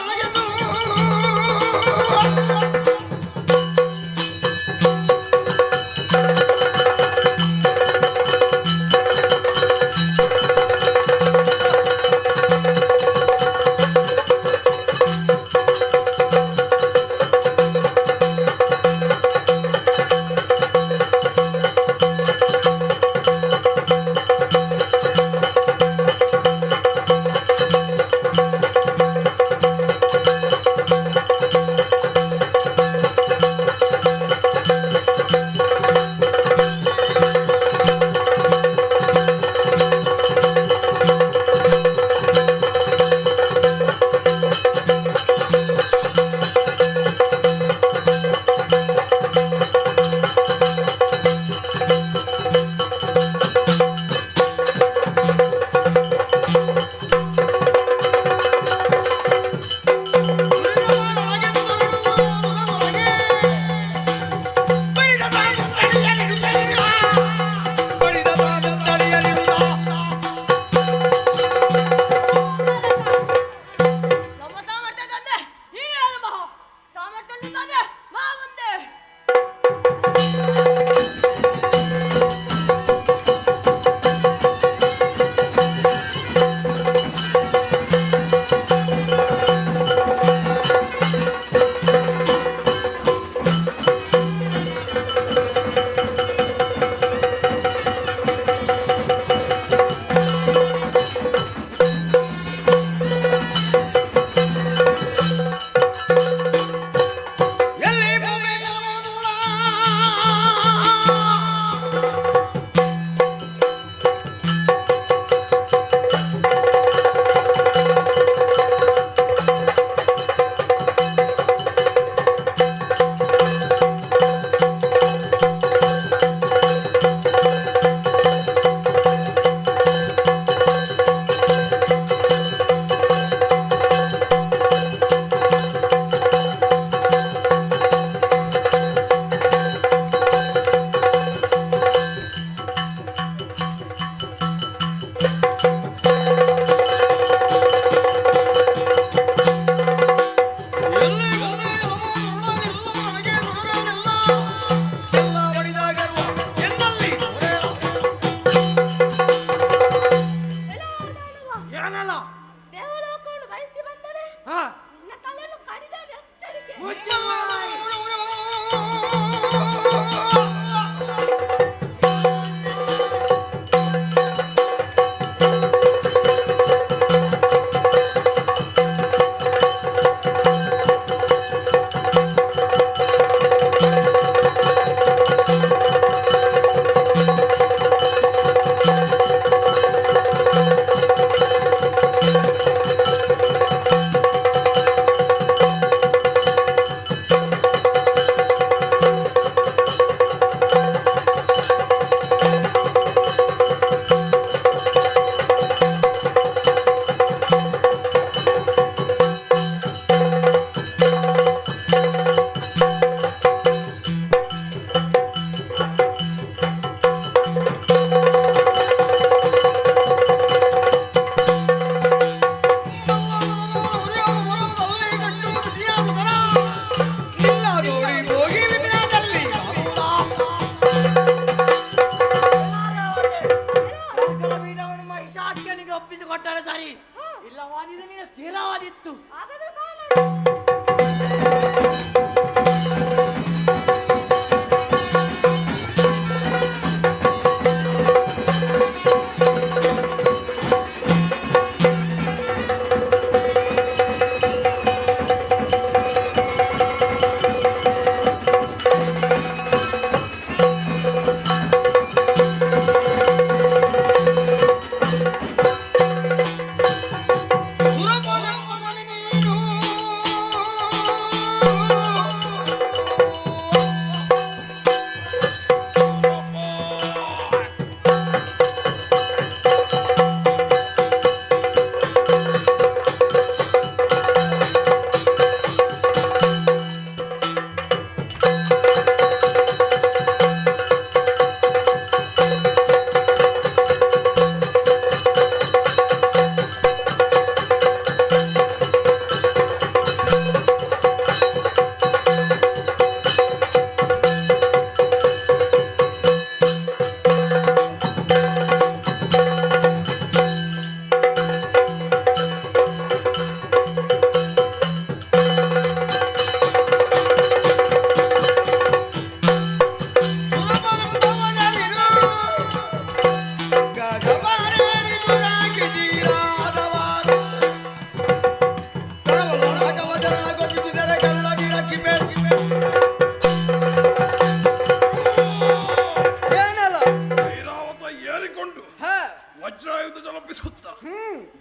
ಒದಗಿಸುತ್ತ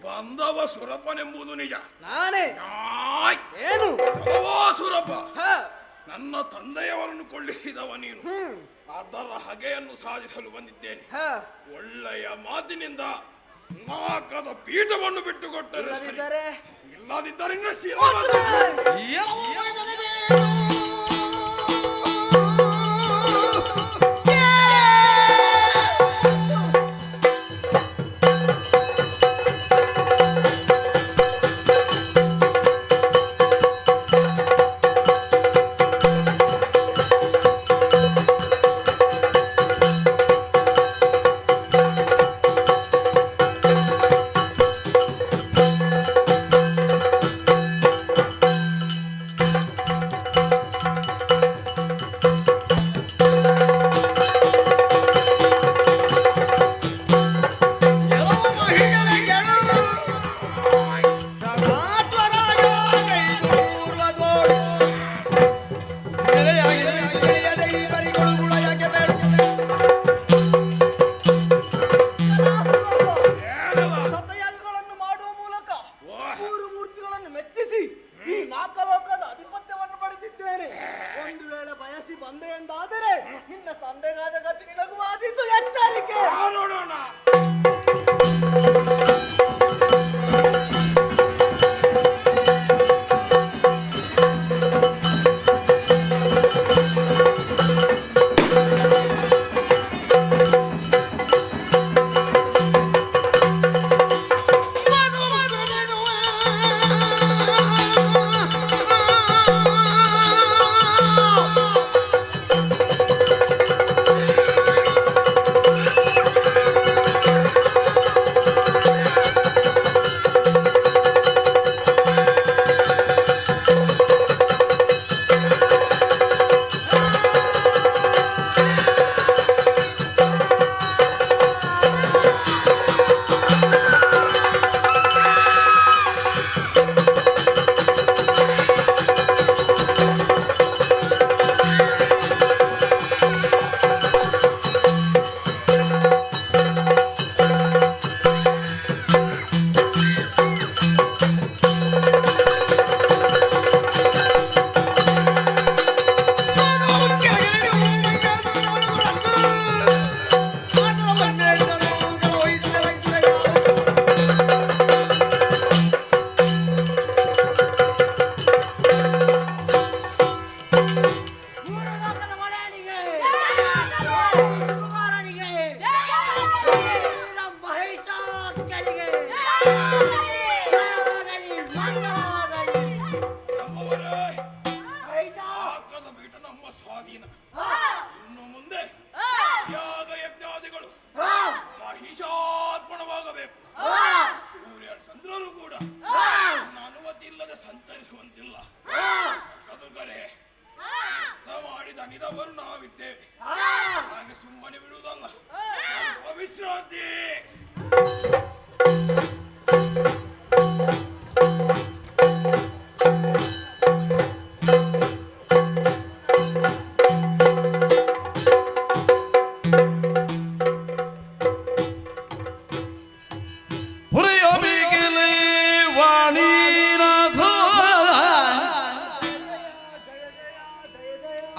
ಬಂದವ ಸುರಪನೆಂಬುದು ನಿಜ. ನಾನೇ ಏನು ಸುರಪ, ನನ್ನ ತಂದೆಯವರನ್ನು ಕೊಳ್ಳಿಸಿದವ ನೀನು. ಅದರ ಹಗೆಯನ್ನು ಸಾಧಿಸಲು ಬಂದಿದ್ದೇನೆ. ಒಳ್ಳೆಯ ಮಾತಿನಿಂದ ನಾಕದ ಪೀಠವನ್ನು ಬಿಟ್ಟುಕೊಟ್ಟರೆ ಇಲ್ಲದಿದ್ದರೆ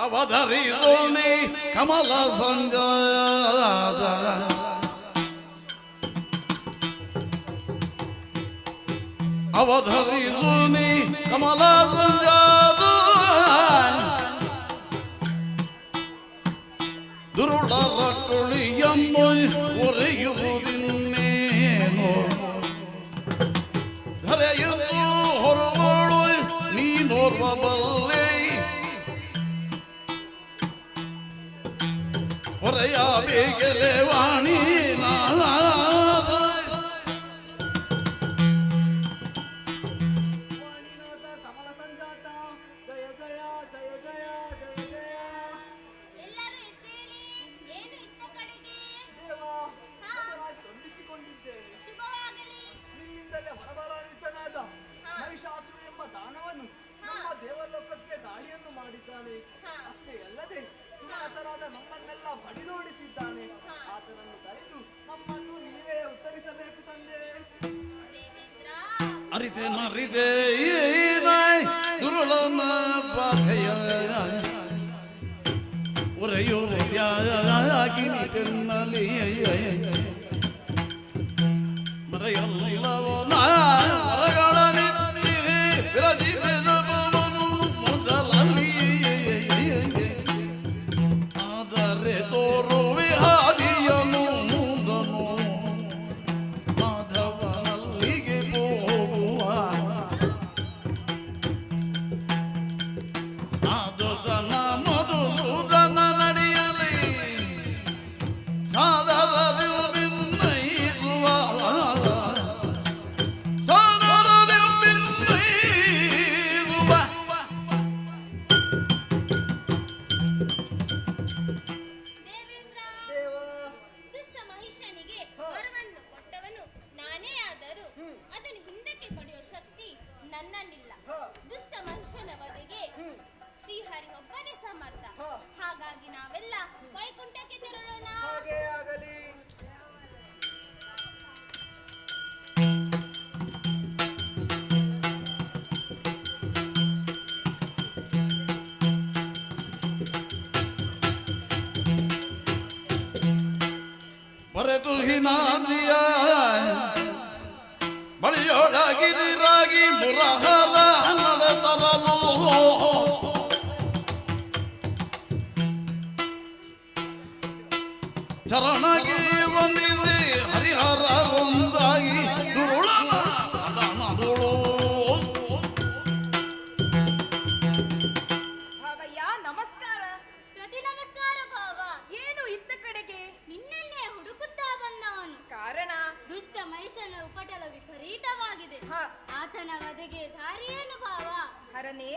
ಅವಧರಿಸೋಣಿ ಕಮಲ ಸಂಜಾದ ಅವಧರಿಸೋಣಿ ಕಮಲ ಸಂಜಾದ ದುರುಳರಟುಳಿಯಮ್ಮ ಒರೆಯುವುದಿನ್ನೇನು ಧರೆಯುವುದು ಹೊರಗೋಳು ನೀನೋರ್ವ ಬಲ್ಲೆ ಹೊರೆಯ ಬೇಗಲೆ ವಾಣಿ ಮಹಿಷಾಸುರ ಎಂಬ ದಾನವನ್ನು ನಮ್ಮ ದೇವಲೋಕಕ್ಕೆ ದಾಳಿಯನ್ನು ಮಾಡಿದ್ದಾನೆ. ಅಷ್ಟೇ ಅಲ್ಲದೆ ಲಕ್ಷ್ಮಣಸರಾದ ನಮ್ಮನ್ನೆಲ್ಲ ಬಡಿದೋಡಿಸಿದ್ದಾನೆ. ಆತನನ್ನು ಕರೆದು ನಮ್ಮನ್ನು ನೀವೇ ಉತ್ತರಿಸಬೇಕು ತಂದೆ. ಅರಿತೆ ನರಿತೆ ದುರುಳನ ಬಾಧೆಯ ಉರೆಯುರಿಯಾಗಿನಿ ತೆನ್ನಲಿ ಮರೆಯಲ್ಲವೋ ಹೊರಗಳ ನಿಂತಿವೆ ವಿರಜಿವೆದವನು ಮೊದಲಲ್ಲಿ ಆದರೆ ತೋರುವೆ ಹಾದಿಯನು ಮುಂದನು ಮಾಧವನಲ್ಲಿಗೆ ಹೋಗುವ ಆದುದನ ಮಧುಸೂದನ ನಡೆಯಲಿ ಸಾದರದಿಲ್ ಬಿನ್ನೈಸುವ ಸಾದರದಿಲ್ ಬಿನ್ನೈಸುವ ದುಷ್ಟ ಮಹಿಷನಿಗೆ ವರವನ್ನು ಕೊಟ್ಟವನು ನಾನೇ ಆದರೂ ಅದನ್ನು ಹಿಂದಕ್ಕೆ ಪಡೆಯುವ ಶಕ್ತಿ ನನ್ನಲ್ಲಿಲ್ಲ. ದುಷ್ಟ ಮಹಿಷನ ಬಗೆಗೆ ಶ್ರೀಹರಿ ಒಬ್ಬನೇ ಸಮರ್ಥ. ಹಾಗಾಗಿ ನಾವೆಲ್ಲ ವೈಕುಂಠಕ್ಕೆ ತೆರಳೋಣ. ಹಾಗೇ ಆಗಲಿ. ಬರೆದು ಹಿನಾದಿಯ ಬಳಿಯೊಳಗಿರಿರಾಗಿ ಮುರಹರ ನಡೆತರಲು ಚರಣಗೆ ಒಂದಿದೆ ಹರಿಹರ ಒಂದಾಗಿ ದುರುಳನ ಅದನದೊಳು ಭಾವಯ್ಯ ನಮಸ್ಕಾರ. ಪ್ರತಿ ನಮಸ್ಕಾರ ಭಾವ. ಏನು ಇತ್ತ ಕಡೆಗೆ? ನಿನ್ನನ್ನೇ ಹುಡುಕುತ್ತಾ ಬಂದವನು. ಕಾರಣ? ದುಷ್ಟ ಮಹಿಷನ ಉಪಟಳ ವಿಪರೀತವಾಗಿದೆ. ಆತನ ವಧೆಗೆ ದಾರಿಯೇನು ಭಾವ? ಹರನೇ,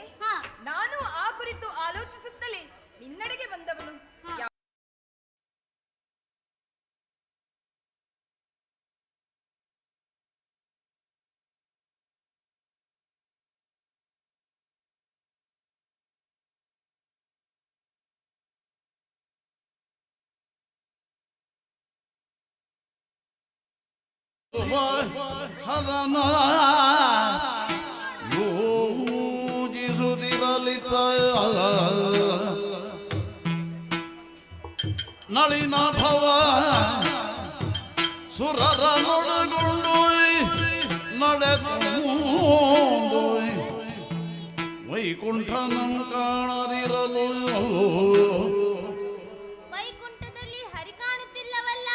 ನಾನು ಆ ಕುರಿತು ಆಲೋಚಿಸುತ್ತಲೇ ನಿನ್ನಡೆಗೆ ಬಂದವನು. ಹರನ ಯೋಜಿಸುತ್ತಿರಲಿತ ನಳಿನ ಭವ ಸುರರ ನೊಡಗೊಂಡು ನಡೆದು ವೈಕುಂಠನಂ ಕಾಣದಿರಲು ವೈಕುಂಠದಲ್ಲಿ ಹರಿ ಕಾಣುತ್ತಿಲ್ಲವಲ್ಲ.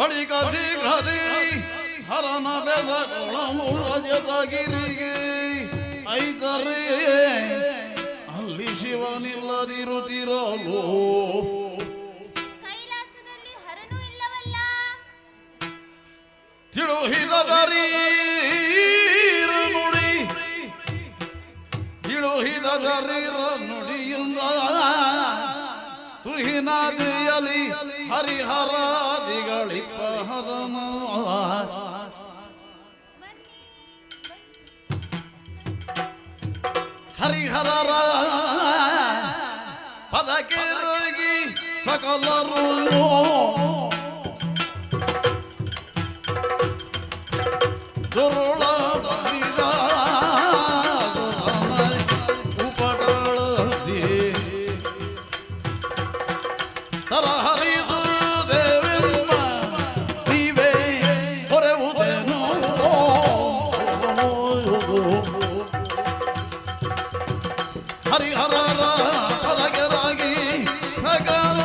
ಬಳಿಕ ಶೀಘ್ರದಿ ಹರನ ಬೆದಗೊಳಮು ರಜತಗಿರಿಗೆ ಐದರೆ ಅಲ್ಲಿ ಶಿವನಿಲ್ಲದಿರುತ್ತಿರಲು ಕೈಲಾಸದಲ್ಲಿ ಹರನೂ ಇಲ್ಲವಲ್ಲ. ತಿಳುಹಿದ ನುಡಿ ತಿಳುಹಿದ ನುಡಿಯಿಂದ ತುಹಿನಾದಿಯಲಿ ಹರಿಹರಾದಿಗಳಿಪ್ಪ ಹರನ ಹರಿಹರರ ಪದಕ್ಕೆ ಸಕಲರು ದುರುಳ ಉಪಟಳದಿ ತರ ಹರಿದು ದೇವೆಂಬ ನೀವೇ ಹೊರೆವುದೇನೋ ಹರಿಹರರ ಪದಗೆರಾಗಿ ಸಕಲ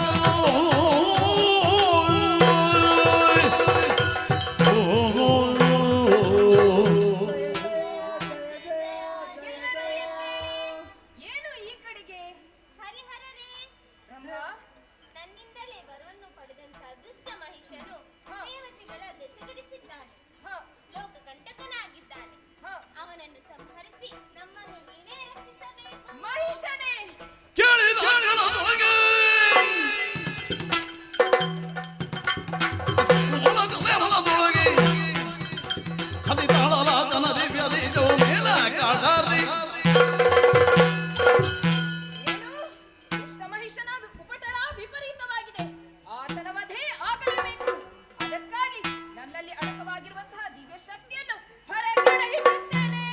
ಪೂರಕವಾಗಿರುವಂತಹ ದಿವ್ಯ ಶಕ್ತಿಯನ್ನು ಹೊರಗೆಳೆಯುತ್ತೇನೆ.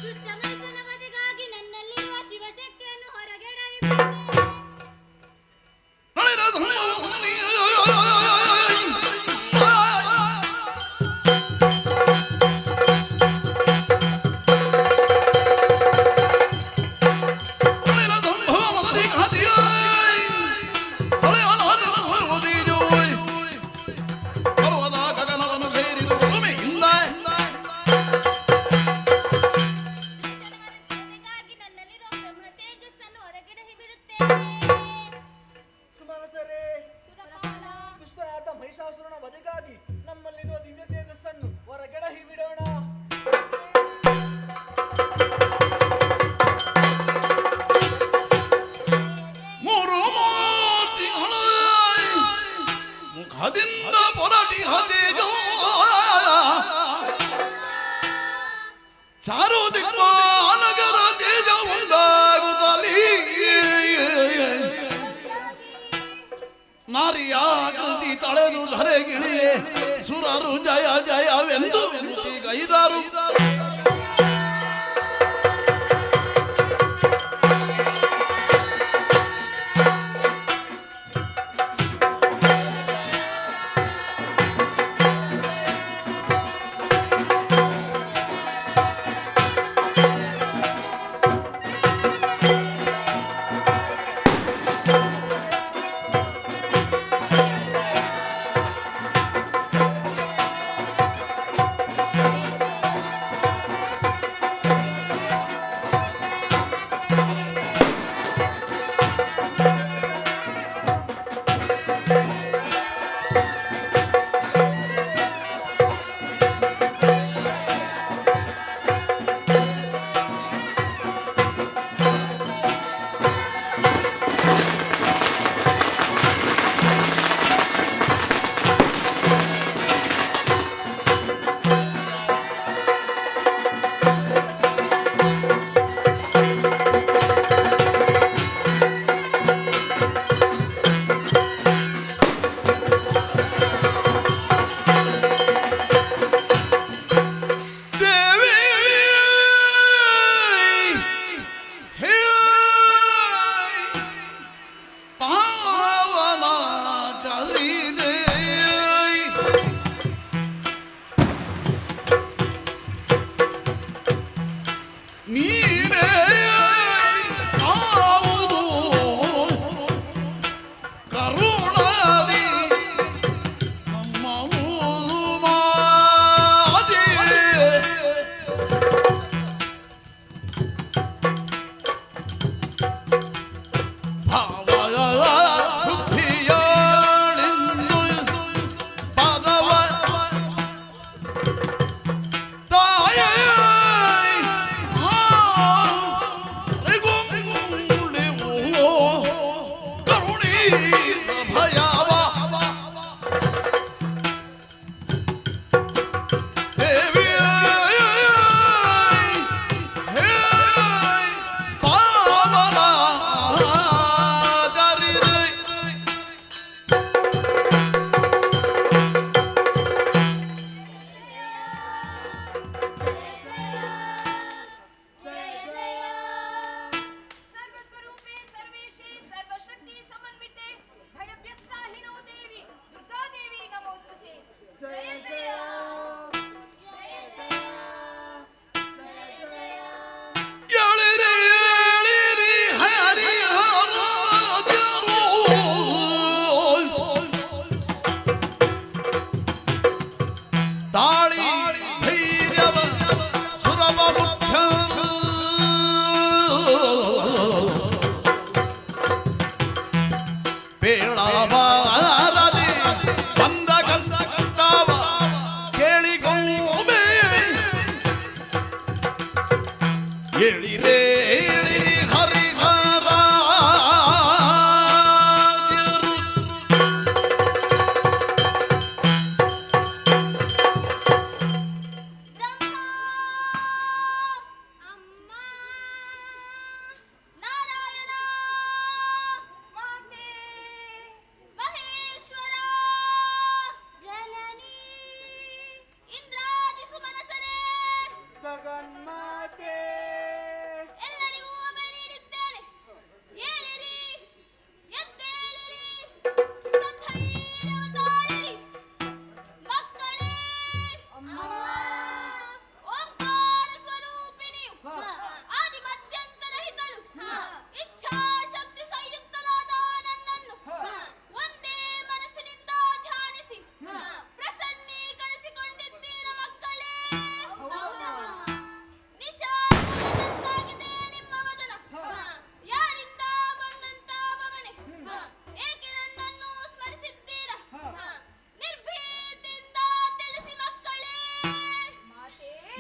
ದುಷ್ಟಮನುಷ್ಯನ ವಧೆಗಾಗಿ ನನ್ನಲ್ಲಿರುವ ಶಿವಶಕ್ತಿಯನ್ನು ಹೊರಗೆಳೆಯುತ್ತೇನೆ. ವಧೆಗಾಗಿ ನನ್ನಲ್ಲಿರುವ ಬ್ರಹ್ಮ ತೇಜಸ್ಸನ್ನು ಹೊರಗೆಡೆ ಬಿಡುತ್ತೇನೆ. ಸುರಪಾಲ, ದುಷ್ಟನಾದ ಮಹಿಷಾಸುರನ ವಧೆಗಾಗಿ ನಮ್ಮಲ್ಲಿರುವ ದಿವ್ಯ ತೇಜಸ್ಸನ್ನು ಹೊರಗೆಡಹಿ ಬಿಡೋಣ. ಮುಖದಿಂದ ಪೊರಟಿ ಹದೇಜೋ ಚಾರು ದಿಕ್ಪಾಲಕರ ತೇಜ ಉಂಟಾಗುತ್ತಲೀ ನಾರಿಯ ಕೃತಿ ತಳೆದು ಧರೆಗಿಳಿಯೇ ಸುರರು ಜಯ ಜಯವೆಂದು ಗೈದರು.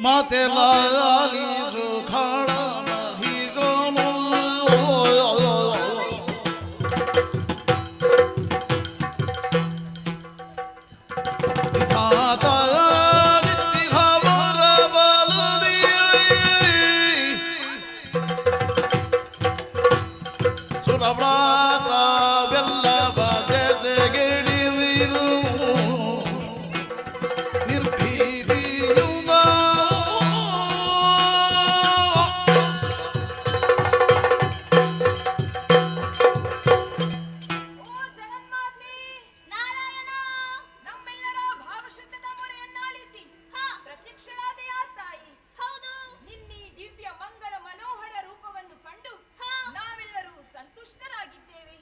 ಮಾತೆ ಲಾಲಿಸು ಖಾಳ ಮಹಿರೋನು ಸುರವ್ರಾತ ಬೆಲ್ಲವ ಜೊತೆಗಿಡಿದಿರು ನಿರ್ಭೀತಿಯುಗ ನಾರಾಯಣ ನಮ್ಮೆಲ್ಲರ ಭಾವಶುದ್ಧದ ಮೊರೆಯನ್ನಾಲಿಸಿ ಪ್ರತ್ಯಕ್ಷಳಾದೆಯ ತಾಯಿ. ಹೌದು, ನಿನ್ನೀ ದಿವ್ಯ ಮಂಗಳ ಮನೋಹರ ರೂಪವನ್ನು ಕಂಡು ನಾವೆಲ್ಲರೂ ಸಂತುಷ್ಟರಾಗಿದ್ದೇವೆ.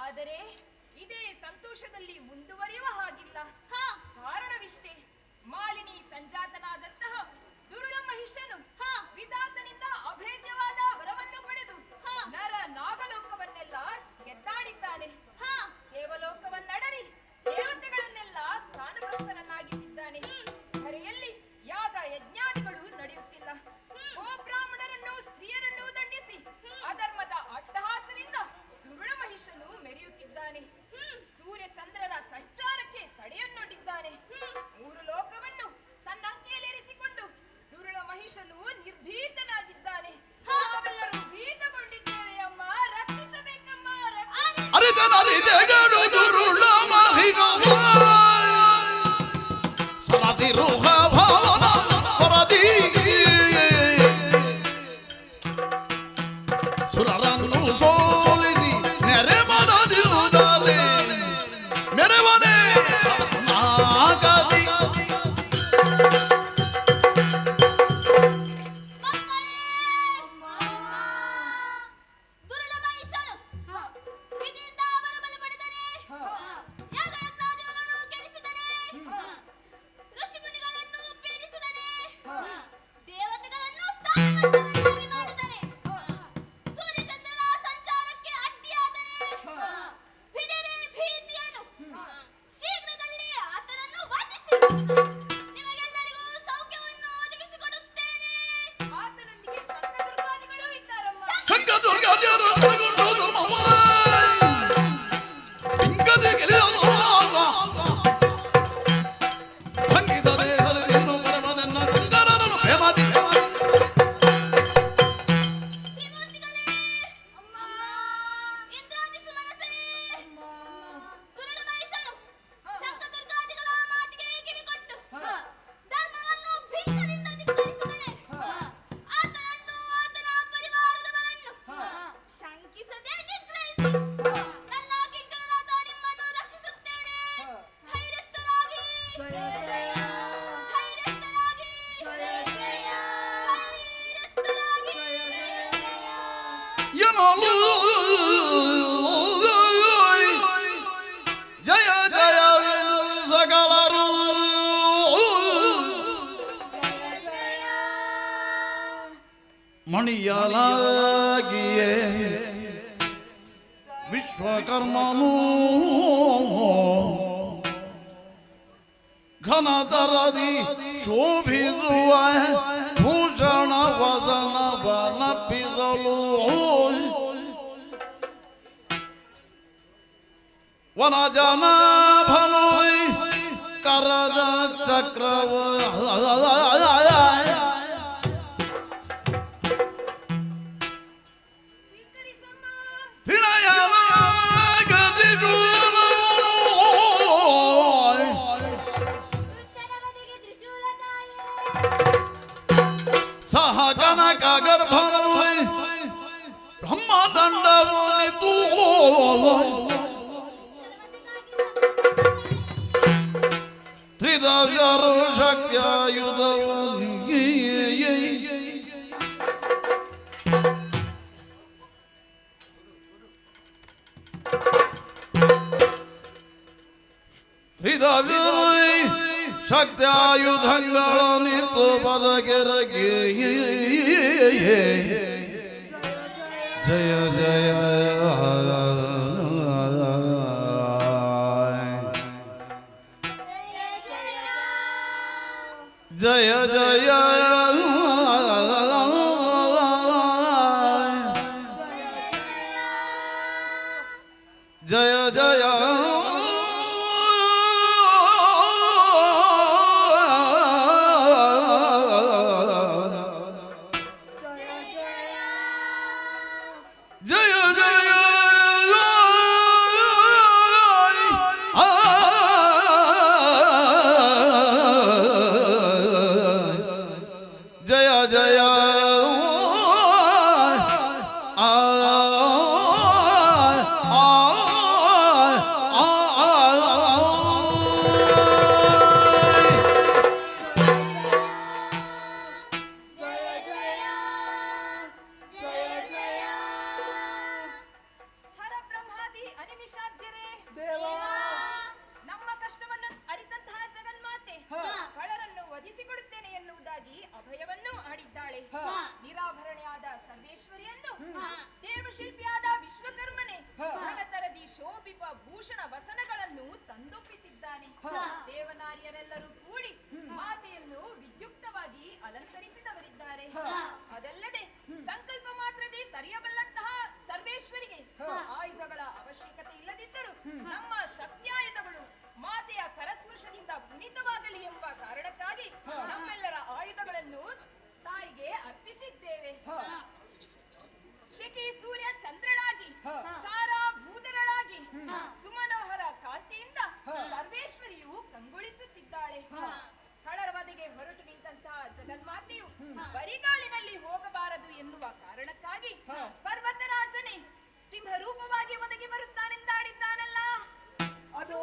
ಆದರೆ ಇದೇ ಸಂತೋಷದಲ್ಲಿ ಮುಂದುವರಿಯುವ ಹಾಗಿಲ್ಲ. ಕಾರಣವಿಷ್ಟೇ, ಮಾಲಿನಿ ಸಂಜಾತನಾದಂತಹ ದುರುಳ ಮಹಿಷನು ವಿಧಾತನಿಂದ ಅಭೇದ್ಯವಾದ ವರವನ್ನು ಪಡೆದು ನರ ನಾಗಲೋಕವನ್ನೆಲ್ಲ ಗೆದ್ದಾಡಿದ್ದಾನೆ. ದೇವಲೋಕವನ್ನಡರಿ ದೇವತೆಗಳನ್ನೆಲ್ಲ ಸ್ಥಾನಭ್ರಷ್ಟನನ್ನಾಗಿಸಿದ್ದಾನೆ. ಧರೆಯಲ್ಲಿ ಯಾಗ ಯಜ್ಞಾದಿಗಳು ನಡೆಯುತ್ತಿಲ್ಲ. ಬ್ರಾಹ್ಮಣರನ್ನು ಸ್ತ್ರೀಯರನ್ನು ದಂಡಿಸಿ ಅಧರ್ಮದ ಅಟ್ಟಹಾಸದಿಂದ ದುರುಳ ಮಹಿಷನು ಮೆರೆಯುತ್ತಿದ್ದಾನೆ. ಸೂರ್ಯ ಚಂದ್ರನ ಸಂಚಾರಕ್ಕೆ ತಡೆಯನ್ನೊಡ್ಡಿದ್ದಾನೆ. ಮೂರು ಲೋಕವನ್ನು ತನ್ನ ಅಂಕೆಯಲ್ಲಿರಿಸಿಕೊಂಡು ದುರುಳ ಮಹಿಷನು ನಿರ್ಭೀತನಾಗಿದ್ದಾನೆ. ನಾವೆಲ್ಲರೂ ಭೀತಗೊಂಡಿದ್ದೇವೆ ಅಮ್ಮ, ರಕ್ಷಿಸಬೇಕಮ್ಮ, ಅರಿತನರಿದೆಗಳು ದುರುಳ ಮಹಿರೋನು ಸರಾಸಿ ರೋಹ ಭಾವನ ಹೊರದಿ ಸುರರನ್ನು ಸೋಲಿಸಿ ನೆರೆ ಮನದಿರುವುದಾರೆ ಮೆರವನೆ ನಾಗದಿ ದುರುಳ ಮಹಿಷನು ವಿಧಿಯಿಂದ ವರಬಲ ಪಡೆದನೆ. ಯಾಗ ಯಜ್ಞಾದಿಗಳನ್ನು ಕೆಡಿಸಿದನೆ. ಋಷಿಮುನಿಗಳನ್ನು ಪೀಡಿಸಿದನೆ. ದೇವತೆಗಳನ್ನು ಸ್ಥಾನಭ್ರಷ್ಟರನ್ನಾಗಿ ಮಾಡಿದನೆ. ಸೂರ್ಯಚಂದ್ರನ ಸಂಚಾರಕ್ಕೆ ಅಡ್ಡಿಯಾದನೆ. ಬಿಡಿರಿ ಭೀತಿಯನ್ನು, ಶೀಘ್ರದಲ್ಲಿ ಆತನನ್ನು ವಧಿಸಿ ನಿಮಗೆಲ್ಲರಿಗೂ ಸೌಖ್ಯವನ್ನು ಒದಗಿಸಿಕೊಡುತ್ತೇನೆ. ಆತನೊಂದಿಗೆ ಶಂಕದುರ್ಗಾದಿಗಳು ಇದ್ದಾರಮ್ಮ. ಶಂಕದುರ್ಗಾದಿಯರು ತಗೊಂಡು ಧರ್ಮವ ಇಂಗದಿ ಗೆಳೆಯಲು ಸಂಗೀತದೇ ಹಲವೆನ್ನು ಪರಮನೆನ್ನ ಗಂಗರನ್ನು ಪ್ರೇಮದಿ ಇಂದ್ರಾದಿ ಸುಮನಸೇ, ದುರುಳ ಮಹಿಷನು ಶಂಕದುರ್ಗಾದಿಗಳ ಮಾತಿಗೆ ಕಿವಿಗೊಟ್ಟು ಧರ್ಮವನ್ನು ಭಿನ್ನದಿಂದ ಧಿಕ್ಕರಿಸಿದನೆ. ಆತನನ್ನು ಆತನ ಪರಿವಾರದವರನ್ನು ಶಂಕಿಸದೆ ನಿಗ್ರಹಿಸಿ ನನ್ನ ಕಿಂಕರರಾದ ನಿಮ್ಮನ್ನು ರಕ್ಷಿಸುತ್ತೇನೆ. ಧೈರ್ಯಸ್ಥರಾಗಿ, ಧೈರ್ಯಸ್ಥರಾಗಿ, ಧೈರ್ಯಸ್ಥರಾಗಿ. ಎನ್ನಲು ಜಯ ಜಯ ಸಕಲರು ಮಣಿಯಲಾಗಿಯೇ ವಿಶ್ವಕರ್ಮನು ಘನತರದಿ ಶೋಭಿಸುವ ಭೂಷಣ ವಸನವನಪಿಸಲು ವನಜನಾಭನು ಕರದ ಚಕ್ರವ ಸಹ ಜನಕ ಗರ್ಭನು ಬ್ರಹ್ಮದಂಡವನಿತು ತ್ರಿದಶರು ಶಕ್ತಿಯುಧವನಿಗೆ ಶಕ್ತಿಯುಧಗಳನಿತ್ತು ಬದಗೆರಗೆ ಜಯ ಜಯ ಜಯ ಜಯ ಜಯ ಜಯ ಜಯ ಜಯ ಜಯ ಹರಬ್ರಹ್ಮಾದಿ ಅನಿಮಿಷಾದ್ಯರೇ ನಮ್ಮ ಕಷ್ಟವನ್ನು ಅರಿತಂತಹ ಜಗನ್ಮಾತೆ ಕಳರನ್ನು ವಧಿಸಿಕೊಡುತ್ತೇನೆ ಎನ್ನುವುದಾಗಿ ಅಭಯವನ್ನು ಆಡಿದ್ದಾಳೆ. ನಿರಾಭರಣೆಯಾದ ಸರ್ವೇಶ್ವರಿಯನ್ನು ದೇವಶಿಲ್ಪಿಯಾದ ವಿಶ್ವಕರ್ಮನೆ ಘನತರದಿ ಶೋಭಿಪ ಭೂಷಣ ವಸನಗಳನ್ನು ತಂದೊಪ್ಪಿಸಿದ್ದಾನೆ. ದೇವನಾರಿಯರೆಲ್ಲರೂ ಕೂಡಿ ಮಾತೆಯನ್ನು ವಿದ್ಯುಕ್ತವಾಗಿ ಅಲಂಕರಿಸಿದವರಿದ್ದಾರೆ. ಅದಲ್ಲದೆ ಸಂಕಲ್ಪ ಮಾತ್ರದೇ ತರೆಯಬಲ್ಲಂತಹ ಸರ್ವೇಶ್ವರಿಗೆ ಆಯುಧಗಳ ಅವಶ್ಯಕತೆ ಇಲ್ಲದಿದ್ದರೂ ನಮ್ಮ ಶಕ್ತಿಯಾಯುಧಗಳು ಮಾತೆಯ ಕರಸ್ಪರ್ಶದಿಂದ ಪುನೀತವಾಗಲಿ ಎಂಬ ಕಾರಣಕ್ಕಾಗಿ ನಮ್ಮೆಲ್ಲರ ಆಯುಧಗಳನ್ನು ತಾಯಿಗೆ ಅರ್ಪಿಸಿದ್ದೇವೆ. ಶಕಿ ಸೂರ್ಯ ಚಂದ್ರಳಾಗಿ ಸಾರಾ ಭೂಧರಳಾಗಿ ಸುಮನೋಹರ ಕಾಂತಿಯಿಂದ ಸರ್ವೇಶ್ವರಿಯು ಕಂಗೊಳಿಸುತ್ತಿದ್ದಾಳೆ. ಕಳರವದೆಗೆ ಹೊರಟು ನಿಂತಹ ಜಗನ್ಮಾತೆಯು ಬರಿಗಾಳಿನಲ್ಲಿ ಹೋಗಬಾರದು ಎನ್ನುವ ಕಾರಣಕ್ಕಾಗಿ ಪರ್ವತರಾಜನೇ ಸಿಂಹರೂಪವಾಗಿ ಒದಗಿ ಬರುತ್ತಾನೆಂದಾಡಿದ್ದಾನಲ್ಲ. ಅದು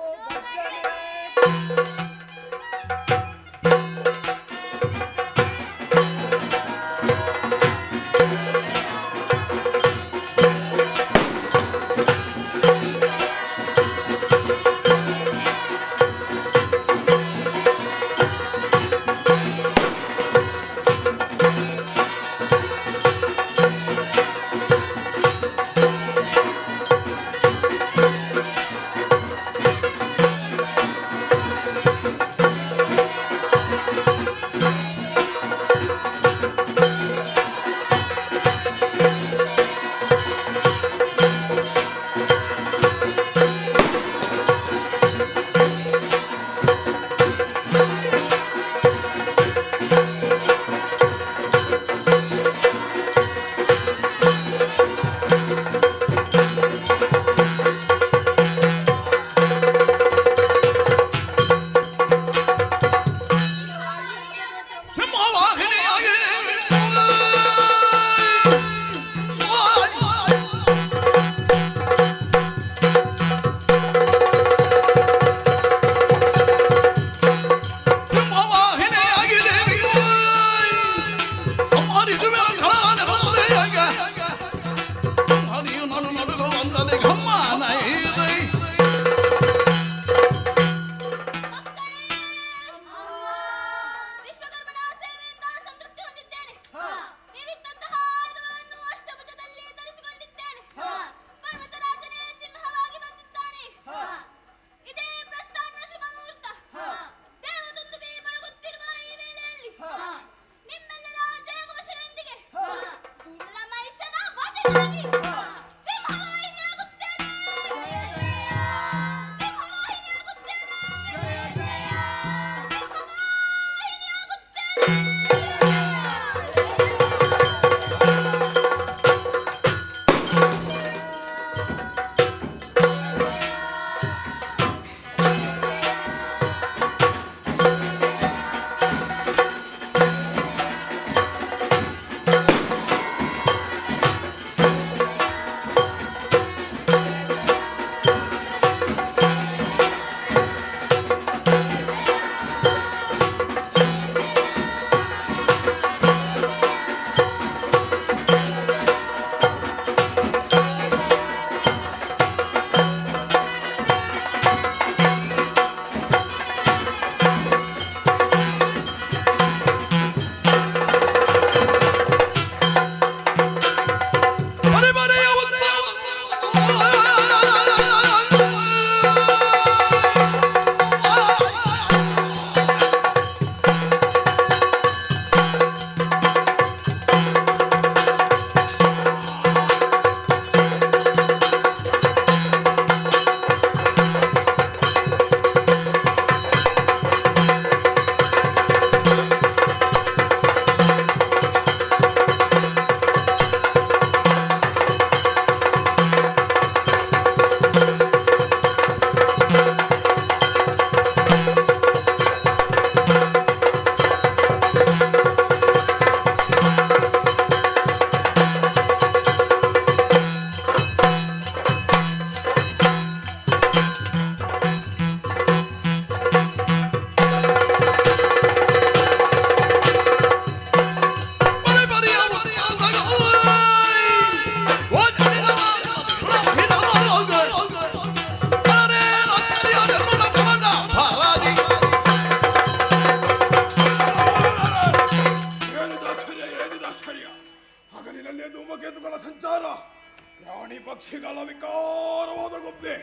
ಪ್ರಾಣಿ ಪಕ್ಷಿಗಳ ವಿಕಾರವಾದ ಗೊಬ್ಬೆ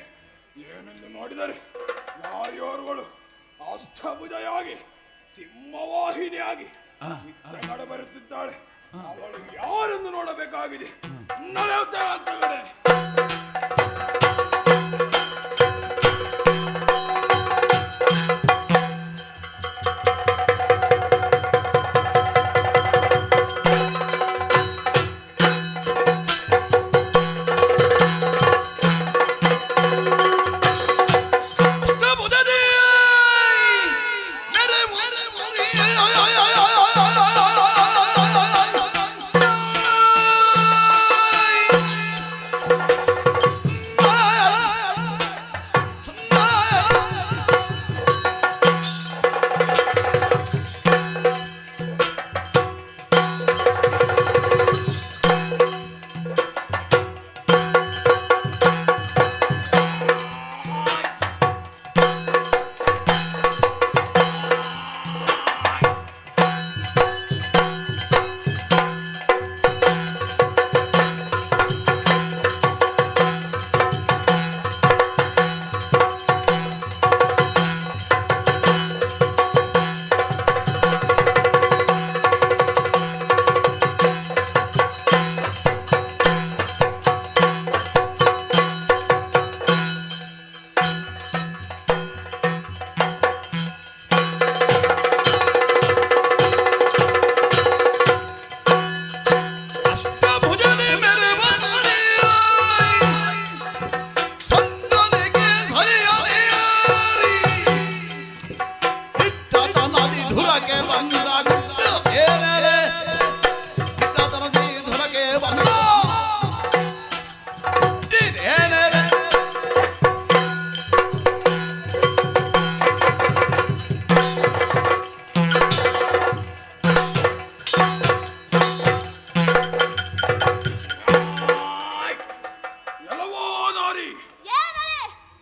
ಏನೆಂದು ನೋಡಿದರೆ ಯಾರ್ಯಾರುಗಳು ಅಷ್ಟಭುಜಯಾಗಿ ಸಿಂಹವಾಹಿನಿಯಾಗಿ ನಡೆ ಬರುತ್ತಿದ್ದಾಳೆ. ಅವಳು ಯಾರೆಂದು ನೋಡಬೇಕಾಗಿದೆ. ನಡೆಯುತ್ತೇವೆ ಅಂತ ಕಡೆ.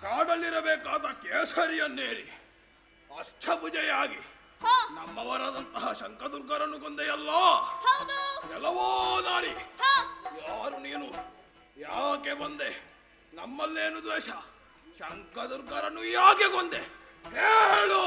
ಕಾಡಲ್ಲಿರಬೇಕಾದ ಕೇಸರಿಯನ್ನೇರಿ ಅಷ್ಟಭುಜೆಯಾಗಿ ನಮ್ಮವರಾದಂತಹ ಶಂಕದುರ್ಗರನ್ನು ಕೊಂದೆಯಲ್ಲ. ಎಲ್ಲವೋ ನಾರಿ, ಯಾರು ನೀನು? ಯಾಕೆ ಬಂದೆ? ನಮ್ಮಲ್ಲೇನು ದ್ವೇಷ? ಶಂಕದುರ್ಗರನ್ನು ಯಾಕೆ ಕೊಂದೆ ಹೇಳು.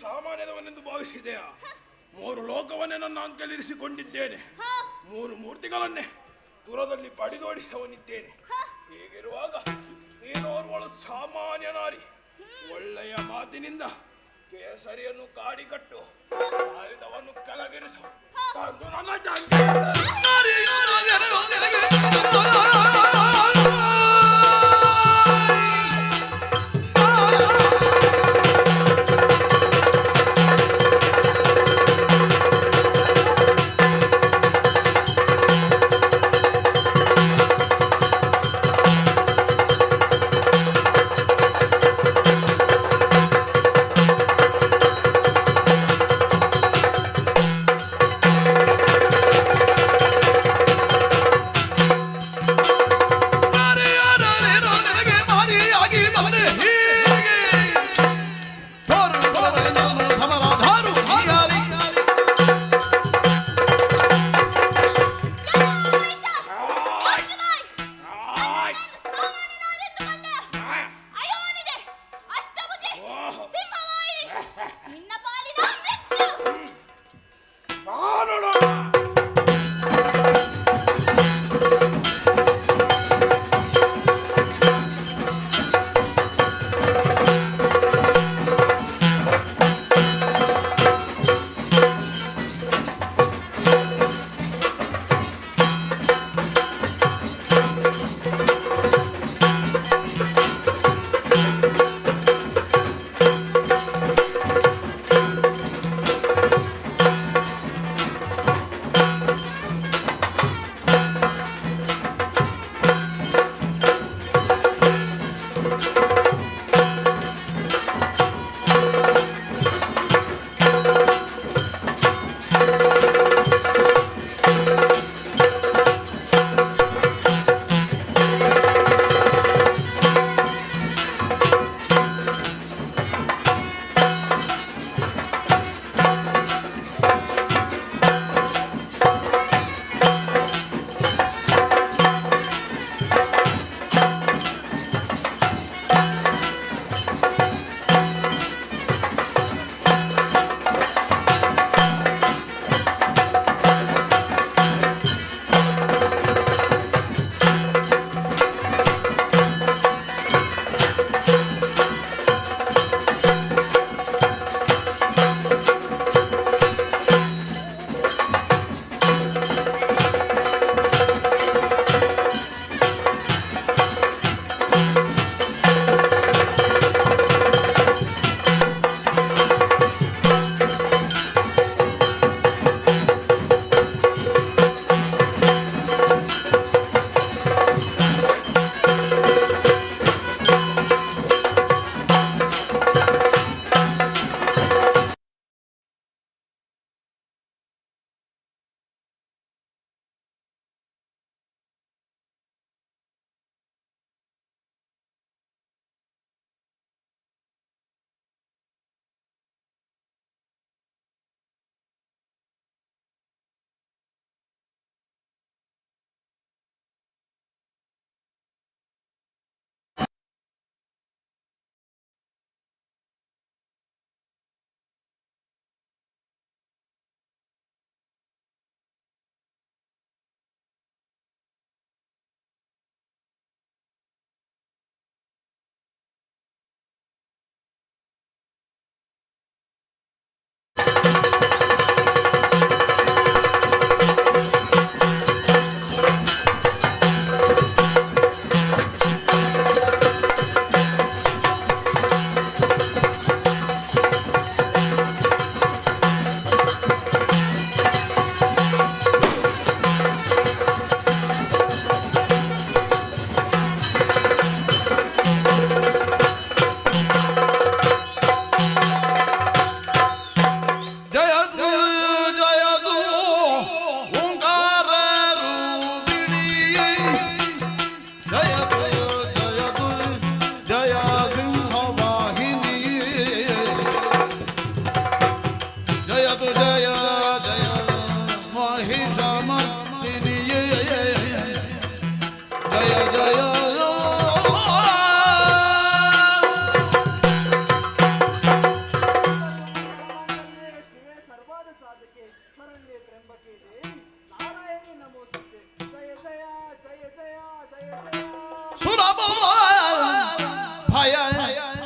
ಸಾಮಾನ್ಯದವನೆಂದು ಭಾವಿಸಿದೆಯಾ? 3 ಲೋಕವನ್ನೇ ನನ್ನ ಅಂಕಲಿರಿಸಿಕೊಂಡಿದ್ದೇನೆ. 3 ಮೂರ್ತಿಗಳನ್ನೇ ದೂರದಲ್ಲಿ ಬಡಿದೋಡಿಸವನಿದ್ದೇನೆ. ಹೀಗಿರುವಾಗ ನೀನೋರ್ವಳು ಸಾಮಾನ್ಯ ನಾರಿ. ಒಳ್ಳೆಯ ಮಾತಿನಿಂದ ಕೇಸರಿಯನ್ನು ಕಾಡಿಕಟ್ಟು, ಆಯುಧವನ್ನು ಕೆಳಗಿರಿಸು. ತಂದು ನನ್ನ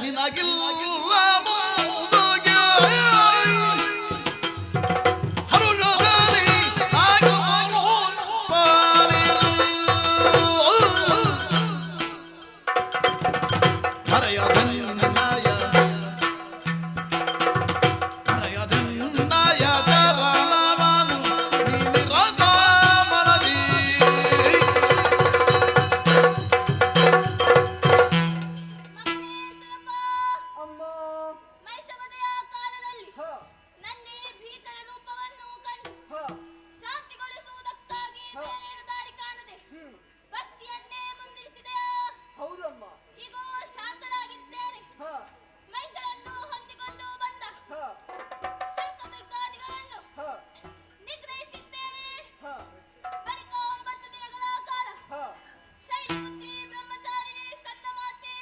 ನಿನಗಿಲ್ಲ ಮುಂದುಗೆ ಹರುಷದಲ್ಲಿ ಆಗಮನು ಪಾಲಿದು ಹರೆಯದನ್ನಾಯ ಹರೆಯದನ್ನಾಯ ತರಣವನು ನೀನಿರದ ಮನದಿ ಮೈಷವದೆಯ ಕಾಲದಲ್ಲಿ ನನ್ನೇ ಭೀಕರ ರೂಪವನ್ನು ಕಂಡು ಶಾಂತಿಗೊಳಿಸುವುದಕ್ಕಾಗಿ ಬೇರೇನು ದಾರಿ ಕಾಣದೆ ಭಕ್ತಿಯನ್ನೇ ಮುಂದಿರಿಸಿದೆಯಾ? ಹೌದಮ್ಮ. ಈಗ ಶಾಂತರಾಗಿದ್ದೇನೆ. ಮೈಷರನ್ನು ಹೊಂದಿಕೊಂಡು ಬಂದ ಶಂಕದುರ್ಗಾದಿಗಳನ್ನು ನಿಗ್ರಹಿಸಿದ್ದೇನೆ. ಬಳಿಕ 9 ದಿನಗಳ ಕಾಲ ಶೈಲಪುತ್ರಿ ಬ್ರಹ್ಮಚಾರಿಣಿ ಸ್ಕಂದಮಾತೆ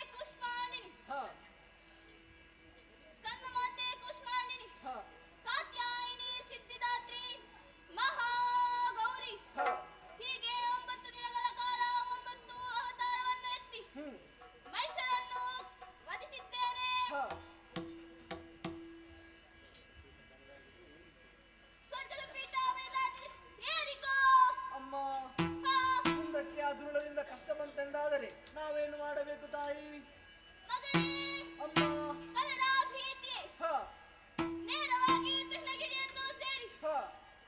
ಕುಷ್ಮಾಂಡಿನಿ ಕಾತ್ಯಾಯಿನಿ ಸಿದ್ಧಿದಾತ್ರಿ ಮಹಾಗೌರಿ ಹೀಗೆ 9 ದಿನಗಳ ಕಾಲ 9 ಅವತಾರವನ್ನು ಎತ್ತಿ ಮೈಷರನ್ನು ವಧಿಸಿದ್ದೇನೆ. ಸ್ವರ್ಗದ ಪೀಠ ವೇದಾದ್ರಿ ಏರಿಕೋ ಅಮ್ಮ. ಮುಂದಕ್ಕೆ ಆ ದುರುಳರಿಂದ ಕಷ್ಟ ಬಂತೆಂದಾದರೆ ನಾವೇನು ಮಾಡಬೇಕು ತಾಯಿ? ಮಗನೇ, ಅಮ್ಮ. ಕಲರ ಭೀತಿ ನೇರವಾಗಿ ಕೃಷ್ಣಗಿರಿಯನ್ನು ಸೇರಿ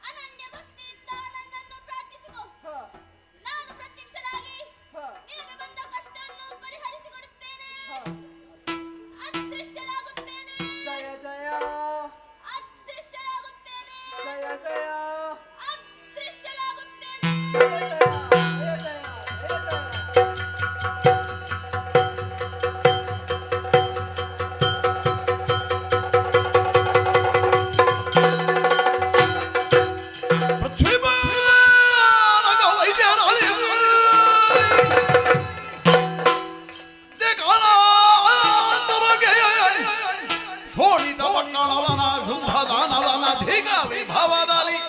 ಅನನ್ಯ ಭಕ್ತಿಯಿಂದ ನನ್ನನ್ನು ಪ್ರಾರ್ಥಿಸಿಕೋ. ನಾನು ಪ್ರತ್ಯಕ್ಷರಾಗಿ ನಿನಗೆ ಬಂದ ಕಷ್ಟವನ್ನು ಪರಿಹರಿಸಿಕೊಡುತ್ತೇನೆ. ಅದೃಶ್ಯರಾಗುತ್ತೇನೆ. ಜಯ ಜಯ. ಅದೃಶ್ಯರಾಗುತ್ತೇನೆ. ಜಯ ಜಯ. ಅದೃಶ್ಯರಾಗುತ್ತೇನೆ. ಜಯ ಜಯ. ಜಯ ಜಯ. ಜಯ ಜಯ. ಶೋಣಿತ ಮಕ್ಕಳವನ ಶುಂಭದಾನವನ ಧಿಗ ವಿಭವದಲ್ಲಿ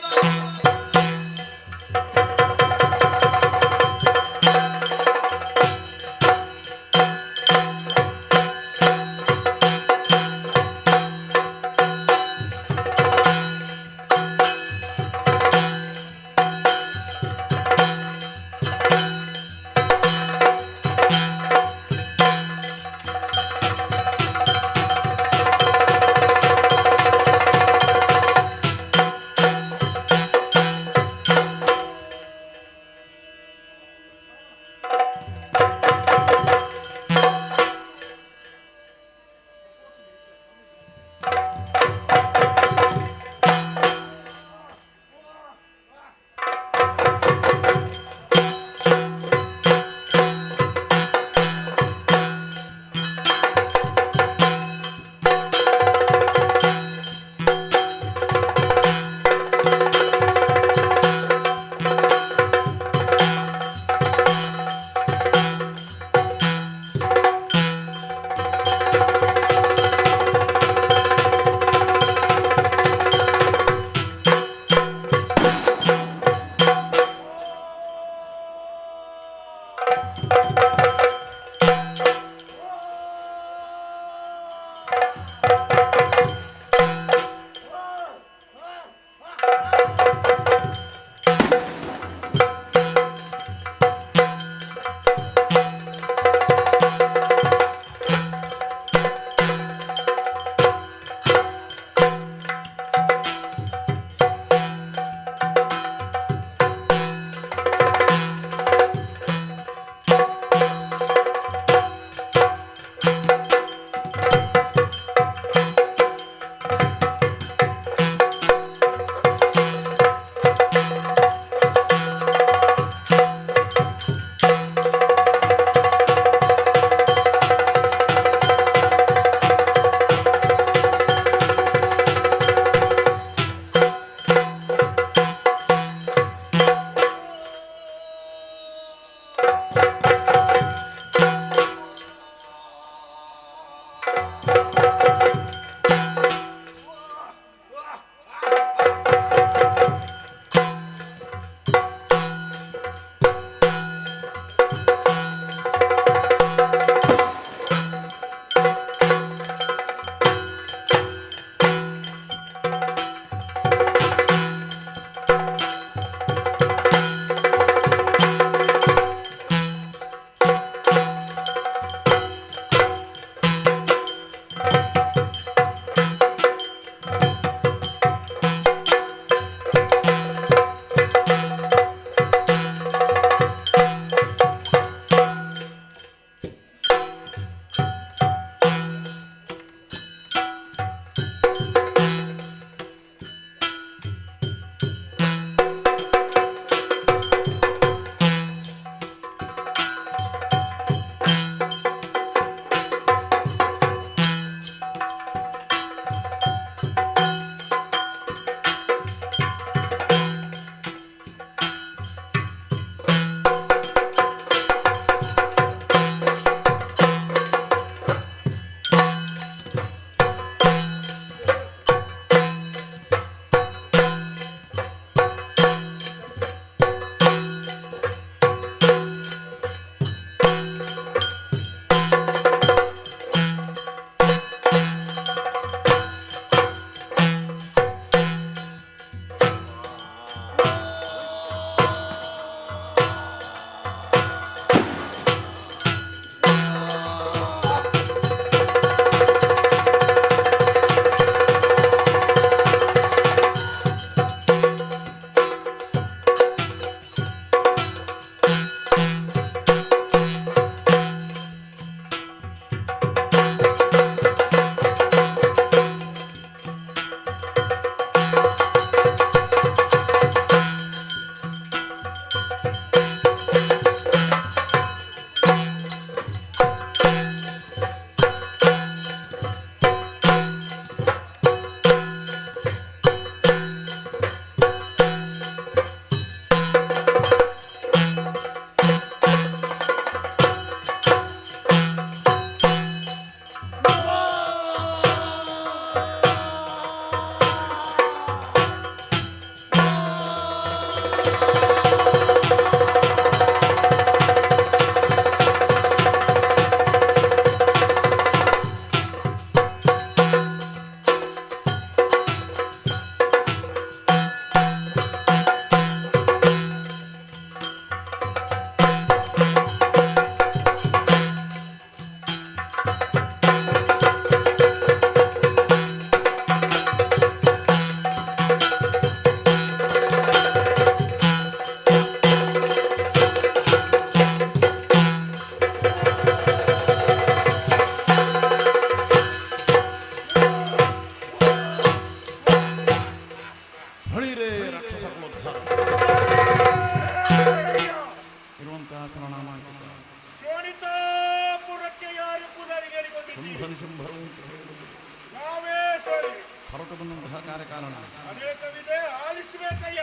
ನಾವೇ ಸರಿ ಹೊರಟು ಬಂದಂತಹ ಕಾರ್ಯಕಾರಣ ಅನೇಕವಿದೆ ಆಲಿಸಬೇಕಯ್ಯ.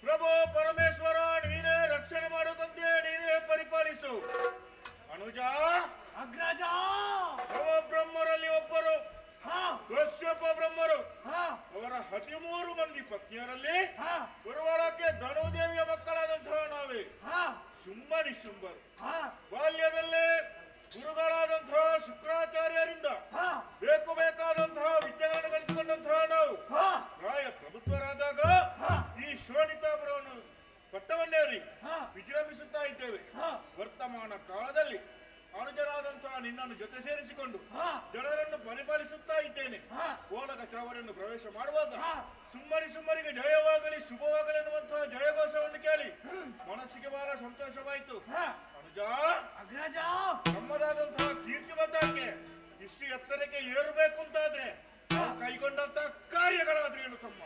ಪ್ರಭು ಪರಮೇಶ್ವರ, ನೀನೇ ರಕ್ಷಣೆ ಮಾಡುತ್ತಂತೆ, ನೀನೇ ಪರಿಪಾಲಿಸು. ಅನುಜ ಅಗ್ರಜ ಬ್ರಹ್ಮರಲ್ಲಿ ಒಬ್ಬರು ಕಶ್ಯಪ ಬ್ರಹ್ಮರು ಅವರ 13 ಮಂದಿ ಪತ್ನಿಯರಲ್ಲಿ ಗುರುವಾಳಕ್ಕೆ ಧನುದೇವಿಯ ಮಕ್ಕಳಾದಂತಹ ನಾವೇ ಶುಂಭ ನಿಶುಂಭರು. ಬಾಲ್ಯದಲ್ಲೇ ಗುರುಗಳಾದಂತಹ ಶುಕ್ರಾಚಾರ್ಯರಿಂದ ಬೇಕಾದಂತಹ ವಿದ್ಯೆಗಳನ್ನು ಕಲಿತುಕೊಂಡಂತಹ ನಾವು ಪ್ರಾಯ ಪ್ರಭುತ್ವರಾದಾಗ ಈ ಶೋಣಿತಾಪುರವನ್ನು ಪಟ್ಟವನ್ನೇರಿ ವಿಜೃಂಭಿಸುತ್ತಾ ಇದ್ದೇವೆ. ವರ್ತಮಾನ ಕಾಲದಲ್ಲಿ ಅನುಜರಾದಂತಹ ನಿನ್ನನ್ನು ಜೊತೆ ಸೇರಿಸಿಕೊಂಡು ಜನರನ್ನು ಪರಿಪಾಲಿಸುತ್ತಾ ಇದ್ದೇನೆ. ಓಲಗ ಚಾವಡಿಯನ್ನು ಪ್ರವೇಶ ಮಾಡುವಾಗ ಸುಮ್ಮರಿಗೆ ಜಯವಾಗಲಿ ಶುಭವಾಗಲಿ ಎನ್ನುವಂತಹ ಜಯಘೋಷವನ್ನು ಕೇಳಿ ಮನಸ್ಸಿಗೆ ಬಹಳ ಸಂತೋಷವಾಯಿತು. ಅನುಜ, ನಮ್ಮದಾದಂತಹ ಕೀರ್ತಿ ಬದ್ಧಕ್ಕೆ ಇಷ್ಟು ಎತ್ತರಕ್ಕೆ ಏರಬೇಕು ಅಂತಾದ್ರೆ ಕೈಗೊಂಡಂತಹ ಕಾರ್ಯಗಳಾದ್ರೇನು ತಮ್ಮ?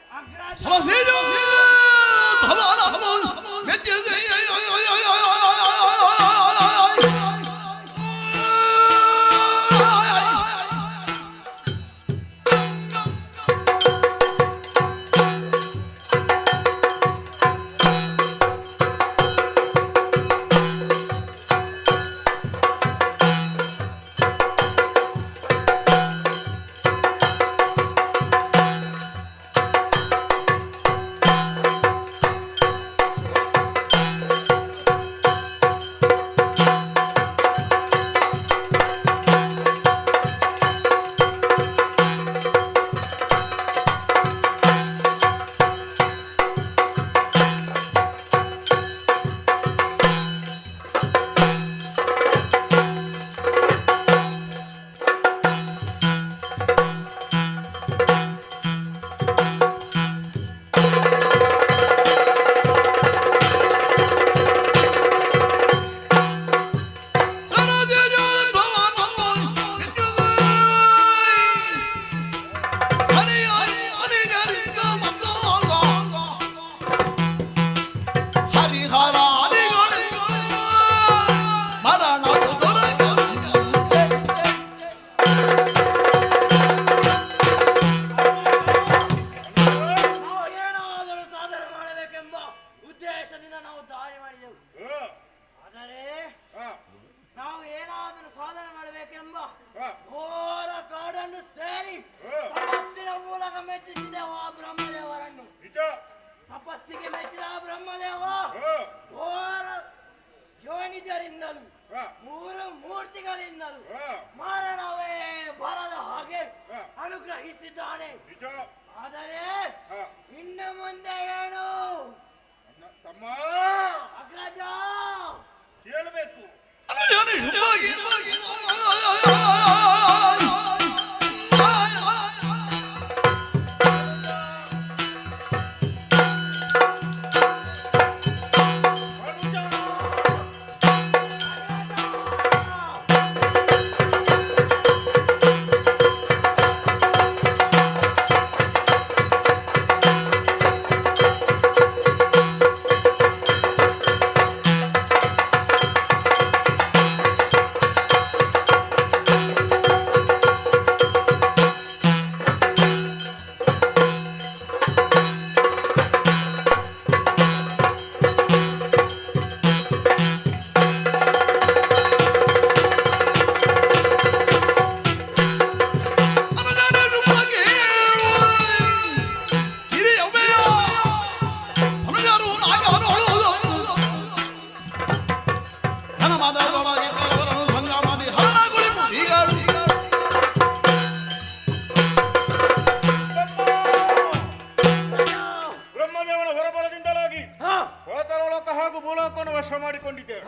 ಮಾಡಿಕೊಂಡಿದ್ದೇವೆ.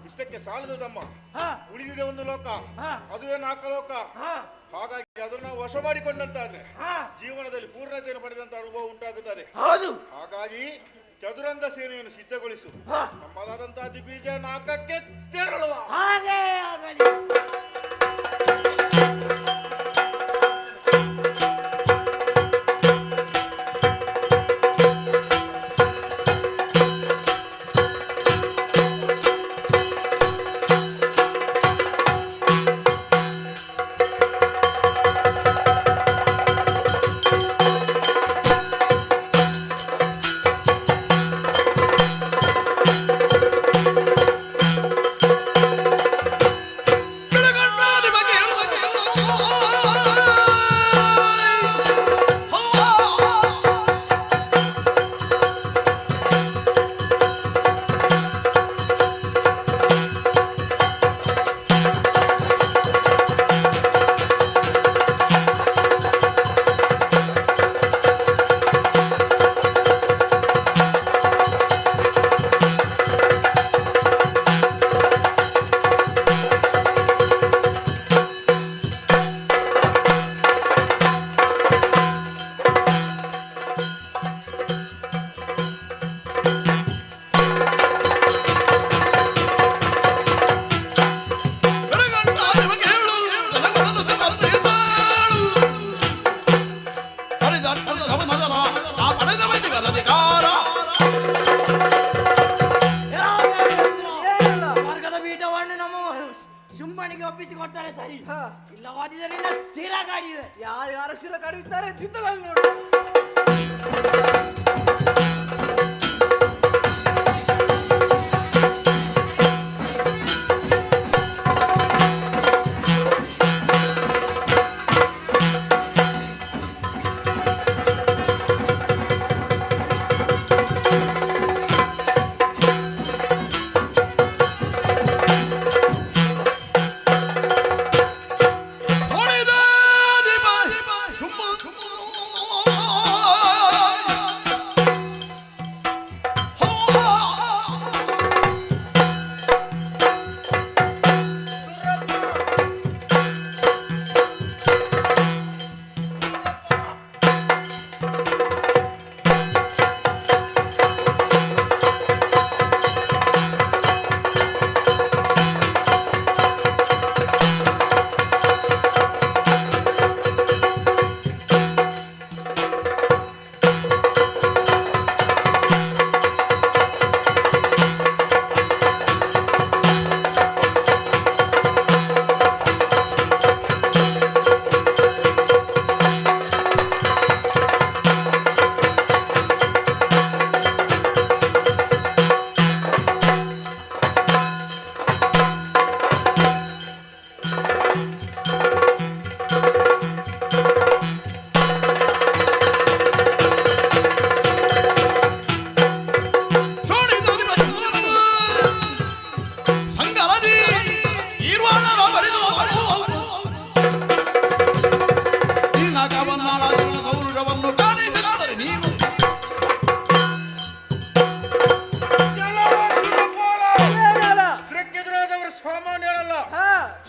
ಇಷ್ಟಕ್ಕೆ ಸಾಲದಮ್ಮ, ಉಳಿದಿದೆ ಒಂದು ಲೋಕ, ಅದುವೇ ನಾಲ್ಕಲೋಕ. ಹಾಗಾಗಿ ಅದನ್ನು ವಶ ಮಾಡಿಕೊಂಡಂತಾದ್ರೆ ಜೀವನದಲ್ಲಿ ಪೂರ್ಣತೆಯನ್ನು ಪಡೆದಂತ ಅನುಭವ ಉಂಟಾಗುತ್ತದೆ. ಹಾಗಾಗಿ ಚದುರಂಗ ಸೇನೆಯನ್ನು ಸಿದ್ಧಗೊಳಿಸು. ನಮ್ಮದಾದಂತಹ ದಿಗ್ವಿಜಯ ನಾಲ್ಕಕ್ಕೆ ತೆರಳುವ. ಶುಂಭನಿಗೆ ಒಪ್ಪಿಸಿ ಕೊಡ್ತಾರೆ ಸರಿ, ಇಲ್ಲವಾದಿದರೆ ಸಿರ ಕಾಡಿವೆ. ಯಾರು ಸಿರ ಕಾಡಿಸ್ತಾರೆ ಯುದ್ಧದಲ್ಲಿ ನೋಡು.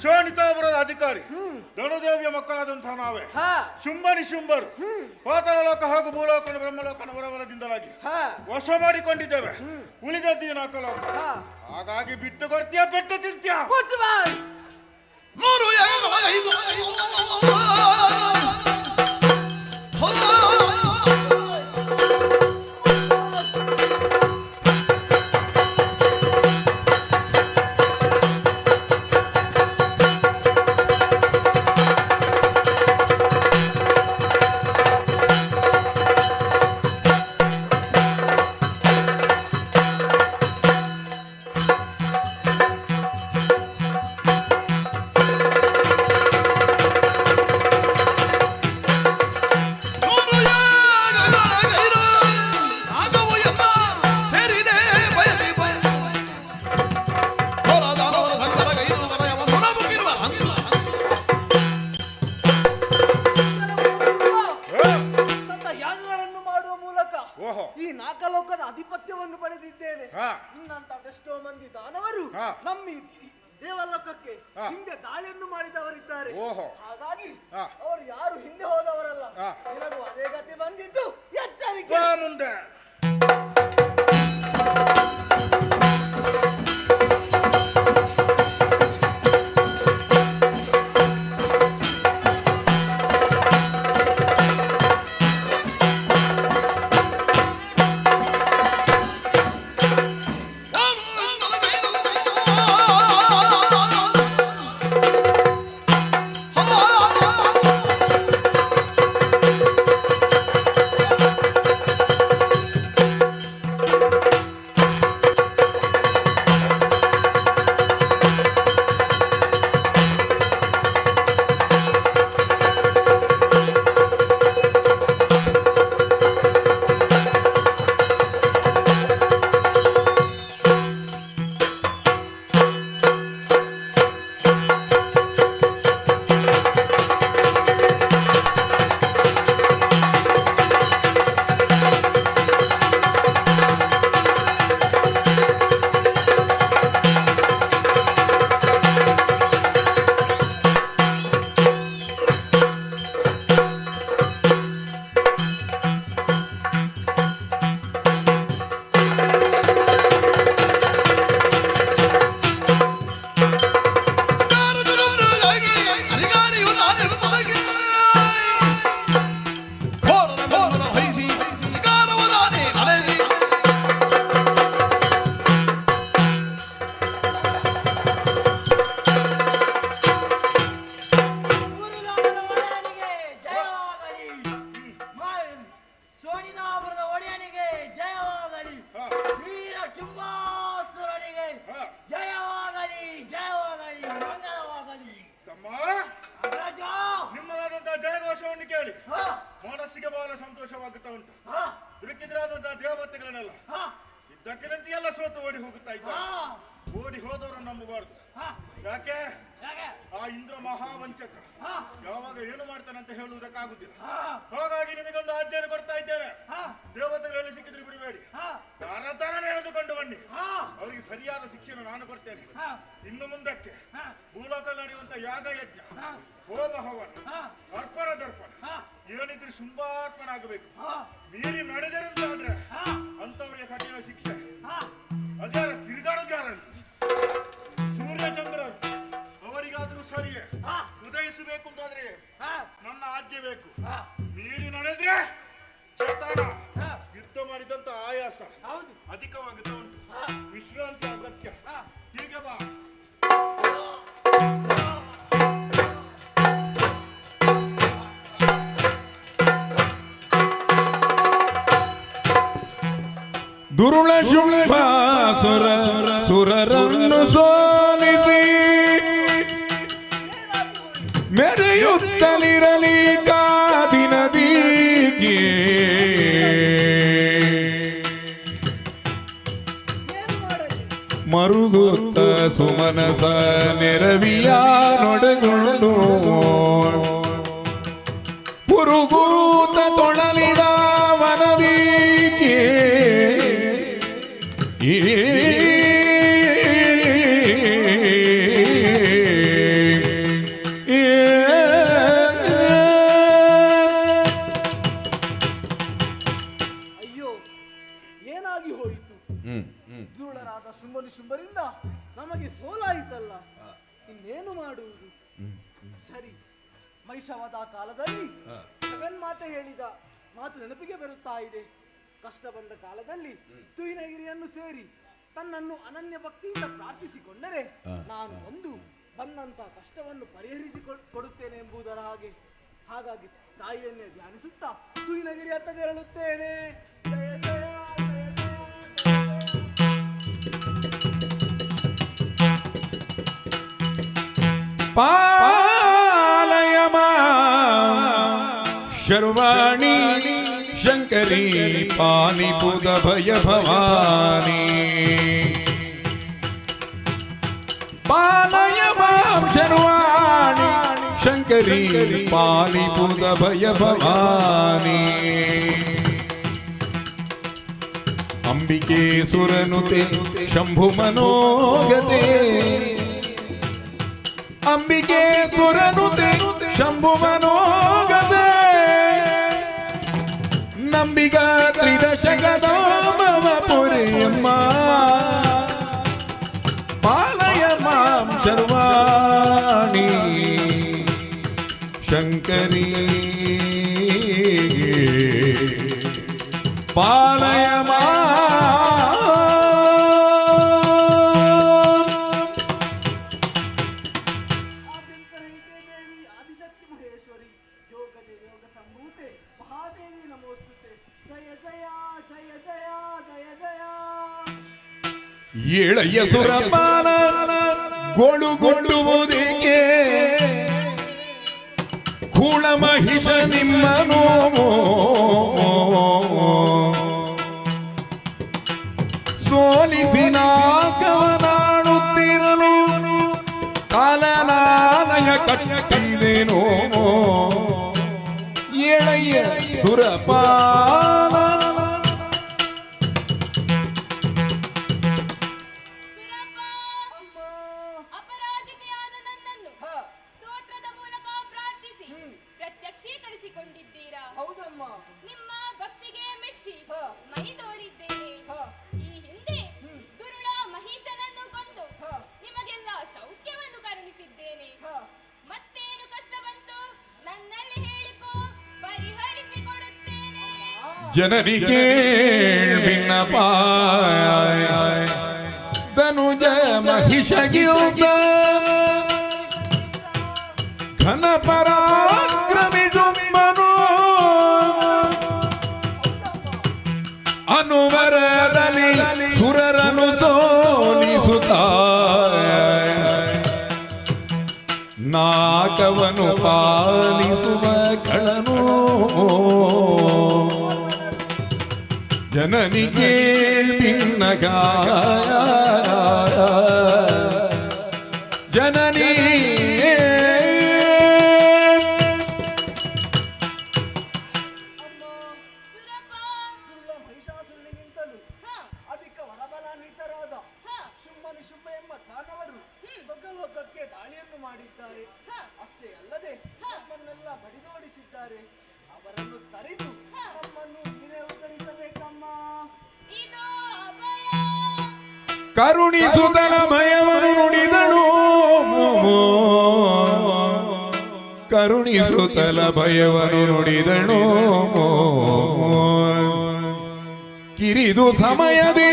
ಶೋಣಿತಾಪುರದ ಅಧಿಕಾರಿ ಧನುದೇವಿಯ ಮಕ್ಕಳಾದಂತಹ ನಾವೇ ಶುಂಭನಿ ಶುಂಭರು ಪಾತಾಳ ಲೋಕ ಹಾಗೂ ಭೂಲೋಕನ ಬ್ರಹ್ಮಲೋಕನ ವರವರದಿಂದಲಾಗಿ ವಶ ಮಾಡಿಕೊಂಡಿದ್ದೇವೆ. ಉಳಿದದ್ದು ನಾಲ್ಕಲೋಕ. ಹಾಗಾಗಿ ಬಿಟ್ಟು ಕೊಡ್ತೀಯ, ಪೆಟ್ಟು ತಿಂತೀಯ. ಓಹೋ. ಈ ನಾಗಲೋಕದ ಅಧಿಪತ್ಯವನ್ನು ಪಡೆದಿದ್ದೇನೆ. ಹಾ. ನಿನ್ನಂತದೆಷ್ಟೋ ಮಂದಿ ದಾನವರು ಹಾ. ನಮ್ಮ ಈ ದೇವಲೋಕಕ್ಕೆ ಹಾ. ಹಿಂದೆ ದಾಳಿಯನ್ನು ಮಾಡಿದವರಿದ್ದಾರೆ. ಓಹೋ. ಹಾಗಾಗಿ ಹಾ. ಅವರು ಯಾರು ಹಿಂದೆ ಹೋದವರಲ್ಲ. ಹಾ. ನಿನಗೂ ಅದೇ ಗತಿ ಬಂದಿದ್ದು ಎಚ್ಚರಿಕೆ. ಬಾ ಮುಂದೆ. ಸೋನಿನಾಪುರದ ಒಡೆಯನಿಗೆ ಜಯವಾಗಲಿ. ವೀರ ಶುಂಭಾಸುರನಿಗೆ ಜಯವಾಗಲಿ, ಜಯವಾಗಲಿ, ಮಂಗಲವಾಗಲಿ. ಅಗ್ರಜ, ನಿಮ್ಮದಾದಂತಹ ಜಯಘೋಷವನ್ನು ಕೇಳಿ ಮನಸ್ಸಿಗೆ ಬಹಳ ಸಂತೋಷವಾಗುತ್ತಾ ಉಂಟು. ದುಡುಕಿದ್ರಾದಂತಹ ದೇವತೆಗಳನ್ನೆಲ್ಲ ಇದ್ದಕ್ಕಿನಂತೆ ಎಲ್ಲ ಸೋತು ಓಡಿ ಹೋಗುತ್ತಾ ಇದ್ದಾರೆ. ಓಡಿ ಹೋದವರನ್ನು ನಂಬಬಾರದು. ಯಾಕೆ? ಆ ಇಂದ್ರ ಮಹಾವಂಚಕ ಯಾವಾಗ ಏನು ಮಾಡ್ತಾನಂತ ಹೇಳುವುದಕ್ಕಾಗುದಿಲ್ಲ. ಹಾಗಾಗಿ ನಿಮಗೊಂದು ಆಜ್ಞೆಯನ್ನು ಕೊಡ್ತಾ ಇದ್ದೇನೆ. ದೇವತೆಗಳಲ್ಲಿ ಸಿಕ್ಕಿದ್ರೆ ಬಿಡಬೇಡಿ, ತರತರನೇ ಎಳೆದುಕೊಂಡು ಬನ್ನಿ. ಅವರಿಗೆ ಸರಿಯಾದ ಶಿಕ್ಷೆಯನ್ನು ನಾನು ಕೊಡ್ತೇನೆ. ಇನ್ನು ಮುಂದಕ್ಕೆ ಭೂಲೋಕದಲ್ಲಿ ನಡೆಯುವಂತ ಯಾಗ ಯಜ್ಞ, ಹೋಮ ಹವನ, ಅರ್ಪಣ ದರ್ಪಣ ಏನಿದ್ರು ಶುಂಭಾರ್ಪಣ ಆಗಬೇಕು. ಮೀರಿ ನಡೆದಿರಂತಾದ್ರೆ ಅಂತವರಿಗೆ ಕಠಿಣ ಶಿಕ್ಷೆ. ಅದೇ ತಿರುಗಾಡೋದು ಯಾರು? ಸೂರ್ಯಚಂದ್ರ ಅವರಿಗಾದ್ರೂ ಸರಿಯೇ. ಉದಯಿಸಬೇಕು ಅಂತಾದ್ರೆ ನನ್ನ ಆಜ್ಞೆ ಬೇಕು. ಮೀರಿ ನಡೆದ್ರೆ ಚೇತನ. ಯುದ್ಧ ಮಾಡಿದಂತ ಆಯಾಸ ಅಧಿಕವಾಗುತ್ತಾ ಉಂಟು. ವಿಶ್ರಾಂತಿ ಅಗತ್ಯ. ಹೀಗೆ ಬಾ. ದುರುಳ ಶುಂಭಾಸುರ ಸುರರನ್ನು ಸೋಲಿಸಿ ಮೆರೆಯುತ್ತಲಿರಲಿ ಕಾದಿನದೀಗೆ. ಮರುಗುತ್ತ ಸುಮನಸ ನೆರವಿಯ ನೊಡಗೊಂಡು ಪುರುಗೂತ ತೊಳಲಿದ ವನದೀಕೆ. ಅಯ್ಯೋ, ಏನಾಗಿ ಹೋಯಿತು? ಧೂಳರಾದ ಶುಂಭರಿಂದ ನಮಗೆ ಸೋಲಾಯಿತಲ್ಲ. ಇನ್ನೇನು ಮಾಡುವುದು? ಸರಿ, ಮಹಿಷವದ ಕಾಲದಲ್ಲಿ ಜಗನ್ಮಾತೆ ಹೇಳಿದ ಮಾತು ನೆನಪಿಗೆ ಬರುತ್ತಾ ಇದೆ. ಕಷ್ಟ ಬಂದ ಕಾಲದಲ್ಲಿ ತುಯಿನಗಿರಿಯನ್ನು ಸೇರಿ ತನ್ನನ್ನು ಅನನ್ಯ ಭಕ್ತಿಯಿಂದ ಪ್ರಾರ್ಥಿಸಿಕೊಂಡರೆ ನಾನು ಒಂದು ಬಂದಂತ ಕಷ್ಟವನ್ನು ಪರಿಹರಿಸಿ ಕೊಡುತ್ತೇನೆ ಎಂಬುದರ ಹಾಗೆ. ಹಾಗಾಗಿ ತಾಯಿಯನ್ನೇ ಧ್ಯಾನಿಸುತ್ತಾ ತುಯಿನಗಿರಿ ಅಂತ ತೆರಳುತ್ತೇನೆ. ಜಯ ಜಯ ಪಾಲಯ ಶರ್ವಾಣಿ ಶಂಕರಿ ಪಾಲಿಪುದ ಭಯ ಭವಾನಿ. ಪಾಲಯ ಶರ್ವಾಣಿ ಶಂಕರಿ ಪಾಲಿಪುದ ಭಯ ಭವಾನಿ. ಅಂಬಿಕೆ ಸುರನುತೆ ಶಂಭು ಮನೋಗತೆ ಅಂಬಿಕೆ ಸುರನುತೆ ಶಂಭು ಮನೋಗತೆ ನಂಬಿಗ ತ್ರಿದಶಕದಾಮವ ಪುರಿಯಮ್ಮ ಪಾಲಯ ಮಾಂ ಶರ್ವಾಣಿ ಶಂಕರಿ ಪಾಲಯ ಮಾ ಆದಿಶಕ್ತಿ ಮಹೇಶ್ವರಿ ಯೋಗಜ ಯೋಗ ಸಂಭೂತೆ ಮಹಾದೇವಿ ನಮೋಸ್ತುತೆ ಜಯ ಜಯ ಜಯ ಜಯ ಜಯ ಜಯ ಏಳಯ್ಯ ಸುರಪಾನ ಗೋಳುಗೊಳ್ಳುವುದೇಕೆ ಕೂಳ ಮಹಿಷ ನಿಮ್ಮನೋ ಸೋಲಿಸಿನ ಕವನಾಡುತ್ತಿರಲು ಕಾಲನಾಲಯ ಕಟ್ಟಿದೇನೋ ಏಳಯ್ಯ ಸುರಪಾನ ಅಪರಾಜಿತೆಯಾದ ನನ್ನನ್ನು ಸ್ತೋತ್ರದ ಮೂಲಕ ಪ್ರಾರ್ಥಿಸಿ ಪ್ರತ್ಯಕ್ಷೀಕರಿಸಿಕೊಂಡಿದ್ದೀರಾ? ಹೌದಮ್ಮ. ನಿಮ್ಮ ಭಕ್ತಿಗೆ ಮೆಚ್ಚಿ ಮೈ ತೋರಿದ್ದೇನೆ. ಈ ಹಿಂದೆ ದುರುಳ ಮಹಿಷನನ್ನು ಕೊಂದು ನಿಮಗೆಲ್ಲ ಸೌಖ್ಯವನ್ನು ಕರುಣಿಸಿದ್ದೇನೆ. ಮತ್ತೇನು ಕಷ್ಟ ಬಂತು ನನ್ನಲ್ಲಿ ಹೇಳಿಕೋ, ಪರಿಹರಿಸಿಕೊಡುತ್ತೇನೆ. ಜನರಿಗೆ ಭಿನ್ನಪಾಯ ಧನುಜ ಮಹಿಷಗಿಯುಗ ಘನ ಪರಾಕ್ರಮಿ ಜುಮ್ಮನು ಅನುವರದಲ್ಲಿ ಸುರರನು ಸೋಲಿಸುತ್ತ ನಾಕವನು ಪಾಲಿಸುವ ಕಳನು ಜನನಿಗೆ ಭಿನ್ನಗಾಯ ಜನನಿ ಮಹಿಷಾಸುರನಿಗಿಂತಲೂ ಅಧಿಕ ವರಬಲಾನ್ವಿತರಾದ ಶುಂಭನಿ ಶುಂಭ ಎಂಬ ದಾನವರು ಸ್ವರ್ಗಲೋಕಕ್ಕೆ ದಾಳಿಯನ್ನು ಮಾಡಿದ್ದಾರೆ. ಅಷ್ಟೇ ಅಲ್ಲದೆ ನಮ್ಮನ್ನೆಲ್ಲ ಬಡಿದೋಡಿಸಿದ್ದಾರೆ. ಅವರನ್ನು ತರಿದು ನಮ್ಮನ್ನು ನೀನೇ ಉತ್ತರಿಸಬೇಕಮ್ಮ. ಕರುಣಿಸುತ್ತಲ ಭಯವನ್ನು ನುಡಿದಳು ಕರುಣಿಸುತ್ತಲ ಭಯವನ್ನು ನುಡಿದಳು ಕಿರಿದು ಸಮಯದೇ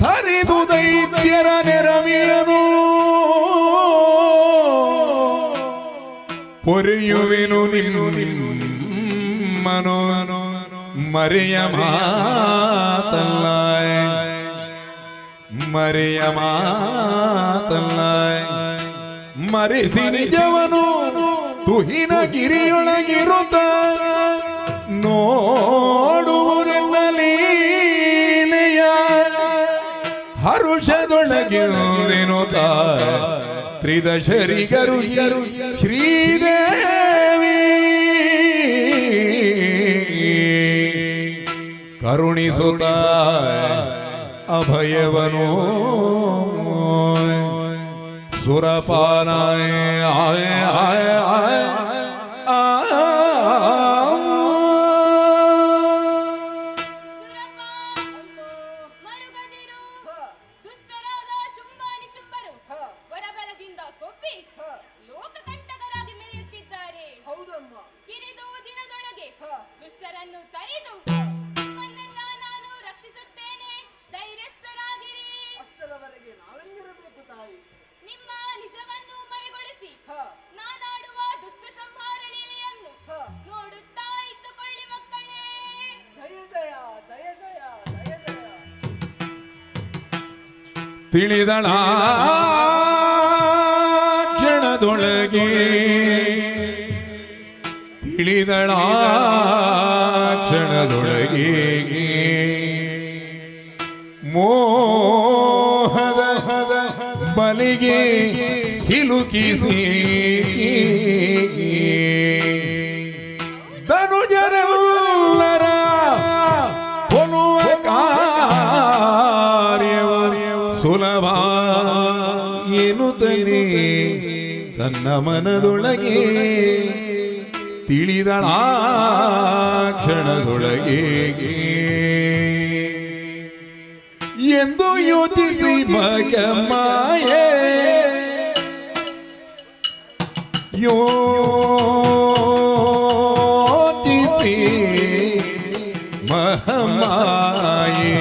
ಹರಿದು ದೈತ್ಯರ ನೆರವಿಯನು ಪೊರೆಯುವೆನು ನಿಮ್ಮನು ಮರೆಯ ಮಾತಲ್ಲ ಮರೆಯ ಮಾತಲ್ಲ ಮರೆಸಿ ನಿಜವನು ತುಹಿನ ಗಿರಿಯೊಳಗಿರುತ್ತ ನೋಡುವುದೆಲ್ಲ ಲೀಲೆಯ ಹರುಷದೊಳಗಿರುವೆನುತ ತ್ರಿದಶರಿಗರು ಶ್ರೀದೇವಿ ಕರುಣಿಸುತ್ತ ಅಭಯವನು ಸುರಪಾನಾಯ ಆಯ ಆಯ ಆಯ ದುಷ್ಟರಾದ ಶುಂಭಾನಿ ಶುಂಭರು ವರಬಲದಿಂದ ಕೊಬ್ಬಿ ಲೋಕಕಂಟಕರಾಗಿ ಮೆರೆಯುತ್ತಿದ್ದಾರೆ. ಹೌದಮ್ಮ. ಕಿರಿದು ದಿನದೊಳಗೆ ದುಷ್ಟರನ್ನು ತರಿದು ನಿಮ್ಮನ್ನೆಲ್ಲ ನಾನು ರಕ್ಷಿಸುತ್ತೇನೆ. ಧೈರ್ಯಸ್ಥರಾಗಿರಿ. ಅಷ್ಟರವರೆಗೆ ನಾವೆಲ್ಲಿರಬೇಕು ತಾಯಿ? ನಿಮ್ಮ ನಿಜವನ್ನು ಮರೆಗೊಳಿಸಿ ನಾನಾಡುವ ದುಷ್ಟ ಸಂಹಾರ ಲೀಲೆಯನ್ನು ನೋಡುತ್ತಾ ಇದ್ದುಕೊಳ್ಳಿ ಮಕ್ಕಳೇ. ಜಯ ಜಯ ಜಯ ಜಯ ಜಯ ಜಯ. ತಿಳಿದಳ ಕ್ಷಣದೊಳಗೆ ತಿಳಿದಳ ಕ್ಷಣದೊಳಗೆ ಮೋಹದ ಬಲಿಗೆ ಸಿಲುಕಿಸಿ ಧನುಜರೆಲ್ಲರ ಕೊಲ್ಲುವ ತನ್ನ ಮನದೊಳಗೆ ತಿಳಿದಳ ಕ್ಷಣದೊಳಗೆ ಎಂದು ಯೋಚಿಸಿ ಮಗಮಾಯೆ ಯೋಚಿಸಿ ಮಹಮಾಯೆ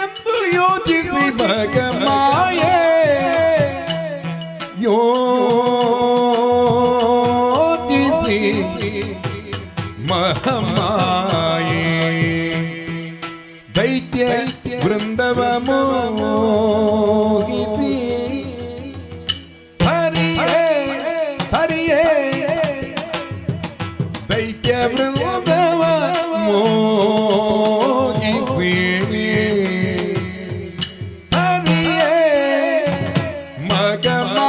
ಎಂದು ಯೋಚಿಸಿ ಮಗಮಾಯೆ ಯೋಚಿಸಿ ಮಹಮಾಯೆ ದೈತ್ಯ ವೃಂದವ ಮೋಹಿಸಿ ಹರಿಯೇ ಹರಿಯೇ ದೈತ್ಯ ವೃಂದವ ಮೋಹಿಸಿ ಹರಿಯೇ ಮಗಮಾಯೆ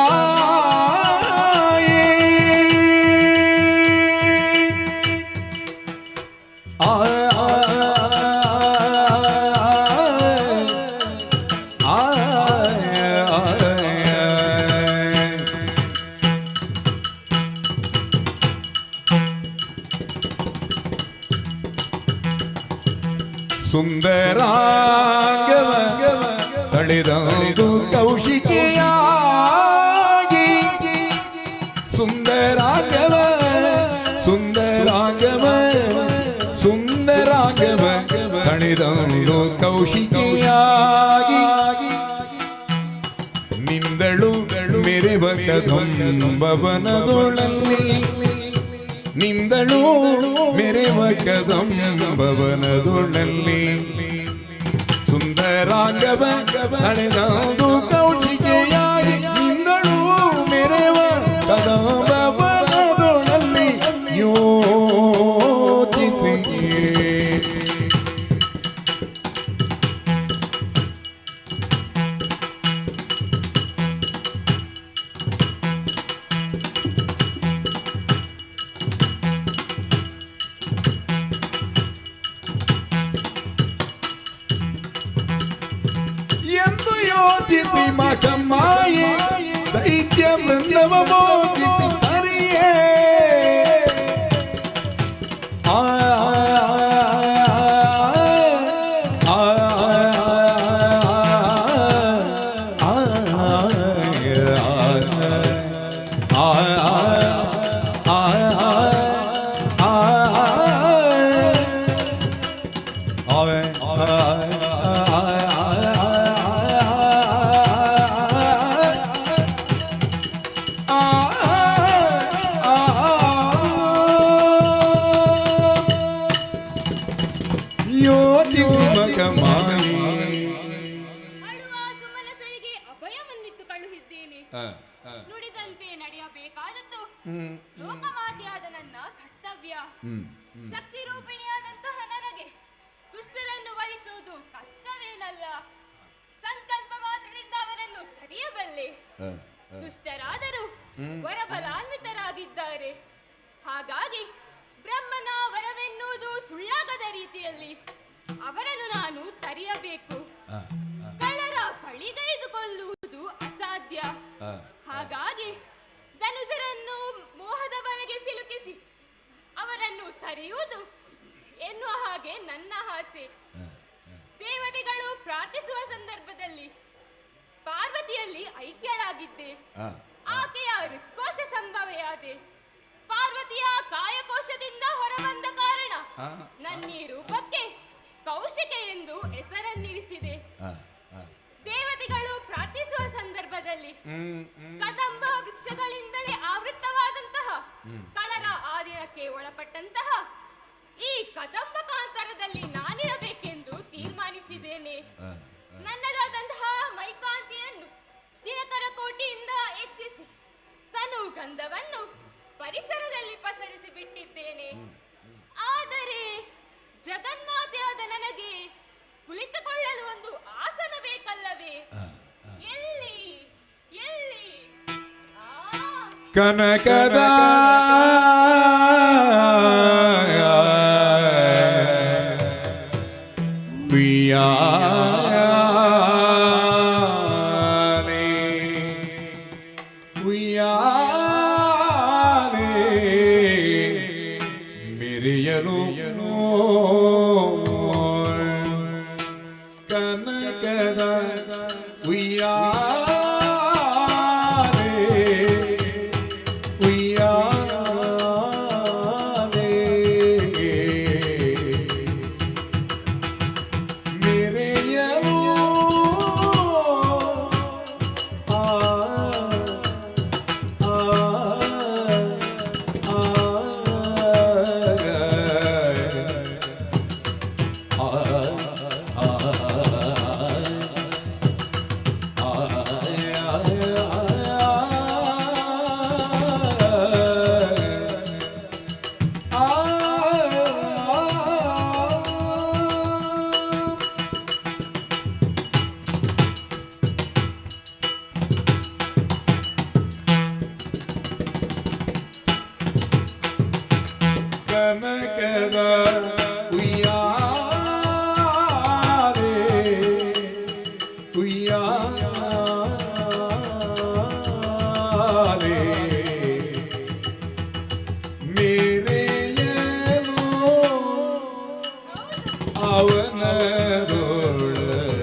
ಸುಂದರಾಂಗವ ತಳೆದು ಕೌಶಿಕೆಯಾಗಿ ಸುಂದರಾಂಗವ ಸುಂದರಾಂಗವ ಸುಂದರಾಂಗವ ತಳೆದು ಕೌಶಿಕೆಯಾಗಿ ನಿಂದಳು ಮೆರೆವ ಕದಂಬವನದೊಳಲ್ಲಿ ನಿಂದಳು ಮೆರೆವ ಕದಂಬವನದೊಳಲ್ಲಿ ಸುಂದರಾಂಗವ ತಳೆದು ಕೌಶಿಕೆಯಾಗಿ ನಿಂದಳು ಮೆರೆವ ಕದಂಬವನದೊಳಲ್ಲಿ ಯೋಚಿಸಿ ಎಂದು ಯೋಚಿಸಿ ಮಗಮಾಯೆ ದೈತ್ಯ ವೃಂದವ ಮೋಹಿಸಿ ಹರಿಯೇ ಯೋಚಿಸಿ ಮಗಮಾಯೆ ಅಳುವ ಸುಮನಸರಿಗೆ ಅಭಯವನ್ನಿತ್ತು ಕಳುಹಿದ್ದೇನೆ. ನುಡಿದಂತೆ ನಡೆಯಬೇಕಾದದ್ದು ಲೋಕಮಾತೆಯಾದ ನನ್ನ ಕರ್ತವ್ಯ. ಶಕ್ತಿ ರೂಪಿಣಿಯಾದಂತಹ ನನಗೆ ದುಷ್ಟರನ್ನು ವಹಿಸುವುದು ಕಷ್ಟವೇನಲ್ಲ. ಸಂಕಲ್ಪ ಮಾತ್ರದಿಂದ ಅವರನ್ನು ತಡೆಯಬಲ್ಲೆ. ದುಷ್ಟರಾದರೂ ವರಬಲಾನ್ವಿತರಾಗಿದ್ದಾರೆ. ಹಾಗಾಗಿ ಬ್ರಹ್ಮನ ವರವೆನ್ನುವುದು ಸುಳ್ಳಾಗದ ರೀತಿಯಲ್ಲಿ ಅವರನ್ನು ನಾನು ತಡೆಯಬೇಕು. ಕಳ್ಳರ ಬಳಿಗೈದುಕೊಳ್ಳುವುದು ಅಸಾಧ್ಯ. ಹಾಗಾಗಿ ಧನುಜರನ್ನು ಮೋಹದ ಬಲೆಗೆ ಸಿಲುಕಿಸಿ ಅವರನ್ನು ತರೆಯುವುದು ಎನ್ನುವ ಹಾಗೆ ನನ್ನ ಆಸೆ. ದೇವತೆಗಳು ಪ್ರಾರ್ಥಿಸುವ ಸಂದರ್ಭದಲ್ಲಿ ಪಾರ್ವತಿಯಲ್ಲಿ ಐಕ್ಯಳಾಗಿದ್ದೆ. ಆಕೆಯ ಹೃತ್ಕೋಶ ಸಂಭವೆಯಾದೆ. ಪಾರ್ವತಿಯ ಕಾಯಕೋಶದಿಂದ ಹೊರಬಂದ ಕಾರಣ ನನ್ನೀ ರೂಪಕ್ಕೆ ಕೌಶಿಕೆ ಎಂದು ಹೆಸರನ್ನಿರಿಸಿದೆ. ದೇವತೆಗಳು ಪ್ರಾರ್ಥಿಸುವ ಸಂದರ್ಭದಲ್ಲಿ ಕದಂಬ ವೃಕ್ಷಗಳಿಂದಲೇ ಆವೃತ್ತವಾದಂತಹ ಕಳರ ಆಧೀನಕ್ಕೆ ಒಳಪಟ್ಟಂತಹ ಈ ಕದಂಬ ಕಾಂತರದಲ್ಲಿ ನಾನಿರಬೇಕೆಂದು ತೀರ್ಮಾನಿಸಿದ್ದೇನೆ. ನನ್ನದಾದಂತಹ ಮೈಕಾಂತಿಯನ್ನು ದಿನಕರ ಕೋಟಿಯಿಂದ ಹೆಚ್ಚಿಸಿ ತನು ಗಂಧವನ್ನು ಪರಿಸರದಲ್ಲಿ ಪಸರಿಸಿ ಬಿಟ್ಟಿದ್ದೇನೆ. ಆದರೆ ಜಗನ್ಮಾತೆಯಾದ ನನಗೆ ಕುಳಿತುಕೊಳ್ಳಲು ಒಂದು ಆಸನ ಬೇಕಲ್ಲವೇ? ಎಲ್ಲಿ ಎಲ್ಲಿ? ಕನಕದ ಮೆರೆಯಲು ಕನಕದ ಕನಕದ ಉಯ್ಯಾಲೆ ಉಯ್ಯಾಲೆ ಮೇರೆಯಲು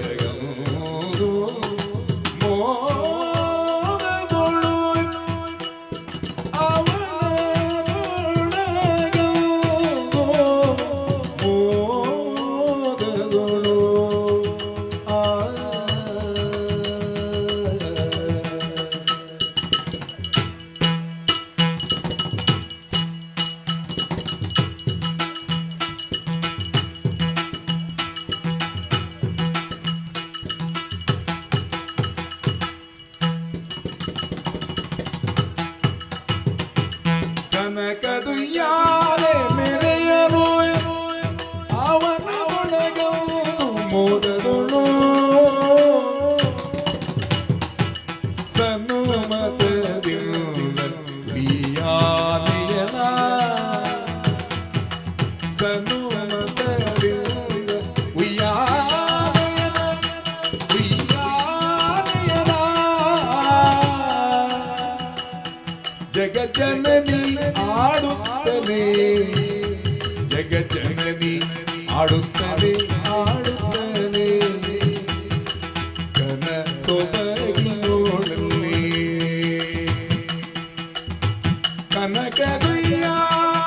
ಅವನದೊಳಗಮುದು ಮೋಹದೊಳು ಕನಕದು ಯಾರೆ ಮೆರೆಯಲು ಅವನ ಒಳಗವು ಮೋದದೊಳು ಸನ್ನುಮತದಿಂದ ವಿಯಾನೆಯನ ಸನ್ನುಮತದಿಂದ ವಿಯಾನೆಯನ ವಿಯಾನೆಯನ ಜಗಜ್ಜನನಿ ಆಡುತ್ತಲೇ ಜಗಜ್ಜನನಿ ಆಡುತ್ತಲೇ ಆಡುತ್ತಲೇ ಕನ ಸೊಬಗಿ ನೋಡಲೇ ಕನಕದುಯ್ಯಾಲೆ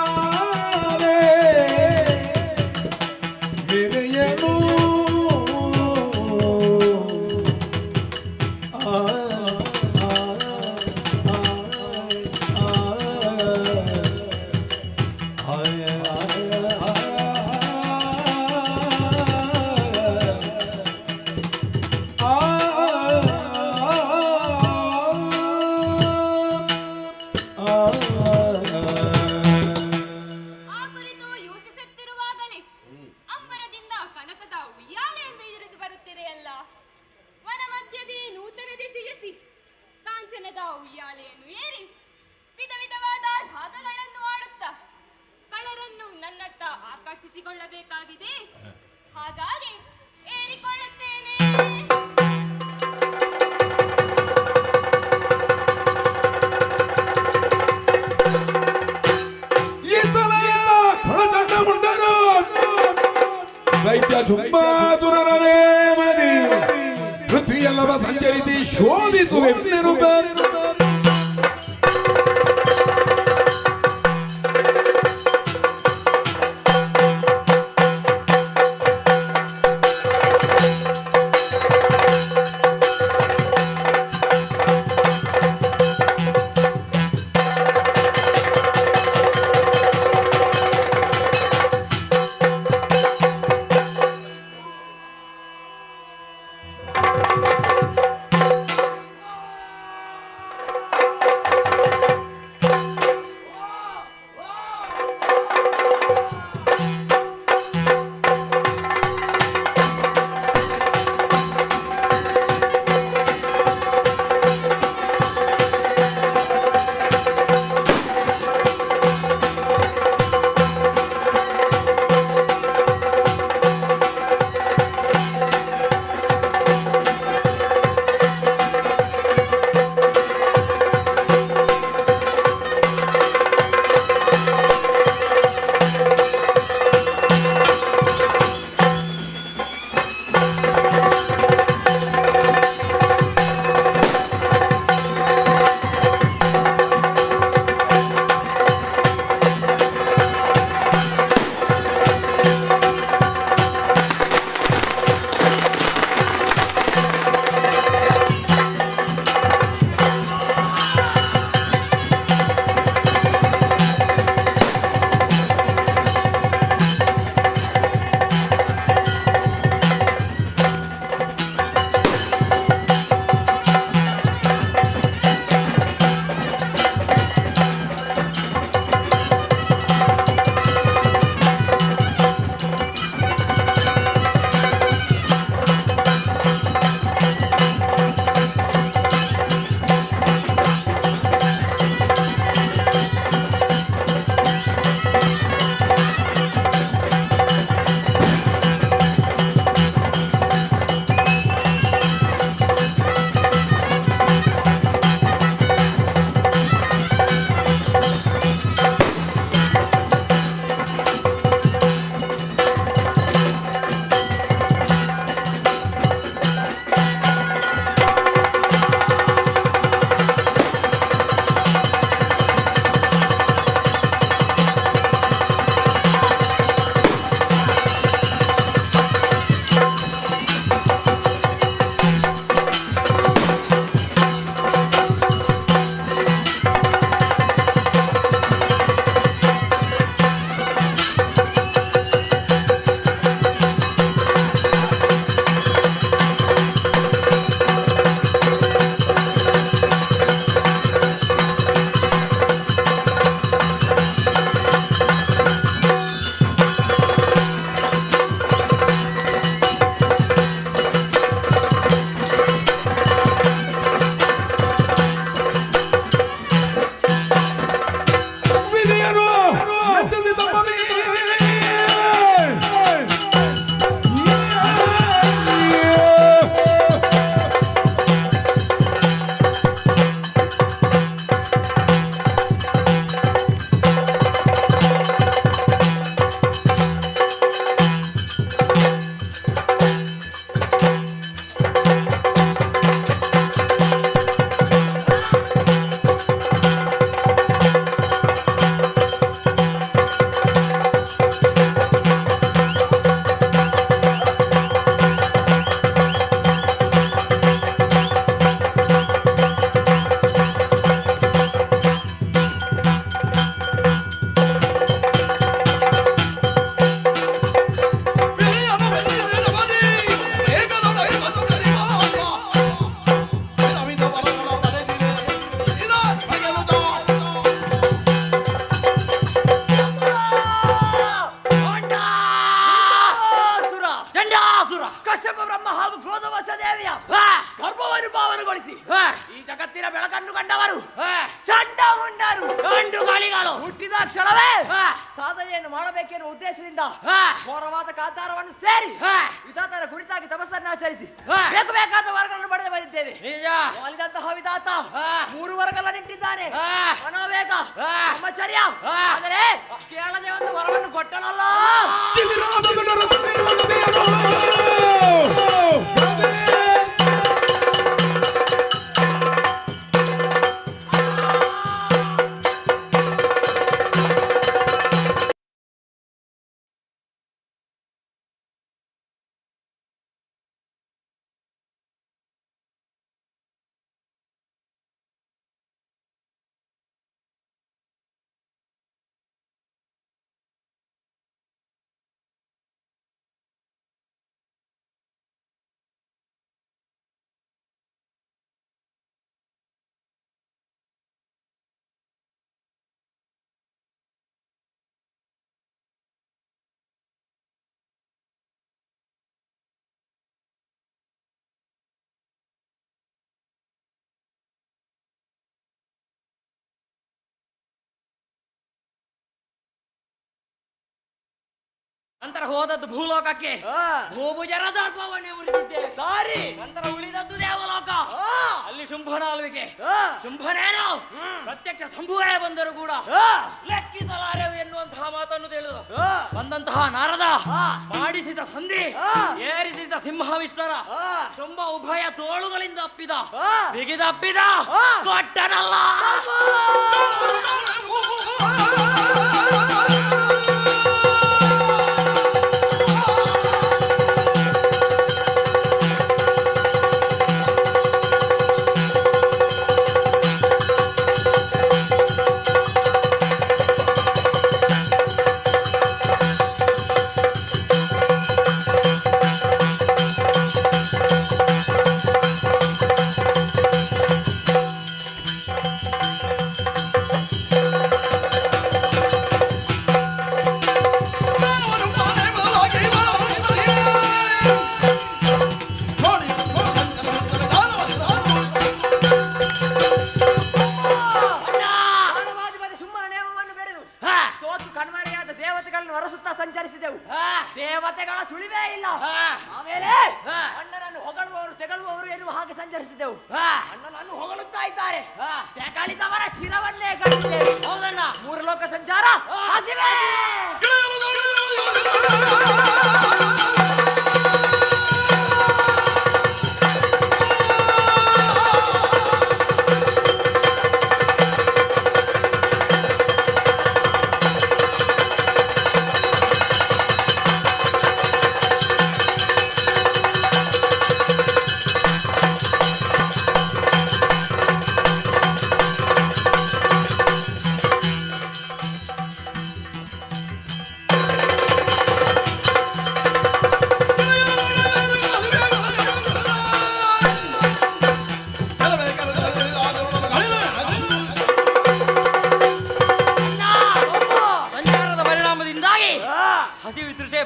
ಮೆರೆಯಲು ಆ ಕುರಿತು ಯೋಚಿಸುತ್ತಿರುವಾಗಲೇ ಅಂಬರದಿಂದ ಕನಕದ ಉಯ್ಯಾಲೆ ಎಂದು ಇರಿದು ಬರುತ್ತಿದೆಯಲ್ಲ. ವನ ಮಧ್ಯದಿ ನೂತನ ದಿಸೆಯಸಿ ಕಾಂಚನದ ಉಯ್ಯಾಲೆಯನ್ನು ಏರಿ ವಿಧ ವಿಧವಾದ ರಾಗಗಳನ್ನು ಆಡುತ್ತಾ ಕಳರನ್ನು ನನ್ನತ್ತ ಆಕರ್ಷಿಸಿಕೊಳ್ಳಬೇಕಾಗಿದೆ. ಹಾಗಾಗಿ ಏರಿಕೊಳ್ಳುತ್ತೇನೆ. ದೈತ್ಯ ಸುಂಬಾತುರನೇ ಮದಿ ಪೃಥ್ವಿಯಲ್ಲವ ಸಂಚರಿಸಿ ಶೋಧಿಸುವೆಂದೆನುತ ಜಗತ್ತಿನ ಬೆಳಕನ್ನು ಕಂಡವರು ಚಂಡಮುಂಡರು ಗಂಡು ಗಾಳಿಗಳು ಹುಟ್ಟಿದ ಕ್ಷಣವೇ ಸಾಧನೆಯನ್ನು ಮಾಡಬೇಕೆನ್ನುವ ಉದ್ದೇಶದಿಂದ ಘೋರವಾದ ಕಾಂತಾರವನ್ನು ಸೇರಿ ವಿಧಾತರ ಕುರಿತಾಗಿ ತಪಸ್ಸನ್ನು ಆಚರಿಸಿ ಬೇಕು ಬೇಕಾದ ವರ್ಗಗಳನ್ನು ಪಡೆದು ಬಂದಿದ್ದೇವೆ. ವಾಲಿದಂತಹ ವಿಧಾತ 3 ವರ್ಗಗಳ ನಿಂತಿದ್ದಾನೆ. ಮನೋವೇಗ, ಬ್ರಹ್ಮಚರ್ಯ, ಆದರೆ ಕೇಳದೆ ಒಂದು ವರವನ್ನು ಕೊಟ್ಟನಲ್ಲ. ನಂತರ ಹೋದದ್ದು ಭೂಲೋಕಕ್ಕೆ, ಭೂಭುಜರ ದರ್ಪವನ್ನೇ ಉಳಿದಿದ್ದೇವೆ. ಸಾರಿ. ನಂತರ ಉಳಿದದ್ದು ದೇವಲೋಕ, ಅಲ್ಲಿ ಶುಂಭನಾಳ್ವಿಕೆ. ಶುಂಭನೇನು ಪ್ರತ್ಯಕ್ಷ ಶಂಭುವೇ ಬಂದರೂ ಕೂಡ ಲೆಕ್ಕಿಸಲಾರೆವು ಎನ್ನುವಂತಹ ಮಾತನ್ನು ತಿಳಿದು ಬಂದಂತಹ ನಾರದ ಮಾಡಿಸಿದ ಸಂಧಿ, ಏರಿಸಿದ ಸಿಂಹವಿಷ್ಟರ ಶುಂಭ ಉಭಯ ತೋಳುಗಳಿಂದ ಅಪ್ಪಿದ ಬಿಗಿದಪ್ಪಿದ ಕೊಟ್ಟನಲ್ಲ. ದೇವತೆಗಳ ಸುಳಿವೇ ಇಲ್ಲ. ಆಮೇಲೆ ಅಣ್ಣನನ್ನು ಹೊಗಳುವವರು ತೆಗಳುವವರು ಎನ್ನುವ ಹಾಗೆ ಸಂಚರಿಸಿದೆವು. ಅಣ್ಣನನ್ನು ಹೊಗಳುತ್ತಾ ಇದ್ದಾರೆ, ತೆಗಳಿದವರ ಶಿರವನ್ನೇ ಗಳಿಸಿದ್ದೇವೆ. ಹೌದಣ್ಣ, 3 ಲೋಕ ಸಂಚಾರ ಹಸಿವೆ.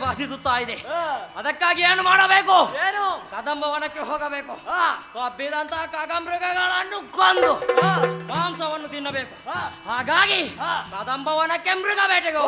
ಬಾಧಿಸುತ್ತಾ ಇದೆ. ಅದಕ್ಕಾಗಿ ಏನು ಮಾಡಬೇಕು? ಕದಂಬವನಕ್ಕೆ ಹೋಗಬೇಕು. ಕಬ್ಬಿದಂತಹ ಕಾಗಮೃಗಗಳನ್ನು ಕೊಂದು ಮಾಂಸವನ್ನು ತಿನ್ನಬೇಕು. ಹಾಗಾಗಿ ಕದಂಬವನಕ್ಕೆ ಮೃಗ ಬೇಟೆಗೆ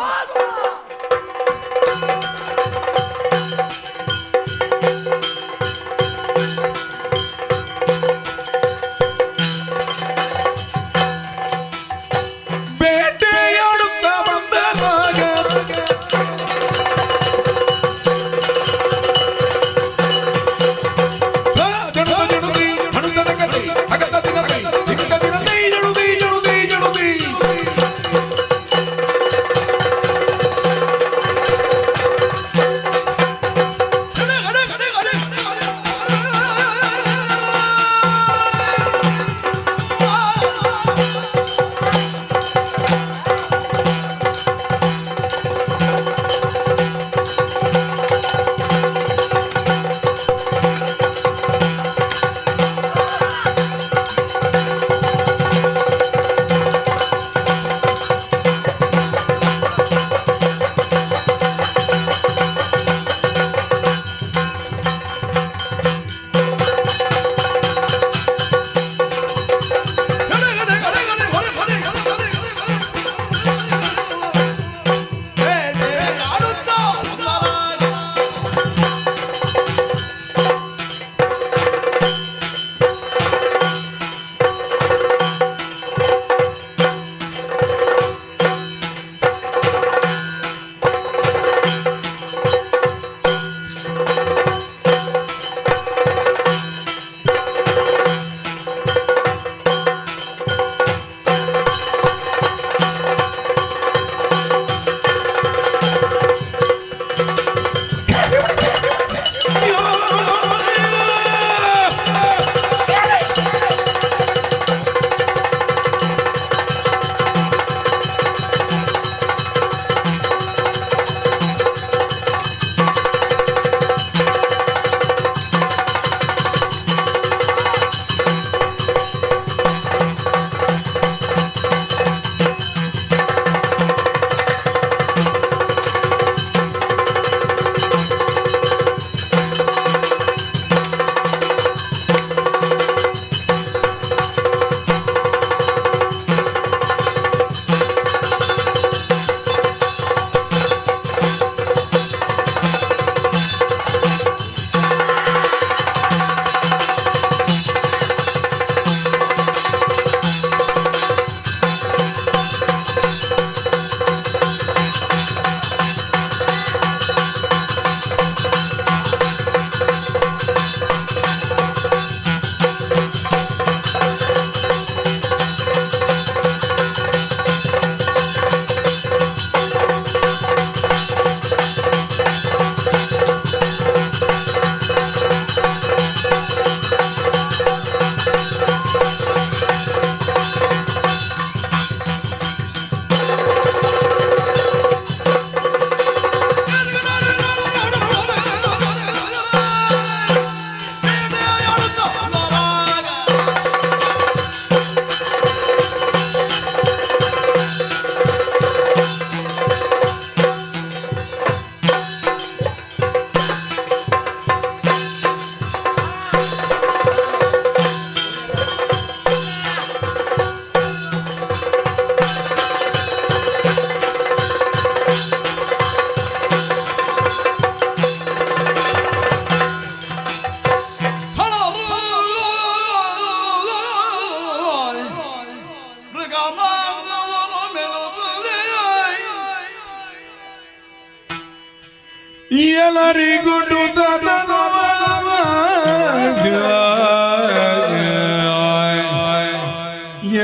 ಎಲ್ಲರಿಗುಡು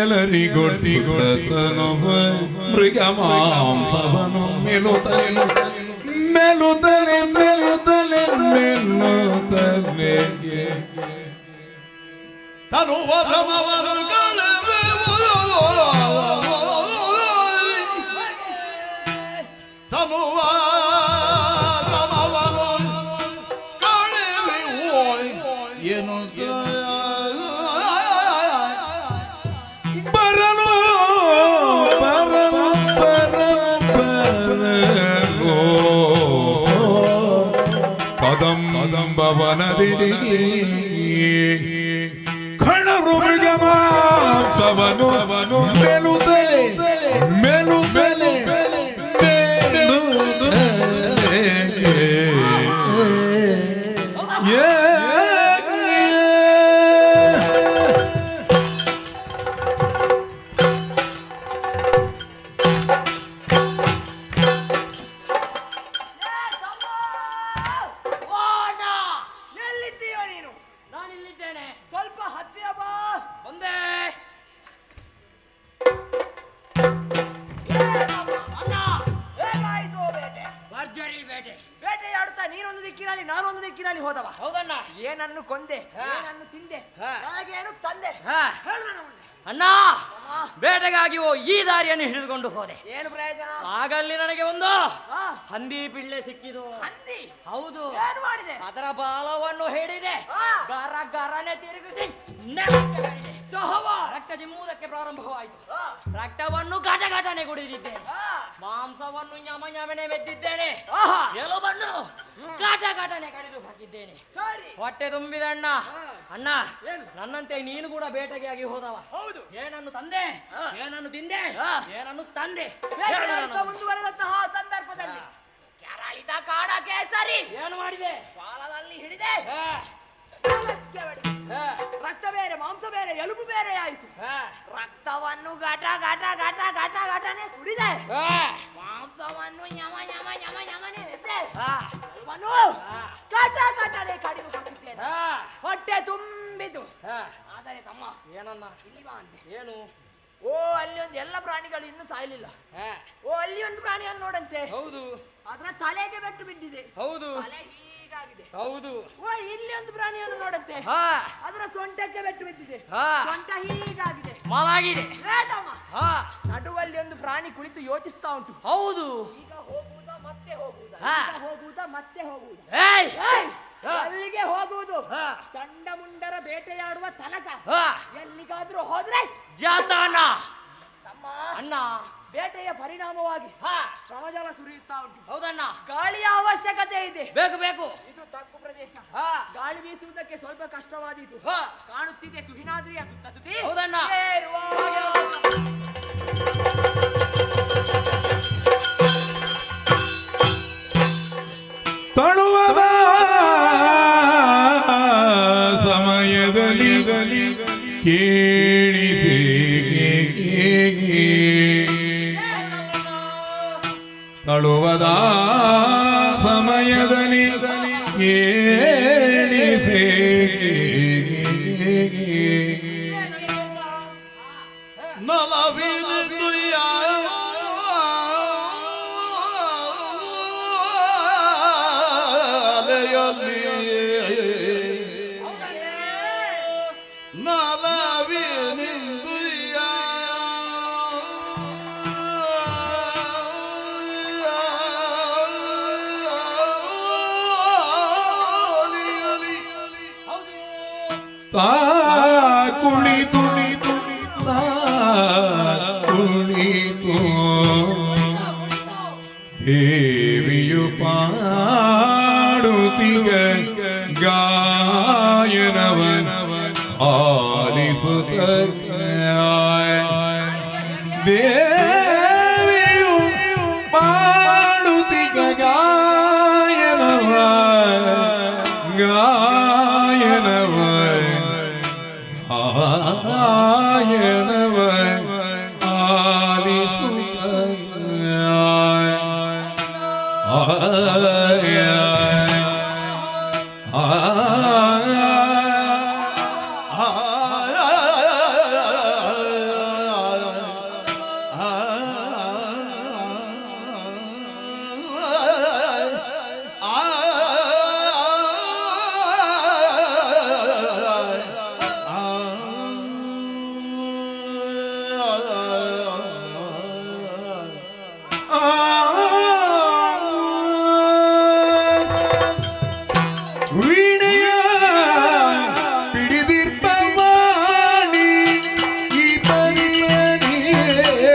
ಎಲ್ಲರಿಗೊಟ್ಟಿಗೊಟ್ಟನವ ಮೃಗಮಾಂಸವನು ಮೆಲುತ್ತಲೆ ಮೆಲುತ್ತಲೆ ಮೆಲುತ್ತಲೆ ಮೆಲುತ್ತಲೆ ತನುವ ಭ್ರಮವನು ಕಳವೆ ತನುವ ಭ್ರಮವನು ಕಳವೆ ಏನು ಬರಲು ಬರಲು ಬರಲು ಕದಂಬವನದಿಡಿ ಖಣರು ಮೃಗಮಾಂಸವನು ಮೆಲುತ್ತಲೆ ಮೆಲುತ್ತಲೆ ಎಲ್ಲಿದ್ದೀಯೋ ನೀನು? ನಾನಿಲ್ಲಿದ್ದೇನೆ. ಸ್ವಲ್ಪ ಹತ್ತಿರ ಬಾ. ಒಂದೇ ಹೇಗಾಯ್ತು ಬೇಟೆ? ಭರ್ಜರಿ ಬೇಟೆ. ಬೇಟೆಯಾಡುತ್ತಾ ನೀನೊಂದು ದಿಕ್ಕಿನಲ್ಲಿ ನಾನೊಂದು ದಿಕ್ಕಿನಲ್ಲಿ ಹೋದವ. ಹೌದಣ್ಣ. ಏನನ್ನು ಕೊಂದೆ, ಏನನ್ನು ತಿಂದೆ, ಹಾಗೇನು ತಂದೆ, ಹೇಳು ನನ್ನ ಮುಂದೆ. ಅಣ್ಣ, ಬೇಟೆಗಾಗಿಯೋ ಈ ದಾರಿಯನ್ನು ಹಿಡಿದುಕೊಂಡು ಹೋದೆ. ಏನು ಪ್ರಯೋಜನ? ಆಗಲ್ಲಿ ನನಗೆ ಒಂದು ಹಂದಿ ಪಿಳ್ಳೆ ಸಿಕ್ಕಿದು. ಹಂದಿ? ಹೌದು. ಏನು ಮಾಡಿದೆ? ಅದರ ಬಾಲವನ್ನು ಹಿಡಿದೆ, ಗರ ಗರನೆ ತಿರುಗಿಸಿ ನೆಲಕ್ಕೆ ಬಡಿದೆ. ರಕ್ತ ಜಿಮ್ಮುವುದಕ್ಕೆ ಪ್ರಾರಂಭವಾಯಿತು. ರಕ್ತವನ್ನು ಘಟ ಘಟನೆ ಕುಡಿದಿದ್ದೇನೆ, ಮಾಂಸವನ್ನು ಯಮ ಯಮನೆ ಮೆದ್ದಿದ್ದೇನೆ, ಎಲುಬನ್ನು ಘಟ ಘಟನೆ ಕಡಿದು ಹಾಕಿದ್ದೇನೆ. ಹೊಟ್ಟೆ ತುಂಬಿದೆ ಅಣ್ಣ. ಅಣ್ಣ, ನನ್ನಂತೆ ನೀನು ಕೂಡ ಬೇಟೆಗೆ ಆಗಿ ಹೋದವ. ಏನನ್ನು ತಂದೆ, ಏನನ್ನು ತಿಂದೆ, ಏನನ್ನು ತಂದೆ? ಮುಂದುವರೆದಂತಹ ಸಂದರ್ಭದಲ್ಲಿ ಕೆರಳಿದ ಕಾಡ ಕೇಸರಿ ಏನು ಮಾಡಿದೆ? ಬಾಲದಲ್ಲಿ ಹಿಡಿದೆ, ರಕ್ತ ಬೇರೆ, ಮಾಂಸ ಬೇರೆ, ಎಲುಬು ಬೇರೆ ಆಯಿತು. ರಕ್ತವನ್ನು ಘಟ ಘಟ ಘಟ ಘಟ ಘಟನೆ ಕುಡಿದೆ, ಮಾಂಸವನ್ನು ಯಮ ಯಮ ಯಮ ಯಮನೆ ಎದ್ದೆ, ಎಲುಬನ್ನು ಘಟ ಘಟನೆ ಕಡಿದು ಹಾಕಿದ್ದೇನೆ. ಹೊಟ್ಟೆ ತುಂಬಿತು. ಆದರೆ ತಮ್ಮ ಏನನ್ನ? ಇಲ್ಲಿ ಬಾ ಅಂದೆ. ಏನು? ಓ, ಅಲ್ಲಿ ಒಂದು ಎಲ್ಲ ಪ್ರಾಣಿಗಳು ಇನ್ನೂ ಸಾಯಲಿಲ್ಲ. ಓ, ಅಲ್ಲಿ ಒಂದು ಪ್ರಾಣಿಯನ್ನು ನೋಡಂತೆ. ಹೌದು. ಅದರ ತಲೆಗೆ ಬೆಟ್ಟು ಬಿದ್ದಿದೆ. ಹೌದು. ತಲೆ ಹೀಗಾಗಿದೆ. ಹೌದು. ಓ, ಇಲ್ಲಿ ಒಂದು ಪ್ರಾಣಿಯನ್ನು ನೋಡಂತೆ. ಅದರ ಸೊಂಟಕ್ಕೆ ಬೆಟ್ಟು ಬಿದ್ದಿದೆ. ಸೊಂಟ ಹೀಗಾಗಿದೆ, ಮಲಾಗಿದೆ. ನಡುವಲ್ಲಿ ಒಂದು ಪ್ರಾಣಿ ಕುಳಿತು ಯೋಚಿಸ್ತಾ ಉಂಟು. ಹೌದು. ಈಗ ಹೋಗುವುದಾ ಮತ್ತೆ ಹೋಗುವುದಾ? ಈಗ ಹೋಗುವುದಾ ಮತ್ತೆ ಹೋಗುವುದಾ? ಅಲ್ಲಿಗೆ ಹೋಗುವುದು. ಚಂಡಮುಂಡರ ಬೇಟೆಯಾಡುವ ತನಕ ಎಲ್ಲಿಗಾದ್ರೂ ಹೋದ್ರೆ ಜಾತಾನ. ತಮ್ಮ ಅಣ್ಣ, ಬೇಟೆಯ ಪರಿಣಾಮವಾಗಿ ಶ್ರಮಜಲ ಸುರಿಯುತ್ತಾ ಉಂಟು. ಹೌದಣ್ಣ. ಗಾಳಿಯ ಅವಶ್ಯಕತೆ ಇದೆ. ಬೇಕು ಬೇಕು. ಇದು ತಗ್ಗು ಪ್ರದೇಶ. ಗಾಳಿ ಬೀಸುವುದಕ್ಕೆ ಸ್ವಲ್ಪ ಕಷ್ಟವಾದೀತು. ಕಾಣುತ್ತಿದೆ ತುಹಿನಾದ್ರಿಯ ತುದಿ. ಹೌದಣ್ಣ. ತಳುವದ ಸಮಯದಲ್ಲಿ ಕೇಳಿಸಿ ತಳುವದ ಸಮಯದಲ್ಲಿ ಕೇಳಿಸಿ ನಲವಿನ ಕುಳಿತು ಕುಳಿತು ದೇವಿಯು ಪಾಡುತ್ತಿಗ ಗಾಯನವನ ಆಲಿಸುತ್ತ ದೇವಿಯು ಪಾಡುತ್ತಿಗ ಗಾಯನವ ಗಾಯನವ ಆಯನವ ಆಲಿಸುತ್ತ ವೀಣೆಯ ಪಿಡಿದಿರ್ಪವಾಣಿ ಈ ಪರಿಯನಿಯೇ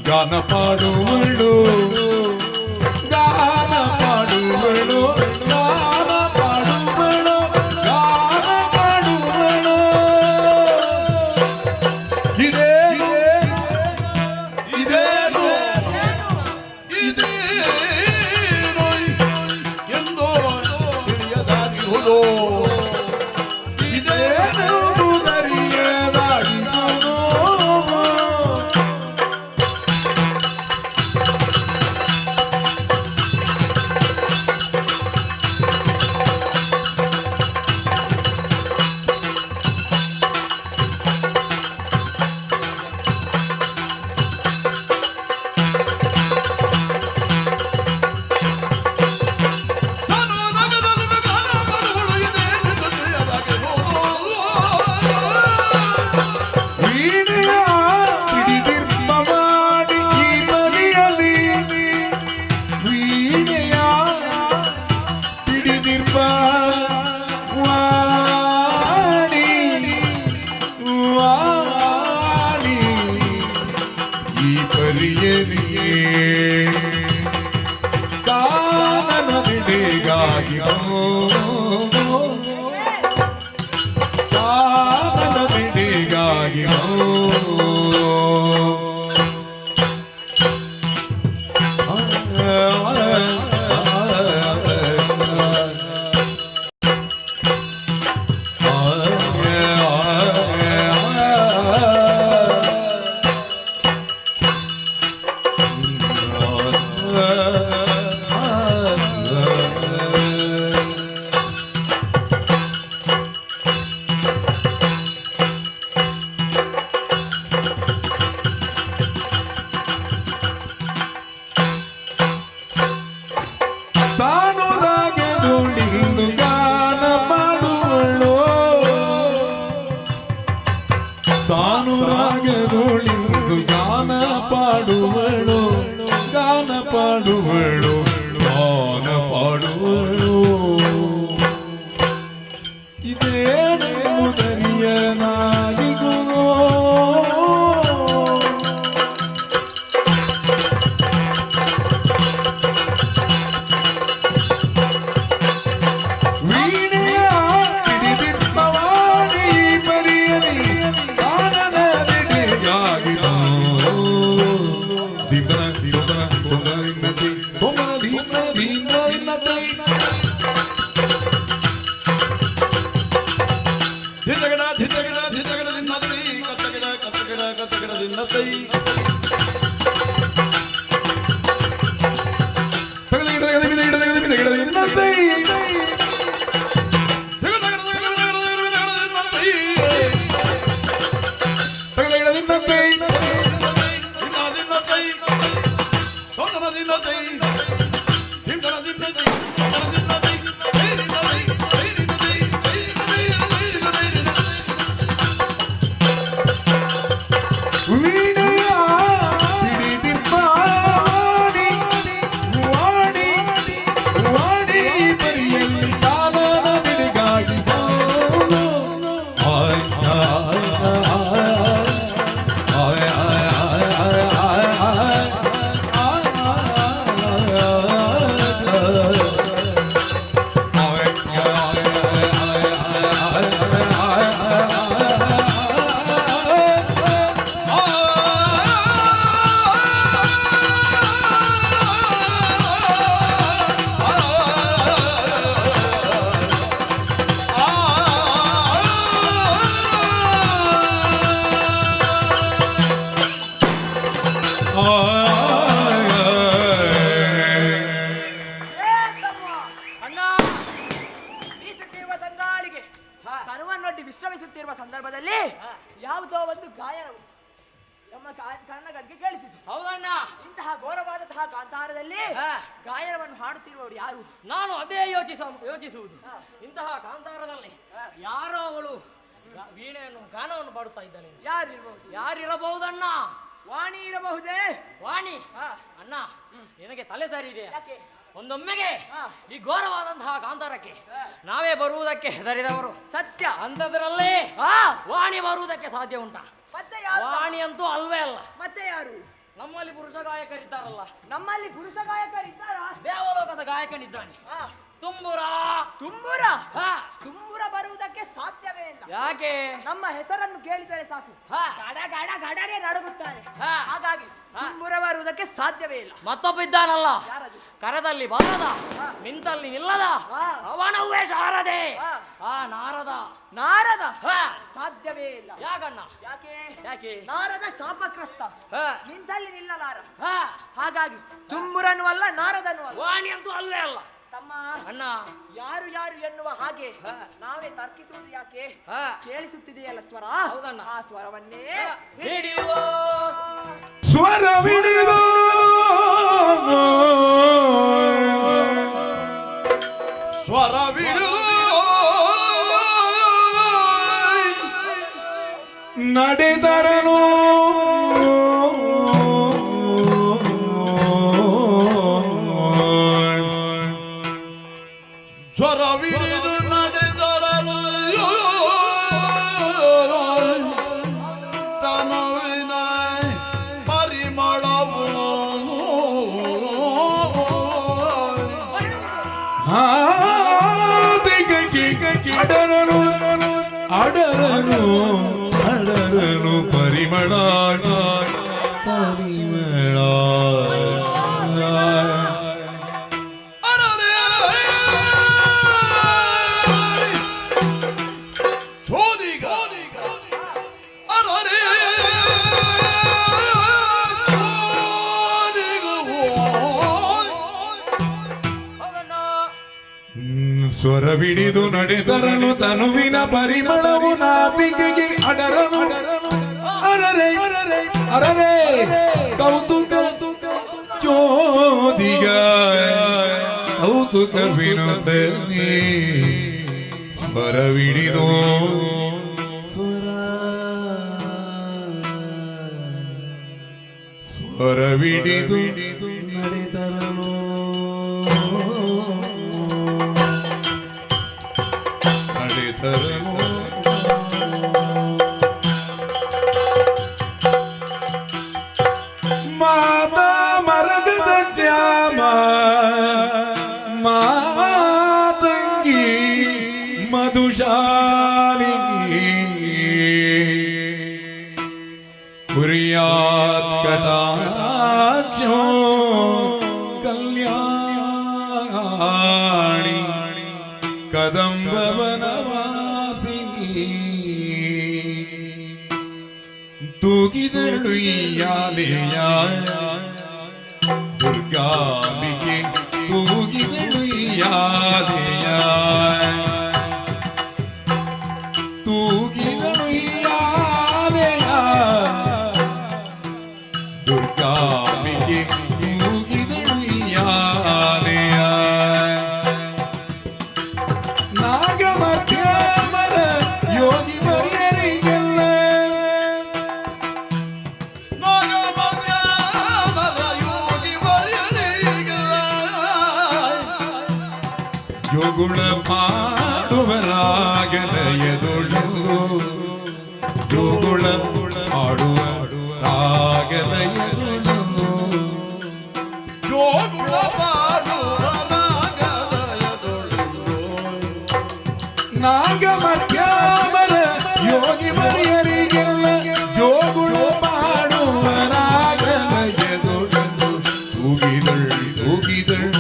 ಗಾನ ಪಾಡುವಳು ಗಾನ ಪಾಡುವಳು ಗಾನ ಪಾಡುವಳು ಗಾನ ಪಾಡುವಳು ಇದೇನು ಇದೇನು ಇದೇನು ಎಂದೋ ತಿಳಿಯದಾಗಿರುವುದು ಇದೇನು ಅರಿಯದಾಗಿರುವುದು ಕಾನನ ಬಿಡಿಗಾಗಿ ಕಾನನ ಬಿಡಿಗಾಗಿ ಸಾನುರಾಗೆ ದುಡಿದು ಗಾನ ಮಾಡುವಳು ಸಾನುರಾಗೆ ದುಡಿದು ಗಾನ ಪಾಡುವಳು ಗಾನ ಪಾಡುವಳು ಗಾನ ಪಾಡುವಳು ಇದೇನು ದರಿಯನಾಗಿಗೋ ವೀಣೆಯ ಹಿಡಿದಿದ್ದವಾಡಿ ಬರಿಯಲಿ ಕಾನನ ಬಿಡಿಗಾಗಿದೋ ದಿಬ್ಬನ ದಿಬ್ಬನ ತೊಂದರಿನ್ನತಿ ತೊಂದರ ದೀನ ದೀನ ದಿನ್ನತೈ ಧಿತಗಡ ಧಿತಗಡ ಧಿತಗಡ ದಿನ್ನತೈ ಕತ್ತಗಡ ಕತ್ತಗಡ ಕತ್ತಗಡ ದಿನ್ನತೈ ವೀಣೆಯ ಹಿಡಿದಿಬ್ಬಾಡಿ ವಾಡಿ ವಾಡಿ ಬರಿಯಲ್ಲಿ ಕಾನನ ಬಿಡಿಗಾಗಿ ಅಣ್ಣ ಬೀಸುತ್ತಿರುವ ತಂಗಾಳಿಗೆ ಕರುವನ್ನೊಡ್ಡಿ ವಿಶ್ರಮಿಸುತ್ತಿರುವ ಸಂದರ್ಭದಲ್ಲಿ ಯಾವುದೋ ಒಂದು ಗಾಯನವು ನಮ್ಮ ಕಣ್ಣಗಳಿಗೆ ಕೇಳಿಸಿತು. ಹೌದಣ್ಣ. ಇಂತಹ ಘೋರವಾದಂತಹ ಕಾಂತಾರದಲ್ಲಿ ಗಾಯನವನ್ನು ಹಾಡುತ್ತಿರುವವರು ಯಾರು? ನಾನು ಅದೇ ಯೋಚಿಸುವುದು. ಇಂತಹ ಕಾಂತಾರದಲ್ಲಿ ಯಾರೋ ಅವಳು ವೀಣೆಯನ್ನು ಗಾನವನ್ನು ಪಾಡುತ್ತಾ ಇದ್ದಾನೆ. ಯಾರಿರಬಹುದಣ್ಣ? ವಾಣಿ ಇರಬಹುದೇ? ವಾಣಿ ಅಣ್ಣ, ನಿನಗೆ ತಲೆ ಸರಿ ಇದೆ. ಒಂದೊಮ್ಮೆಗೆ ಈ ಘೋರವಾದಂತಹ ಕಾಂತಾರಕ್ಕೆ ನಾವೇ ಬರುವುದಕ್ಕೆ ಹೆದರಿದವರು ಸತ್ಯ. ಅಂಥದ್ರಲ್ಲಿ ವಾಣಿ ಬರುವುದಕ್ಕೆ ಸಾಧ್ಯ ಉಂಟಾ? ಮತ್ತೆ ಯಾರು? ವಾಣಿ ಅಂತೂ ಅಲ್ವೇ ಅಲ್ಲ. ಮತ್ತೆ ಯಾರು? ನಮ್ಮಲ್ಲಿ ಪುರುಷ ಗಾಯಕರಿದ್ದಾರಲ್ಲ. ನಮ್ಮಲ್ಲಿ ಪುರುಷ ಗಾಯಕರಿದ್ದಾರಾ? ದೇವಲೋಕದ ಗಾಯಕನಿದ್ದಾನೆ ತುಂಬುರ. ತುಂಬುರ? ತುಂಬುರ ಬರುವುದಕ್ಕೆ ಸಾಧ್ಯವೇ ಇಲ್ಲ. ಯಾಕೆ? ನಮ್ಮ ಹೆಸರನ್ನು ಕೇಳಿದರೆ ಸಾಕು ಗಡ ಗಡ ಗಡನೆ ನಡುಗುತ್ತಾನೆ. ಹಾಗಾಗಿ ತುಂಬುರ ಬರುವುದಕ್ಕೆ ಸಾಧ್ಯವೇ ಇಲ್ಲ. ಮತ್ತೊಬ್ಬ ಇದ್ದಾನಲ್ಲ, ಕರದಲ್ಲಿ ಬರದ ನಿಂತಲ್ಲಿ ನಿಲ್ಲದ ಅವನವೇ ಶಾರದೆ. ನಾರದ. ನಾರದ ಸಾಧ್ಯವೇ ಇಲ್ಲ. ಯಾಕಣ್ಣ? ಯಾಕೆ? ನಾರದ ಶಾಪಗ್ರಸ್ತ, ನಿಂತಲ್ಲಿ ನಿಲ್ಲಲಾರ. ಹಾಗಾಗಿ ತುಂಬುರನು ಅಲ್ಲ, ನಾರದನು ಅಲ್ಲ, ವಾಣಿ ಅಂತೂ ಅಲ್ವೇ ಅಲ್ಲ. ತಮ್ಮ ಅಣ್ಣ, ಯಾರು ಯಾರು ಎನ್ನುವ ಹಾಗೆ ನಾವೇ ತರ್ಕಿಸುವುದು ಯಾಕೆ? ಕೇಳಿಸುತ್ತಿದೆಯಲ್ಲ ಸ್ವರ, ಆ ಸ್ವರವನ್ನೇ ಹಿಡಿಯುವ. ಸ್ವರವಿಡಿವ ಸ್ವರವಿಡು ನಡೆದರನು ಸ್ವರವಿಡಿದು ನಡೆದರನು ತನುವಿನ ಪರಿಮಳವು ಅಡರನು ಅಡರನು ಅಡರನು ಪರಿಮಳ ಪರಿಮಳ ಸ್ವರವಿಡಿದು ನಡೆದರನು ತನುವಿನ ಪರಿಮಳವು ನಾಭಿಗೆ ಅಡರನು ಅರರೆ ಅರರೆ ಕೌತುಕ ಚೋದಿಗ ಕೌತುಕ ವಿನೋದನಿ ಸ್ವರವಿಡಿದು ಸ್ವರವಿಡಿದು ನಡೆದರನು ಮಾತಾ ಮರಗದ ಡ್ಯಾಮ ಮಾತಂಗಿ ಮಧುಶಾಲಿನಿ ಕುರಿಯಾತ್ ಕಟಾಕ್ಷೋ ಕಲ್ಯಾಣಿ ಕದಂಬವನವಾಸಿನಿ ತೂಗಿದಳು ಯಾಲೆಯ ದುರ್ಗಾಂಬಿಕೆ ತೂಗಿದಳು ಯಾಲೆಯ ತೂಗಿದಳು ಯಾಲೆಯ ದುರ್ಗಾಂಬಿಕೆ ತೂಗಿದಳು ಯಾಲೆಯ ನಾಗಮಧ್ಯಾಮರ ಯೋಗಿ ಮರಿಯರಿಗೆಲ್ಲ ಯೋಗುಳ ಮಾಡುವರಾಗಲಯದೊಳು ಯೋಗುಳ ಮಾಡುವ ರಾಗಲಯದೊಳು ಯೋಗುಳ ನಾಗಮಧ್ಯಾಮರ ಯೋಗಿ ಮರಿಯರಿಗೆಲ್ಲ ಯೋಗುಳ ಮಾಡುವ ರಾಗಲಯದೊಳು ತೂಗಿದಳ್ ತೂಗಿದಳ್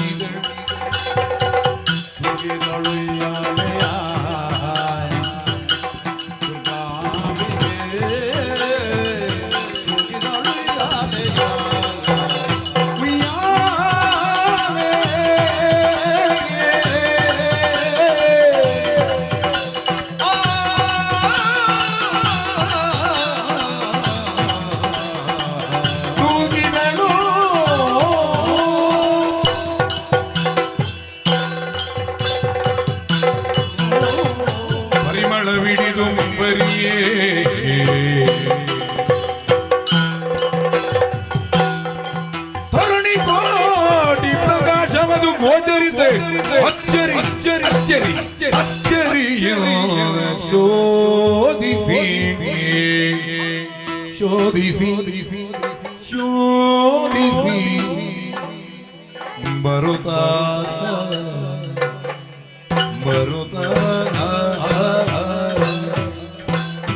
ಪರಿಮಳವಿಡಿದು ಮುಂಬರಿಯೇ ತರುಣಿ ಕೋಟಿ ಪ್ರಕಾಶವದು ಗೋಚರಿತೆ ಅಚ್ಚರಿ ಅಚ್ಚರಿ ಅಚ್ಚರಿ ಅಚ್ಚರಿಯ ಶೋಧಿಸಿ ಶೋಧಿಸಿ ಶೋಧಿಸಿ ಬರುತ್ತಾ ಬರುತ್ತಾ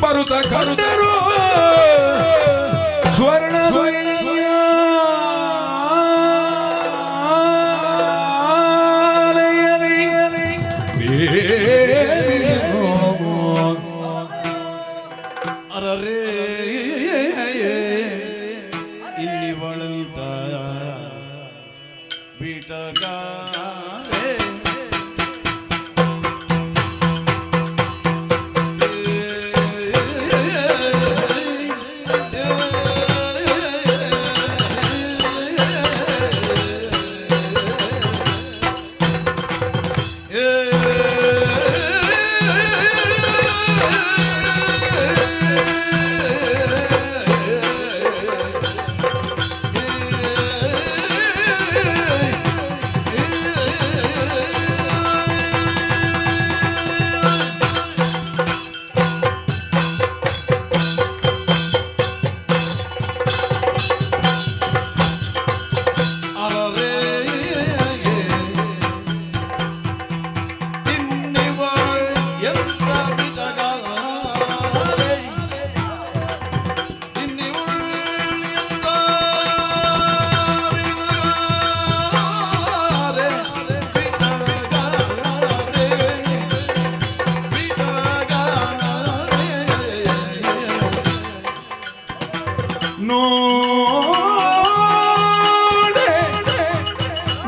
ಬರುತ್ತ ಕಂಡರು ಸ್ವರ್ಣ ಅರರೇ ಇಲ್ಲಿ ಒಳದ ಬೀಟಗ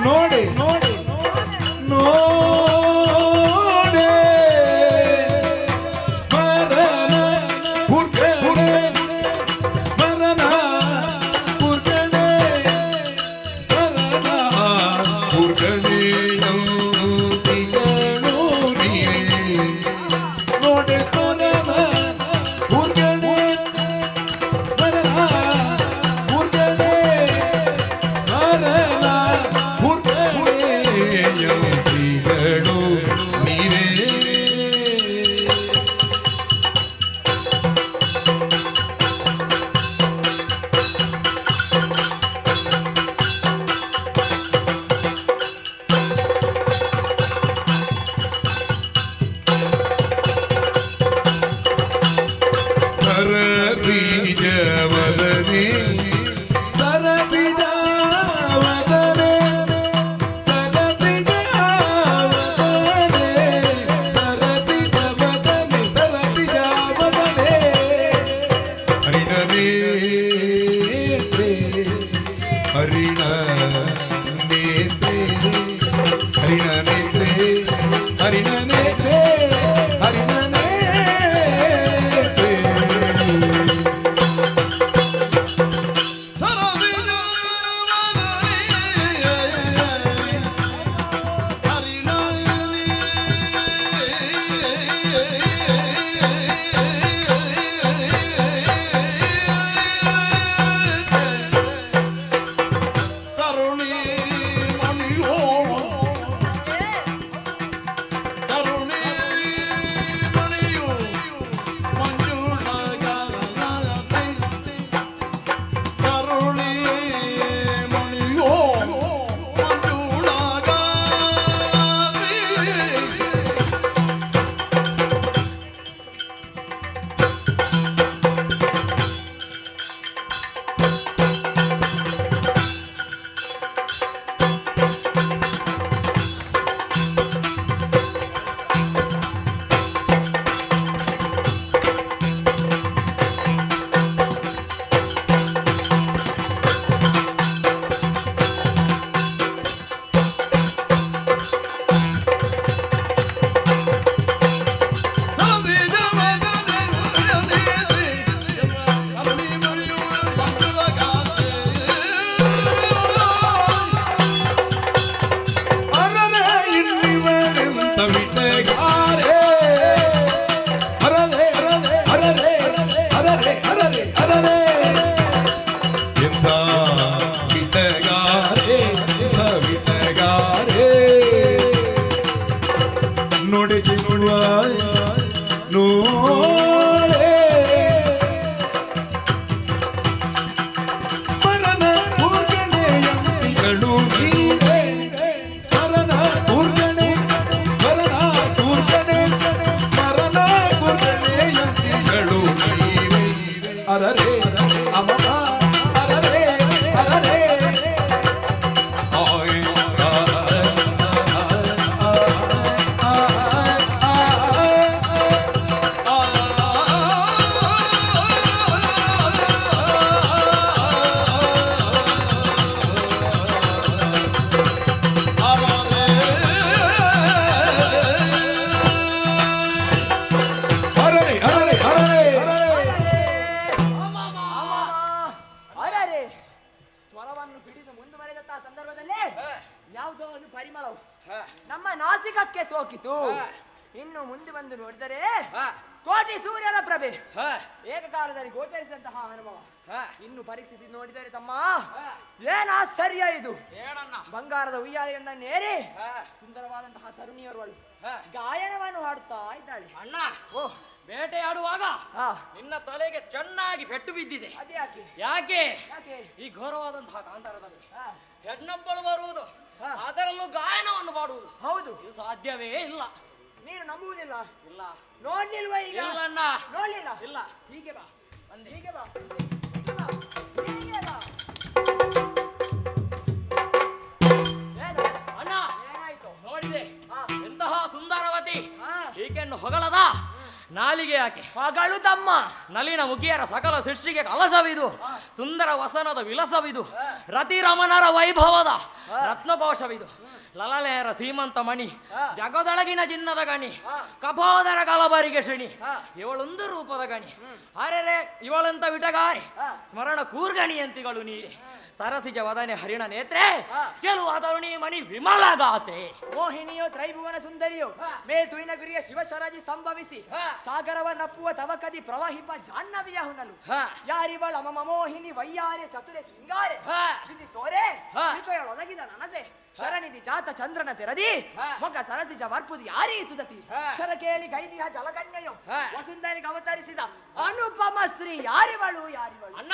ನೋಡೆ ನೋಡೆ ನೋಡೆ ಮರನ ಹುರ್ಗಡೆ ಮರನ ಹುರ್ಗಡೆ ಮರನ ಹುರ್ಗಡೆ ತಿಗಳು ನೀರೇ ನೋಡೆ ಮರನ ಹುರ್ಗಡೆ ಮರನ ಹುರ್ಗಡೆ ಮರನ ಹುರ್ಗಡೆ ನೀರೇ ಸರಬೀಜವದನೆ ಸರಬೀಜವದನೆ ಸರಬೀಜವದನೆ ಸರಬೀಜವದನೆ ಸರಬೀಜವದನೆ ಹರಿಣ ನೇತ್ರೆ ಹರಿಣ ನೇತ್ರೆ ಹರಿಣ ನೇತ್ರೆ ಹರಿಣ ನೇತ್ರೆ ಹರಿಣ ನೇತ್ರೆ ಕರುಣಿ ಮಣಿಯೋ ಕರುಣಿ ಮಣಿಯೋ ಮಂಜುಳಗ ಕರುಣಿ ಮಣಿಯೋ ಮಂಜುಳಗ ನೋಡೆ ನೋಡುವ ನೋಡೆ ಮರನ ಹುರ್ಗಣೆಯಂತಿಗಳು ನೀರೇ ಮರನ ಹುರ್ಗಣೆ ಮರನ ಹುರ್ಗಣೆ ಮರನ ಹುರ್ಗಣೆಯಂತಿಗಳು ನೀರೇ ಅರರೆ ಅಮಮ ಅರರೆ ಅರರೆ ಆಯ್ ಅರೆ ಸ್ವರವನ್ನು ಹಿಡಿದು ಮುಂದುವರೆದಂತಹ ಸಂದರ್ಭದಲ್ಲಿ ಯಾವುದೋ ಒಂದು ಪರಿಮಳವು ನಮ್ಮ ನಾಸಿಕಕ್ಕೆ ಸೋಕಿತು. ಇನ್ನು ಮುಂದೆ ಬಂದು ನೋಡಿದರೆ ಕೋಟಿ ಸೂರ್ಯನ ಪ್ರಭೆ ಏಕಕಾಲದಲ್ಲಿ ಗೋಚರಿಸಿದಂತಹ ಅನುಭವ. ಇನ್ನು ಪರೀಕ್ಷಿಸಿ ನೋಡಿದರೆ ತಮ್ಮ ಏನ್ ಆಶ್ಚರ್ಯ ಇದು! ಬಂಗಾರದ ಉಯ್ಯಾಲೆಯನ್ನ ನೇರಿ ಸುಂದರವಾದಂತಹ ತರುಣಿಯರು ಗಾಯನವನ್ನು ಹಾಡುತ್ತಾ ಇದ್ದಾಳೆ. ಅಣ್ಣ ಓ ಬೇಟೆಯಾಡುವಾಗ ನಿನ್ನ ತಲೆಗೆ ಚೆನ್ನಾಗಿ ಪೆಟ್ಟು ಬಿದ್ದಿದೆ. ಅದ್ಯಾಕೆ? ಯಾಕೆ ಈ ಘೋರವಾದಂತಹ ಕಾಂತಾರದಲ್ಲಿ ಹೆಣ್ಣೊಬ್ಬಳು ಬರುವುದು, ಅದರಲ್ಲೂ ಗಾಯನವನ್ನು ಮಾಡುವುದು, ಹೌದು ಇದು ಸಾಧ್ಯವೇ ಇಲ್ಲ. ನೀನು ನಂಬುವುದಿಲ್ಲ? ಇಲ್ಲ. ನೋಡ್ಲಿಲ್ವ ಈಗ? ಇಲ್ಲಣ್ಣ. ನೋಡ್ಲಿಲ್ಲ? ಇಲ್ಲ. ಹೀಗೆ ಬಾ, ಬಂದೆ. ಹೀಗೆ ಬಾ, ಹೀಗೆ ಬಾ. ಅಣ್ಣ ನೋಡಿದೆ ಎಂತಹ ಸುಂದರವತಿ ಈಕೆಯನ್ನು ಹೊಗಳದ ನಾಲಿ ನಾಲಿಗೆ ಯಾಕೆ ಮಗಳು ತಮ್ಮ ನಲಿನ ಮುಖಿಯರ ಸಕಲ ಸೃಷ್ಟಿಗೆ ಕಲಶವಿದು, ಸುಂದರ ವಸನದ ವಿಲಸವಿದು, ರತಿರಮಣರ ವೈಭವದ ರತ್ನಕೋಶವಿದು, ಲಲನೆಯರ ಸೀಮಂತ ಮಣಿ, ಜಗದೊಳಗಿನ ಚಿನ್ನದ ಗಣಿ, ಕಪೋದರ ಕಲಬರಿಗೆ ಶನಿ, ಇವಳೊಂದು ರೂಪದ ಗಣಿ, ಅರೆರೆ ಇವಳಂತ ವಿಟಗಾರಿ, ಸ್ಮರಣ ಕೂರ್ಗಣಿಯಂತಿಗಳು ನೀರೆ, ಸರಸಿಜ ವದನೆ ಹರಿಣ ನೇತ್ರೆ, ಚೆಲುವ ತರುಣಿ ಮಣಿ ವಿಮಲ ಗಾತೆ. ಮೋಹಿನಿಯೋ ತ್ರೈಭುವನ ಸುಂದರಿಯೋ ಮೇಲ್ತುಯಿನ ಗುರಿಯ ಶಿವಶರಾಜಿ ಸಂಭವಿಸಿ ಸಾಗರವ ನಪ್ಪುವ ತವಕದಿ ಪ್ರವಾಹಿಪ ಜಾಹ್ನವಿಯ ಹುನಲು ಯಾರಿವಳ ಮಮ ಮೋಹಿನಿ ವೈಯಾರ್ಯ ಚತುರೆ ಶೃಂಗಾರೆ ಬಿಸಿ ತೋರೆ ಕೃಪೆಯೊಳಗಿದ ನನಸೆ ಶರನಿಧಿ ಜಾತ ಚಂದ್ರನ ತೆರದಿ ಮೊಗ್ಗ ಸರಸಿಜ ವರ್ಪುದಿ ಯಾರೀ ಸುದತಿ ಶರ ಕೇಳಿ ಗೈದಿಹ ಜಲಗಣ್ಯಯೋ ವಸುಂಧರಿಗೆ ಅವತರಿಸಿದ ಅನುಪಮ ಸ್ತ್ರೀ ಯಾರಿವಳು ಯಾರಿವಳು ಅಣ್ಣ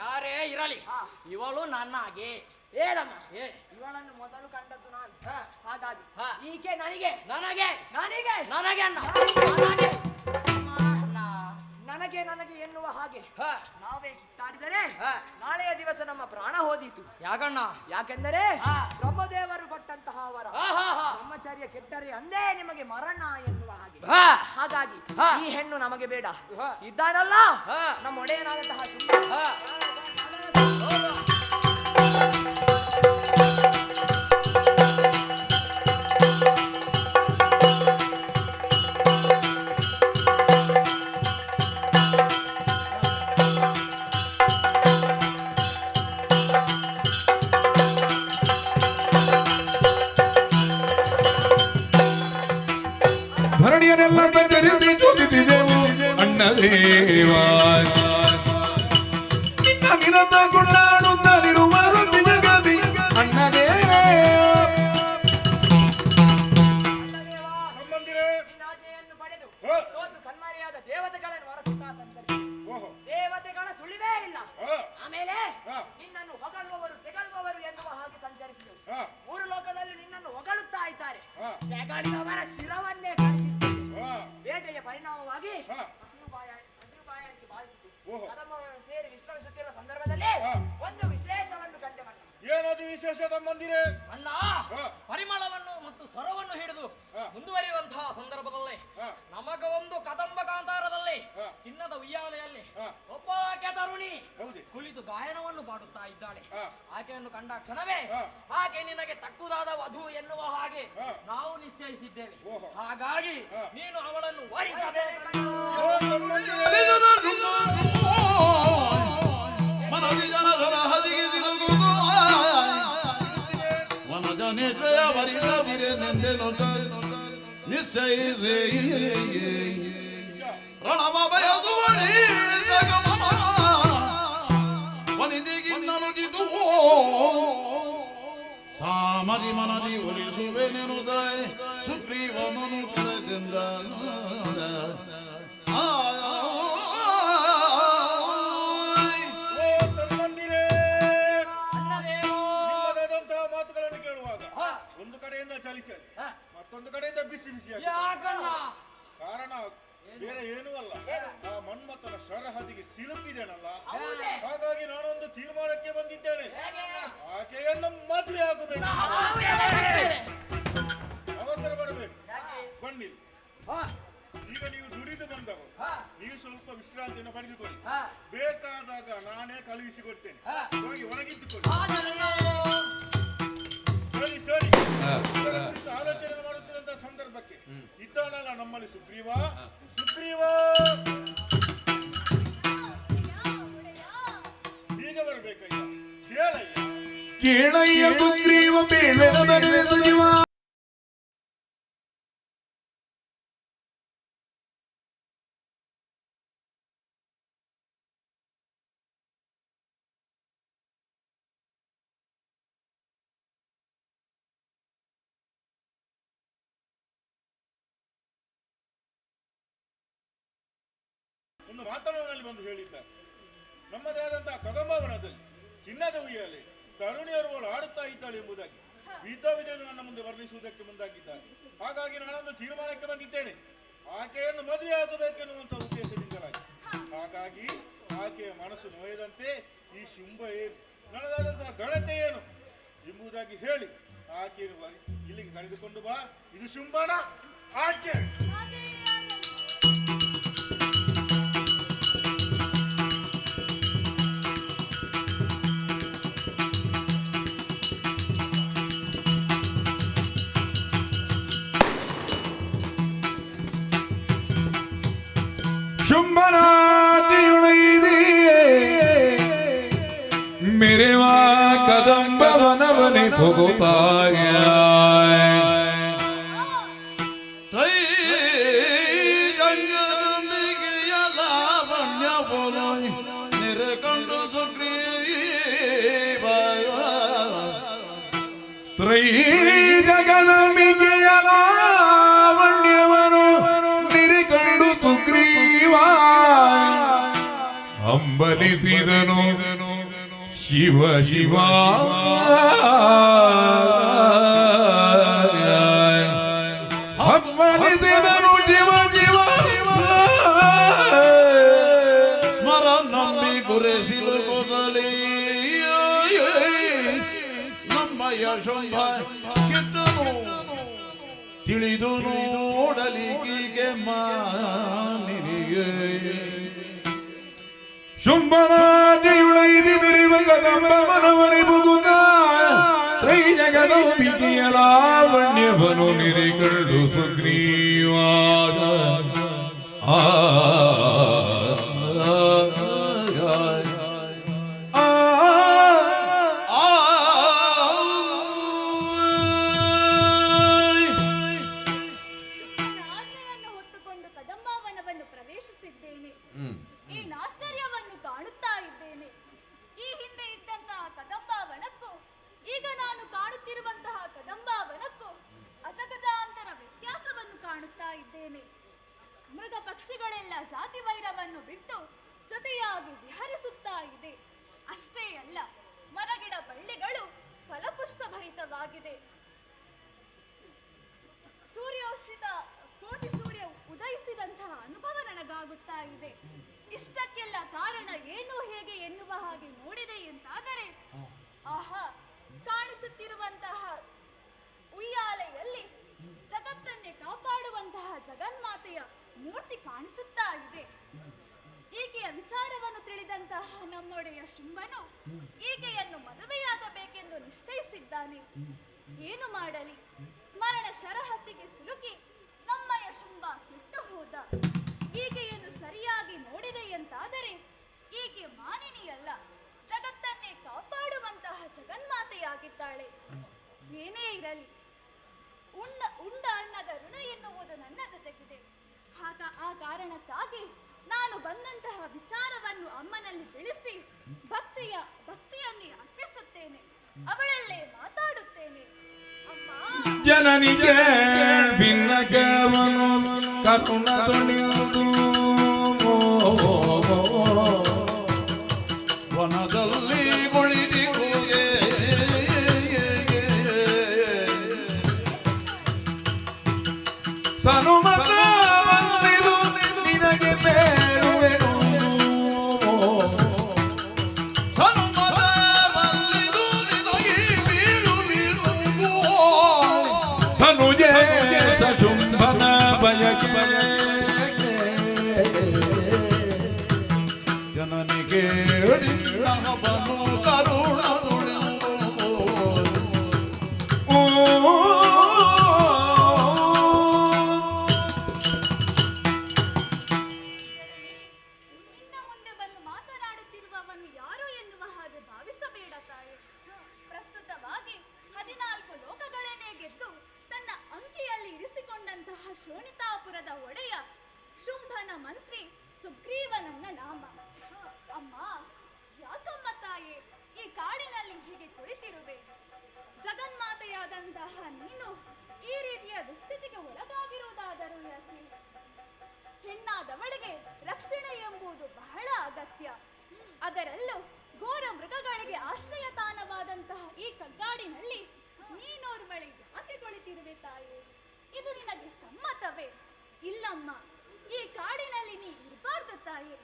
ಯಾರೇ ಇರಲಿ ಇವಳು ನನ್ನಾಗೆ ಏನಮ್ಮ ಇವಳನ್ನು ಮೊದಲು ಕಂಡದ್ದು ನಾನು ಹಾಗಾಗಿ ಈಕೆ ನನಗೆ ನನಗೆ ನನಗೆ ನನಗೆ ಅಣ್ಣ ನನಗೆ ನನಗೆ ನನಗೆ ಎನ್ನುವ ಹಾಗೆ ನಾವೇ ತಾಡಿದರೆ ನಾಳೆಯ ದಿವಸ ನಮ್ಮ ಪ್ರಾಣ ಹೋದೀತು. ಯಾಕಣ್ಣ? ಯಾಕೆಂದರೆ ಬ್ರಹ್ಮದೇವರು ಕೊಟ್ಟಂತಹ ವರ ಬ್ರಹ್ಮಚರ್ಯ ಕೆಟ್ಟರೆ ಅಂದೇ ನಿಮಗೆ ಮರಣ ಎನ್ನುವ ಹಾಗೆ. ಹಾಗಾಗಿ ಈ ಹೆಣ್ಣು ನಮಗೆ ಬೇಡ. ಇದ್ದಾನಲ್ಲ ನಮ್ಮ ಒಡೆಯನಾದಂತಹ ಧರಣಿಯನ್ನೆಲ್ಲ ಬೆದರಿಸಿ ತುದಿದೆವು ಅಣ್ಣದೇವಾ ನಿನ್ನ ನಿರತ ಕೊಂಡಾಡುತ್ತಲಿರುವರು ಜಗದಿ ಅಣ್ಣದೇ. ಸೋತು ಕಣ್ಮರೆಯಾದ ದೇವತೆಗಳನ್ನು ವರಸುತ್ತಾ ಸಂಚರಿಸಿ ದೇವತೆಗಳ ಸುಳಿವೇ ಇಲ್ಲ. ಆಮೇಲೆ ನಿನ್ನನ್ನು ಹೊಗಳುವವರು ತೆಗಳುವವರು ಎನ್ನುವ ಹಾಗೆ ಸಂಚರಿಸಿದರು. ಮೂರು ಲೋಕದಲ್ಲಿ ನಿನ್ನನ್ನು ಹೊಗಳುತ್ತಾ ಇದ್ದಾರೆ. ತೆಗಳಿದವರ ಶಿರವನ್ನೇ ಕಳಿಸಿದ್ದಾರೆ. ಬೇಟೆಯ ಪರಿಣಾಮವಾಗಿ ಹಸಿರುಬಾಯಾಗಿ ಬಾಧಿಸಿತು. ಕದಮ್ಮವನ್ನು ಸೇರಿ ವಿಶ್ರಮಿಸುತ್ತಿರುವ ಸಂದರ್ಭದಲ್ಲಿ ಒಂದು ವಿಶೇಷವನ್ನು ಕಂಡೆ ಮಣ್ಣ. ಏನದು ವಿಶೇಷ ತಮ್ಮಂದಿರೇ? ಅಣ್ಣ ಪರಿಮಳವನ್ನು ಮತ್ತು ಸ್ವರವನ್ನು ಹಿಡಿದು ಮುಂದುವರಿಯುವಂತಹ ಸಂದರ್ಭದಲ್ಲಿ ನಮಗ ಒಂದು ಕದಂಬ ಕಾಂತಾರದಲ್ಲಿ ಚಿನ್ನದ ಉಯ್ಯಾಲೆಯಲ್ಲಿ ಒಬ್ಬಾಕೆ ತರುಣಿ ಕುಳಿತು ಗಾಯನವನ್ನು ಪಾಡುತ್ತಾ ಇದ್ದಾಳೆ. ಆಕೆಯನ್ನು ಕಂಡ ಕ್ಷಣವೇ ಆಕೆ ನಿನಗೆ ತಕ್ಕುದಾದ ವಧು ಎನ್ನುವ ಹಾಗೆ ನಾವು ನಿಶ್ಚಯಿಸಿದ್ದೇವೆ. ಹಾಗಾಗಿ ನೀನು ಅವಳನ್ನು ವರಿಸಬೇಕು. ನಿಶ್ಚಯಿಸಿ ರಣವ ಬಯಸುವಳಿ ವನಿದಿಗಿನ್ನಲುಗಿದು ಸಾಮದಿ ಮನದಿ ಒಲಿಸುವೆನೆನುದಾಯ್ ಸುಗ್ರೀವನನು ಕರೆದಿಂದ ಮಾತುಗಳನ್ನು ಕೇಳುವಾಗ ಒಂದು ಕಡೆಯಿಂದ ಚಲಿಸಲಿ, ಮತ್ತೊಂದು ಕಡೆಯಿಂದ ಬಿಸಿ ಬಿಸಿಯಾಗಿ. ಕಾರಣ ಬೇರೆ ಏನೂ ಅಲ್ಲ, ಆ ಮನ್ಮಥನ ಶರಹದಿಗೆ ಸಿಲುಕಿದ್ದೇನಲ್ಲ. ಹಾಗಾಗಿ ನಾನೊಂದು ತೀರ್ಮಾನಕ್ಕೆ ಬಂದಿದ್ದೇನೆ. ಆಕೆಯನ್ನು ಮದುವೆ ಆಗಬೇಕು. ಅವಸರ ಬರಬೇಕು. ಬನ್ನಿರಿ. ಈಗ ನೀವು ದುಡಿದು ಬಂದವರು, ನೀವು ಸ್ವಲ್ಪ ವಿಶ್ರಾಂತಿಯನ್ನು ಪಡೆದುಕೊಳ್ಳಿ. ಬೇಕಾದಾಗ ನಾನೇ ಕಳುಹಿಸಿಕೊಡ್ತೇನೆ. ಹೋಗಿ ಒಳಗಿದ್ದುಕೊಳ್ಳಿ. ಸರಿ ಸರಿ. ಆಲೋಚನೆ ಮಾಡುತ್ತಿರುವಂತ ಸಂದರ್ಭಕ್ಕೆ ಇದ್ದಾನಲ್ಲ ನಮ್ಮಲ್ಲಿ ಸುಗ್ರೀವ. ಸುಗ್ರೀವ ಈಗ ಬರ್ಬೇಕಯ್ಯ. ಕೇಳಯ್ಯ ಕೇಳಯ್ಯ ಸುಗ್ರೀವ ಬೇಳೆದ ಜೀವ. ಒಂದು ಮಾತನಾಡಲ್ಲಿ ಬಂದು ಹೇಳಿದ್ದಾರೆ. ನಮ್ಮದೇ ಆದಂತಹ ಕದಂಬವನದಲ್ಲಿ ಚಿನ್ನದ ಉಯ್ಯಾಲೆ ತರುಣಿಯರು ಆಡುತ್ತಾ ಇದ್ದಾಳೆ ಎಂಬುದಾಗಿ ವಿಧ ವಿಧವನ್ನು ನನ್ನ ಮುಂದೆ ವರ್ಣಿಸುವುದಕ್ಕೆ ಮುಂದಾಗಿದ್ದಾರೆ. ಹಾಗಾಗಿ ನಾನೊಂದು ತೀರ್ಮಾನಕ್ಕೆ ಬಂದಿದ್ದೇನೆ. ಆಕೆಯನ್ನು ಮದುವೆ ಆಗಬೇಕೆನ್ನುವಂತಹ ಉದ್ದೇಶದಿಂದಲಾಗಿ. ಹಾಗಾಗಿ ಆಕೆಯ ಮನಸ್ಸು ನೋಯದಂತೆ ಈ ಶುಂಭ ಏನು, ನನ್ನದಾದಂತಹ ಘನತೆ ಏನು ಎಂಬುದಾಗಿ ಹೇಳಿ ಆಕೆಯನ್ನು ಇಲ್ಲಿಗೆ ಕರೆದುಕೊಂಡು ಬಾ. ಇದು ಶುಂಭನ ಆಕೆ. ಶುಂಭನಾದಿಯುಳೈದಿ ಮೆರೆವ ಕದಂಬ ವನವನೆ ಭೋಗೋಪಾಯ ತ್ರೈ ಜಗದಂಬಿಕೆಯ ಲಾವಣ್ಯವನ್ನು ನಿರಿಕಂಡು ಸುಗ್ರೀವ ಅಂಬಲಿಸಿದನು ಶಿವ ಶಿವ ಅಂಬಲಿಸಿದನು ಶಿವ ಶಿವ ಸ್ಮರ ನಂಬಿ ಗುರೆಸಿಲು ಮೊದಲೇ ಶುಂಭ ಕೆಟ್ಟನು ತಿಳಿದು ನೋಡಲಿಕ್ಕೆ ಮಾನಿಗೆ ಶುಂಭನಾದಿಯುಳೈದಿ ಮೆರೆವ ಕದಂಬ ಮನವರಿ ಬುಗುದ ತ್ರೈ ಜಗದಂಬಿಕೆಯ ಲಾವಣ್ಯವನು ನಿರಿಗಳು ಸುಗ್ರೀವಾದ ಆಶ್ಚರ್ಯವನ್ನು ಕಾಣುತ್ತಾ ಇದ್ದೇನೆ. ಈ ಹಿಂದೆ ಇದ್ದಂತಹ ಕದಂಬಾವನಕ್ಕೂ ಈಗ ನಾನು ಕಾಣುತ್ತಿರುವಂತಹ ಕದಂಬಾವನಕ್ಕೂ ಅಜಗಜಾಂತರ ವ್ಯತ್ಯಾಸವನ್ನು ಕಾಣುತ್ತಾ ಇದ್ದೇನೆ. ಮೃಗ ಪಕ್ಷಿಗಳೆಲ್ಲ ಜಾತಿ ವೈರವನ್ನು ಬಿಟ್ಟು ಜೊತೆಯಾಗಿ ವಿಹರಿಸುತ್ತಾ ಇದೆ. ಅಷ್ಟೇ ಅಲ್ಲ, ಮರಗಿಡ ಬಳ್ಳಿಗಳು ಫಲಪುಷ್ಪ ಭರಿತವಾಗಿದೆ. ಸೂರ್ಯೋಷಿತ ಕೋಟಿ ಸೂರ್ಯ ಉದಯಿಸಿದಂತಹ ಅನುಭವ ನನಗಾಗುತ್ತಾ ಇದೆ. ಇಷ್ಟಕ್ಕೆಲ್ಲ ಕಾರಣ ಏನು ಹೇಗೆ ಎನ್ನುವ ಹಾಗೆ ನೋಡಿದೆ ಎಂತಾದರೆ, ಆಹಾ, ಕಾಣಿಸುತ್ತಿರುವಂತಹ ಉಯ್ಯಾಲೆಯಲ್ಲಿ ಜಗತ್ತನ್ನೇ ಕಾಪಾಡುವಂತಹ ಜಗನ್ಮಾತೆಯ ಮೂರ್ತಿ ಕಾಣಿಸುತ್ತಾ ಇದೆ. ಈಕೆಯ ವಿಚಾರವನ್ನು ತಿಳಿದಂತಹ ನಮ್ಮೊಡೆಯ ಶುಂಭನು ಈಕೆಯನ್ನು ಮದುವೆಯಾಗಬೇಕೆಂದು ನಿಶ್ಚಯಿಸಿದ್ದಾನೆ. ಏನು ಮಾಡಲಿ, ಸ್ಮರಣ ಶರಹತ್ತಿಗೆ ಸಿಲುಕಿ ನಮ್ಮಯ ಶುಂಭ ಕೆಟ್ಟು ಹೋದ. ಈಕೆಯನ್ನು ಸರಿಯಾಗಿ ನೋಡಿದೆ ಎಂತಾದರೆ ಈಕೆ ಮಾನಿನಿಯಲ್ಲ, ಜಗತ್ತನ್ನೇ ಕಾಪಾಡುವಂತಹ ಜಗನ್ಮಾತೆಯಾಗಿದ್ದಾಳೆ. ಏನೇ ಇರಲಿ, ಉಂಡ ಅನ್ನದ ಋಣ ಎನ್ನುವುದು ನನ್ನ ಜೊತೆಗಿದೆ. ಆ ಕಾರಣಕ್ಕಾಗಿ ನಾನು ಬಂದಂತಹ ವಿಚಾರವನ್ನು ಅಮ್ಮನಲ್ಲಿ ತಿಳಿಸಿ ಭಕ್ತಿಯನ್ನೇ ಅರ್ಪಿಸುತ್ತೇನೆ. ಅವಳಲ್ಲೇ ಮಾತಾಡುತ್ತೇನೆ. ಜನನಿಗೆ ಭಿನ್ನಕವನು ಕರುಣ ತೊಣಿಯುವುದು ವನದಲ್ಲಿ ಕುಳಿತಿರುವುದೇ ಸನುಮತ ಬಂದಿರು ನಿನಗೆ ಬೇಡುವೆನು ಸನುಮತ ಬಂದಿರು ನಿನಗೆ ಬೀಳುವೆನು ಧನುಜೇ ಶುಂಭನ ಬಯಕೆ ಜನನಿಗೆ ಬನು ಕರುಣ ಶೋಣಿತಾಪುರದ ಒಡೆಯ ಶುಂಭನ ಮಂತ್ರಿ ಸುಗ್ರೀವನನ್ನ ನಾಮ. ಅಮ್ಮ, ಯಾಕಮ್ಮ ತಾಯೇ ಈ ಕಾಡಿನಲ್ಲಿ ಹೀಗೆ ಕುಳಿತಿರುವೆ? ಜಗನ್ಮಾತೆಯಾದಂತಹ ನೀನು ಈ ರೀತಿಯ ದುಸ್ಥಿತಿಗೆ ಒಳಗಾಗಿರುವುದಾದರೂ ಯಾಕೆ? ಹೆಣ್ಣಾದವಳಿಗೆ ರಕ್ಷಣೆ ಎಂಬುದು ಬಹಳ ಅಗತ್ಯ. ಅದರಲ್ಲೂ ಘೋರ ಮೃಗಗಳಿಗೆ ಆಶ್ರಯ ತಾಣವಾದಂತಹ ಈ ಕಗ್ಗಾಡಿನಲ್ಲಿ ನೀನೋರ್ವಳೆ ಯಾಕೆ ಕುಳಿತಿರುವೆ ತಾಯೇ? ಇದು ನಿನಗೆ ಸಮ್ಮತವೇ? ಇಲ್ಲಮ್ಮ, ಈ ಕಾಡಿನಲ್ಲಿ ನೀ ಇರಬಾರ್ದು ತಾಯಿ.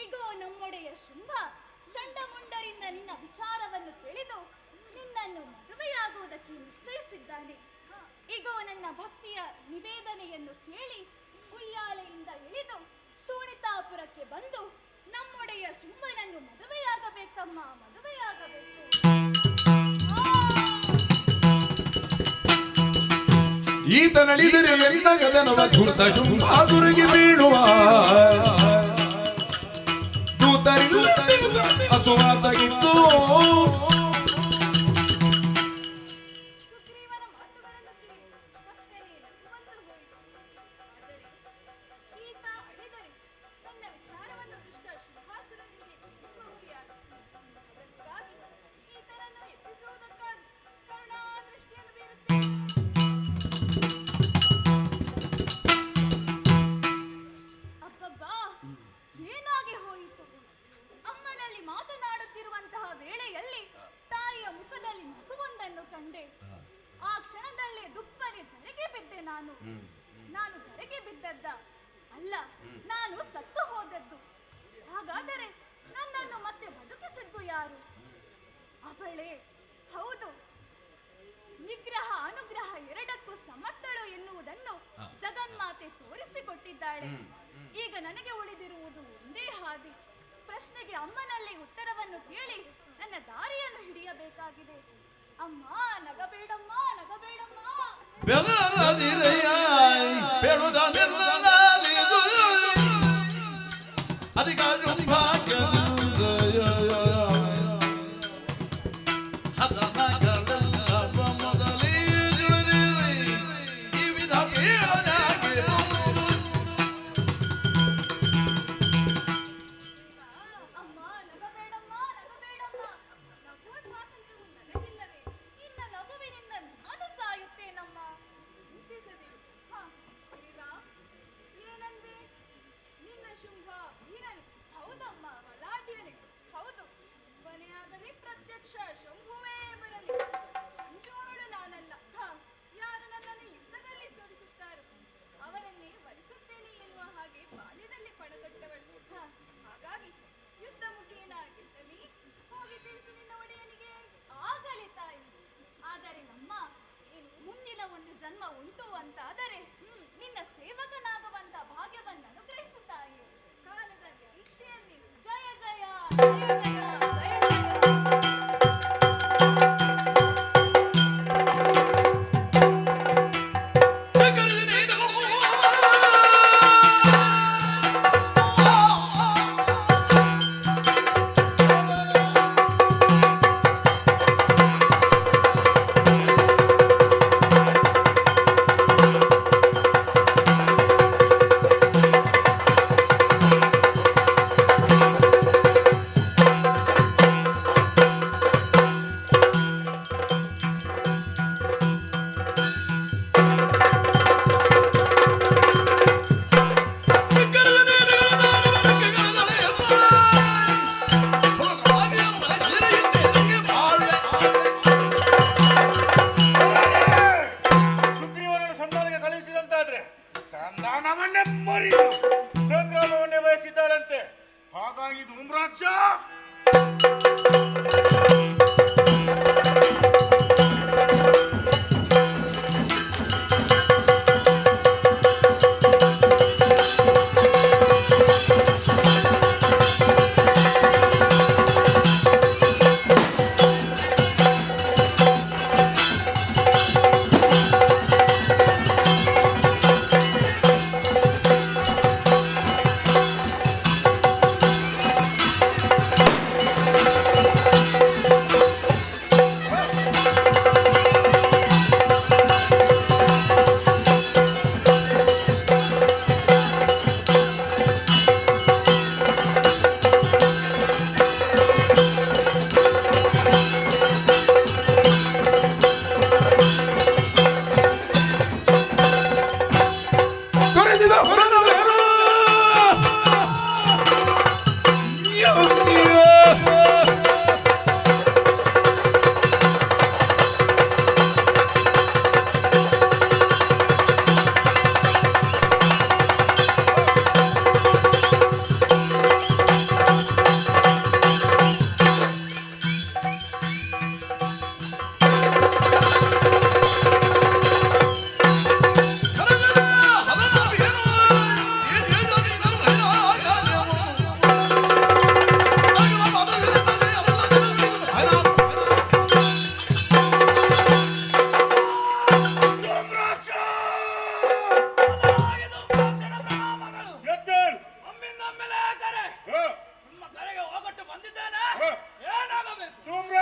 ಈಗೋ ನಮ್ಮೊಡೆಯ ಶುಂಭ ಚಂಡಮುಂಡರಿಂದ ನಿನ್ನ ವಿಚಾರವನ್ನು ತಿಳಿದು ನಿನ್ನನ್ನು ಮದುವೆಯಾಗುವುದಕ್ಕೆ ನಿಶ್ಚಯಿಸಿದ್ದಾನೆ. ಈಗೋ ನನ್ನ ಭಕ್ತಿಯ ನಿವೇದನೆಯನ್ನು ಕೇಳಿ ಉಯ್ಯಾಲೆಯಿಂದ ಇಳಿದು ಶೋಣಿತಾಪುರಕ್ಕೆ ಬಂದು ನಮ್ಮೊಡೆಯ ಶುಂಭನನ್ನು ಮದುವೆಯಾಗಬೇಕಮ್ಮ, ಮದುವೆಯಾಗಬೇಕು. ಈತ ನಳಿದರೆ ಎಲ್ಲ ಗದನವ ಧೂರ್ತ ಶುಂಭಾದುರಿಗೆ ಬೀಳುವ ಅಸುವಾದಾಗಿತ್ತು. ಸುಗ್ರೀವನ ಮಾತುಗಳನ್ನು ಕೇಳಿ ತಕ್ಷಣವೇ ನಗುವಂತು ಹೋಯಿತು. ಆದರೆ ಈತ ಅಳಿದರೆ ನನ್ನ ವಿಚಾರವನ್ನು ದುಷ್ಟ ಶುಭಾಸುರನಿಗೆ ತಿಳಿಸುವವರು ಯಾರು? ಅದಕ್ಕಾಗಿ ಈತನನ್ನು ಎಬ್ಬಿಸುವುದಕ್ಕಾಗಿ ಕರುಣಾದೃಷ್ಟಿಯನ್ನು ಬೀರುತ್ತೇನೆ. ಅಬ್ಬಬ್ಬಾ, ಏನಾಗಿ ಹೋಯಿತು? ಅಮ್ಮನಲ್ಲಿ ಮಾತನಾಡುತ್ತಿರುವಂತಹ ವೇಳೆಯಲ್ಲಿ ತಾಯಿಯ ಮುಖದಲ್ಲಿ ಮಗುವೊಂದನ್ನು ಕಂಡೆ. ಆ ಕ್ಷಣದಲ್ಲೇ ದುಪ್ಪನೆ ಧರೆಗೆ ಬಿದ್ದೆ. ನಾನು ಧರೆಗೆ ಬಿದ್ದದ್ದ ಅಲ್ಲ, ನಾನು ಸತ್ತು ಹೋದದ್ದು. ಹಾಗಾದರೆ ನನ್ನನ್ನು ಮತ್ತೆ ಬದುಕಿಸಿದ್ದು ಯಾರು? ಅವಳೇ. ಹೌದು, ನಿಗ್ರಹ ಅನುಗ್ರಹ ಎರಡಕ್ಕೂ ಸಮರ್ಥಳು ಎನ್ನುವುದನ್ನು ಜಗನ್ಮಾತೆ ತೋರಿಸಿಕೊಟ್ಟಿದ್ದಾಳೆ. ಈಗ ನನಗೆ ಉಳಿದಿರುವುದು ಒಂದೇ ಹಾದಿ. ಪ್ರಶ್ನೆಗೆ ಅಮ್ಮನಲ್ಲಿ ಉತ್ತರವನ್ನು ಕೇಳಿ ನನ್ನ ದಾರಿಯನ್ನು ಹಿಡಿಯಬೇಕಾಗಿದೆ. ಅಮ್ಮ, ನಗಬೇಡಮ್ಮ, ನಗಬೇಡಮ್ಮ. ಬೆನರದಿರೆಯ ಬೆಳುದನೆಲ್ಲಲಾಲಿದು ಅಧಿಕಾರು ಭಾಗ್ಯದಿಂದ ಹದನಗಳೆಲ್ಲ ಮೊದಲೇ ತಿಳಿದಿರಿ ಈ ವಿಧ ಬೀಳನಾಗಿ ಅಮ್ಮ, ನಗಬೇಡಮ್ಮ, ನಗಬೇಡಮ್ಮ. ನಗುವ ಸ್ವಾತಂತ್ರ್ಯವು ನನಗಿಲ್ಲವೇ? ನಿನ್ನ ನಗುವಿನಿಂದ ನಾನು ಸಾಯುತ್ತೇನಮ್ಮ. ಚಿಂತಿಸದಿರು. ಈಗ ಏನಂದೆ? ನಿನ್ನ ಶುಂಭ ವೀರನೆ. ಹೌದಮ್ಮ, ಬಲಾಢ್ಯನೆ. ಹೌದು, ಒಬ್ಬನೇ ಆಗಲಿ ಪ್ರತ್ಯಕ್ಷ ಶಂಭುವೇ ಬರಲಿ. ಅಂಜೋಳು ನಾನಲ್ಲ. ಯಾರು ನನ್ನನ್ನು ಯುದ್ಧದಲ್ಲಿ ಸೋಲಿಸುತ್ತಾರೋ ಅವರನ್ನೇ ವರಿಸುತ್ತೇನೆ ಎನ್ನುವ ಹಾಗೆ ಬಾಲ್ಯದಲ್ಲಿ ಪಣತೊಟ್ಟವಳು. ಹಾಗಾಗಿ ಯುದ್ಧ ಮುಖೇನಾಗಿರಲಿ ಹೋಗಿ ತಿಳಿಸಿ ನಿನ್ನ ಒಡೆಯನಿಗೆ. ಆಗಲಿ ತಾಯಿ. ಆದರೆ ನಮ್ಮ ಮುಂದಿನ ಒಂದು ಜನ್ಮ ಉಂಟು ಅಂತಾದರೆ ನಿನ್ನ ಸೇವಕನಾಗುವಂತ ಭಾಗ್ಯವನ್ನು ಅನುಗ್ರಹಿಸು ತಾಯಿ. ಕಾಲದ ನಿರೀಕ್ಷೆಯಲ್ಲಿ. ಜಯ ಜಯ ಜಯ ಜಯ ಜಯ ಜಯ.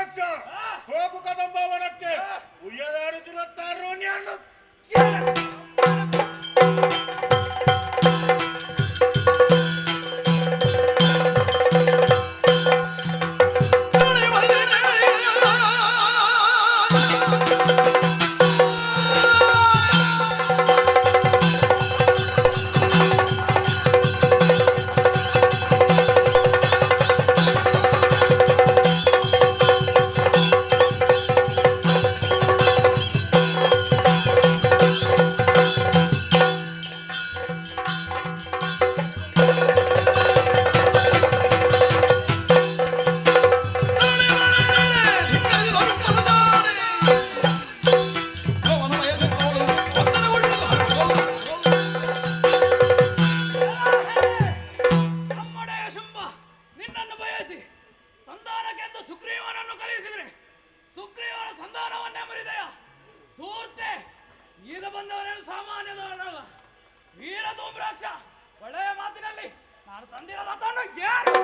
ಧೂಮ್ರಾಕ್ಷ ಹೋಗು ಕದಂಬವನಕ್ಕೆ ಉಯ್ಯದಾಡುತ್ತಿರುತ್ತಾರೋ ನ್ಯಾನು ನಮ್ಮೊಡೆಯ ಶುಂಭ ನಿನ್ನನ್ನು ಬಯಸಿ ಸಂಧಾನಕ್ಕೆಂದು ಸುಗ್ರೀವನನ್ನು ಕರೆಸಿದ್ರೆ ಸುಗ್ರೀವನ ಸಂಧಾನವನ್ನೇ ಮರಿದೆಯ ದೂರ್ತೆ ಈಗ ಬಂದವನೇನು ಸಾಮಾನ್ಯದವನಲ್ಲ ವೀರ ಧೂಮ್ರಾಕ್ಷ ಒಳ್ಳೆಯ ಮಾತಿನಲ್ಲಿ ನಾನು ತಂದಿರೋ ರಥವನ್ನು ಯಾರು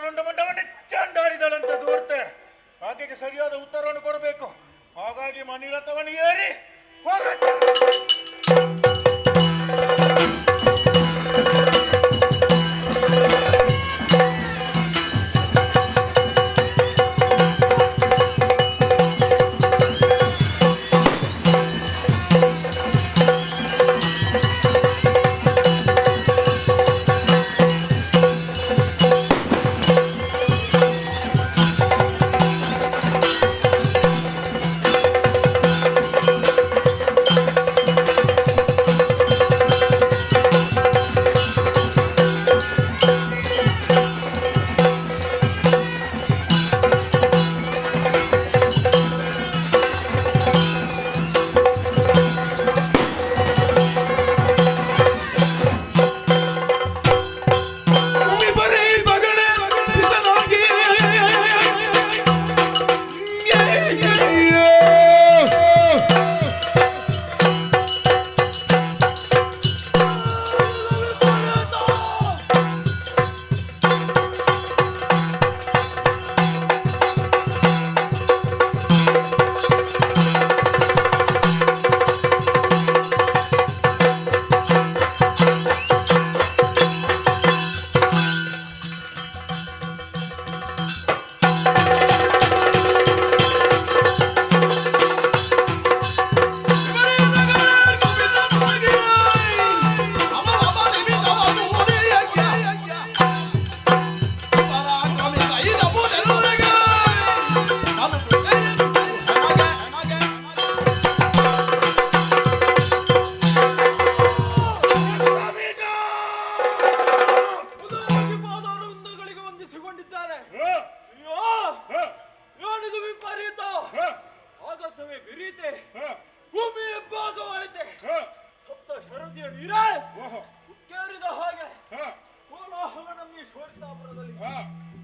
ರುಂಡ ಮಂಡವನ್ನೇ ಚಂಡಾಡಿದಳಂತ ದೂರ್ತೆ. ಆಕೆಗೆ ಸರಿಯಾದ ಉತ್ತರವನ್ನು ಕೊಡಬೇಕು. ಹಾಗಾಗಿ ಮಣಿರಥವನ್ನು ಏರಿ ಹೊರಟ.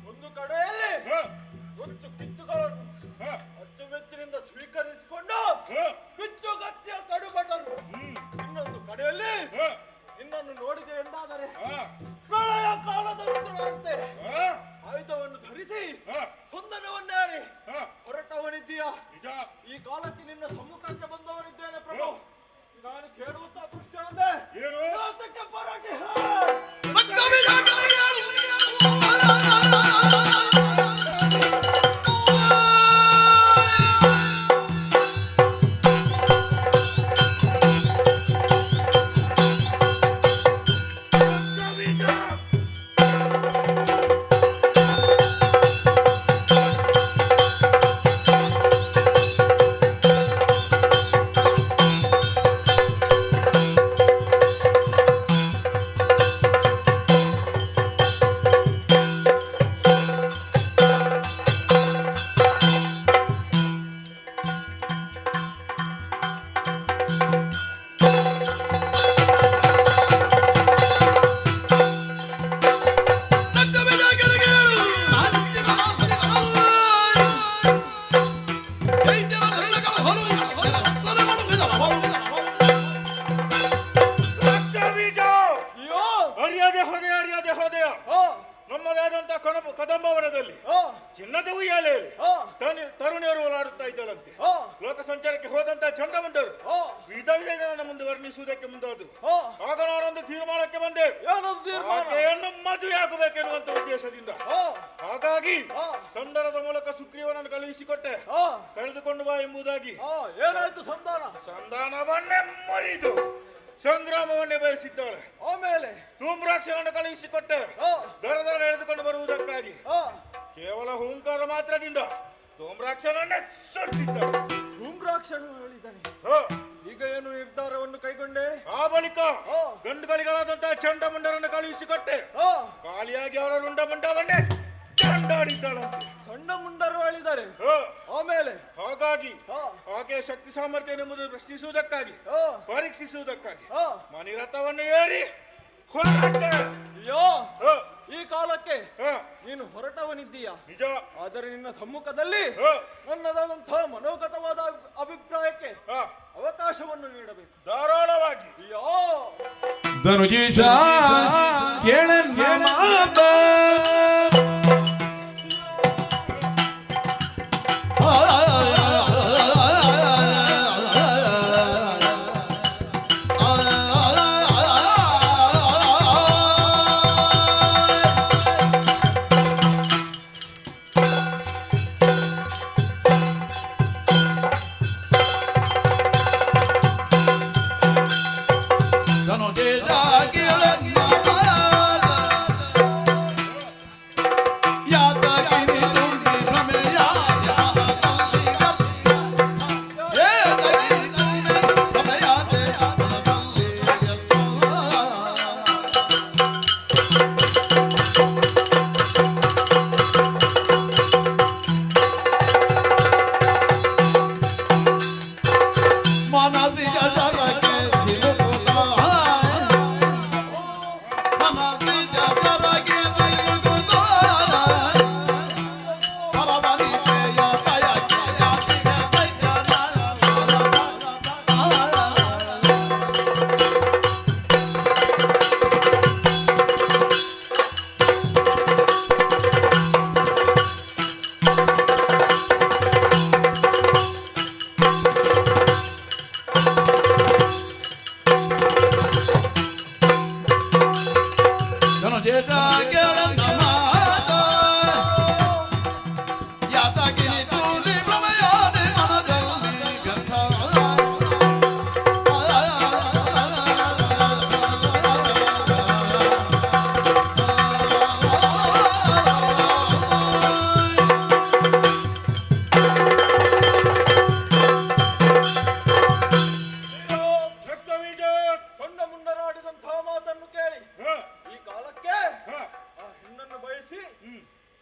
ಒಂದು ಕಡೆಯಲ್ಲಿ ಒಂದು ಕಿಚ್ಚುಗಳನ್ನು ಅಚ್ಚುಮೆಚ್ಚಿನಿಂದ ಸ್ವೀಕರಿಸಿಕೊಂಡು ಕಿಚ್ಚುಗತ್ತಿಯ ಕಡುಬಟರು, ಇನ್ನೊಂದು ಕಡೆಯಲ್ಲಿ ನಿನ್ನನ್ನು ನೋಡಿದೆ ಎಂದಾದರೆ ಪ್ರಳಯ ಕಾಲದ ರುದ್ರನಂತೆ ಆಯುಧವನ್ನು ಧರಿಸಿ ಕುಂದನವನ್ನೇರಿ ಹೊರಟವನಿದ್ದೀಯ. ಈ ಕಾಲಕ್ಕೆ ನಿನ್ನ ಸಮ್ಮುಖಕ್ಕೆ ಬಂದವನಿದ್ದೇನೆ ಪ್ರಭು. ನಾನು ಕೇಳುವಂತ ದೃಷ್ಟಿ ಅಂದೆ ಲೋಕಕ್ಕೆ ಪರಟಿ ನಮ್ಮದಾದಂತ ಕದಂಬವನದಲ್ಲಿ ಚಿನ್ನದ ಉಯ್ಯಾಲೆಯಲ್ಲಿ ತರುಣಿಯರು ಓಲಾಡುತ್ತಾ ಇದ್ದರಂತೆ. ಲೋಕ ಸಂಚಾರಕ್ಕೆ ಹೋದಂತ ಚಂಡಮುಂಡರು ವಿಧ ವಿಧಗಳನ್ನು ಮುಂದೆ ವರ್ಣಿಸುವುದಕ್ಕೆ ಮುಂದಾದ್ರು. ಆಗ ನಾನೊಂದು ತೀರ್ಮಾನಕ್ಕೆ ಬಂದೆ, ಆಕೆಯನ್ನು ಮದುವೆ ಆಗಬೇಕೆನ್ನುವಂತ ಉದ್ದೇಶದಿಂದ. ಹಾಗಾಗಿ ಸಂಧಾನದ ಮೂಲಕ ಸುಗ್ರೀವನನ್ನು ಕಳುಹಿಸಿಕೊಟ್ಟೆ. ಕಳೆದುಕೊಂಡು ಬಾ ಎಂಬುದಾಗಿ. ಏನಾಯ್ತು ಸಂಧಾನ? ಸಂಧಾನವನ್ನೇ ಮುರಿದು ಸಂಗ್ರಾಮವನ್ನೇ ಬಯಸಿದ್ದಾಳೆ. ಆಮೇಲೆ ಧೂಮ್ರಾಕ್ಷನನ್ನು ಕಳುಹಿಸಿಕೊಟ್ಟೆ ದರ ಎಳೆದುಕೊಂಡು ಬರುವುದಕ್ಕಾಗಿ. ಕೇವಲ ಹೂಂಕಾರ ಮಾತ್ರದಿಂದ ಧೂಮ್ರಾಕ್ಷನನ್ನೇ ಸುಟ್ಟಿದ್ದಾಳೆ. ಧೂಮ್ರಾಕ್ಷನು ಹೇಳಿದ್ದಾನೆ. ಈಗ ಏನು ನಿರ್ಧಾರವನ್ನು ಕೈಗೊಂಡೆ? ಆ ಬಳಿಕ ಗಂಡುಗಳಿಗಳಾದಂತಹ ಚಂಡಮುಂಡರನ್ನು ಕಳುಹಿಸಿಕೊಟ್ಟೆ. ಖಾಲಿಯಾಗಿ ಅವರ ರುಂಡ ಮುಂಡವನ್ನೇ ಚಂಡಾಡಿದ್ದಾಳಂತೆ. ಚಂಡಮುಂಡರು ಹೇಳಿದ್ದಾರೆ. ಆಮೇಲೆ ಹಾಗಾಗಿ ಆಕೆ ಶಕ್ತಿ ಸಾಮರ್ಥ್ಯ ಎಂಬುದು ಪ್ರಶ್ನಿಸುವುದಕ್ಕಾಗಿ, ಪರೀಕ್ಷಿಸುವುದಕ್ಕಾಗಿ ಮಣಿರಥವನ್ನು ಏರಿ ಹೊರಟೆ. ಅಯ್ಯೋ, ಈ ಕಾಲಕ್ಕೆ ನೀನು ಹೊರಟವನಿದ್ದೀಯ ನಿಜ. ಆದರೆ ನಿನ್ನ ಸಮ್ಮುಖದಲ್ಲಿ ನನ್ನದಾದಂತಹ ಮನೋಗತವಾದ ಅಭಿಪ್ರಾಯಕ್ಕೆ ಅವಕಾಶವನ್ನು ನೀಡಬೇಕು ಧಾರಾಳವಾಗಿ. ಅಯ್ಯೋ ಧನುಜೀಶ ಕೇಳ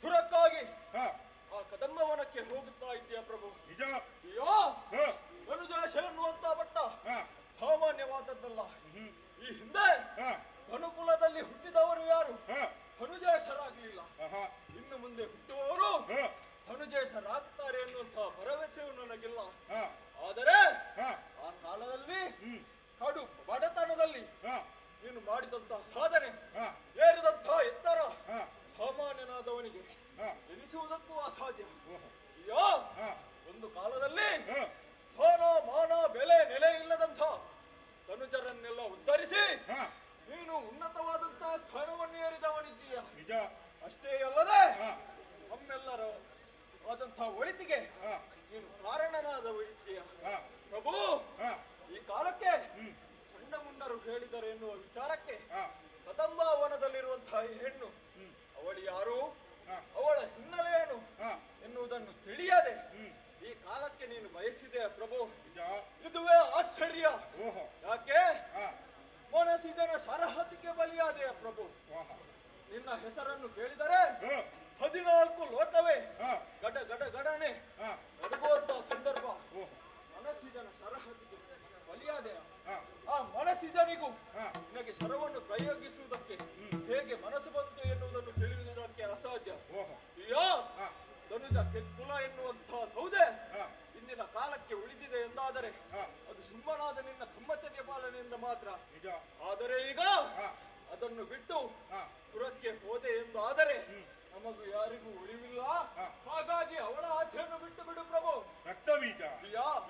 ಸುರಕ್ಕಾಗಿ ಆ ಕದಂಬವನಕ್ಕೆ ಹೋಗುತ್ತಾ ಇದ್ದೀಯ ಪ್ರಭು. ನಿಜ. ಅಯ್ಯೋ ಮನುಜಾಶ ಎನ್ನುವಂತ ಬಟ್ಟ ಸಾಮಾನ್ಯವಾದದ್ದಲ್ಲ. ಈ ಹಿಂದೆ ಮನುಕುಲದಲ್ಲಿ ಹುಟ್ಟಿದವರು ಯಾರು ಮನುಜೇಶರಾಗಲಿಲ್ಲ. ಇನ್ನು ಮುಂದೆ ಹುಟ್ಟುವವರು ಮನುಜೇಶರಾಗ್ತಾರೆ ಎನ್ನುವಂತಹ ಭರವಸೆಯು ನನಗಿಲ್ಲ. ಆದರೆ ಆ ಕಾಲದಲ್ಲಿ ಕಡು ಬಡತನದಲ್ಲಿ ನೀನು ಮಾಡಿದಂತಹ ಸಾಧನೆ, ಏರಿದಂತಹ ಎತ್ತರ ಸಾಮಾನ್ಯನಾದವನಿಗೆ ಎನಿಸುವುದಕ್ಕೂ ಅಸಾಧ್ಯ. ಅಯ್ಯೋ ಒಂದು ಕಾಲದಲ್ಲಿ ಸ್ಥಾನ ಮಾನ ಬೆಲೆ ನೆಲೆ ಇಲ್ಲದಂಥ ತನುಜರನ್ನೆಲ್ಲ ಉದ್ಧರಿಸಿ ನೀನು ಉನ್ನತವಾದಂತಹ ಸ್ಥಾನವನ್ನು ಏರಿದವನಿದ್ದೀಯ. ನಿಜ. ಅಷ್ಟೇ ಅಲ್ಲದೆ ನಮ್ಮೆಲ್ಲರ ಆದಂತಹ ಒಳಿತಿಗೆ ನೀನು ಕಾರಣನಾದವನಿದ್ದೀಯ ಪ್ರಭು. ಈ ಕಾಲಕ್ಕೆ ಸಣ್ಣ ಮುಂಡರು ಹೇಳಿದರೆ ಎನ್ನುವ ವಿಚಾರಕ್ಕೆ ಕದಂಬ ವನದಲ್ಲಿರುವಂತಹ ಈ ಹೆಣ್ಣು ಅವಳು ಯಾರು, ಅವಳ ಹಿನ್ನೆಲೆ ಏನು ಎನ್ನುವುದನ್ನು ತಿಳಿಯದೆ ಈ ಕಾಲಕ್ಕೆ ನೀನು ಬಯಸಿದೆ ಪ್ರಭು. ಇದುವೇ ಆಶ್ಚರ್ಯ. ಯಾಕೆ ಮನಸ್ಸಿದನ ಶರಹತಿಗೆ ಬಲಿಯಾದೆಯ ಪ್ರಭು. ನಿನ್ನ ಹೆಸರನ್ನು ಕೇಳಿದರೆ 14 ಲೋಕವೇ ಗಡ ಗಡ ಗಡನೆ ನಡುಗುವಂತಹ ಸಂದರ್ಭ. ಮನಸ್ಸಿದನ ಶರಹತಿಗೆ ಬಲಿಯಾದೆಯ ಆ ಮನಸ್ಸಿದನಿಗೂ ನಿನಗೆ ಶರವನ್ನು ಪ್ರಯೋಗಿಸುವುದಕ್ಕೆ ಹೇಗೆ ಮನಸ್ಸು ಬಂತು ಎನ್ನುವುದನ್ನು ತಿಳಿಯುವುದಕ್ಕೆ ಅಸಾಧ್ಯ. ತನುಜ ಕೆಕ್ಕುಲ ಎನ್ನುವಂತಹ ಸೌದೆ ಇಂದಿನ ಕಾಲಕ್ಕೆ ಉಳಿದಿದೆ ಎಂದಾದರೆ ಅದು ಸಿಂಹನಾದ ನಿನ್ನ ಬ್ರಹ್ಮಚರ್ಯ ಪಾಲನೆಯಿಂದ ಮಾತ್ರ. ಆದರೆ ಈಗ ಅದನ್ನು ಬಿಟ್ಟು ಪುರಕ್ಕೆ ಹೋದೆ ಎಂದಾದರೆ ನಮಗೂ ಯಾರಿಗೂ ಉಳಿವಿಲ್ಲ. ಹಾಗಾಗಿ ಅವಳ ಆಸೆಯನ್ನು ಬಿಟ್ಟು ಬಿಡು ಪ್ರಭು. ರಕ್ತಬೀಜ,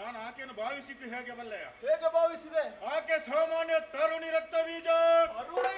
ನಾನು ಆಕೆಯನ್ನು ಭಾವಿಸಿದ್ದು ಹೇಗೆ ಬಲ್ಲೆಯ? ಹೇಗೆ ಭಾವಿಸಿದೆ? ಆಕೆ ಸಾಮಾನ್ಯ ತರುಣಿ ರಕ್ತಬೀಜ. ತರುಣಿ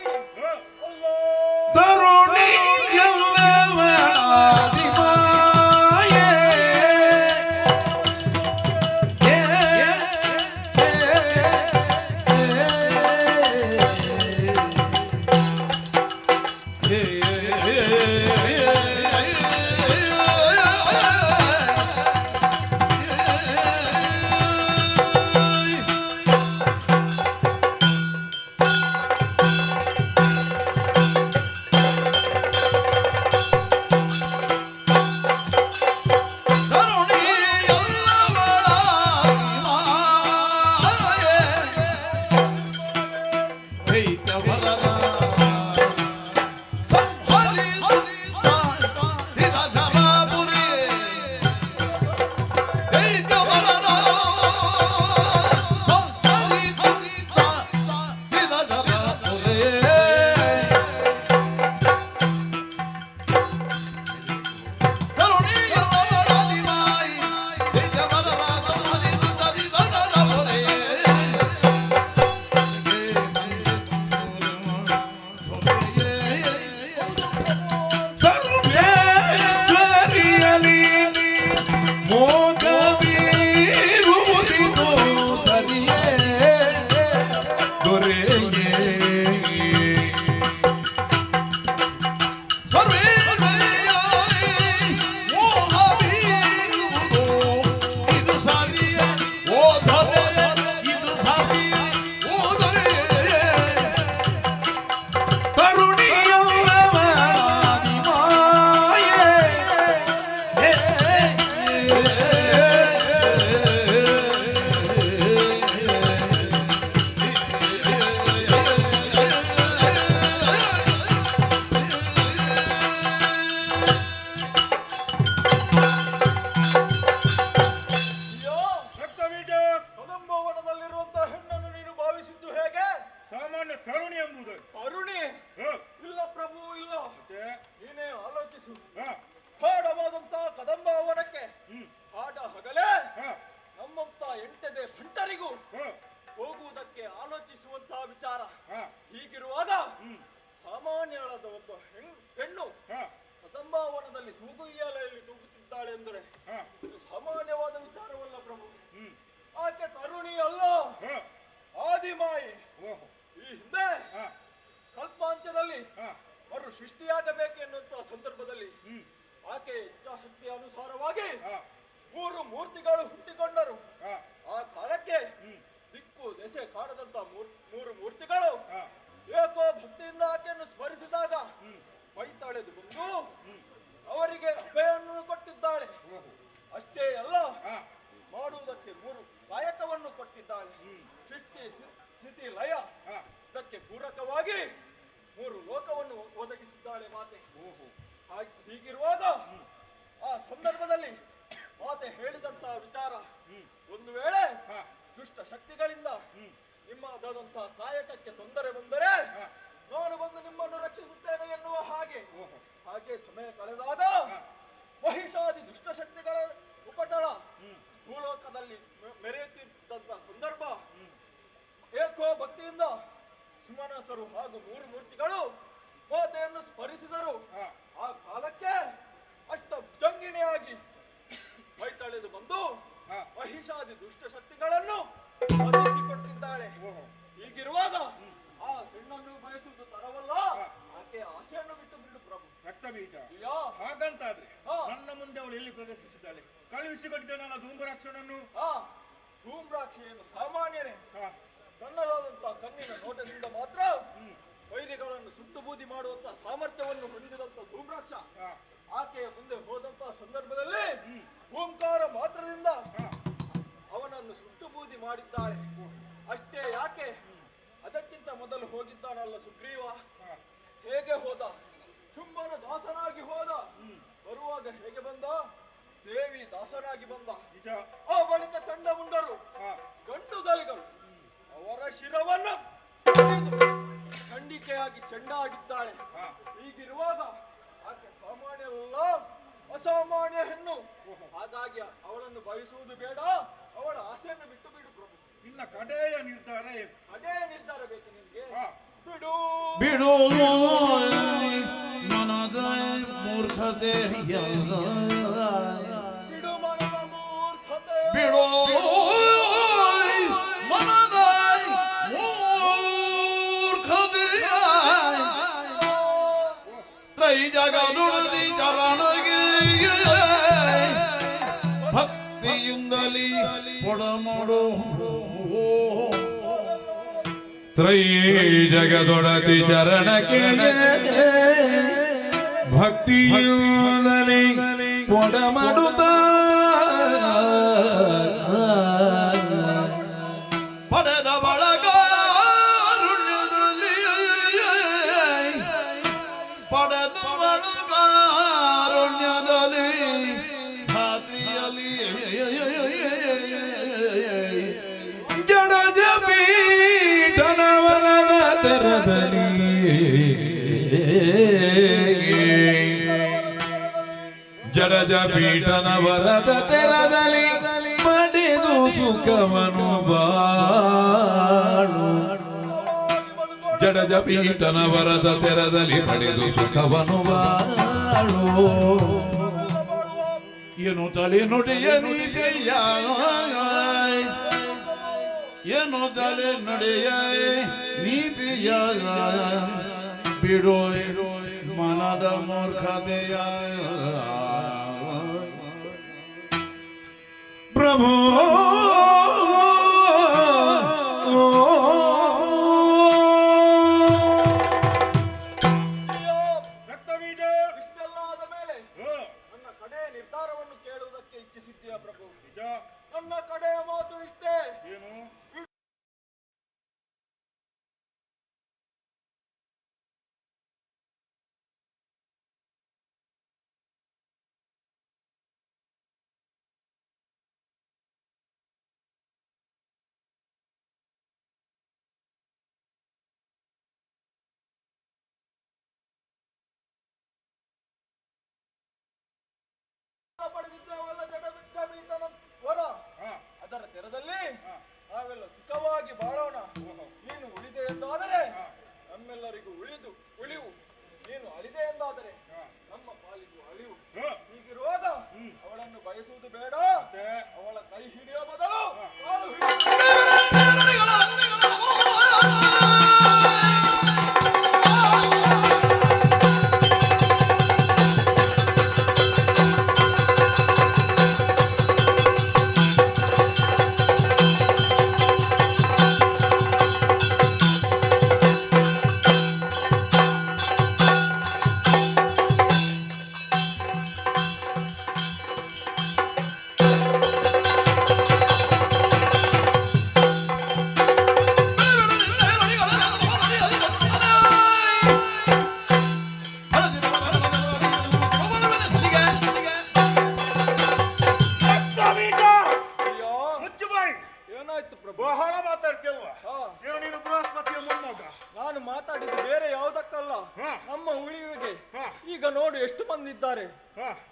ಹಾಕಿದ್ದಾಳೆ. ಸೃಷ್ಟಿ ಸ್ಥಿತಿ ಲಯ ಇದಕ್ಕೆ ಪೂರಕವಾಗಿ 3 ಲೋಕವನ್ನು ಒದಗಿಸಿದ್ದಾಳೆ ಮಾತೆ. ಹೀಗಿರುವಾಗ ಆ ಸಂದರ್ಭದಲ್ಲಿ ಮಾತೆ ಹೇಳಿದಂತಹ ವಿಚಾರ, ಒಂದು ವೇಳೆ ದುಷ್ಟ ಶಕ್ತಿಗಳಿಂದ ನಿಮ್ಮದಾದಂತಹ ಕಾಯಕಕ್ಕೆ ತೊಂದರೆ ಬಂದರೆ ನಾನು ಬಂದು ನಿಮ್ಮನ್ನು ರಕ್ಷಿಸುತ್ತೇನೆ ಎನ್ನುವ ಹಾಗೆ ಸಮಯ ಕಳೆದಾಗ ಮಹಿಷಾದಿ ದುಷ್ಟಶಕ್ತಿಗಳ ಉಪಟಳ ಭೂಲೋಕದಲ್ಲಿ ಮೆರೆಯುತ್ತಿದ್ದಂತಹ ಸಂದರ್ಭ, ಏಕೋ ಭಕ್ತಿಯಿಂದ ಸುಮನಸರು ಹಾಗೂ 3 ಮೂರ್ತಿಗಳು ಮಾತೆಯನ್ನು ಸ್ಮರಿಸಿದರು. ಆ ಕಾಲಕ್ಕೆ ಅಷ್ಟಭುಜಂಗಿಣಿಯಾಗಿ ಮೈತಳೆದು ಬಂದು ಮಹಿಷಾದಿ ದುಷ್ಟಶಕ್ತಿಗಳನ್ನು ಕೊಟ್ಟಿದ್ದಾಳೆ. ಹೀಗಿರುವಾಗ ಆ ಹೆಣ್ಣನ್ನು ಬಯಸುವುದು ತರವಲ್ಲ, ಆಕೆ ಆಸೆಯನ್ನು ಬಿಟ್ಟು ಬಿಡು ಪ್ರಭು. ರಕ್ತ ಬೀಜ ಹಾಗಂತಾದ್ರೆ ನನ್ನ ಮುಂದೆ ಅವಳು ಎಲ್ಲಿ ಪ್ರದರ್ಶಿಸಿದ್ದಾಳೆ? ಕಳುಹಿಸಿಕೊಟ್ಟಿದ್ದಾನಲ್ಲ ಧೂಮ್ರಾಕ್ಷನನ್ನು. ಧೂಮ್ರಾಕ್ಷಿಯನ್ನು ಸಾಮಾನ್ಯನೇ ತನ್ನದಾದಂತಹ ಕಣ್ಣಿನ ನೋಟದಿಂದ ಮಾತ್ರ ವೈರಿಗಳನ್ನು ಸುಟ್ಟು ಬೂದಿ ಮಾಡುವಂತಹ ಸಾಮರ್ಥ್ಯವನ್ನು ಹೊಂದಿದಂತ ಧೂಮ್ರಾಕ್ಷ ಆಕೆಯ ಮುಂದೆ ಹೋದಂತಹ ಸಂದರ್ಭದಲ್ಲಿ ಓಂಕಾರ ಮಾತ್ರದಿಂದ ಅವನನ್ನು ಸುಟ್ಟು ಬೂದಿ ಮಾಡಿದ್ದಾಳೆ. ಅಷ್ಟೇ ಯಾಕೆ, ಅದಕ್ಕಿಂತ ಮೊದಲು ಹೋಗಿದ್ದಾನಲ್ಲ ಸುಗ್ರೀವ, ಹೇಗೆ ಹೋದ? ಶುಂಭನ ದಾಸನಾಗಿ ಹೋದ. ಬರುವಾಗ ಹೇಗೆ ಬಂದ? ದೇವಿ ದಾಸನಾಗಿ ಬಂದ. ಆ ಬಳಿಕ ಚಂಡಮುಂಡರು ಗಂಡುಗಲಿಗಳು ಅವರ ಶಿರವನ್ನು ಖಂಡಿಕೆಯಾಗಿ ಚೆಂಡಾಗಿದ್ದಾಳೆ. ಹೀಗಿರುವಾಗ ಆಕೆ ಸಾಮಾನ್ಯ ಅಲ್ಲ, ಅಸಾಮಾನ್ಯ ಹೆಣ್ಣು. ಹಾಗಾಗಿ ಅವಳನ್ನು ಬಯಸುವುದು ಬೇಡ, ಅವಳ ಆಸೆಯನ್ನು ಬಿಟ್ಟು ಬಿಡು ಪ್ರಭು. ನಿನ್ನ ಕಡೆಯ ನಿರ್ಧಾರ ಏನು? ಕಡೆಯ ನಿರ್ಧಾರ ಬೇಕು ನಿನ್ಗೆ? ಬಿಡು ಬಿಡು ಮನದ ಮೂರ್ಖತೆ, ಬಿಡು ಮನದ ಮೂರ್ಖತೆ, ಬಿಡು ಮನದ ಮೂರ್ಖತೆ. ತ್ರೈ ಜಗದುಳದಿ ಚರಣಗೆ ಭಕ್ತಿಯಿಂದಲಿ ಕೊಡಮಡು. ತ್ರೈ ಜಗದೊಡತಿ ಚರಣಕ್ಕೆ ಭಕ್ತಿಯುಂದಲಿ ಪೊಡಮಡುತ್ತ ಪಡೆದ ಬಳಗಾರುಣ್ಯದಲ್ಲಿ ಪಡೆದ ಬಳಗಾರುಣ್ಯದಲ್ಲಿ ಖಾತ್ರಿಯಲ್ಲಿ ಜಡಜ ಪೀಠನವನದ ತೆರದಲ್ಲಿ ಜಡಜ ಪೀಠನವರದ ತೆರದಲ್ಲಿ ಪಡೆದು ಸುಖವನು ಬಾಳು. ಜಡಜ ಪೀಠನವರದ ತೆರದಲ್ಲಿ ಪಡೆದು ಸುಖವನು ಬಾಳು. ಏನು ತಲೆ ನುಡಿಯ ನೀತಿಯ, ಏನು ತಲೆ ನಡೆಯ ನೀತಿಯ, ಬಿಡೋ ಮನದ ಮೂರ್ಖತೆಯ. ಪ್ರಭು ರಕ್ತಬೀಜ ಇಷ್ಟೆಲ್ಲ ಆದ ಮೇಲೆ ನನ್ನ ಕಡೆಯ ನಿರ್ಧಾರವನ್ನು ಕೇಳುವುದಕ್ಕೆ ಇಚ್ಛಿಸಿದ್ದೀಯ ಪ್ರಭು? ನನ್ನ ಕಡೆಯ ಮಾತು ಇಷ್ಟೇ. ಏನು? ಪಡೆದಿದ್ದೇವಲ್ಲ ಜಡಬೀಟನ ವರ, ಅದರ ತೆರದಲ್ಲಿ ನಾವೆಲ್ಲ ಸುಖವಾಗಿ ಬಾಳೋಣ. ನೀನು ಉಳಿದೆ ಎಂದಾದರೆ ನಮ್ಮೆಲ್ಲರಿಗೂ ಉಳಿವು, ನೀನು ಅಳಿದೆ ಎಂದಾದರೆ ನಮ್ಮ ಪಾಲಿಗೂ ಅಳಿವು. ಹೀಗಿರುವಾಗ ಅವಳನ್ನು ಬಯಸುವುದು ಬೇಡ, ಅವಳ ಕೈ ಹಿಡಿಯೋ ಬದಲು ಕಾಲು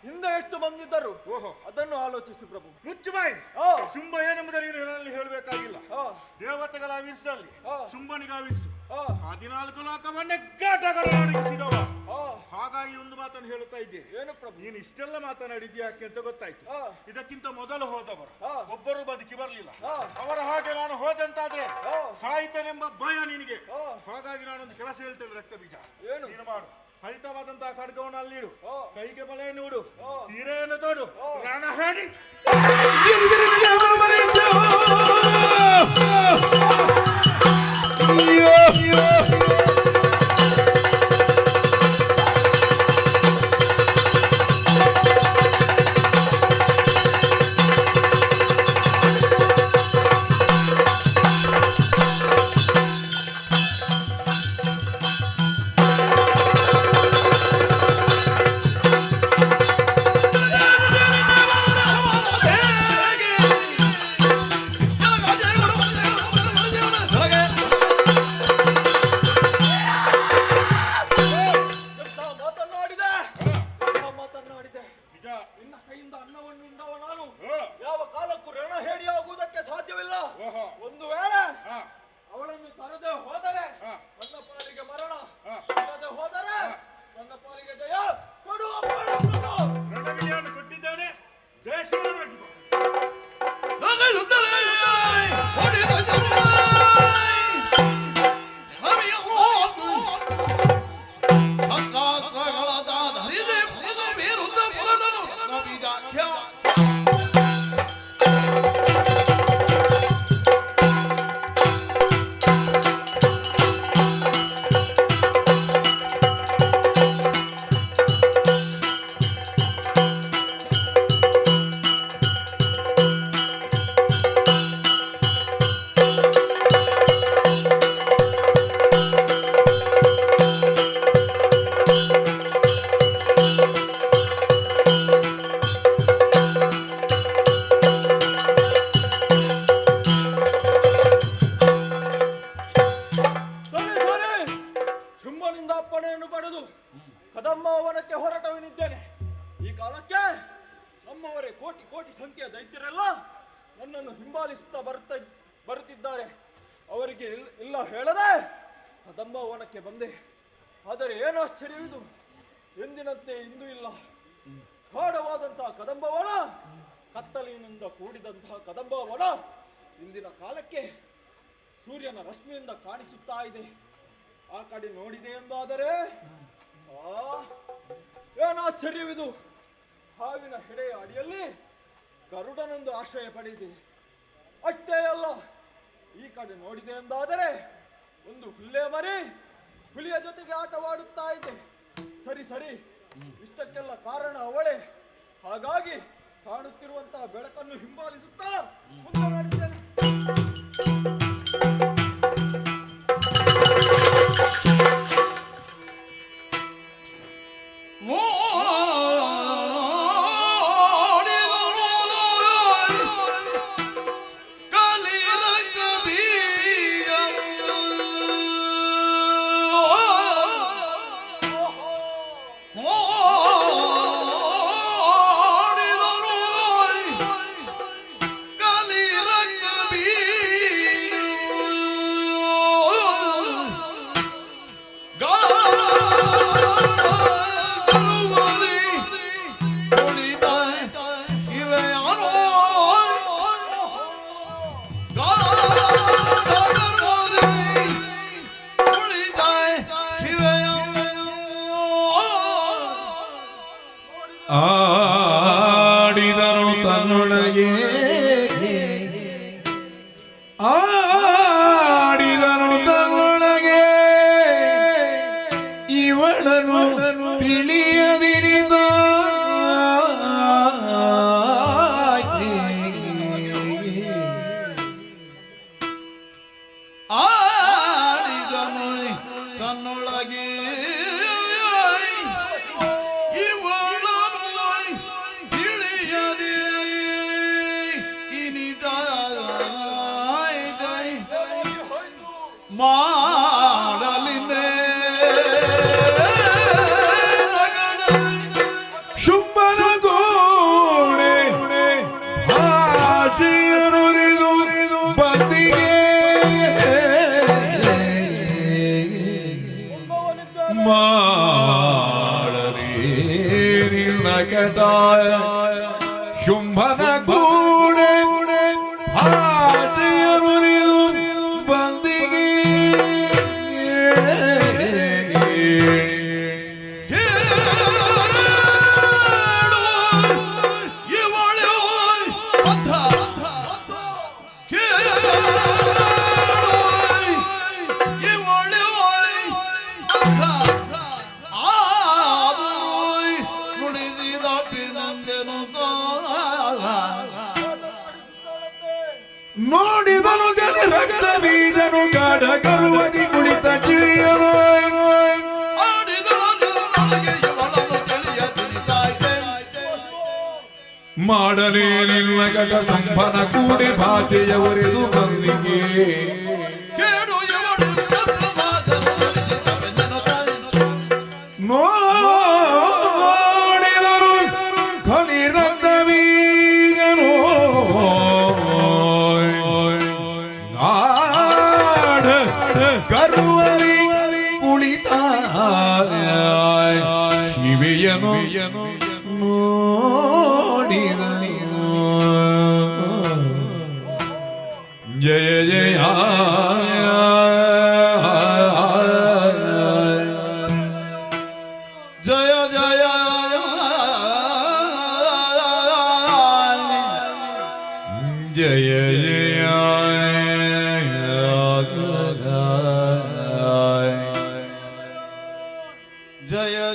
ಹಿಂದೆ ಎಷ್ಟು ಬಂದಿದ್ದರು ಅದನ್ನು ಆಲೋಚಿಸಿ ಪ್ರಭು. ಮುಚ್ಚು ಬಾಯಿ. ಶುಂಭ ಏನೆಂಬುದನ್ನು ನೀನು ಇದರಲ್ಲಿ ಹೇಳಬೇಕಾಗಿಲ್ಲ. ದೇವತೆಗಳ ಆವಿರ್ಸಲ್ಲಿ ಶುಂಭನಿಗೆ ಆವಿರ್ಸು 14 ಲೋಕವನ್ನೇ ಘಾಟಗಳಾಡಿಸಿದವ. ಹಾಗಾಗಿ ಒಂದು ಮಾತನ್ನು ಹೇಳುತ್ತಾ ಇದ್ದೆ. ಏನು ಪ್ರಭು? ನೀನು ಇಷ್ಟೆಲ್ಲ ಮಾತನಾಡಿದ್ಯಾ ಯಾಕೆ ಅಂತ ಗೊತ್ತಾಯ್ತು. ಇದಕ್ಕಿಂತ ಮೊದಲು ಹೋದವರು ಒಬ್ಬರು ಬದುಕಿ ಬರಲಿಲ್ಲ. ಅವರ ಹಾಗೆ ನಾನು ಹೋದಂತಾದ್ರೆ ಸಾಹಿತ್ಯನೆಂಬ ಭಯ ನಿನಗೆ. ಹಾಗಾಗಿ ನಾನೊಂದು ಕೆಲಸ ಹೇಳ್ತೇನೆ. ರಕ್ತ ಬೀಜ ಏನು ನೀನು ಮಾಡು. ಹರಿತವಾದಂತಹ ಖಡ್ಗವನ್ನು ಅಲ್ಲಿಡು, ಕೈಗೆ ಬಲೆಯನ್ನು ಉಡು, ಸೀರೆಯನ್ನು ತೊಡು, ರಣ ಹೇಳಿ ಬರುತ್ತಿದ್ದಾರೆ. ಅವರಿಗೆ ಇಲ್ಲ ಹೇಳದೆ ಕದಂಬವನಕ್ಕೆ ಬಂದೆ. ಆದರೆ ಏನು ಆಶ್ಚರ್ಯವಿದು, ಎಂದಿನಂತೆ ಇಂದು ಇಲ್ಲ. ಗಾಢವಾದಂತಹ ಕದಂಬವನ, ಕತ್ತಲಿನಿಂದ ಕೂಡಿದಂತಹ ಕದಂಬವನ ಇಂದಿನ ಕಾಲಕ್ಕೆ ಸೂರ್ಯನ ರಶ್ಮಿಯಿಂದ ಕಾಣಿಸುತ್ತಾ ಇದೆ. ಆ ಕಡೆ ನೋಡಿದೆ ಎಂದಾದರೆ ಏನು ಆಶ್ಚರ್ಯವಿದು, ಹಾವಿನ ಹೆಡೆಯ ಅಡಿಯಲ್ಲಿ ಗರುಡನೊಂದು ಆಶ್ರಯ ಪಡೆದಿದೆ. ಅಷ್ಟೇ ಅಲ್ಲ, ಈ ಕಡೆ ನೋಡಿದೆ ಎಂದಾದರೆ ಒಂದು ಹುಲ್ಲೆ ಮರಿ ಹುಲಿಯ ಜೊತೆಗೆ ಆಟವಾಡುತ್ತಾ ಇದೆ. ಸರಿ ಸರಿ, ಇಷ್ಟಕ್ಕೆಲ್ಲ ಕಾರಣ ಅವಳೇ. ಹಾಗಾಗಿ ಕಾಣುತ್ತಿರುವಂತಹ ಬೆಳಕನ್ನು ಹಿಂಬಾಲಿಸುತ್ತಾ ಮುಂದೆ ನಡೆಯುತ್ತೇನೆ. ಆಡಿದನು ತನ್ನೊಳಗೆ, ಆಡಿದನು ತನ್ನೊಳಗೆ, ಇವಳನು ತಿಳಿಯದಿರಿದ ಆಡಿದನು ತನ್ನೊಳಗೆ ಇವಳನು ತಿಳಿಯದಿರಿದ ಶುಂಭನ ಗೂಡೆ ಭಾಟಿಯನುರಿದು ಬಂದಿಗೆ ನೋಡಿದನು ಗನಿ ರಕ್ತ ಬೀಜನು ಗಾಢ ಕರುವದಿ ಕುಳಿತ ಕಿವಿಯನು ಮಾಡಲೇ ನಿನ್ನ ಘಟ ಸಂಭನ ಕೂಡಿ ಭಾಷೆಯ ಒರೆದು ಬಂದಿಗೆ ನೋಡಿದರು ಖನಿ ರಕ್ತ ಬೀಜನು ಕರುವರಿ ಕುಳಿತ ಶಿವೆಯನು ನೋಡಿದ ಜಯ ಜಯ ಜಯ ಜಯ ಜಯ ಜಯ ಜಯ ಜಯ ಜಯ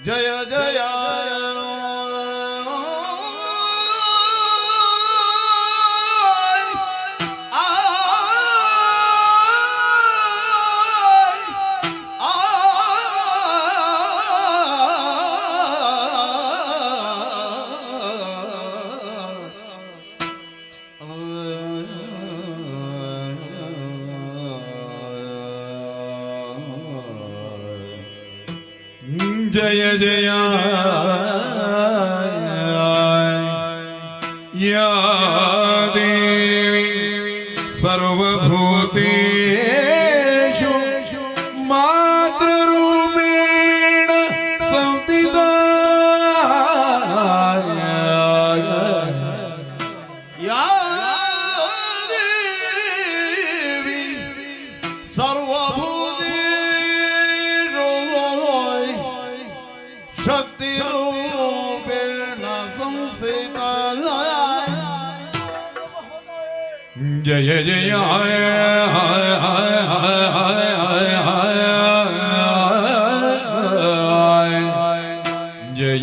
ಜಯ ಜಯ ಜಯ जय जय या देवी सर्वभूतेषु मातृरूपेण संस्थिता या देवी सर्वभूतेषु शक्ति रूपेण संस्थिता जय जय जय जय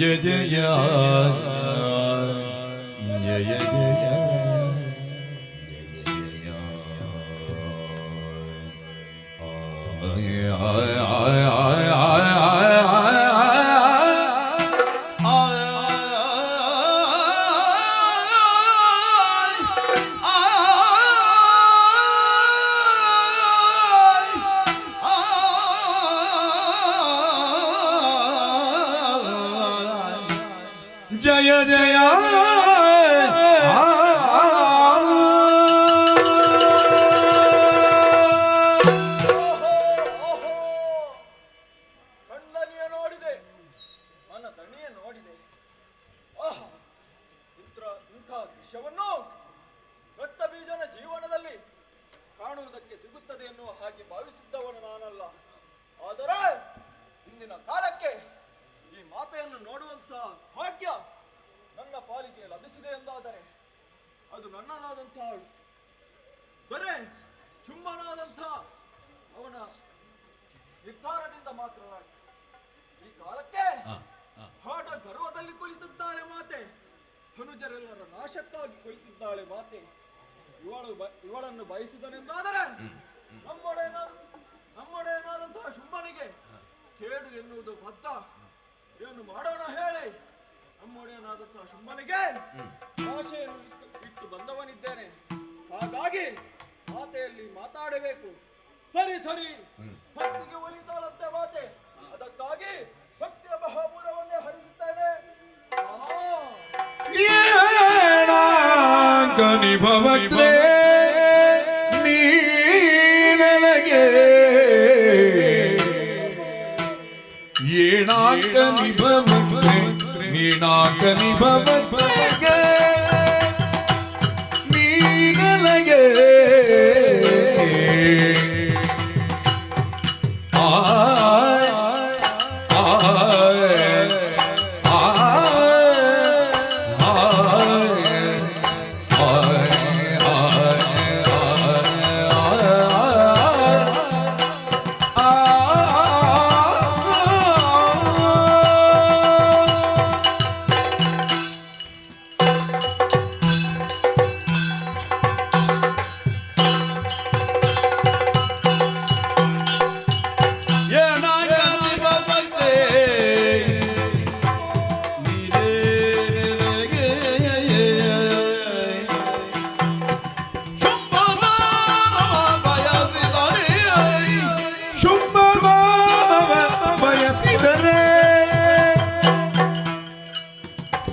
जय जय जय ಕಣ್ಣನಿಯ ನೋಡಿದೆ, ನನ್ನ ದಣಿಯ ನೋಡಿದೆ. ಆಹಾ, ಇಂಥ ದೃಶ್ಯವನ್ನು ರಕ್ತ ಬೀಜನ ಜೀವನದಲ್ಲಿ ಕಾಣುವುದಕ್ಕೆ ಸಿಗುತ್ತದೆ ಎನ್ನುವ ಹಾಗೆ ಭಾವಿಸಿದ್ದವನು ನಾನಲ್ಲ. ಆದರೆ ಇಂದಿನ ಕಾಲಕ್ಕೆ ಈ ಮಾತೆಯನ್ನು ನೋಡುವಂತಹ ಭಾಗ್ಯ ನನ್ನ ಪಾಲಿಗೆ ಲಭಿಸಿದೆ ಎಂದಾದರೆ ಅದು ನನ್ನದಾದಂತಹ ಬರೇ ಚುಂಬನಾದಂತಹ ಅವನ ನಿರ್ಧಾರದಿಂದ ಮಾತ್ರ. ಈ ಕಾಲಕ್ಕೆ ಹಾಡ ಗರ್ವದಲ್ಲಿ ಕುಳಿತಿದ್ದಾಳೆ ಮಾತೆ, ಧನುಜರೆಲ್ಲರ ನಾಶಕ್ಕಾಗಿ ಕುಳಿತಿದ್ದಾಳೆ ಮಾತೆ. ಇವಳನ್ನು ಬಯಸಿದನೆಂದಾದರೆ ನಮ್ಮೊಡೆಯನಾದಂತಹ ಶುಂಭನಿಗೆ ಕೇಡು ಎನ್ನುವುದು ಬದ್ಧ. ಏನು ಮಾಡೋಣ ಹೇಳಿ? ನಮ್ಮೊಡೆಯನಾದಂತಹ ಶುಂಭನಿಗೆ ಭಾಷೆಯನ್ನು ಇಟ್ಟು ಬಂದವನಿದ್ದೇನೆ. ಹಾಗಾಗಿ ಮಾತೆಯಲ್ಲಿ ಮಾತಾಡಬೇಕು. ಸರಿ ಸರಿ, ಭಕ್ತಿಗೆ ಒಲಿತಾಳಂತೆ ಮಾತೆ. ಅದಕ್ಕಾಗಿ ಅದಕ್ಕಾಗಿ ಭಕ್ತಿಯ ಮಹಾಪೂರವನ್ನೇ ಹರಿಸುತ್ತೇನೆ. ಏನಾಂಕನಿ ಭವತ್ರೇ ನೀ ನನಗೆ ಏನಾಂಕನಿ ಭವತ್ರೇ ನೀನಾಂಕನಿ ಭವತ್ರೆಗೆ ನೀ ನನಗೆ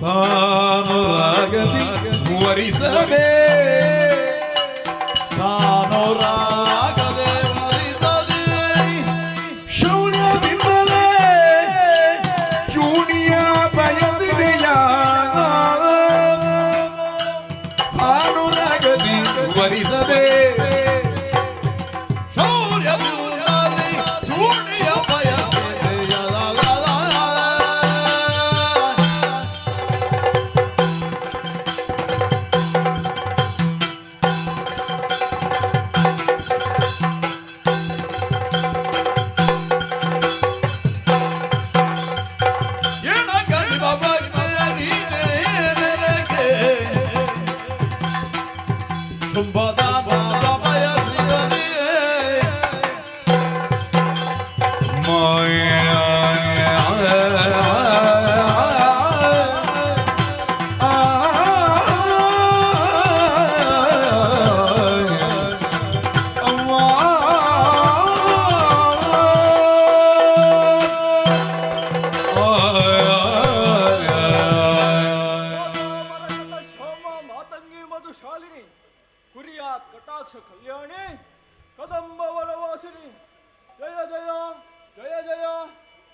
ಸಾನುರಾಗದಿ ವರಿಸದೆ ಸಾನುರಾಗದೆ ವರಿಸದೆ ಶೌರ್ಯದಿಂದಲೇ ಚೂಣಿಯ ಬಯಸಿದೆಯ ಸಾನುರಾಗದಿ ವರಿಸದೆ ಶೌರ್ಯದಿಂದಲೇ ಚೂಣಿಯ ಬಯಸಿದೆಯ ಶಾಲಿನಿ ಕುರಿಯ ಕಟಾಕ್ಷ ಕಲ್ಯಾಣಿ ಕದಂಬ ವನವಾಸಿನಿ ಜಯ ಜಯ ಜಯ ಜಯ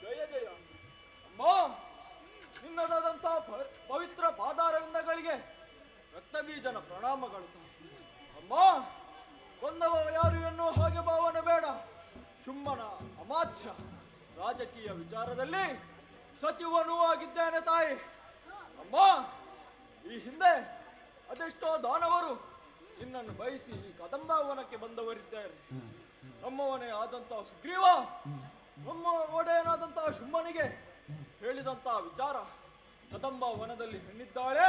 ಜಯ ಜಯ ಅಮ್ಮ ನಿನ್ನದಾದಂಥ ಪವಿತ್ರ ಪಾದಾರವಿಂದಗಳಿಗೆ ರಕ್ತಬೀಜನ ಪ್ರಣಾಮಗಳು. ಅಮ್ಮ ಕೊಂದವ ಯಾರು ಎನ್ನುವ ಹಾಗೆ ಭಾವನೆ ಬೇಡ. ಶುಂಭನ ಅಮಾತ್ಯ ರಾಜಕೀಯ ವಿಚಾರದಲ್ಲಿ ಸಚಿವನೂ ಆಗಿದ್ದೇನೆ ತಾಯಿ. ಅಮ್ಮ ಈ ಹಿಂದೆ ಅದೆಷ್ಟೋ ದಾನವರು ನಿನ್ನನ್ನು ಬಯಸಿ ಈ ಕದಂಬವನಕ್ಕೆ ಬಂದವರಿದ್ದಾರೆ. ನಮ್ಮವನೇ ಆದಂತಹ ಸುಗ್ರೀವ ನಮ್ಮ ಒಡೆಯನಾದಂತಹ ಶುಂಭನಿಗೆ ಹೇಳಿದಂತಹ ವಿಚಾರ, ಕದಂಬ ವನದಲ್ಲಿ ಹೆಣ್ಣಿದ್ದಾಳೆ,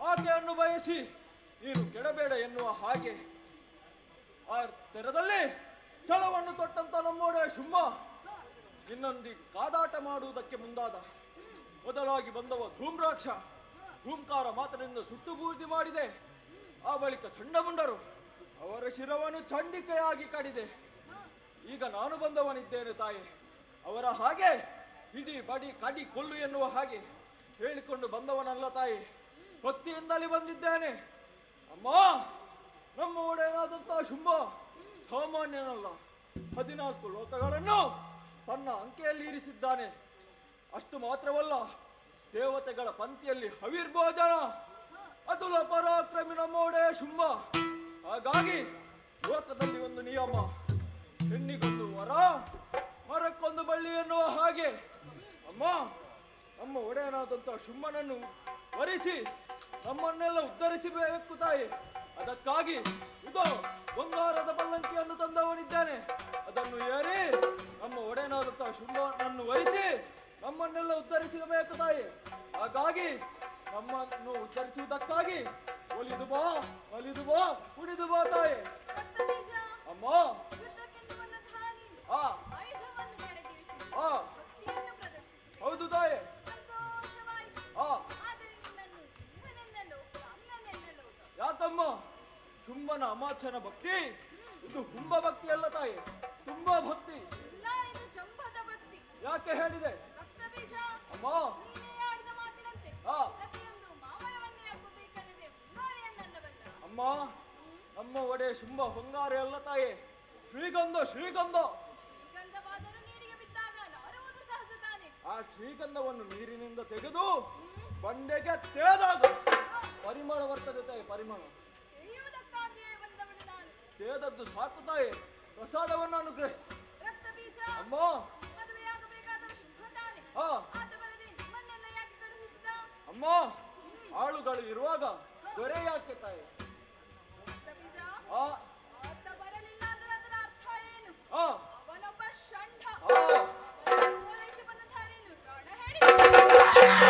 ಆಕೆಯನ್ನು ಬಯಸಿ ನೀನು ಕೆಡಬೇಡ ಎನ್ನುವ ಹಾಗೆ ಆ ತೆರದಲ್ಲಿ ಛಲವನ್ನು ತೊಟ್ಟಂತ ನಮ್ಮೊಡೆಯ ಶುಂಭ ನಿನ್ನೊಂದಿಗೆ ಕಾದಾಟ ಮಾಡುವುದಕ್ಕೆ ಮುಂದಾದ. ಮೊದಲಾಗಿ ಬಂದವ ಧೂಮ್ರಾಕ್ಷ ಹೂಂಕಾರ ಮಾತ್ರದಿಂದ ಸುಟ್ಟು ಬೂದಿ ಮಾಡಿದೆ. ಆ ಬಳಿಕ ಚಂಡಮುಂಡರು ಅವರ ಶಿರವನ್ನು ಚಂಡಿಕೆಯಾಗಿ ಕಡಿದೆ. ಈಗ ನಾನು ಬಂದವನಿದ್ದೇನೆ ತಾಯಿ. ಅವರ ಹಾಗೆ ಹಿಡಿ ಬಡಿ ಕಡಿ ಕೊಲ್ಲು ಎನ್ನುವ ಹಾಗೆ ಹೇಳಿಕೊಂಡು ಬಂದವನಲ್ಲ ತಾಯಿ, ಭಕ್ತಿಯಿಂದಲೇ ಬಂದಿದ್ದೇನೆ. ಅಮ್ಮ ನಮ್ಮ ಒಡೆಯನಾದಂತಹ ಶುಂಭ ಸಾಮಾನ್ಯನಲ್ಲ, 14 ಲೋಕಗಳನ್ನು ತನ್ನ ಅಂಕೆಯಲ್ಲಿ ಇರಿಸಿದ್ದಾನೆ. ಅಷ್ಟು ಮಾತ್ರವಲ್ಲ, ದೇವತೆಗಳ ಪಂಕ್ತಿಯಲ್ಲಿ ಹವಿರ್ಭೋಜನ, ಅತುಲ ಪರಾಕ್ರಮಿ ನಮ್ಮ ಒಡೆಯ ಶುಂಭ. ಹಾಗಾಗಿ ಲೋಕದಲ್ಲಿ ಒಂದು ನಿಯಮ, ಹೆಣ್ಣಿಗೊಂದು ವರ ಮರಕ್ಕೊಂದು ಬಳ್ಳಿ ಎನ್ನುವ ಹಾಗೆ ಅಮ್ಮ ನಮ್ಮ ಒಡೆಯನಾದಂತಹ ಶುಂಭನನ್ನು ವರಿಸಿ ನಮ್ಮನ್ನೆಲ್ಲ ಉದ್ಧರಿಸಬೇಕು ತಾಯಿ. ಅದಕ್ಕಾಗಿ ಇದು ಬಂಗಾರದ ಪಲ್ಲಂಕಿಯನ್ನು ತಂದವನಿದ್ದೇನೆ. ಅದನ್ನು ಏರಿ ನಮ್ಮ ಒಡೆಯನಾದಂತಹ ಶುಂಭನನ್ನು ವರಿಸಿ ನಮ್ಮನ್ನೆಲ್ಲ ಉದ್ಧರಿಸಬೇಕು ತಾಯಿ. ಹಾಗಾಗಿ ನಮ್ಮನ್ನು ಉದ್ಧರಿಸುವುದಕ್ಕಾಗಿ ಒಲಿದು ಬಾ ಕುಣಿದು ಬಾ ತಾಯಿ. ಅಮ್ಮ ಹೌದು ತಾಯಿ. ಯಾಕಮ್ಮ? ಶುಂಭನ ಅಮಾಚ್ಯನ ಭಕ್ತಿ ಇದು ಹುಂಬ ಭಕ್ತಿ ಅಲ್ಲ ತಾಯಿ, ತುಂಬಾ ಭಕ್ತಿ. ಯಾಕೆ ಹೇಳಿದೆ? ರಕ್ತಬೀಜ, ಅಮ್ಮ ನೀನೇ ಆಡಿದ ಮಾತಿನಂತೆ ಆ, ಪ್ರತಿಯೊಂದು ಮಾಮರವನ್ನೇ ಹಬ್ಬಬೇಕಲ್ಲದೆ ಮುಂಗಾರಿಯನ್ನಲ್ಲವಲ್ಲ. ಅಮ್ಮ ನಮ್ಮ ಒಡೆ ಶುಂಭ ಹೊಂಗಾರೆ ಅಲ್ಲ ತಾಯಿ, ಶ್ರೀಗಂಧ ಶ್ರೀಗಂಧ. ಶ್ರೀಗಂಧವಾದರೂ ನೀರಿಗೆ ಬಿದ್ದಾಗ ನಾರುವುದು ಸಹಜ ತಾನೆ. ಆ ಶ್ರೀಗಂಧವನ್ನು ನೀರಿನಿಂದ ತೆಗೆದು ಬಂಡೆಗೆ ತೇದಾಗ ಪರಿಮಳ ಬರ್ತದೆ ತಾಯಿ, ಪರಿಮಳ. ತೆರೆಯುವುದಕ್ಕಾಗಿಯೇ ಬಂದವಳು ನಾನು. ತೇದದ್ದು ಸಾಕು ತಾಯಿ, ಪ್ರಸಾದವನ್ನು ಅನುಗ್ರಹಿಸಿ. ರಕ್ತಬೀಜ, ಅಮ್ಮ ಮದುವೆಯಾಗಬೇಕಾದರೂ ಶುಭ ತಾನೆ. ಆ, ಆತ ಬರದೆ ನಿಮ್ಮನ್ನೆಲ್ಲ ಯಾಕೆ ಕಳುಹಿಸಿದ? ಅಮ್ಮ ಆಳುಗಳು ಇರುವಾಗ ದೊರೆ ಯಾಕೆ ತಾಯಿ? ರಕ್ತಬೀಜ, ಆ, ಆತ ಬರಲಿಲ್ಲ ಅಂದ್ರೆ ಅದರ ಅರ್ಥ ಏನು? ಆ, ಅವನೊಬ್ಬ ಷಂಢ. ಆ. ಅವನನ್ನು ಓಲೈಸಿ ಬಂದ ದಾರಿಯನ್ನು ರಾಣ ಹೇಳಿ.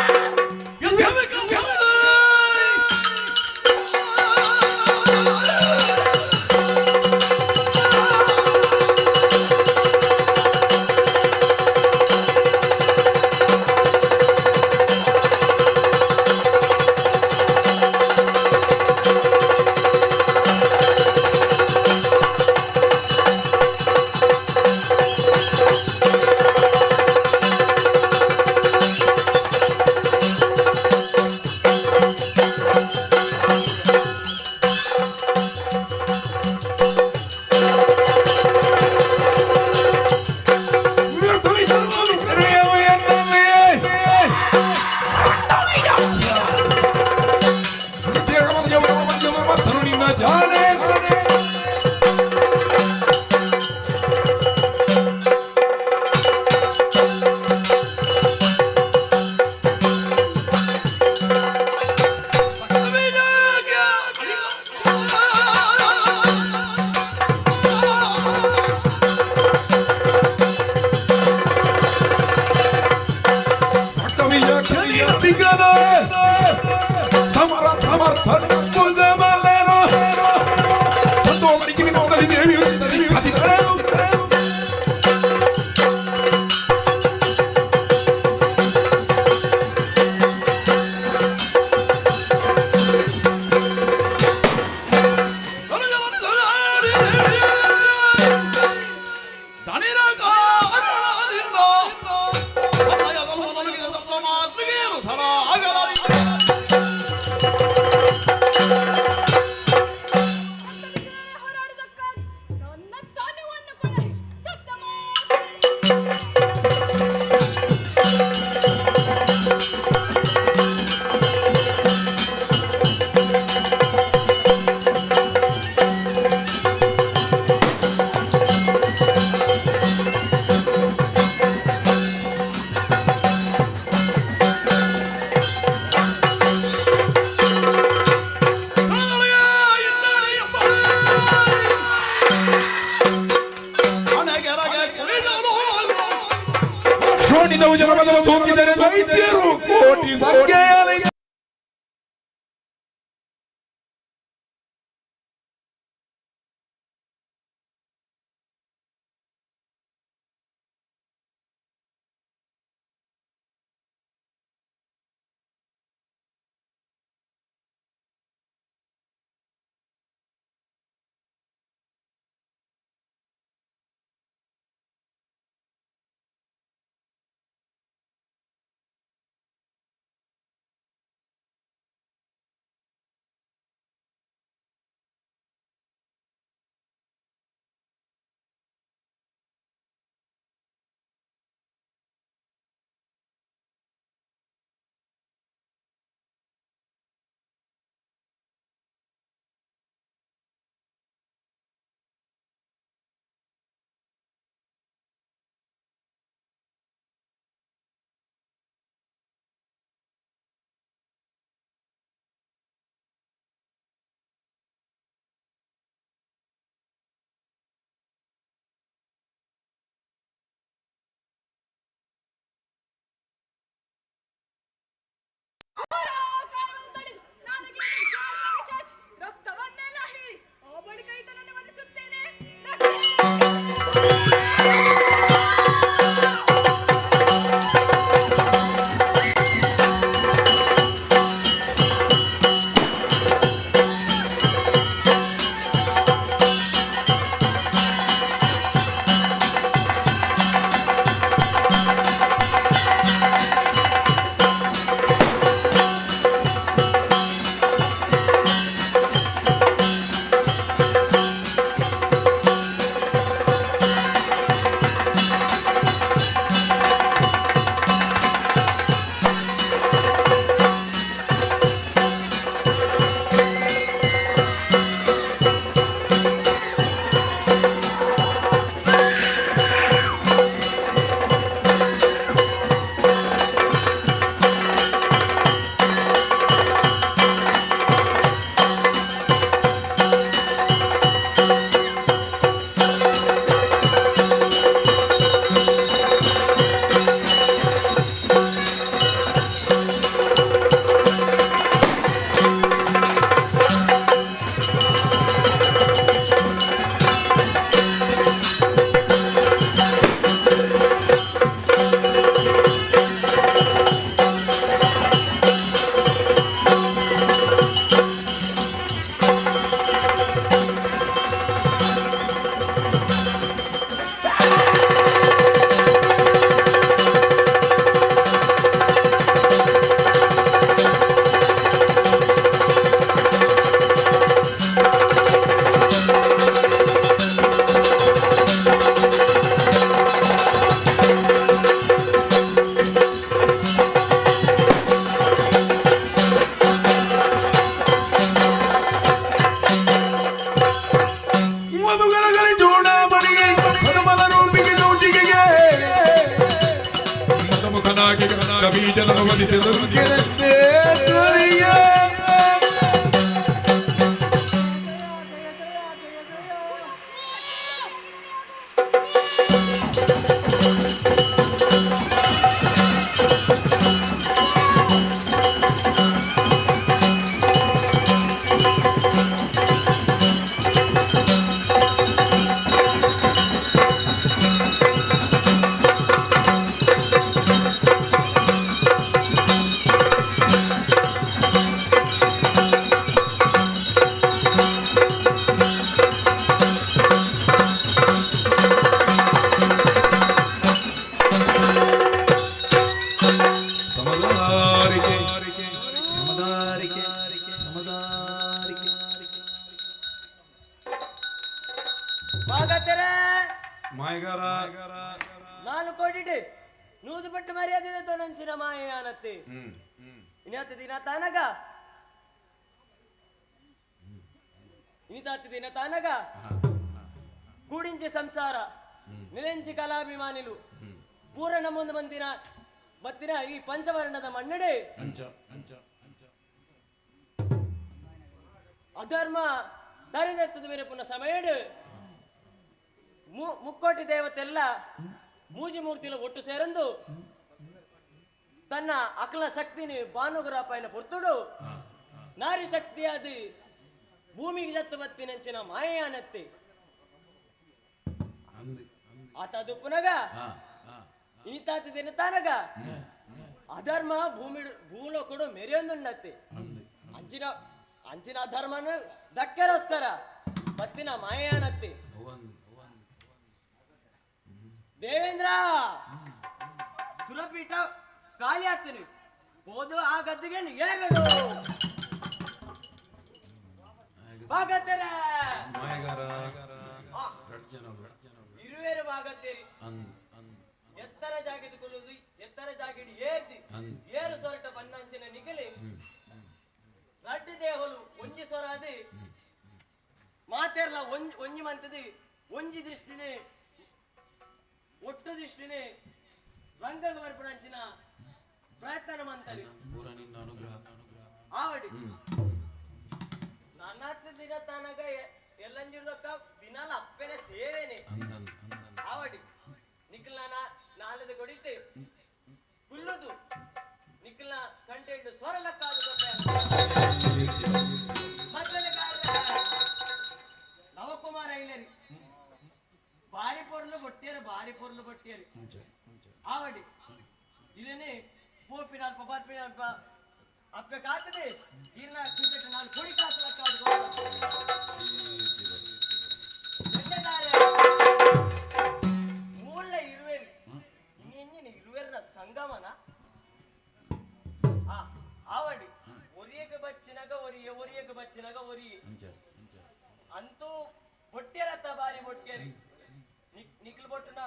ವೈದ್ಯರು ಕೋಟಿ ಸಂಖ್ಯೆಯಲ್ಲಿ ರಕ್ತವನ್ನೆಲ್ಲ ಹೀರಿ ಆ ಬಳಿಕ ಈತನನ್ನು ವಧಿಸುತ್ತೇನೆ. ಬೀಜ ಭಗವತಿ ದುರ್ಗೆರದ್ದೇ ತುರಿಯ ನಾನು ಕೊಟ್ಟಿಟ್ಟೆ ನೂದು ಪಟ್ಟು ಮರ್ಯಾದೆ ನಂಚಿನ ಮಾಯನತ್ತೆ ಇನತ್ತು ದಿನ ತಾನಗ ಇನಿತಾತ್ತು ದಿನ ತಾನಗ ಕೂಡಿಂಚಿ ಸಂಸಾರ ನಿಲೆಂಚಿ ಕಲಾಭಿಮಾನಿಲು ಪೂರಣ ಮುಂದೆ ಬಂದಿನ ಬತ್ತಿನ ಈ ಪಂಚವರ್ಣದ ಮನ್ನಡೆ ಅಧರ್ಮ ತರಿದೆತ್ತದ ಬೇರೆ ಪುನಃ ಸಮಯಡು ಮುಕ್ಕೋಟಿ ದೇವತೆಲ್ಲ ಮೂಜಿ ಮೂರ್ತಿಲ ಒಟ್ಟು ಸೇರಂದು ತನ್ನ ಅಕಲ ಶಕ್ತಿನಿ ಭಾನುಗುರ ಪೈನ ಪೊರ್ತುಡು ನಾರಿ ಶಕ್ತಿಯಾದಿ ಭೂಮಿಗೆ ಜತ್ತು ಬತ್ತಿನಂಚಿನ ಮಾಯನತ್ತೆ ಆತದು ಪುನಗ ಇನಿತಾತಿದ್ದೇನೆ ತಾನಗ ಅಧರ್ಮ ಭೂಲೋಕಡು ಮೆರೆಯೊಂದುಂಡತ್ತೆ ಅಂಚಿನ ಅಂಚಿನ ಅಧರ್ಮನ ದಕ್ಕೆರೋಸ್ಕರ ಬತ್ತಿನ ಮಾಯನತ್ತೆ ದೇವೇಂದ್ರ ಸುರಪೀಠ ಖಾಲಿ ಆಗ್ತೀನಿ ಹೋದು ಆ ಗದ್ದಿಗೆ ಏಗಡು ಇರುವೇರು ಭಾಗತ್ತೇರಿ ಎತ್ತರ ಜಾಗಿದುಕೊಳ್ಳುವುದು ಎತ್ತರ ಜಾಗಿಡಿ ಏರ್ಸಿ ಏರು ಸೊರಟ ಬನ್ನಂಚಿನ ನಿಗಲಿ ರಡ್ಡಿ ದೇಹಲು ಒಂಜಿ ಸೊರಾದಿ ಮಾತೇರ್ಲ ಒಂಜಿ ಮಂತದಿ ಒಂಜಿ ದೃಷ್ಟಿನೇ ಒಟ್ಟು ದೃಷ್ಟಿನೇ ರಂಗಗ ಬರ್ಪಣಂಚಿನ ಪ್ರಯತ್ನ ಮಂತಡಿ ಆವಡಿ ನನ್ನತ್ತು ದಿನ ತನಗ ಎಲ್ಲಂಜಿಡ್ದಕ್ಕ ದಿನಾಲ ಅಪ್ಪೆನ ಸೇವೆನೆ ಆವಡಿ ನಿಖಿಲ್ ನಾಲದ ಕೊಡಿಟ್ಟು ಕುಲ್ಲುದು ನಿಖಿಲ್ ಕಂಟೆಂಟ್ ಸ್ವರಲಕ್ಕಾದ ನವಕುಮಾರ ಇಲ್ಲರಿ ಭಾರಿ ಪೊರ್ಲು ಬಟ್ಟಿಯರು ಆವಡಿ ಇಲ್ಲೇ ಪೋಪಿನ ಅಲ್ಪ ಬಾತ್ಮಿನ ಅಲ್ಪ ಅಪ್ಪೆ ಕಾತದೆ ಇರ್ನ ಕ್ರಿಕೆಟ್ ನಾನು ಕೊಡಿ ಕಾಸಲಕ್ಕಾದ ಮೂಲ ಇರುವೇರಿ ಇನ್ನೆಂಜಿನ ಇರುವೇರಿನ ಸಂಗಮನ ಆವಡಿ ಒರಿಯಗೆ ಬಚ್ಚಿನಾಗ ಒರಿಯಗೆ ಬಚ್ಚಿನಾಗ ಒರಿ ಅಂತೂ ಹೊಟ್ಟೆರತ್ತ ಬಾರಿ ಹೊಟ್ಟೆರಿ ನಿಖಿಲ್ ಬೊಟ್ಟುನ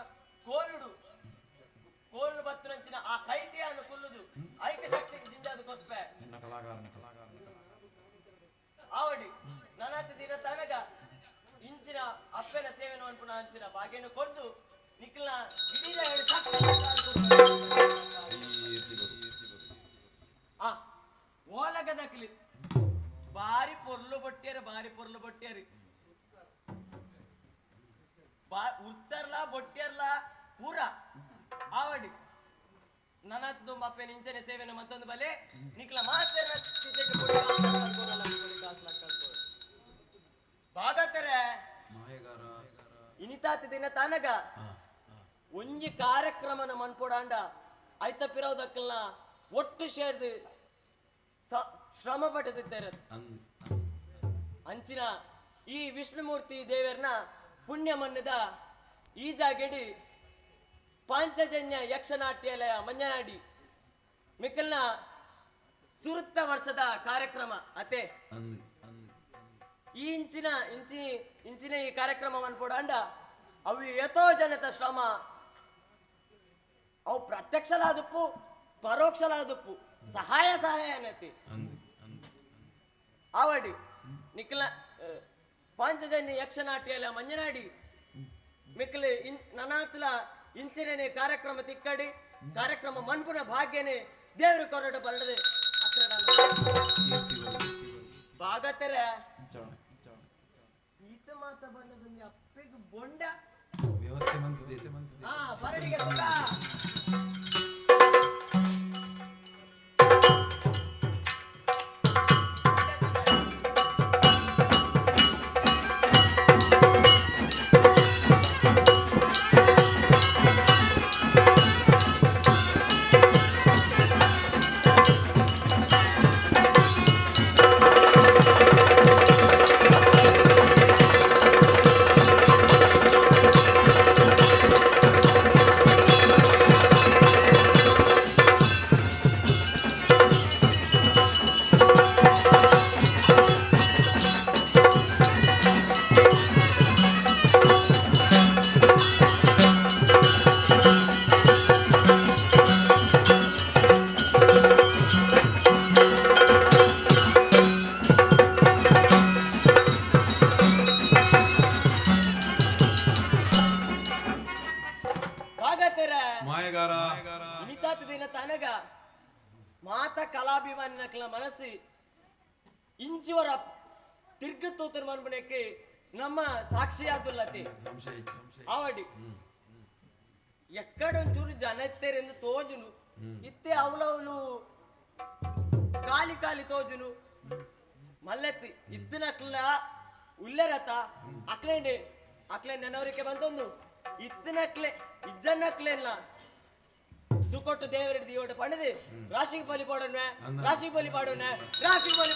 ಕೋರುಡು ಬತ್ತುನಂಚಿನ ಆ ಕೈಟಿಯನ್ನು ಕುಲ್ಲುದು ಐಕ ಶಕ್ತಿಗೆ ಜಿಂಜಾದು ಕೊಪ್ಪೆ ಆವಡಿ ನನ್ನತ್ತು ದಿನ ತನಗ ಇಂಚಿನ ಅಪ್ಪೆನ ಸೇವೆನ ಅನ್ಪುಣ ಅಂಚಿನ ಭಾಗ್ಯನ ಕೊರ್ದು ನಿಖಿಲ್ನ ಇಡೀನ ಓಲಗದಕ್ಲಿ ಬಾರಿ ಪೊರ್ಲು ಬೊಟ್ಟೇರಿ ಉತ್ತರ್ಲಾ ಬೊಟ್ಟೆರ್ಲಾ ಪೂರ ಆವಡಿ ನನ್ನದು ಮಪ್ಪೆ ನಿಂಚನೆ ಸೇವೆನ ಮತ್ತೊಂದು ಬಲೆ ನಿಕ್ಲ ಮಾತ್ರ ಭಾಗತ್ತರೆ ಇನಿತಾತ ದಿನ ತಾನಗ ಒಂಜಿ ಕಾರ್ಯಕ್ರಮನ ಮನ್ಪೋಡಾಂಡ ಐತಪ್ಪಿರೋದಕ್ಕಲ್ಲ ಒಟ್ಟು ಸೇರ್ದು ಶ್ರಮ ಪಟ್ಟದಿದ್ದಾರೆ ಅಂಚಿನ ಈ ವಿಷ್ಣುಮೂರ್ತಿ ದೇವರನ್ನ ಪುಣ್ಯ ಮನ್ನದ ಈ ಜಾಗಡಿ ಪಾಂಚಜನ್ಯ ಯಕ್ಷನಾಟ್ಯಾಲಯ ಮಂಜನಾಡಿ ಮಿಕ್ಕಲ್ನ ಸುರುತ್ತ ವರ್ಷದ ಕಾರ್ಯಕ್ರಮ ಅತೆ ಈ ಇಂಚಿನ ಈ ಕಾರ್ಯಕ್ರಮವನ್ನು ಪೋಡಾಂಡ ಅವು ಎತೋ ಜನತ ಶ್ರಮ ಅವು ಪ್ರತ್ಯಕ್ಷಲಾದಪ್ಪು ಪರೋಕ್ಷಲಾದಪ್ಪು ಸಹಾಯ ಅನ್ನತಿ ಆವಡಿ ನಿಖಿಲ ಪಾಂಚಜನ್ಯ ಯಕ್ಷನಾಟ್ಯಾಲಯ ಮಂಜನಾಡಿ ಮಿಕ್ಕಲೆ ನನಾತ್ಲ ಇಂಚಿನ ಕಾರ್ಯಕ್ರಮ ತಿಕ್ಕಡಿ ಕಾರ್ಯಕ್ರಮ ಮನ್ಪುನ ಭಾಗ್ಯನೇ ದೇವರು ಕೊರಡ ಬರಡದೆ ಭಾಗತ್ತರ ಈತ ಮಾತ ಬಂದದೊಂದು ಅಪ್ಪೆಗೆ ಬೊಂಡ ಹಾ ಬರಡಿಗೆ ಹೋಗ ಮಾತ ಕಲಾಭಿಮಾನಿನಕ್ಲ ಮನಸ್ಸು ಇಂಚಿವರ ತಿರ್ಗತ್ತೋತರ ಮನ್ಬನಕ್ಕೆ ನಮ್ಮ ಸಾಕ್ಷಿಯಾದುಲ್ಲತೆ ಅವಡಿ ಎಕ್ಕಡೊಂಚೂರು ಜನತೆರೆಂದು ತೋಜುನು ಇತ್ತೆ ಅವಲವಲು ಕಾಲಿ ಕಾಲಿ ತೋಜುನು ಮಲ್ಲೆತ್ತಿ ಇತ್ತಿನಕ್ಲ ಉಲ್ಲೆರತ ಅಕ್ಲೆ ನೆನವರಿಕೆ ಬಂತೊಂದು ಇತ್ತಿನಕ್ಲೆ ಇಜ್ಜನ್ನಕ್ಲೆಲ್ಲ ಸುಕೊಟ್ಟು ದೇವರ ದಿಯೋಡ ಪಡೆದು ರಾಶಿಗೆ ಬಲಿ ಪಾಡೋಣ ರಾಶಿಗೆ ಬಲಿ ಪಾಡೋಣ ರಾಶಿಗೆ ಬಲಿ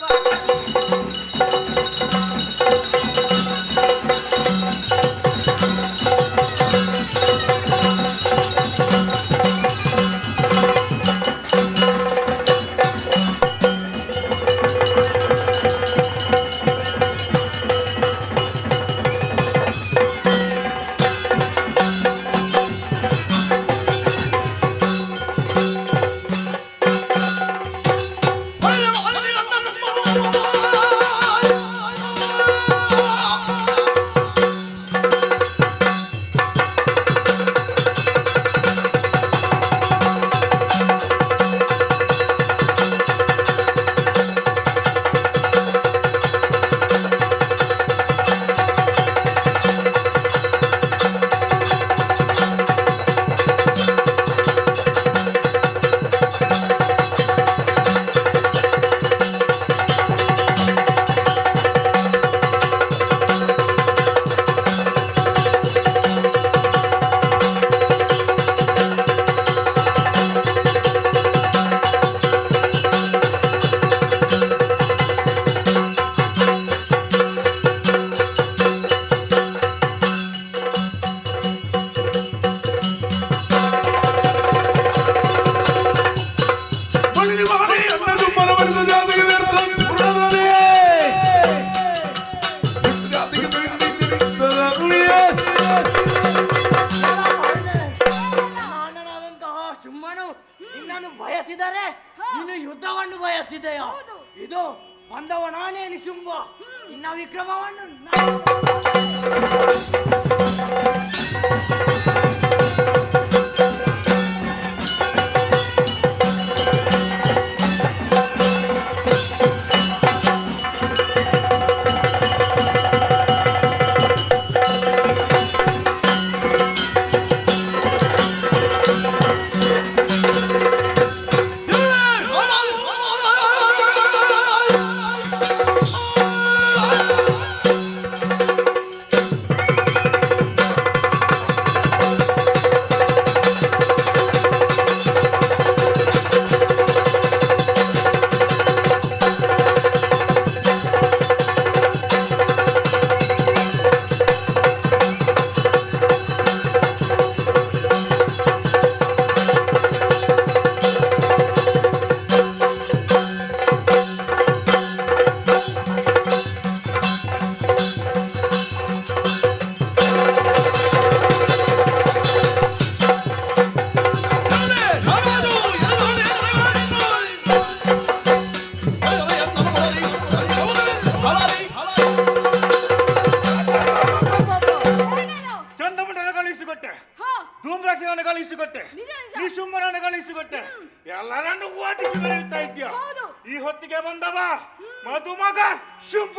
ಬಯಸಿದರೆ ಇನ್ನು ಯುದ್ಧವನ್ನು ಬಯಸಿದೆಯಾ? ಇದು ಬಂದವ ನಾನೇನು ಶುಂಭ, ಇನ್ನ ವಿಕ್ರಮವನ್ನು ಕಳಿಸಿಕೊಟ್ಟೆ, ಎಲ್ಲರನ್ನು ಓದಿಸಿ ಬರೆಯುತ್ತಾ ಇದ್ಯಾ? ಈ ಹೊತ್ತಿಗೆ ಬಂದವ ಮದುಮಗ ಶುಭ.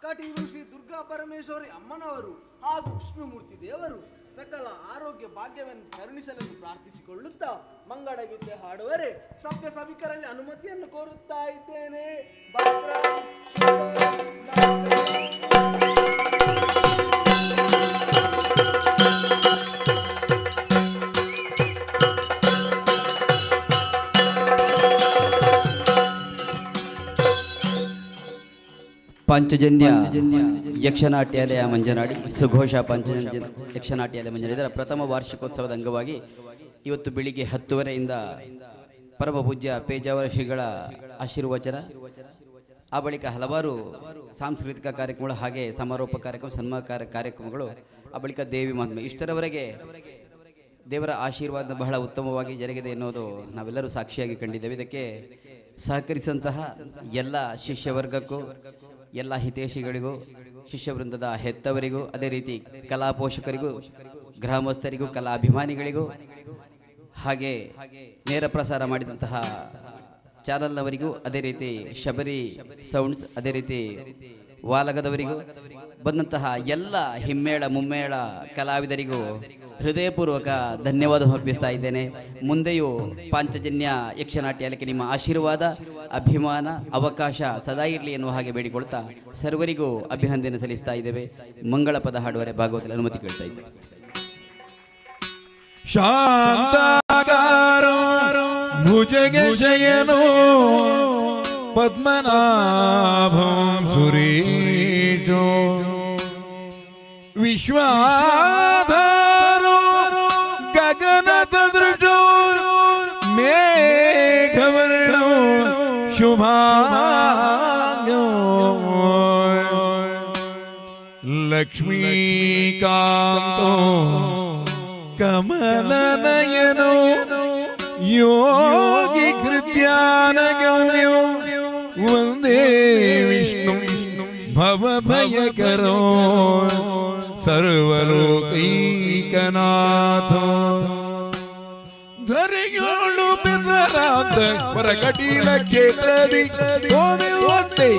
ಕಟೀಲು ಶ್ರೀ ದುರ್ಗಾ ಪರಮೇಶ್ವರಿ ಅಮ್ಮನವರು ಹಾಗೂ ವಿಷ್ಣುಮೂರ್ತಿ ದೇವರು ಸಕಲ ಆರೋಗ್ಯ ಭಾಗ್ಯವನ್ನು ಕರುಣಿಸಲೆಂದು ಪ್ರಾರ್ಥಿಸಿಕೊಳ್ಳುತ್ತಾ ಮಂಗಳಗೀತೆ ಹಾಡುವರೆ ಸಭ್ಯ ಸಭಿಕರಲ್ಲಿ ಅನುಮತಿಯನ್ನು ಕೋರುತ್ತಾ ಇದ್ದೇನೆ. ಭದ್ರಂ ಪಾಂಚಜನ್ಯ ಯಕ್ಷನಾಟ್ಯಾಲಯ ಮಂಜನಾಡಿ ಸುಘೋಷ ಪಾಂಚಜನ್ಯ ಯಕ್ಷನಾಟ್ಯಾಲಯ ಮಂಜನಾಡಿ ಇದರ ಪ್ರಥಮ ವಾರ್ಷಿಕೋತ್ಸವದ ಅಂಗವಾಗಿ ಇವತ್ತು ಬೆಳಿಗ್ಗೆ 10:30ಯಿಂದ ಪರಮ ಪೂಜ್ಯ ಪೇಜಾವರ ಶ್ರೀಗಳ ಆಶೀರ್ವಚನ, ಆ ಬಳಿಕ ಹಲವಾರು ಸಾಂಸ್ಕೃತಿಕ ಕಾರ್ಯಕ್ರಮಗಳು, ಹಾಗೆ ಸಮಾರೋಪ ಕಾರ್ಯಕ್ರಮ, ಸನ್ಮಾನ ಕಾರ್ಯಕ್ರಮಗಳು, ಆ ಬಳಿಕ ದೇವಿ ಮಹಾತ್ಮೆ, ಇಷ್ಟರವರೆಗೆ ದೇವರ ಆಶೀರ್ವಾದ ಬಹಳ ಉತ್ತಮವಾಗಿ ಜರುಗಿದೆ ಎನ್ನುವುದು ನಾವೆಲ್ಲರೂ ಸಾಕ್ಷಿಯಾಗಿ ಕಂಡಿದ್ದೇವೆ. ಇದಕ್ಕೆ ಸಹಕರಿಸಿದಂತಹ ಎಲ್ಲ ಶಿಷ್ಯವರ್ಗಕ್ಕೂ, ಎಲ್ಲ ಹಿತೈಷಿಗಳಿಗೂ, ಶಿಷ್ಯ ವೃಂದದ ಹೆತ್ತವರಿಗೂ, ಅದೇ ರೀತಿ ಕಲಾ ಪೋಷಕರಿಗೂ, ಗ್ರಾಮಸ್ಥರಿಗೂ, ಕಲಾ ಅಭಿಮಾನಿಗಳಿಗೂ, ಹಾಗೆ ನೇರ ಪ್ರಸಾರ ಮಾಡಿದಂತಹ ಚಾನಲ್ನವರಿಗೂ, ಅದೇ ರೀತಿ ಶಬರಿ ಸೌಂಡ್ಸ್, ಅದೇ ರೀತಿ ವಾಲಗದವರಿಗೂ, ಬಂದಂತಹ ಎಲ್ಲ ಹಿಮ್ಮೇಳ ಮುಮ್ಮೇಳ ಕಲಾವಿದರಿಗೂ ಹೃದಯಪೂರ್ವಕ ಧನ್ಯವಾದ ಸಮರ್ಪಿಸ್ತಾ ಇದ್ದೇನೆ. ಮುಂದೆಯೂ ಪಾಂಚಜನ್ಯ ಯಕ್ಷನಾಟ್ಯಾಲಯಕ್ಕೆ ನಿಮ್ಮ ಆಶೀರ್ವಾದ, ಅಭಿಮಾನ, ಅವಕಾಶ ಸದಾ ಇರಲಿ ಎನ್ನುವ ಹಾಗೆ ಬೇಡಿಕೊಳ್ತಾ ಸರ್ವರಿಗೂ ಅಭಿನಂದನೆ ಸಲ್ಲಿಸ್ತಾ ಇದ್ದೇವೆ. ಮಂಗಳ ಪದ ಹಾಡುವರೆ ಭಾಗವತಲ್ಲಿ ಅನುಮತಿ ಕೇಳ್ತಾ ಇದ್ದೇವೆ. ಶಾಂತಾಕಾರೋ ಭುಜಗೆ ಶಯನೋ ಪದ್ಮನಾಭಂ ಸುರೇಶೋ ವಿಶ್ವಾಧಾರೋ ಗಗನದ ದೃಢೋ ಮೇಘವರ್ಣೋ ಶುಭಾಂಗೋ ಲಕ್ಷ್ಮೀಕಾಂತೋ ಕಮಲನಯನೋ ಯೋಗಿ ಕೃತ್ಯಾನಗಮ್ಯೋ ವಂದೇ ವಿಷ್ಣು ಭವಭಯಕರೋ ಸರ್ವಲೋಕೈಕನಾಥೋ ಧರೆಯೋಳು ಬೆದರಾದ ಹೊರಗಟೀಲ ಕ್ಷೇತ್ರದಿ ಕೋವಿವಂತೆ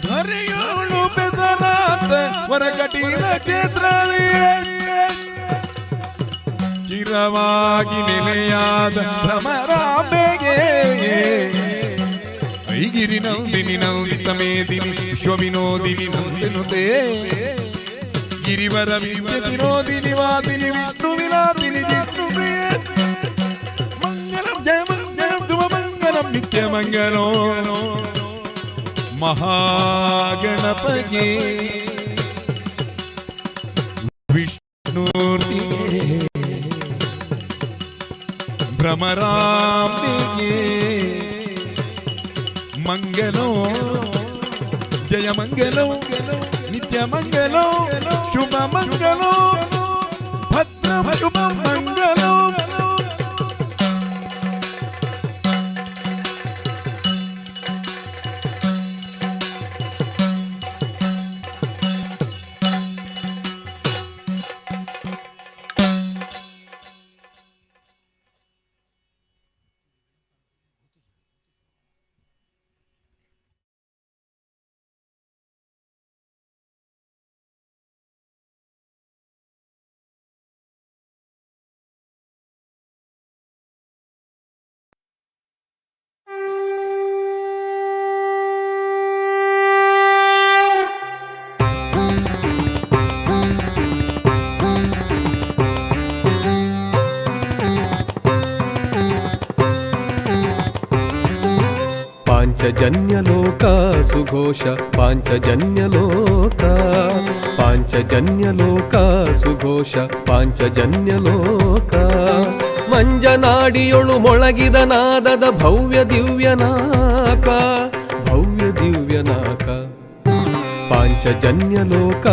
ಧರೆಯೋಳು ಬೆದರಾದ ಹೊರಗಟೀಲ ಕ್ಷೇತ್ರದಿ ಚಿರವಾಗಿ ನೆಲೆಯಾದ ಭ್ರಮರಾಂಬೆಗೆ ಐಗಿರಿ ನಂದಿನಿ ನಂದಿತ ಮೇದಿನಿ ವಿಶ್ವವಿನೋದಿನಿ ನಂದಿನುತೆ ಗಿರಿವರ ವಿನೋದಿನಿ ವಾದಿನಿ ವಿಷ್ಣು ವಿಲಾದಿನಿ ಜಿಷ್ಣು ಪ್ರಿಯೆ ಮಂಗಲಂ ಜಯ ಮಂಗಲಂ ಶುಭ ಮಂಗಲಂ ನಿತ್ಯ ಮಂಗಲೋ ಮಹಾಗಣಪಗೆ ವಿಷ್ಣುರ್ತಿಗೆ ಭ್ರಮರಾಂಬೆಗೆ ಮಂಗಲೋ ಜಯ ಮಂಗಲೋ ನಿತ್ಯ ಮಂಗಲೋ ಶುಭ ಮಂಗಲೋ ಭದ್ರ ಶುಭ ಮಂಗಲೋ ಪಾಂಚಜನ್ಯಲೋಕ ಸುಘೋಷ ಪಾಂಚಜನ್ಯಲೋಕ ಪಾಂಚಜನ್ಯಲೋಕ ಸುಘೋಷ ಪಾಂಚಜನ್ಯಲೋಕ ಮಂಜನಾಡಿಯೊಳು ಮೊಳಗಿದ ನಾದದ ಭವ್ಯ ದಿವ್ಯನಾಕ ಪಾಂಚಜನ್ಯಲೋಕ